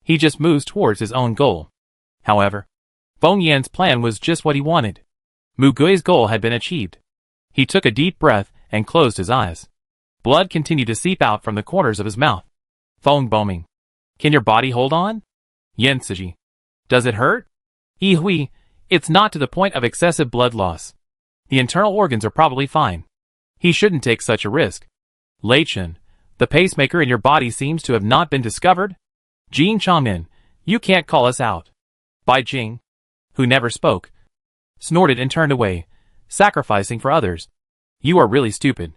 He just moves towards his own goal. However, Feng Yan's plan was just what he wanted. Mugui's goal had been achieved. He took a deep breath and closed his eyes. Blood continued to seep out from the corners of his mouth. Feng Boming. Can your body hold on? Yen Siji. Does it hurt? Yihui, it's not to the point of excessive blood loss. The internal organs are probably fine. He shouldn't take such a risk. Lei Chen, the pacemaker in your body seems to have not been discovered? Jin Changmin, you can't call us out. Bai Jing, who never spoke, snorted and turned away, sacrificing for others. You are really stupid.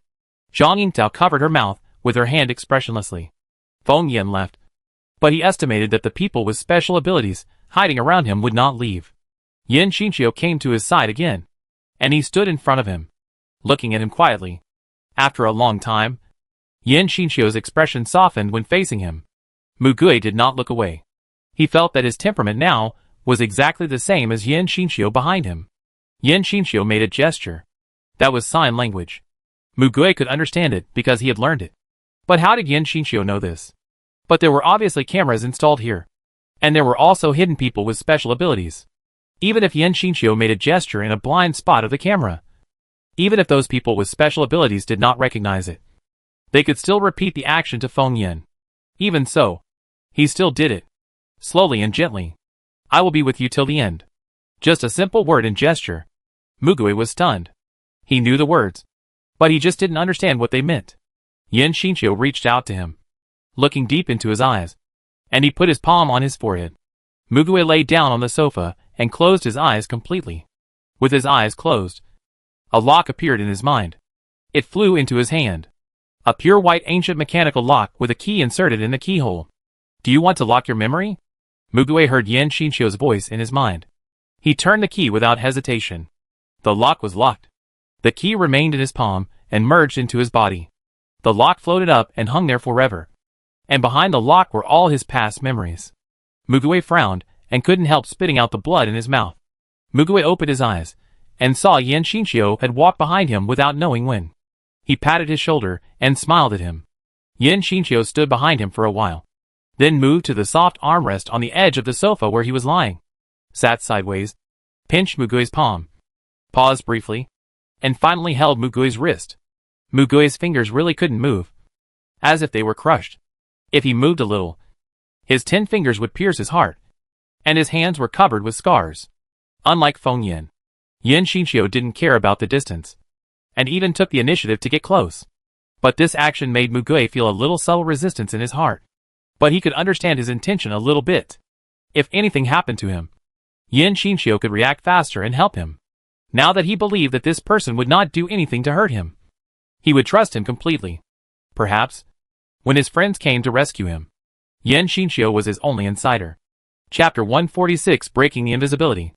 Zhang Yingtao covered her mouth with her hand expressionlessly. Feng Yan left. But he estimated that the people with special abilities hiding around him would not leave. Yin Xinxiu came to his side again. And he stood in front of him, looking at him quietly. After a long time, Yin Xinxiu's expression softened when facing him. Mugui did not look away. He felt that his temperament now was exactly the same as Yin Xinxiu behind him. Yin Xinxiu made a gesture. That was sign language. Mugui could understand it because he had learned it. But how did Yin Xinxiu know this? But there were obviously cameras installed here. And there were also hidden people with special abilities. Even if Yan Xinqiu made a gesture in a blind spot of the camera. Even if those people with special abilities did not recognize it. They could still repeat the action to Feng Yan. Even so, he still did it. Slowly and gently. I will be with you till the end. Just a simple word and gesture. Mugui was stunned. He knew the words. But he just didn't understand what they meant. Yan Xinqiu reached out to him. Looking deep into his eyes. And he put his palm on his forehead. Mugui lay down on the sofa and closed his eyes completely. With his eyes closed, a lock appeared in his mind. It flew into his hand. A pure white ancient mechanical lock with a key inserted in the keyhole. Do you want to lock your memory? Mugui heard Yan Xinqiu's voice in his mind. He turned the key without hesitation. The lock was locked. The key remained in his palm and merged into his body. The lock floated up and hung there forever. And behind the lock were all his past memories. Mugui frowned and couldn't help spitting out the blood in his mouth. Mugui opened his eyes and saw Yan Xinqiu had walked behind him without knowing when. He patted his shoulder and smiled at him. Yan Xinqiu stood behind him for a while. Then moved to the soft armrest on the edge of the sofa where he was lying. Sat sideways. Pinched Mugui's palm. Paused briefly. And finally held Mugui's wrist. Mugui's fingers really couldn't move. As if they were crushed. If he moved a little, his 10 fingers would pierce his heart. And his hands were covered with scars. Unlike Feng Yan, Yan Xinqiu didn't care about the distance. And even took the initiative to get close. But this action made Mugui feel a little subtle resistance in his heart. But he could understand his intention a little bit. If anything happened to him, Yan Xinqiu could react faster and help him. Now that he believed that this person would not do anything to hurt him, he would trust him completely. Perhaps, when his friends came to rescue him, Yan Xinqiu was his only insider. Chapter 146, Breaking the Invisibility.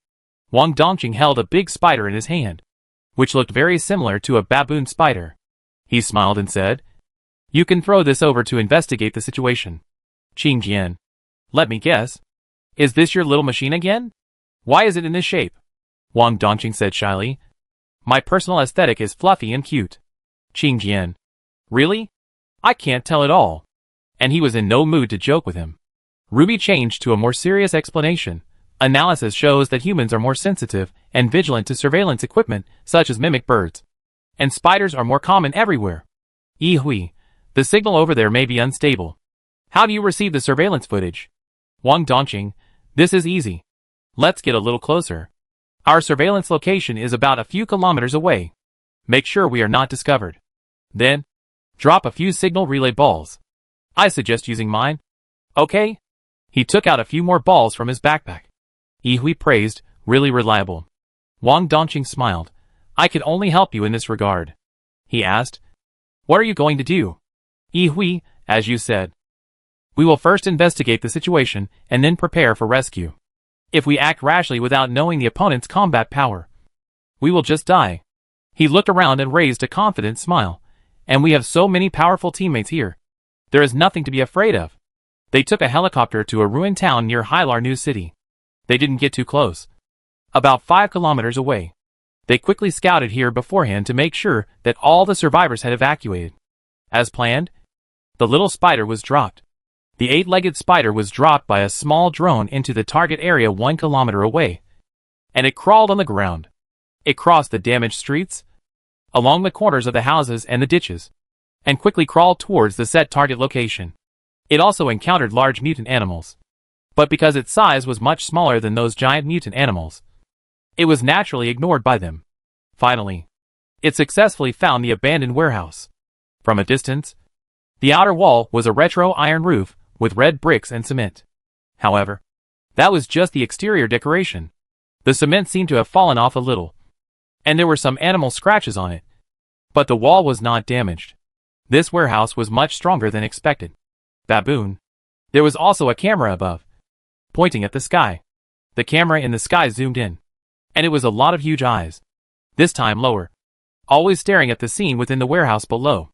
Wang Dongqing held a big spider in his hand, which looked very similar to a baboon spider. He smiled and said, "You can throw this over to investigate the situation." Qing Jian. Let me guess. Is this your little machine again? Why is it in this shape? Wang Dongqing said shyly. My personal aesthetic is fluffy and cute. Qing Jian. Really? I can't tell at all. And he was in no mood to joke with him. Ruby changed to a more serious explanation. Analysis shows that humans are more sensitive and vigilant to surveillance equipment such as mimic birds. And spiders are more common everywhere. Yi Hui, the signal over there may be unstable. How do you receive the surveillance footage? Wang Dongqing, this is easy. Let's get a little closer. Our surveillance location is about a few kilometers away. Make sure we are not discovered. Then, drop a few signal relay balls. I suggest using mine. Okay? He took out a few more balls from his backpack. Yi Hui praised, really reliable. Wang Dongqing smiled. I can only help you in this regard. He asked, what are you going to do? Yi Hui, as you said. We will first investigate the situation and then prepare for rescue. If we act rashly without knowing the opponent's combat power, we will just die. He looked around and raised a confident smile. And we have so many powerful teammates here. There is nothing to be afraid of. They took a helicopter to a ruined town near Hailar New City. They didn't get too close. About 5 kilometers away. They quickly scouted here beforehand to make sure that all the survivors had evacuated. As planned, the little spider was dropped. The 8-legged spider was dropped by a small drone into the target area 1 kilometer away. And it crawled on the ground. It crossed the damaged streets, along the corners of the houses and the ditches, and quickly crawled towards the set target location. It also encountered large mutant animals. But because its size was much smaller than those giant mutant animals, it was naturally ignored by them. Finally, it successfully found the abandoned warehouse. From a distance, the outer wall was a retro iron roof with red bricks and cement. However, that was just the exterior decoration. The cement seemed to have fallen off a little, and there were some animal scratches on it. But the wall was not damaged. This warehouse was much stronger than expected. Baboon. There was also a camera above, pointing at the sky. The camera in the sky zoomed in, and it was a lot of huge eyes. This time lower, always staring at the scene within the warehouse below.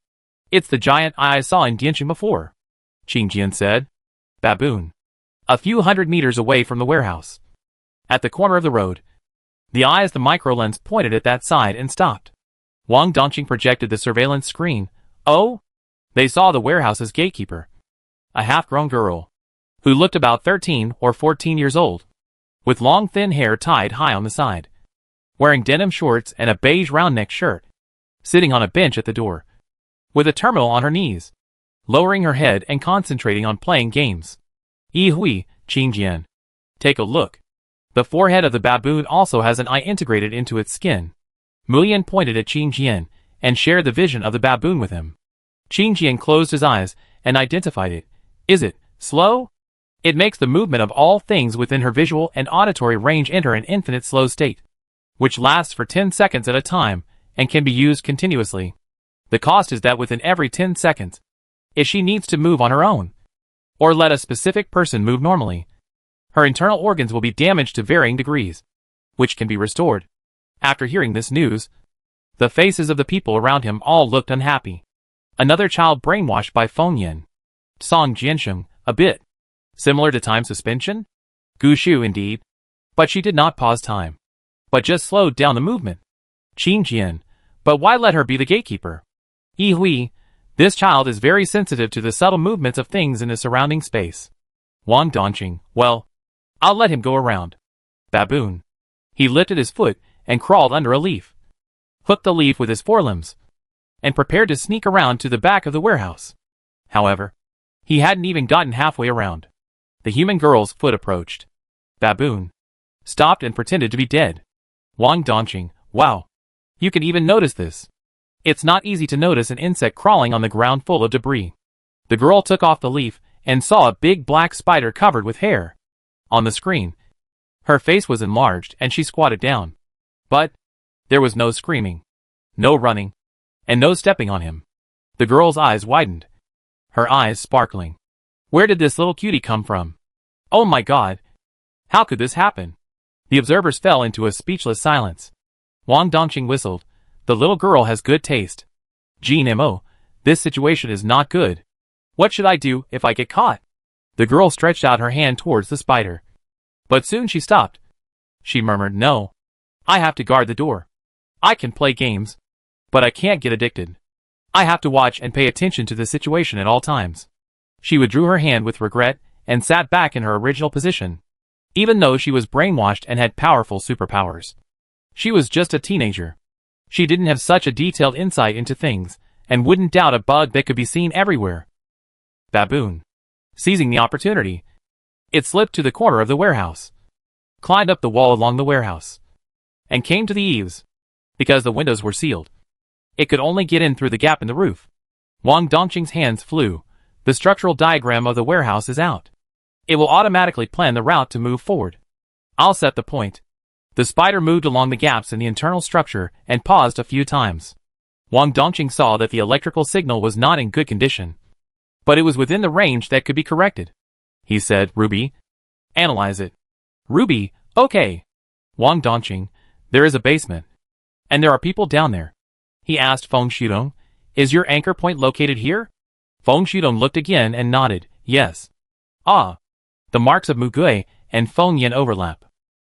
It's the giant eye I saw in Dianqing before, Qing Jian said. Baboon. A few hundred meters away from the warehouse. At the corner of the road, the eyes the microlens pointed at that side and stopped. Wang Dongqing projected the surveillance screen. Oh? They saw the warehouse's gatekeeper. A half-grown girl, who looked about 13 or 14 years old, with long thin hair tied high on the side, wearing denim shorts and a beige round-neck shirt, sitting on a bench at the door, with a terminal on her knees, lowering her head and concentrating on playing games. Hui, Qingjian. Take a look. The forehead of the baboon also has an eye integrated into its skin. Mulian pointed at Qingjian and shared the vision of the baboon with him. Qingjian closed his eyes and identified it. Is it slow? It makes the movement of all things within her visual and auditory range enter an infinite slow state, which lasts for 10 seconds at a time and can be used continuously. The cost is that within every 10 seconds, if she needs to move on her own, or let a specific person move normally, her internal organs will be damaged to varying degrees, which can be restored. After hearing this news, the faces of the people around him all looked unhappy. Another child brainwashed by Feng Yin. Song Jiansheng, a bit similar to time suspension? Gu Shu indeed. But she did not pause time, but just slowed down the movement. Qingjian, but why let her be the gatekeeper? Hui, this child is very sensitive to the subtle movements of things in the surrounding space. Wang Dongqing, well, I'll let him go around. Baboon. He lifted his foot and crawled under a leaf, hooked the leaf with his forelimbs, and prepared to sneak around to the back of the warehouse. However, he hadn't even gotten halfway around. The human girl's foot approached. Baboon stopped and pretended to be dead. Wang Dongqing, wow. You can even notice this. It's not easy to notice an insect crawling on the ground full of debris. The girl took off the leaf and saw a big black spider covered with hair. On the screen, her face was enlarged and she squatted down. But there was no screaming, no running, and no stepping on him. The girl's eyes widened, her eyes sparkling. Where did this little cutie come from? Oh my god! How could this happen? The observers fell into a speechless silence. Wang Dongqing whistled. The little girl has good taste. Jean Mo, this situation is not good. What should I do if I get caught? The girl stretched out her hand towards the spider. But soon she stopped. She murmured, no. I have to guard the door. I can play games, but I can't get addicted. I have to watch and pay attention to the situation at all times. She withdrew her hand with regret and sat back in her original position. Even though she was brainwashed and had powerful superpowers, she was just a teenager. She didn't have such a detailed insight into things, and wouldn't doubt a bug that could be seen everywhere. Baboon. Seizing the opportunity, it slipped to the corner of the warehouse, climbed up the wall along the warehouse, and came to the eaves. Because the windows were sealed, it could only get in through the gap in the roof. Wang Dongqing's hands flew. The structural diagram of the warehouse is out. It will automatically plan the route to move forward. I'll set the point. The spider moved along the gaps in the internal structure and paused a few times. Wang Dongqing saw that the electrical signal was not in good condition, but it was within the range that could be corrected. He said, Ruby, analyze it. Ruby, okay. Wang Dongqing, there is a basement, and there are people down there. He asked Feng Shudong, is your anchor point located here? Feng Shudong looked again and nodded, yes. Ah, the marks of Mugui and Feng Yin overlap.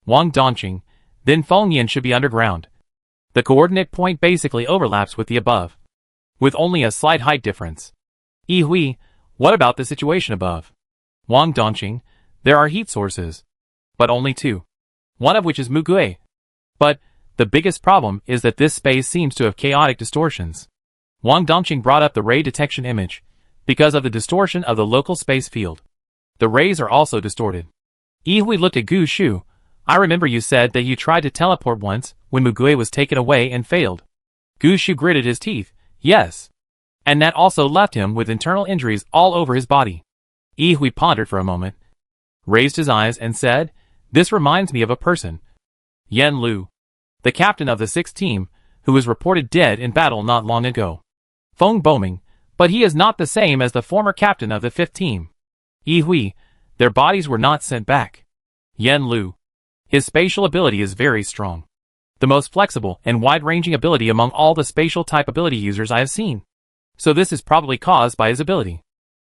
Wang Dongqing, then Feng Yin should be underground. The coordinate point basically overlaps with the above, with only a slight height difference. Hui, what about the situation above? Wang Dongqing, there are heat sources, but only two, one of which is Mugui. But the biggest problem is that this space seems to have chaotic distortions. Wang Dongqing brought up the ray detection image, because of the distortion of the local space field. The rays are also distorted. Hui looked at Gu Shu. I remember you said that you tried to teleport once when Mugui was taken away and failed. Gu Shu gritted his teeth. Yes. And that also left him with internal injuries all over his body. Hui pondered for a moment, raised his eyes and said, this reminds me of a person. Yen Lu, the captain of the 6th team, who was reported dead in battle not long ago. Feng Boming, but he is not the same as the former captain of the 5th team. Hui, their bodies were not sent back. Yen Lu, his spatial ability is very strong. The most flexible and wide-ranging ability among all the spatial type ability users I have seen. So this is probably caused by his ability.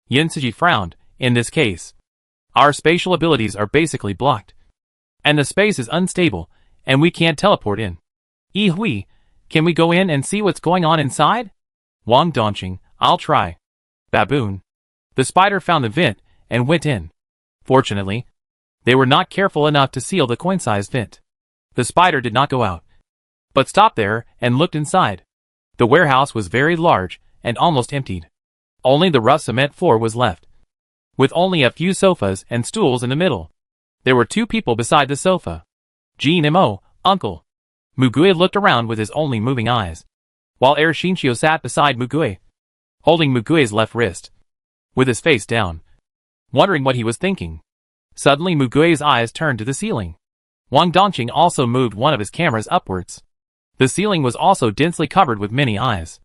Yin Siji frowned. In this case, our spatial abilities are basically blocked, and the space is unstable, and we can't teleport in. Hui, can we go in and see what's going on inside? Wang Dongqing, I'll try. Baboon. The spider found the vent and went in. Fortunately, they were not careful enough to seal the coin-sized vent. The spider did not go out, but stopped there and looked inside. The warehouse was very large and almost emptied. Only the rough cement floor was left, with only a few sofas and stools in the middle. There were 2 people beside the sofa. Mo, uncle. Mugue looked around with his only moving eyes, while Shinchio sat beside Mugue, holding Mugue's left wrist, with his face down, wondering what he was thinking. Suddenly Mugue's eyes turned to the ceiling. Wang Dongqing also moved one of his cameras upwards. The ceiling was also densely covered with many eyes.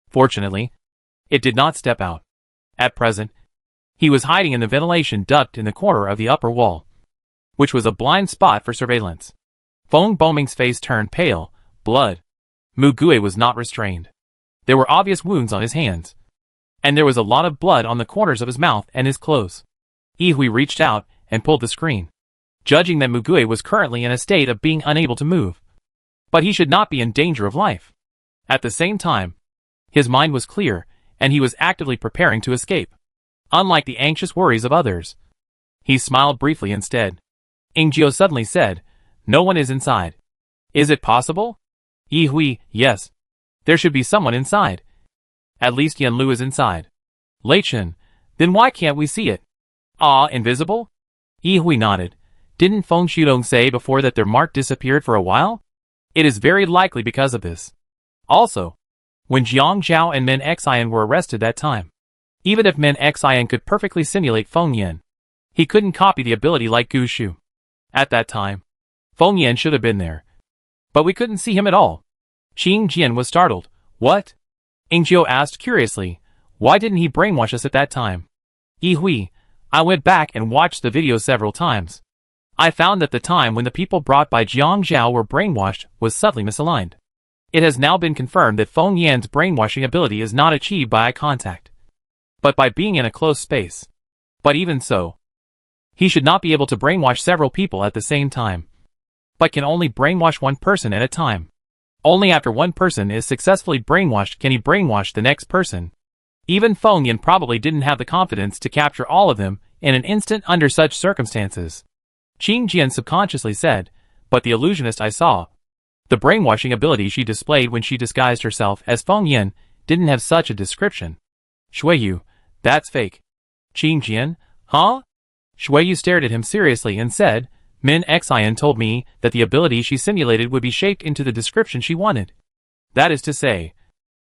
Fortunately, it did not step out. At present, he was hiding in the ventilation duct in the corner of the upper wall, which was a blind spot for surveillance. Feng Boming's face turned pale. Blood. Mugue was not restrained. There were obvious wounds on his hands, and there was a lot of blood on the corners of his mouth and his clothes. Yihui reached out and pulled the screen, judging that Mugue was currently in a state of being unable to move. But he should not be in danger of life. At the same time, his mind was clear, and he was actively preparing to escape. Unlike the anxious worries of others, he smiled briefly instead. Ingjio suddenly said, "No one is inside." "Is it possible?" Yihui, "Yes. There should be someone inside. At least Yanlu is inside." Leichen, "Then why can't we see it?" "Ah, invisible?" Yihui nodded. "Didn't Feng Shudong say before that their mark disappeared for a while? It is very likely because of this. Also, when Jiang Zhao and Men Xian were arrested that time, even if Men Xian could perfectly simulate Feng Yan, he couldn't copy the ability like Gu Shu. At that time, Feng Yan should have been there. But we couldn't see him at all." Qing Jian was startled. "What?" Ingjio asked curiously. "Why didn't he brainwash us at that time?" Yihui, "I went back and watched the video several times. I found that the time when the people brought by Jiang Zhao were brainwashed was subtly misaligned. It has now been confirmed that Feng Yan's brainwashing ability is not achieved by eye contact, but by being in a close space. But even so, he should not be able to brainwash several people at the same time, but can only brainwash one person at a time. Only after one person is successfully brainwashed can he brainwash the next person. Even Feng Yan probably didn't have the confidence to capture all of them in an instant under such circumstances." Qing Jian subconsciously said, "But the illusionist I saw, the brainwashing ability she displayed when she disguised herself as Feng Yan, didn't have such a description." "Shuiyu, that's fake." Qing Jian, "Huh?" Shuiyu stared at him seriously and said, "Min Xian told me that the ability she simulated would be shaped into the description she wanted. That is to say,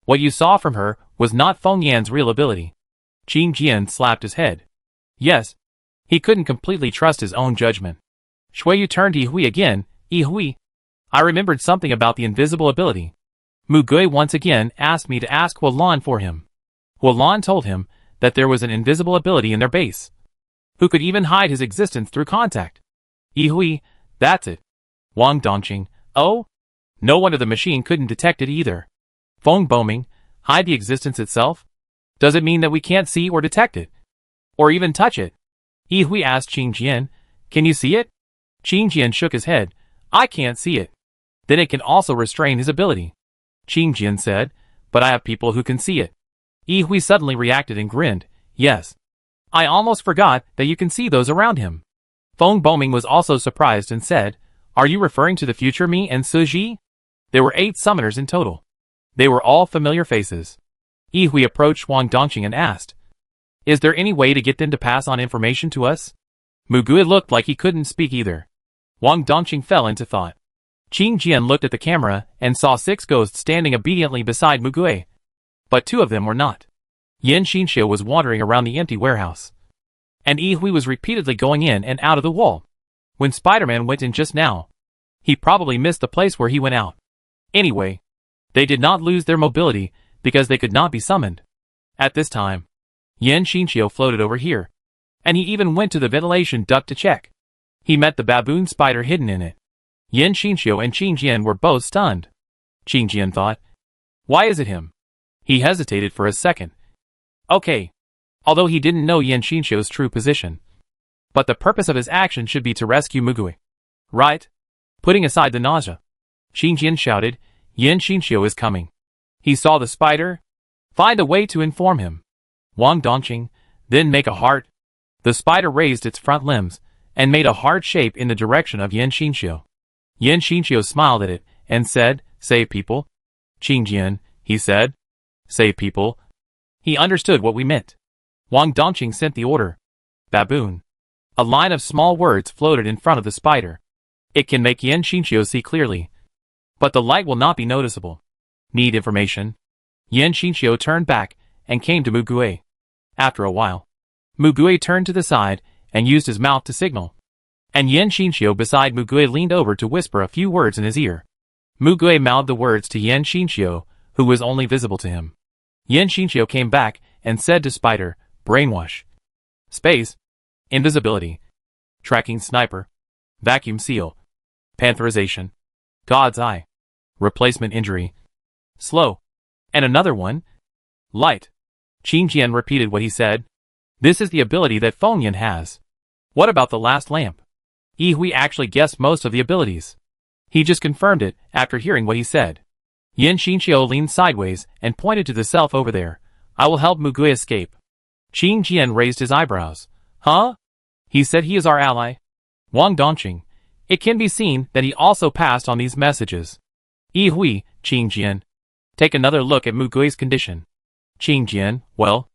what you saw from her was not Feng Yan's real ability." Qing Jian slapped his head. Yes, he couldn't completely trust his own judgment. Shuiyu turned to Yihui again. "Yihui, I remembered something about the invisible ability. Mugue once again asked me to ask Hualan for him. Hualan told him that there was an invisible ability in their base, who could even hide his existence through contact." Yihui, "That's it." Wang Dongqing, "Oh? No wonder the machine couldn't detect it either." Feng Boming, "Hide the existence itself? Does it mean that we can't see or detect it? Or even touch it?" Yihui asked Qing Jian, "Can you see it?" Qing Jian shook his head. "I can't see it." "Then it can also restrain his ability." Qing Jian said, "But I have people who can see it." Yihui suddenly reacted and grinned. "Yes. I almost forgot that you can see those around him." Feng Boming was also surprised and said, "Are you referring to the future me and Suji?" There were 8 summoners in total. They were all familiar faces. Yihui approached Wang Dongqing and asked, "Is there any way to get them to pass on information to us?" Mugue looked like he couldn't speak either. Wang Dongqing fell into thought. Qing Jian looked at the camera and saw 6 ghosts standing obediently beside Mugue, but 2 of them were not. Yan Xinxiu was wandering around the empty warehouse, and Yihui was repeatedly going in and out of the wall. When Spider-Man went in just now, he probably missed the place where he went out. Anyway, they did not lose their mobility because they could not be summoned. At this time, Yan Xinxiu floated over here, and he even went to the ventilation duct to check. He met the baboon spider hidden in it. Yan Xinxiu and Qing Jian were both stunned. Qing Jian thought, "Why is it him?" He hesitated for a second. Okay. Although he didn't know Yan Xinxiu's true position. But the purpose of his action should be to rescue Mugue. Right? Putting aside the nausea, Qing Jian shouted, "Yan Xinxiu is coming." He saw the spider. Find a way to inform him. Wang Dongqing, then make a heart. The spider raised its front limbs and made a hard shape in the direction of Yan Xinxiu. Yan Xinxiu smiled at it and said, "Save people." "Qingjian," he said. "Save people." He understood what we meant. Wang Dongqing sent the order. Baboon. A line of small words floated in front of the spider. It can make Yan Xinxiu see clearly, but the light will not be noticeable. Need information? Yan Xinxiu turned back and came to Mugui. After a while, Mugui turned to the side and used his mouth to signal. And Yan Xinxiu beside Mugui leaned over to whisper a few words in his ear. Mugui mouthed the words to Yan Xinxiu, who was only visible to him. Yan Xinxiu came back and said to Spider, "Brainwash. Space. Invisibility. Tracking sniper. Vacuum seal. Pantherization. God's eye. Replacement injury. Slow. And another one. Light." Qingjian repeated what he said. "This is the ability that Fengyan has." "What about the last lamp?" Yi Hui actually guessed most of the abilities. He just confirmed it after hearing what he said. Yan Xinxiu leaned sideways and pointed to the self over there. "I will help Mugui escape." Qingjian raised his eyebrows. "Huh?" He said he is our ally. Wang Dongqing. It can be seen that he also passed on these messages. Yi Hui, Qingjian. Take another look at Mugui's condition. Qingjian, well,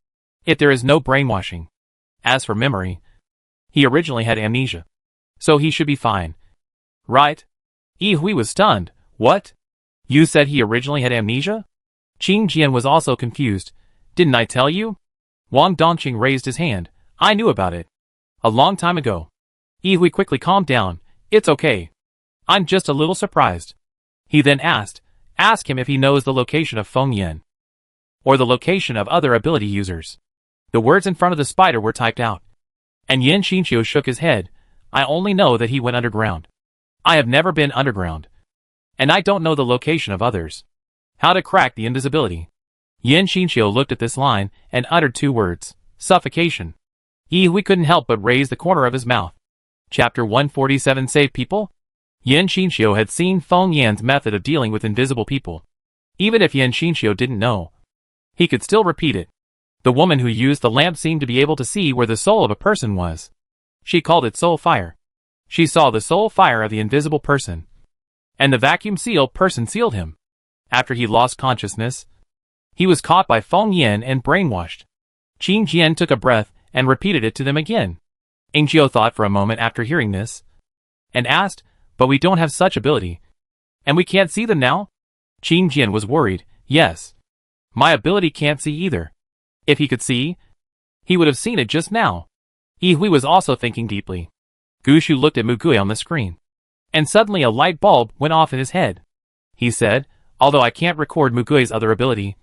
if there is no brainwashing. As for memory, he originally had amnesia, so he should be fine. Right? Yi Hui was stunned. What? You said he originally had amnesia? Qingjian was also confused. Didn't I tell you? Wang Dongqing raised his hand. I knew about it. A long time ago. Yi Hui quickly calmed down. It's okay. I'm just a little surprised. He then asked, ask him if he knows the location of Fengyan. Or the location of other ability users. The words in front of the spider were typed out. And Yan Xinqiu shook his head. I only know that he went underground. I have never been underground. And I don't know the location of others. How to crack the invisibility. Yan Xinqiu looked at this line and uttered two words. Suffocation. Yi Hui couldn't help but raise the corner of his mouth. Chapter 147 Save People? Yan Xinqiu had seen Feng Yan's method of dealing with invisible people. Even if Yan Xinqiu didn't know, he could still repeat it. The woman who used the lamp seemed to be able to see where the soul of a person was. She called it soul fire. She saw the soul fire of the invisible person. And the vacuum seal person sealed him. After he lost consciousness, he was caught by Feng Yan and brainwashed. Qingjian took a breath and repeated it to them again. Ingjiu thought for a moment after hearing this, and asked, but we don't have such ability. And we can't see them now? Qingjian was worried. Yes. My ability can't see either. If he could see, he would have seen it just now. Yi Hui was also thinking deeply. Gushu looked at Mugui on the screen. And suddenly a light bulb went off in his head. He said, although I can't record Mugui's other ability,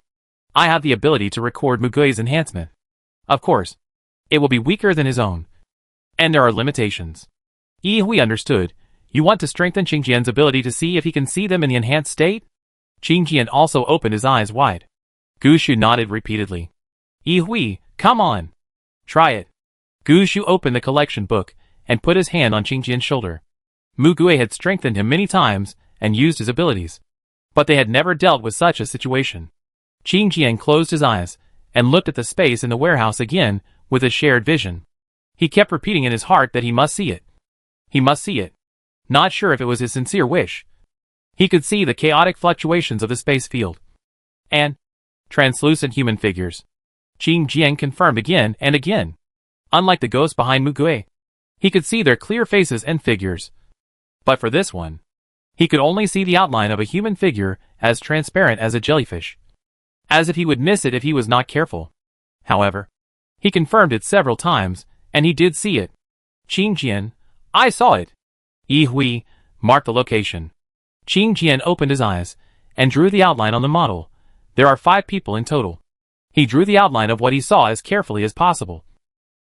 I have the ability to record Mugui's enhancement. Of course, it will be weaker than his own. And there are limitations. Yi Hui understood. You want to strengthen Qingjian's ability to see if he can see them in the enhanced state? Qingjian also opened his eyes wide. Gushu nodded repeatedly. Yi Hui, come on. Try it. Gushu opened the collection book and put his hand on Qingjian's shoulder. Mugui had strengthened him many times and used his abilities, but they had never dealt with such a situation. Qingjian closed his eyes and looked at the space in the warehouse again with a shared vision. He kept repeating in his heart that he must see it. He must see it. Not sure if it was his sincere wish. He could see the chaotic fluctuations of the space field. And translucent human figures. Qingjian confirmed again and again. Unlike the ghost behind Mugui, he could see their clear faces and figures. But for this one, he could only see the outline of a human figure as transparent as a jellyfish. As if he would miss it if he was not careful. However, he confirmed it several times, and he did see it. Qingjian, I saw it. Yi Hui marked the location. Qingjian opened his eyes and drew the outline on the model. There are 5 people in total. He drew the outline of what he saw as carefully as possible,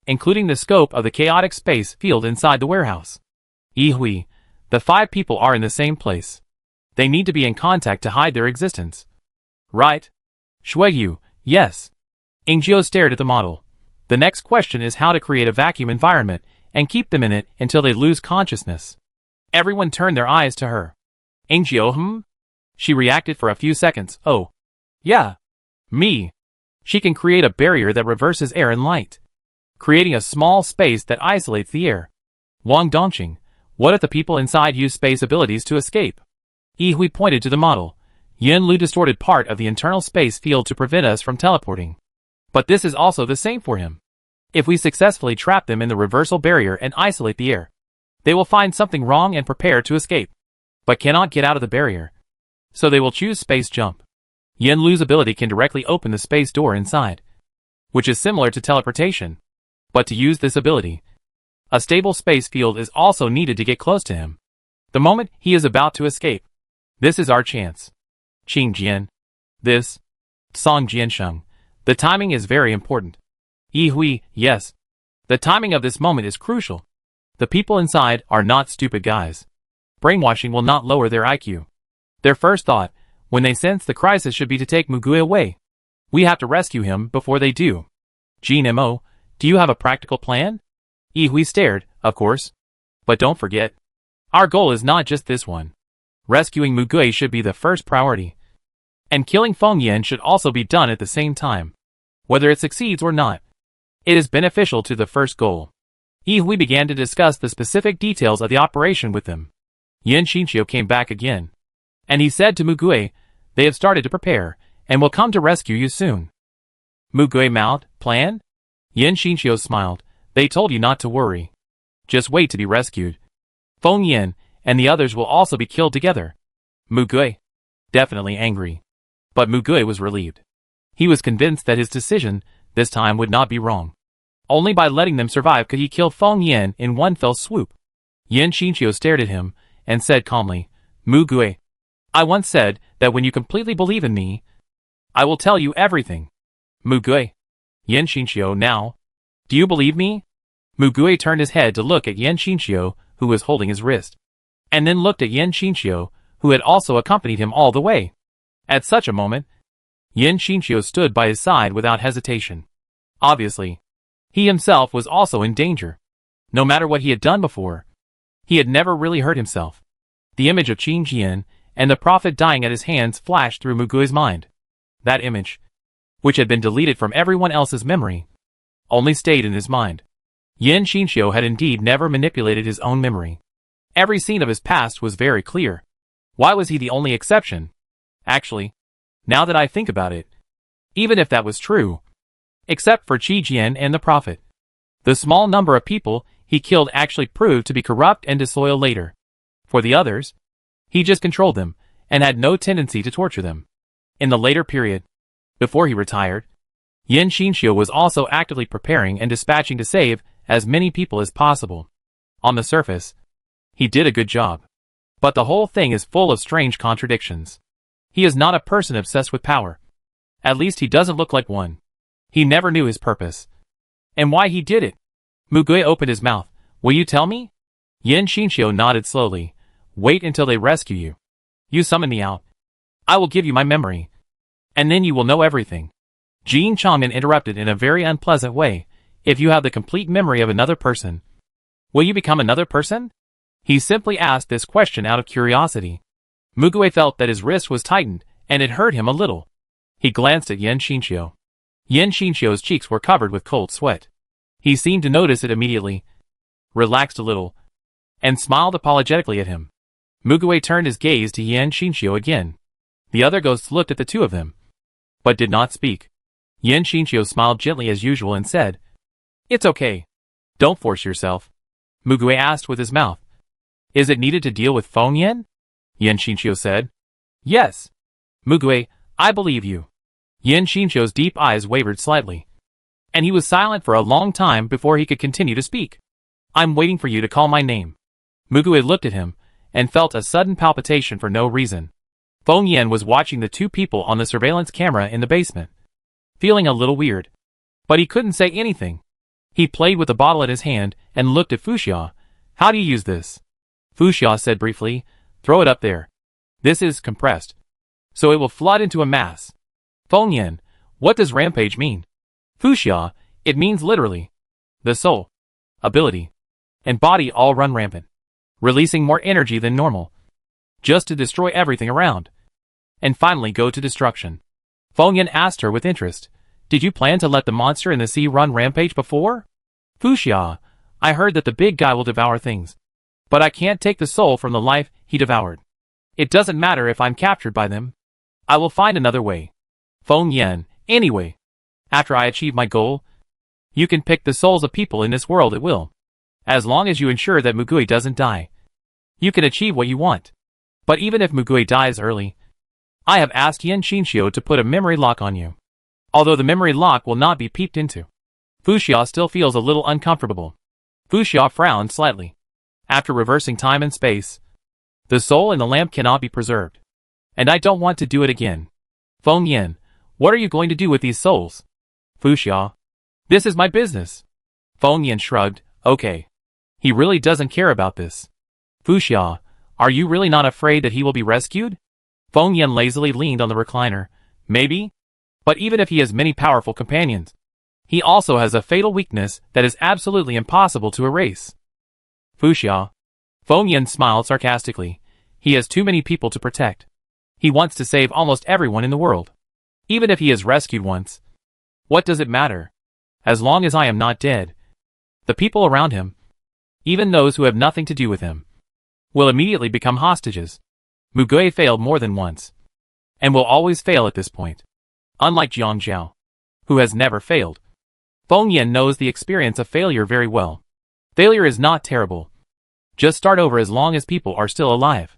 including the scope of the chaotic space field inside the warehouse. Yi Hui, the 5 people are in the same place. They need to be in contact to hide their existence. Right? Shuiyu, yes. Ingjiu stared at the model. The next question is how to create a vacuum environment and keep them in it until they lose consciousness. Everyone turned their eyes to her. Ingjiu, She reacted for a few seconds. Oh. Yeah. Me. She can create a barrier that reverses air and light. creating a small space that isolates the air. Wang Dongqing, what if the people inside use space abilities to escape? Yi Hui pointed to the model. Yin Lu distorted part of the internal space field to prevent us from teleporting. But this is also the same for him. If we successfully trap them in the reversal barrier and isolate the air, they will find something wrong and prepare to escape, but cannot get out of the barrier. So they will choose space jump. Yin Lu's ability can directly open the space door inside, which is similar to teleportation. But to use this ability, a stable space field is also needed to get close to him. The moment he is about to escape, this is our chance. Qing Jian. This. Song Jiansheng. The timing is very important. Yi Hui, yes. The timing of this moment is crucial. The people inside are not stupid guys. Brainwashing will not lower their IQ. Their first thought, when they sense the crisis, should be to take Mugui away. We have to rescue him before they do. Jean Mo, do you have a practical plan? Yi Hui stared, of course. But don't forget, our goal is not just this one. Rescuing Mugui should be the first priority. And killing Feng Yan should also be done at the same time. Whether it succeeds or not, it is beneficial to the first goal. Yi Hui began to discuss the specific details of the operation with them. Yan Xinqiu came back again. And he said to Mugui, they have started to prepare, and will come to rescue you soon. Mugui mouthed, plan? Yan Xinqiu smiled, they told you not to worry. Just wait to be rescued. Feng Yan and the others will also be killed together. Mugui. Definitely angry. But Mugui was relieved. He was convinced that his decision, this time, would not be wrong. Only by letting them survive could he kill Feng Yan in one fell swoop. Yan Xinqiu stared at him, and said calmly, Mugui, I once said that when you completely believe in me, I will tell you everything. Mugui. Yan Xinqiu, now. Do you believe me? Mugui turned his head to look at Yan Xinqiu, who was holding his wrist. And then looked at Yan Xinqiu, who had also accompanied him all the way. At such a moment, Yan Xinqiu stood by his side without hesitation. Obviously, he himself was also in danger. No matter what he had done before, he had never really hurt himself. The image of Qin Jian and the prophet dying at his hands flashed through Mugui's mind. That image, which had been deleted from everyone else's memory, only stayed in his mind. Yan Xinqiu had indeed never manipulated his own memory. Every scene of his past was very clear. Why was he the only exception? Actually, now that I think about it, even if that was true, except for Qi Jian and the prophet, the small number of people he killed actually proved to be corrupt and disloyal later. For the others, he just controlled them, and had no tendency to torture them. In the later period, before he retired, Yan Xinqiu was also actively preparing and dispatching to save as many people as possible. On the surface, he did a good job. But the whole thing is full of strange contradictions. He is not a person obsessed with power. At least he doesn't look like one. He never knew his purpose. And why he did it. Mugui opened his mouth. Will you tell me? Yan Xinqiu nodded slowly. Wait until they rescue you. You summon me out. I will give you my memory. And then you will know everything. Jean Changmin interrupted in a very unpleasant way. If you have the complete memory of another person, will you become another person? He simply asked this question out of curiosity. Mugui felt that his wrist was tightened, and it hurt him a little. He glanced at Yan Xinqiu. Yan Xinqiu's cheeks were covered with cold sweat. He seemed to notice it immediately, relaxed a little, and smiled apologetically at him. Mugui turned his gaze to Yan Xinqiu again. The other ghosts looked at the two of them, but did not speak. Yan Xinqiu smiled gently as usual and said, It's okay. Don't force yourself. Mugui asked with his mouth. Is it needed to deal with Feng Yan? Yan Xinqiu said. Yes. Mugui, I believe you. Yan Xinqiu's deep eyes wavered slightly, and he was silent for a long time before he could continue to speak. I'm waiting for you to call my name. Mugui looked at him, and felt a sudden palpitation for no reason. Feng Yan was watching the two people on the surveillance camera in the basement, feeling a little weird. But he couldn't say anything. He played with the bottle at his hand and looked at Fuxia. How do you use this? Fuxia said briefly, throw it up there. This is compressed, so it will flood into a mass. Feng Yan, what does rampage mean? Fuxia, it means literally. The soul, ability, and body all run rampant, releasing more energy than normal, just to destroy everything around, and finally go to destruction. Feng Yan asked her with interest, did you plan to let the monster in the sea run rampage before? Fuxia, I heard that the big guy will devour things. But I can't take the soul from the life he devoured. It doesn't matter if I'm captured by them. I will find another way. Feng Yan, anyway. After I achieve my goal, you can pick the souls of people in this world at will. As long as you ensure that Mugui doesn't die, you can achieve what you want. But even if Mugui dies early, I have asked Yan Xinqiu to put a memory lock on you. Although the memory lock will not be peeped into. Fuxia still feels a little uncomfortable. Fuxia frowned slightly. After reversing time and space, the soul in the lamp cannot be preserved. And I don't want to do it again. Feng Yan, what are you going to do with these souls? Fuxia, this is my business. Feng Yan shrugged, okay. He really doesn't care about this. Fuxia, are you really not afraid that he will be rescued? Feng Yan lazily leaned on the recliner. Maybe. But even if he has many powerful companions, he also has a fatal weakness that is absolutely impossible to erase. Fuxia. Feng Yan smiled sarcastically. He has too many people to protect. He wants to save almost everyone in the world. Even if he is rescued once. What does it matter? As long as I am not dead. The people around him, even those who have nothing to do with him, will immediately become hostages. Mugui failed more than once. And will always fail at this point. Unlike Jiang Zhao, who has never failed. Feng Yan knows the experience of failure very well. Failure is not terrible. Just start over as long as people are still alive.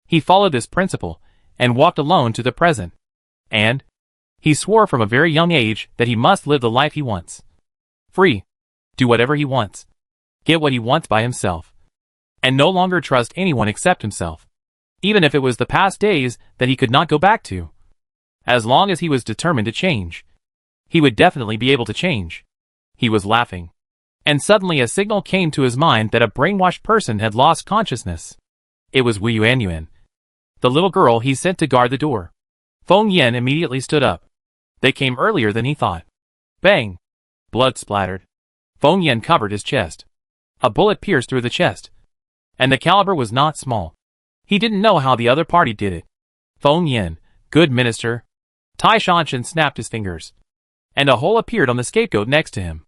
He followed this principle, and walked alone to the present. And he swore from a very young age that he must live the life he wants. Free. Do whatever he wants. Get what he wants by himself. And no longer trust anyone except himself. Even if it was the past days that he could not go back to. As long as he was determined to change, he would definitely be able to change. He was laughing. And suddenly a signal came to his mind that a brainwashed person had lost consciousness. It was Wu Yuanyuan, the little girl he sent to guard the door. Feng Yan immediately stood up. They came earlier than he thought. Bang! Blood splattered. Feng Yan covered his chest. A bullet pierced through the chest. And the caliber was not small. He didn't know how the other party did it. Feng Yan, good minister. Tai Shanshan snapped his fingers. And a hole appeared on the scapegoat next to him.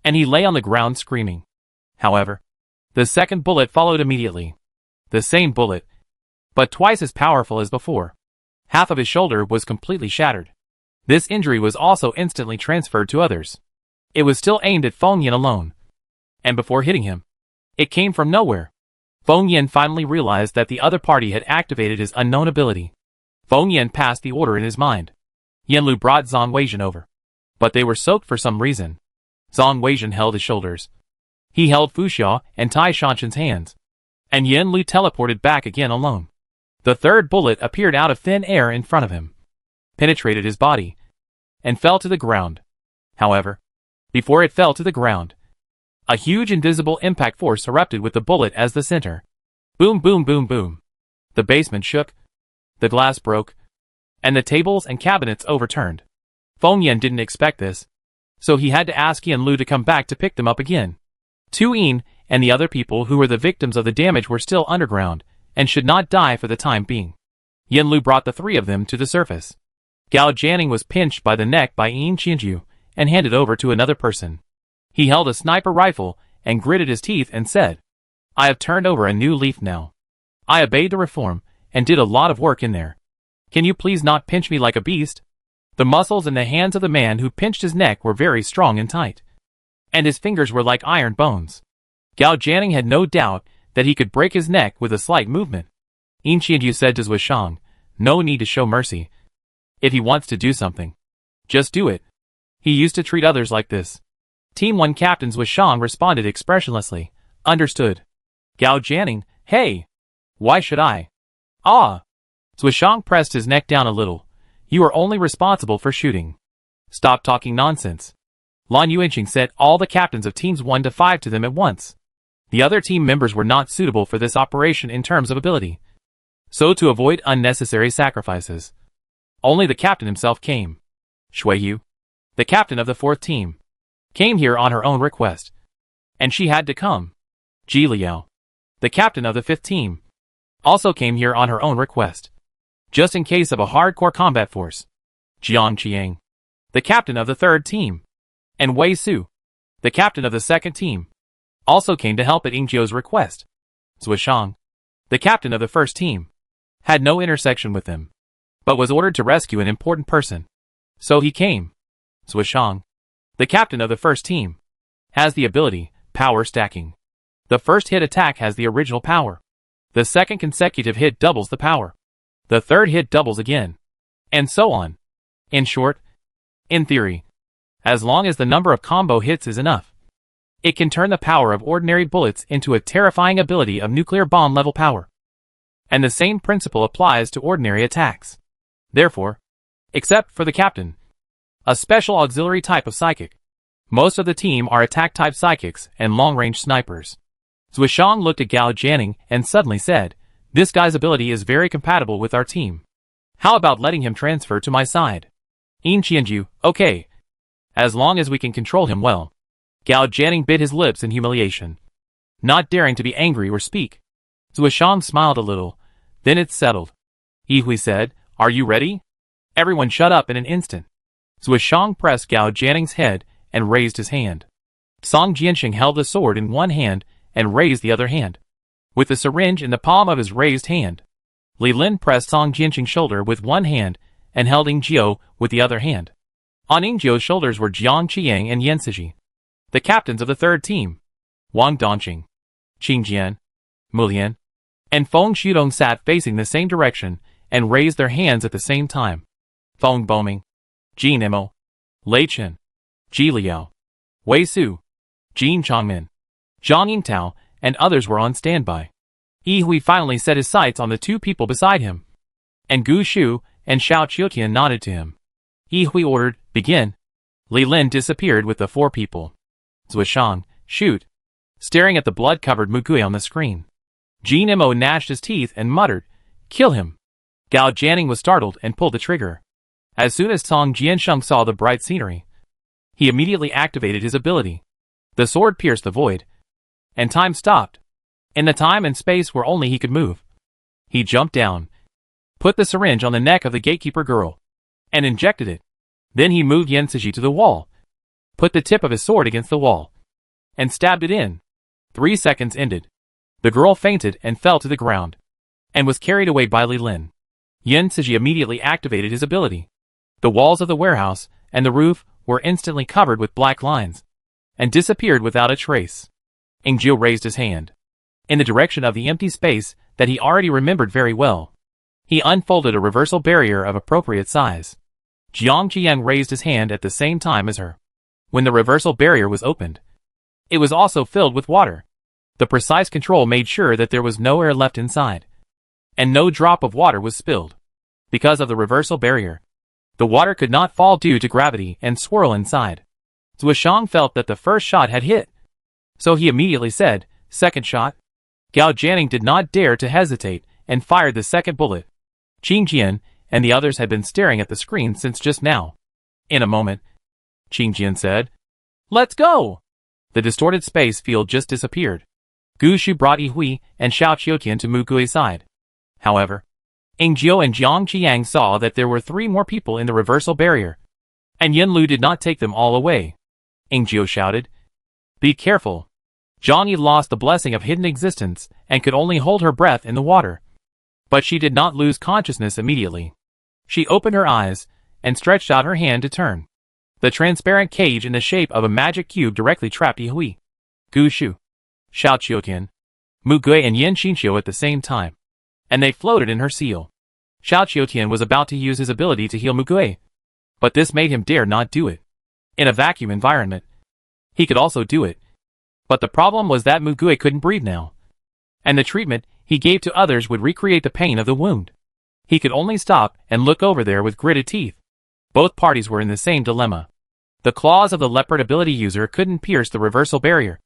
And he lay on the ground screaming. However, the second bullet followed immediately. The same bullet, but twice as powerful as before. Half of his shoulder was completely shattered. This injury was also instantly transferred to others. It was still aimed at Feng Yan alone. And before hitting him, it came from nowhere. Feng Yan finally realized that the other party had activated his unknown ability. Feng Yan passed the order in his mind. Yanlu brought Zhang Weizhen over. But they were soaked for some reason. Zhang Weizhen held his shoulders. He held Fuxia and Tai Shanshan's hands. And Yanlu teleported back again alone. The third bullet appeared out of thin air in front of him, penetrated his body, and fell to the ground. However, before it fell to the ground, a huge invisible impact force erupted with the bullet as the center. Boom, boom, boom, boom. The basement shook, the glass broke, and the tables and cabinets overturned. Feng Yan didn't expect this, so he had to ask Yanlu to come back to pick them up again. Tu Yin and the other people who were the victims of the damage were still underground, and should not die for the time being. Yanlu brought the three of them to the surface. Gao Jianing was pinched by the neck by Yin Qinju, and handed over to another person. He held a sniper rifle, and gritted his teeth and said, I have turned over a new leaf now. I obeyed the reform, and did a lot of work in there. Can you please not pinch me like a beast? The muscles in the hands of the man who pinched his neck were very strong and tight. And his fingers were like iron bones. Gao Jianing had no doubt that he could break his neck with a slight movement. Yin Qianyu said to Zuishang, no need to show mercy. If he wants to do something, just do it. He used to treat others like this. Team 1 Captain Zuishang responded expressionlessly. Understood. Gao Jianing, hey! Why should I? Ah! Zuishang pressed his neck down a little. You are only responsible for shooting. Stop talking nonsense. Lan Yuanqing set all the captains of teams 1 to 5 to them at once. The other team members were not suitable for this operation in terms of ability. So to avoid unnecessary sacrifices, only the captain himself came. Shuiyu, the captain of the 4th team, came here on her own request. And she had to come. Ji Liao, the captain of the 5th team, also came here on her own request. Just in case of a hardcore combat force. Jiang Qiang, the captain of the 3rd team. And Wei Su, the captain of the second team, also came to help at Ingjio's request. Zuishang, the captain of the first team, had no intersection with him, but was ordered to rescue an important person. So he came. Zuishang, the captain of the first team, has the ability, power stacking. The first hit attack has the original power. The second consecutive hit doubles the power. The third hit doubles again. And so on. In short, in theory, as long as the number of combo hits is enough, it can turn the power of ordinary bullets into a terrifying ability of nuclear bomb level power. And the same principle applies to ordinary attacks. Therefore, except for the captain, a special auxiliary type of psychic, most of the team are attack type psychics and long-range snipers. Zuishang looked at Gao Jianing and suddenly said, "This guy's ability is very compatible with our team. How about letting him transfer to my side?" Yin Qianju, okay. As long as we can control him well. Gao Jianing bit his lips in humiliation, not daring to be angry or speak. Zuishang smiled a little, then it settled. Yihui said, "Are you ready?" Everyone shut up in an instant. Zuishang pressed Gao Jianing's head and raised his hand. Song Jianxing held the sword in one hand and raised the other hand, with the syringe in the palm of his raised hand. Li Lin pressed Song Jianxing's shoulder with one hand and held Ingjio with the other hand. On Ingjio's shoulders were Jiang Qiang and Yan Siji, the captains of the third team. Wang Dongqing, Qing Jian, Mulian, and Feng Shudong sat facing the same direction and raised their hands at the same time. Feng Boming, Jin Imo, Lei Chen, Ji Liao, Wei Su, Jin Chongmin, Zhang Yingtao, and others were on standby. Yihui finally set his sights on the two people beside him, and Gu Shu and Xiao Qiutian nodded to him. Yihui ordered, "Begin." Li Lin disappeared with the four people. Zuishang, "Shoot," staring at the blood-covered Mugui on the screen. Jin Imo gnashed his teeth and muttered, "Kill him." Gao Jianing was startled and pulled the trigger. As soon as Song Jiansheng saw the bright scenery, he immediately activated his ability. The sword pierced the void, and time stopped. In the time and space where only he could move, he jumped down, put the syringe on the neck of the gatekeeper girl, and injected it. Then he moved Yan Siji to the wall, put the tip of his sword against the wall, and stabbed it in. 3 seconds ended. The girl fainted and fell to the ground, and was carried away by Li Lin. Yan Siji immediately activated his ability. The walls of the warehouse and the roof were instantly covered with black lines, and disappeared without a trace. Ingjio raised his hand in the direction of the empty space that he already remembered very well. He unfolded a reversal barrier of appropriate size. Jiang Qiang raised his hand at the same time as her. When the reversal barrier was opened, it was also filled with water. The precise control made sure that there was no air left inside, and no drop of water was spilled. Because of the reversal barrier, the water could not fall due to gravity and swirl inside. Zuishang felt that the first shot had hit, so he immediately said, "Second shot." Gao Jianing did not dare to hesitate and fired the second bullet. Qing Jian and the others had been staring at the screen since just now. In a moment, Qing Jian said, "Let's go!" The distorted space field just disappeared. Gu Shu brought Yihui and Xiao Qiutian to Mugui's side. However, Ingjio and Jiang Qiang saw that there were 3 more people in the reversal barrier, and Yin Lu did not take them all away. Ingjio shouted, "Be careful." Zhang Yi lost the blessing of hidden existence and could only hold her breath in the water. But she did not lose consciousness immediately. She opened her eyes and stretched out her hand to turn. The transparent cage in the shape of a magic cube directly trapped Yihui, Gu Shu, Xiao Qiutian, Mugui and Yin Xinxiu at the same time, and they floated in her seal. Xiao Qiutian was about to use his ability to heal Mugui, but this made him dare not do it. In a vacuum environment, he could also do it. But the problem was that Mugui couldn't breathe now, and the treatment he gave to others would recreate the pain of the wound. He could only stop and look over there with gritted teeth. Both parties were in the same dilemma. The claws of the leopard ability user couldn't pierce the reversal barrier,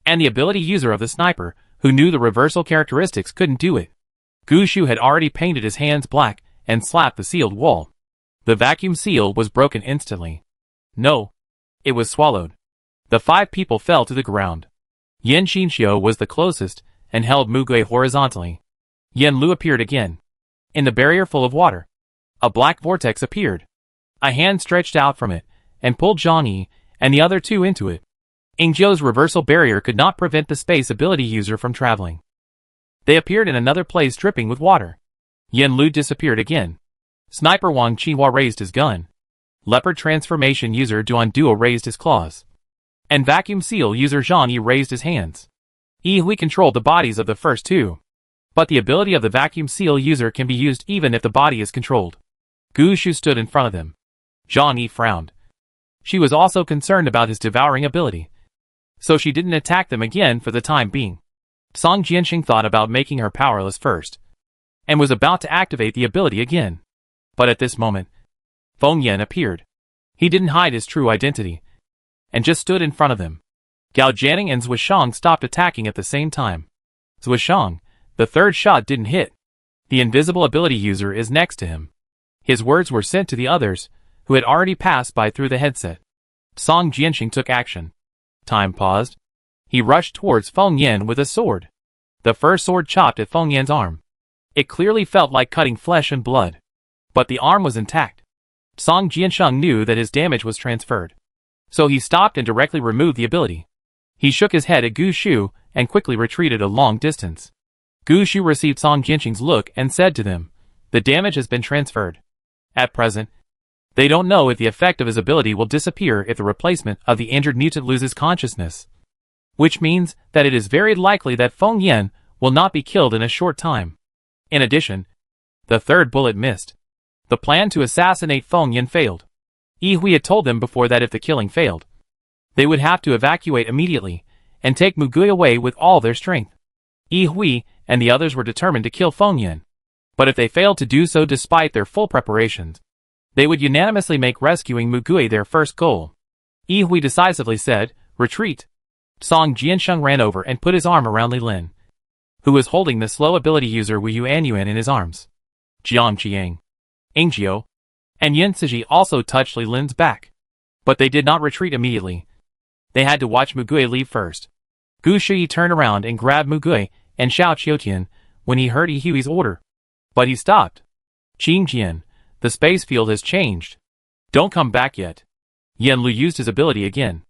and the ability user of the sniper, who knew the reversal characteristics, couldn't do it. Gu Shu had already painted his hands black and slapped the sealed wall. The vacuum seal was broken instantly. No, it was swallowed. The 5 people fell to the ground. Yin Xinxiu was the closest and held Mugui horizontally. Yin Lu appeared again. In the barrier full of water, a black vortex appeared. A hand stretched out from it and pulled Zhang Yi and the other 2 into it. Ingzhou's reversal barrier could not prevent the space ability user from traveling. They appeared in another place dripping with water. Yan Lu disappeared again. Sniper Wang Qinhua raised his gun. Leopard transformation user Duan Duo raised his claws. And vacuum seal user Zhang Yi raised his hands. Yi Hui controlled the bodies of the first two. But the ability of the vacuum seal user can be used even if the body is controlled. Gu Shu stood in front of them. Zhang Yi frowned. She was also concerned about his devouring ability. So she didn't attack them again for the time being. Song Jianxing thought about making her powerless first, and was about to activate the ability again. But at this moment, Feng Yan appeared. He didn't hide his true identity, and just stood in front of them. Gao Jianing and Zhuishang stopped attacking at the same time. Zhuishang, the third shot didn't hit. The invisible ability user is next to him. His words were sent to the others, who had already passed by through the headset. Song Jianxing took action. Time paused. He rushed towards Feng Yan with a sword. The first sword chopped at Feng Yan's arm. It clearly felt like cutting flesh and blood. But the arm was intact. Song Jiansheng knew that his damage was transferred. So he stopped and directly removed the ability. He shook his head at Gu Shu and quickly retreated a long distance. Gu Shu received Song Jiansheng's look and said to them, "The damage has been transferred. At present, they don't know if the effect of his ability will disappear if the replacement of the injured mutant loses consciousness. Which means that it is very likely that Feng Yan will not be killed in a short time." In addition, the third bullet missed. The plan to assassinate Feng Yan failed. Yi Hui had told them before that if the killing failed, they would have to evacuate immediately and take Mugui away with all their strength. Yi Hui and the others were determined to kill Feng Yan. But if they failed to do so despite their full preparations, they would unanimously make rescuing Mugui their first goal. Yi Hui decisively said, "Retreat." Song Jiansheng ran over and put his arm around Li Lin, who was holding the slow ability user Wu Yuanyuan in his arms. Jiang Qiang, Ingzhou, and Yan Siji also touched Li Lin's back. But they did not retreat immediately. They had to watch Mugui leave first. Gu Shui turned around and grabbed Mugui and Xiao Qiutian when he heard Yi Hui's order. But he stopped. "Qing Jian, the space field has changed. Don't come back yet." Yan Lu used his ability again.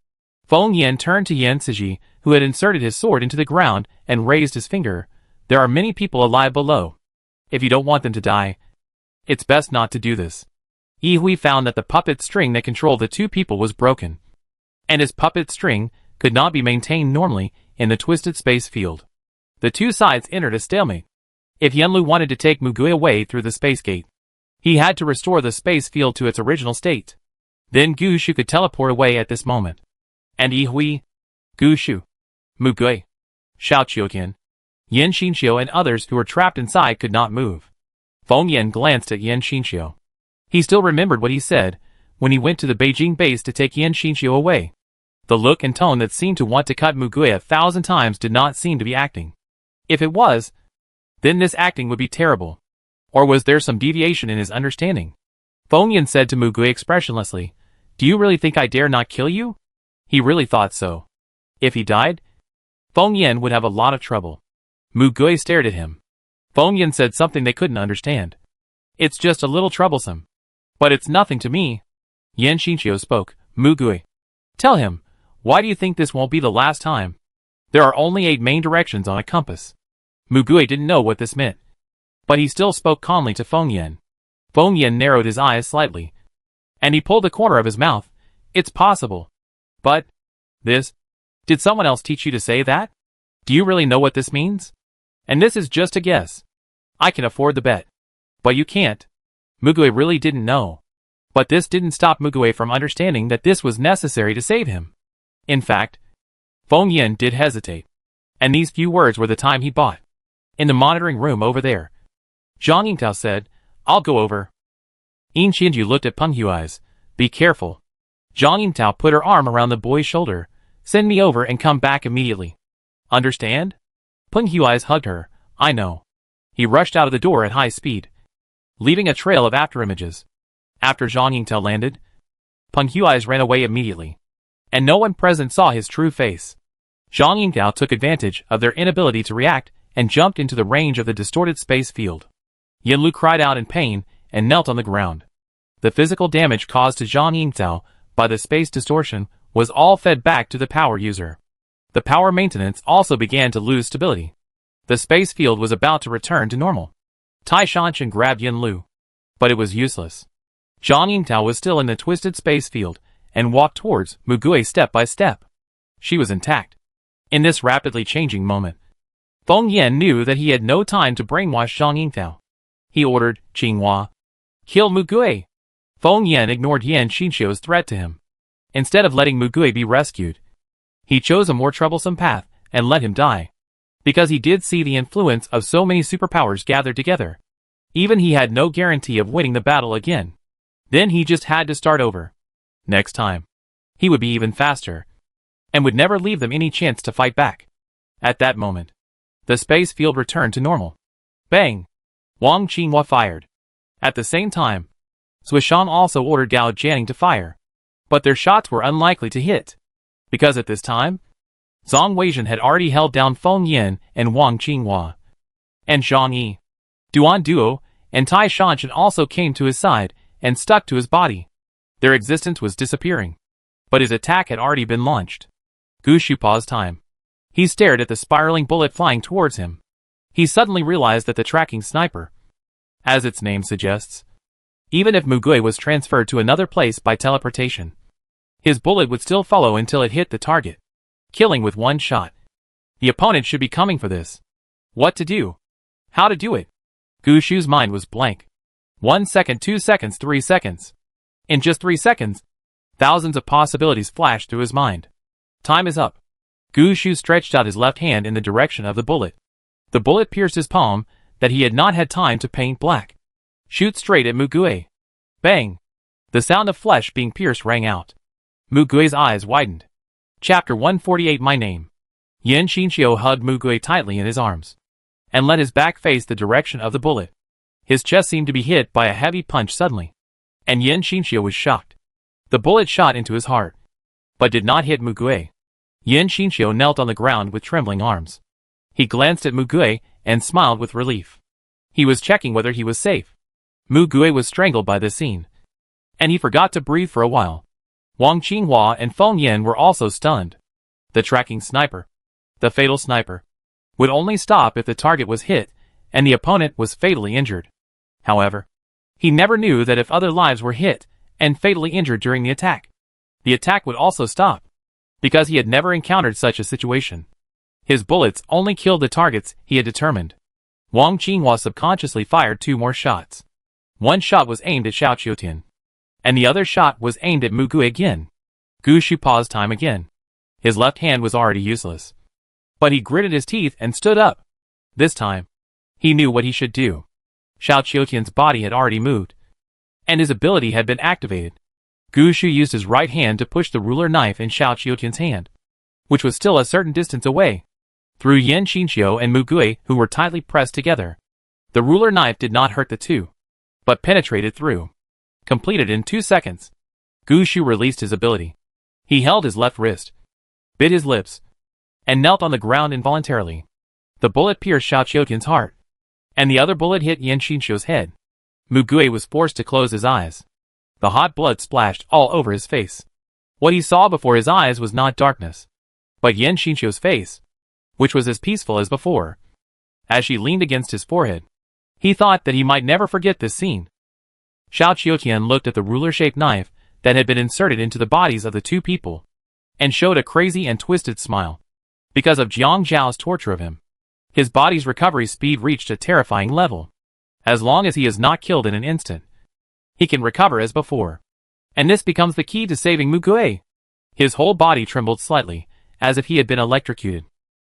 Feng Yan turned to Yan Siji, who had inserted his sword into the ground and raised his finger. "There are many people alive below. If you don't want them to die, it's best not to do this." Yi Hui found that the puppet string that controlled the two people was broken, and his puppet string could not be maintained normally in the twisted space field. The two sides entered a stalemate. If Yanlu wanted to take Mugui away through the space gate, he had to restore the space field to its original state. Then Gu Shu could teleport away at this moment. And Yi Hui, Gu Shu, Mugui, Xiao Qiuqian, Yan Xinxiu and others who were trapped inside could not move. Feng Yan glanced at Yan Xinxiu. He still remembered what he said when he went to the Beijing base to take Yan Xinxiu away. The look and tone that seemed to want to cut Mugui 1,000 times did not seem to be acting. If it was, then this acting would be terrible. Or was there some deviation in his understanding? Feng Yan said to Mugui expressionlessly, "Do you really think I dare not kill you?" He really thought so. If he died, Feng Yan would have a lot of trouble. Mugui stared at him. Feng Yan said something they couldn't understand. "It's just a little troublesome. But it's nothing to me." Yan Xinxiu spoke. "Mugui, tell him, why do you think this won't be the last time? There are only 8 main directions on a compass." Mugui didn't know what this meant, but he still spoke calmly to Feng Yan. Feng Yan narrowed his eyes slightly, and he pulled the corner of his mouth. "It's possible. But, this, did someone else teach you to say that? Do you really know what this means? And this is just a guess. I can afford the bet. But you can't." Mugui really didn't know. But this didn't stop Mugui from understanding that this was necessary to save him. In fact, Feng Yan did hesitate. And these few words were the time he bought. In the monitoring room over there, Zhang Yingtao said, "I'll go over." Yin Qianju looked at Peng Huai's. "Be careful." Zhang Yingtao put her arm around the boy's shoulder. "Send me over and come back immediately. Understand?" Peng Huai's hugged her. "I know." He rushed out of the door at high speed, leaving a trail of afterimages. After Zhang Yingtao landed, Peng Huai's ran away immediately, and no one present saw his true face. Zhang Yingtao took advantage of their inability to react and jumped into the range of the distorted space field. Yanlu cried out in pain and knelt on the ground. The physical damage caused to Zhang Yingtao by the space distortion was all fed back to the power user. The power maintenance also began to lose stability. The space field was about to return to normal. Tai Shanshan grabbed Yin Lu. But it was useless. Zhang Yingtao was still in the twisted space field and walked towards Mugui step by step. She was intact. In this rapidly changing moment, Feng Yan knew that he had no time to brainwash Zhang Yingtao. He ordered, Qinghua, kill Mugui. Feng Yan ignored Yan Xinxiu's threat to him. Instead of letting Mugui be rescued, he chose a more troublesome path and let him die. Because he did see the influence of so many superpowers gathered together. Even he had no guarantee of winning the battle again. Then he just had to start over. Next time, he would be even faster, and would never leave them any chance to fight back. At that moment, the space field returned to normal. Bang! Wang Qinghua fired. At the same time, Suishan also ordered Gao Jianing to fire. But their shots were unlikely to hit. Because at this time, Zhang Weizhen had already held down Feng Yan and Wang Qinghua. And Zhang Yi, Duan Duo, and Tai Shanshan also came to his side and stuck to his body. Their existence was disappearing. But his attack had already been launched. Gu Shu paused time. He stared at the spiraling bullet flying towards him. He suddenly realized that the tracking sniper, as its name suggests, even if Mugui was transferred to another place by teleportation, his bullet would still follow until it hit the target, killing with one shot. The opponent should be coming for this. What to do? How to do it? Gu Shu's mind was blank. 1 second, 2 seconds, 3 seconds. In just 3 seconds, thousands of possibilities flashed through his mind. Time is up. Gu Shu stretched out his left hand in the direction of the bullet. The bullet pierced his palm that he had not had time to paint black. Shoot straight at Mugui. Bang! The sound of flesh being pierced rang out. Mugui's eyes widened. Chapter 148 My Name. Yan Xinxiu hugged Mugui tightly in his arms, and let his back face the direction of the bullet. His chest seemed to be hit by a heavy punch suddenly, and Yan Xinxiu was shocked. The bullet shot into his heart, but did not hit Mugui. Yan Xinxiu knelt on the ground with trembling arms. He glanced at Mugui and smiled with relief. He was checking whether he was safe. Mugui was strangled by this scene, and he forgot to breathe for a while. Wang Qinghua and Feng Yan were also stunned. The tracking sniper, the fatal sniper, would only stop if the target was hit and the opponent was fatally injured. However, he never knew that if other lives were hit and fatally injured during the attack would also stop, because he had never encountered such a situation. His bullets only killed the targets he had determined. Wang Qinghua subconsciously fired 2 more shots. One shot was aimed at Xiao Qiutian, and the other shot was aimed at Mugui again. Gu Shu paused time again. His left hand was already useless. But he gritted his teeth and stood up. This time, he knew what he should do. Xiao Qiutian's body had already moved, and his ability had been activated. Gu Shu used his right hand to push the ruler knife in Xiao Qiutian's hand, which was still a certain distance away, through Yan Xinxiu and Mugui, who were tightly pressed together. The ruler knife did not hurt the two, but penetrated through. Completed in 2 seconds. Gu Shu released his ability. He held his left wrist, bit his lips, and knelt on the ground involuntarily. The bullet pierced Xiao Qiutian's heart, and the other bullet hit Yan Xinxiu's head. Mugui was forced to close his eyes. The hot blood splashed all over his face. What he saw before his eyes was not darkness, but Yan Xinxiu's face, which was as peaceful as before. As she leaned against his forehead, he thought that he might never forget this scene. Xiao Qiutian looked at the ruler-shaped knife that had been inserted into the bodies of the two people, and showed a crazy and twisted smile. Because of Jiang Zhao's torture of him, his body's recovery speed reached a terrifying level. As long as he is not killed in an instant, he can recover as before. And this becomes the key to saving Mugui. His whole body trembled slightly, as if he had been electrocuted.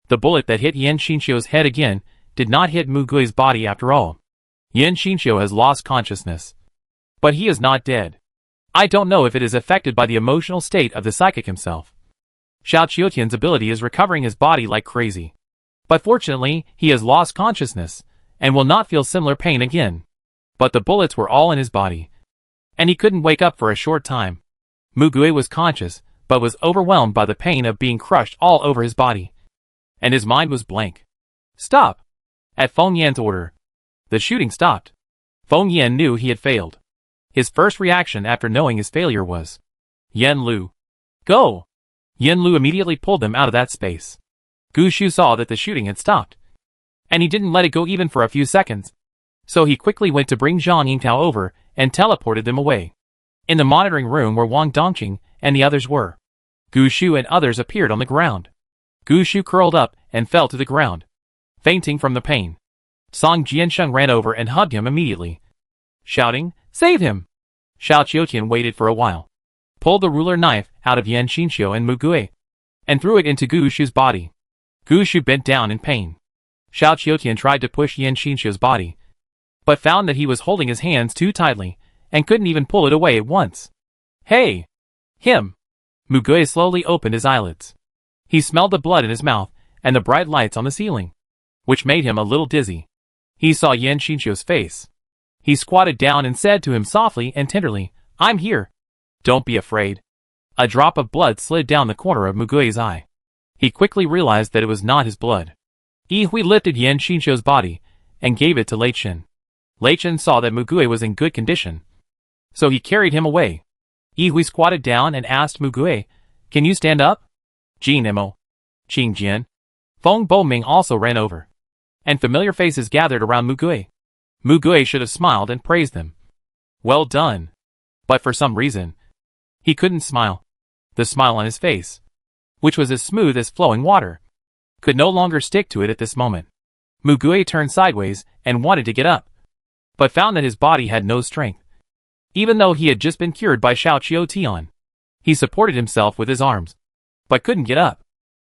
The bullet that hit Yan Xinxiu's head again did not hit Mugui's body after all. Yan Xinxiu has lost consciousness, but he is not dead. I don't know if it is affected by the emotional state of the psychic himself. Xiao Qiutian's ability is recovering his body like crazy. But fortunately, he has lost consciousness, and will not feel similar pain again. But the bullets were all in his body, and he couldn't wake up for a short time. Mugui was conscious, but was overwhelmed by the pain of being crushed all over his body. And his mind was blank. Stop! At Feng Yan's order, the shooting stopped. Feng Yan knew he had failed. His first reaction after knowing his failure was, Yan Lu, go! Yen Lu immediately pulled them out of that space. Gu Shu saw that the shooting had stopped, and he didn't let it go even for a few seconds. So he quickly went to bring Zhang Yingtao over and teleported them away. In the monitoring room where Wang Dongqing and the others were, Gu Shu and others appeared on the ground. Gu Shu curled up and fell to the ground, fainting from the pain. Song Jiansheng ran over and hugged him immediately, shouting, "Save him!" Xiao Qiutian waited for a while, pulled the ruler knife out of Yan Xinxiu and Mu Gui, and threw it into Gu Shu's body. Gu Shu bent down in pain. Xiao Qiutian tried to push Yan Xinxiu's body, but found that he was holding his hands too tightly and couldn't even pull it away at once. "Hey! Him!" Mu Gui slowly opened his eyelids. He smelled the blood in his mouth and the bright lights on the ceiling, which made him a little dizzy. He saw Yan Xinxiu's face. He squatted down and said to him softly and tenderly, "I'm here. Don't be afraid." A drop of blood slid down the corner of Mu Gui's eye. He quickly realized that it was not his blood. Yi Hui lifted Yan Xinxiu's body and gave it to Lei Chen. Lei Chen saw that Mu Gui was in good condition, so he carried him away. Yi Hui squatted down and asked Mu Gui, "Can you stand up?" Jin Mo, Qing Jian, Feng Boming also ran over, and familiar faces gathered around Mu Gui. Mu Gui should have smiled and praised them. Well done. But for some reason, he couldn't smile. The smile on his face, which was as smooth as flowing water, could no longer stick to it at this moment. Mu Gui turned sideways and wanted to get up, but found that his body had no strength. Even though he had just been cured by Xiao Qiutian, he supported himself with his arms, but couldn't get up.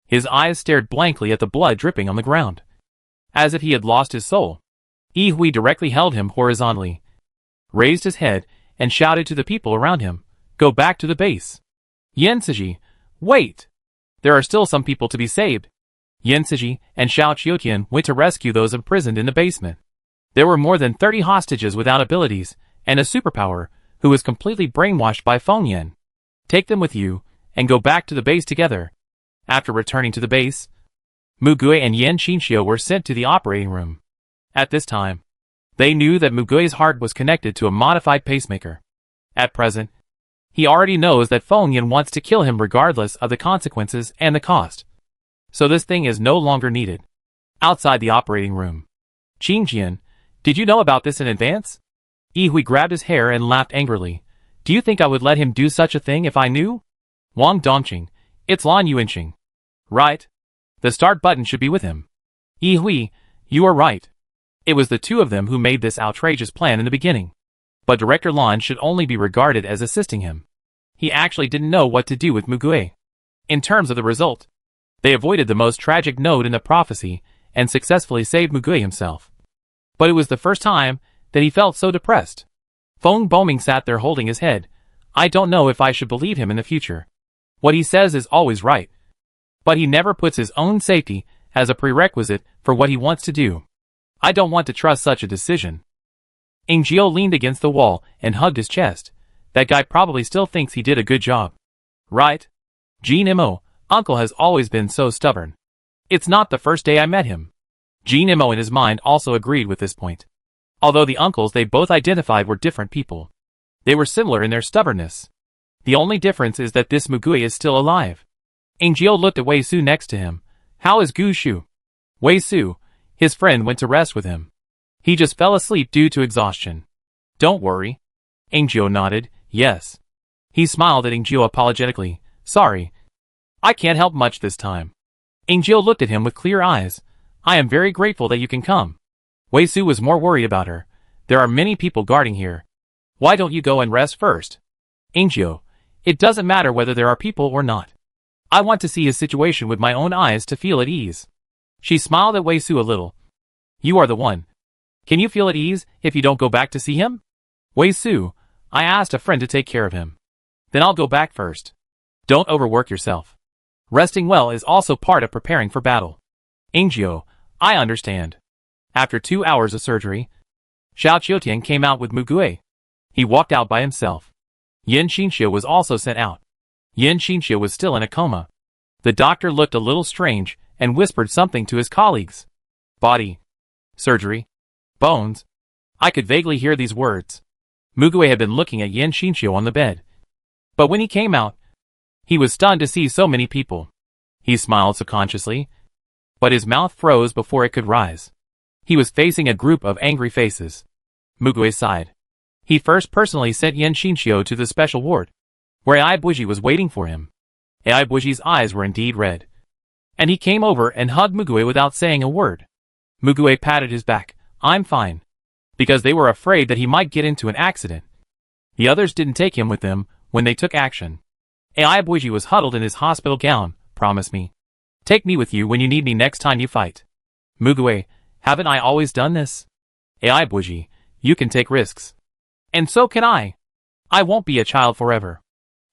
His eyes stared blankly at the blood dripping on the ground, as if he had lost his soul. Yi Hui directly held him horizontally, raised his head, and shouted to the people around him, "Go back to the base." Yan Siji, wait! There are still some people to be saved. Yan Siji and Xiao Qiutian went to rescue those imprisoned in the basement. There were more than 30 hostages without abilities and a superpower who was completely brainwashed by Feng Yan. Take them with you and go back to the base together. After returning to the base, Mu Gui and Yan Xinxiu were sent to the operating room. At this time, they knew that Mu Gui's heart was connected to a modified pacemaker. At present, he already knows that Feng Yan wants to kill him regardless of the consequences and the cost. So this thing is no longer needed. Outside the operating room, Qing Jian, did you know about this in advance? Yi Hui grabbed his hair and laughed angrily. Do you think I would let him do such a thing if I knew? Wang Dongqing, it's Lan Yuanqing. Right? The start button should be with him. Yi Hui, you are right. It was the two of them who made this outrageous plan in the beginning. But Director Lan should only be regarded as assisting him. He actually didn't know what to do with Mu Gui. In terms of the result, they avoided the most tragic node in the prophecy and successfully saved Mu Gui himself. But it was the first time that he felt so depressed. Feng Boming sat there holding his head. I don't know if I should believe him in the future. What he says is always right, but he never puts his own safety as a prerequisite for what he wants to do. I don't want to trust such a decision. Ingio leaned against the wall and hugged his chest. That guy probably still thinks he did a good job. Right? Jin Mo, Uncle has always been so stubborn. It's not the first day I met him. Jin Mo in his mind also agreed with this point. Although the uncles they both identified were different people, they were similar in their stubbornness. The only difference is that this Mu Gui is still alive. Ingio looked at Wei Su next to him. How is Gu Shu? Wei Su, his friend went to rest with him. He just fell asleep due to exhaustion. Don't worry. Ingio nodded, yes. He smiled at Ingio apologetically. Sorry. I can't help much this time. Ingio looked at him with clear eyes. I am very grateful that you can come. Wei Su was more worried about her. There are many people guarding here. Why don't you go and rest first? Ingio, it doesn't matter whether there are people or not. I want to see his situation with my own eyes to feel at ease. She smiled at Wei Su a little. You are the one. Can you feel at ease if you don't go back to see him? Wei Su, I asked a friend to take care of him. Then I'll go back first. Don't overwork yourself. Resting well is also part of preparing for battle. Ingio, I understand. After 2 hours of surgery, Xiao Qiutian came out with Mu Gui. He walked out by himself. Yan Xinxiu was also sent out. Yan Xinxiu was still in a coma. The doctor looked a little strange and whispered something to his colleagues. Body. Surgery. Bones. I could vaguely hear these words. Mu Gui had been looking at Yan Xinxiu on the bed. But when he came out, He was stunned to see so many people. He smiled subconsciously, but his mouth froze before it could rise. He was facing a group of angry faces. Mugue sighed. He first personally sent Yen Shinshio to the special ward, where Ai Buji was waiting for him. Ai Buji's eyes were indeed red, and he came over and hugged Mugue without saying a word. Mugue patted his back. I'm fine. Because they were afraid that he might get into an accident. The others didn't take him with them when they took action. Ai Buji was huddled in his hospital gown. Promise me. Take me with you when you need me next time you fight. Mugue, haven't I always done this? Ai Buji, you can take risks. And so can I. I won't be a child forever.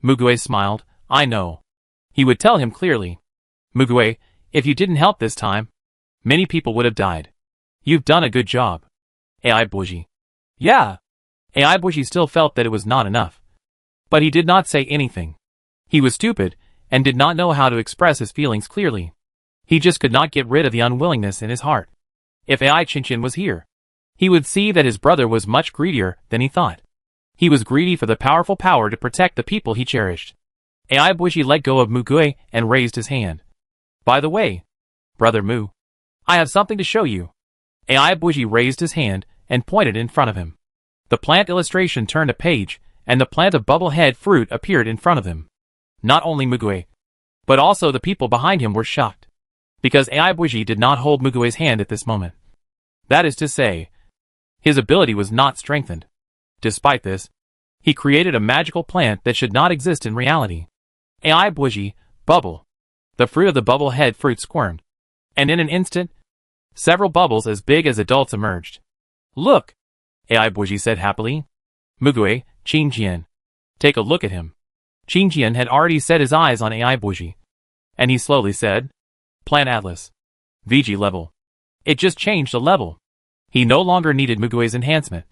Mugue smiled. I know. He would tell him clearly. Mugue, if you didn't help this time, many people would have died. You've done a good job. Ai Buji. Yeah. Ai Buji still felt that it was not enough. But he did not say anything. He was stupid, and did not know how to express his feelings clearly. He just could not get rid of the unwillingness in his heart. If Ai Chinchin was here, he would see that his brother was much greedier than he thought. He was greedy for the powerful power to protect the people he cherished. Ai Buji let go of Mugue and raised his hand. By the way, Brother Mu, I have something to show you. Ai Buji raised his hand and pointed in front of him. The plant illustration turned a page, and the plant of bubble-head fruit appeared in front of him. Not only Mugue, but also the people behind him were shocked, because Ai Buji did not hold Mugue's hand at this moment. That is to say, his ability was not strengthened. Despite this, he created a magical plant that should not exist in reality. Ai Buji, bubble. The fruit of the bubble-head fruit squirmed, and in an instant, several bubbles as big as adults emerged. Look, Ai Buji said happily. Mugue, Qingjian. Take a look at him. Qingjian had already set his eyes on Ai Buji, and he slowly said, Plant Atlas. VG level. It just changed a level. He no longer needed Mugue's enhancement,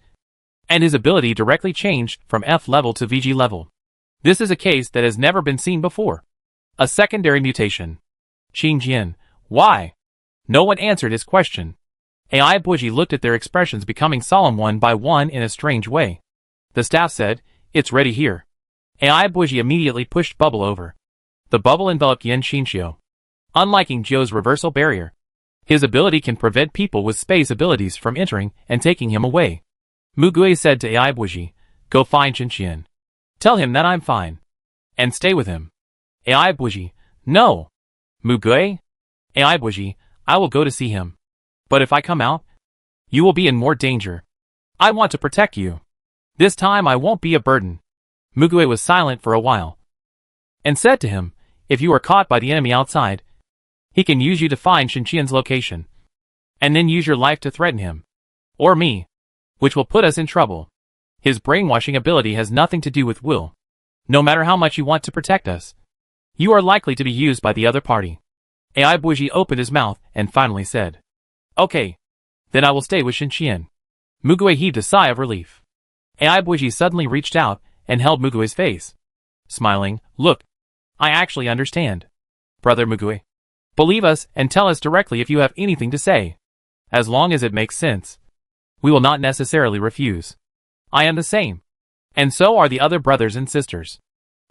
and his ability directly changed from F level to VG level. This is a case that has never been seen before. A secondary mutation. Qingjian, why? No one answered his question. Ai Buji looked at their expressions becoming solemn one by one in a strange way. The staff said, It's ready here. Ai Buji immediately pushed Bubble over. The bubble enveloped Yen Shinshio. Unlike Ingio's reversal barrier, his ability can prevent people with space abilities from entering and taking him away. Mugue said to Ai Buji, Go find Qingjian. Tell him that I'm fine. And stay with him. Ai Buji, no. Mugue? Ai Buji, I will go to see him. But if I come out, you will be in more danger. I want to protect you. This time I won't be a burden. Mugue was silent for a while, and said to him, If you are caught by the enemy outside, he can use you to find Qingjian's location, and then use your life to threaten him. Or me. Which will put us in trouble. His brainwashing ability has nothing to do with will. No matter how much you want to protect us, you are likely to be used by the other party. Ai Buji opened his mouth and finally said, Okay. Then I will stay with Qingjian. Mugue heaved a sigh of relief. Ai Buji suddenly reached out and held Mugue's face. Smiling, Look. I actually understand. Brother Mugue. Believe us and tell us directly if you have anything to say. As long as it makes sense. We will not necessarily refuse. I am the same. And so are the other brothers and sisters.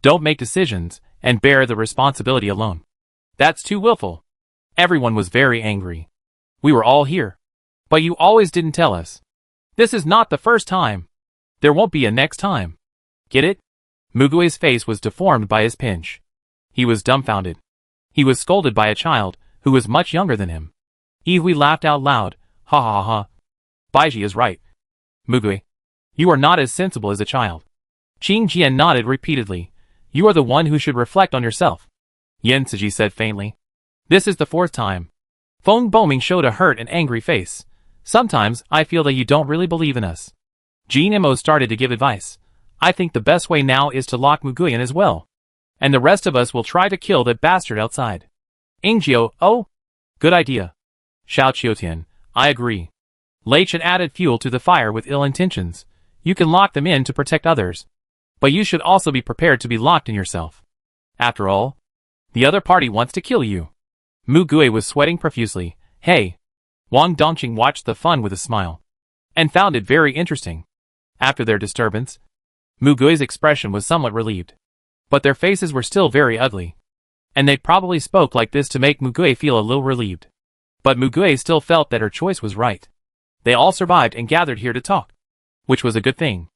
Don't make decisions and bear the responsibility alone. That's too willful. Everyone was very angry. We were all here. But you always didn't tell us. This is not the first time. There won't be a next time. Get it? Mugue's face was deformed by his pinch. He was dumbfounded. He was scolded by a child who was much younger than him. Ihui laughed out loud. Ha ha ha. Baiji is right. Mugue, you are not as sensible as a child. Qingjian nodded repeatedly. You are the one who should reflect on yourself. Yen Siji said faintly. This is the fourth time. Feng Boming showed a hurt and angry face. Sometimes I feel that you don't really believe in us. Jin Imo started to give advice. I think the best way now is to lock Mugue in as well. And the rest of us will try to kill that bastard outside. Ingio, oh? Good idea. Xiao Qiutian, I agree. Lei Chen added fuel to the fire with ill intentions. You can lock them in to protect others. But you should also be prepared to be locked in yourself. After all, the other party wants to kill you. Mugue was sweating profusely. Hey. Wang Dongqing watched the fun with a smile, and found it very interesting. After their disturbance, Mugue's expression was somewhat relieved. but their faces were still very ugly. And they probably spoke like this to make Mugui feel a little relieved. But Mugui still felt that her choice was right. They all survived and gathered here to talk, which was a good thing.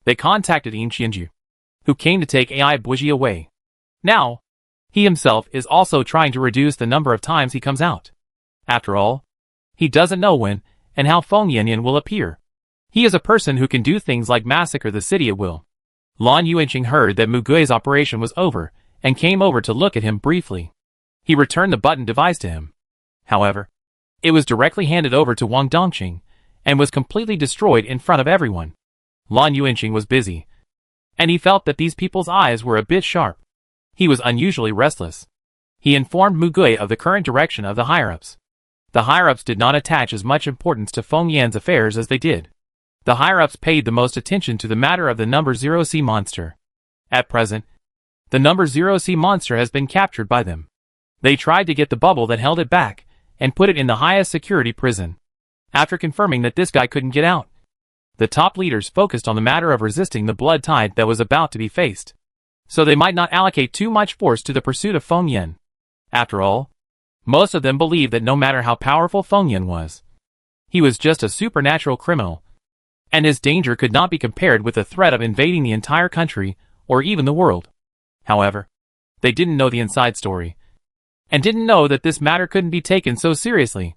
They contacted Yin Qianju, who came to take AI Buji away. Now, he himself is also trying to reduce the number of times he comes out. After all, he doesn't know when and how Feng Yanyan will appear. He is a person who can do things like massacre the city at will. Lan Yuanqing heard that Mugui's operation was over and came over to look at him briefly. He returned the button device to him. However, it was directly handed over to Wang Dongqing and was completely destroyed in front of everyone. Lan Yuanqing was busy, and he felt that these people's eyes were a bit sharp. He was unusually restless. He informed Mugui of the current direction of the higher-ups. The higher-ups did not attach as much importance to Feng Yan's affairs as they did. The higher-ups paid the most attention to the matter of the number 0C monster. At present, the number 0C monster has been captured by them. They tried to get the bubble that held it back and put it in the highest security prison. After confirming that this guy couldn't get out, the top leaders focused on the matter of resisting the blood tide that was about to be faced, so they might not allocate too much force to the pursuit of Feng Yan. After all, most of them believed that no matter how powerful Feng Yan was, he was just a supernatural criminal, and his danger could not be compared with the threat of invading the entire country or even the world. However, they didn't know the inside story, and didn't know that this matter couldn't be taken so seriously.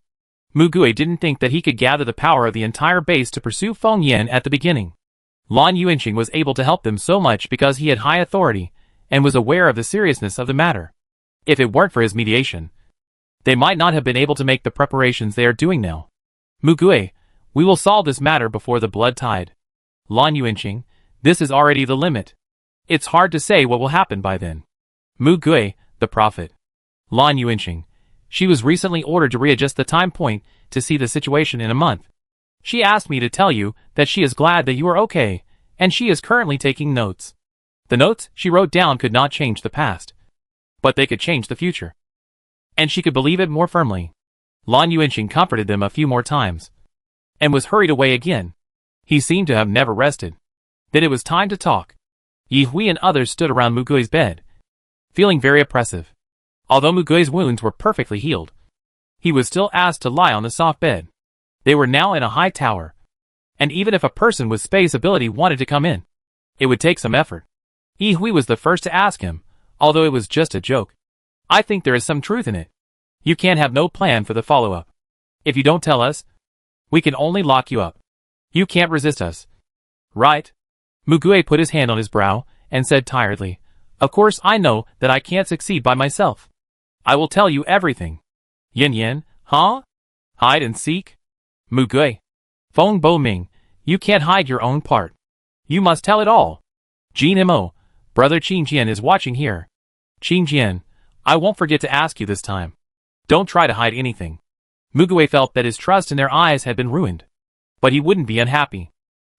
Mugui didn't think that he could gather the power of the entire base to pursue Feng Yan at the beginning. Lan Yuanqing was able to help them so much because he had high authority and was aware of the seriousness of the matter. If it weren't for his mediation, they might not have been able to make the preparations they are doing now. Mugui, we will solve this matter before the blood tide. Lan Yuanqing, this is already the limit. It's hard to say what will happen by then. Mugui, the prophet. Lan Yuanqing, she was recently ordered to readjust the time point to see the situation in a month. She asked me to tell you that she is glad that you are okay, and she is currently taking notes. The notes she wrote down could not change the past, but they could change the future. And she could believe it more firmly. Lan Yuanqing comforted them a few more times, and was hurried away again. He seemed to have never rested. Then it was time to talk. Yi Hui and others stood around Mugui's bed, feeling very oppressive. Although Mugui's wounds were perfectly healed, he was still asked to lie on the soft bed. They were now in a high tower, and even if a person with space ability wanted to come in, it would take some effort. Yi Hui was the first to ask him, although it was just a joke. I think there is some truth in it. You can't have no plan for the follow-up. If you don't tell us, we can only lock you up. You can't resist us. Right? Mugui put his hand on his brow and said tiredly, of course I know that I can't succeed by myself. I will tell you everything. Yin Yin, huh? Hide and seek? Mugui. Feng Bo Ming, you can't hide your own part. You must tell it all. Jin Mo, brother Qin Jian is watching here. Qin Jian, I won't forget to ask you this time. Don't try to hide anything. Mugui felt that his trust in their eyes had been ruined, but he wouldn't be unhappy.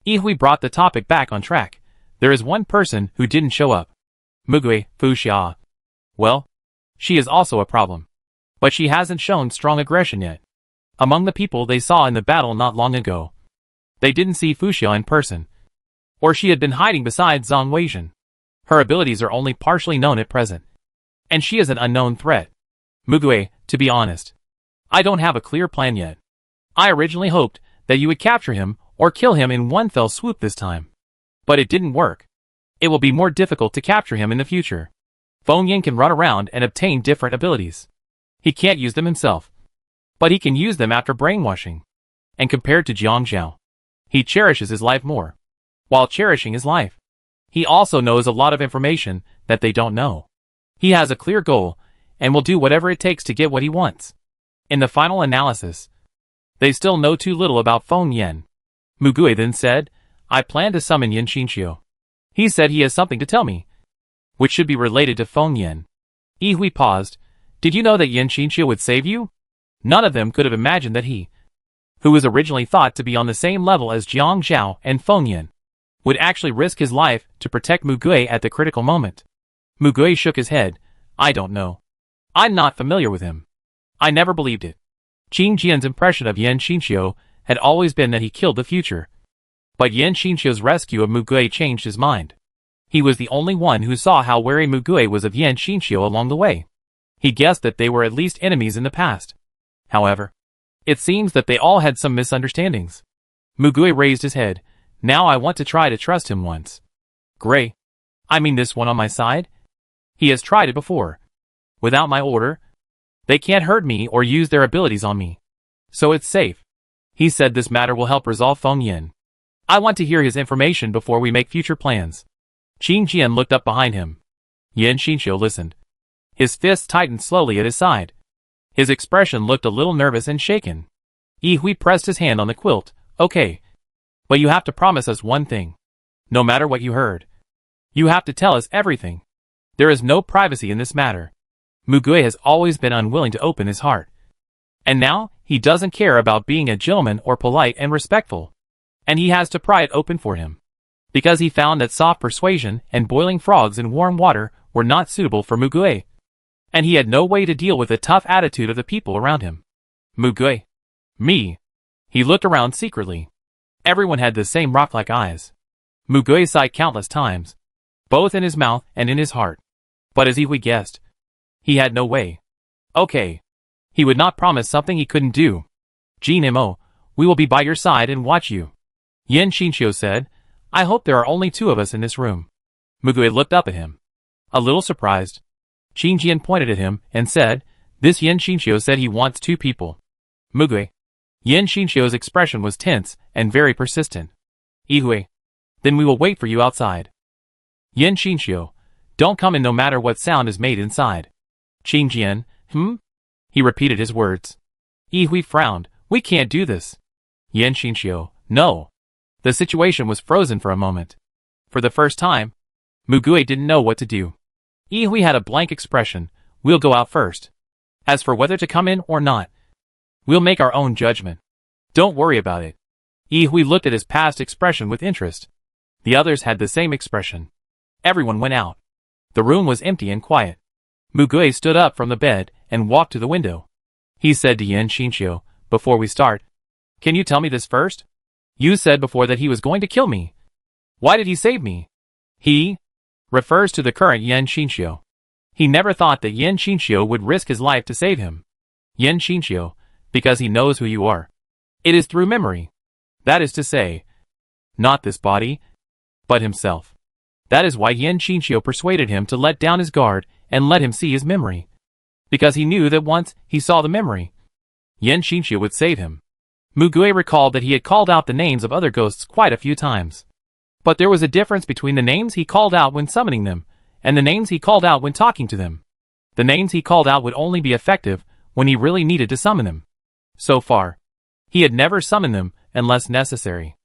Yi Hui brought the topic back on track. There is one person who didn't show up. Mugui, Fu Xia. Well, she is also a problem, but she hasn't shown strong aggression yet. Among the people they saw in the battle not long ago, they didn't see Fu Xia in person, or she had been hiding beside Zhang Weizhen. Her abilities are only partially known at present, and she is an unknown threat. Mugui, to be honest, I don't have a clear plan yet. I originally hoped that you would capture him or kill him in one fell swoop this time, but it didn't work. It will be more difficult to capture him in the future. Feng Yan can run around and obtain different abilities. He can't use them himself, but he can use them after brainwashing. And compared to Jiang Zhao, he cherishes his life more. While cherishing his life, he also knows a lot of information that they don't know. He has a clear goal and will do whatever it takes to get what he wants. In the final analysis, they still know too little about Feng Yan. Mugui then said, I plan to summon Yan Xinqiu. He said he has something to tell me, which should be related to Feng Yan. Yi Hui paused. Did you know that Yan Xinqiu would save you? None of them could have imagined that he, who was originally thought to be on the same level as Jiang Zhao and Feng Yan, would actually risk his life to protect Mugui at the critical moment. Mugui shook his head. I don't know. I'm not familiar with him. I never believed it. Qin Jian's impression of Yan Xinqiu had always been that he killed the future. But Yan Xinqiu's rescue of Mugui changed his mind. He was the only one who saw how wary Mugue was of Yan Xinxiu along the way. He guessed that they were at least enemies in the past. However, it seems that they all had some misunderstandings. Mugue raised his head. Now I want to try to trust him once. Gray. I mean this one on my side? He has tried it before. Without my order, they can't hurt me or use their abilities on me. So it's safe. He said this matter will help resolve Feng Yin. I want to hear his information before we make future plans. Qing Jian looked up behind him. Yan Xinxiu listened. His fists tightened slowly at his side. His expression looked a little nervous and shaken. Yi Hui pressed his hand on the quilt. Okay. But you have to promise us one thing. No matter what you heard. You have to tell us everything. There is no privacy in this matter. Mugue has always been unwilling to open his heart. And now, he doesn't care about being a gentleman or polite and respectful. And he has to pry it open for him. Because he found that soft persuasion and boiling frogs in warm water were not suitable for Mugue. And he had no way to deal with the tough attitude of the people around him. Mugue. Me. He looked around secretly. Everyone had the same rock-like eyes. Mugue sighed countless times, both in his mouth and in his heart. But as Yi Hui guessed, he had no way. Okay. He would not promise something he couldn't do. Jin Mo, we will be by your side and watch you. Yan Xinxiu said, I hope there are only 2 of us in this room. Mugue looked up at him. A little surprised. Qing Jian pointed at him and said, this Yan Xinxiu said he wants 2 people. Mugue. Yan Xinxiu's expression was tense and very persistent. Yi Hui. Then we will wait for you outside. Yan Xinxiu. Don't come in no matter what sound is made inside. Qing Jian. He repeated his words. Yi Hui frowned. We can't do this. Yan Xinxiu. No. The situation was frozen for a moment. For the first time, Mugue didn't know what to do. Yi Hui had a blank expression. We'll go out first. As for whether to come in or not, we'll make our own judgment. Don't worry about it. Yi Hui looked at his past expression with interest. The others had the same expression. Everyone went out. The room was empty and quiet. Mugue stood up from the bed and walked to the window. He said to Yan Xinxiu, before we start, can you tell me this first? You said before that he was going to kill me. Why did he save me? He refers to the current Yan Xinxiu. He never thought that Yan Xinxiu would risk his life to save him. Yan Xinxiu, because he knows who you are. It is through memory. That is to say, not this body, but himself. That is why Yan Xinxiu persuaded him to let down his guard and let him see his memory. Because he knew that once he saw the memory, Yan Xinxiu would save him. Mugue recalled that he had called out the names of other ghosts quite a few times. But there was a difference between the names he called out when summoning them, and the names he called out when talking to them. The names he called out would only be effective when he really needed to summon them. So far, he had never summoned them unless necessary.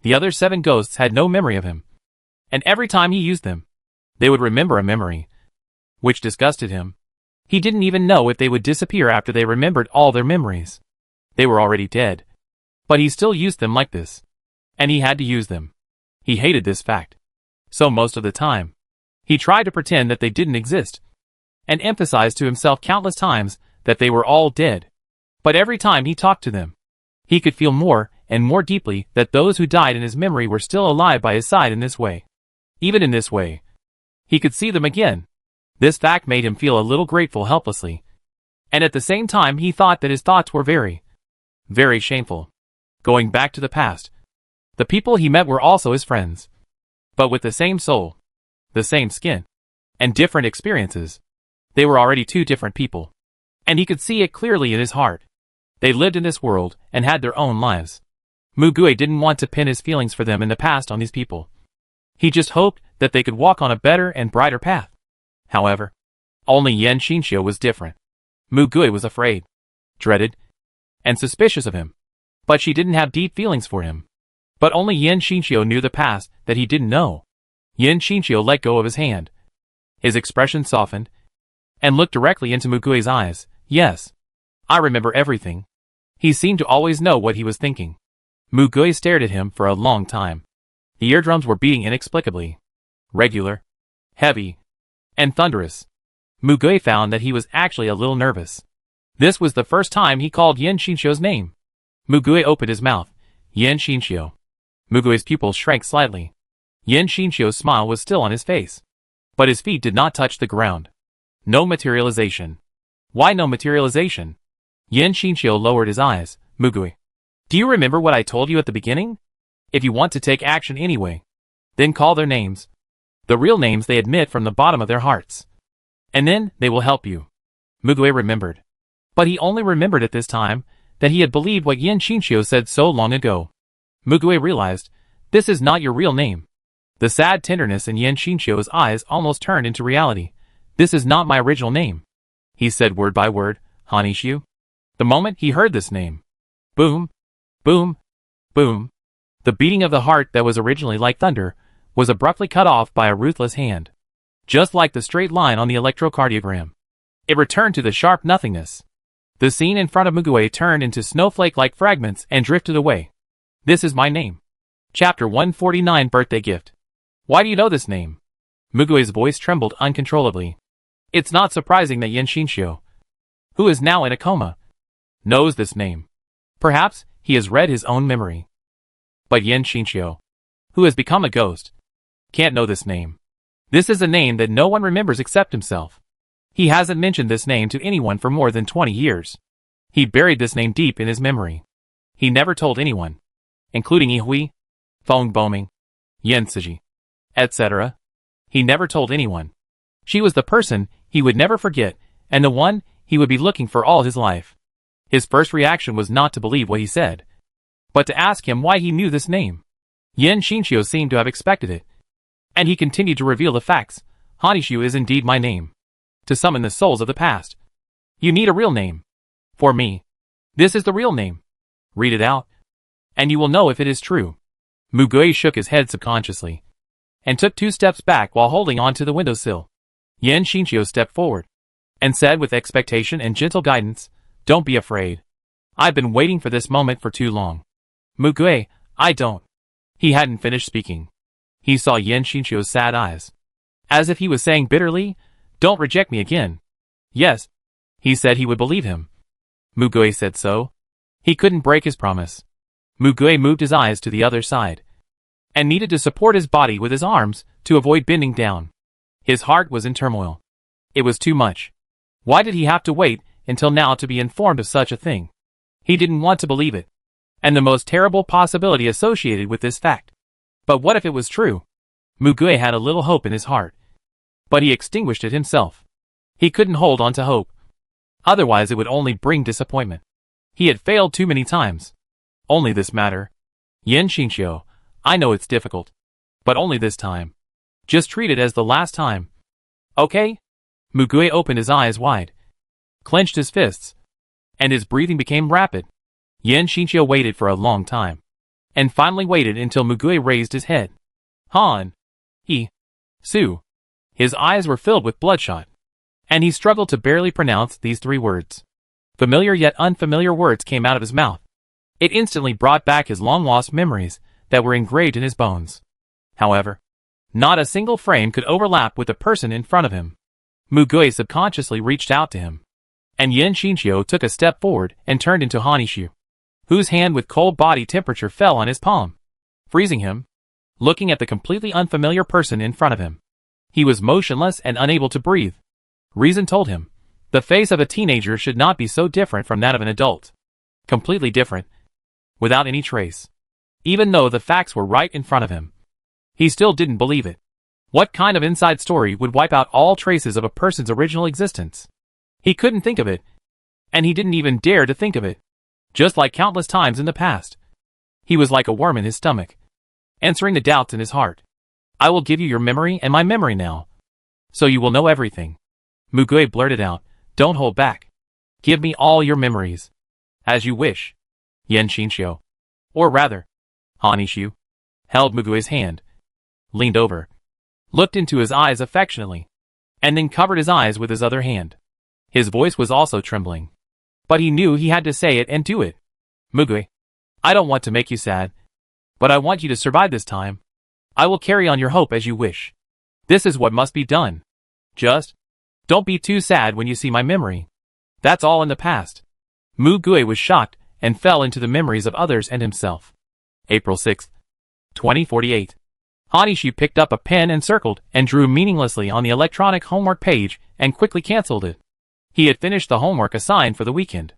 The other 7 ghosts had no memory of him. And every time he used them, they would remember a memory, which disgusted him. He didn't even know if they would disappear after they remembered all their memories. They were already dead. But he still used them like this. And he had to use them. He hated this fact. So most of the time, he tried to pretend that they didn't exist, and emphasized to himself countless times that they were all dead. But every time he talked to them, he could feel more and more deeply that those who died in his memory were still alive by his side in this way. Even in this way, he could see them again. This fact made him feel a little grateful helplessly. And at the same time he thought that his thoughts were very, very shameful. Going back to the past, the people he met were also his friends. But with the same soul, the same skin, and different experiences. They were already 2 different people. And he could see it clearly in his heart. They lived in this world and had their own lives. Mugue didn't want to pin his feelings for them in the past on these people. He just hoped that they could walk on a better and brighter path. However, only Yan Xinxiu was different. Mugue was afraid, dreaded, and suspicious of him. But she didn't have deep feelings for him. But only Yan Xinxiu knew the past that he didn't know. Yan Xinxiu let go of his hand. His expression softened, and looked directly into Mugue's eyes. Yes, I remember everything. He seemed to always know what he was thinking. Mugue stared at him for a long time. The eardrums were beating inexplicably. Regular, heavy, and thunderous. Mugue found that he was actually a little nervous. This was the first time he called Yan Xinxiu's name. Mugue opened his mouth. Yan Xinxiu. Mugue's pupils shrank slightly. Yen Xinqiu's smile was still on his face. But his feet did not touch the ground. No materialization. Why no materialization? Yen Xinqiu lowered his eyes. Mugui. Do you remember what I told you at the beginning? If you want to take action anyway, then call their names. The real names they admit from the bottom of their hearts. And then, they will help you. Mugui remembered. But he only remembered at this time that he had believed what Yen Xinqiu said so long ago. Mugui realized, this is not your real name. The sad tenderness in Yen Xinqiu's eyes almost turned into reality. This is not my original name. He said word by word, Hanishu. The moment he heard this name. Boom. Boom. Boom. The beating of the heart that was originally like thunder was abruptly cut off by a ruthless hand. Just like the straight line on the electrocardiogram. It returned to the sharp nothingness. The scene in front of Mugui turned into snowflake-like fragments and drifted away. This is my name. Chapter 149 Birthday Gift. Why do you know this name? Mugui's voice trembled uncontrollably. It's not surprising that Yen Xinqiu, who is now in a coma, knows this name. Perhaps he has read his own memory. But Yen Xinqiu, who has become a ghost, can't know this name. This is a name that no one remembers except himself. He hasn't mentioned this name to anyone for more than 20 years. He buried this name deep in his memory. He never told anyone, including Yihui, Feng Boming, Yen Siji, etc. He never told anyone. She was the person he would never forget, and the one he would be looking for all his life. His first reaction was not to believe what he said, but to ask him why he knew this name. Yen Xinqiu seemed to have expected it, and he continued to reveal the facts. Hanishu is indeed my name. To summon the souls of the past. You need a real name. For me. This is the real name. Read it out, and you will know if it is true. Mugui shook his head subconsciously, and took 2 steps back while holding on to the windowsill. Yen Xinqiu stepped forward, and said with expectation and gentle guidance, don't be afraid. I've been waiting for this moment for too long. Mugui, I don't. He hadn't finished speaking. He saw Yen Xinqiu's sad eyes. As if he was saying bitterly, don't reject me again. Yes. He said he would believe him. Mugui said so. He couldn't break his promise. Mugui moved his eyes to the other side, and needed to support his body with his arms to avoid bending down. His heart was in turmoil. It was too much. Why did he have to wait until now to be informed of such a thing? He didn't want to believe it, and the most terrible possibility associated with this fact. But what if it was true? Mugui had a little hope in his heart, but he extinguished it himself. He couldn't hold on to hope. Otherwise it would only bring disappointment. He had failed too many times. Only this matter. Yen Xinqiu, I know it's difficult, but only this time. Just treat it as the last time. Okay? Mugui opened his eyes wide, clenched his fists, and his breathing became rapid. Yen Xinqiu waited for a long time, and finally waited until Mugui raised his head. Han. Su. His eyes were filled with bloodshot, and he struggled to barely pronounce these 3 words. Familiar yet unfamiliar words came out of his mouth. It instantly brought back his long-lost memories that were engraved in his bones. However, not a single frame could overlap with the person in front of him. Mugui subconsciously reached out to him, and Yen Xinqiu took a step forward and turned into Hanishu, whose hand with cold body temperature fell on his palm, freezing him. Looking at the completely unfamiliar person in front of him, he was motionless and unable to breathe. Reason told him, the face of a teenager should not be so different from that of an adult. Completely different, without any trace. Even though the facts were right in front of him, he still didn't believe it. What kind of inside story would wipe out all traces of a person's original existence? He couldn't think of it, and he didn't even dare to think of it. Just like countless times in the past, he was like a worm in his stomach, answering the doubts in his heart. I will give you your memory and my memory now, so you will know everything. Mugui blurted out, don't hold back. Give me all your memories. As you wish. Yen Xinqiu, or rather, Hanishu, held Mugui's hand, leaned over, looked into his eyes affectionately, and then covered his eyes with his other hand. His voice was also trembling, but he knew he had to say it and do it. Mugui, I don't want to make you sad, but I want you to survive this time. I will carry on your hope as you wish. This is what must be done. Just don't be too sad when you see my memory. That's all in the past. Mugui was shocked and fell into the memories of others and himself. April 6, 2048. Hanishu picked up a pen and circled and drew meaninglessly on the electronic homework page and quickly cancelled it. He had finished the homework assigned for the weekend.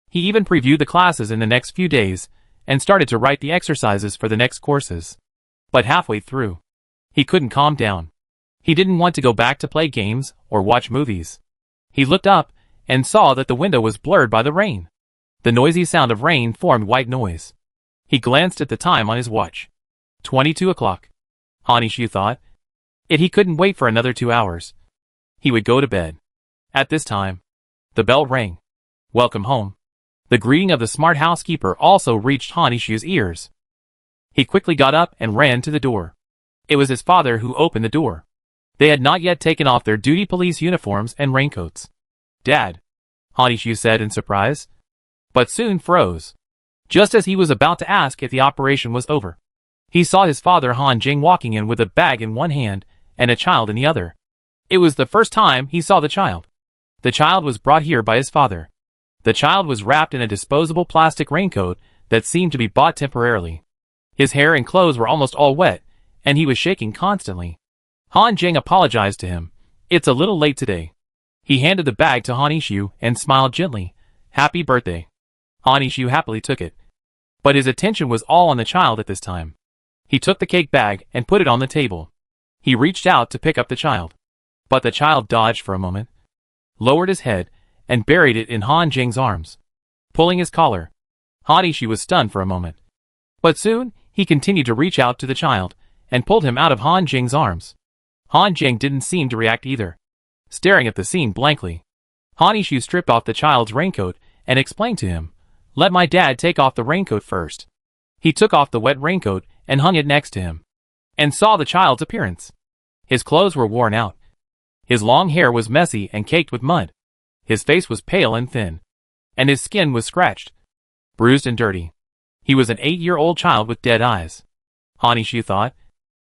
He even previewed the classes in the next few days and started to write the exercises for the next courses. But halfway through, he couldn't calm down. He didn't want to go back to play games or watch movies. He looked up and saw that the window was blurred by the rain. The noisy sound of rain formed white noise. He glanced at the time on his watch. 22 o'clock. Hanishu thought. He couldn't wait for another 2 hours. He would go to bed. At this time, the bell rang. Welcome home. The greeting of the smart housekeeper also reached Hanishu's ears. He quickly got up and ran to the door. It was his father who opened the door. They had not yet taken off their duty police uniforms and raincoats. Dad, Hanishu said in surprise, but soon froze. Just as he was about to ask if the operation was over, he saw his father Han Jing walking in with a bag in one hand and a child in the other. It was the first time he saw the child. The child was brought here by his father. The child was wrapped in a disposable plastic raincoat that seemed to be bought temporarily. His hair and clothes were almost all wet, and he was shaking constantly. Han Jing apologized to him. It's a little late today. He handed the bag to Hanishu and smiled gently. Happy birthday. Hanishu happily took it. But his attention was all on the child at this time. He took the cake bag and put it on the table. He reached out to pick up the child. But the child dodged for a moment, lowered his head, and buried it in Han Jing's arms. Pulling his collar, Hanishu was stunned for a moment. But soon, he continued to reach out to the child, and pulled him out of Han Jing's arms. Han Jing didn't seem to react either, staring at the scene blankly. Hanishu stripped off the child's raincoat and explained to him, "Let my dad take off the raincoat first." He took off the wet raincoat and hung it next to him, and saw the child's appearance. His clothes were worn out. His long hair was messy and caked with mud. His face was pale and thin, and his skin was scratched, bruised and dirty. He was an 8-year-old child with dead eyes. Hanishu thought.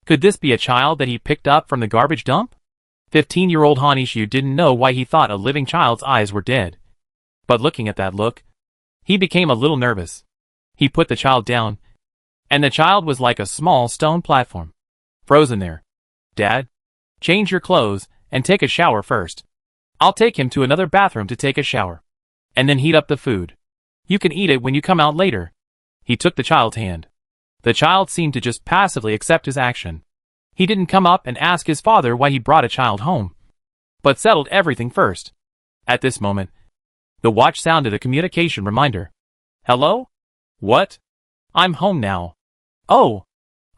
Could this be a child that he picked up from the garbage dump? 15-year-old Hanishu didn't know why he thought a living child's eyes were dead. But looking at that look, he became a little nervous. He put the child down, and the child was like a small stone platform, frozen there. Dad, change your clothes and take a shower first. I'll take him to another bathroom to take a shower, and then heat up the food. You can eat it when you come out later. He took the child's hand. The child seemed to just passively accept his action. He didn't come up and ask his father why he brought a child home, but settled everything first. At this moment, the watch sounded a communication reminder. Hello? What? I'm home now. Oh,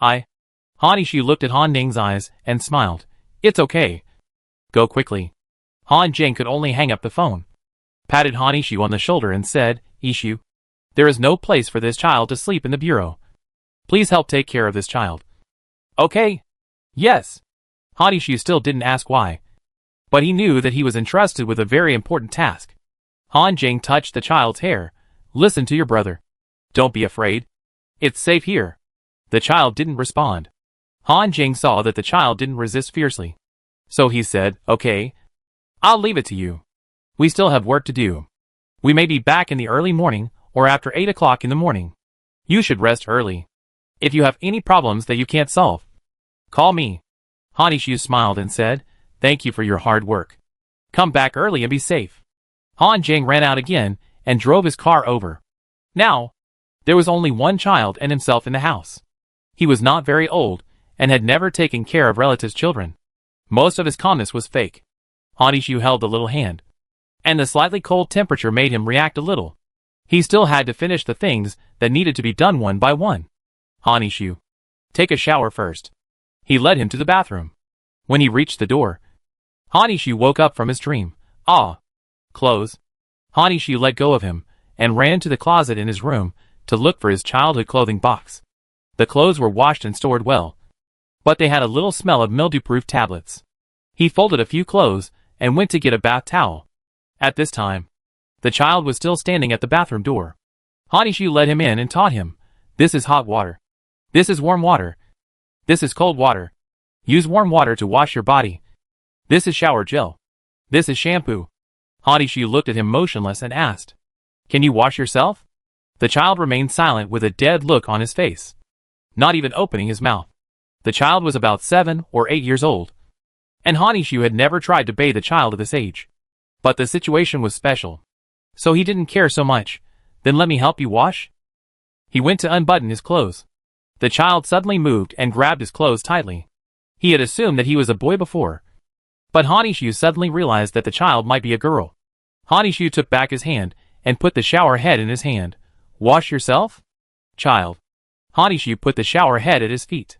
Hanishu looked at Han Ning's eyes and smiled. It's okay. Go quickly. Han Jing could only hang up the phone, patted Hanishu on the shoulder and said, Ishu, there is no place for this child to sleep in the bureau. Please help take care of this child. Okay. Yes. Hanishu still didn't ask why, but he knew that he was entrusted with a very important task. Han Jing touched the child's hair. Listen to your brother. Don't be afraid. It's safe here. The child didn't respond. Han Jing saw that the child didn't resist fiercely. So he said, okay, I'll leave it to you. We still have work to do. We may be back in the early morning or after 8 o'clock in the morning. You should rest early. If you have any problems that you can't solve, call me. Hanishu smiled and said, thank you for your hard work. Come back early and be safe. Han Jing ran out again and drove his car over. Now, there was only one child and himself in the house. He was not very old and had never taken care of relatives' children. Most of his calmness was fake. Hanishu held the little hand, and the slightly cold temperature made him react a little. He still had to finish the things that needed to be done one by one. Hanishu, take a shower first. He led him to the bathroom. When he reached the door, Hanishu woke up from his dream. Clothes. Hanishu let go of him and ran to the closet in his room to look for his childhood clothing box. The clothes were washed and stored well, but they had a little smell of mildew-proof tablets. He folded a few clothes and went to get a bath towel. At this time, the child was still standing at the bathroom door. Hanishu led him in and taught him, this is hot water. This is warm water. This is cold water. Use warm water to wash your body. This is shower gel. This is shampoo. Hanishu looked at him motionless and asked, can you wash yourself? The child remained silent with a dead look on his face, not even opening his mouth. The child was about 7 or 8 years old, and Hanishu had never tried to bathe a child of this age. But the situation was special, so he didn't care so much. Then let me help you wash? He went to unbutton his clothes. The child suddenly moved and grabbed his clothes tightly. He had assumed that he was a boy before, but Hanishu suddenly realized that the child might be a girl. Hanishu took back his hand and put the shower head in his hand. Wash yourself? Child. Hanishu put the shower head at his feet.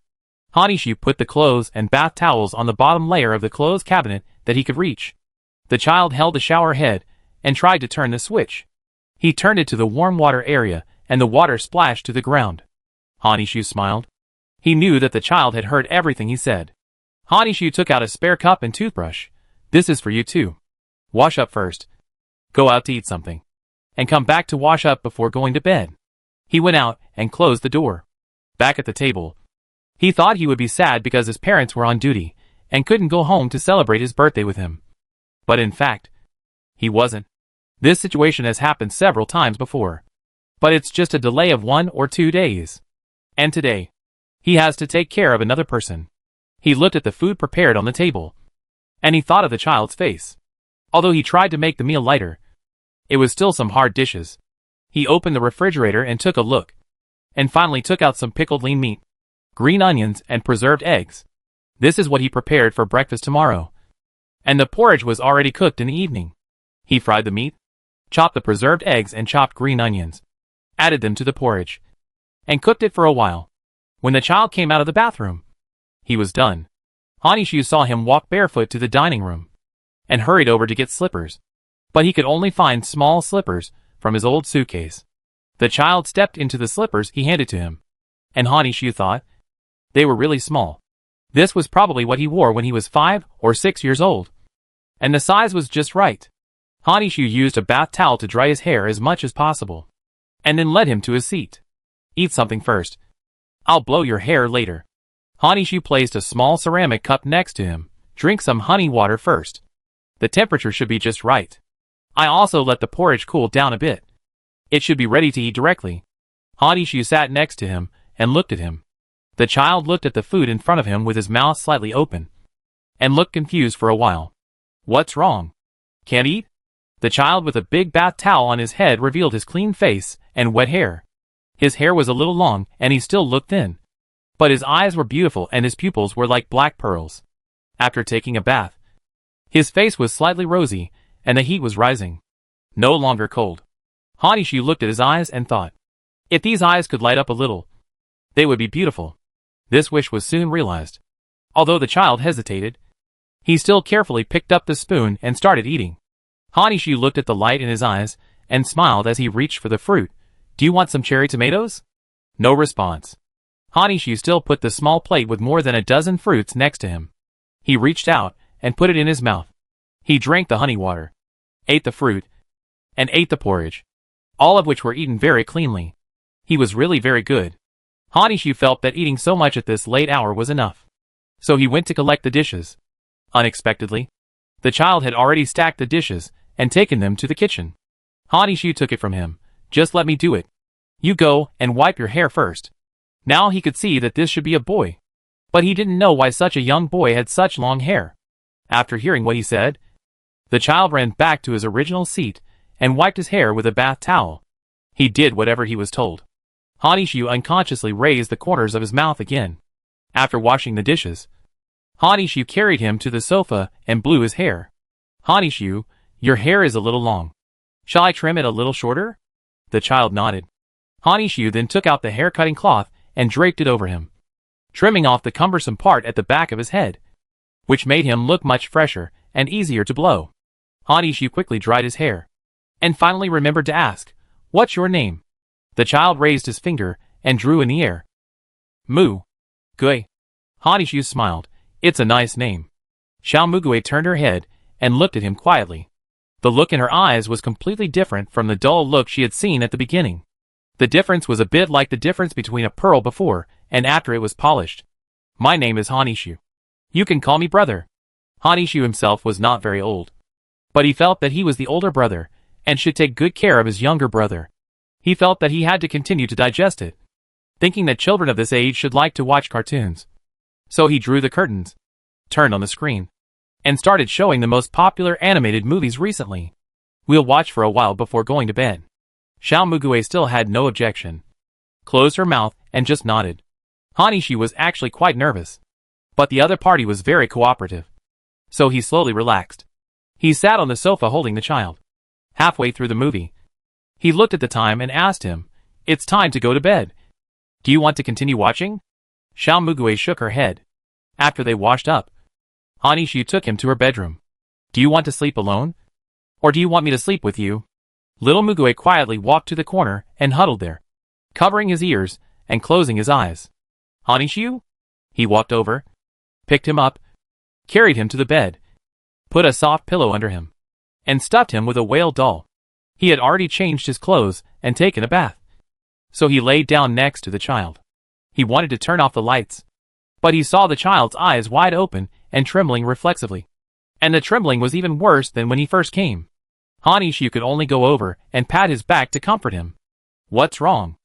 Hanishu put the clothes and bath towels on the bottom layer of the clothes cabinet that he could reach. The child held the shower head and tried to turn the switch. He turned it to the warm water area, and the water splashed to the ground. Hanishu smiled. He knew that the child had heard everything he said. Hanishu took out a spare cup and toothbrush. This is for you too. Wash up first. Go out to eat something, and come back to wash up before going to bed. He went out and closed the door. Back at the table, he thought he would be sad because his parents were on duty and couldn't go home to celebrate his birthday with him. But in fact, he wasn't. This situation has happened several times before, but it's just a delay of 1 or 2 days. And today, he has to take care of another person. He looked at the food prepared on the table, and he thought of the child's face. Although he tried to make the meal lighter, it was still some hard dishes. He opened the refrigerator and took a look, and finally took out some pickled lean meat, green onions, and preserved eggs. This is what he prepared for breakfast tomorrow. And the porridge was already cooked in the evening. He fried the meat, chopped the preserved eggs and chopped green onions, added them to the porridge, and cooked it for a while. When the child came out of the bathroom, he was done. Hanishu saw him walk barefoot to the dining room, and hurried over to get slippers. But he could only find small slippers from his old suitcase. The child stepped into the slippers he handed to him, and Hanishu thought they were really small. This was probably what he wore when he was 5 or 6 years old, and the size was just right. Hanishu used a bath towel to dry his hair as much as possible, and then led him to his seat. Eat something first. I'll blow your hair later. Hanishu placed a small ceramic cup next to him. Drink some honey water first. The temperature should be just right. I also let the porridge cool down a bit. It should be ready to eat directly. Hanishu sat next to him and looked at him. The child looked at the food in front of him with his mouth slightly open, and looked confused for a while. What's wrong? Can't eat? The child with a big bath towel on his head revealed his clean face and wet hair. His hair was a little long and he still looked thin, but his eyes were beautiful and his pupils were like black pearls. After taking a bath, his face was slightly rosy and the heat was rising. No longer cold. Hanishu looked at his eyes and thought, if these eyes could light up a little, they would be beautiful. This wish was soon realized. Although the child hesitated, he still carefully picked up the spoon and started eating. Hanishu looked at the light in his eyes and smiled as he reached for the fruit. Do you want some cherry tomatoes? No response. Hanishu still put the small plate with more than a dozen fruits next to him. He reached out and put it in his mouth. He drank the honey water, ate the fruit, and ate the porridge, all of which were eaten very cleanly. He was really very good. Hanishu felt that eating so much at this late hour was enough, so he went to collect the dishes. Unexpectedly, the child had already stacked the dishes and taken them to the kitchen. Hanishu took it from him. Just let me do it. You go and wipe your hair first. Now he could see that this should be a boy, but he didn't know why such a young boy had such long hair. After hearing what he said, the child ran back to his original seat and wiped his hair with a bath towel. He did whatever he was told. Hanishu unconsciously raised the corners of his mouth again. After washing the dishes, Hanishu carried him to the sofa and blew his hair. Hanishu, your hair is a little long. Shall I trim it a little shorter? The child nodded. Hanishu then took out the hair-cutting cloth and draped it over him, trimming off the cumbersome part at the back of his head, which made him look much fresher and easier to blow. Hanishu quickly dried his hair, and finally remembered to ask, What's your name? The child raised his finger and drew in the air. Mu. Gui. Hanishu smiled. It's a nice name. Xiao Mugui turned her head and looked at him quietly. The look in her eyes was completely different from the dull look she had seen at the beginning. The difference was a bit like the difference between a pearl before and after it was polished. My name is Hanishu. You can call me brother. Hanishu himself was not very old, but he felt that he was the older brother and should take good care of his younger brother. He felt that he had to continue to digest it, thinking that children of this age should like to watch cartoons. So he drew the curtains, turned on the screen, and started showing the most popular animated movies recently. We'll watch for a while before going to bed. Xiao Mugue still had no objection, closed her mouth, and just nodded. Hanishi was actually quite nervous, but the other party was very cooperative, so he slowly relaxed. He sat on the sofa holding the child. Halfway through the movie, he looked at the time and asked him, "It's time to go to bed. Do you want to continue watching?" Xiao Mugue shook her head. After they washed up, Hanishi took him to her bedroom. "Do you want to sleep alone? Or do you want me to sleep with you?" Little Mugue quietly walked to the corner and huddled there, covering his ears and closing his eyes. "Hanishiu?" He walked over, picked him up, carried him to the bed, put a soft pillow under him, and stuffed him with a whale doll. He had already changed his clothes and taken a bath, so he laid down next to the child. He wanted to turn off the lights, but he saw the child's eyes wide open and trembling reflexively. And the trembling was even worse than when he first came. Hanishiu could only go over and pat his back to comfort him. "What's wrong?"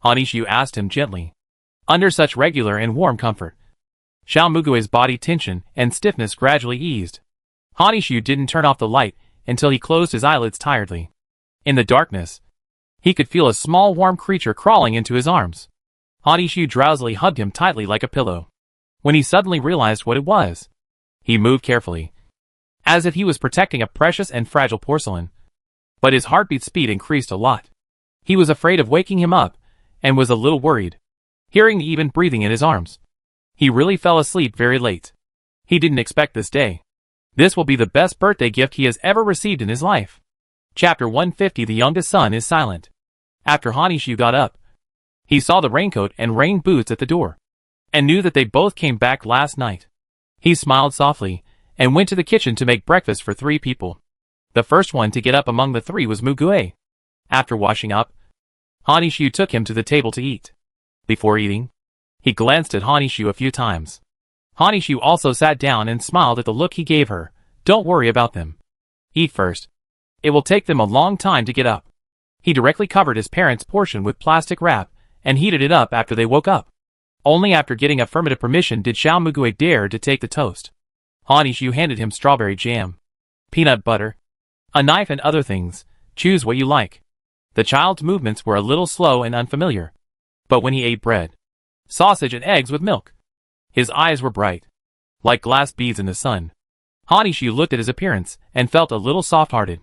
Hanishiu asked him gently. Under such regular and warm comfort, Xiao Mugue's body tension and stiffness gradually eased. Hanishiu didn't turn off the light until he closed his eyelids tiredly. In the darkness, he could feel a small warm creature crawling into his arms. Hanishiu drowsily hugged him tightly like a pillow. When he suddenly realized what it was, he moved carefully, as if he was protecting a precious and fragile porcelain. But his heartbeat speed increased a lot. He was afraid of waking him up, and was a little worried, hearing the even breathing in his arms. He really fell asleep very late. He didn't expect this day. This will be the best birthday gift he has ever received in his life. Chapter 150. The youngest son is silent. After Hanishiu got up, he saw the raincoat and rain boots at the door, and knew that they both came back last night. He smiled softly, and went to the kitchen to make breakfast for 3 people. The first one to get up among the 3 was Mugue. After washing up, Hanishiu took him to the table to eat. Before eating, he glanced at Hanishiu a few times. Hanishiu also sat down and smiled at the look he gave her. "Don't worry about them. Eat first. It will take them a long time to get up." He directly covered his parents' portion with plastic wrap and heated it up after they woke up. Only after getting affirmative permission did Xiao Mugue dare to take the toast. Hanishiu handed him strawberry jam, peanut butter, a knife and other things. "Choose what you like." The child's movements were a little slow and unfamiliar, but when he ate bread, sausage and eggs with milk, his eyes were bright, like glass beads in the sun. Hanishiu looked at his appearance and felt a little soft-hearted.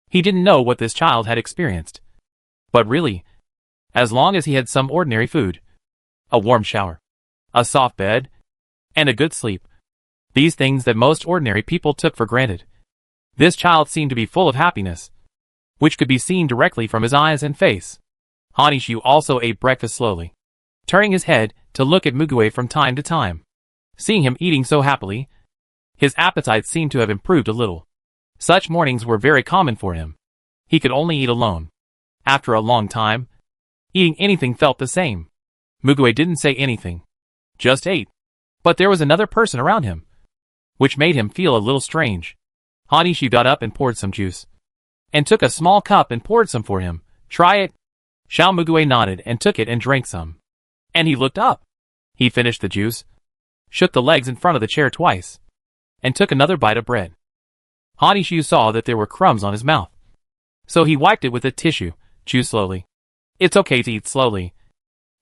He didn't know what this child had experienced, but really, as long as he had some ordinary food, a warm shower, a soft bed, and a good sleep, these things that most ordinary people took for granted, this child seemed to be full of happiness, which could be seen directly from his eyes and face. Hanishiu also ate breakfast slowly, turning his head to look at Mugue from time to time. Seeing him eating so happily, his appetite seemed to have improved a little. Such mornings were very common for him. He could only eat alone. After a long time, eating anything felt the same. Mugue didn't say anything, just ate. But there was another person around him, which made him feel a little strange. Hanishiu got up and poured some juice, and took a small cup and poured some for him. "Try it." Xiao Mugue nodded and took it and drank some. And he looked up. He finished the juice, shook the legs in front of the chair twice, and took another bite of bread. Hanishiu saw that there were crumbs on his mouth, so he wiped it with a tissue. "Chew slowly. It's okay to eat slowly.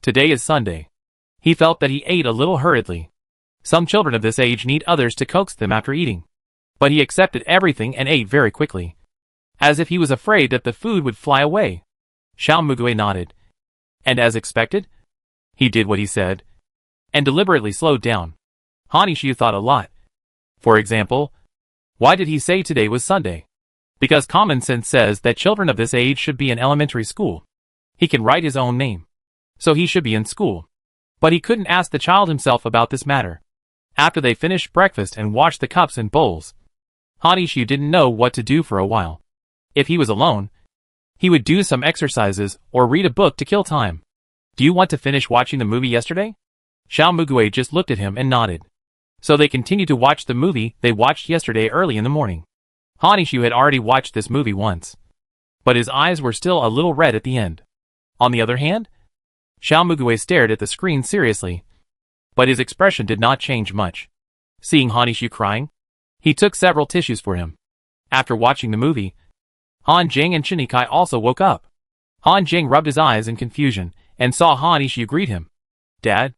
Today is Sunday." He felt that he ate a little hurriedly. Some children of this age need others to coax them after eating. But he accepted everything and ate very quickly, as if he was afraid that the food would fly away. Xiao Mugue nodded, and as expected, he did what he said, and deliberately slowed down. Hanishiu thought a lot. For example, why did he say today was Sunday? Because common sense says that children of this age should be in elementary school. He can write his own name, so he should be in school. But he couldn't ask the child himself about this matter. After they finished breakfast and washed the cups and bowls, Hanishiu didn't know what to do for a while. If he was alone, he would do some exercises or read a book to kill time. "Do you want to finish watching the movie yesterday?" Xiao Mugue just looked at him and nodded. So they continued to watch the movie they watched yesterday early in the morning. Hanishiu had already watched this movie once, but his eyes were still a little red at the end. On the other hand, Xiao Mugue stared at the screen seriously, but his expression did not change much. Seeing Hanishu crying, he took several tissues for him. After watching the movie, Han Jing and Chinikai also woke up. Han Jing rubbed his eyes in confusion and saw Hanishu greet him. Dad?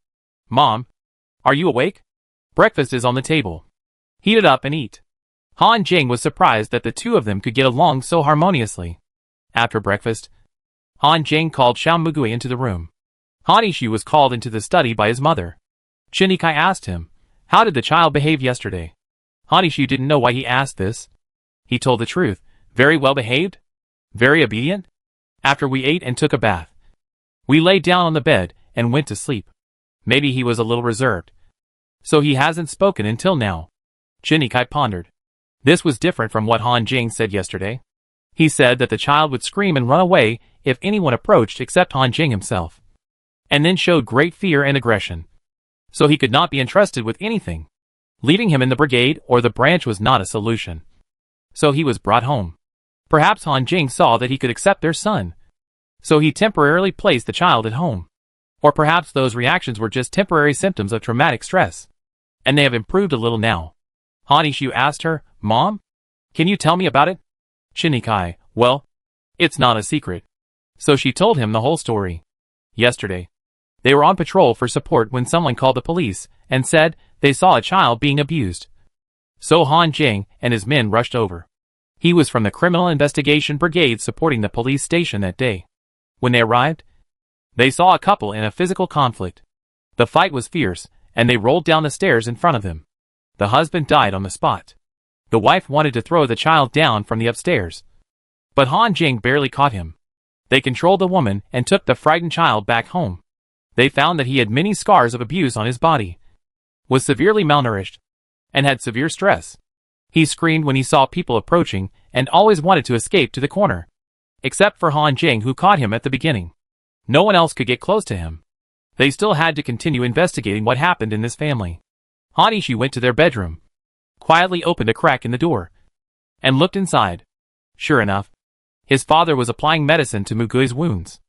Mom? Are you awake? Breakfast is on the table. Heat it up and eat. Han Jing was surprised that the two of them could get along so harmoniously. After breakfast, Han Jing called Xiao Mugui into the room. Hanishu was called into the study by his mother. Chinikai asked him, how did the child behave yesterday? Hanishu didn't know why he asked this. He told the truth. Very well behaved? Very obedient? After we ate and took a bath, we lay down on the bed and went to sleep. Maybe he was a little reserved, so he hasn't spoken until now. Chinikai pondered. This was different from what Han Jing said yesterday. He said that the child would scream and run away if anyone approached except Han Jing himself, and then showed great fear and aggression. So he could not be entrusted with anything. Leaving him in the brigade or the branch was not a solution. So he was brought home. Perhaps Han Jing saw that he could accept their son, so he temporarily placed the child at home. Or perhaps those reactions were just temporary symptoms of traumatic stress, and they have improved a little now. Hanishu asked her, Mom? Can you tell me about it? Chinikai, well, it's not a secret. So she told him the whole story. Yesterday, they were on patrol for support when someone called the police and said they saw a child being abused. So Han Jing and his men rushed over. He was from the Criminal Investigation Brigade supporting the police station that day. When they arrived, they saw a couple in a physical conflict. The fight was fierce, and they rolled down the stairs in front of them. The husband died on the spot. The wife wanted to throw the child down from the upstairs, but Han Jing barely caught him. They controlled the woman and took the frightened child back home. They found that he had many scars of abuse on his body, was severely malnourished, and had severe stress. He screamed when he saw people approaching and always wanted to escape to the corner, except for Han Jing, who caught him at the beginning. No one else could get close to him. They still had to continue investigating what happened in this family. Hanishu went to their bedroom, quietly opened a crack in the door, and looked inside. Sure enough, his father was applying medicine to Mugui's wounds.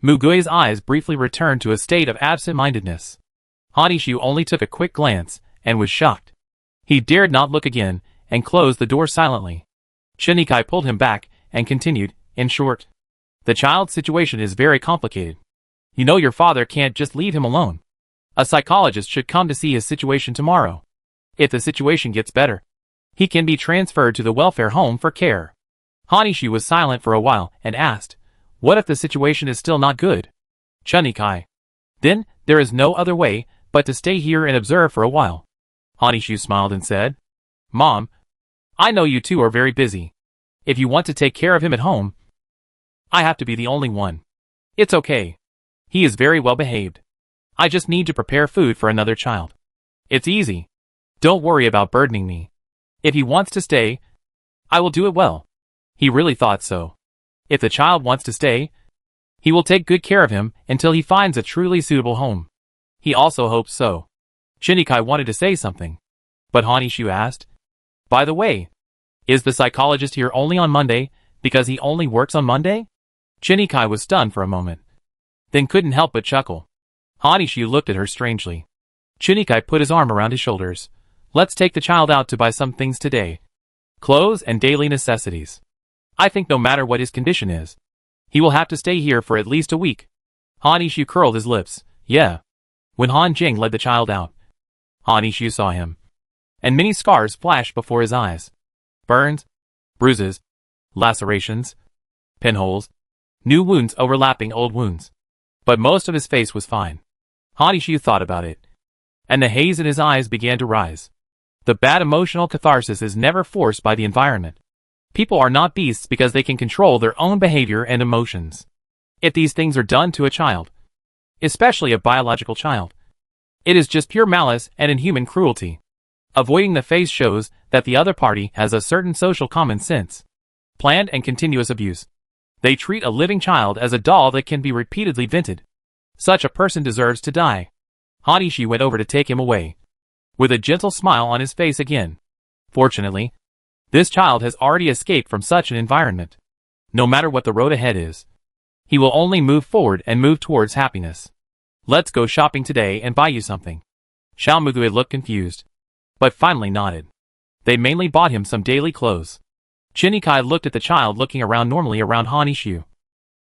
Mugui's eyes briefly returned to a state of absent-mindedness. Hanishu only took a quick glance and was shocked. He dared not look again and closed the door silently. Chinikai pulled him back and continued, in short, the child's situation is very complicated. You know your father can't just leave him alone. A psychologist should come to see his situation tomorrow. If the situation gets better, he can be transferred to the welfare home for care. Hanishu was silent for a while and asked, what if the situation is still not good? Chinikai. Then, there is no other way but to stay here and observe for a while. Hanishu smiled and said, Mom, I know you two are very busy. If you want to take care of him at home, I have to be the only one. It's okay. He is very well behaved. I just need to prepare food for another child. It's easy. Don't worry about burdening me. If he wants to stay, I will do it well. He really thought so. If the child wants to stay, he will take good care of him until he finds a truly suitable home. He also hopes so. Chinikai wanted to say something, but Hanishu asked, by the way, is the psychologist here only on Monday because he only works on Monday? Chinikai was stunned for a moment, then couldn't help but chuckle. Hanishu looked at her strangely. Chinikai put his arm around his shoulders. Let's take the child out to buy some things today. Clothes and daily necessities. I think no matter what his condition is, he will have to stay here for at least a week. Hanishu curled his lips. Yeah. When Han Jing led the child out, Hanishu saw him, and many scars flashed before his eyes. Burns, bruises, lacerations, pinholes, new wounds overlapping old wounds. But most of his face was fine. Hanishu thought about it, and the haze in his eyes began to rise. The bad emotional catharsis is never forced by the environment. People are not beasts because they can control their own behavior and emotions. If these things are done to a child, especially a biological child, it is just pure malice and inhuman cruelty. Avoiding the face shows that the other party has a certain social common sense. Planned and continuous abuse. They treat a living child as a doll that can be repeatedly vented. Such a person deserves to die. Hanishu went over to take him away, with a gentle smile on his face again. Fortunately, this child has already escaped from such an environment. No matter what the road ahead is, he will only move forward and move towards happiness. Let's go shopping today and buy you something. Xiao Mugui looked confused, but finally nodded. They mainly bought him some daily clothes. Chinikai looked at the child looking around normally around Han Ishu,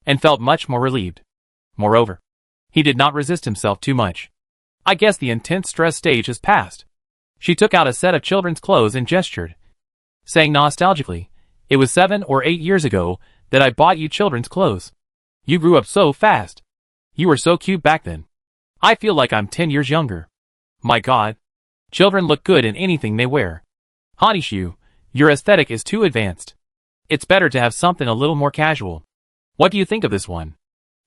and felt much more relieved. Moreover, he did not resist himself too much. I guess the intense stress stage has passed. She took out a set of children's clothes and gestured, saying nostalgically, "It was 7 or 8 years ago that I bought you children's clothes. You grew up so fast. You were so cute back then. I feel like I'm 10 years younger. My God. Children look good in anything they wear. Hanishu, your aesthetic is too advanced. It's better to have something a little more casual. What do you think of this one?"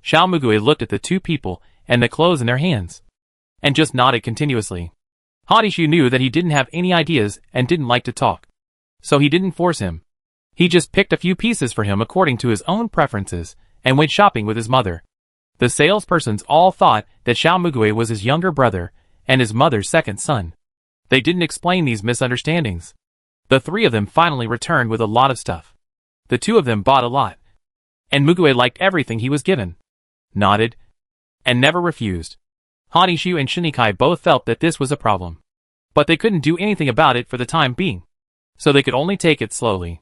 Xiao Mugui looked at the two people and the clothes in their hands, and just nodded continuously. Hanishu knew that he didn't have any ideas and didn't like to talk, so he didn't force him. He just picked a few pieces for him according to his own preferences and went shopping with his mother. The salespersons all thought that Xiao Mugui was his younger brother and his mother's second son. They didn't explain these misunderstandings. The three of them finally returned with a lot of stuff. The two of them bought a lot, and Mugui liked everything he was given, nodded, and never refused. Hanishu and Shinikai both felt that this was a problem, but they couldn't do anything about it for the time being, so they could only take it slowly.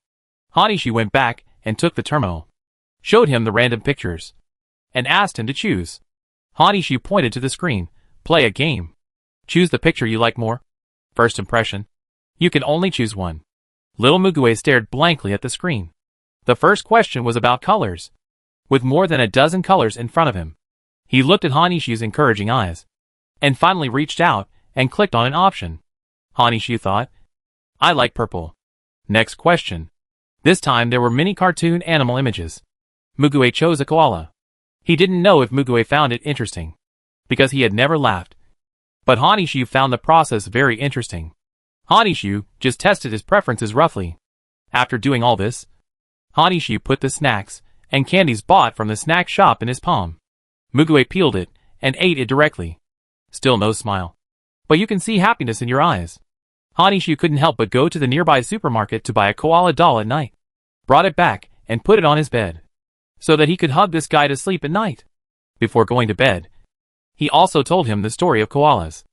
Hanishu went back and took the terminal, showed him the random pictures, and asked him to choose. Hanishu pointed to the screen. "Play a game. Choose the picture you like more. First impression. You can only choose one." Little Mugui stared blankly at the screen. The first question was about colors. With more than a dozen colors in front of him, he looked at Hanishu's encouraging eyes, and finally reached out and clicked on an option. Hanishu thought, "I like purple." Next question. This time there were many cartoon animal images. Mugui chose a koala. He didn't know if Mugui found it interesting, because he had never laughed. But Hanishu found the process very interesting. Hanishu just tested his preferences roughly. After doing all this, Hanishu put the snacks and candies bought from the snack shop in his palm. Mugui peeled it and ate it directly. Still no smile. But you can see happiness in your eyes. Hanishu couldn't help but go to the nearby supermarket to buy a koala doll at night. Brought it back and put it on his bed, so that he could hug this guy to sleep at night. Before going to bed, he also told him the story of koalas.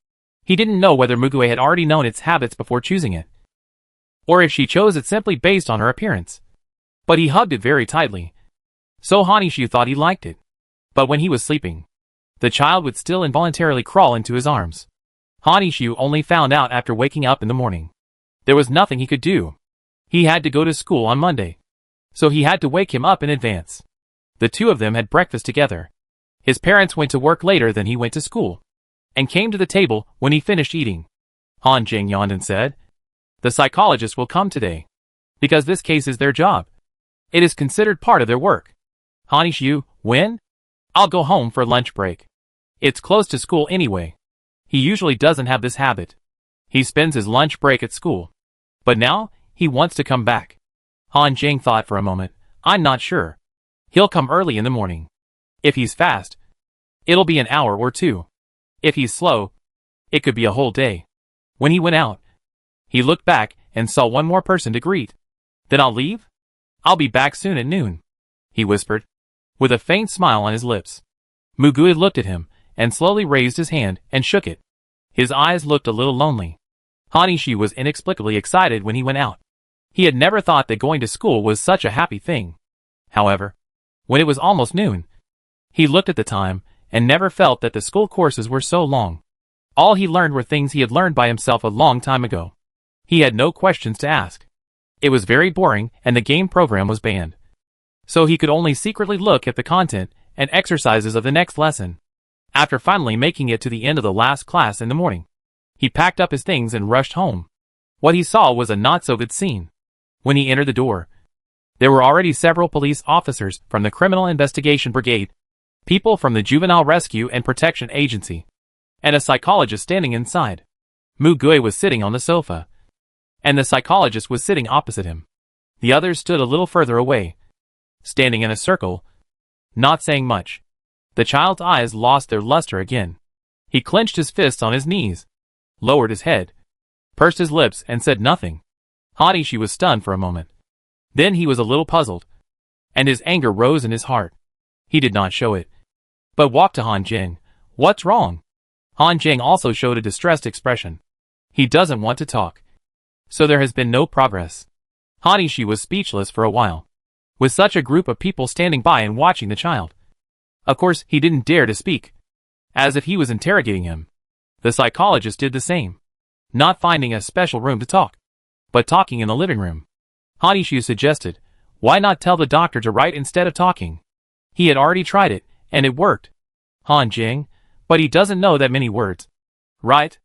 He didn't know whether Mugui had already known its habits before choosing it, or if she chose it simply based on her appearance. But he hugged it very tightly, so Hanishu thought he liked it. But when he was sleeping, the child would still involuntarily crawl into his arms. Hanishu only found out after waking up in the morning. There was nothing he could do. He had to go to school on Monday, so he had to wake him up in advance. The two of them had breakfast together. His parents went to work later than he went to school, and came to the table when he finished eating. Han Jing yawned and said, "The psychologist will come today, because this case is their job. It is considered part of their work." Hanishu, "When?" "I'll go home for lunch break. It's close to school anyway." He usually doesn't have this habit. He spends his lunch break at school, but now he wants to come back. Han Jing thought for a moment. "I'm not sure. He'll come early in the morning. If he's fast, it'll be an hour or two. If he's slow, it could be a whole day." When he went out, he looked back and saw one more person to greet. "Then I'll leave? I'll be back soon at noon," he whispered, with a faint smile on his lips. Mugui looked at him and slowly raised his hand and shook it. His eyes looked a little lonely. Hanishu was inexplicably excited when he went out. He had never thought that going to school was such a happy thing. However, when it was almost noon, he looked at the time and never felt that the school courses were so long. All he learned were things he had learned by himself a long time ago. He had no questions to ask. It was very boring and the game program was banned, so he could only secretly look at the content and exercises of the next lesson. After finally making it to the end of the last class in the morning, he packed up his things and rushed home. What he saw was a not-so-good scene. When he entered the door, there were already several police officers from the Criminal Investigation Brigade, people from the Juvenile Rescue and Protection Agency, and a psychologist standing inside. Mugui was sitting on the sofa, and the psychologist was sitting opposite him. The others stood a little further away, standing in a circle, not saying much. The child's eyes lost their luster again. He clenched his fists on his knees, lowered his head, pursed his lips and said nothing. Hanishu was stunned for a moment. Then he was a little puzzled, and his anger rose in his heart. He did not show it, but walked to Han Jing. "What's wrong?" Han Jing also showed a distressed expression. He doesn't want to talk. So there has been no progress. Han Yixu was speechless for a while. With such a group of people standing by and watching the child. Of course, he didn't dare to speak. As if he was interrogating him. The psychologist did the same. Not finding a special room to talk. But talking in the living room. Han Yixu suggested, why not tell the doctor to write instead of talking? He had already tried it, and it worked. Han Jing, but he doesn't know that many words. Right?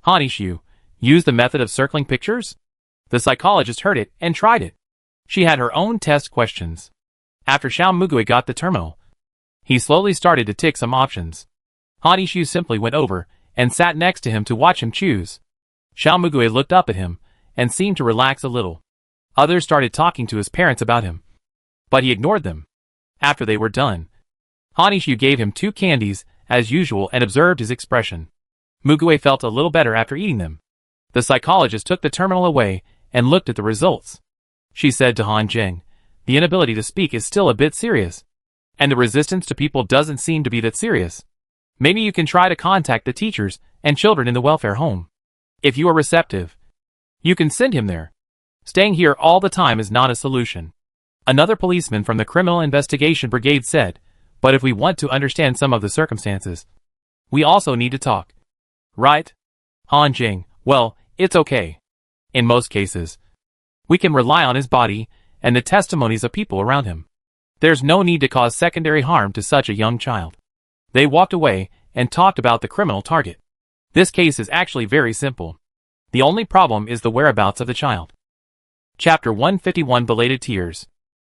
Han Yixu, use the method of circling pictures? The psychologist heard it and tried it. She had her own test questions. After Xiao Mugui got the terminal, he slowly started to tick some options. Han Yixu simply went over and sat next to him to watch him choose. Xiao Mugui looked up at him and seemed to relax a little. Others started talking to his parents about him. But he ignored them. After they were done, Han Yixu gave him 2 candies, as usual, and observed his expression. Mugui felt a little better after eating them. The psychologist took the terminal away and looked at the results. She said to Han Jing, the inability to speak is still a bit serious. And the resistance to people doesn't seem to be that serious. Maybe you can try to contact the teachers and children in the welfare home. If you are receptive, you can send him there. Staying here all the time is not a solution. Another policeman from the Criminal Investigation Brigade said, but if we want to understand some of the circumstances, we also need to talk. Right? Han Jing, well, it's okay. In most cases, we can rely on his body and the testimonies of people around him. There's no need to cause secondary harm to such a young child. They walked away and talked about the criminal target. This case is actually very simple. The only problem is the whereabouts of the child. Chapter 151 Belated Tears.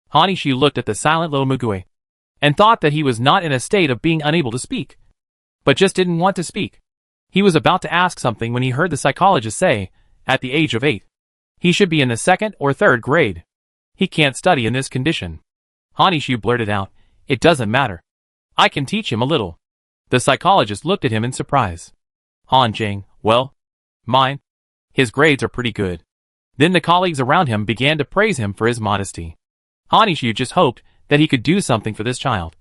Han Yixu looked at the silent little Mugui and thought that he was not in a state of being unable to speak, but just didn't want to speak. He was about to ask something when he heard the psychologist say, at the age of 8, he should be in the 2nd or 3rd grade. He can't study in this condition. Han Yixu blurted out, it doesn't matter. I can teach him a little. The psychologist looked at him in surprise. Han Jing, well, mine. His grades are pretty good. Then the colleagues around him began to praise him for his modesty. Han Yixu just hoped that he could do something for this child.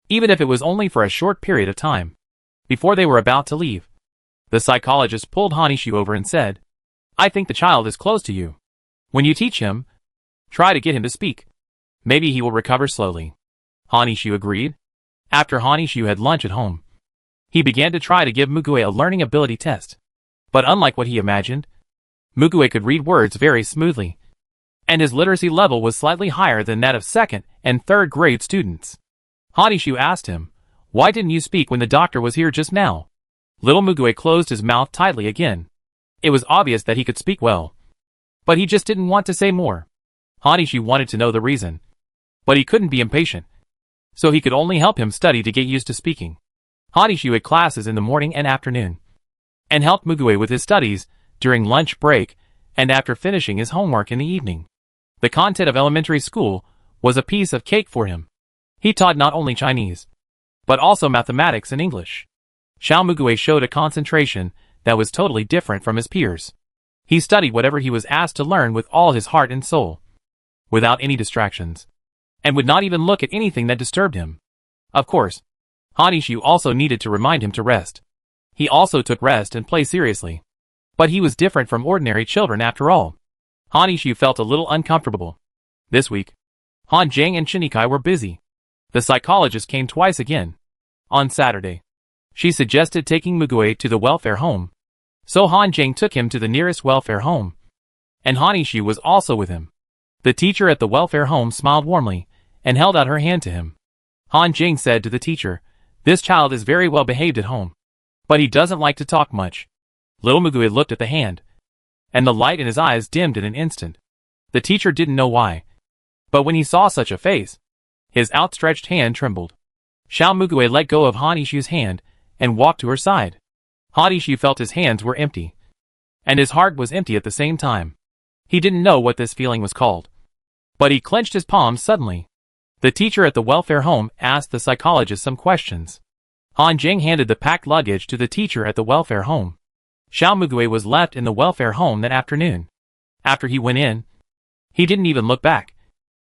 Even if it was only for a short period of time. Before they were about to leave, the psychologist pulled Han Yixu over and said, I think the child is close to you. When you teach him, try to get him to speak. Maybe he will recover slowly. Han Yixu agreed. After Han Yixu had lunch at home, he began to try to give Mugui a learning ability test. But unlike what he imagined, Mugui could read words very smoothly, and his literacy level was slightly higher than that of 2nd and 3rd grade students. Han Yixu asked him, why didn't you speak when the doctor was here just now? Little Mugui closed his mouth tightly again. It was obvious that he could speak well, but he just didn't want to say more. Han Yixu wanted to know the reason, but he couldn't be impatient, so he could only help him study to get used to speaking. Han Yixu had classes in the morning and afternoon, and helped Mugui with his studies during lunch break and after finishing his homework in the evening. The content of elementary school was a piece of cake for him. He taught not only Chinese, but also mathematics and English. Xiao Mugui showed a concentration that was totally different from his peers. He studied whatever he was asked to learn with all his heart and soul, without any distractions, and would not even look at anything that disturbed him. Of course, Han Yixu also needed to remind him to rest. He also took rest and play seriously. But he was different from ordinary children after all. Han Yixu felt a little uncomfortable. This week, Han Jing and Chinikai were busy. The psychologist came twice again. On Saturday, she suggested taking Mugui to the welfare home. So Han Jing took him to the nearest welfare home. And Han Yixu was also with him. The teacher at the welfare home smiled warmly and held out her hand to him. Han Jing said to the teacher, this child is very well behaved at home, but he doesn't like to talk much. Little Mugui looked at the hand, and the light in his eyes dimmed in an instant. The teacher didn't know why, but when he saw such a face, his outstretched hand trembled. Xiao Mugui let go of Han Yixu's hand and walked to her side. Han Yixu felt his hands were empty, and his heart was empty at the same time. He didn't know what this feeling was called, but he clenched his palms suddenly. The teacher at the welfare home asked the psychologist some questions. Han Jing handed the packed luggage to the teacher at the welfare home. Xiao Mugui was left in the welfare home that afternoon. After he went in, he didn't even look back,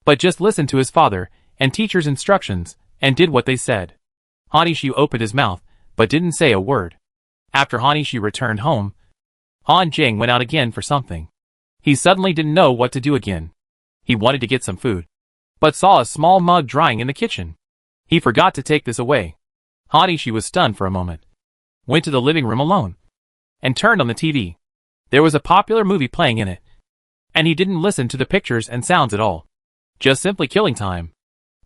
but just listened to his father and teacher's instructions and did what they said. Han Yixu opened his mouth, but didn't say a word. After Hanishi returned home, Han Jing went out again for something. He suddenly didn't know what to do again. He wanted to get some food, but saw a small mug drying in the kitchen. He forgot to take this away. Hanishi was stunned for a moment, went to the living room alone, and turned on the TV. There was a popular movie playing in it, and he didn't listen to the pictures and sounds at all. Just simply killing time.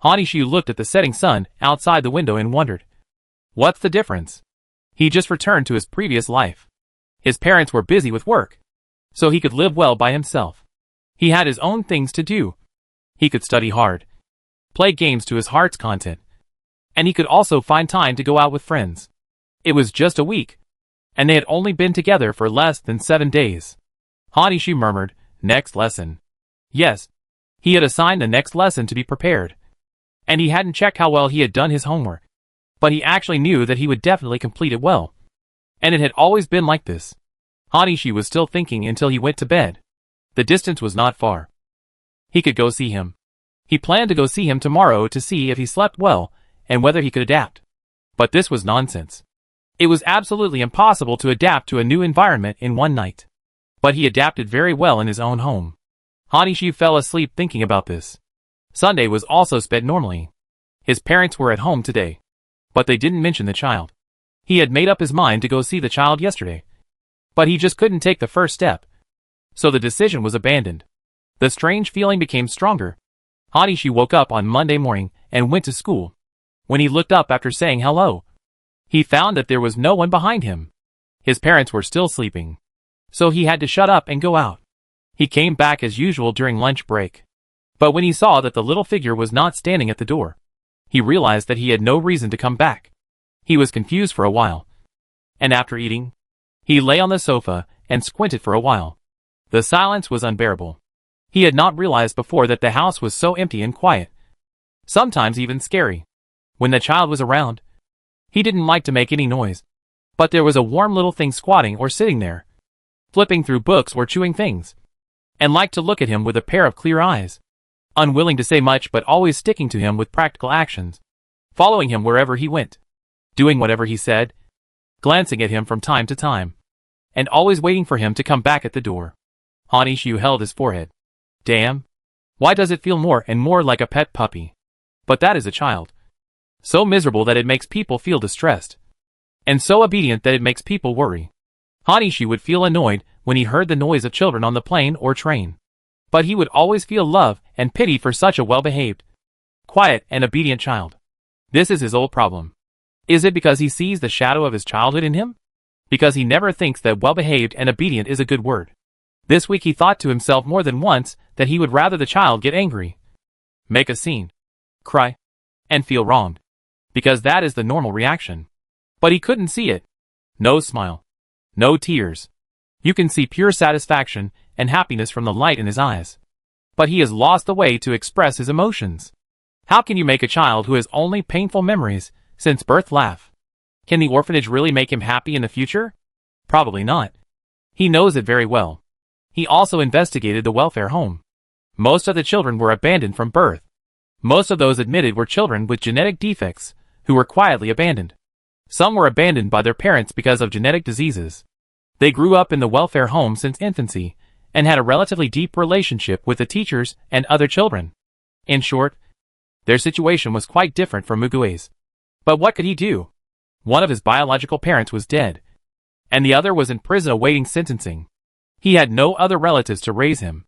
Hanishi looked at the setting sun outside the window and wondered, what's the difference? He just returned to his previous life. His parents were busy with work, so he could live well by himself. He had his own things to do. He could study hard, play games to his heart's content, and he could also find time to go out with friends. It was just a week, and they had only been together for less than 7 days. Hanishi murmured, next lesson. Yes, he had assigned the next lesson to be prepared, and he hadn't checked how well he had done his homework, but he actually knew that he would definitely complete it well. And it had always been like this. Hanishi was still thinking until he went to bed. The distance was not far. He could go see him. He planned to go see him tomorrow to see if he slept well and whether he could adapt. But this was nonsense. It was absolutely impossible to adapt to a new environment in one night. But he adapted very well in his own home. Hanishi fell asleep thinking about this. Sunday was also spent normally. His parents were at home today, but they didn't mention the child. He had made up his mind to go see the child yesterday, but he just couldn't take the first step. So the decision was abandoned. The strange feeling became stronger. Hanishi woke up on Monday morning and went to school. When he looked up after saying hello, he found that there was no one behind him. His parents were still sleeping, so he had to shut up and go out. He came back as usual during lunch break. But when he saw that the little figure was not standing at the door, he realized that he had no reason to come back. He was confused for a while, and after eating, he lay on the sofa and squinted for a while. The silence was unbearable. He had not realized before that the house was so empty and quiet, sometimes even scary. When the child was around, he didn't like to make any noise, but there was a warm little thing squatting or sitting there, flipping through books or chewing things, and liked to look at him with a pair of clear eyes, unwilling to say much but always sticking to him with practical actions, following him wherever he went, doing whatever he said, glancing at him from time to time, and always waiting for him to come back at the door. Hanishi held his forehead. Damn. Why does it feel more and more like a pet puppy? But that is a child. So miserable that it makes people feel distressed, and so obedient that it makes people worry. Hanishi would feel annoyed when he heard the noise of children on the plane or train, but he would always feel love and pity for such a well-behaved, quiet and obedient child. This is his old problem. Is it because he sees the shadow of his childhood in him? Because he never thinks that well-behaved and obedient is a good word. This week he thought to himself more than once that he would rather the child get angry, make a scene, cry, and feel wronged, because that is the normal reaction. But he couldn't see it. No smile. No tears. You can see pure satisfaction and happiness from the light in his eyes. But he has lost the way to express his emotions. How can you make a child who has only painful memories since birth laugh? Can the orphanage really make him happy in the future? Probably not. He knows it very well. He also investigated the welfare home. Most of the children were abandoned from birth. Most of those admitted were children with genetic defects who were quietly abandoned. Some were abandoned by their parents because of genetic diseases. They grew up in the welfare home since infancy and had a relatively deep relationship with the teachers and other children. In short, their situation was quite different from Mugui's. But what could he do? One of his biological parents was dead, and the other was in prison awaiting sentencing. He had no other relatives to raise him.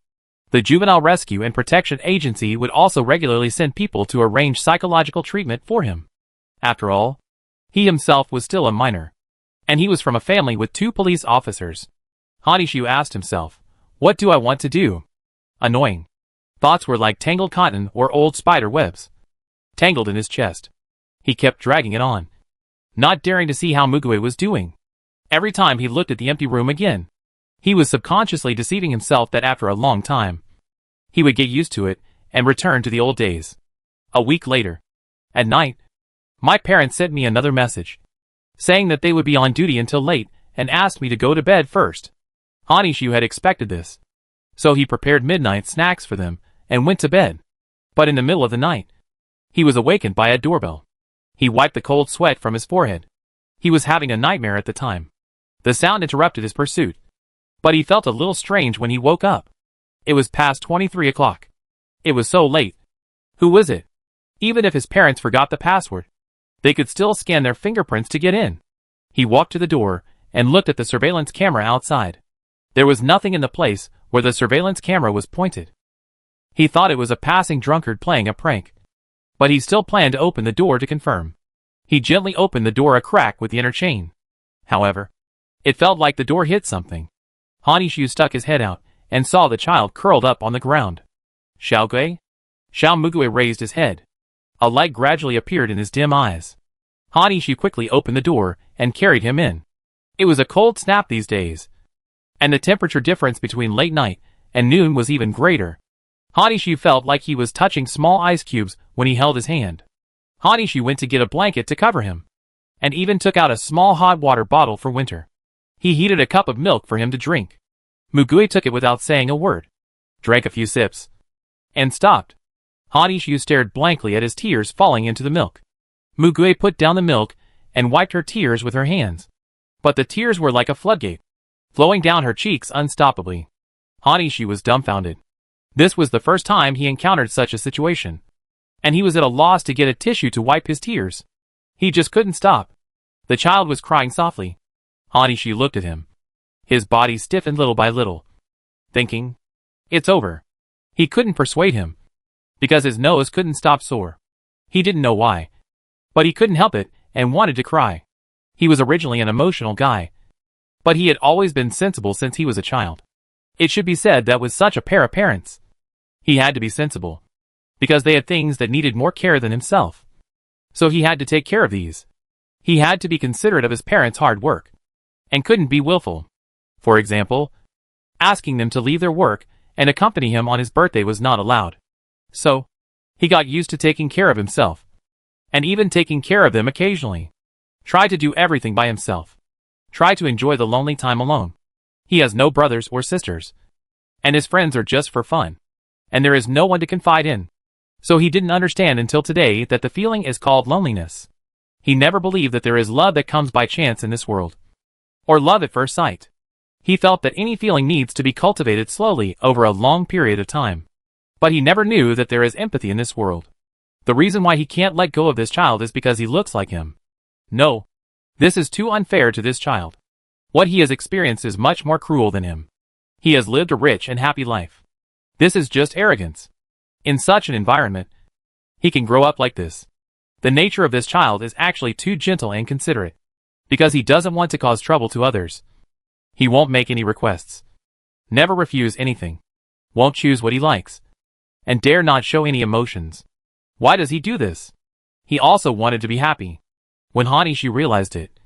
The Juvenile Rescue and Protection Agency would also regularly send people to arrange psychological treatment for him. After all, he himself was still a minor, and he was from a family with 2 police officers. Hanishi asked himself, what do I want to do? Annoying. Thoughts were like tangled cotton or old spider webs, tangled in his chest. He kept dragging it on, not daring to see how Mugui was doing. Every time he looked at the empty room again, he was subconsciously deceiving himself that after a long time, he would get used to it and return to the old days. A week later, at night, my parents sent me another message, saying that they would be on duty until late and asked me to go to bed first. Hanishi had expected this, so he prepared midnight snacks for them and went to bed. But in the middle of the night, he was awakened by a doorbell. He wiped the cold sweat from his forehead. He was having a nightmare at the time. The sound interrupted his pursuit. But he felt a little strange when he woke up. It was past 23 o'clock. It was so late. Who was it? Even if his parents forgot the password, they could still scan their fingerprints to get in. He walked to the door and looked at the surveillance camera outside. There was nothing in the place where the surveillance camera was pointed. He thought it was a passing drunkard playing a prank. But he still planned to open the door to confirm. He gently opened the door a crack with the inner chain. However, it felt like the door hit something. Hanishu stuck his head out and saw the child curled up on the ground. Xiaogui? Xiao Mugui raised his head. A light gradually appeared in his dim eyes. Hanishu quickly opened the door and carried him in. It was a cold snap these days, and the temperature difference between late night and noon was even greater. Hanishu felt like he was touching small ice cubes when he held his hand. Hanishu went to get a blanket to cover him, and even took out a small hot water bottle for winter. He heated a cup of milk for him to drink. Mugui took it without saying a word, drank a few sips, and stopped. Hanishu stared blankly at his tears falling into the milk. Mugui put down the milk and wiped her tears with her hands. But the tears were like a floodgate, flowing down her cheeks unstoppably. Hanishu was dumbfounded. This was the first time he encountered such a situation, and he was at a loss to get a tissue to wipe his tears. He just couldn't stop. The child was crying softly. Hanishu looked at him. His body stiffened little by little, thinking, "It's over." He couldn't persuade him, because his nose couldn't stop sore. He didn't know why, but he couldn't help it and wanted to cry. He was originally an emotional guy, but he had always been sensible since he was a child. It should be said that with such a pair of parents, he had to be sensible, because they had things that needed more care than himself. So he had to take care of these. He had to be considerate of his parents' hard work, and couldn't be willful. For example, asking them to leave their work and accompany him on his birthday was not allowed. So, he got used to taking care of himself, and even taking care of them occasionally. Try to do everything by himself. Try to enjoy the lonely time alone. He has no brothers or sisters, and his friends are just for fun, and there is no one to confide in. So he didn't understand until today that the feeling is called loneliness. He never believed that there is love that comes by chance in this world, or love at first sight. He felt that any feeling needs to be cultivated slowly over a long period of time. But he never knew that there is empathy in this world. The reason why he can't let go of this child is because he looks like him. No, this is too unfair to this child. What he has experienced is much more cruel than him. He has lived a rich and happy life. This is just arrogance. In such an environment, he can grow up like this. The nature of this child is actually too gentle and considerate, because he doesn't want to cause trouble to others. He won't make any requests, never refuse anything, won't choose what he likes, and dare not show any emotions. Why does he do this? He also wanted to be happy. When Hanishu realized it,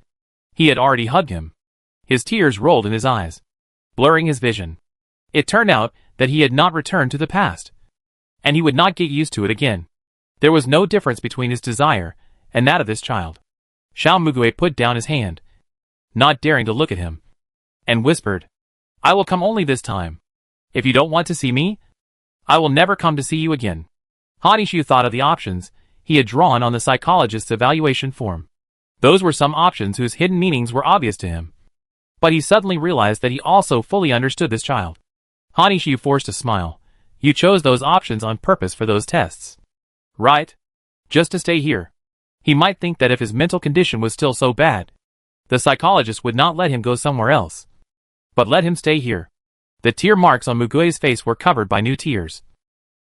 he had already hugged him. His tears rolled in his eyes, blurring his vision. It turned out that he had not returned to the past, and he would not get used to it again. There was no difference between his desire and that of this child. Xiao Mugui put down his hand, not daring to look at him, and whispered, "I will come only this time. If you don't want to see me, I will never come to see you again." Hanishu thought of the options he had drawn on the psychologist's evaluation form. Those were some options whose hidden meanings were obvious to him. But he suddenly realized that he also fully understood this child. Hanishu forced a smile. "You chose those options on purpose for those tests, right? Just to stay here." He might think that if his mental condition was still so bad, the psychologist would not let him go somewhere else, but let him stay here. The tear marks on Mugui's face were covered by new tears,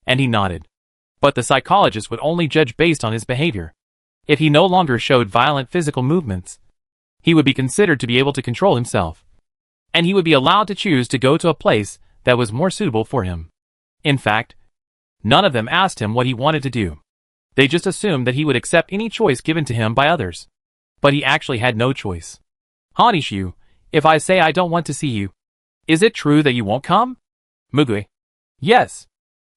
and he nodded. But the psychologist would only judge based on his behavior. If he no longer showed violent physical movements, he would be considered to be able to control himself, and he would be allowed to choose to go to a place that was more suitable for him. In fact, none of them asked him what he wanted to do. They just assumed that he would accept any choice given to him by others. But he actually had no choice. "Hanishu, if I say I don't want to see you, is it true that you won't come?" Mugui: "Yes."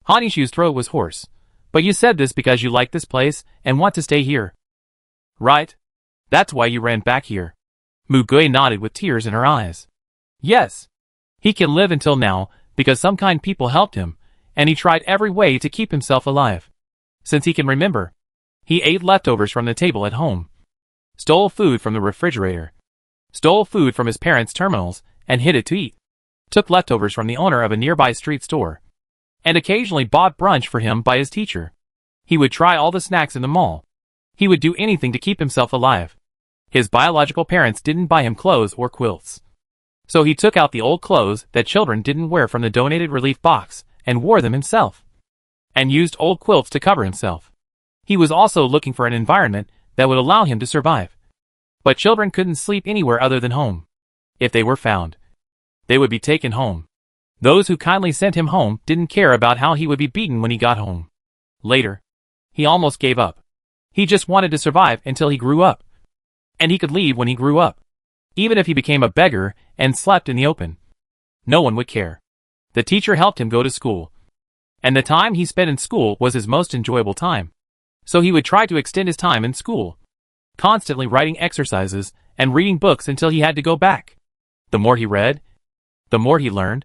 Hanishu's throat was hoarse. "But you said this because you like this place and want to stay here, right? That's why you ran back here." Mugui nodded with tears in her eyes. "Yes. He can live until now because some kind people helped him, and he tried every way to keep himself alive. Since he can remember, he ate leftovers from the table at home, stole food from the refrigerator, stole food from his parents' terminals and hid it to eat, took leftovers from the owner of a nearby street store, and occasionally bought brunch for him by his teacher. He would try all the snacks in the mall. He would do anything to keep himself alive. His biological parents didn't buy him clothes or quilts. So he took out the old clothes that children didn't wear from the donated relief box and wore them himself, and used old quilts to cover himself. He was also looking for an environment that would allow him to survive. But children couldn't sleep anywhere other than home. If they were found, they would be taken home. Those who kindly sent him home didn't care about how he would be beaten when he got home. Later, he almost gave up. He just wanted to survive until he grew up. And he could leave when he grew up. Even if he became a beggar and slept in the open, no one would care. The teacher helped him go to school, and the time he spent in school was his most enjoyable time. So he would try to extend his time in school, constantly writing exercises and reading books until he had to go back. The more he read, the more he learned,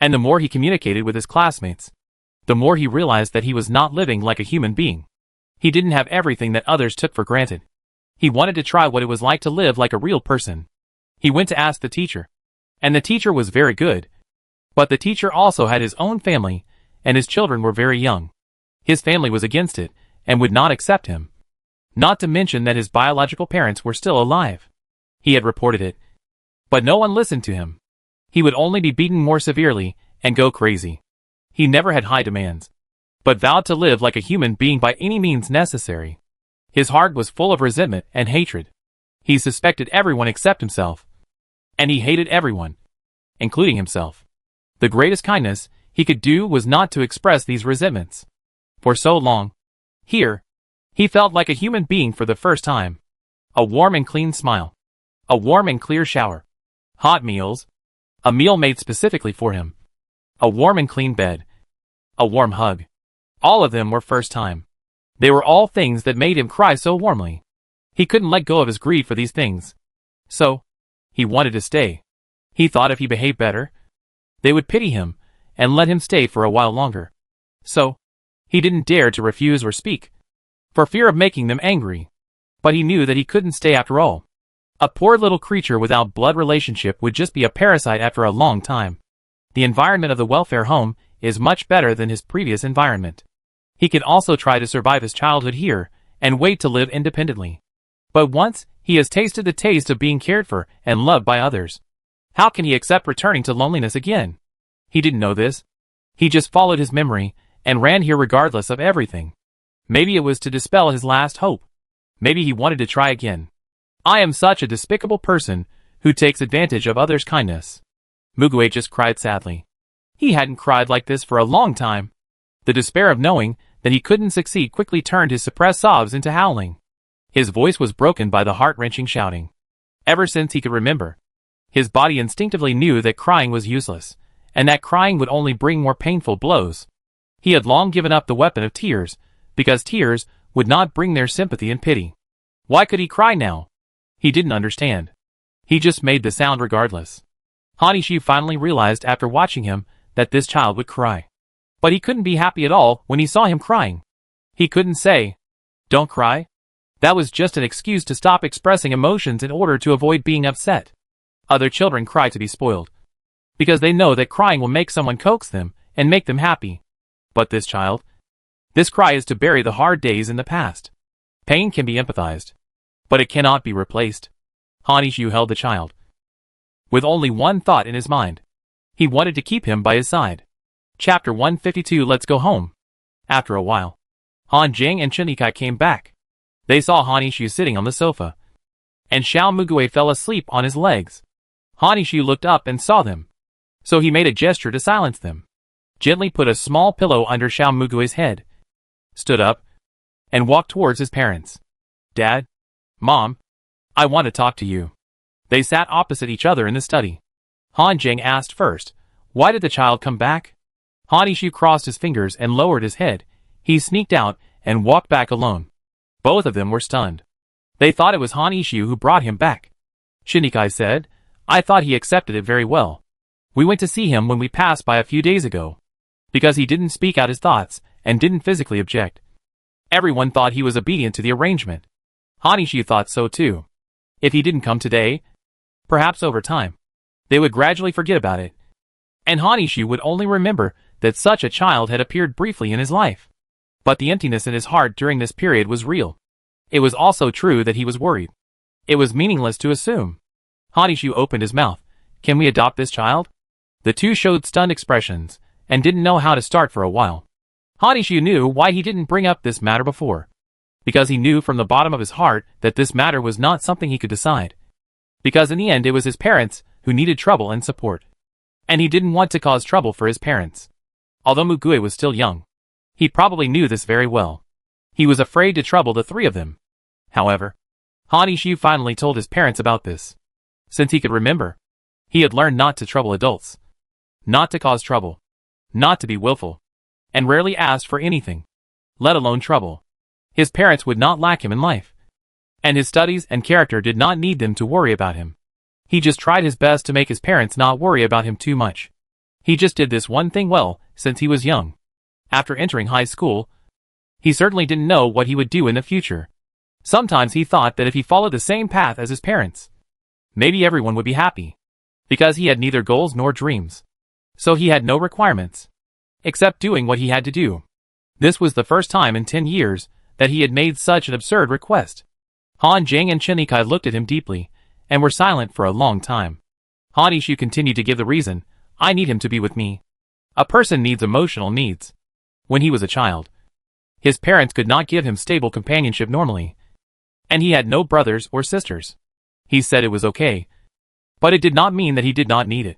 and the more he communicated with his classmates, the more he realized that he was not living like a human being. He didn't have everything that others took for granted. He wanted to try what it was like to live like a real person. He went to ask the teacher, and the teacher was very good. But the teacher also had his own family, and his children were very young. His family was against it, and would not accept him. Not to mention that his biological parents were still alive. He had reported it, but no one listened to him. He would only be beaten more severely and go crazy. He never had high demands, but vowed to live like a human being by any means necessary. His heart was full of resentment and hatred. He suspected everyone except himself, and he hated everyone, including himself. The greatest kindness he could do was not to express these resentments. For so long, here, he felt like a human being for the first time. A warm and clean smile, a warm and clear shower, hot meals, a meal made specifically for him, a warm and clean bed, a warm hug. All of them were first time. They were all things that made him cry so warmly. He couldn't let go of his greed for these things. So, he wanted to stay. He thought if he behaved better, they would pity him and let him stay for a while longer. So, he didn't dare to refuse or speak, for fear of making them angry. But he knew that he couldn't stay after all. A poor little creature without blood relationship would just be a parasite after a long time. The environment of the welfare home is much better than his previous environment. He can also try to survive his childhood here and wait to live independently. But once he has tasted the taste of being cared for and loved by others, how can he accept returning to loneliness again? He didn't know this. He just followed his memory and ran here regardless of everything. Maybe it was to dispel his last hope. Maybe he wanted to try again. I am such a despicable person who takes advantage of others' kindness. Mugue just cried sadly. He hadn't cried like this for a long time. The despair of knowing that he couldn't succeed quickly turned his suppressed sobs into howling. His voice was broken by the heart-wrenching shouting. Ever since he could remember, his body instinctively knew that crying was useless, and that crying would only bring more painful blows. He had long given up the weapon of tears, because tears would not bring their sympathy and pity. Why could he cry now? He didn't understand. He just made the sound regardless. Hanishu finally realized after watching him that this child would cry. But he couldn't be happy at all when he saw him crying. He couldn't say, "Don't cry." That was just an excuse to stop expressing emotions in order to avoid being upset. Other children cry to be spoiled, because they know that crying will make someone coax them and make them happy. But this child, this cry is to bury the hard days in the past. Pain can be empathized, but it cannot be replaced. Hanishu held the child, with only one thought in his mind. He wanted to keep him by his side. Chapter 152. Let's go home. After a while, Han Jing and Chunikai came back. They saw Hanishu sitting on the sofa, and Xiao Mugue fell asleep on his legs. Hanishu looked up and saw them, so he made a gesture to silence them, gently put a small pillow under Xiao Mugue's head, stood up, and walked towards his parents. "Dad, Mom, I want to talk to you." They sat opposite each other in the study. Han Jing asked first, "Why did the child come back?" Hanishu crossed his fingers and lowered his head. He sneaked out and walked back alone. Both of them were stunned. They thought it was Hanishu who brought him back. Shinikai said, "I thought he accepted it very well. We went to see him when we passed by a few days ago, because he didn't speak out his thoughts and didn't physically object. Everyone thought he was obedient to the arrangement. Hanishu thought so too. If he didn't come today, Perhaps over time, they would gradually forget about it, and Hanishu would only remember that such a child had appeared briefly in his life. But the emptiness in his heart during this period was real. It was also true that he was worried. It was meaningless to assume. Hanishu opened his mouth. Can we adopt this child? The two showed stunned expressions, and didn't know how to start for a while. Hanishu knew why he didn't bring up this matter before. Because he knew from the bottom of his heart that this matter was not something he could decide. Because in the end it was his parents who needed trouble and support. And he didn't want to cause trouble for his parents. Although Mugue was still young, he probably knew this very well. He was afraid to trouble the three of them. However, Hanishu finally told his parents about this. Since he could remember, he had learned not to trouble adults, not to cause trouble, not to be willful, and rarely asked for anything, let alone trouble. His parents would not lack him in life, and his studies and character did not need them to worry about him. He just tried his best to make his parents not worry about him too much. He just did this one thing well since he was young. After entering high school, he certainly didn't know what he would do in the future. Sometimes he thought that if he followed the same path as his parents, maybe everyone would be happy. Because he had neither goals nor dreams. So he had no requirements, except doing what he had to do. This was the first time in 10 years that he had made such an absurd request. Han Jing and Chinikai looked at him deeply, and were silent for a long time. Hanishu continued to give the reason. I need him to be with me. A person needs emotional needs. When he was a child, his parents could not give him stable companionship normally, and he had no brothers or sisters. He said it was okay, but it did not mean that he did not need it.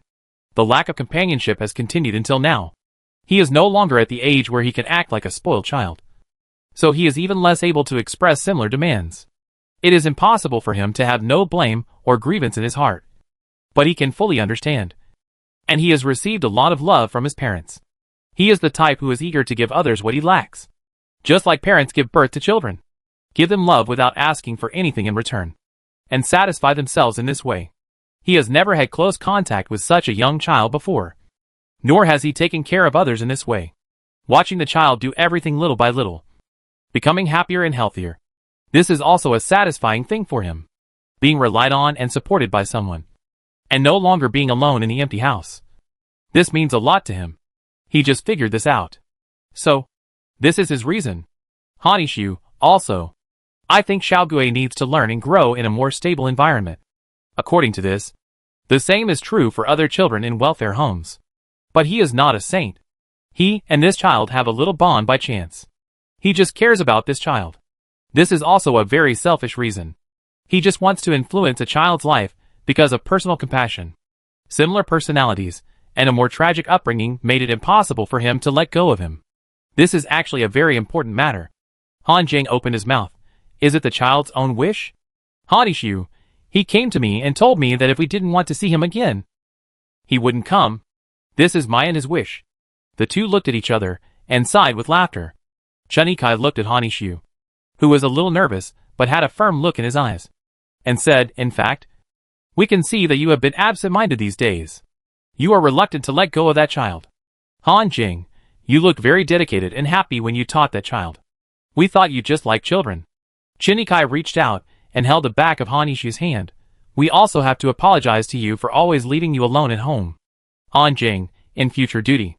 The lack of companionship has continued until now. He is no longer at the age where he can act like a spoiled child. So he is even less able to express similar demands. It is impossible for him to have no blame or grievance in his heart. But he can fully understand. And he has received a lot of love from his parents. He is the type who is eager to give others what he lacks. Just like parents give birth to children. Give them love without asking for anything in return. And satisfy themselves in this way. He has never had close contact with such a young child before. Nor has he taken care of others in this way. Watching the child do everything little by little. Becoming happier and healthier. This is also a satisfying thing for him. Being relied on and supported by someone. And no longer being alone in the empty house. This means a lot to him. He just figured this out. So, this is his reason. Hanishu, also. I think Xiaogue needs to learn and grow in a more stable environment. According to this, the same is true for other children in welfare homes. But he is not a saint. He and this child have a little bond by chance. He just cares about this child. This is also a very selfish reason. He just wants to influence a child's life because of personal compassion. Similar personalities and a more tragic upbringing made it impossible for him to let go of him. This is actually a very important matter. Han Jing opened his mouth. Is it the child's own wish? Hanishu, he came to me and told me that if we didn't want to see him again, he wouldn't come. This is my and his wish. The two looked at each other and sighed with laughter. Chunikai looked at Hanishu, who was a little nervous but had a firm look in his eyes, and said, in fact, we can see that you have been absent-minded these days. You are reluctant to let go of that child. Han Jing, you looked very dedicated and happy when you taught that child. We thought you just liked children. Chunikai reached out and held the back of Hanishu's hand. We also have to apologize to you for always leaving you alone at home. Han Jing, in future duty.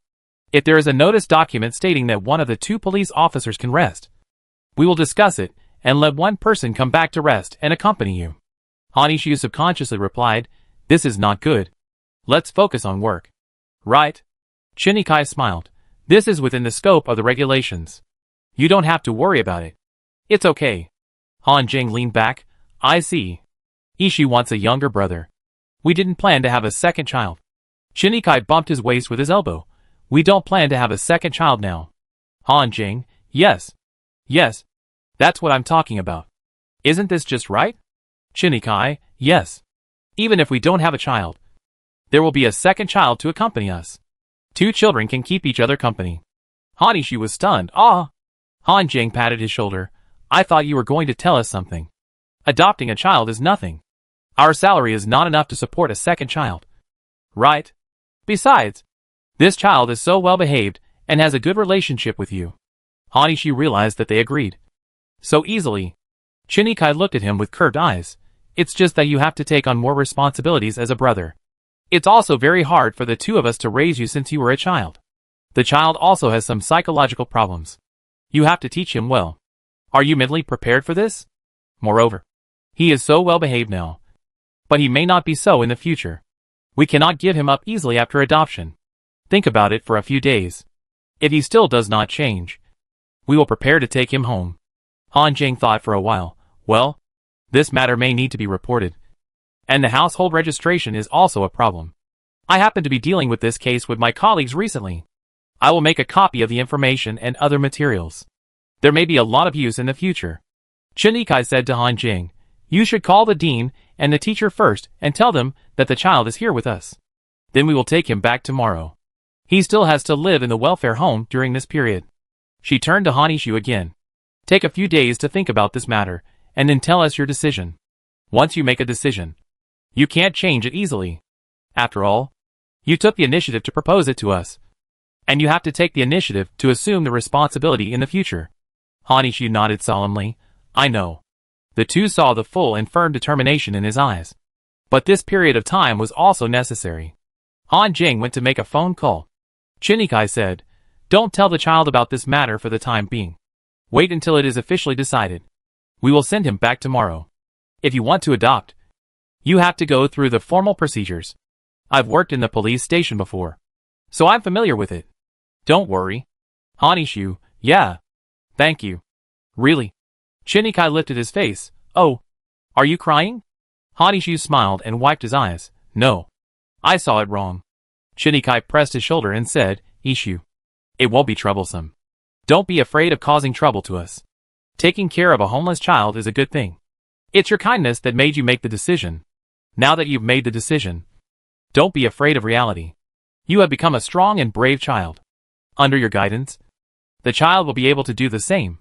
If there is a notice document stating that one of the two police officers can rest, we will discuss it and let one person come back to rest and accompany you. Hanishu subconsciously replied, this is not good. Let's focus on work. Right? Chunikai smiled. This is within the scope of the regulations. You don't have to worry about it. It's okay. Han Jing leaned back. I see. Ishi wants a younger brother. We didn't plan to have a second child. Chunikai bumped his waist with his elbow. We don't plan to have a second child now. Han Jing, yes. Yes. That's what I'm talking about. Isn't this just right? Chunikai, yes. Even if we don't have a child, there will be a second child to accompany us. Two children can keep each other company. Hanishu was stunned. Ah! Han Jing patted his shoulder. I thought you were going to tell us something. Adopting a child is nothing. Our salary is not enough to support a second child. Right? Besides, this child is so well behaved and has a good relationship with you. Hanishu realized that they agreed so easily. Chunikai looked at him with curved eyes. It's just that you have to take on more responsibilities as a brother. It's also very hard for the two of us to raise you since you were a child. The child also has some psychological problems. You have to teach him well. Are you mentally prepared for this? Moreover, he is so well behaved now. But he may not be so in the future. We cannot give him up easily after adoption. Think about it for a few days. If he still does not change, we will prepare to take him home. Han Jing thought for a while. Well, this matter may need to be reported. And the household registration is also a problem. I happen to be dealing with this case with my colleagues recently. I will make a copy of the information and other materials. There may be a lot of use in the future. Chen Yikai said to Han Jing, you should call the dean and the teacher first and tell them that the child is here with us. Then we will take him back tomorrow. He still has to live in the welfare home during this period. She turned to Han Ishu again. Take a few days to think about this matter, and then tell us your decision. Once you make a decision, you can't change it easily. After all, you took the initiative to propose it to us. And you have to take the initiative to assume the responsibility in the future. Han Ishu nodded solemnly. I know. The two saw the full and firm determination in his eyes. But this period of time was also necessary. Han Jing went to make a phone call. Chen Yikai said, don't tell the child about this matter for the time being. Wait until it is officially decided. We will send him back tomorrow. If you want to adopt, you have to go through the formal procedures. I've worked in the police station before, so I'm familiar with it. Don't worry. Han Ishu, yeah. Thank you. Really? Chen Yikai lifted his face. Oh, are you crying? Han Ishu smiled and wiped his eyes. No. I saw it wrong. Chen Yikai pressed his shoulder and said, Ishu, it won't be troublesome. Don't be afraid of causing trouble to us. Taking care of a homeless child is a good thing. It's your kindness that made you make the decision. Now that you've made the decision, don't be afraid of reality. You have become a strong and brave child. Under your guidance, the child will be able to do the same.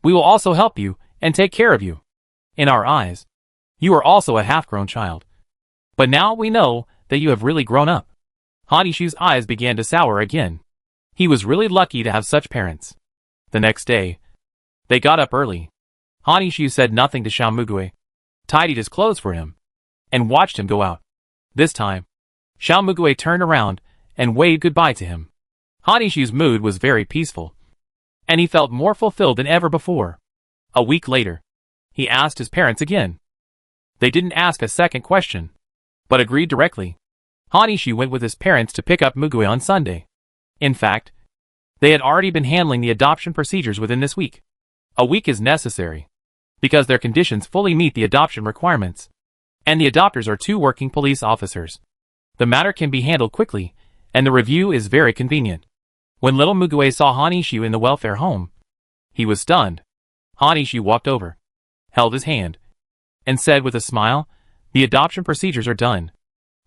We will also help you and take care of you. In our eyes, you are also a half-grown child. But now we know that you have really grown up. Han Ishu's eyes began to sour again. He was really lucky to have such parents. The next day, they got up early. Han Ishu said nothing to Xiao Mugui, tidied his clothes for him, and watched him go out. This time, Xiao Mugui turned around and waved goodbye to him. Han Ishu's mood was very peaceful, and he felt more fulfilled than ever before. A week later, he asked his parents again. They didn't ask a second question, but agreed directly. Han Ishu went with his parents to pick up Mugui on Sunday. In fact, they had already been handling the adoption procedures within this week. A week is necessary, because their conditions fully meet the adoption requirements, and the adopters are two working police officers. The matter can be handled quickly, and the review is very convenient. When little Mugui saw Han Ishu in the welfare home, he was stunned. Han Ishu walked over, held his hand, and said with a smile, the adoption procedures are done.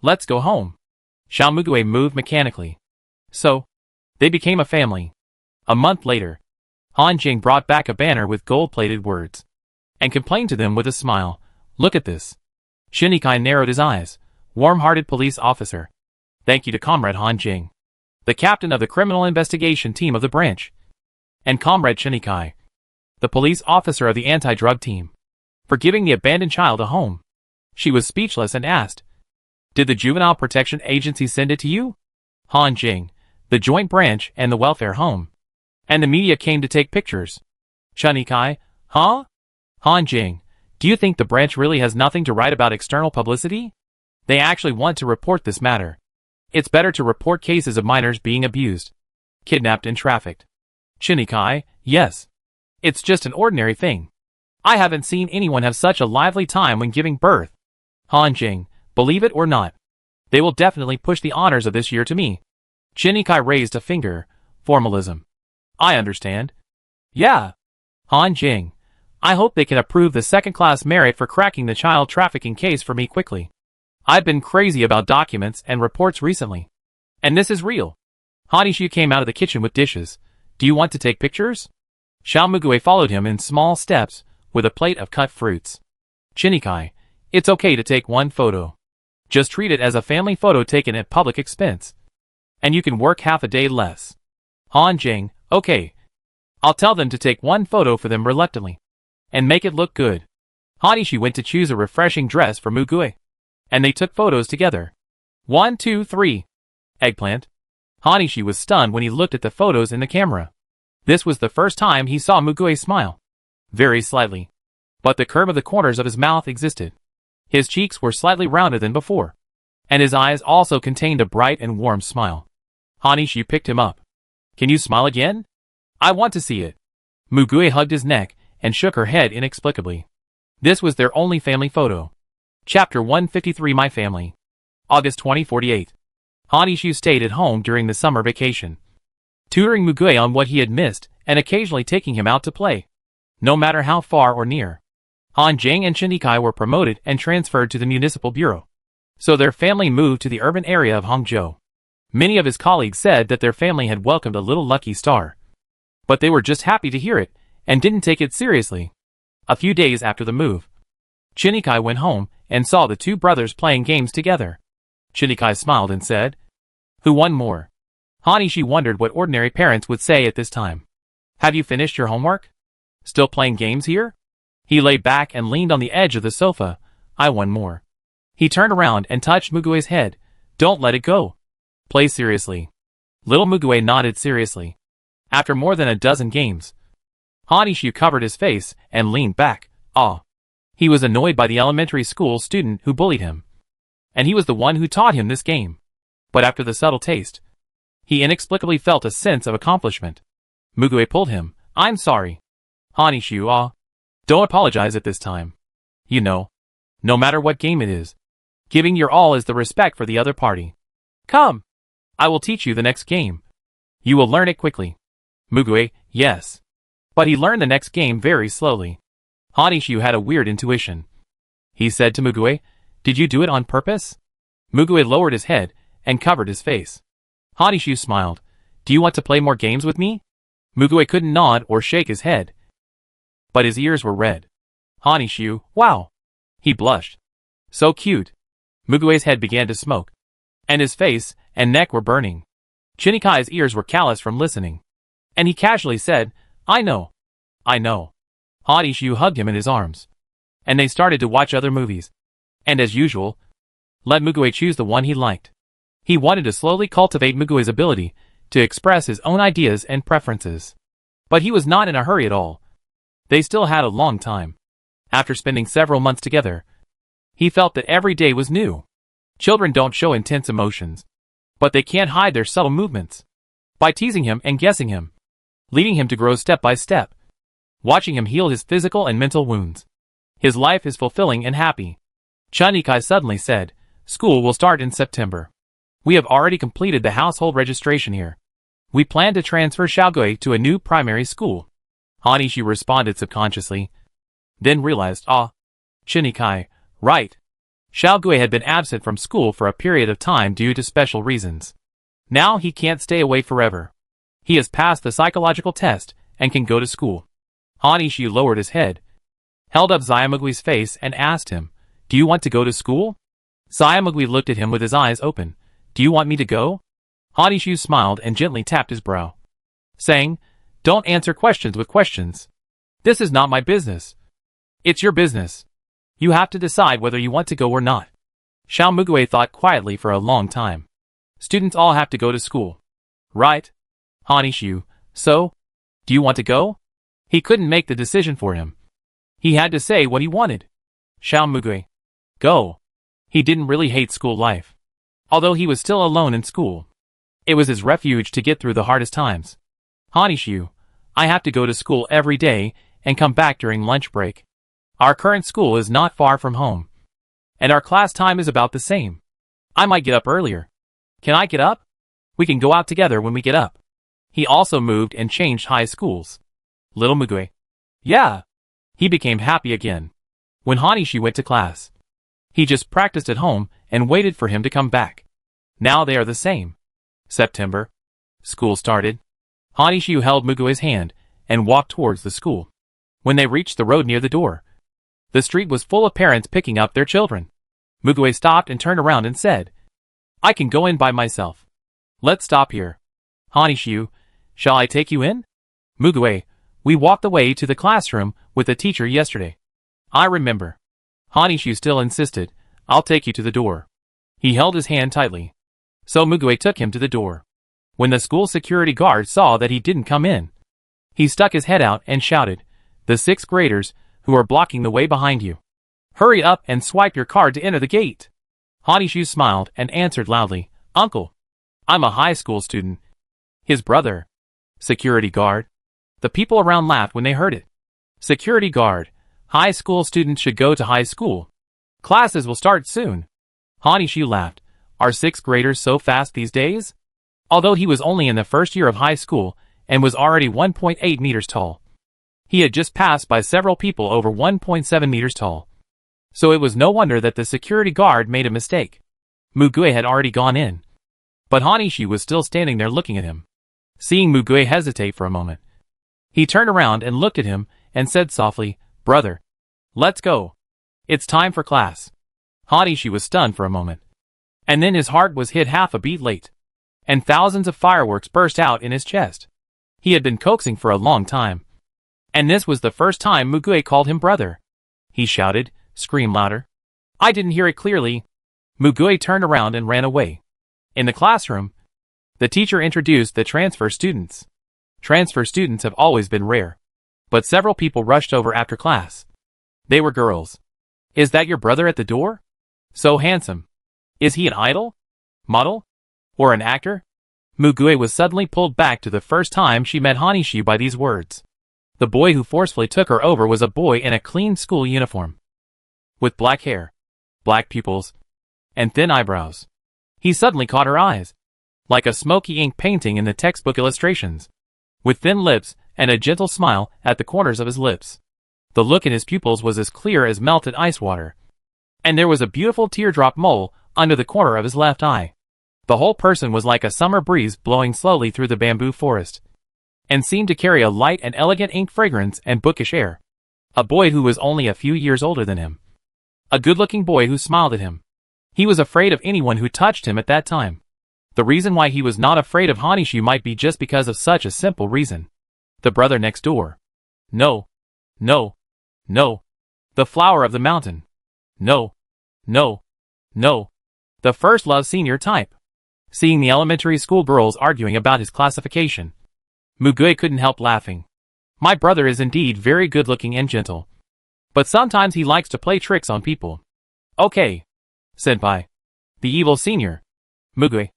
Let's go home. Xiao Mugui moved mechanically. So, they became a family. A month later, Han Jing brought back a banner with gold-plated words, and complained to them with a smile, look at this. Chen Yikai narrowed his eyes. Warm-hearted police officer. Thank you to Comrade Han Jing, the captain of the criminal investigation team of the branch, and Comrade Chen Yikai, the police officer of the anti-drug team, for giving the abandoned child a home. She was speechless and asked, did the Juvenile Protection Agency send it to you? Han Jing, the joint branch and the welfare home. And the media came to take pictures. Chen Yikai, huh? Han Jing, do you think the branch really has nothing to write about external publicity? They actually want to report this matter. It's better to report cases of minors being abused, kidnapped and trafficked. Chen Yikai, yes. It's just an ordinary thing. I haven't seen anyone have such a lively time when giving birth. Han Jing, believe it or not, they will definitely push the honors of this year to me. Chen Yikai raised a finger. Formalism. I understand. Yeah. Han Jing, I hope they can approve the second-class merit for cracking the child trafficking case for me quickly. I've been crazy about documents and reports recently. And this is real. Han Ishu came out of the kitchen with dishes. Do you want to take pictures? Xiao Mugui followed him in small steps with a plate of cut fruits. Chen Yikai, it's okay to take one photo. Just treat it as a family photo taken at public expense. And you can work half a day less. Han Jing, okay. I'll tell them to take one photo for them reluctantly. And make it look good. Hanishi went to choose a refreshing dress for Mugue. And they took photos together. 1, 2, 3. Eggplant. Hanishi was stunned when he looked at the photos in the camera. This was the first time he saw Mugue smile. Very slightly. But the curve of the corners of his mouth existed. His cheeks were slightly rounded than before. And his eyes also contained a bright and warm smile. Hanishi picked him up. Can you smile again? I want to see it. Mugue hugged his neck and shook her head inexplicably. This was their only family photo. Chapter 153 My Family. August 2048. Hanishi stayed at home during the summer vacation, tutoring Mugue on what he had missed and occasionally taking him out to play, no matter how far or near. Han Jing and Chinikai were promoted and transferred to the municipal bureau, so their family moved to the urban area of Hangzhou. Many of his colleagues said that their family had welcomed a little lucky star, but they were just happy to hear it and didn't take it seriously. A few days after the move, Chinikai went home and saw the two brothers playing games together. Chinikai smiled and said, "Who won more?" Hanishi wondered what ordinary parents would say at this time. "Have you finished your homework? Still playing games here?" He lay back and leaned on the edge of the sofa. "I won more." He turned around and touched Mugue's head. "Don't let it go. Play seriously." Little Mugue nodded seriously. After more than a dozen games, Hanishi covered his face and leaned back. He was annoyed by the elementary school student who bullied him. And he was the one who taught him this game. But after the subtle taste, he inexplicably felt a sense of accomplishment. Mugue pulled him. "I'm sorry." Hanishi, don't apologize at this time. You know, no matter what game it is, giving your all is the respect for the other party. Come, I will teach you the next game. You will learn it quickly. Mugue, yes. But he learned the next game very slowly. Hanishi had a weird intuition. He said to Mugue, "Did you do it on purpose?" Mugue lowered his head and covered his face. Hanishi smiled. "Do you want to play more games with me?" Mugue couldn't nod or shake his head, but his ears were red. Hanishi, wow. He blushed. So cute. Mugue's head began to smoke, and his face and neck were burning. Chinikai's ears were calloused from listening, and he casually said, I know. Hanishi hugged him in his arms, and they started to watch other movies. And as usual, let Mugue choose the one he liked. He wanted to slowly cultivate Mugue's ability to express his own ideas and preferences. But he was not in a hurry at all. They still had a long time. After spending several months together, he felt that every day was new. Children don't show intense emotions, but they can't hide their subtle movements. By teasing him and guessing him, leading him to grow step by step, watching him heal his physical and mental wounds, his life is fulfilling and happy. Chanikai suddenly said, "School will start in September. We have already completed the household registration here. We plan to transfer Xiaogui to a new primary school." Hanishi responded subconsciously, then realized, Chinikai, right. Xiaogui had been absent from school for a period of time due to special reasons. Now he can't stay away forever. He has passed the psychological test and can go to school. Hanishi lowered his head, held up Xiaomugui's face and asked him, "Do you want to go to school?" Xiaomugui looked at him with his eyes open. "Do you want me to go?" Hanishi smiled and gently tapped his brow, saying, "Don't answer questions with questions. This is not my business. It's your business. You have to decide whether you want to go or not." Xiaomugui thought quietly for a long time. Students all have to go to school, right? Hanishi, so? Do you want to go? He couldn't make the decision for him. He had to say what he wanted. Xiaomugui, go. He didn't really hate school life, although he was still alone in school. It was his refuge to get through the hardest times. Hanishi, I have to go to school every day and come back during lunch break. Our current school is not far from home, and our class time is about the same. I might get up earlier. Can I get up? We can go out together when we get up. He also moved and changed high schools. Little Mugue. Yeah. He became happy again. When Hanishi went to class, he just practiced at home and waited for him to come back. Now they are the same. September. School started. Hanishi held Mugue's hand and walked towards the school. When they reached the road near the door, the street was full of parents picking up their children. Mugue stopped and turned around and said, "I can go in by myself. Let's stop here." Hanishi, shall I take you in? Mugue, we walked away to the classroom with the teacher yesterday. I remember. Hanishu still insisted, I'll take you to the door. He held his hand tightly. So Mugue took him to the door. When the school security guard saw that he didn't come in, he stuck his head out and shouted, the sixth graders, who are blocking the way behind you. Hurry up and swipe your card to enter the gate. Hanishu smiled and answered loudly, Uncle, I'm a high school student. His brother. Security guard. The people around laughed when they heard it. Security guard. High school students should go to high school. Classes will start soon. Hanishu laughed. Are sixth graders so fast these days? Although he was only in the first year of high school and was already 1.8 meters tall, he had just passed by several people over 1.7 meters tall. So it was no wonder that the security guard made a mistake. Mugue had already gone in. But Hanishu was still standing there looking at him. Seeing Mugue hesitate for a moment, he turned around and looked at him and said softly, Brother, let's go. It's time for class. Hanishu was stunned for a moment. And then his heart was hit half a beat late. And thousands of fireworks burst out in his chest. He had been coaxing for a long time. And this was the first time Mugue called him brother. He shouted, scream louder. I didn't hear it clearly. Mugue turned around and ran away. In the classroom, the teacher introduced the transfer students. Transfer students have always been rare. But several people rushed over after class. They were girls. Is that your brother at the door? So handsome. Is he an idol? Model? Or an actor? Mugue was suddenly pulled back to the first time she met Hanishu by these words. The boy who forcefully took her over was a boy in a clean school uniform. With black hair, black pupils, and thin eyebrows. He suddenly caught her eyes. Like a smoky ink painting in the textbook illustrations. With thin lips and a gentle smile at the corners of his lips. The look in his pupils was as clear as melted ice water. And there was a beautiful teardrop mole under the corner of his left eye. The whole person was like a summer breeze blowing slowly through the bamboo forest, and seemed to carry a light and elegant ink fragrance and bookish air. A boy who was only a few years older than him. A good-looking boy who smiled at him. He was afraid of anyone who touched him at that time. The reason why he was not afraid of Hanishu might be just because of such a simple reason. The brother next door. No. No. No. The flower of the mountain. No. No. No. The first love senior type. Seeing the elementary school girls arguing about his classification, Mugue couldn't help laughing. My brother is indeed very good-looking and gentle. But sometimes he likes to play tricks on people. Okay. Senpai. The evil senior. Mugue.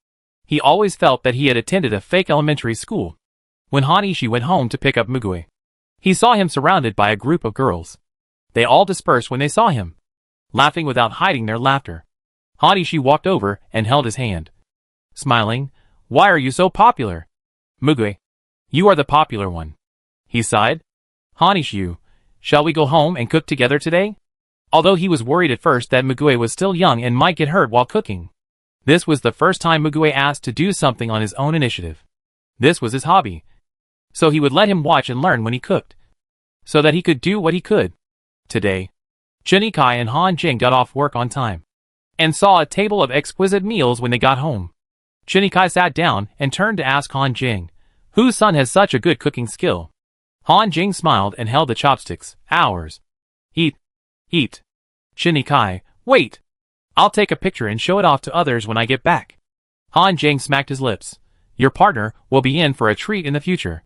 He always felt that he had attended a fake elementary school. When Hanishu went home to pick up Mugue, he saw him surrounded by a group of girls. They all dispersed when they saw him, laughing without hiding their laughter. Hanishu walked over and held his hand. Smiling, why are you so popular? Mugue. You are the popular one. He sighed. Hanishu, shall we go home and cook together today? Although he was worried at first that Mugue was still young and might get hurt while cooking. This was the first time Mugue asked to do something on his own initiative. This was his hobby. So he would let him watch and learn when he cooked. So that he could do what he could. Today, Chunikai and Han Jing got off work on time. And saw a table of exquisite meals when they got home. Chunikai sat down and turned to ask Han Jing, whose son has such a good cooking skill. Han Jing smiled and held the chopsticks. Ours. Eat. Eat. Chunikai, wait. I'll take a picture and show it off to others when I get back. Han Jing smacked his lips. Your partner will be in for a treat in the future.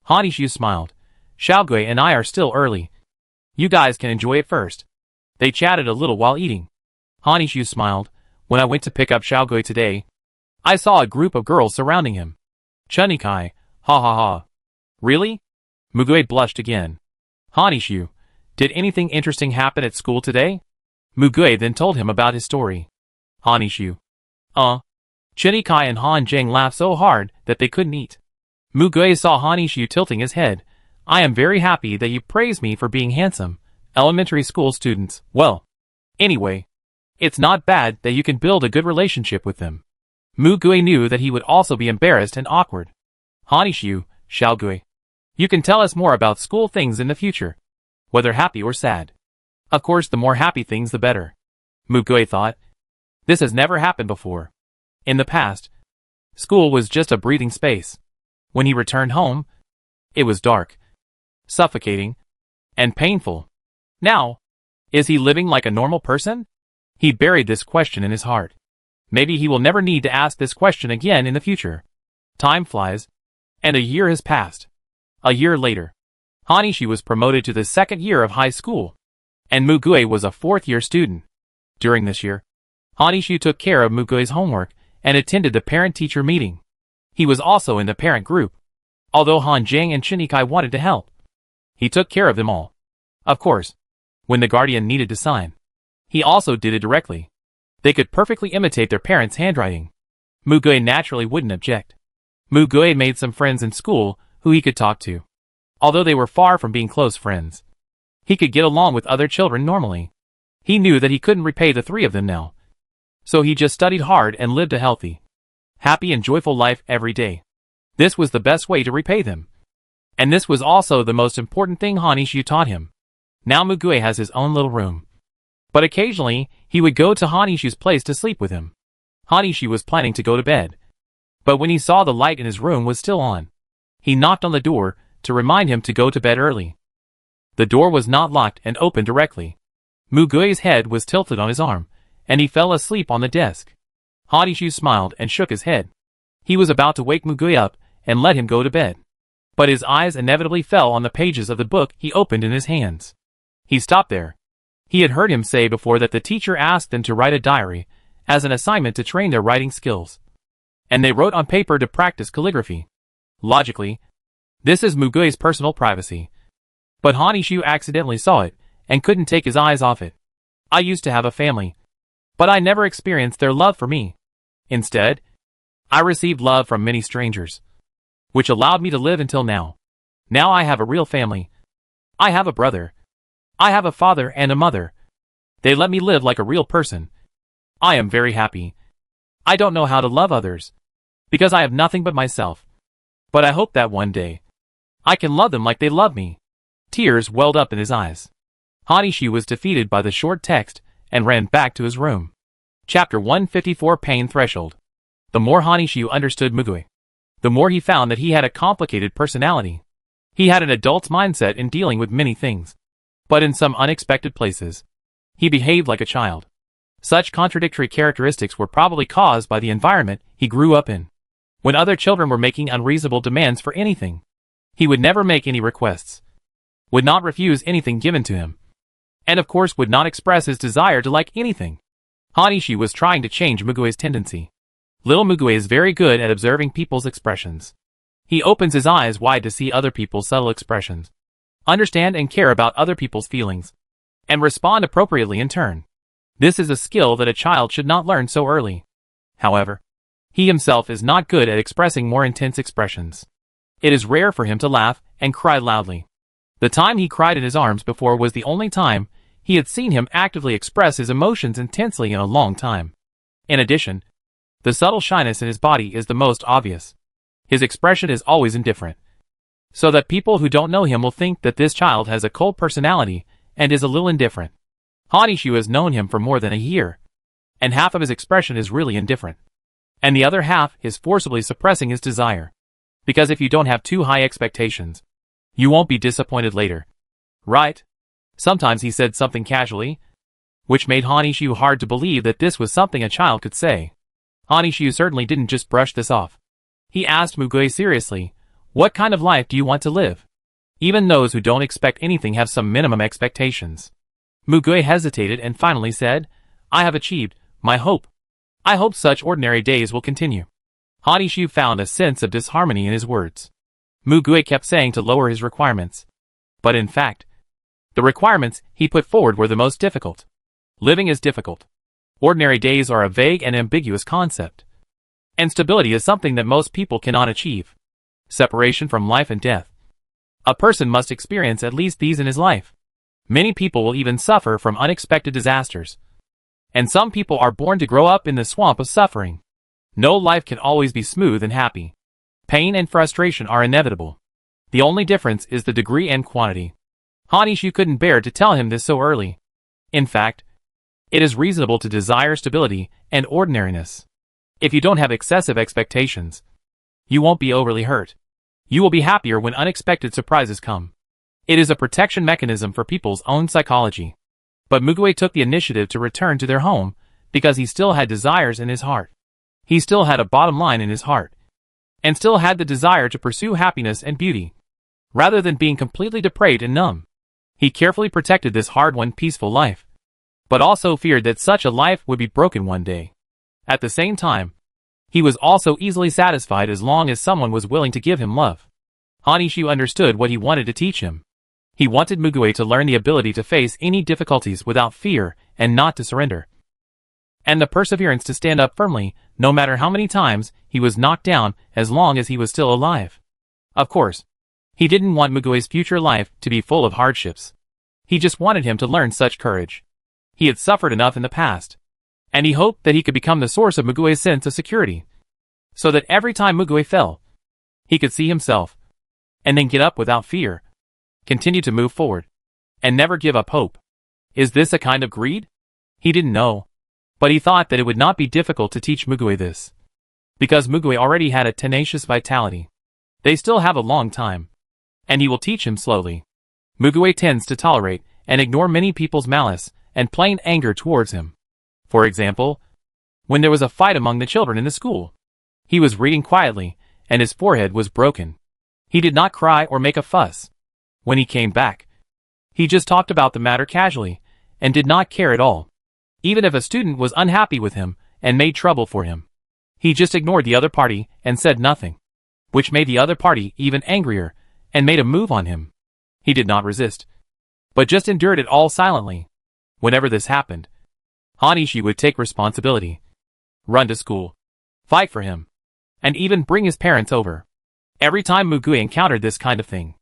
Hanishu smiled. Xiaogui and I are still early. You guys can enjoy it first. They chatted a little while eating. Hanishu smiled. When I went to pick up Xiaogui today, I saw a group of girls surrounding him. Chunikai, ha ha ha. Really? Mugue blushed again. Hanishu, did anything interesting happen at school today? Mugue then told him about his story. Hanishu. Chunikai and Han Jing laughed so hard that they couldn't eat. Mugue saw Hanishu tilting his head. I am very happy that you praise me for being handsome. Elementary school students, well. Anyway, it's not bad that you can build a good relationship with them. Mugue knew that he would also be embarrassed and awkward. Hanishu, Xiaogui. You can tell us more about school things in the future. Whether happy or sad. Of course, the more happy things the better. Mugue thought. This has never happened before. In the past, school was just a breathing space. When he returned home, it was dark, suffocating, and painful. Now, Is he living like a normal person? He buried this question in his heart. Maybe he will never need to ask this question again in the future. Time flies, and a year has passed. A year later, Hanishi was promoted to the second year of high school, and Mugue was a fourth-year student. During this year, Hanishi took care of Mugue's homework and attended the parent-teacher meeting. He was also in the parent group. Although Hanjing and Shinikai wanted to help, he took care of them all. Of course, when the guardian needed to sign, he also did it directly. They could perfectly imitate their parents' handwriting. Mugue naturally wouldn't object. Mugue made some friends in school who he could talk to. Although they were far from being close friends, he could get along with other children normally. He knew that he couldn't repay the three of them now. So he just studied hard and lived a healthy, happy and joyful life every day. This was the best way to repay them. And this was also the most important thing Hanishi taught him. Now Mugue has his own little room. But occasionally, he would go to Hanishi's place to sleep with him. Hanishi was planning to go to bed. But when he saw the light in his room was still on, he knocked on the door to remind him to go to bed early. The door was not locked and opened directly. Mugue's head was tilted on his arm, and he fell asleep on the desk. Hanishi smiled and shook his head. He was about to wake Mugue up and let him go to bed. But his eyes inevitably fell on the pages of the book he opened in his hands. He stopped there. He had heard him say before that the teacher asked them to write a diary as an assignment to train their writing skills. And they wrote on paper to practice calligraphy. Logically, this is Mugue's personal privacy. But Hanishi accidentally saw it and couldn't take his eyes off it. I used to have a family, but I never experienced their love for me. Instead, I received love from many strangers, which allowed me to live until now. Now I have a real family. I have a brother. I have a father and a mother. They let me live like a real person. I am very happy. I don't know how to love others, because I have nothing but myself. But I hope that one day, I can love them like they love me. Tears welled up in his eyes. Hanishi was defeated by the short text and ran back to his room. Chapter 154 Pain Threshold. The more Hanishi understood Mugue, the more he found that he had a complicated personality. He had an adult's mindset in dealing with many things. But in some unexpected places, he behaved like a child. Such contradictory characteristics were probably caused by the environment he grew up in. When other children were making unreasonable demands for anything, he would never make any requests, would not refuse anything given to him, and of course would not express his desire to like anything. Hanishi was trying to change Mugue's tendency. Little Mugue is very good at observing people's expressions. He opens his eyes wide to see other people's subtle expressions, understand and care about other people's feelings, and respond appropriately in turn. This is a skill that a child should not learn so early. However, he himself is not good at expressing more intense expressions. It is rare for him to laugh and cry loudly. The time he cried in his arms before was the only time he had seen him actively express his emotions intensely in a long time. In addition, the subtle shyness in his body is the most obvious. His expression is always indifferent, so that people who don't know him will think that this child has a cold personality and is a little indifferent. Hanishi has known him for more than a year, and half of his expression is really indifferent, and the other half is forcibly suppressing his desire. Because if you don't have too high expectations, you won't be disappointed later. Right? Sometimes he said something casually, which made Hanishi hard to believe that this was something a child could say. Hanishi certainly didn't just brush this off. He asked Mugue seriously, "What kind of life do you want to live?" Even those who don't expect anything have some minimum expectations. Mugue hesitated and finally said, "I have achieved my hope. I hope such ordinary days will continue." Hanishi found a sense of disharmony in his words. Mugue kept saying to lower his requirements. But in fact, the requirements he put forward were the most difficult. Living is difficult. Ordinary days are a vague and ambiguous concept. And stability is something that most people cannot achieve. Separation from life and death. A person must experience at least these in his life. Many people will even suffer from unexpected disasters. And some people are born to grow up in the swamp of suffering. No life can always be smooth and happy. Pain and frustration are inevitable. The only difference is the degree and quantity. Hanishi couldn't bear to tell him this so early. In fact, it is reasonable to desire stability and ordinariness. If you don't have excessive expectations, you won't be overly hurt. You will be happier when unexpected surprises come. It is a protection mechanism for people's own psychology. But Mugue took the initiative to return to their home, because he still had desires in his heart. He still had a bottom line in his heart. And still had the desire to pursue happiness and beauty. Rather than being completely depraved and numb. He carefully protected this hard-won peaceful life. But also feared that such a life would be broken one day. At the same time, he was also easily satisfied as long as someone was willing to give him love. Hanishu understood what he wanted to teach him. He wanted Mugue to learn the ability to face any difficulties without fear and not to surrender. And the perseverance to stand up firmly, no matter how many times he was knocked down, as long as he was still alive. Of course, he didn't want Mugue's future life to be full of hardships. He just wanted him to learn such courage. He had suffered enough in the past. And he hoped that he could become the source of Mugue's sense of security. So that every time Mugue fell, he could see himself. And then get up without fear. Continue to move forward. And never give up hope. Is this a kind of greed? He didn't know. But he thought that it would not be difficult to teach Mugue this. Because Mugue already had a tenacious vitality. They still have a long time. And he will teach him slowly. Mugue tends to tolerate and ignore many people's malice and plain anger towards him. For example, when there was a fight among the children in the school, he was reading quietly, and his forehead was broken. He did not cry or make a fuss. When he came back, he just talked about the matter casually, and did not care at all. Even if a student was unhappy with him and made trouble for him, he just ignored the other party and said nothing, which made the other party even angrier and made a move on him. He did not resist, but just endured it all silently. Whenever this happened, Hanishu would take responsibility, run to school, fight for him, and even bring his parents over. Every time Mugue encountered this kind of thing,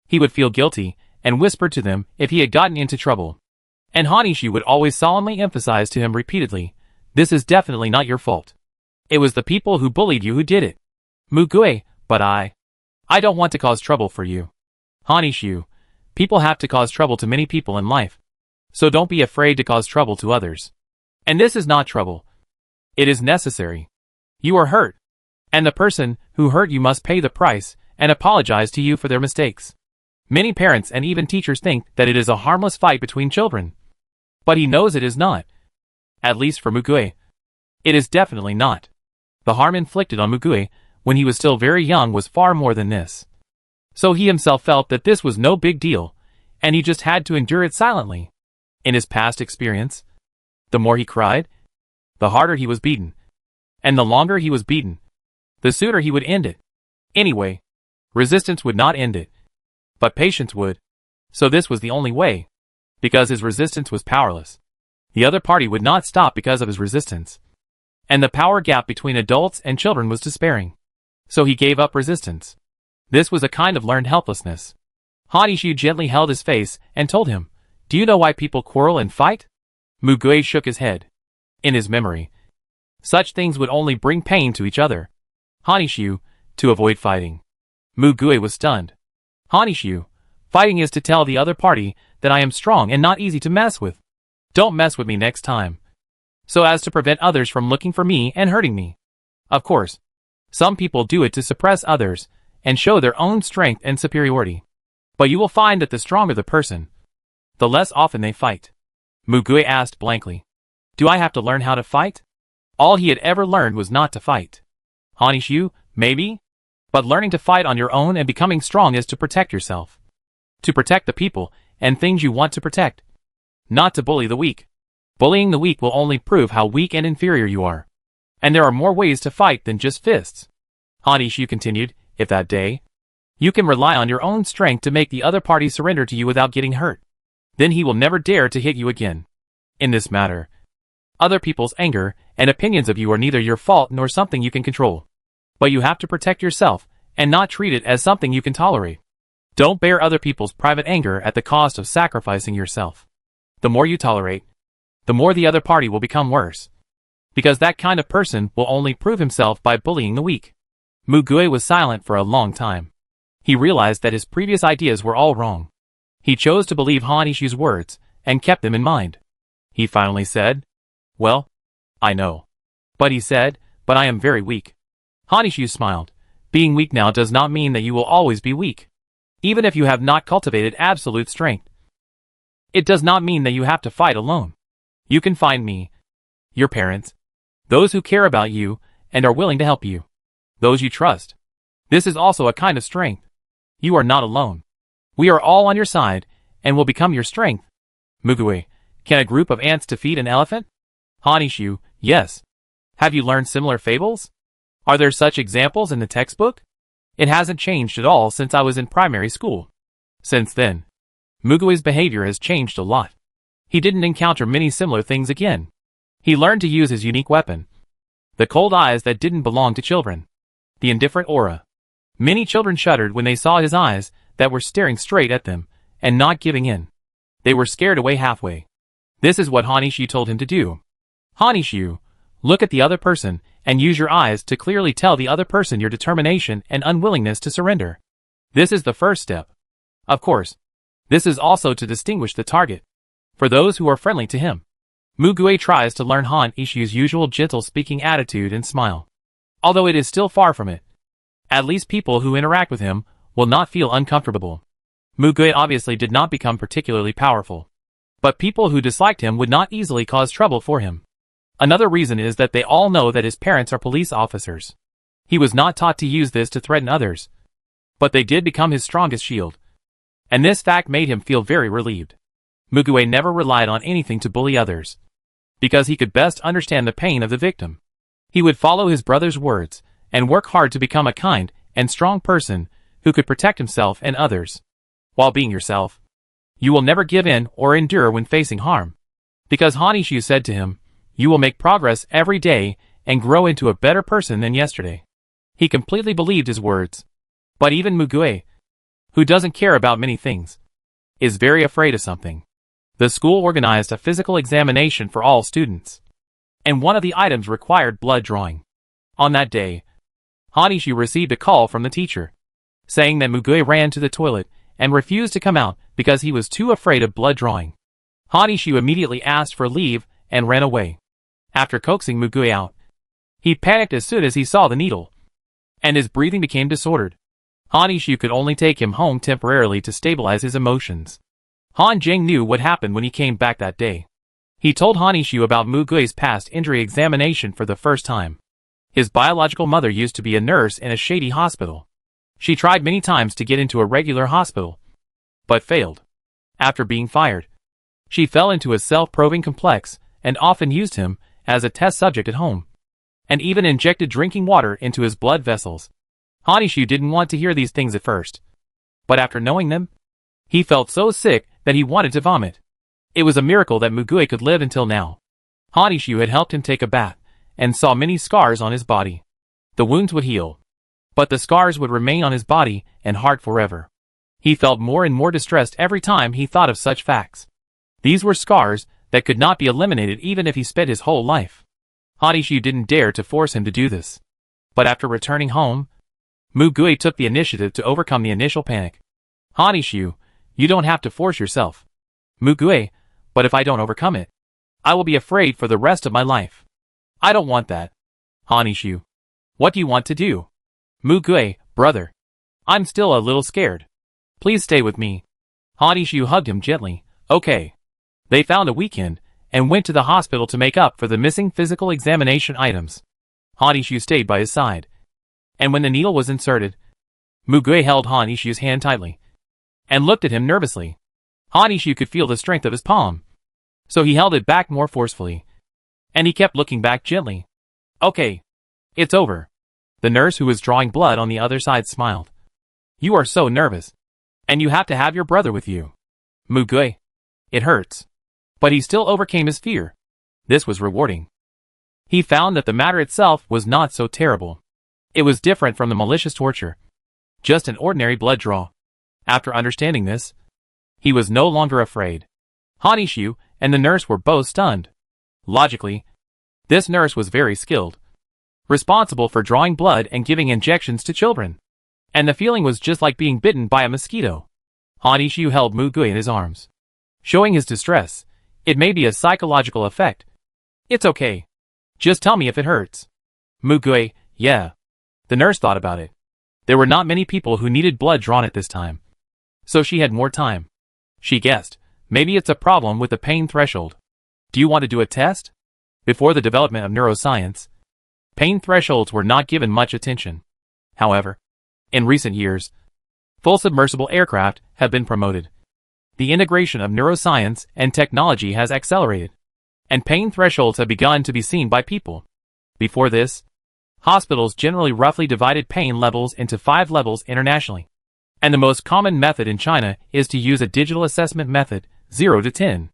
he would feel guilty and whisper to them if he had gotten into trouble. And Hanishu would always solemnly emphasize to him repeatedly, "This is definitely not your fault. It was the people who bullied you who did it. Mugue, but I don't want to cause trouble for you. Hanishu, people have to cause trouble to many people in life. So don't be afraid to cause trouble to others. And this is not trouble. It is necessary. You are hurt. And the person who hurt you must pay the price and apologize to you for their mistakes." Many parents and even teachers think that it is a harmless fight between children. But he knows it is not. At least for Mugue. It is definitely not. The harm inflicted on Mugue when he was still very young was far more than this. So he himself felt that this was no big deal, and he just had to endure it silently. In his past experience, the more he cried, the harder he was beaten. And the longer he was beaten, the sooner he would end it. Anyway, resistance would not end it. But patience would. So this was the only way. Because his resistance was powerless. The other party would not stop because of his resistance. And the power gap between adults and children was despairing. So he gave up resistance. This was a kind of learned helplessness. Hanishu gently held his face and told him, "Do you know why people quarrel and fight?" Mugue shook his head. In his memory, such things would only bring pain to each other. Hanishu, to avoid fighting. Mugue was stunned. Hanishu, fighting is to tell the other party that I am strong and not easy to mess with. Don't mess with me next time. So as to prevent others from looking for me and hurting me. Of course, some people do it to suppress others and show their own strength and superiority. But you will find that the stronger the person, the less often they fight. Mugue asked blankly, "Do I have to learn how to fight?" All he had ever learned was not to fight. Hanishu, maybe? But learning to fight on your own and becoming strong is to protect yourself. To protect the people and things you want to protect. Not to bully the weak. Bullying the weak will only prove how weak and inferior you are. And there are more ways to fight than just fists. Hanishu continued, if that day, you can rely on your own strength to make the other party surrender to you without getting hurt. Then he will never dare to hit you again. In this matter, other people's anger and opinions of you are neither your fault nor something you can control. But you have to protect yourself and not treat it as something you can tolerate. Don't bear other people's private anger at the cost of sacrificing yourself. The more you tolerate, the more the other party will become worse. Because that kind of person will only prove himself by bullying the weak. Mugue was silent for a long time. He realized that his previous ideas were all wrong. He chose to believe Hanishu's words and kept them in mind. He finally said, "Well, I know." But he said, "But I am very weak." Hanishu smiled. Being weak now does not mean that you will always be weak. Even if you have not cultivated absolute strength. It does not mean that you have to fight alone. You can find me, your parents, those who care about you and are willing to help you, those you trust. This is also a kind of strength. You are not alone. We are all on your side and will become your strength. Mugue, can a group of ants defeat an elephant? Hanishu, yes. Have you learned similar fables? Are there such examples in the textbook? It hasn't changed at all since I was in primary school. Since then, Mugue's behavior has changed a lot. He didn't encounter many similar things again. He learned to use his unique weapon. The cold eyes that didn't belong to children. The indifferent aura. Many children shuddered when they saw his eyes that were staring straight at them and not giving in. They were scared away halfway. This is what Hanishu told him to do. Hanishu, look at the other person and use your eyes to clearly tell the other person your determination and unwillingness to surrender. This is the first step. Of course, this is also to distinguish the target. For those who are friendly to him, Mugue tries to learn Hanishu's usual gentle speaking attitude and smile. Although it is still far from it. At least people who interact with him will not feel uncomfortable. Mugue obviously did not become particularly powerful. But people who disliked him would not easily cause trouble for him. Another reason is that they all know that his parents are police officers. He was not taught to use this to threaten others. But they did become his strongest shield. And this fact made him feel very relieved. Mugue never relied on anything to bully others. Because he could best understand the pain of the victim. He would follow his brother's words and work hard to become a kind and strong person who could protect himself and others. While being yourself, you will never give in or endure when facing harm. Because Hanishu said to him, you will make progress every day and grow into a better person than yesterday. He completely believed his words. But even Mugue, who doesn't care about many things, is very afraid of something. The school organized a physical examination for all students. And one of the items required blood drawing. On that day, Hanishu received a call from the teacher, saying that Mugue ran to the toilet and refused to come out because he was too afraid of blood drawing. Hanishu immediately asked for leave and ran away. After coaxing Mugue out, he panicked as soon as he saw the needle, and his breathing became disordered. Hanishu could only take him home temporarily to stabilize his emotions. Han Jing knew what happened when he came back that day. He told Hanishu about Mugue's past injury examination for the first time. His biological mother used to be a nurse in a shady hospital. She tried many times to get into a regular hospital, but failed. After being fired, she fell into a self-probing complex and often used him as a test subject at home, and even injected drinking water into his blood vessels. Hanishu didn't want to hear these things at first, but after knowing them, he felt so sick that he wanted to vomit. It was a miracle that Mugue could live until now. Hanishu had helped him take a bath, and saw many scars on his body. The wounds would heal, but the scars would remain on his body and heart forever. He felt more and more distressed every time he thought of such facts. These were scars that could not be eliminated even if he spent his whole life. Hanishu didn't dare to force him to do this. But after returning home, Mugue took the initiative to overcome the initial panic. Hanishu, you don't have to force yourself. Mugue, but if I don't overcome it, I will be afraid for the rest of my life. I don't want that. Hanishu, what do you want to do? Mugue, brother, I'm still a little scared. Please stay with me. Hanishu hugged him gently. Okay. They found a weekend and went to the hospital to make up for the missing physical examination items. Hanishu stayed by his side. And when the needle was inserted, Mugue held Hanishu's hand tightly and looked at him nervously. Hanishu could feel the strength of his palm, so he held it back more forcefully, and he kept looking back gently. Okay. It's over. The nurse who was drawing blood on the other side smiled. You are so nervous. And you have to have your brother with you. Mugue. It hurts. But he still overcame his fear. This was rewarding. He found that the matter itself was not so terrible. It was different from the malicious torture. Just an ordinary blood draw. After understanding this, he was no longer afraid. Hanishu and the nurse were both stunned. Logically, this nurse was very skilled, responsible for drawing blood and giving injections to children. And the feeling was just like being bitten by a mosquito. Hanishu held Mugue in his arms, showing his distress. It may be a psychological effect. It's okay. Just tell me if it hurts. Mugue, yeah. The nurse thought about it. There were not many people who needed blood drawn at this time, so she had more time. She guessed Maybe it's a problem with the pain threshold. Do you want to do a test? Before the development of neuroscience, pain thresholds were not given much attention. However, in recent years, full submersible aircraft have been promoted. The integration of neuroscience and technology has accelerated, and pain thresholds have begun to be seen by people. Before this, hospitals generally roughly divided pain levels into 5 levels internationally. And the most common method in China is to use a digital assessment method, 0 to 10.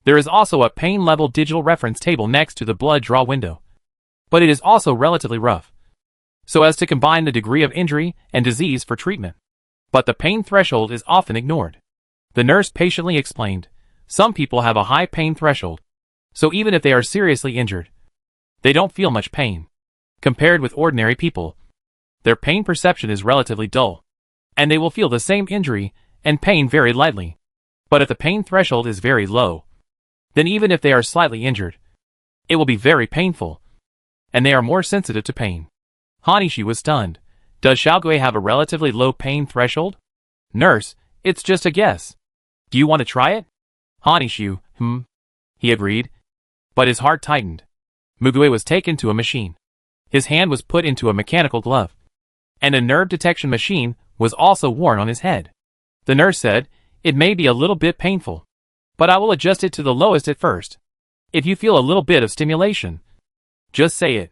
There is also a pain level digital reference table next to the blood draw window. But it is also relatively rough, so as to combine the degree of injury and disease for treatment. But the pain threshold is often ignored. The nurse patiently explained, some people have a high pain threshold, so even if they are seriously injured, they don't feel much pain. Compared with ordinary people, their pain perception is relatively dull, and they will feel the same injury and pain very lightly. But if the pain threshold is very low, then even if they are slightly injured, it will be very painful, and they are more sensitive to pain. Hanishi was stunned. Does Xiaogui have a relatively low pain threshold? Nurse, it's just a guess. Do you want to try it? Hanishi, he agreed, but his heart tightened. Mugui was taken to a machine. His hand was put into a mechanical glove, and a nerve detection machine was also worn on his head. The nurse said, it may be a little bit painful, but I will adjust it to the lowest at first. If you feel a little bit of stimulation, just say it.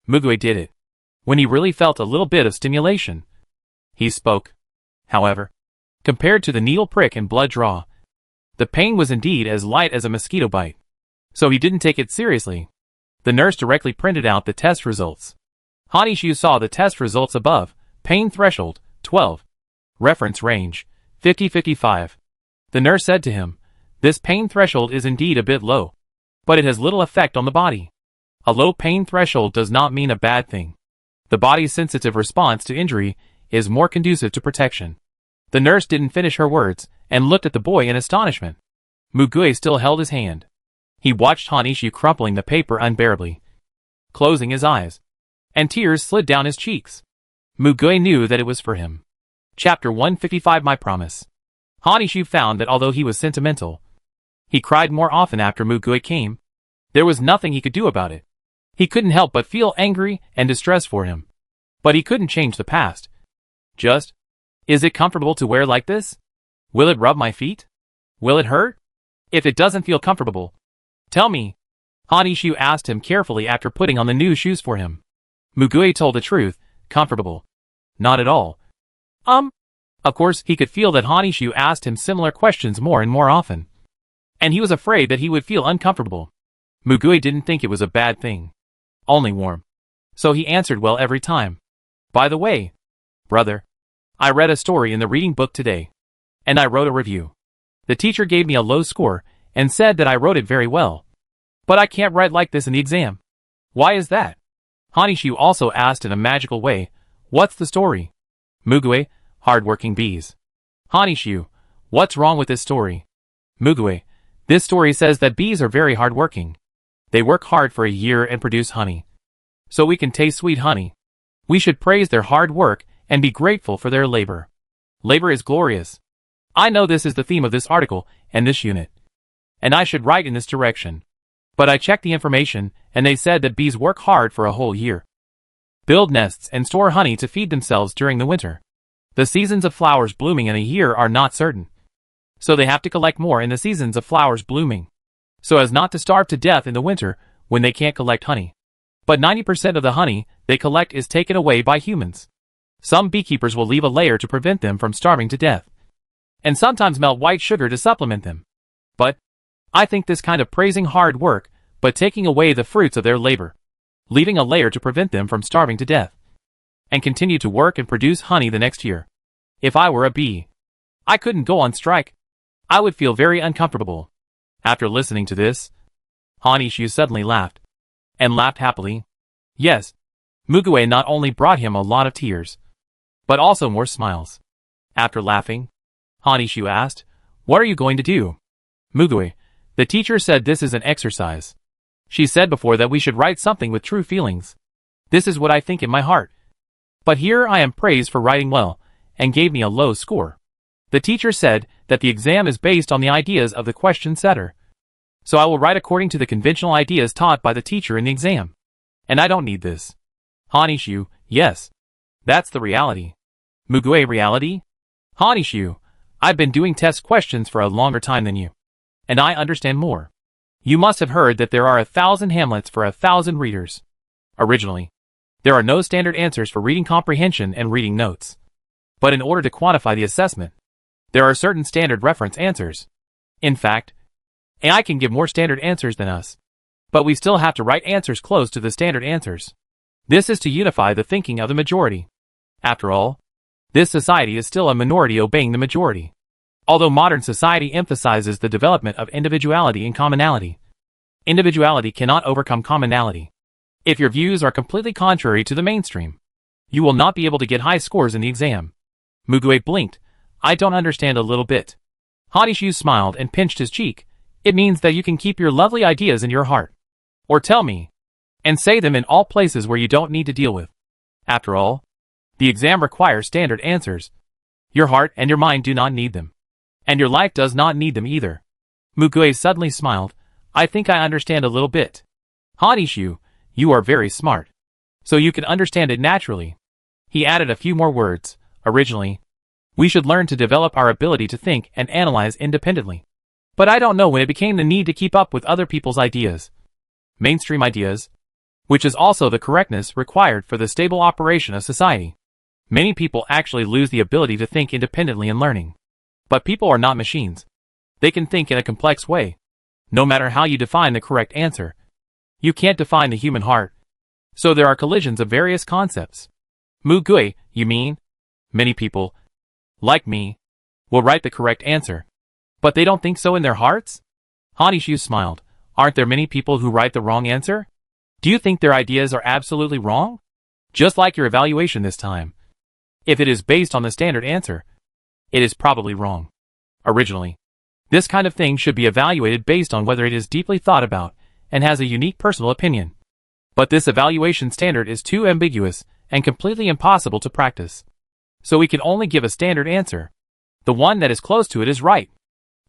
Mugui did it. When he really felt a little bit of stimulation, he spoke. However, compared to the needle prick and blood draw, the pain was indeed as light as a mosquito bite. So he didn't take it seriously. The nurse directly printed out the test results. Hanishi saw the test results above. Pain threshold, 12. Reference range, 50-55. The nurse said to him, this pain threshold is indeed a bit low, but it has little effect on the body. A low pain threshold does not mean a bad thing. The body's sensitive response to injury is more conducive to protection. The nurse didn't finish her words and looked at the boy in astonishment. Mugui still held his hand. He watched Hanishi crumpling the paper unbearably, closing his eyes, and tears slid down his cheeks. Mugui knew that it was for him. Chapter 155 My Promise. Hanishi found that although he was sentimental, he cried more often after Mugui came. There was nothing he could do about it. He couldn't help but feel angry and distressed for him. But he couldn't change the past. Just, is it comfortable to wear like this? Will it rub my feet? Will it hurt? If it doesn't feel comfortable, tell me. Hanishi asked him carefully after putting on the new shoes for him. Mugui told the truth, comfortable. Not at all. Of course, he could feel that Hanishi asked him similar questions more and more often, and he was afraid that he would feel uncomfortable. Mugui didn't think it was a bad thing. Only warm. So he answered well every time. By the way, brother, I read a story in the reading book today, and I wrote a review. The teacher gave me a low score and said that I wrote it very well. But I can't write like this in the exam. Why is that? Hanishi also asked in a magical way, what's the story? Mugui, hard-working bees. Hanishi, what's wrong with this story? Mugui, this story says that bees are very hard-working. They work hard for a year and produce honey. So we can taste sweet honey. We should praise their hard work and be grateful for their labor. Labor is glorious. I know this is the theme of this article and this unit, and I should write in this direction. But I checked the information, and they said that bees work hard for a whole year, build nests and store honey to feed themselves during the winter. The seasons of flowers blooming in a year are not certain, so they have to collect more in the seasons of flowers blooming, so as not to starve to death in the winter when they can't collect honey. But 90% of the honey they collect is taken away by humans. Some beekeepers will leave a layer to prevent them from starving to death, and sometimes melt white sugar to supplement them. But I think this kind of praising hard work, but taking away the fruits of their labor, leaving a layer to prevent them from starving to death, and continue to work and produce honey the next year. If I were a bee, I couldn't go on strike. I would feel very uncomfortable. After listening to this, Hanishi suddenly laughed, and laughed happily. Yes, Mugui not only brought him a lot of tears, but also more smiles. After laughing, Hanishi asked, what are you going to do? Mugui, the teacher said this is an exercise. She said before that we should write something with true feelings. This is what I think in my heart. But here I am praised for writing well, and gave me a low score. The teacher said that the exam is based on the ideas of the question setter. So I will write according to the conventional ideas taught by the teacher in the exam. And I don't need this. Hanishu, yes. That's the reality. Mugue reality? Hanishu, I've been doing test questions for a longer time than you. And I understand more. You must have heard that there are 1,000 Hamlets for 1,000 readers. Originally, there are no standard answers for reading comprehension and reading notes. But in order to quantify the assessment, there are certain standard reference answers. In fact, AI can give more standard answers than us. But we still have to write answers close to the standard answers. This is to unify the thinking of the majority. After all, this society is still a minority obeying the majority. Although modern society emphasizes the development of individuality and commonality, individuality cannot overcome commonality. If your views are completely contrary to the mainstream, you will not be able to get high scores in the exam. Mugue blinked. I don't understand a little bit. Hanishu smiled and pinched his cheek. It means that you can keep your lovely ideas in your heart. Or tell me. And say them in all places where you don't need to deal with. After all, the exam requires standard answers. Your heart and your mind do not need them. And your life does not need them either. Mugue suddenly smiled. I think I understand a little bit. Hanishu, you are very smart. So you can understand it naturally. He added a few more words. Originally, we should learn to develop our ability to think and analyze independently. But I don't know when it became the need to keep up with other people's ideas. Mainstream ideas, which is also the correctness required for the stable operation of society. Many people actually lose the ability to think independently in learning. But people are not machines. They can think in a complex way. No matter how you define the correct answer, you can't define the human heart. So there are collisions of various concepts. Mugue, you mean? Many people, like me, will write the correct answer. But they don't think so in their hearts? Hanishu smiled. Aren't there many people who write the wrong answer? Do you think their ideas are absolutely wrong? Just like your evaluation this time. If it is based on the standard answer, it is probably wrong. Originally, this kind of thing should be evaluated based on whether it is deeply thought about and has a unique personal opinion. But this evaluation standard is too ambiguous and completely impossible to practice. So we can only give a standard answer. The one that is close to it is right.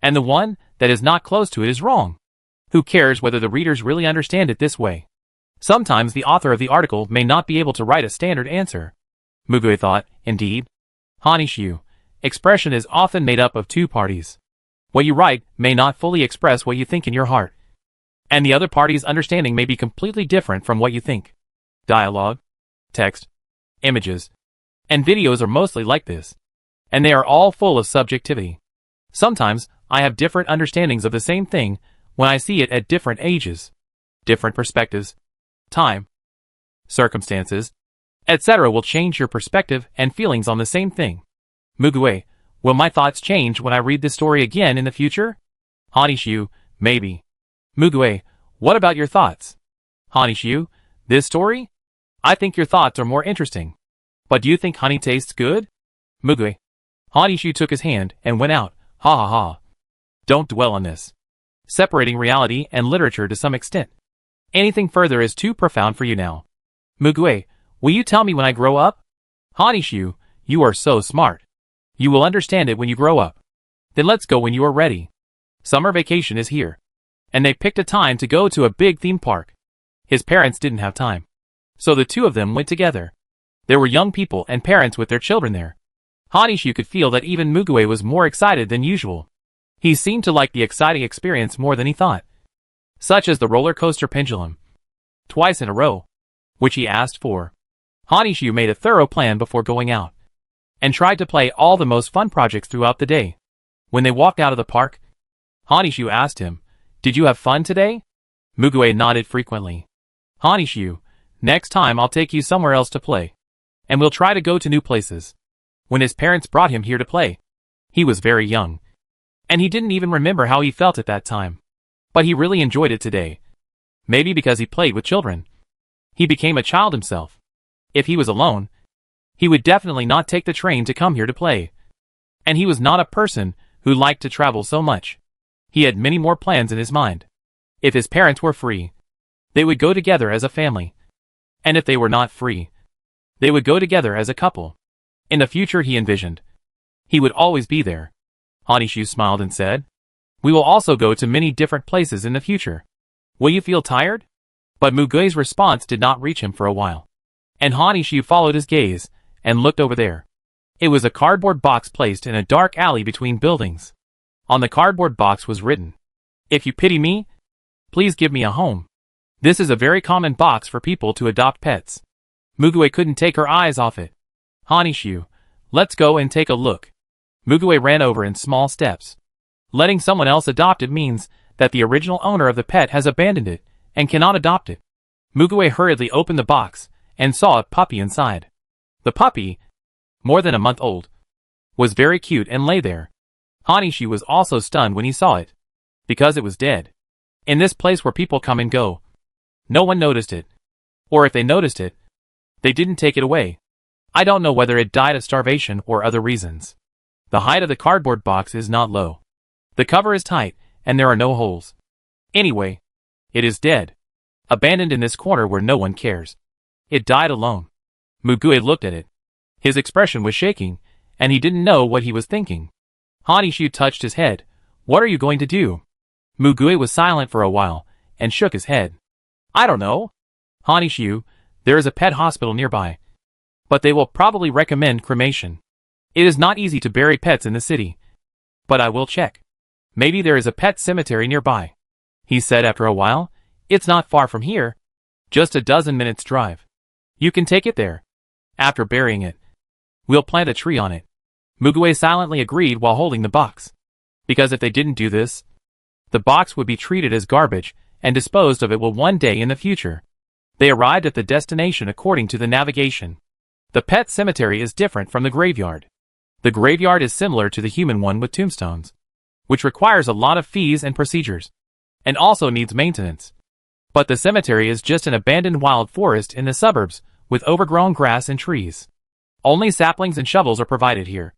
And the one that is not close to it is wrong. Who cares whether the readers really understand it this way? Sometimes the author of the article may not be able to write a standard answer. Mugue thought, indeed. Hanishu, expression is often made up of two parties. What you write may not fully express what you think in your heart. And the other party's understanding may be completely different from what you think. Dialogue, text, images, and videos are mostly like this. And they are all full of subjectivity. Sometimes, I have different understandings of the same thing when I see it at different ages, different perspectives, time, circumstances, etc. will change your perspective and feelings on the same thing. Mugue, will my thoughts change when I read this story again in the future? Hanishu, maybe. Mugue, what about your thoughts? Hanishu, this story? I think your thoughts are more interesting. But do you think honey tastes good? Mugue. Hanishu took his hand and went out. Ha ha ha. Don't dwell on this. Separating reality and literature to some extent. Anything further is too profound for you now. Mugue, will you tell me when I grow up? Hanishu, you are so smart. You will understand it when you grow up. Then let's go when you are ready. Summer vacation is here. And they picked a time to go to a big theme park. His parents didn't have time. So the two of them went together. There were young people and parents with their children there. Hanishu could feel that even Mugue was more excited than usual. He seemed to like the exciting experience more than he thought. Such as the roller coaster pendulum. Twice in a row. Which he asked for. Hanishu made a thorough plan before going out. And tried to play all the most fun projects throughout the day. When they walked out of the park, Hanishu asked him, Did you have fun today? Mugue nodded frequently. Hanishu, next time I'll take you somewhere else to play. And we'll try to go to new places. When his parents brought him here to play, he was very young. And he didn't even remember how he felt at that time. But he really enjoyed it today. Maybe because he played with children. He became a child himself. If he was alone, he would definitely not take the train to come here to play. And he was not a person who liked to travel so much. He had many more plans in his mind. If his parents were free, they would go together as a family. And if they were not free, they would go together as a couple. In the future he envisioned, he would always be there, Hanishu smiled and said. We will also go to many different places in the future. Will you feel tired? But Mugui's response did not reach him for a while. And Hanishu followed his gaze, and looked over there. It was a cardboard box placed in a dark alley between buildings. On the cardboard box was written, If you pity me, please give me a home. This is a very common box for people to adopt pets. Mugui couldn't take her eyes off it. Hanishu, let's go and take a look. Mugui ran over in small steps. Letting someone else adopt it means that the original owner of the pet has abandoned it and cannot adopt it. Mugui hurriedly opened the box and saw a puppy inside. The puppy, more than a month old, was very cute and lay there. Hanishu was also stunned when he saw it, because it was dead. In this place where people come and go, no one noticed it. Or if they noticed it, they didn't take it away. I don't know whether it died of starvation or other reasons. The height of the cardboard box is not low. The cover is tight, and there are no holes. Anyway, it is dead. Abandoned in this corner where no one cares. It died alone. Mugui looked at it. His expression was shaking, and he didn't know what he was thinking. Hanishu touched his head. What are you going to do? Mugui was silent for a while, and shook his head. I don't know. Hanishu, there is a pet hospital nearby. But they will probably recommend cremation. It is not easy to bury pets in the city. But I will check. Maybe there is a pet cemetery nearby. He said after a while. It's not far from here. Just a dozen minutes drive. You can take it there. After burying it, we'll plant a tree on it. Mugui silently agreed while holding the box. Because if they didn't do this, the box would be treated as garbage and disposed of it will one day in the future. They arrived at the destination according to the navigation. The pet cemetery is different from the graveyard. The graveyard is similar to the human one with tombstones, which requires a lot of fees and procedures, and also needs maintenance. But the cemetery is just an abandoned wild forest in the suburbs with overgrown grass and trees. Only saplings and shovels are provided here,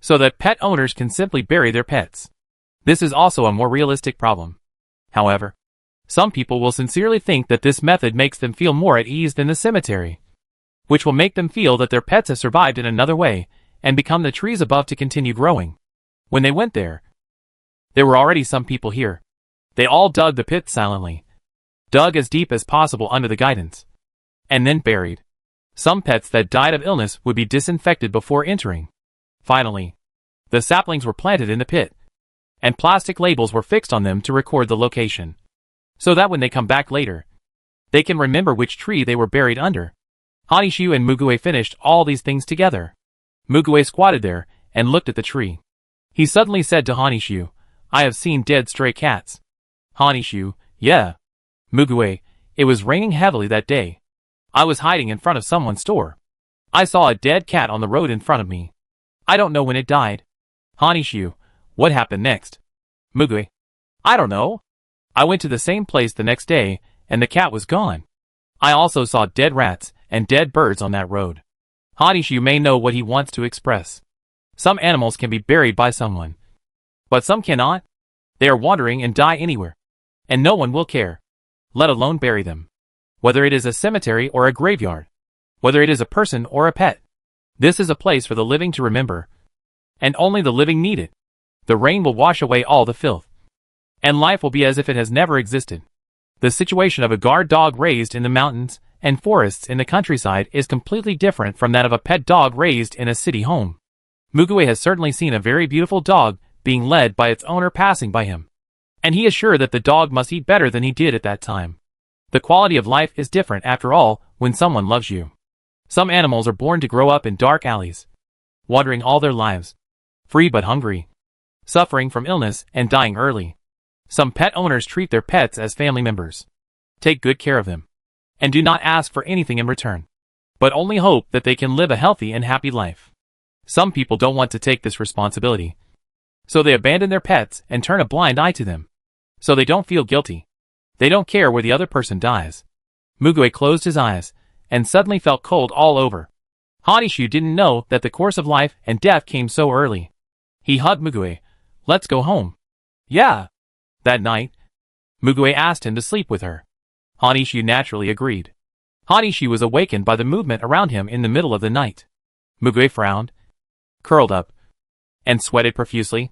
so that pet owners can simply bury their pets. This is also a more realistic problem. However, some people will sincerely think that this method makes them feel more at ease than the cemetery, which will make them feel that their pets have survived in another way and become the trees above to continue growing. When they went there were already some people here. They all dug the pit silently, dug as deep as possible under the guidance, and then buried. Some pets that died of illness would be disinfected before entering. Finally, the saplings were planted in the pit, and plastic labels were fixed on them to record the location, so that when they come back later, they can remember which tree they were buried under. Hanishu and Mugui finished all these things together. Mugui squatted there and looked at the tree. He suddenly said to Hanishu, I have seen dead stray cats. Hanishu, yeah. Mugui, it was raining heavily that day. I was hiding in front of someone's store. I saw a dead cat on the road in front of me. I don't know when it died. Hanishu, what happened next? Mugui, I don't know. I went to the same place the next day, and the cat was gone. I also saw dead rats and dead birds on that road. Hanishu may know what he wants to express. Some animals can be buried by someone, but some cannot. They are wandering and die anywhere, and no one will care, let alone bury them. Whether it is a cemetery or a graveyard, whether it is a person or a pet, this is a place for the living to remember, and only the living need it. The rain will wash away all the filth, and life will be as if it has never existed. The situation of a guard dog raised in the mountains and forests in the countryside is completely different from that of a pet dog raised in a city home. Mugui has certainly seen a very beautiful dog being led by its owner passing by him, and he is sure that the dog must eat better than he did at that time. The quality of life is different after all when someone loves you. Some animals are born to grow up in dark alleys, wandering all their lives, free but hungry, suffering from illness and dying early. Some pet owners treat their pets as family members, take good care of them, and do not ask for anything in return, but only hope that they can live a healthy and happy life. Some people don't want to take this responsibility, so they abandon their pets and turn a blind eye to them, so they don't feel guilty. They don't care where the other person dies. Mugui closed his eyes, and suddenly felt cold all over. Hanishu didn't know that the course of life and death came so early. He hugged Mugui. Let's go home. Yeah. That night, Mugui asked him to sleep with her. Hanishu naturally agreed. Hanishu was awakened by the movement around him in the middle of the night. Mugui frowned, curled up, and sweated profusely.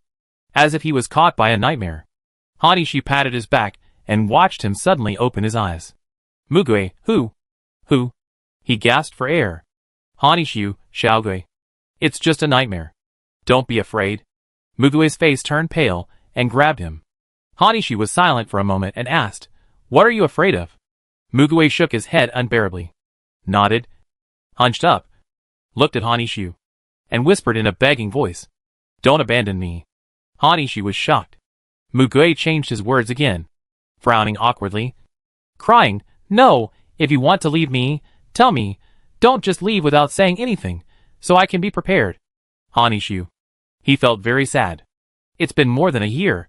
as if he was caught by a nightmare. Hanishu patted his back and watched him suddenly open his eyes. Mugue, who? He gasped for air. Hanishu, Xiaogui. It's just a nightmare. Don't be afraid. Mugue's face turned pale and grabbed him. Hanishu was silent for a moment and asked, What are you afraid of? Mugue shook his head unbearably, nodded, hunched up, looked at Hanishu, and whispered in a begging voice, Don't abandon me. Hanishu was shocked. Mugue changed his words again, frowning awkwardly, crying, No, if you want to leave me, tell me. Don't just leave without saying anything, so I can be prepared. Hanishu. He felt very sad. It's been more than a year,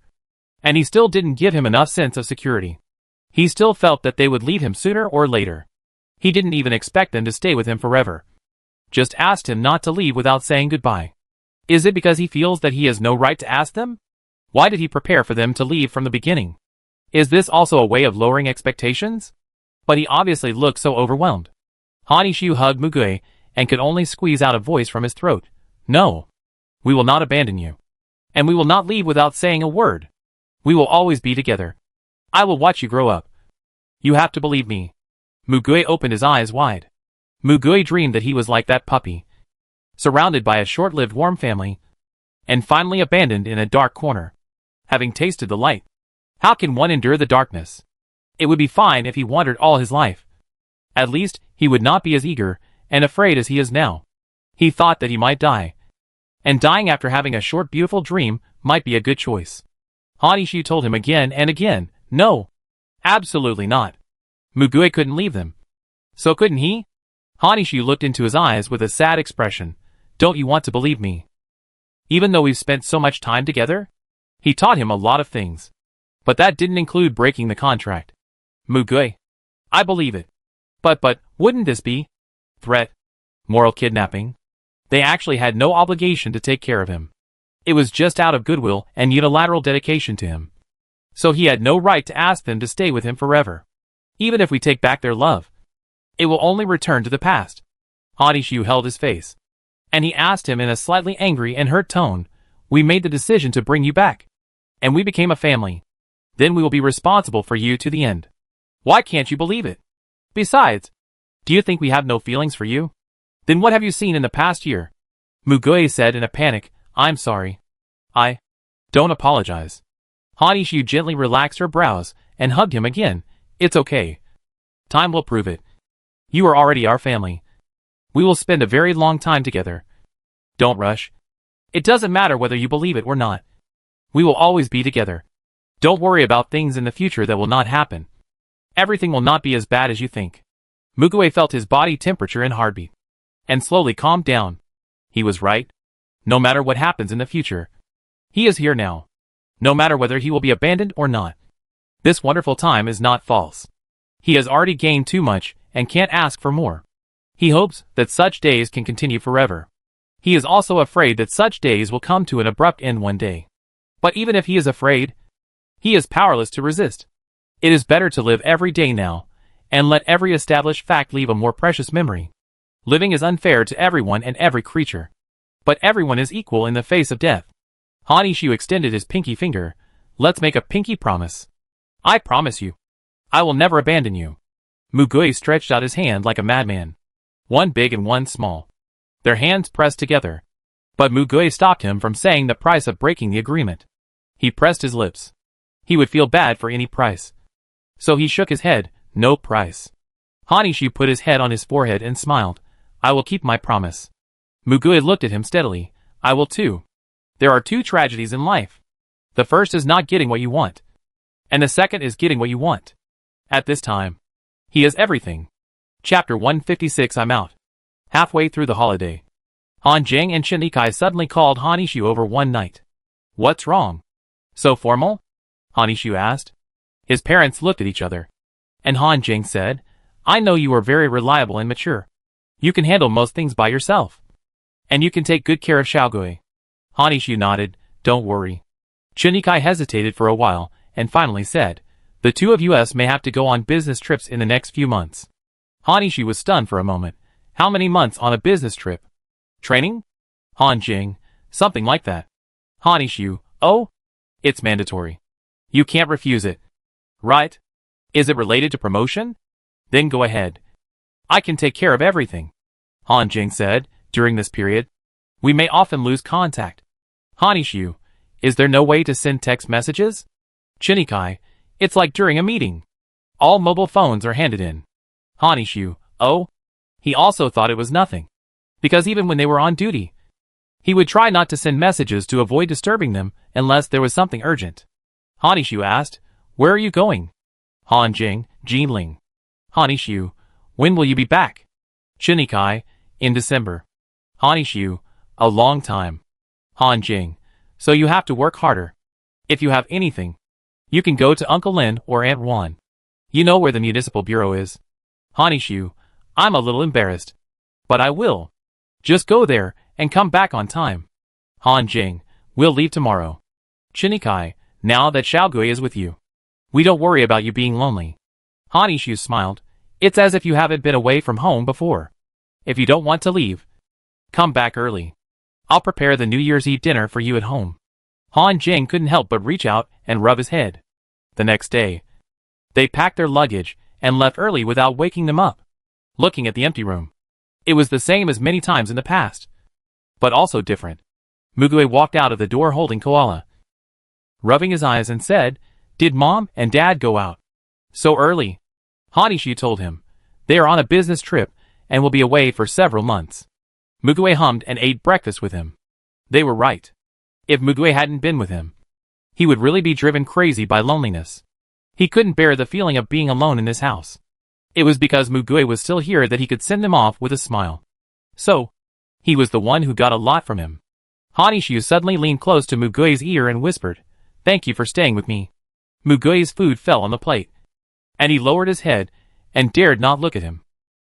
and he still didn't give him enough sense of security. He still felt that they would leave him sooner or later. He didn't even expect them to stay with him forever. Just asked him not to leave without saying goodbye. Is it because he feels that he has no right to ask them? Why did he prepare for them to leave from the beginning? Is this also a way of lowering expectations? But he obviously looked so overwhelmed. Hanishu hugged Mugue and could only squeeze out a voice from his throat. No. We will not abandon you. And we will not leave without saying a word. We will always be together. I will watch you grow up. You have to believe me. Mugue opened his eyes wide. Mugue dreamed that he was like that puppy, surrounded by a short-lived warm family, and finally abandoned in a dark corner, having tasted the light. How can one endure the darkness? It would be fine if he wandered all his life. At least, he would not be as eager and afraid as he is now. He thought that he might die. And dying after having a short beautiful dream might be a good choice. Hanishu told him again and again, No. Absolutely not. Mugue couldn't leave them. So couldn't he? Hanishu looked into his eyes with a sad expression. Don't you want to believe me? Even though we've spent so much time together? He taught him a lot of things. But that didn't include breaking the contract. Mugue. I believe it. But, wouldn't this be threat? Moral kidnapping? They actually had no obligation to take care of him. It was just out of goodwill and unilateral dedication to him. So he had no right to ask them to stay with him forever. Even if we take back their love, it will only return to the past. Hanishu held his face, and he asked him in a slightly angry and hurt tone, We made the decision to bring you back, and we became a family. Then we will be responsible for you to the end. Why can't you believe it? Besides, do you think we have no feelings for you? Then what have you seen in the past year? Mugue said in a panic, I'm sorry. Don't apologize. Hanishu gently relaxed her brows and hugged him again. It's okay. Time will prove it. You are already our family. We will spend a very long time together. Don't rush. It doesn't matter whether you believe it or not. We will always be together. Don't worry about things in the future that will not happen. Everything will not be as bad as you think. Mugue felt his body temperature and heartbeat, and slowly calmed down. He was right. No matter what happens in the future, he is here now. No matter whether he will be abandoned or not. This wonderful time is not false. He has already gained too much and can't ask for more. He hopes that such days can continue forever. He is also afraid that such days will come to an abrupt end one day. But even if he is afraid, he is powerless to resist. It is better to live every day now, and let every established fact leave a more precious memory. Living is unfair to everyone and every creature. But everyone is equal in the face of death. Hanishu extended his pinky finger. Let's make a pinky promise. I promise you. I will never abandon you. Mugue stretched out his hand like a madman. One big and one small. Their hands pressed together. But Mugue stopped him from saying the price of breaking the agreement. He pressed his lips. He would feel bad for any price. So he shook his head. No price. Hanishu put his head on his forehead and smiled. I will keep my promise. Mugue looked at him steadily. I will too. There are two tragedies in life. The first is not getting what you want. And the second is getting what you want. At this time, he is everything. Chapter 156. I'm out. Halfway through the holiday, Han Jing and Chen Yikai suddenly called Hanishu over one night. What's wrong? So formal? Hanishu asked. His parents looked at each other. And Han Jing said, I know you are very reliable and mature. You can handle most things by yourself. And you can take good care of Xiaogui. Hanishu nodded. Don't worry. Chen Yikai hesitated for a while, and finally said, The two of us may have to go on business trips in the next few months. Hanishu was stunned for a moment. How many months on a business trip? Training? Han Jing, something like that. Hanishu, Oh, it's mandatory. You can't refuse it. Right? Is it related to promotion? Then go ahead. I can take care of everything. Han Jing said, during this period. We may often lose contact. Hanishu, is there no way to send text messages? Chinikai, it's like during a meeting. All mobile phones are handed in. Hanishu, oh? He also thought it was nothing. Because even when they were on duty, he would try not to send messages to avoid disturbing them unless there was something urgent. Hanishu asked, where are you going? Han Jing, Jinling. Hanishu, when will you be back? Chinikai, in December. Hanishu, a long time. Han Jing, so you have to work harder. If you have anything, you can go to Uncle Lin or Aunt Juan. You know where the municipal bureau is. Hanishu, I'm a little embarrassed. But I will. Just go there and come back on time. Han Jing, we'll leave tomorrow. Chinikai, now that Xiaogui is with you, we don't worry about you being lonely. Hanishu smiled. It's as if you haven't been away from home before. If you don't want to leave, come back early. I'll prepare the New Year's Eve dinner for you at home. Han Jing couldn't help but reach out and rub his head. The next day, they packed their luggage and left early without waking them up. Looking at the empty room, it was the same as many times in the past, but also different. Mugue walked out of the door holding Koala, rubbing his eyes, and said, did Mom and Dad go out so early? Hanishu told him, they are on a business trip and will be away for several months. Mugue hummed and ate breakfast with him. They were right. If Mugue hadn't been with him, he would really be driven crazy by loneliness. He couldn't bear the feeling of being alone in this house. It was because Mugue was still here that he could send them off with a smile. So, he was the one who got a lot from him. Hanishu suddenly leaned close to Mugue's ear and whispered, thank you for staying with me. Mugue's food fell on the plate, and he lowered his head and dared not look at him.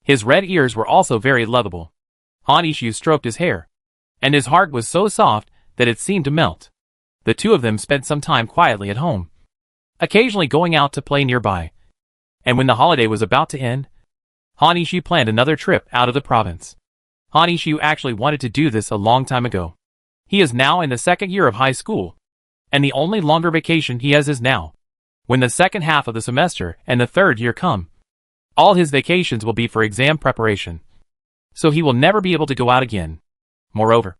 His red ears were also very lovable. Hanishu stroked his hair, and his heart was so soft that it seemed to melt. The two of them spent some time quietly at home, occasionally going out to play nearby. And when the holiday was about to end, Hanishu planned another trip out of the province. Hanishu actually wanted to do this a long time ago. He is now in the second year of high school, and the only longer vacation he has is now. When the second half of the semester and the third year come, all his vacations will be for exam preparation. So he will never be able to go out again. Moreover,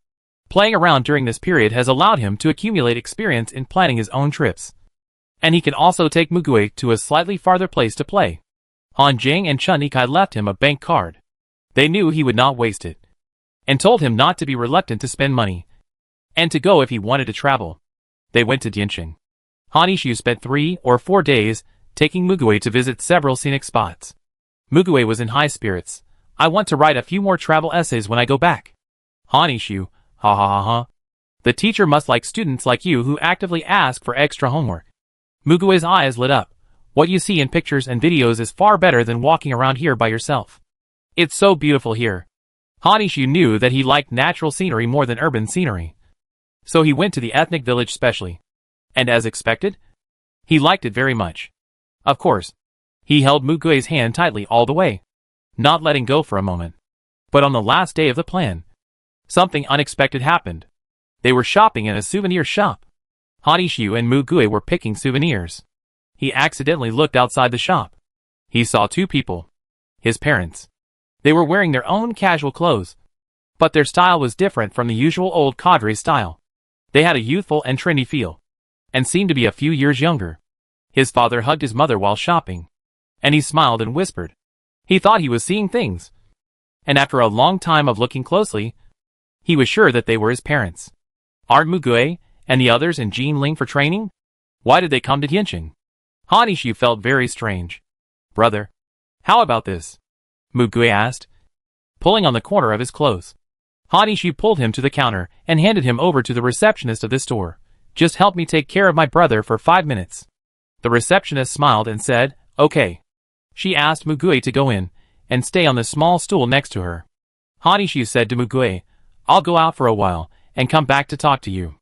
playing around during this period has allowed him to accumulate experience in planning his own trips. And he can also take Mugue to a slightly farther place to play. Han Jing and Chun Ikai left him a bank card. They knew he would not waste it, and told him not to be reluctant to spend money, and to go if he wanted to travel. They went to Dianqing. Hanishu spent 3 or 4 days, taking Mugue to visit several scenic spots. Mugue was in high spirits. I want to write a few more travel essays when I go back. Hanishu, ha ha ha ha. The teacher must like students like you who actively ask for extra homework. Mugue's eyes lit up. What you see in pictures and videos is far better than walking around here by yourself. It's so beautiful here. Hanishu knew that he liked natural scenery more than urban scenery. So he went to the ethnic village specially. And as expected, he liked it very much. Of course, he held Mugue's hand tightly all the way, not letting go for a moment. But on the last day of the plan, something unexpected happened. They were shopping in a souvenir shop. Hanishu and Mugue were picking souvenirs. He accidentally looked outside the shop. He saw 2 people. His parents. They were wearing their own casual clothes, but their style was different from the usual old cadre style. They had a youthful and trendy feel, and seemed to be a few years younger. His father hugged his mother while shopping, and he smiled and whispered. He thought he was seeing things. And after a long time of looking closely, he was sure that they were his parents. Aren't Mugue and the others in Jinling for training? Why did they come to Dianqing? Hanishu felt very strange. Brother, how about this? Mugue asked, pulling on the corner of his clothes. Hanishu pulled him to the counter and handed him over to the receptionist of this store. Just help me take care of my brother for 5 minutes. The receptionist smiled and said, okay. She asked Mugue to go in and stay on the small stool next to her. Hanishu said to Mugue, I'll go out for a while and come back to talk to you.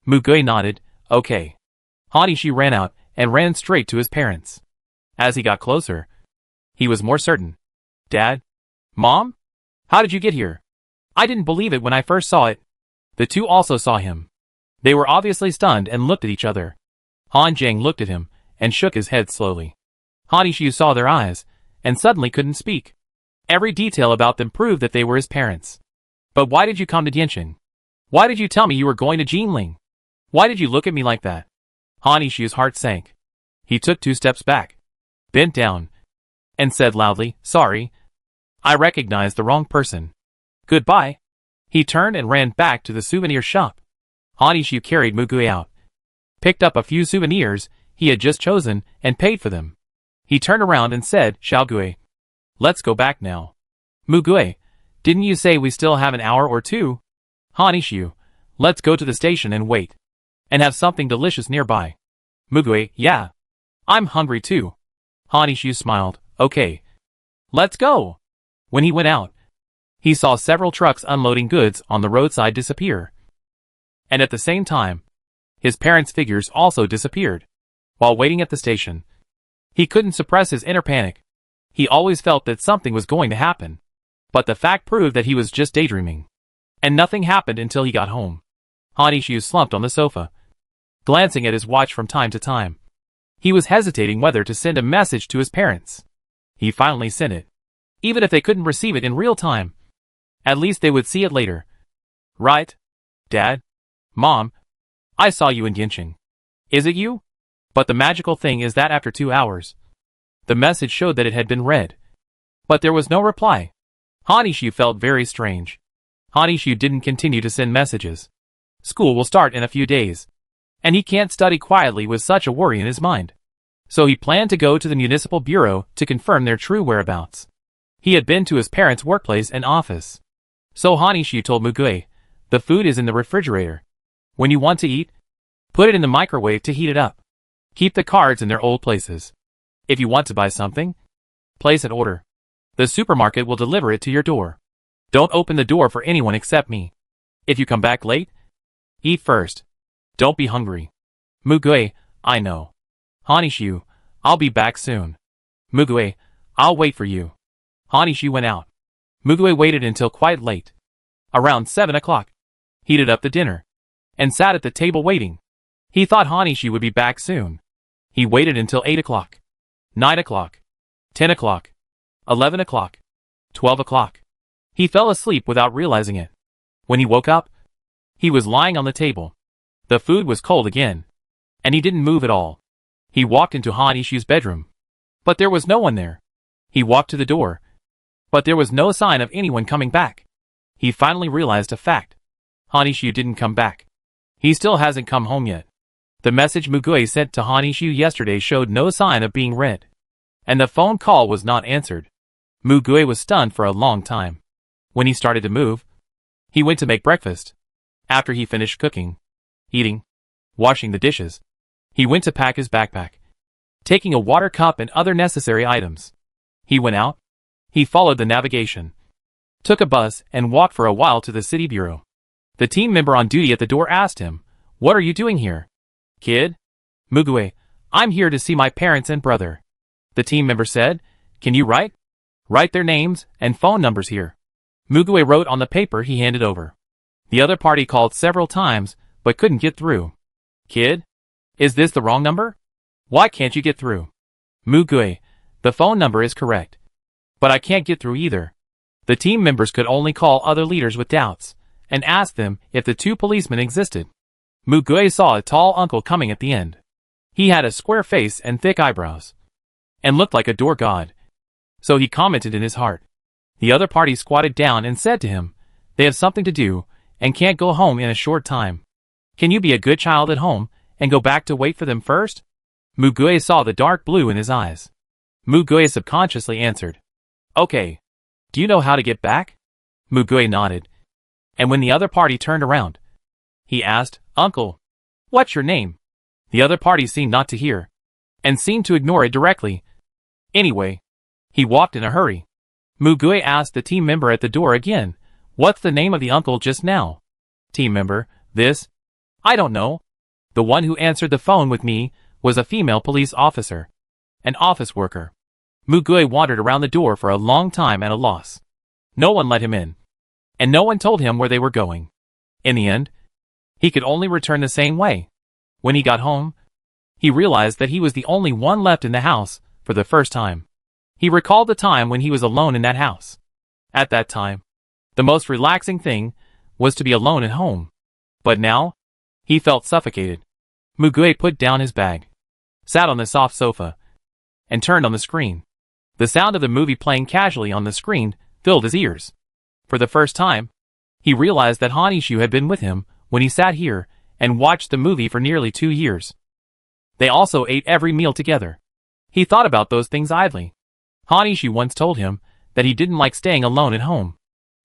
Mugue nodded, okay. Hanishu ran out and ran straight to his parents. As he got closer, he was more certain. Dad? Mom? How did you get here? I didn't believe it when I first saw it. The two also saw him. They were obviously stunned and looked at each other. Han Jiang looked at him and shook his head slowly. Han Yishu saw their eyes and suddenly couldn't speak. Every detail about them proved that they were his parents. But why did you come to Dianxin? Why did you tell me you were going to Jinling? Why did you look at me like that? Han Yishu's heart sank. He took 2 steps back, bent down, and said loudly, "Sorry. I recognized the wrong person. Goodbye." He turned and ran back to the souvenir shop. Han Yishu carried Mugui out, picked up a few souvenirs he had just chosen, and paid for them. He turned around and said, "Xiaogui, let's go back now." "Mugui, didn't you say we still have an hour or 2? Han Yishu, let's go to the station and wait, and have something delicious nearby." Mugui, "Yeah. I'm hungry too." Han Yishu smiled. "Okay. Let's go." When he went out, he saw several trucks unloading goods on the roadside disappear. And at the same time, his parents' figures also disappeared. While waiting at the station, he couldn't suppress his inner panic. He always felt that something was going to happen. But the fact proved that he was just daydreaming. And nothing happened until he got home. Han Yishu slumped on the sofa, glancing at his watch from time to time. He was hesitating whether to send a message to his parents. He finally sent it. Even if they couldn't receive it in real time, at least they would see it later. "Right? Dad? Mom? I saw you in Dianxin. Is it you?" But the magical thing is that after 2 hours, the message showed that it had been read. But there was no reply. Han Yishu felt very strange. Han Yishu didn't continue to send messages. School will start in a few days, and he can't study quietly with such a worry in his mind. So he planned to go to the municipal bureau to confirm their true whereabouts. He had been to his parents' workplace and office. So Han Yishu told Mugui, "The food is in the refrigerator. When you want to eat, put it in the microwave to heat it up. Keep the cards in their old places. If you want to buy something, place an order. The supermarket will deliver it to your door. Don't open the door for anyone except me. If you come back late, eat first. Don't be hungry." Mugui, "I know. Han Yishu, I'll be back soon." Mugui, "I'll wait for you." Han Yishu went out. Mugui waited until quite late. Around 7 o'clock, heated up the dinner, and sat at the table waiting. He thought Han Yishu would be back soon. He waited until 8 o'clock, 9 o'clock, 10 o'clock, 11 o'clock, 12 o'clock. He fell asleep without realizing it. When he woke up, he was lying on the table. The food was cold again, and he didn't move at all. He walked into Han Yishu's bedroom, but there was no one there. He walked to the door, but there was no sign of anyone coming back. He finally realized a fact. Han Yishu didn't come back. He still hasn't come home yet. The message Mugui sent to Han Yishu yesterday showed no sign of being read, and the phone call was not answered. Mugui was stunned for a long time. When he started to move, he went to make breakfast. After he finished cooking, eating, washing the dishes, he went to pack his backpack, taking a water cup and other necessary items. He went out. He followed the navigation, took a bus, and walked for a while to the city bureau. The team member on duty at the door asked him, "What are you doing here, kid?" Mugui, "I'm here to see my parents and brother." The team member said, "Can you write? Write their names and phone numbers here." Mugui wrote on the paper he handed over. The other party called several times, but couldn't get through. "Kid, is this the wrong number? Why can't you get through?" Mugui, "The phone number is correct, but I can't get through either." The team members could only call other leaders with doubts, and ask them if the 2 policemen existed. Mugui saw a tall uncle coming at the end. He had a square face and thick eyebrows, and looked like a door god. So he commented in his heart. The other party squatted down and said to him, "They have something to do, and can't go home in a short time. Can you be a good child at home, and go back to wait for them first?" Mugui saw the dark blue in his eyes. Mugui subconsciously answered, "Okay. Do you know how to get back?" Mugui nodded. And when the other party turned around, he asked, "Uncle, what's your name?" The other party seemed not to hear, and seemed to ignore it directly. Anyway, he walked in a hurry. Mugui asked the team member at the door again, "What's the name of the uncle just now?" Team member, "This? I don't know." The one who answered the phone with me was a female police officer, an office worker. Mugui wandered around the door for a long time at a loss. No one let him in, and no one told him where they were going. In the end, He could only return the same way. When he got home, he realized that he was the only one left in the house for the first time. He recalled the time when he was alone in that house. At that time, the most relaxing thing was to be alone at home. But now, he felt suffocated. Mugue put down his bag, sat on the soft sofa, and turned on the screen. The sound of the movie playing casually on the screen filled his ears. For the first time, he realized that Hanishu had been with him when he sat here and watched the movie for nearly 2 years. They also ate every meal together. He thought about those things idly. Hanishu once told him that he didn't like staying alone at home,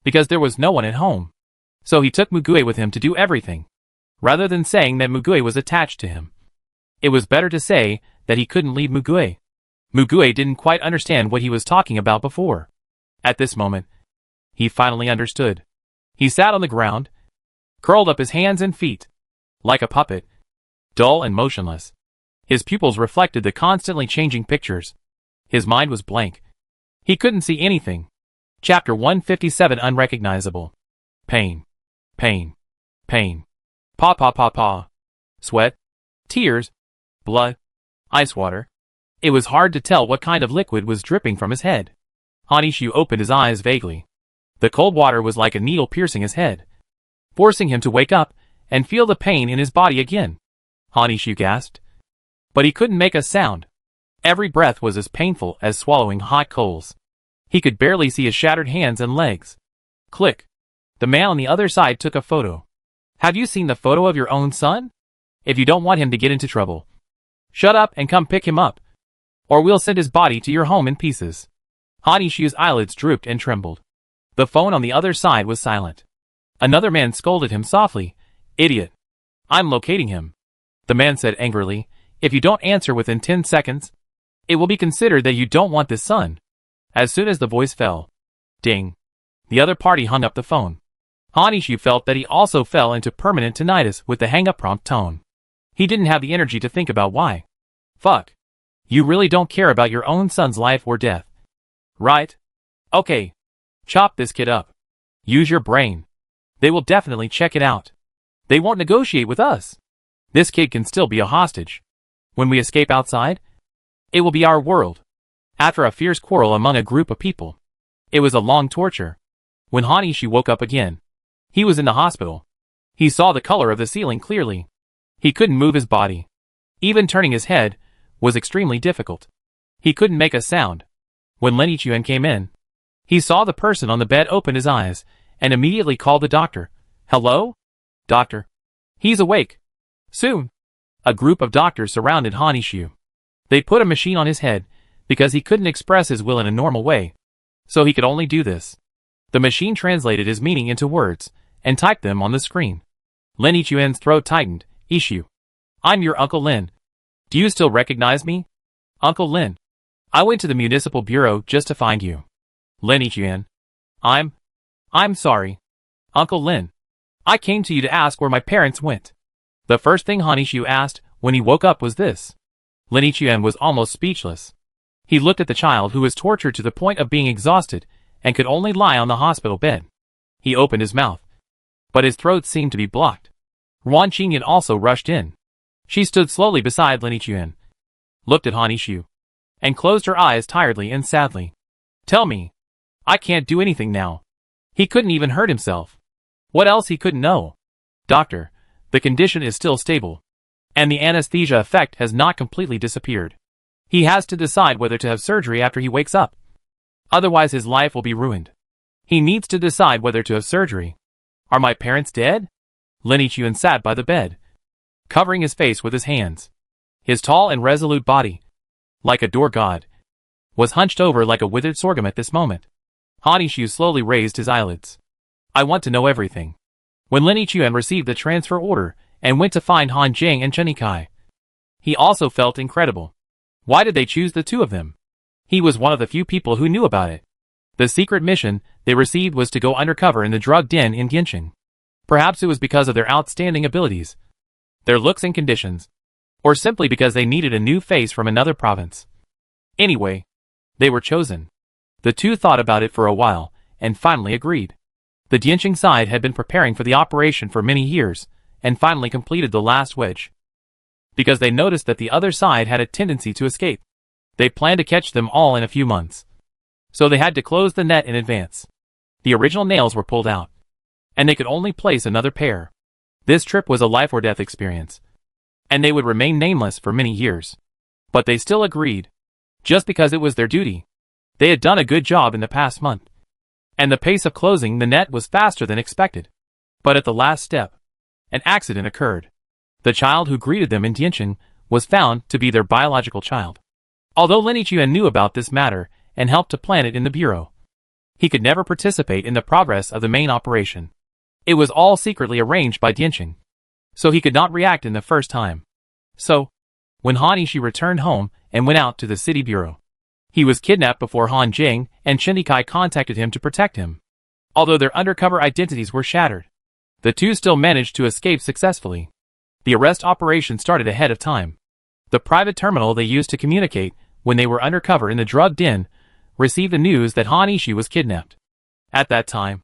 because there was no one at home. So he took Mugue with him to do everything. Rather than saying that Mugue was attached to him, it was better to say that he couldn't leave Mugue. Mugue didn't quite understand what he was talking about before. At this moment, he finally understood. He sat on the ground, curled up his hands and feet, like a puppet, dull and motionless. His pupils reflected the constantly changing pictures. His mind was blank. He couldn't see anything. Chapter 157 Unrecognizable. Pain. Pain. Pain. Pa pa pa pa. Sweat. Tears. Blood. Ice water. It was hard to tell what kind of liquid was dripping from his head. Hanishu opened his eyes vaguely. The cold water was like a needle piercing his head, forcing him to wake up and feel the pain in his body again. Hanishu gasped. But he couldn't make a sound. Every breath was as painful as swallowing hot coals. He could barely see his shattered hands and legs. Click. The man on the other side took a photo. Have you seen the photo of your own son? If you don't want him to get into trouble, shut up and come pick him up, or we'll send his body to your home in pieces. Hanishu's eyelids drooped and trembled. The phone on the other side was silent. Another man scolded him softly. Idiot. I'm locating him. The man said angrily, if you don't answer within 10 seconds, it will be considered that you don't want this son. As soon as the voice fell, ding, the other party hung up the phone. Hanishu felt that he also fell into permanent tinnitus with the hang-up prompt tone. He didn't have the energy to think about why. Fuck. You really don't care about your own son's life or death. Right? Okay. Chop this kid up. Use your brain. They will definitely check it out. They won't negotiate with us. This kid can still be a hostage. When we escape outside, it will be our world. After a fierce quarrel among a group of people, it was a long torture. When Hanishu woke up again, he was in the hospital. He saw the color of the ceiling clearly. He couldn't move his body. Even turning his head was extremely difficult. He couldn't make a sound. When Lin Yichuan came in, he saw the person on the bed open his eyes and immediately called the doctor. Hello? Doctor. He's awake. Soon. A group of doctors surrounded Hanishu. They put a machine on his head because he couldn't express his will in a normal way, so he could only do this. The machine translated his meaning into words and typed them on the screen. Lin Yichuan's throat tightened. Ishu. I'm your Uncle Lin. Do you still recognize me? Uncle Lin. I went to the municipal bureau just to find you. Lin Yichuan. I'm sorry. Uncle Lin. I came to you to ask where my parents went. The first thing Hanishu asked when he woke up was this. Lin Yichuan was almost speechless. He looked at the child who was tortured to the point of being exhausted and could only lie on the hospital bed. He opened his mouth, but his throat seemed to be blocked. Ruan Qingyan also rushed in. She stood slowly beside Lin Yichuan, looked at Hanishu, and closed her eyes tiredly and sadly. Tell me. I can't do anything now. He couldn't even hurt himself. What else he couldn't know? Doctor, the condition is still stable, and the anesthesia effect has not completely disappeared. He has to decide whether to have surgery after he wakes up. Otherwise his life will be ruined. He needs to decide whether to have surgery. Are my parents dead? Lin Yichuan sat by the bed, covering his face with his hands. His tall and resolute body, like a door god, was hunched over like a withered sorghum at this moment. Hanishu slowly raised his eyelids. I want to know everything. When Lin Yichuan received the transfer order and went to find Han Jing and Chen Yikai, he also felt incredible. Why did they choose the two of them? He was one of the few people who knew about it. The secret mission they received was to go undercover in the drug den in Gincheng. Perhaps it was because of their outstanding abilities, their looks and conditions, or simply because they needed a new face from another province. Anyway, they were chosen. The two thought about it for a while, and finally agreed. The Gincheng side had been preparing for the operation for many years, and finally completed the last wedge. Because they noticed that the other side had a tendency to escape. They planned to catch them all in a few months. So they had to close the net in advance. The original nails were pulled out, and they could only place another pair. This trip was a life-or-death experience, and they would remain nameless for many years. But they still agreed, just because it was their duty. They had done a good job in the past month, and the pace of closing the net was faster than expected. But at the last step, an accident occurred. The child who greeted them in Tianjin was found to be their biological child. Although Lin Yichuan knew about this matter and helped to plan it in the bureau, he could never participate in the progress of the main operation. It was all secretly arranged by Tianjin, so he could not react in the first time. So, when Han Yishi returned home and went out to the city bureau, he was kidnapped before Han Jing and Chen Yikai contacted him to protect him. Although their undercover identities were shattered, the two still managed to escape successfully. The arrest operation started ahead of time. The private terminal they used to communicate when they were undercover in the drug den received the news that Han Yishi was kidnapped. At that time,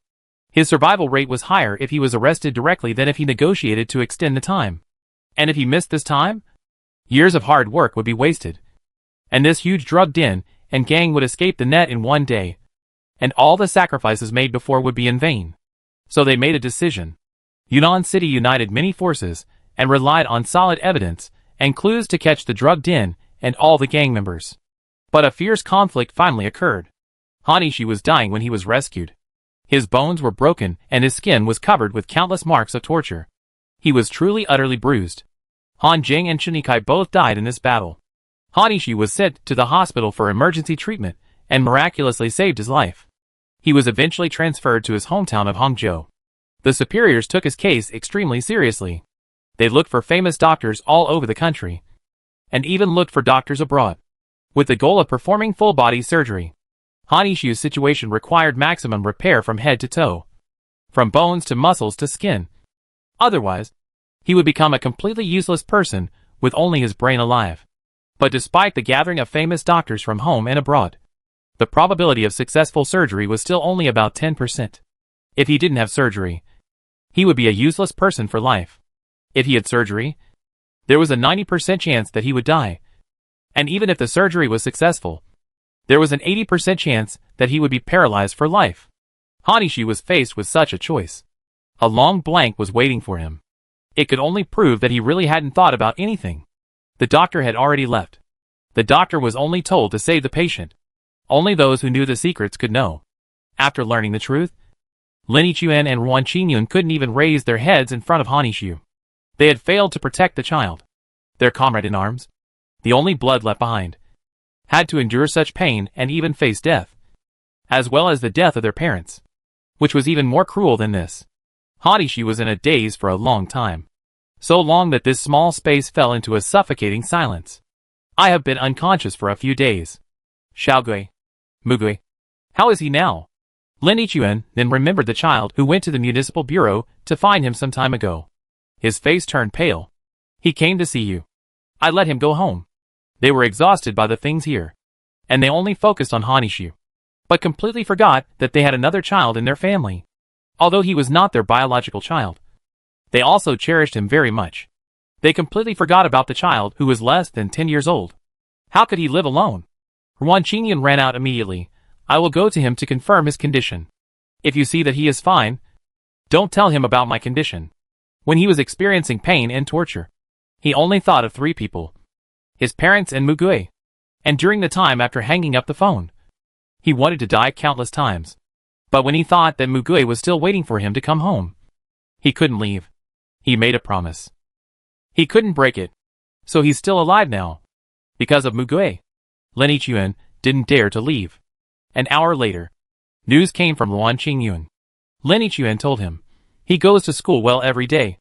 his survival rate was higher if he was arrested directly than if he negotiated to extend the time. And if he missed this time, years of hard work would be wasted. And this huge drug den and gang would escape the net in one day, and all the sacrifices made before would be in vain. So they made a decision. Yunnan City united many forces and relied on solid evidence and clues to catch the drug den and all the gang members. But a fierce conflict finally occurred. Han Yishi was dying when he was rescued. His bones were broken and his skin was covered with countless marks of torture. He was truly utterly bruised. Han Jing and Chen Yikai both died in this battle. Han Yishi was sent to the hospital for emergency treatment and miraculously saved his life. He was eventually transferred to his hometown of Hangzhou. The superiors took his case extremely seriously. They looked for famous doctors all over the country, and even looked for doctors abroad, with the goal of performing full-body surgery. Han Yishi's situation required maximum repair from head to toe, from bones to muscles to skin. Otherwise, he would become a completely useless person with only his brain alive. But despite the gathering of famous doctors from home and abroad, the probability of successful surgery was still only about 10%. If he didn't have surgery, he would be a useless person for life. If he had surgery, there was a 90% chance that he would die. And even if the surgery was successful, there was an 80% chance that he would be paralyzed for life. Han Yishi was faced with such a choice. A long blank was waiting for him. It could only prove that he really hadn't thought about anything. The doctor had already left. The doctor was only told to save the patient. Only those who knew the secrets could know. After learning the truth, Lin Yichuan and Ruan Qingyun couldn't even raise their heads in front of Han Yishu. They had failed to protect the child. Their comrade in arms, the only blood left behind, had to endure such pain and even face death, as well as the death of their parents, which was even more cruel than this. Han Yishi was in a daze for a long time. So long that this small space fell into a suffocating silence. I have been unconscious for a few days. Xiaogui. Mugui. How is he now? Lin Yichuan then remembered the child who went to the municipal bureau to find him some time ago. His face turned pale. He came to see you. I let him go home. They were exhausted by the things here, and they only focused on Han Yishu, but completely forgot that they had another child in their family. Although he was not their biological child, they also cherished him very much. They completely forgot about the child who was less than 10 years old. How could he live alone? Ruan Qingyun ran out immediately. I will go to him to confirm his condition. If you see that he is fine, don't tell him about my condition. When he was experiencing pain and torture, he only thought of 3 people: his parents and Mugui. And during the time after hanging up the phone, he wanted to die countless times. But when he thought that Mugui was still waiting for him to come home, he couldn't leave. He made a promise. He couldn't break it. So he's still alive now, because of Mugui. Lin Yichuan didn't dare to leave. An hour later, news came from Ruan Qingyun. Lin Yichuan told him, he goes to school well every day,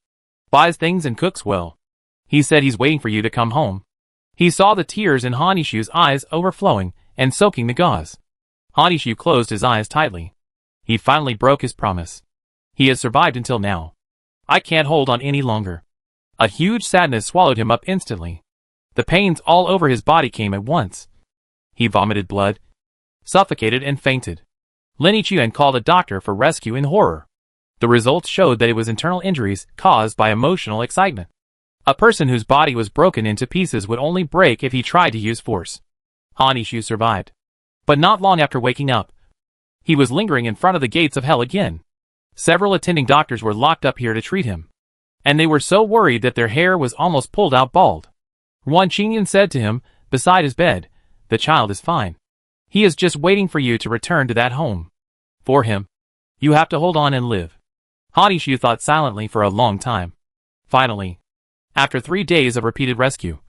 buys things and cooks well. He said he's waiting for you to come home. He saw the tears in Han Yishu's eyes overflowing and soaking the gauze. Han Yishu closed his eyes tightly. He finally broke his promise. He has survived until now. I can't hold on any longer. A huge sadness swallowed him up instantly. The pains all over his body came at once. He vomited blood, suffocated and fainted. Lin Yichuan called a doctor for rescue in horror. The results showed that it was internal injuries caused by emotional excitement. A person whose body was broken into pieces would only break if he tried to use force. Hanishu survived. But not long after waking up, he was lingering in front of the gates of hell again. Several attending doctors were locked up here to treat him, and they were so worried that their hair was almost pulled out bald. Wan Qingyan said to him, beside his bed, "The child is fine. He is just waiting for you to return to that home. For him, you have to hold on and live." Hanishu thought silently for a long time. Finally, after 3 days of repeated rescue,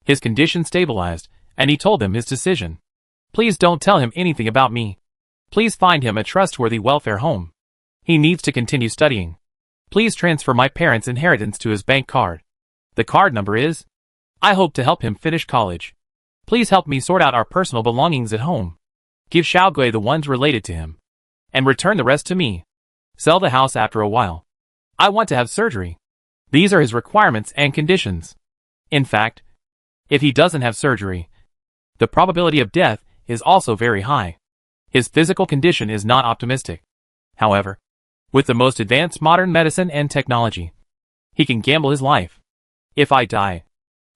his condition stabilized, and he told them his decision. "Please don't tell him anything about me. Please find him a trustworthy welfare home. He needs to continue studying. Please transfer my parents' inheritance to his bank card. The card number is. I hope to help him finish college. Please help me sort out our personal belongings at home. Give Xiaogui the ones related to him, and return the rest to me. Sell the house after a while. I want to have surgery." These are his requirements and conditions. In fact, if he doesn't have surgery, the probability of death is also very high. His physical condition is not optimistic. However, with the most advanced modern medicine and technology, he can gamble his life. If I die,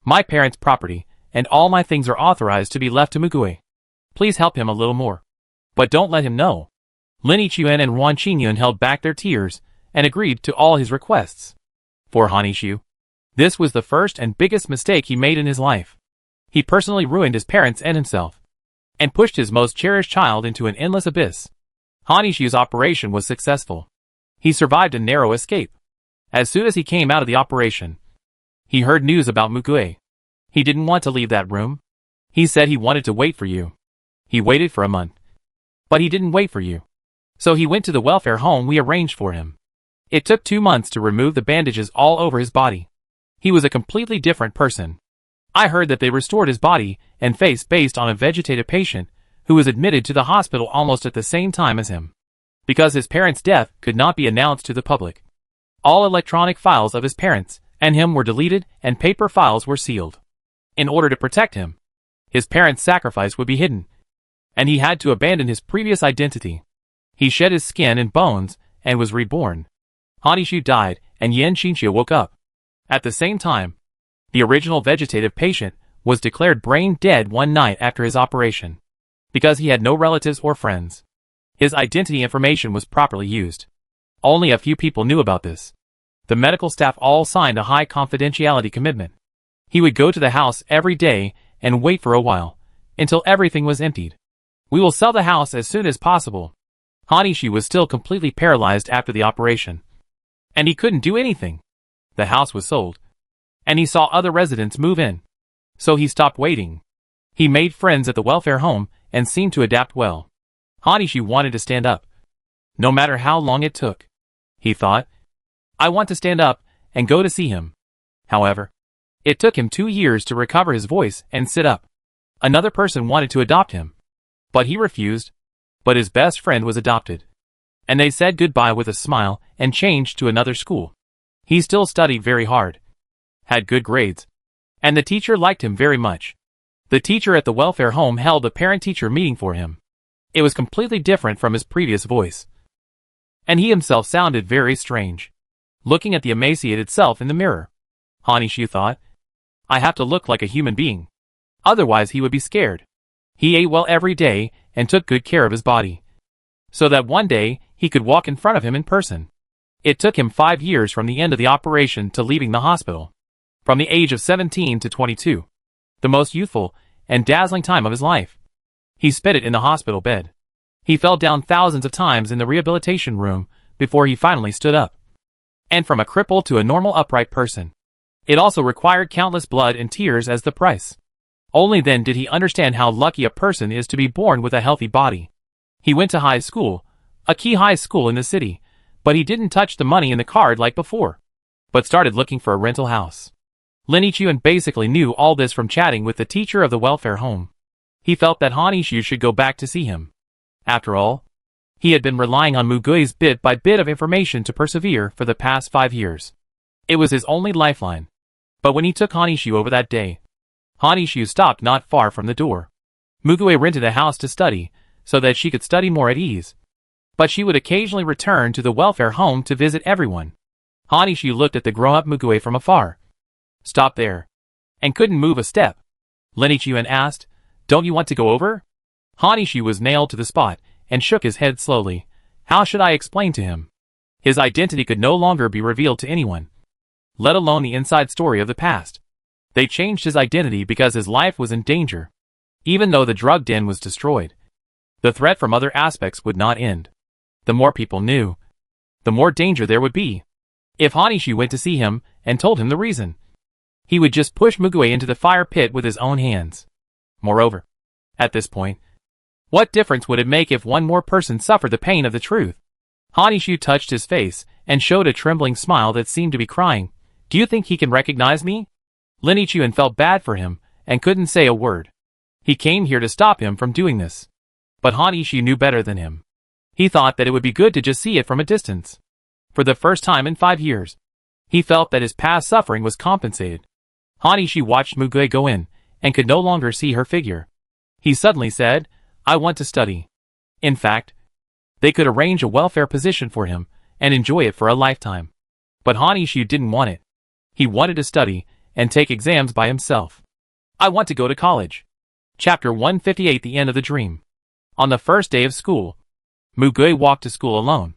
my parents' property and all my things are authorized to be left to Mugui. Please help him a little more. But don't let him know. Lin Yichuan and Wan Qingyun held back their tears and agreed to all his requests. For Hanishu, this was the first and biggest mistake he made in his life. He personally ruined his parents and himself, and pushed his most cherished child into an endless abyss. Hanishu's operation was successful. He survived a narrow escape. As soon as he came out of the operation, he heard news about Mugui. He didn't want to leave that room. He said he wanted to wait for you. He waited for a month. But he didn't wait for you. So he went to the welfare home we arranged for him. It took 2 months to remove the bandages all over his body. He was a completely different person. I heard that they restored his body and face based on a vegetative patient who was admitted to the hospital almost at the same time as him. Because his parents' death could not be announced to the public, all electronic files of his parents and him were deleted and paper files were sealed. In order to protect him, his parents' sacrifice would be hidden, and he had to abandon his previous identity. He shed his skin and bones and was reborn. Hanishu died, and Yan Xinxia woke up. At the same time, the original vegetative patient was declared brain dead one night after his operation, because he had no relatives or friends. His identity information was properly used. Only a few people knew about this. The medical staff all signed a high confidentiality commitment. He would go to the house every day and wait for a while, until everything was emptied. "We will sell the house as soon as possible." Hanishu was still completely paralyzed after the operation, and he couldn't do anything. The house was sold, and he saw other residents move in. So he stopped waiting. He made friends at the welfare home and seemed to adapt well. Hanishu wanted to stand up, no matter how long it took. He thought, "I want to stand up and go to see him." However, it took him 2 years to recover his voice and sit up. Another person wanted to adopt him, but he refused. But his best friend was adopted, and they said goodbye with a smile and changed to another school. He still studied very hard, had good grades, and the teacher liked him very much. The teacher at the welfare home held a parent-teacher meeting for him. It was completely different from his previous voice, and he himself sounded very strange, looking at the emaciated self in the mirror. Hanishu thought, "I have to look like a human being, otherwise he would be scared." He ate well every day and took good care of his body, so that one day he could walk in front of him in person. It took him 5 years from the end of the operation to leaving the hospital. From the age of 17 to 22, the most youthful and dazzling time of his life, he spent it in the hospital bed. He fell down thousands of times in the rehabilitation room before he finally stood up. And from a cripple to a normal upright person, it also required countless blood and tears as the price. Only then did he understand how lucky a person is to be born with a healthy body. He went to high school, a key high school in the city, but he didn't touch the money in the card like before, but started looking for a rental house. Lin Yichuan basically knew all this from chatting with the teacher of the welfare home. He felt that Hanishu should go back to see him. After all, he had been relying on Mugui's bit by bit of information to persevere for the past 5 years. It was his only lifeline. But when he took Hanishu over that day, Hanishu stopped not far from the door. Mugui rented a house to study, so that she could study more at ease. but she would occasionally return to the welfare home to visit everyone. Hanishu looked at the grown-up Mugue from afar. Stopped there. And couldn't move a step. Lenichiuen asked, "Don't you want to go over?" Hanishu was nailed to the spot, and shook his head slowly. How should I explain to him? His identity could no longer be revealed to anyone, let alone the inside story of the past. They changed his identity because his life was in danger. Even though the drug den was destroyed, the threat from other aspects would not end. The more people knew, the more danger there would be. If Hanishu went to see him and told him the reason, he would just push Mugue into the fire pit with his own hands. Moreover, at this point, what difference would it make if one more person suffered the pain of the truth? Hanishu touched his face and showed a trembling smile that seemed to be crying. Do you think he can recognize me? Lenichiuen felt bad for him and couldn't say a word. He came here to stop him from doing this. But Hanishu knew better than him. He thought that it would be good to just see it from a distance. For the first time in 5 years, he felt that his past suffering was compensated. Hanishu watched Mugue go in, and could no longer see her figure. He suddenly said, I want to study. In fact, they could arrange a welfare position for him, and enjoy it for a lifetime. But Hanishu didn't want it. He wanted to study, and take exams by himself. I want to go to college. Chapter 158 The End of the Dream. On the first day of school, Mugue walked to school alone.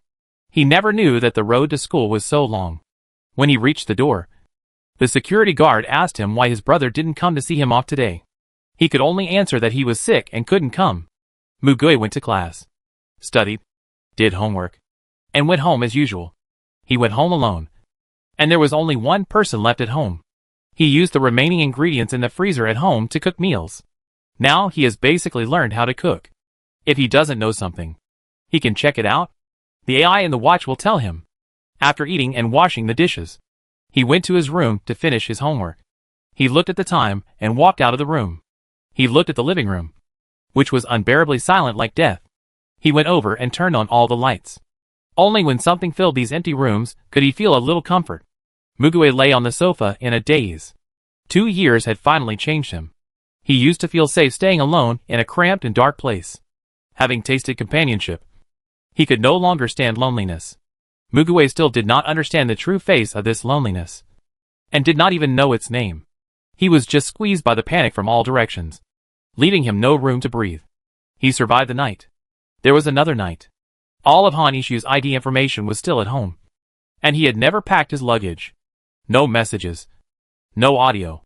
He never knew that the road to school was so long. When he reached the door, the security guard asked him why his brother didn't come to see him off today. He could only answer that he was sick and couldn't come. Mugue went to class, studied, did homework, and went home as usual. He went home alone, and there was only one person left at home. He used the remaining ingredients in the freezer at home to cook meals. Now he has basically learned how to cook. If he doesn't know something, he can check it out. The AI in the watch will tell him. After eating and washing the dishes, he went to his room to finish his homework. He looked at the time and walked out of the room. He looked at the living room, which was unbearably silent like death. He went over and turned on all the lights. Only when something filled these empty rooms could he feel a little comfort. Mugue lay on the sofa in a daze. 2 years had finally changed him. He used to feel safe staying alone in a cramped and dark place. Having tasted companionship, he could no longer stand loneliness. Mugue still did not understand the true face of this loneliness, and did not even know its name. He was just squeezed by the panic from all directions, leaving him no room to breathe. He survived the night. There was another night. All of Hanishu's ID information was still at home, and he had never packed his luggage. No messages, no audio.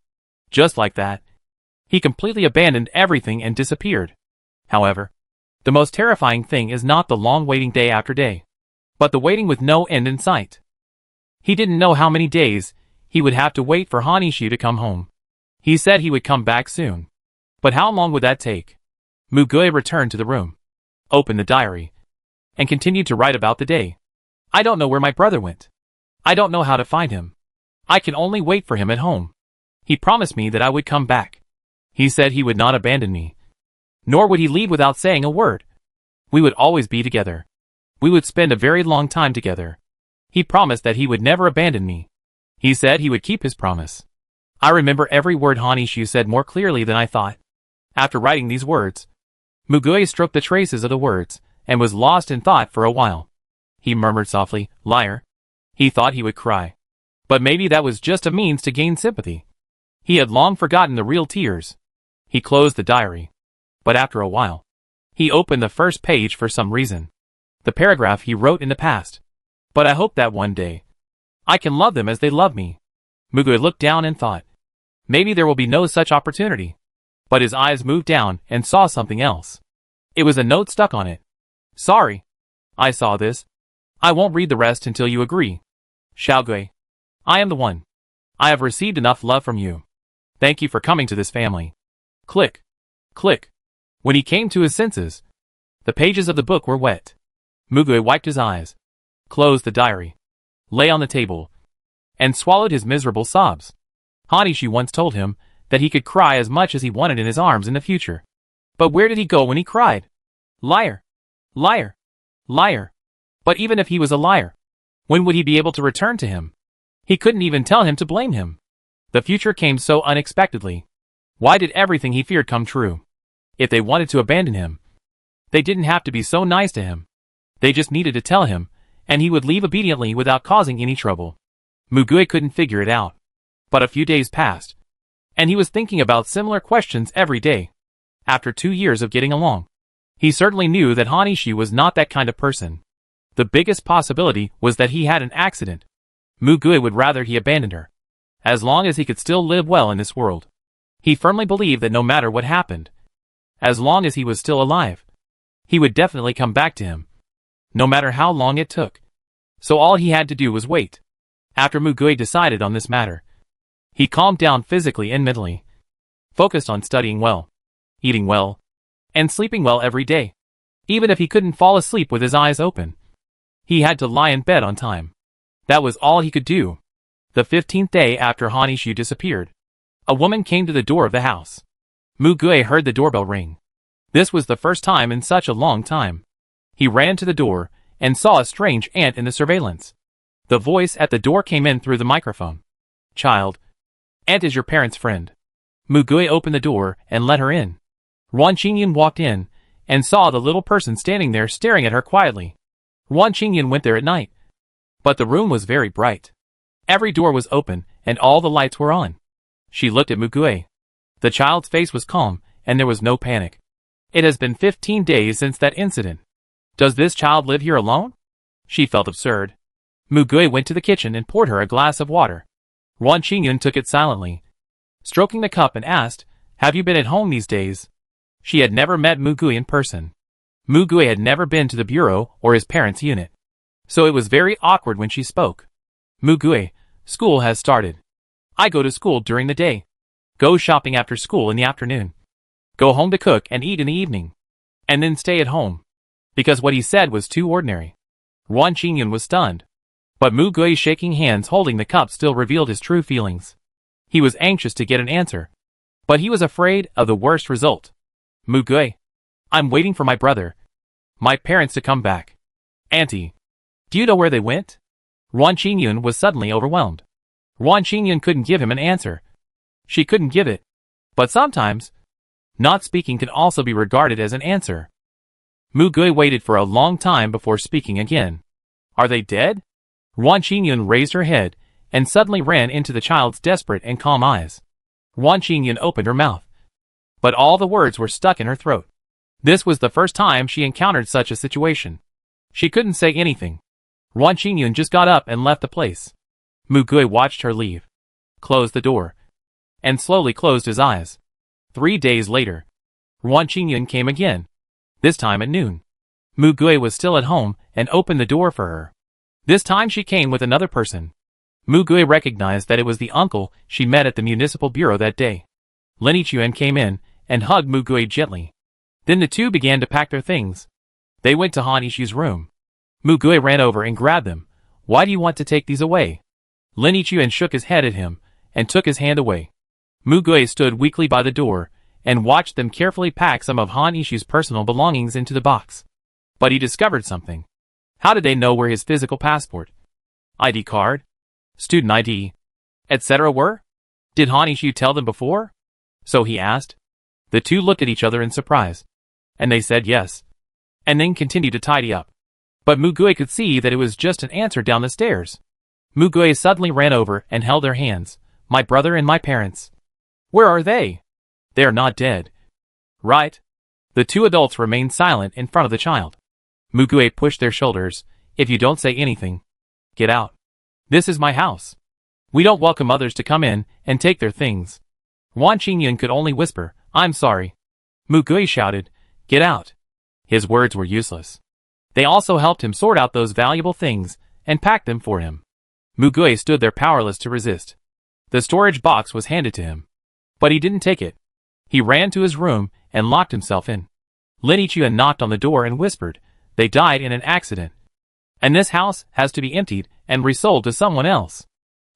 Just like that, he completely abandoned everything and disappeared. However, the most terrifying thing is not the long waiting day after day, but the waiting with no end in sight. He didn't know how many days he would have to wait for Hanishu to come home. He said he would come back soon. But how long would that take? Mugue returned to the room, opened the diary, and continued to write about the day. I don't know where my brother went. I don't know how to find him. I can only wait for him at home. He promised me that I would come back. He said he would not abandon me. Nor would he leave without saying a word. We would always be together. We would spend a very long time together. He promised that he would never abandon me. He said he would keep his promise. I remember every word Hanishu said more clearly than I thought. After writing these words, Mugue stroked the traces of the words, and was lost in thought for a while. He murmured softly, liar. He thought he would cry. But maybe that was just a means to gain sympathy. He had long forgotten the real tears. He closed the diary. But after a while, he opened the first page for some reason. The paragraph he wrote in the past. But I hope that one day, I can love them as they love me. Mugue looked down and thought, maybe there will be no such opportunity. But his eyes moved down and saw something else. It was a note stuck on it. Sorry. I saw this. I won't read the rest until you agree. Xiaogui. I am the one. I have received enough love from you. Thank you for coming to this family. Click. Click. When he came to his senses, the pages of the book were wet. Mugue wiped his eyes, closed the diary, lay on the table, and swallowed his miserable sobs. Hanishu once told him that he could cry as much as he wanted in his arms in the future. But where did he go when he cried? Liar. Liar. Liar. But even if he was a liar, when would he be able to return to him? He couldn't even tell him to blame him. The future came so unexpectedly. Why did everything he feared come true? If they wanted to abandon him, they didn't have to be so nice to him. They just needed to tell him, and he would leave obediently without causing any trouble. Mugui couldn't figure it out. But a few days passed, and he was thinking about similar questions every day. After 2 years of getting along, he certainly knew that Hanishi was not that kind of person. The biggest possibility was that he had an accident. Mugui would rather he abandoned her, as long as he could still live well in this world. He firmly believed that no matter what happened, as long as he was still alive, he would definitely come back to him, no matter how long it took. So all he had to do was wait. After Mugui decided on this matter, he calmed down physically and mentally, focused on studying well, eating well, and sleeping well every day. Even if he couldn't fall asleep with his eyes open, he had to lie in bed on time. That was all he could do. The 15th day after Hanishu disappeared, a woman came to the door of the house. Mugui heard the doorbell ring. This was the first time in such a long time. He ran to the door and saw a strange ant in the surveillance. The voice at the door came in through the microphone. "Child, Ant is your parent's friend." Mugui opened the door and let her in. Ruan Qingyun walked in and saw the little person standing there staring at her quietly. Ruan Qingyun went there at night, but the room was very bright. Every door was open and all the lights were on. She looked at Mugui. The child's face was calm and there was no panic. It has been 15 days since that incident. Does this child live here alone? She felt absurd. Mugui went to the kitchen and poured her a glass of water. Ruan Qingyun took it silently, stroking the cup, and asked, "Have you been at home these days?" She had never met Mugui in person. Mugui had never been to the bureau or his parents' unit, so it was very awkward when she spoke. "Mugui, school has started. I go to school during the day, go shopping after school in the afternoon, go home to cook and eat in the evening, and then stay at home." Because what he said was too ordinary. Ruan Qingyun was stunned. But Mugui shaking hands holding the cup still revealed his true feelings. He was anxious to get an answer, but he was afraid of the worst result. "Mugui, I'm waiting for my brother, my parents to come back." "Auntie, do you know where they went?" Ruan Qingyun was suddenly overwhelmed. Ruan Qingyun couldn't give him an answer. She couldn't give it. But sometimes, not speaking can also be regarded as an answer. Mugui waited for a long time before speaking again. "Are they dead?" Ruan Qingyun raised her head and suddenly ran into the child's desperate and calm eyes. Ruan Qingyun opened her mouth, but all the words were stuck in her throat. This was the first time she encountered such a situation. She couldn't say anything. Ruan Qingyun just got up and left the place. Mugui watched her leave, closed the door, and slowly closed his eyes. 3 days later, Ruan Qingyun came again, this time at noon. Mugui was still at home and opened the door for her. This time she came with another person. Mugui recognized that it was the uncle she met at the municipal bureau that day. Lin Yichuan came in and hugged Mugui gently. Then the two began to pack their things. They went to Hanishu's room. Mugui ran over and grabbed them. "Why do you want to take these away?" Lin Yichuan shook his head at him and took his hand away. Mugui stood weakly by the door and watched them carefully pack some of Hanishu's personal belongings into the box. But he discovered something. How did they know where his physical passport, ID card, student ID, etc. were? Did Hanishu tell them before? So he asked. The two looked at each other in surprise, and they said yes, and then continued to tidy up. But Mugui could see that it was just an answer down the stairs. Mugui suddenly ran over and held their hands. "My brother and my parents. Where are they?" "They are not dead." "Right." The two adults remained silent in front of the child. Mugui pushed their shoulders. "If you don't say anything, get out. This is my house. We don't welcome others to come in and take their things." Ruan Qingyun could only whisper, "I'm sorry." Mugui shouted, "Get out." His words were useless. They also helped him sort out those valuable things and pack them for him. Mugui stood there powerless to resist. The storage box was handed to him, but he didn't take it. He ran to his room and locked himself in. Lin Yichuan knocked on the door and whispered, "They died in an accident, and this house has to be emptied and resold to someone else.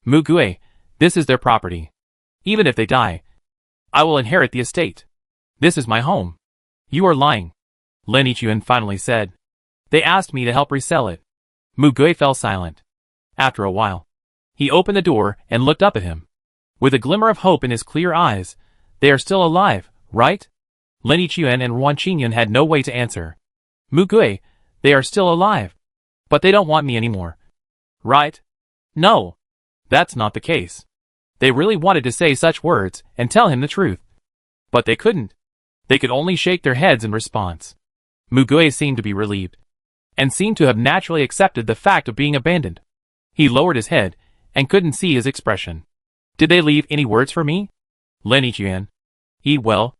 Mugui, this is their property. Even if they die, I will inherit the estate. This is my home." "You are lying," Lin Yichuan finally said. "They asked me to help resell it." Mugui fell silent. After a while, he opened the door and looked up at him. With a glimmer of hope in his clear eyes, "They are still alive, right?" Lin Yichuan and Ruan Qingyun had no way to answer. "Mugui, They are still alive. But they don't want me anymore. Right? No. That's not the case. They really wanted to say such words and tell him the truth. But they couldn't. They could only shake their heads in response. Mugue seemed to be relieved, and seemed to have naturally accepted the fact of being abandoned. He lowered his head, and couldn't see his expression. Did they leave any words for me? Lin Yichuan. Eat well.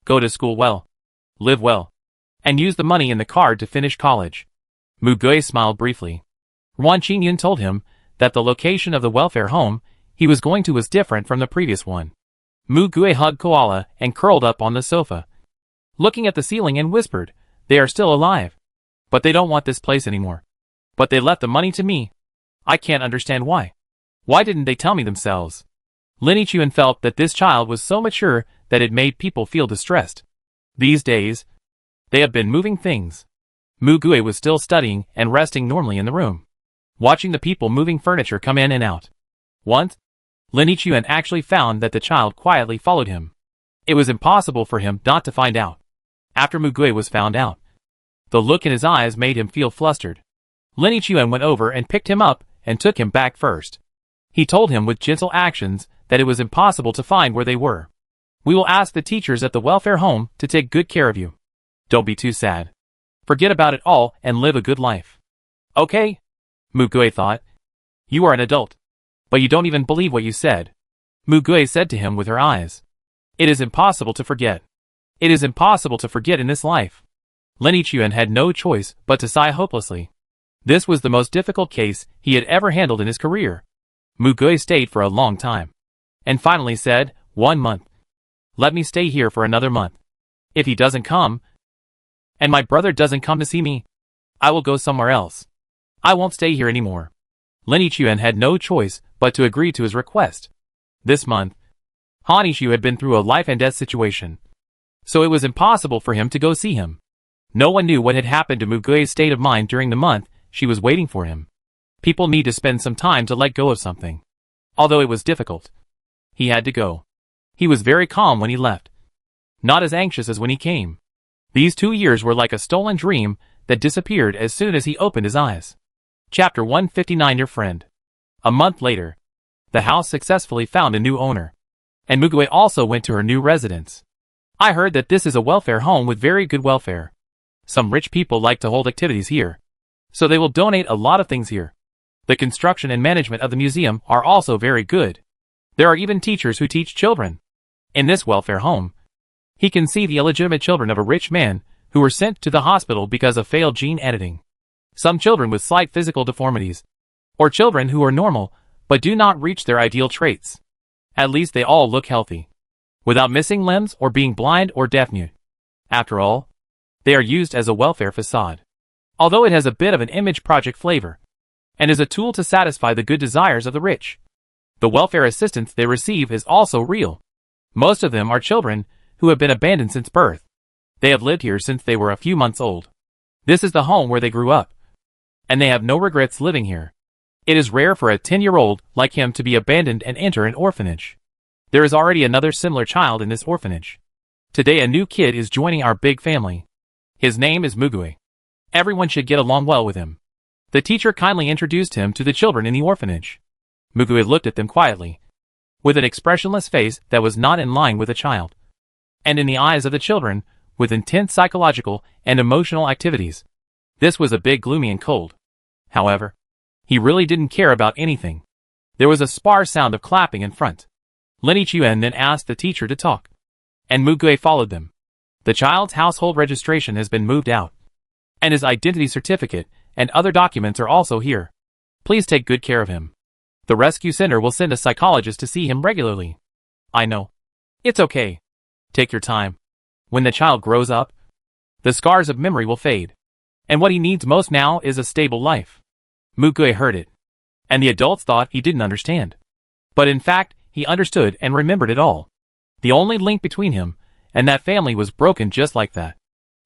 Go to school well. Live well. And use the money in the card to finish college. Mugue smiled briefly. Wan Qingyun told him that the location of the welfare home he was going to was different from the previous one. Mugue hugged Koala and curled up on the sofa, looking at the ceiling, and whispered, "They are still alive. But they don't want this place anymore. But they left the money to me. I can't understand why. Why didn't they tell me themselves?" Lin Yichuan felt that this child was so mature that it made people feel distressed. These days, they have been moving things. Mugue was still studying and resting normally in the room, watching the people moving furniture come in and out. Once, Lin Yichuan actually found that the child quietly followed him. It was impossible for him not to find out. After Mugue was found out, the look in his eyes made him feel flustered. Lin Yichuan went over and picked him up and took him back first. He told him with gentle actions that it was impossible to find where they were. "We will ask the teachers at the welfare home to take good care of you. Don't be too sad. Forget about it all and live a good life. Okay?" Mugue thought. "You are an adult. But you don't even believe what you said." Mugue said to him with her eyes. "It is impossible to forget. It is impossible to forget in this life." Lin Yichuan had no choice but to sigh hopelessly. This was the most difficult case he had ever handled in his career. Mugue stayed for a long time, and finally said, "1 month. Let me stay here for another month. If he doesn't come, and my brother doesn't come to see me, I will go somewhere else. I won't stay here anymore." Lin Yichuan had no choice but to agree to his request. This month, Han Yishu had been through a life-and-death situation, so it was impossible for him to go see him. No one knew what had happened to Mugue's state of mind during the month she was waiting for him. People need to spend some time to let go of something. Although it was difficult, he had to go. He was very calm when he left, not as anxious as when he came. These 2 years were like a stolen dream that disappeared as soon as he opened his eyes. Chapter 159. Your Friend. A month later, the house successfully found a new owner, and Mugue also went to her new residence. "I heard that this is a welfare home with very good welfare. Some rich people like to hold activities here, so they will donate a lot of things here. The construction and management of the museum are also very good. There are even teachers who teach children. In this welfare home, he can see the illegitimate children of a rich man who were sent to the hospital because of failed gene editing. Some children with slight physical deformities, or children who are normal but do not reach their ideal traits. At least they all look healthy, without missing limbs or being blind or deaf-mute. After all, they are used as a welfare facade, although it has a bit of an image project flavor, and is a tool to satisfy the good desires of the rich. The welfare assistance they receive is also real. Most of them are children who have been abandoned since birth. They have lived here since they were a few months old. This is the home where they grew up, and they have no regrets living here. It is rare for a 10-year-old like him to be abandoned and enter an orphanage. There is already another similar child in this orphanage. Today a new kid is joining our big family. His name is Mugue. Everyone should get along well with him." The teacher kindly introduced him to the children in the orphanage. Mugue looked at them quietly, with an expressionless face that was not in line with a child, and in the eyes of the children, with intense psychological and emotional activities. This was a bit gloomy and cold. However, he really didn't care about anything. There was a sparse sound of clapping in front. Lin Yichuan then asked the teacher to talk, and Mugue followed them. "The child's household registration has been moved out, and his identity certificate and other documents are also here. Please take good care of him. The rescue center will send a psychologist to see him regularly." "I know. It's okay. Take your time. When the child grows up, the scars of memory will fade, and what he needs most now is a stable life." Mugue heard it, and the adults thought he didn't understand. But in fact, he understood and remembered it all. The only link between him and that family was broken just like that.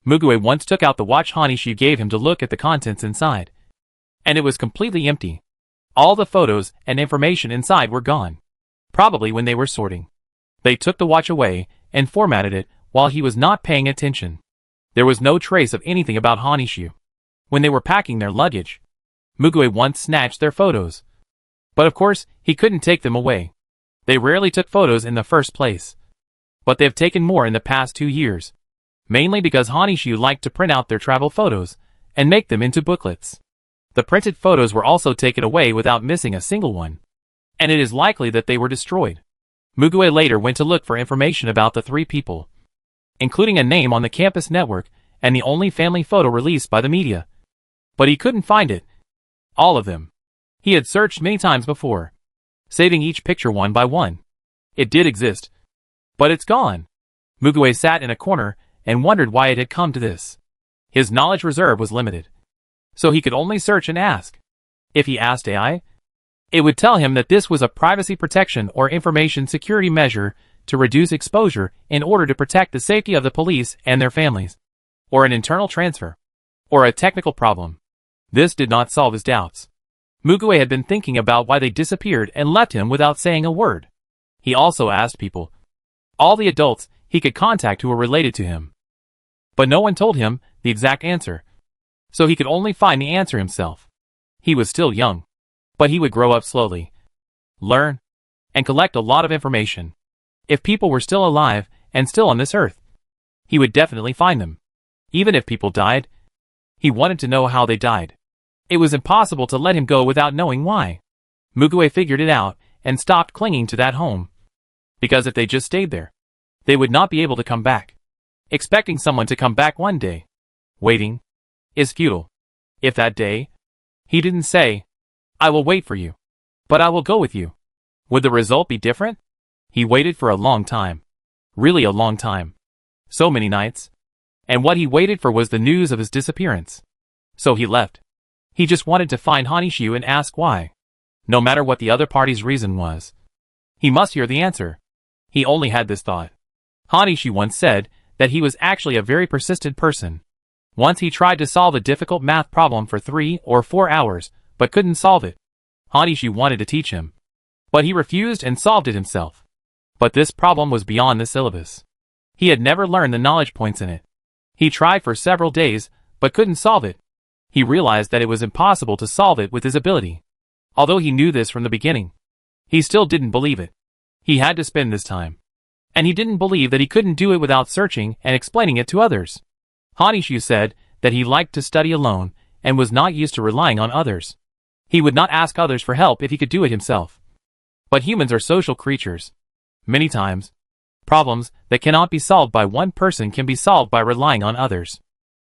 Mugue once took out the watch Han Yishu gave him to look at the contents inside, and it was completely empty. All the photos and information inside were gone, probably when they were sorting. They took the watch away and formatted it while he was not paying attention. There was no trace of anything about Han Yishu. When they were packing their luggage, Mugue once snatched their photos. But of course, he couldn't take them away. They rarely took photos in the first place. But they've taken more in the past 2 years. Mainly because Hanishu liked to print out their travel photos and make them into booklets. The printed photos were also taken away without missing a single one. And it is likely that they were destroyed. Mugue later went to look for information about the 3 people, including a name on the campus network and the only family photo released by the media. But he couldn't find it. All of them. He had searched many times before, saving each picture one by one. It did exist. But it's gone. Mugue sat in a corner and wondered why it had come to this. His knowledge reserve was limited, so he could only search and ask. If he asked AI, it would tell him that this was a privacy protection or information security measure to reduce exposure in order to protect the safety of the police and their families, or an internal transfer, or a technical problem. This did not solve his doubts. Mugue had been thinking about why they disappeared and left him without saying a word. He also asked people, all the adults he could contact who were related to him. But no one told him the exact answer, so he could only find the answer himself. He was still young, but he would grow up slowly, learn, and collect a lot of information. If people were still alive and still on this earth, he would definitely find them. Even if people died, he wanted to know how they died. It was impossible to let him go without knowing why. Mugue figured it out and stopped clinging to that home. Because if they just stayed there, they would not be able to come back. Expecting someone to come back one day, waiting, is futile. If that day, he didn't say, I will wait for you, but I will go with you, would the result be different? He waited for a long time. Really a long time. So many nights. And what he waited for was the news of his disappearance. So he left. He just wanted to find Hanishu and ask why. No matter what the other party's reason was, he must hear the answer. He only had this thought. Hanishu once said that he was actually a very persistent person. Once he tried to solve a difficult math problem for 3 or 4 hours, but couldn't solve it. Hanishu wanted to teach him, but he refused and solved it himself. But this problem was beyond the syllabus. He had never learned the knowledge points in it. He tried for several days, but couldn't solve it. He realized that it was impossible to solve it with his ability. Although he knew this from the beginning, he still didn't believe it. He had to spend this time. And he didn't believe that he couldn't do it without searching and explaining it to others. Hanishu said that he liked to study alone and was not used to relying on others. He would not ask others for help if he could do it himself. But humans are social creatures. Many times, problems that cannot be solved by one person can be solved by relying on others.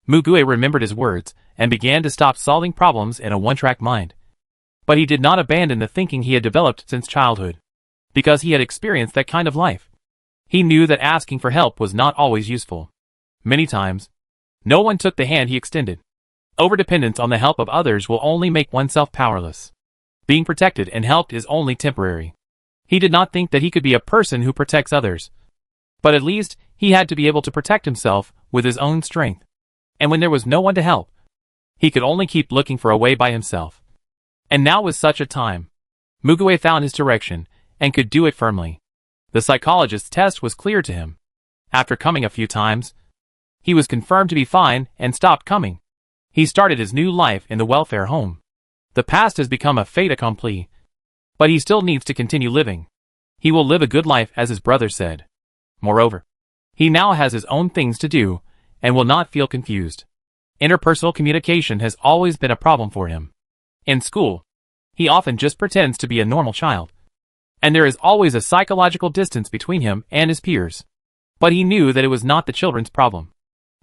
Mugue remembered his words and began to stop solving problems in a one-track mind. But he did not abandon the thinking he had developed since childhood, because he had experienced that kind of life. He knew that asking for help was not always useful. Many times, no one took the hand he extended. Overdependence on the help of others will only make oneself powerless. Being protected and helped is only temporary. He did not think that he could be a person who protects others. But at least, he had to be able to protect himself with his own strength. And when there was no one to help, he could only keep looking for a way by himself. And now was such a time. Mugue found his direction, and could do it firmly. The psychologist's test was clear to him. After coming a few times, he was confirmed to be fine and stopped coming. He started his new life in the welfare home. The past has become a fait accompli. But he still needs to continue living. He will live a good life, as his brother said. Moreover, he now has his own things to do, and will not feel confused. Interpersonal communication has always been a problem for him. In school, he often just pretends to be a normal child. And there is always a psychological distance between him and his peers. But he knew that it was not the children's problem,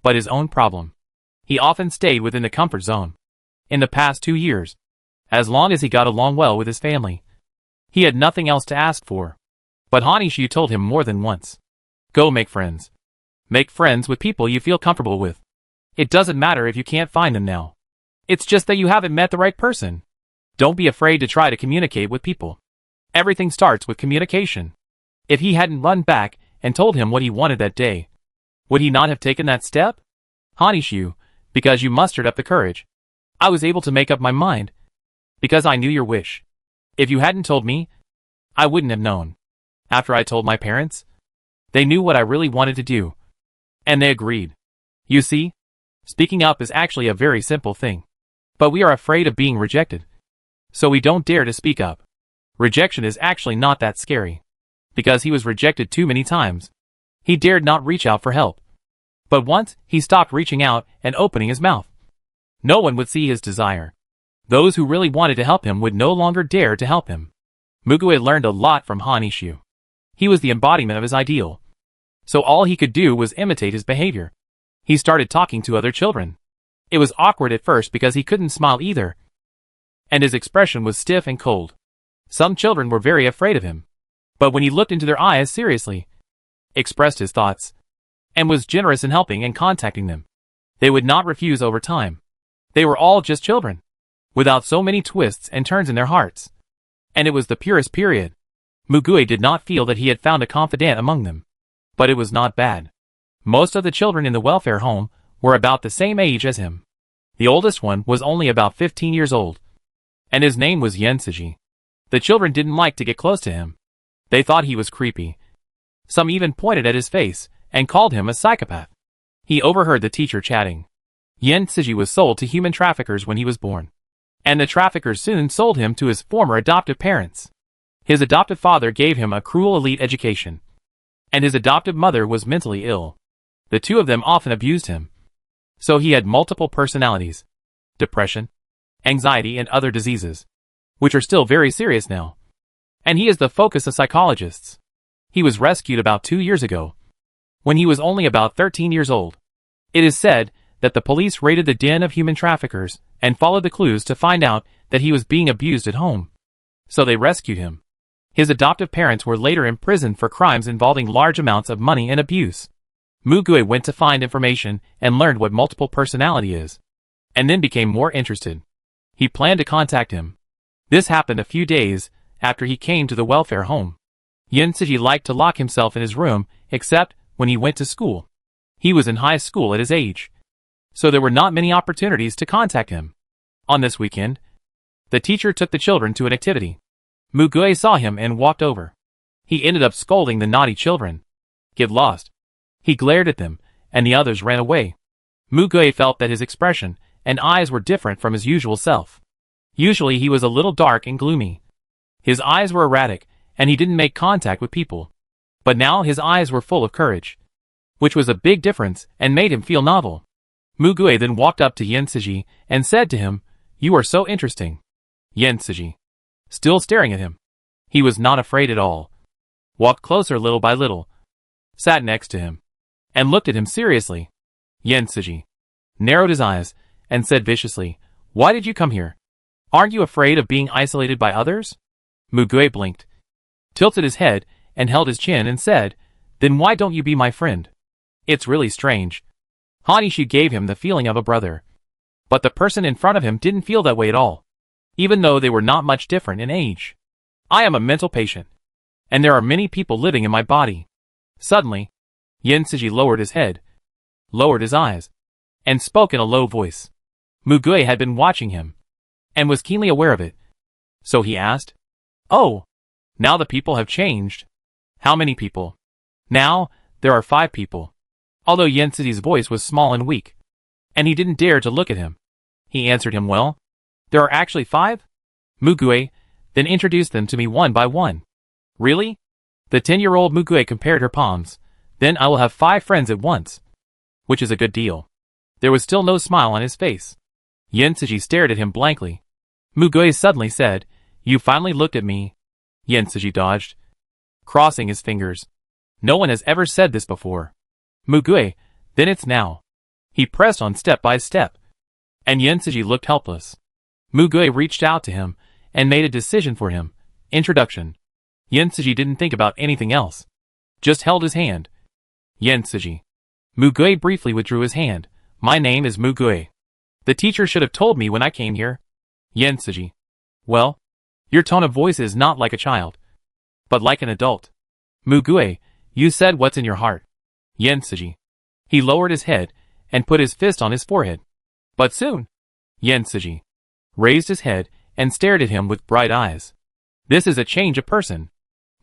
but his own problem. He often stayed within the comfort zone. In the past 2 years, as long as he got along well with his family, he had nothing else to ask for. But Hanishu told him more than once. Go make friends. Make friends with people you feel comfortable with. It doesn't matter if you can't find them now. It's just that you haven't met the right person. Don't be afraid to try to communicate with people. Everything starts with communication. If he hadn't run back and told him what he wanted that day, would he not have taken that step? Hanishu, because you mustered up the courage. I was able to make up my mind, because I knew your wish. If you hadn't told me, I wouldn't have known. After I told my parents, they knew what I really wanted to do. And they agreed. You see, speaking up is actually a very simple thing. But we are afraid of being rejected. So we don't dare to speak up. Rejection is actually not that scary. Because he was rejected too many times. He dared not reach out for help. But once, he stopped reaching out and opening his mouth. No one would see his desire. Those who really wanted to help him would no longer dare to help him. Mugue learned a lot from Hanishu. He was the embodiment of his ideal. So all he could do was imitate his behavior. He started talking to other children. It was awkward at first because he couldn't smile either. And his expression was stiff and cold. Some children were very afraid of him. But when he looked into their eyes seriously, expressed his thoughts, and was generous in helping and contacting them, they would not refuse over time. They were all just children, without so many twists and turns in their hearts. And it was the purest period. Mugue did not feel that he had found a confidant among them. But it was not bad. Most of the children in the welfare home were about the same age as him. The oldest one was only about 15 years old. And his name was Yensuji. The children didn't like to get close to him. They thought he was creepy. Some even pointed at his face and called him a psychopath. He overheard the teacher chatting. Yensuji was sold to human traffickers when he was born. And the traffickers soon sold him to his former adoptive parents. His adoptive father gave him a cruel elite education. And his adoptive mother was mentally ill. The two of them often abused him. So he had multiple personalities, depression, anxiety and other diseases, which are still very serious now. And he is the focus of psychologists. He was rescued about 2 years ago, when he was only about 13 years old. It is said that the police raided the den of human traffickers and followed the clues to find out that he was being abused at home. So they rescued him. His adoptive parents were later imprisoned for crimes involving large amounts of money and abuse. Mugue went to find information and learned what multiple personality is, and then became more interested. He planned to contact him. This happened a few days after he came to the welfare home. Yensuji liked to lock himself in his room, except when he went to school. He was in high school at his age, so there were not many opportunities to contact him. On this weekend, the teacher took the children to an activity. Mugue saw him and walked over. He ended up scolding the naughty children. Get lost. He glared at them, and the others ran away. Mugue felt that his expression and eyes were different from his usual self. Usually he was a little dark and gloomy. His eyes were erratic, and he didn't make contact with people. But now his eyes were full of courage, which was a big difference and made him feel novel. Mugue then walked up to Yensuji and said to him, "You are so interesting." Yensuji, still staring at him. He was not afraid at all. Walked closer little by little. Sat next to him. And looked at him seriously. Yensuji narrowed his eyes and said viciously, "Why did you come here? Aren't you afraid of being isolated by others?" Mugue blinked, tilted his head, and held his chin and said, "Then why don't you be my friend? It's really strange." Hanishu gave him the feeling of a brother. But the person in front of him didn't feel that way at all, even though they were not much different in age. "I am a mental patient, and there are many people living in my body." Suddenly, Yensuji lowered his head, lowered his eyes, and spoke in a low voice. Mugue had been watching him, and was keenly aware of it. So he asked, "Oh, now the people have changed. How many people?" "Now, there are 5 people." Although Yensuji's voice was small and weak, and he didn't dare to look at him, he answered him, "Well, there are actually 5? Mugue, then introduce them to me one by one." "Really?" The 10-year-old Mugue compared her palms. "Then I will have 5 friends at once." Which is a good deal. There was still no smile on his face. Yensuji stared at him blankly. Mugue suddenly said, "You finally looked at me." Yensuji dodged, crossing his fingers. No one has ever said this before. Mugue, then it's now. He pressed on step by step. And Yensuji looked helpless. Mugue reached out to him and made a decision for him. Introduction. Yensuji didn't think about anything else. Just held his hand. Yensuji. Mugue briefly withdrew his hand. "My name is Mugue. The teacher should have told me when I came here." Yensuji. "Well, your tone of voice is not like a child, but like an adult." Mugue, you said what's in your heart. Yensuji. He lowered his head and put his fist on his forehead. "But soon." Yensuji raised his head and stared at him with bright eyes. "This is a change of person."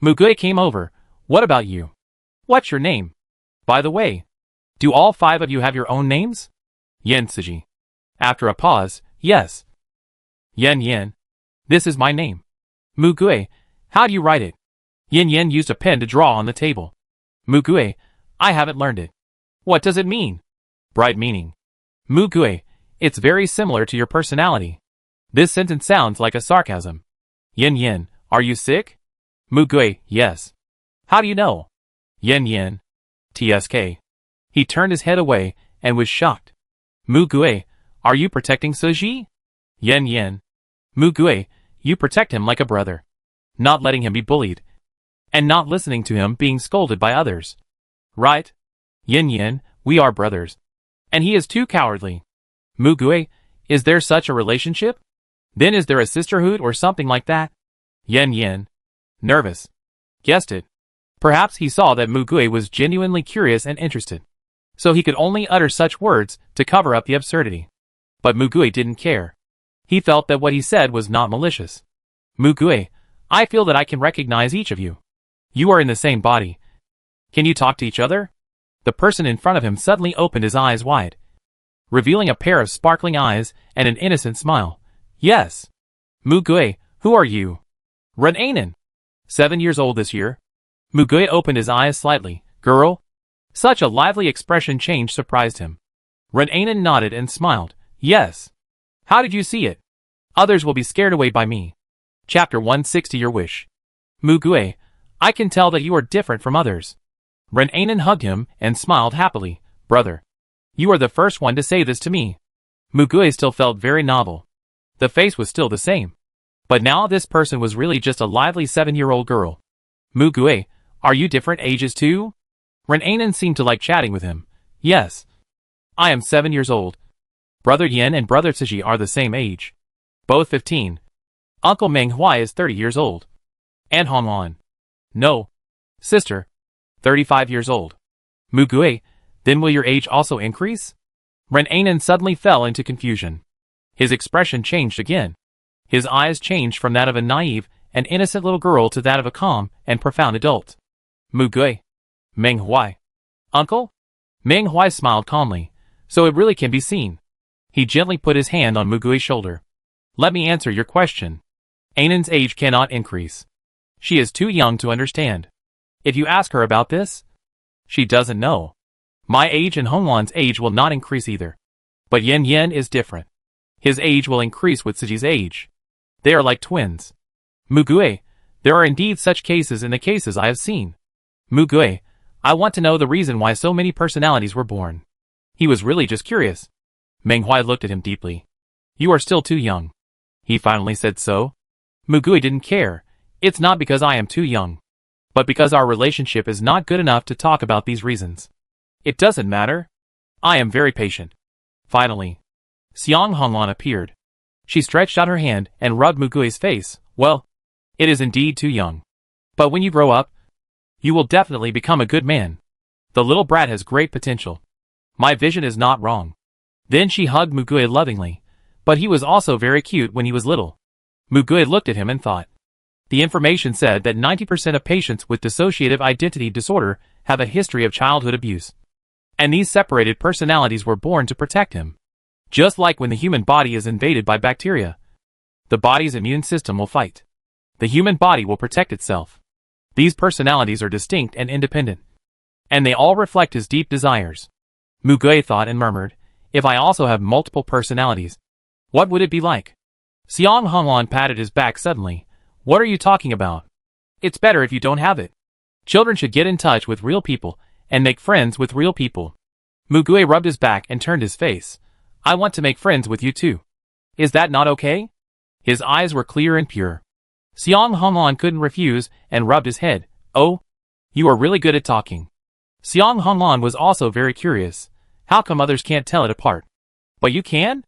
Mugue came over. "What about you? What's your name? By the way, do all 5 of you have your own names?" Yensuji. After a pause, "Yes, Yen Yen. This is my name. Mugue, how do you write it? Yen Yen used a pen to draw on the table. Mugue, I haven't learned it. What does it mean? Bright meaning. Mugue, it's very similar to your personality. This sentence sounds like a sarcasm. Yen Yen, are you sick? Mugue, yes. How do you know? Yen Yen. TSK. He turned his head away and was shocked. Mugue, are you protecting Suji? Yen Yen. Mugue, you protect him like a brother. Not letting him be bullied. And not listening to him being scolded by others. Right? Yen Yen, we are brothers. And he is too cowardly. Mugue, is there such a relationship? Then is there a sisterhood or something like that? Yen Yen. Nervous. Guessed it. Perhaps he saw that Mugue was genuinely curious and interested. So he could only utter such words to cover up the absurdity. But Mugue didn't care. He felt that what he said was not malicious. Mugue, I feel that I can recognize each of you. You are in the same body. Can you talk to each other? The person in front of him suddenly opened his eyes wide, revealing a pair of sparkling eyes and an innocent smile. Yes. Mugue, who are you? Renainen. 7 years old this year. Mugue opened his eyes slightly. Girl? Such a lively expression change surprised him. Renainen nodded and smiled. Yes. How did you see it? Others will be scared away by me. Chapter 160 Your Wish. Mugue, I can tell that you are different from others. Renainen hugged him and smiled happily. Brother. You are the first one to say this to me. Mugue still felt very novel. The face was still the same. But now this person was really just a lively 7-year-old girl. Mugue, are you different ages too? Renainen seemed to like chatting with him. Yes. I am 7 years old. Brother Yen and Brother Tsuji are the same age. Both 15. Uncle Meng Huai is 30 years old. And Hong An. No. Sister. 35 years old. Mugue, then will your age also increase? Renainen suddenly fell into confusion. His expression changed again. His eyes changed from that of a naive and innocent little girl to that of a calm and profound adult. Mugue. Meng Huai. Uncle? Meng Huai smiled calmly. So it really can be seen. He gently put his hand on Mugue's shoulder. Let me answer your question. Ainen's age cannot increase. She is too young to understand. If you ask her about this, she doesn't know. My age and Hongwan's age will not increase either. But Yen Yen is different. His age will increase with Suji's age. They are like twins. Mugue, there are indeed such cases in the cases I have seen. Mugue, I want to know the reason why so many personalities were born. He was really just curious. Meng Huai looked at him deeply. You are still too young. He finally said so. Mugue didn't care. It's not because I am too young. But because our relationship is not good enough to talk about these reasons. It doesn't matter. I am very patient. Finally, Xiang Honglan appeared. She stretched out her hand and rubbed Mugue's face. Well, it is indeed too young. But when you grow up, you will definitely become a good man. The little brat has great potential. My vision is not wrong. Then she hugged Mugue lovingly. But he was also very cute when he was little. Mugue looked at him and thought. The information said that 90% of patients with dissociative identity disorder have a history of childhood abuse. And these separated personalities were born to protect him. Just like when the human body is invaded by bacteria, the body's immune system will fight. The human body will protect itself. These personalities are distinct and independent. And they all reflect his deep desires. Mugue thought and murmured, if I also have multiple personalities, what would it be like? Xiang Honglan patted his back suddenly. What are you talking about? It's better if you don't have it. Children should get in touch with real people and make friends with real people. Mugue rubbed his back and turned his face. I want to make friends with you too. Is that not okay? His eyes were clear and pure. Xiang Honglan couldn't refuse and rubbed his head. Oh, you are really good at talking. Xiang Honglan was also very curious. How come others can't tell it apart? But you can?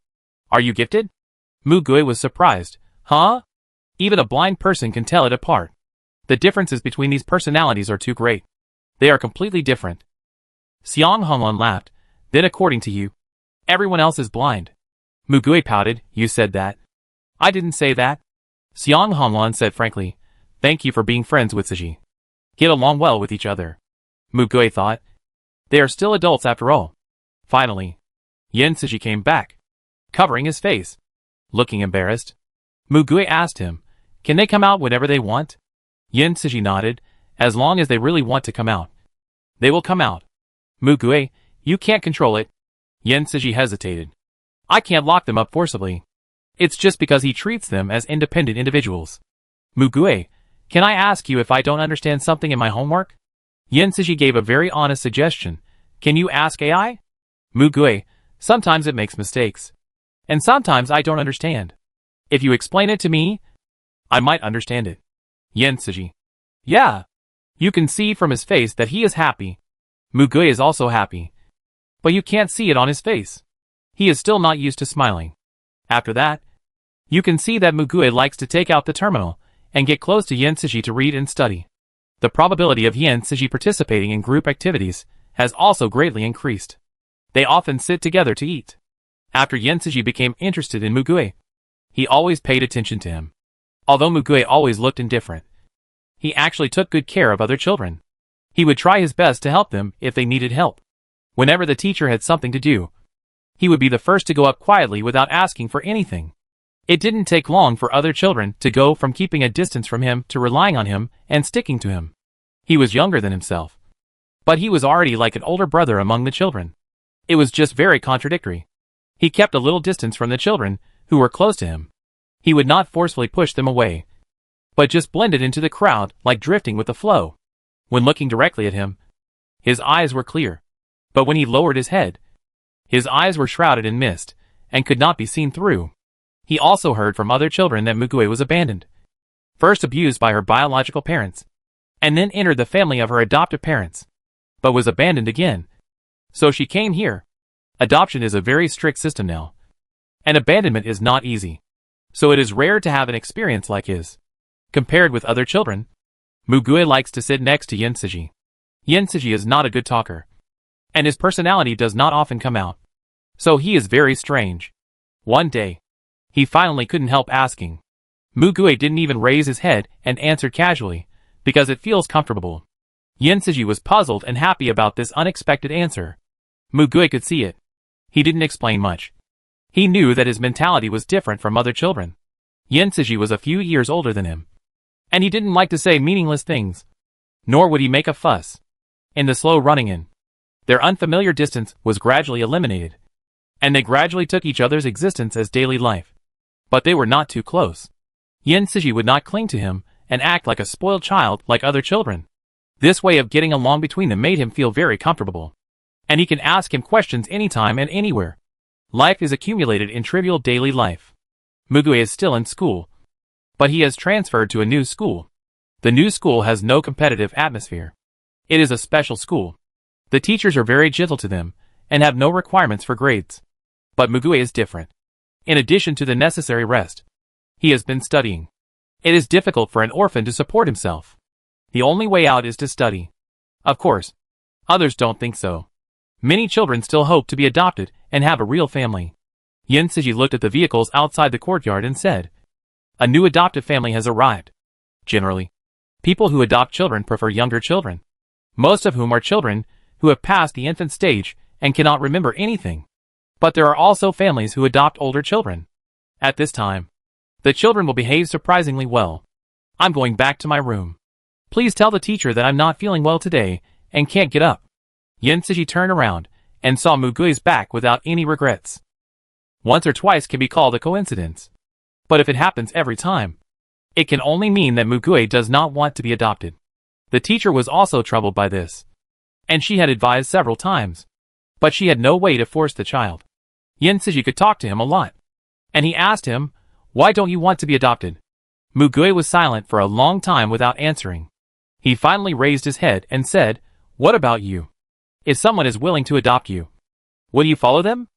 Are you gifted? Mugue was surprised. Huh? Even a blind person can tell it apart. The differences between these personalities are too great. They are completely different. Xiang Honglan laughed. Then according to you, everyone else is blind. Mugue pouted. You said that. I didn't say that. Xiang Honglan said frankly. Thank you for being friends with Suji. Get along well with each other. Mugue thought. They are still adults after all. Finally, Yen Suji came back, covering his face, looking embarrassed. Mugue asked him, "Can they come out whenever they want?" Yen Siji nodded, "As long as they really want to come out. They will come out." Mugue, "You can't control it." Yen Siji hesitated. "I can't lock them up forcibly. It's just because he treats them as independent individuals." Mugue, "Can I ask you if I don't understand something in my homework?" Yen Siji gave a very honest suggestion. "Can you ask AI?" Mugue, "Sometimes it makes mistakes. And sometimes I don't understand. If you explain it to me, I might understand it." Yen Siji, "Yeah." You can see from his face that he is happy. Mugue is also happy. But you can't see it on his face. He is still not used to smiling. After that, you can see that Mugue likes to take out the terminal and get close to Yen Siji to read and study. The probability of Yen Siji participating in group activities has also greatly increased. They often sit together to eat. After Yen Siji became interested in Mugue, he always paid attention to him. Although Mugue always looked indifferent, he actually took good care of other children. He would try his best to help them if they needed help. Whenever the teacher had something to do, he would be the first to go up quietly without asking for anything. It didn't take long for other children to go from keeping a distance from him to relying on him and sticking to him. He was younger than himself, but he was already like an older brother among the children. It was just very contradictory. He kept a little distance from the children who were close to him. He would not forcefully push them away, but just blended into the crowd like drifting with the flow. When looking directly at him, his eyes were clear. But when he lowered his head, his eyes were shrouded in mist and could not be seen through. He also heard from other children that Mugue was abandoned. First abused by her biological parents, and then entered the family of her adoptive parents, but was abandoned again. So she came here. Adoption is a very strict system now, and abandonment is not easy. So it is rare to have an experience like his. Compared with other children, Mugue likes to sit next to Yen Siji. Yen Siji is not a good talker, and his personality does not often come out. So he is very strange. One day, he finally couldn't help asking. Mugue didn't even raise his head and answered casually, because it feels comfortable. Yen Siji was puzzled and happy about this unexpected answer. Mugue could see it. He didn't explain much. He knew that his mentality was different from other children. Yen Siji was a few years older than him, and he didn't like to say meaningless things, nor would he make a fuss. In the slow running in, their unfamiliar distance was gradually eliminated, and they gradually took each other's existence as daily life. But they were not too close. Yen Siji would not cling to him and act like a spoiled child like other children. This way of getting along between them made him feel very comfortable, and he can ask him questions anytime and anywhere. Life is accumulated in trivial daily life. Mugue is still in school, but he has transferred to a new school. The new school has no competitive atmosphere. It is a special school. The teachers are very gentle to them and have no requirements for grades. But Mugue is different. In addition to the necessary rest, he has been studying. It is difficult for an orphan to support himself. The only way out is to study. Of course, others don't think so. Many children still hope to be adopted and have a real family. Yen Siji looked at the vehicles outside the courtyard and said, "A new adoptive family has arrived." Generally, people who adopt children prefer younger children, most of whom are children who have passed the infant stage and cannot remember anything. But there are also families who adopt older children. At this time, the children will behave surprisingly well. I'm going back to my room. Please tell the teacher that I'm not feeling well today and can't get up. Yen Siji turned around and saw Mugue's back without any regrets. Once or twice can be called a coincidence. But if it happens every time, it can only mean that Mugue does not want to be adopted. The teacher was also troubled by this, and she had advised several times, but she had no way to force the child. Yen Siji could talk to him a lot, and he asked him, "Why don't you want to be adopted?" Mugue was silent for a long time without answering. He finally raised his head and said, "What about you? If someone is willing to adopt you, will you follow them?"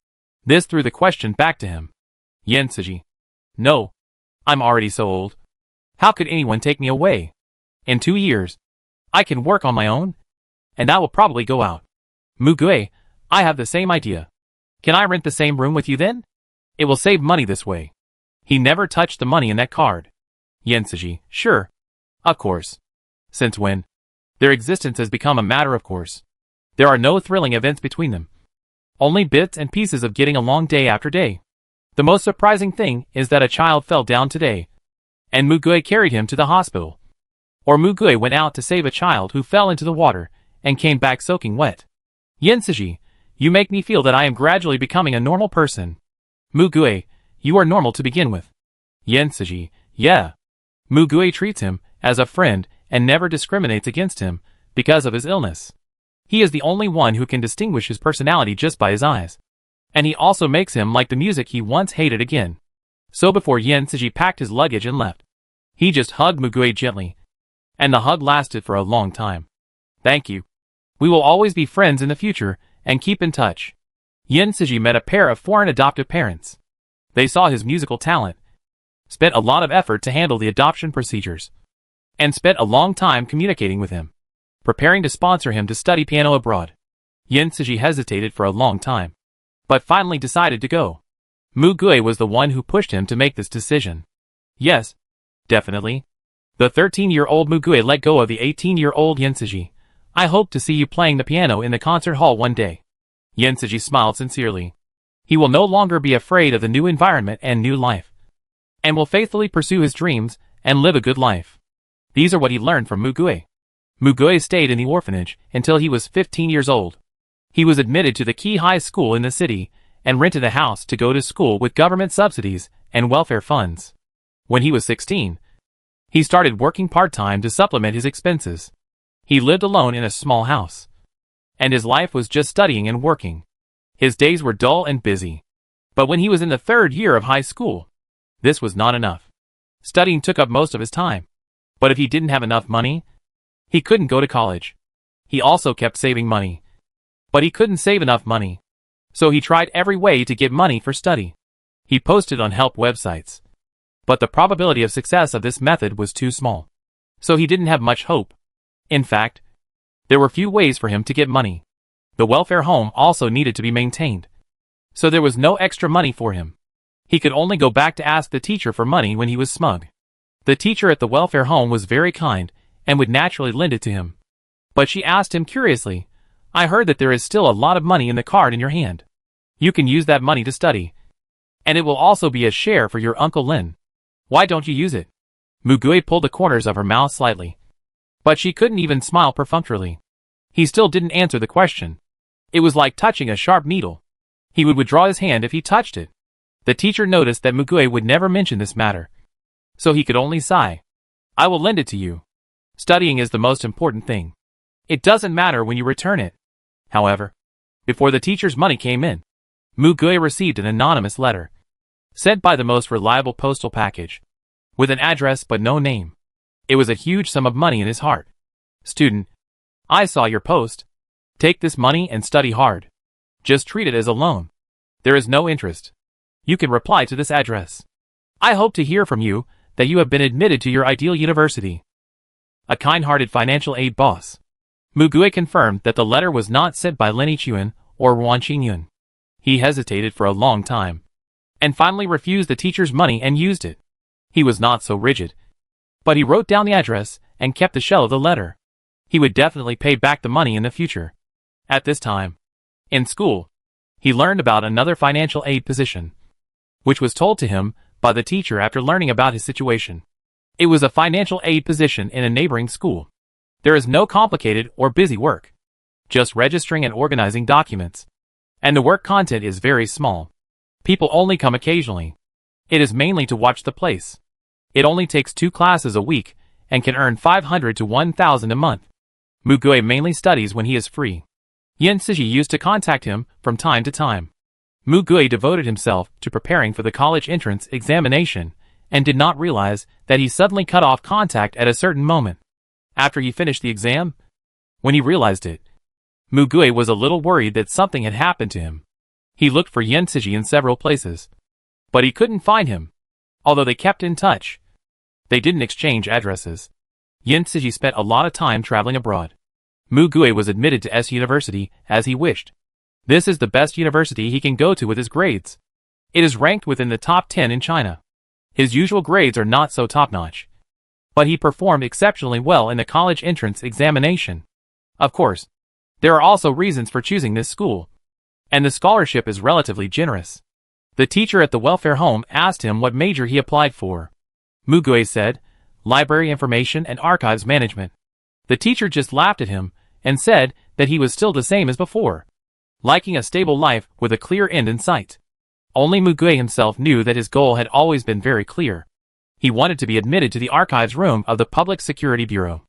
This threw the question back to him. Yen Siji, "No. I'm already so old. How could anyone take me away? In 2 years, I can work on my own, and I will probably go out." Mugue, "I have the same idea. Can I rent the same room with you then? It will save money this way." He never touched the money in that card. Yen Siji, "Sure. Of course." Since when? Their existence has become a matter of course. There are no thrilling events between them. Only bits and pieces of getting along day after day. The most surprising thing is that a child fell down today, and Mugui carried him to the hospital. Or Mugui went out to save a child who fell into the water and came back soaking wet. Yensiji, you make me feel that I am gradually becoming a normal person. Mugui, you are normal to begin with. Yensiji, yeah. Mugui treats him as a friend and never discriminates against him because of his illness. He is the only one who can distinguish his personality just by his eyes. And he also makes him like the music he once hated again. So before Yensiji packed his luggage and left, he just hugged Mugui gently. And the hug lasted for a long time. Thank you. We will always be friends in the future and keep in touch. Yensiji met a pair of foreign adoptive parents. They saw his musical talent, spent a lot of effort to handle the adoption procedures, and spent a long time communicating with him, preparing to sponsor him to study piano abroad. Yensiji hesitated for a long time, but finally decided to go. Mugui was the one who pushed him to make this decision. Yes, definitely. The 13-year-old Mugui let go of the 18-year-old Yensiji. I hope to see you playing the piano in the concert hall one day. Yensiji smiled sincerely. He will no longer be afraid of the new environment and new life, and will faithfully pursue his dreams and live a good life. These are what he learned from Mugui. Mugui stayed in the orphanage until he was 15 years old. He was admitted to the key high school in the city and rented a house to go to school with government subsidies and welfare funds. When he was 16, he started working part-time to supplement his expenses. He lived alone in a small house, and his life was just studying and working. His days were dull and busy. But when he was in the 3rd year of high school, this was not enough. Studying took up most of his time. But if he didn't have enough money, he couldn't go to college. He also kept saving money. But he couldn't save enough money. So he tried every way to get money for study. He posted on help websites. But the probability of success of this method was too small. So he didn't have much hope. In fact, there were few ways for him to get money. The welfare home also needed to be maintained. So there was no extra money for him. He could only go back to ask the teacher for money when he was smug. The teacher at the welfare home was very kind and would naturally lend it to him. But she asked him curiously, I heard that there is still a lot of money in the card in your hand. You can use that money to study. And it will also be a share for your Uncle Lin. Why don't you use it? Mugui pulled the corners of her mouth slightly. But she couldn't even smile perfunctorily. He still didn't answer the question. It was like touching a sharp needle. He would withdraw his hand if he touched it. The teacher noticed that Mugui would never mention this matter. So he could only sigh. I will lend it to you. Studying is the most important thing. It doesn't matter when you return it. However, before the teacher's money came in, Mugui received an anonymous letter, sent by the most reliable postal package, with an address but no name. It was a huge sum of money in his heart. Student, I saw your post. Take this money and study hard. Just treat it as a loan. There is no interest. You can reply to this address. I hope to hear from you that you have been admitted to your ideal university. A kind-hearted financial aid boss. Mugui confirmed that the letter was not sent by Lin Ichuan or Wan Qingyun. He hesitated for a long time, and finally refused the teacher's money and used it. He was not so rigid, but he wrote down the address and kept the shell of the letter. He would definitely pay back the money in the future. At this time, in school, he learned about another financial aid position, which was told to him by the teacher after learning about his situation. It was a financial aid position in a neighboring school. There is no complicated or busy work, just registering and organizing documents. And the work content is very small. People only come occasionally. It is mainly to watch the place. It only takes 2 classes a week and can earn 500 to 1,000 a month. Mugui mainly studies when he is free. Yensiji used to contact him from time to time. Mugui devoted himself to preparing for the college entrance examination and did not realize that he suddenly cut off contact at a certain moment. After he finished the exam, when he realized it, Mugui was a little worried that something had happened to him. He looked for Yensiji in several places, but he couldn't find him. Although they kept in touch, they didn't exchange addresses. Yensiji spent a lot of time traveling abroad. Mugui was admitted to S University as he wished. This is the best university he can go to with his grades. It is ranked within the top 10 in China. His usual grades are not so top-notch, but he performed exceptionally well in the college entrance examination. Of course, there are also reasons for choosing this school, and the scholarship is relatively generous. The teacher at the welfare home asked him what major he applied for. Mugue said, Library Information and Archives Management. The teacher just laughed at him and said that he was still the same as before, liking a stable life with a clear end in sight. Only Mugue himself knew that his goal had always been very clear. He wanted to be admitted to the archives room of the Public Security Bureau.